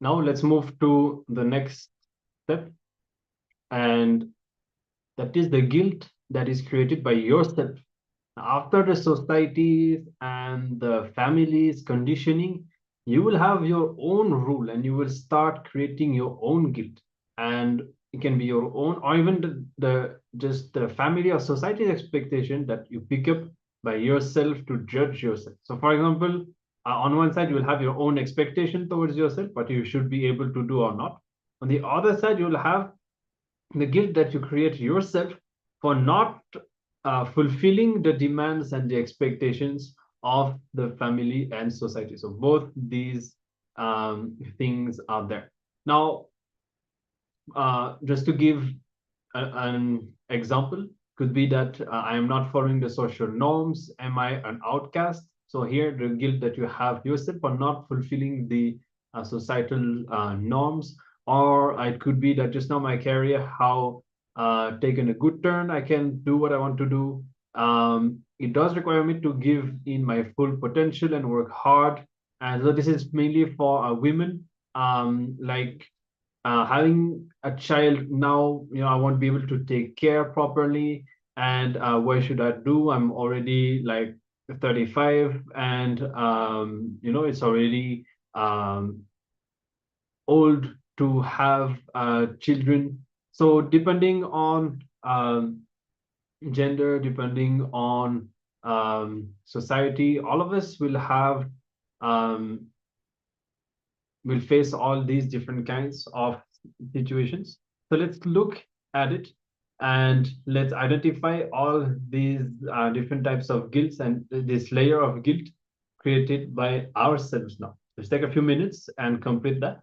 Now let's move to the next step, and that is the guilt that is created by yourself. After the societies and the family's conditioning, you will have your own rule and you will start creating your own guilt. And it can be your own, or even just the family or society's expectation that you pick up by yourself to judge yourself. So, for example, on one side, you will have your own expectation towards yourself, what you should be able to do or not. On the other side, you will have the guilt that you create yourself for not fulfilling the demands and the expectations of the family and society. So both these things are there. Now, just to give an example, could be that I am not following the social norms. Am I an outcast? So here, the guilt that you have yourself for not fulfilling the societal norms, or it could be that just now my career how taken a good turn. I can do what I want to do. It does require me to give in my full potential and work hard. And so this is mainly for women. Like having a child now, I won't be able to take care properly. And what should I do? I'm already like 35, and it's already old to have children. So depending on gender, depending on society, all of us will have will face all these different kinds of situations. So let's look at it and let's identify all these different types of guilt and this layer of guilt created by ourselves now. Let's take a few minutes and complete that.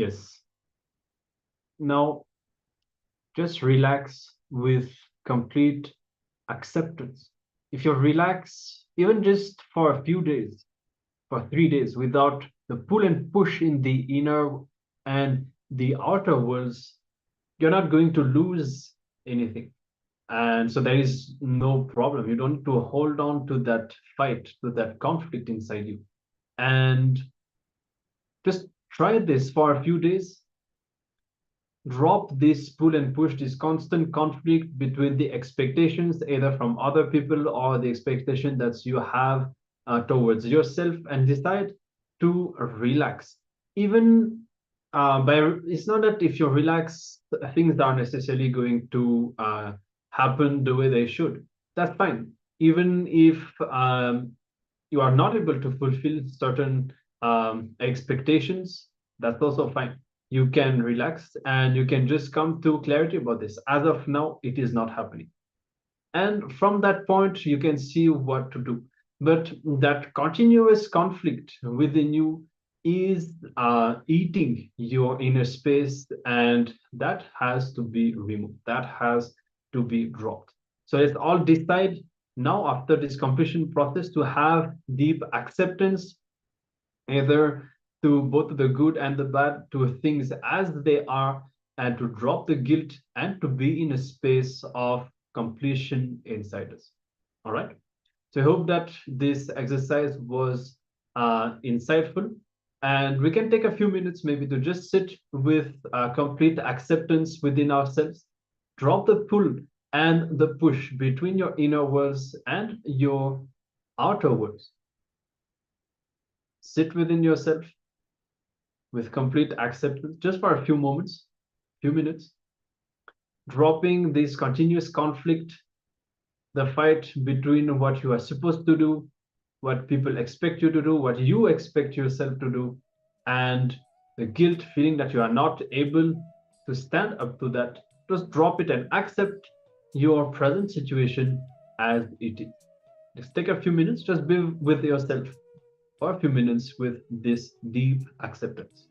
Yes. Now, just relax with complete acceptance. If you relax, even just for a few days, for 3 days, without the pull and push in the inner and the outer worlds, you're not going to lose anything. And so there is no problem. You don't need to hold on to that fight, to that conflict inside you. And just try this for a few days. Drop this pull and push, this constant conflict between the expectations, either from other people or the expectation that you have towards yourself, and decide to relax. Even it's not that if you relax, things are necessarily going to happen the way they should. That's fine. Even if you are not able to fulfill certain expectations, that's also fine. You can relax and you can just come to clarity about this. As of now, it is not happening. And from that point, you can see what to do. But that continuous conflict within you is eating your inner space, and that has to be removed. That has to be dropped. So let's all decide now, after this completion process, to have deep acceptance, either to both the good and the bad, to things as they are, and to drop the guilt and to be in a space of completion inside us. All right. So I hope that this exercise was insightful, and we can take a few minutes maybe to just sit with complete acceptance within ourselves, drop the pull and the push between your inner worlds and your outer worlds. Sit within yourself with complete acceptance just for a few moments, few minutes, dropping this continuous conflict, the fight between what you are supposed to do, what people expect you to do, what you expect yourself to do, and the guilt feeling that you are not able to stand up to that. Just drop it and accept your present situation as it is. Just take a few minutes, just be with yourself for a few minutes with this deep acceptance.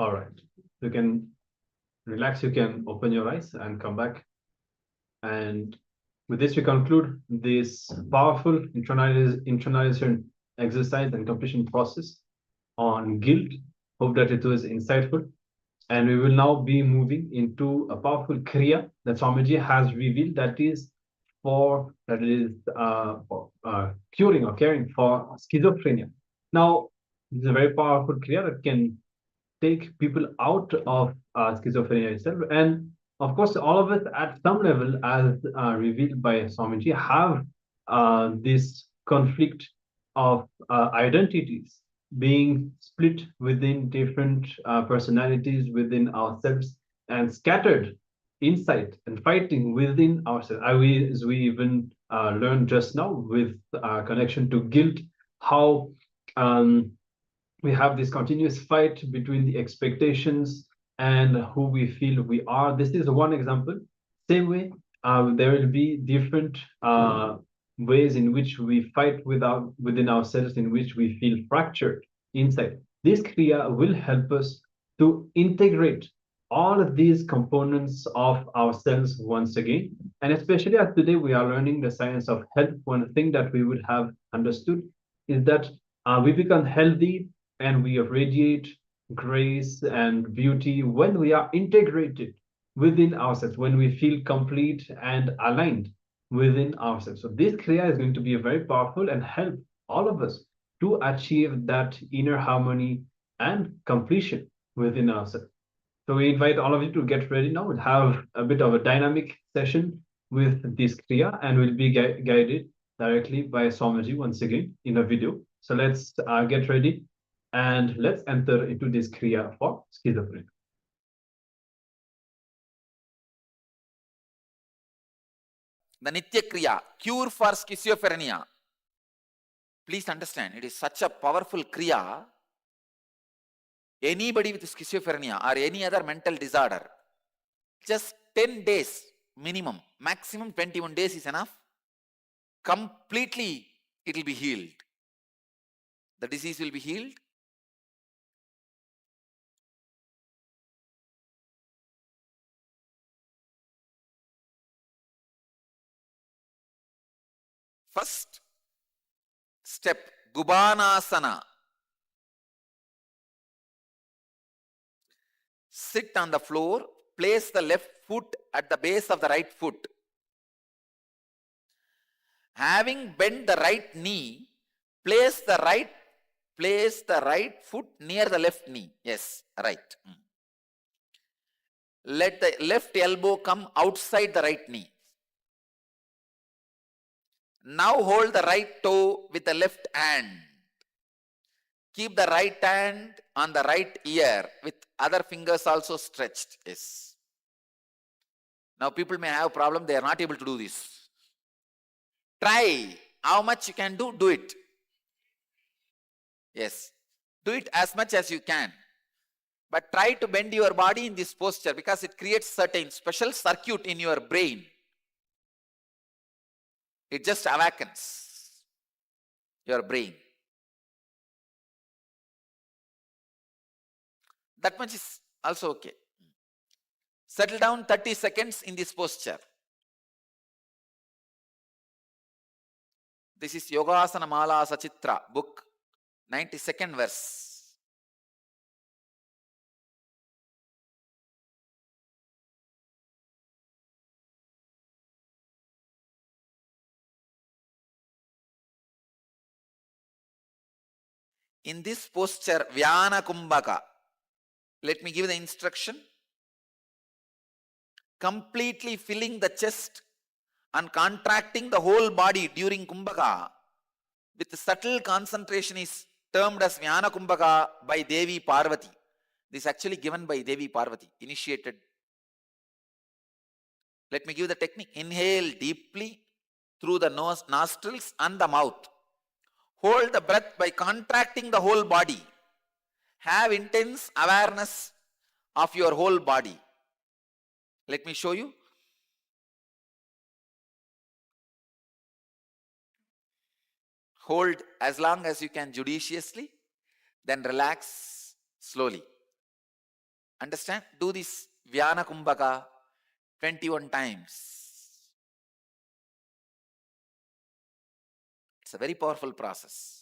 All right. You can relax, you can open your eyes and come back. And with this, we conclude this powerful internalization exercise and completion process on guilt. Hope that it was insightful. And we will now be moving into a powerful kriya that Swamiji has revealed that is for curing or caring for schizophrenia. Now, this is a very powerful kriya that can take people out of schizophrenia itself. And of course, all of us at some level, as revealed by Swamiji, have this conflict of identities being split within different personalities within ourselves and scattered inside and fighting within ourselves. As we even learned just now with connection to guilt, how we have this continuous fight between the expectations and who we feel we are. This is one example. Same way, there will be different ways in which we fight within ourselves, in which we feel fractured inside. This Kriya will help us to integrate all of these components of ourselves once again. And especially as today we are learning the science of health, one thing that we would have understood is that we become healthy and we radiate grace and beauty when we are integrated within ourselves, when we feel complete and aligned within ourselves. So this Kriya is going to be very powerful and help all of us to achieve that inner harmony and completion within ourselves. So we invite all of you to get ready now. We'll have a bit of a dynamic session with this Kriya and we'll be guided directly by Swamiji once again in a video. So let's get ready and let's enter into this Kriya for schizophrenia. The Nitya Kriya, cure for schizophrenia. Please understand, it is such a powerful Kriya. Anybody with schizophrenia or any other mental disorder, just 10 days minimum, maximum 21 days is enough. Completely it will be healed. The disease will be healed. First step, Gubanasana. Sit on the floor, place the left foot at the base of the right foot. Having bent the right knee, place the right foot near the left knee. Yes, right. Let the left elbow come outside the right knee. Now hold the right toe with the left hand. Keep the right hand on the right ear with other fingers also stretched. Yes. Now people may have a problem, they are not able to do this. Try. How much you can do it. Yes. Do it as much as you can. But try to bend your body in this posture because it creates certain special circuit in your brain. It just awakens your brain. That much is also okay. Settle down 30 seconds in this posture. This is Yogasana Mala Sachitra book, 92nd verse. In this posture, Vyana Kumbhaka, let me give the instruction. Completely filling the chest and contracting the whole body during Kumbhaka with subtle concentration is termed as Vyana Kumbhaka by Devi Parvati. This is actually given by Devi Parvati, initiated. Let me give the technique. Inhale deeply through the nose, nostrils and the mouth. Hold the breath by contracting the whole body. Have intense awareness of your whole body. Let me show you. Hold as long as you can judiciously, then relax slowly. Understand? Do this Vyana Kumbhaka 21 times. It's a very powerful process.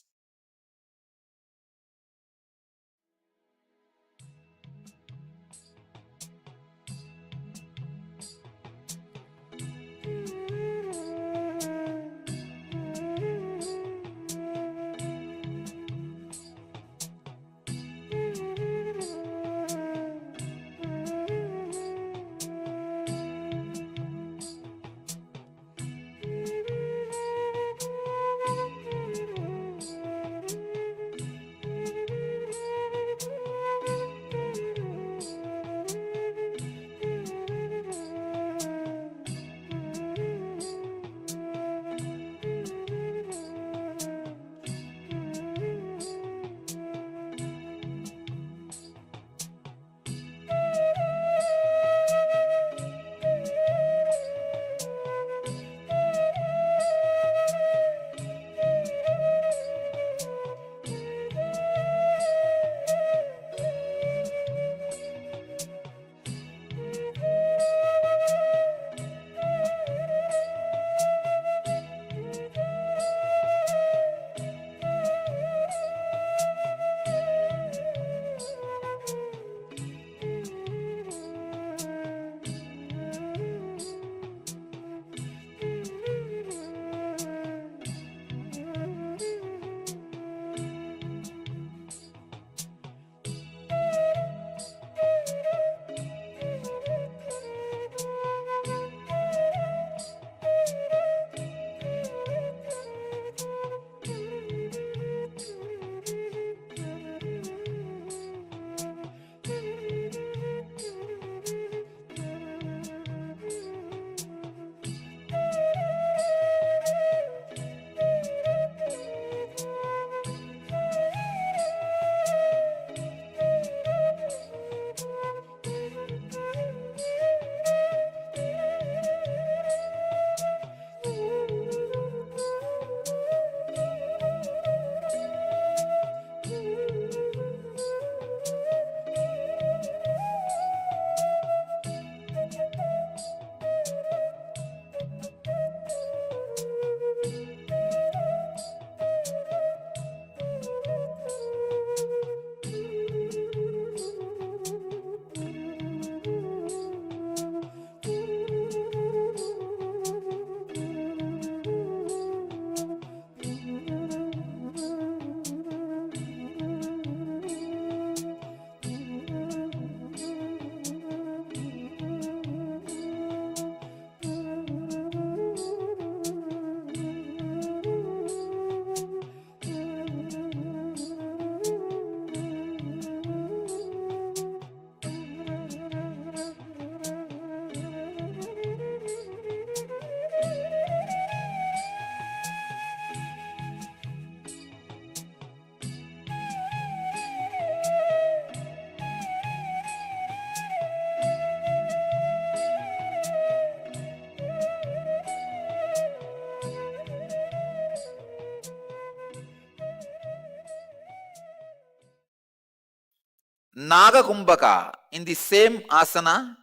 Naga Kumbhaka, in the same asana,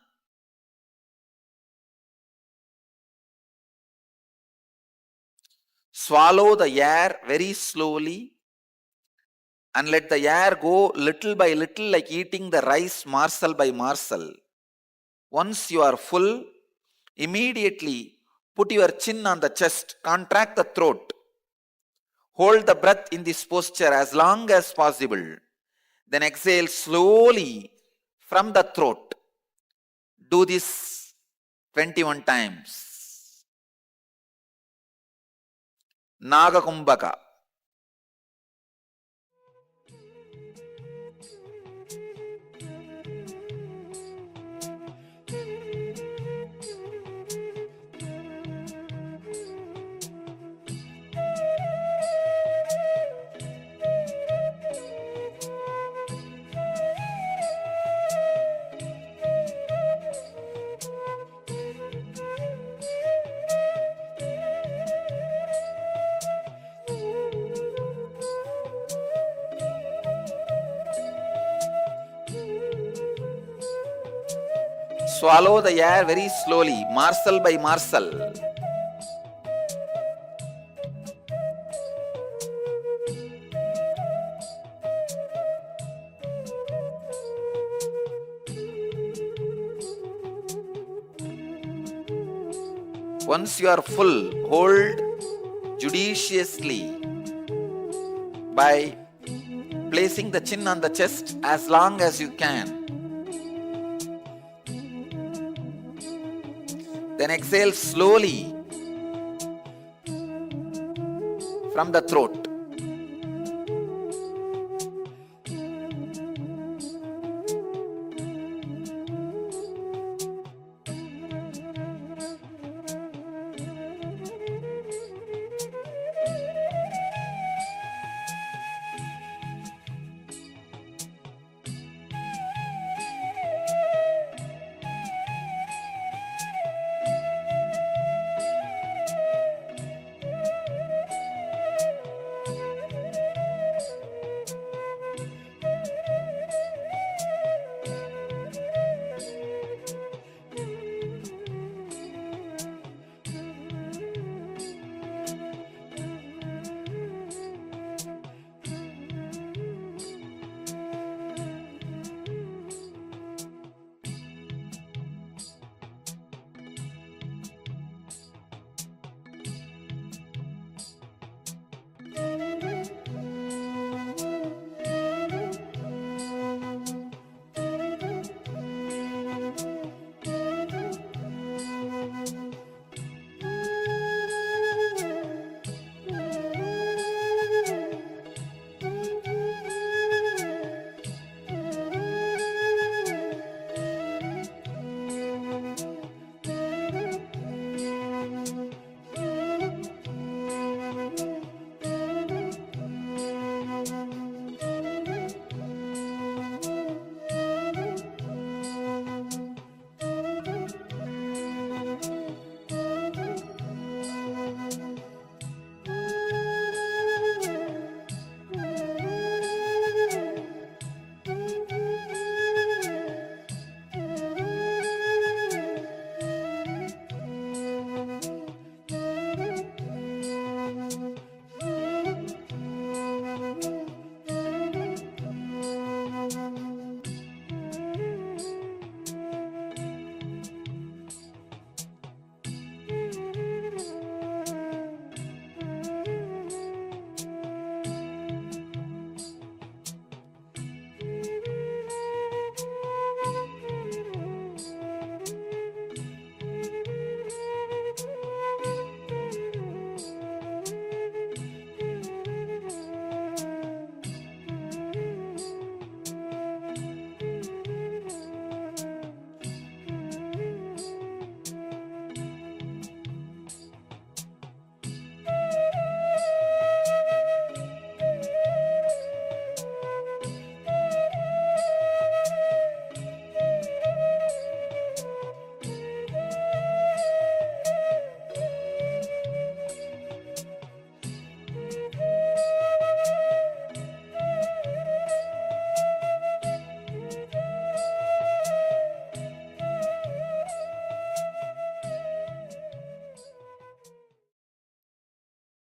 swallow the air very slowly and let the air go little by little like eating the rice morsel by morsel. Once you are full, immediately put your chin on the chest, contract the throat. Hold the breath in this posture as long as possible. Then exhale slowly from the throat. Do this 21 times. Naga Kumbhaka. swallow the air very slowly, morsel by morsel. Once you are full, hold judiciously by placing the chin on the chest as long as you can. Then exhale slowly from the throat.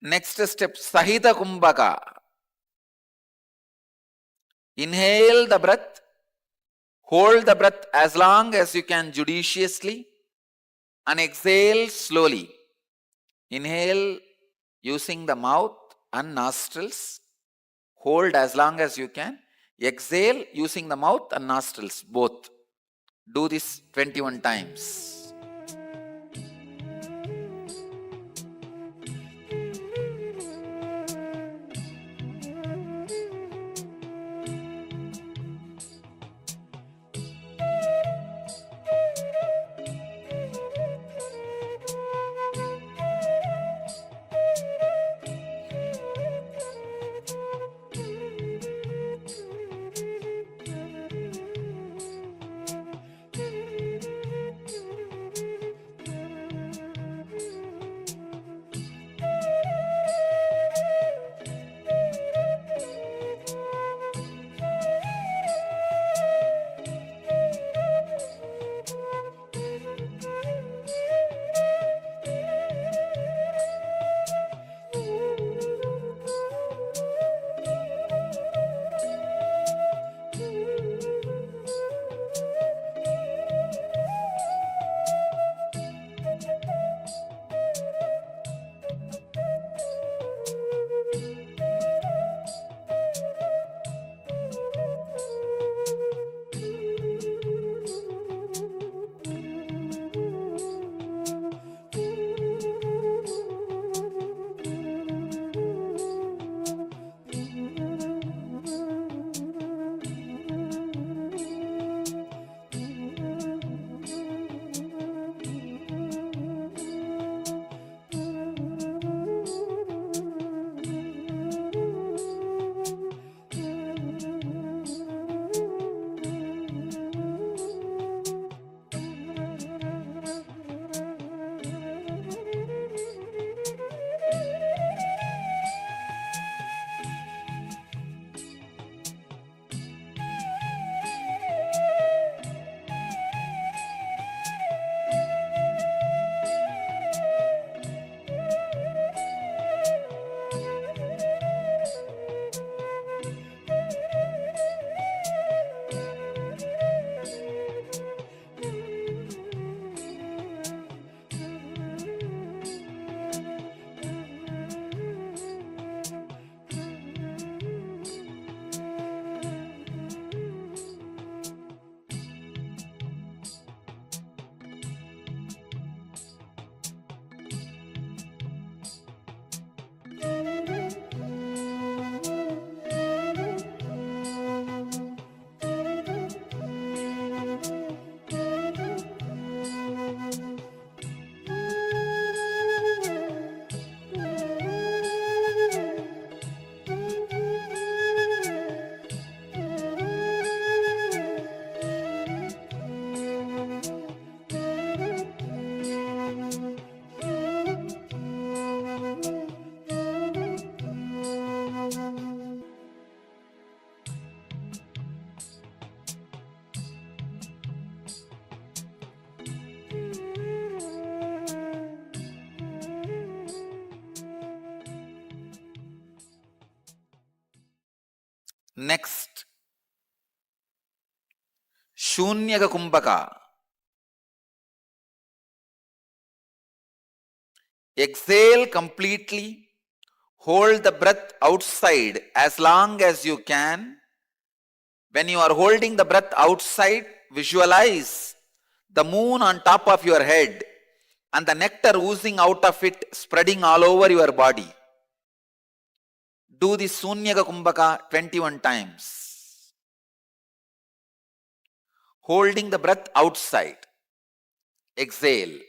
Next step, Sahita Kumbhaka. Inhale the breath, hold the breath as long as you can judiciously, and exhale slowly. Inhale using the mouth and nostrils, hold as long as you can. Exhale using the mouth and nostrils, both. Do this 21 times. Next, Shunyaka Kumbhaka. Exhale completely. Hold the breath outside as long as you can. When you are holding the breath outside, visualize the moon on top of your head and the nectar oozing out of it, spreading all over your body. Do this Sunyaka Kumbhaka 21 times. Holding the breath outside. Exhale.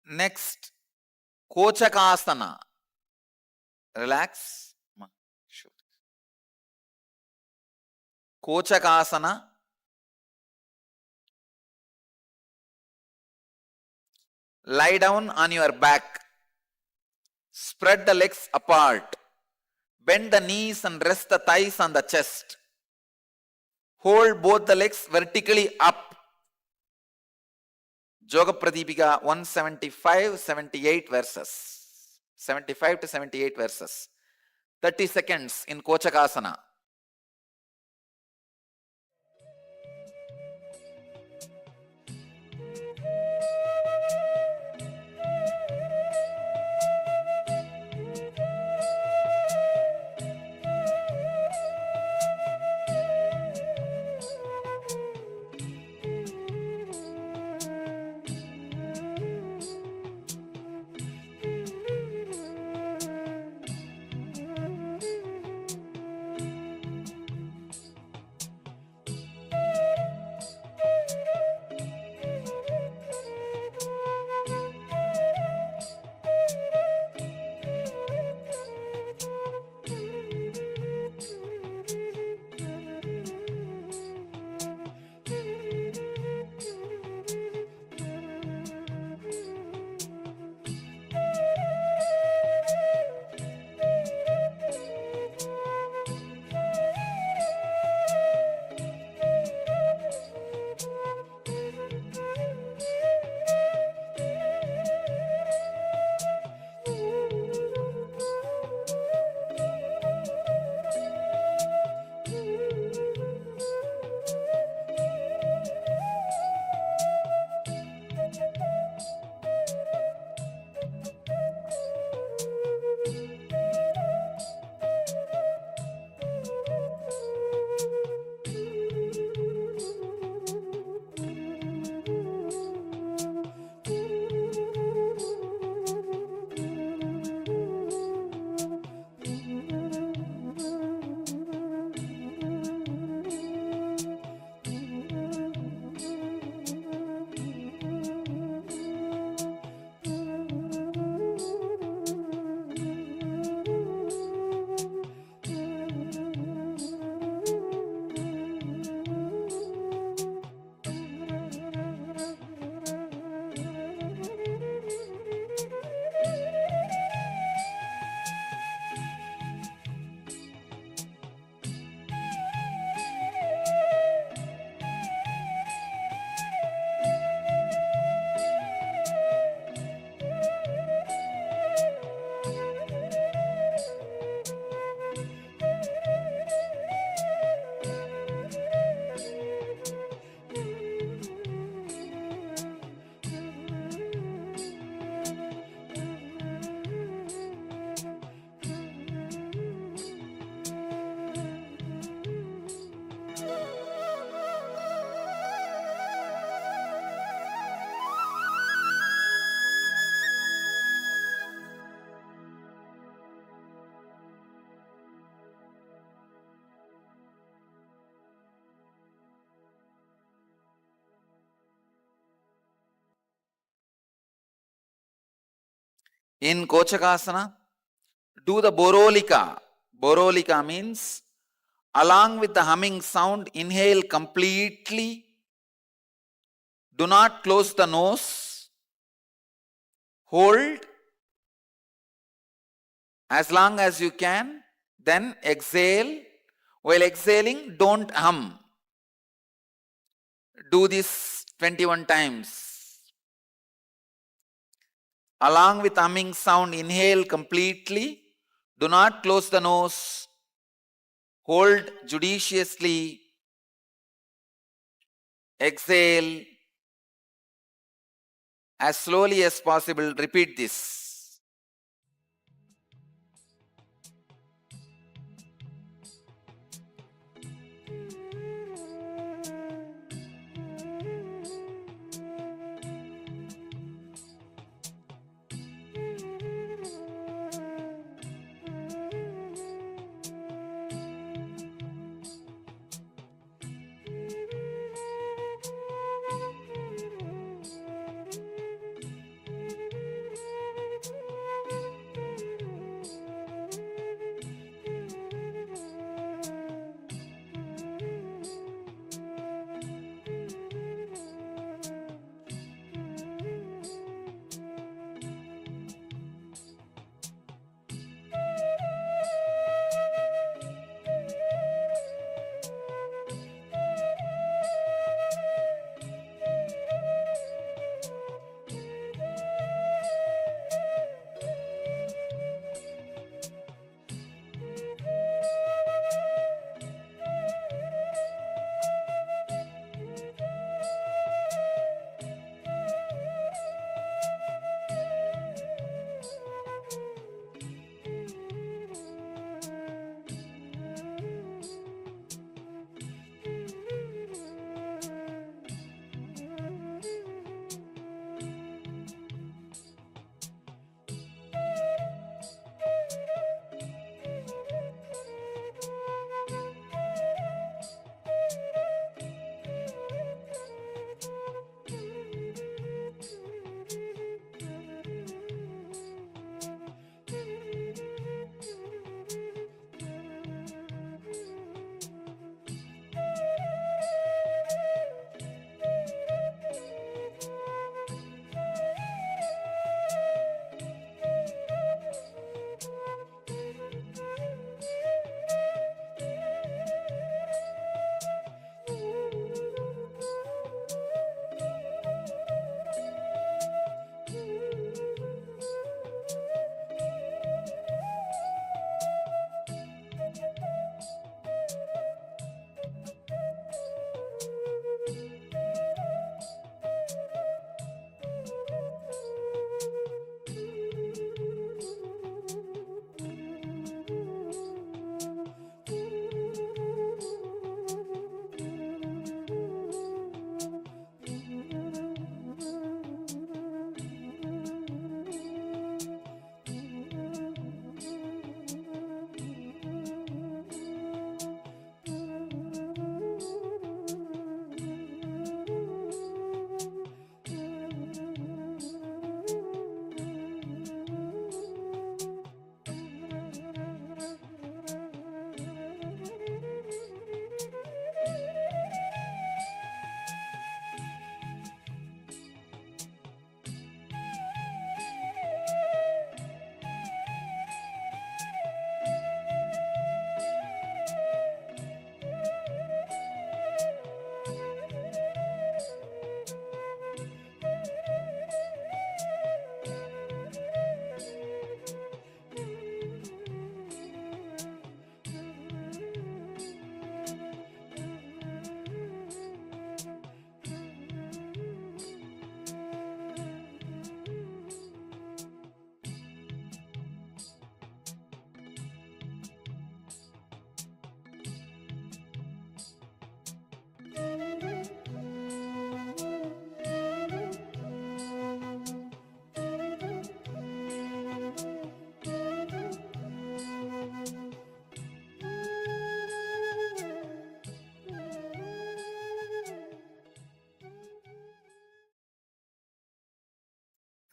Next, Kochakasana. Relax. Kochakasana. Lie down on your back. Spread the legs apart. Bend the knees and rest the thighs on the chest. Hold both the legs vertically up. Yoga Pradipika 175, 78 verses. 75 to 78 verses. 30 seconds in Kochakasana. In Kochakasana, do the Borolika. Borolika means along with the humming sound, inhale completely. Do not close the nose. Hold as long as you can. Then exhale. While exhaling, don't hum. Do this 21 times. Along with humming sound, inhale completely. Do not close the nose. Hold judiciously. Exhale. As slowly as possible, repeat this.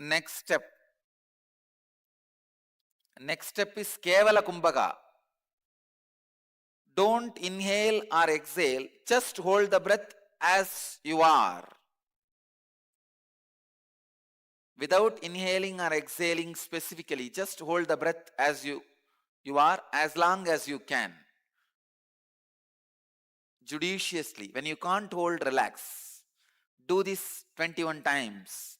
next step. Next step is Kevala Kumbhaka. Don't inhale or exhale, just hold the breath as you are. Without inhaling or exhaling specifically, just hold the breath as you are as long as you can. Judiciously. When you can't hold, relax. Do this 21 times.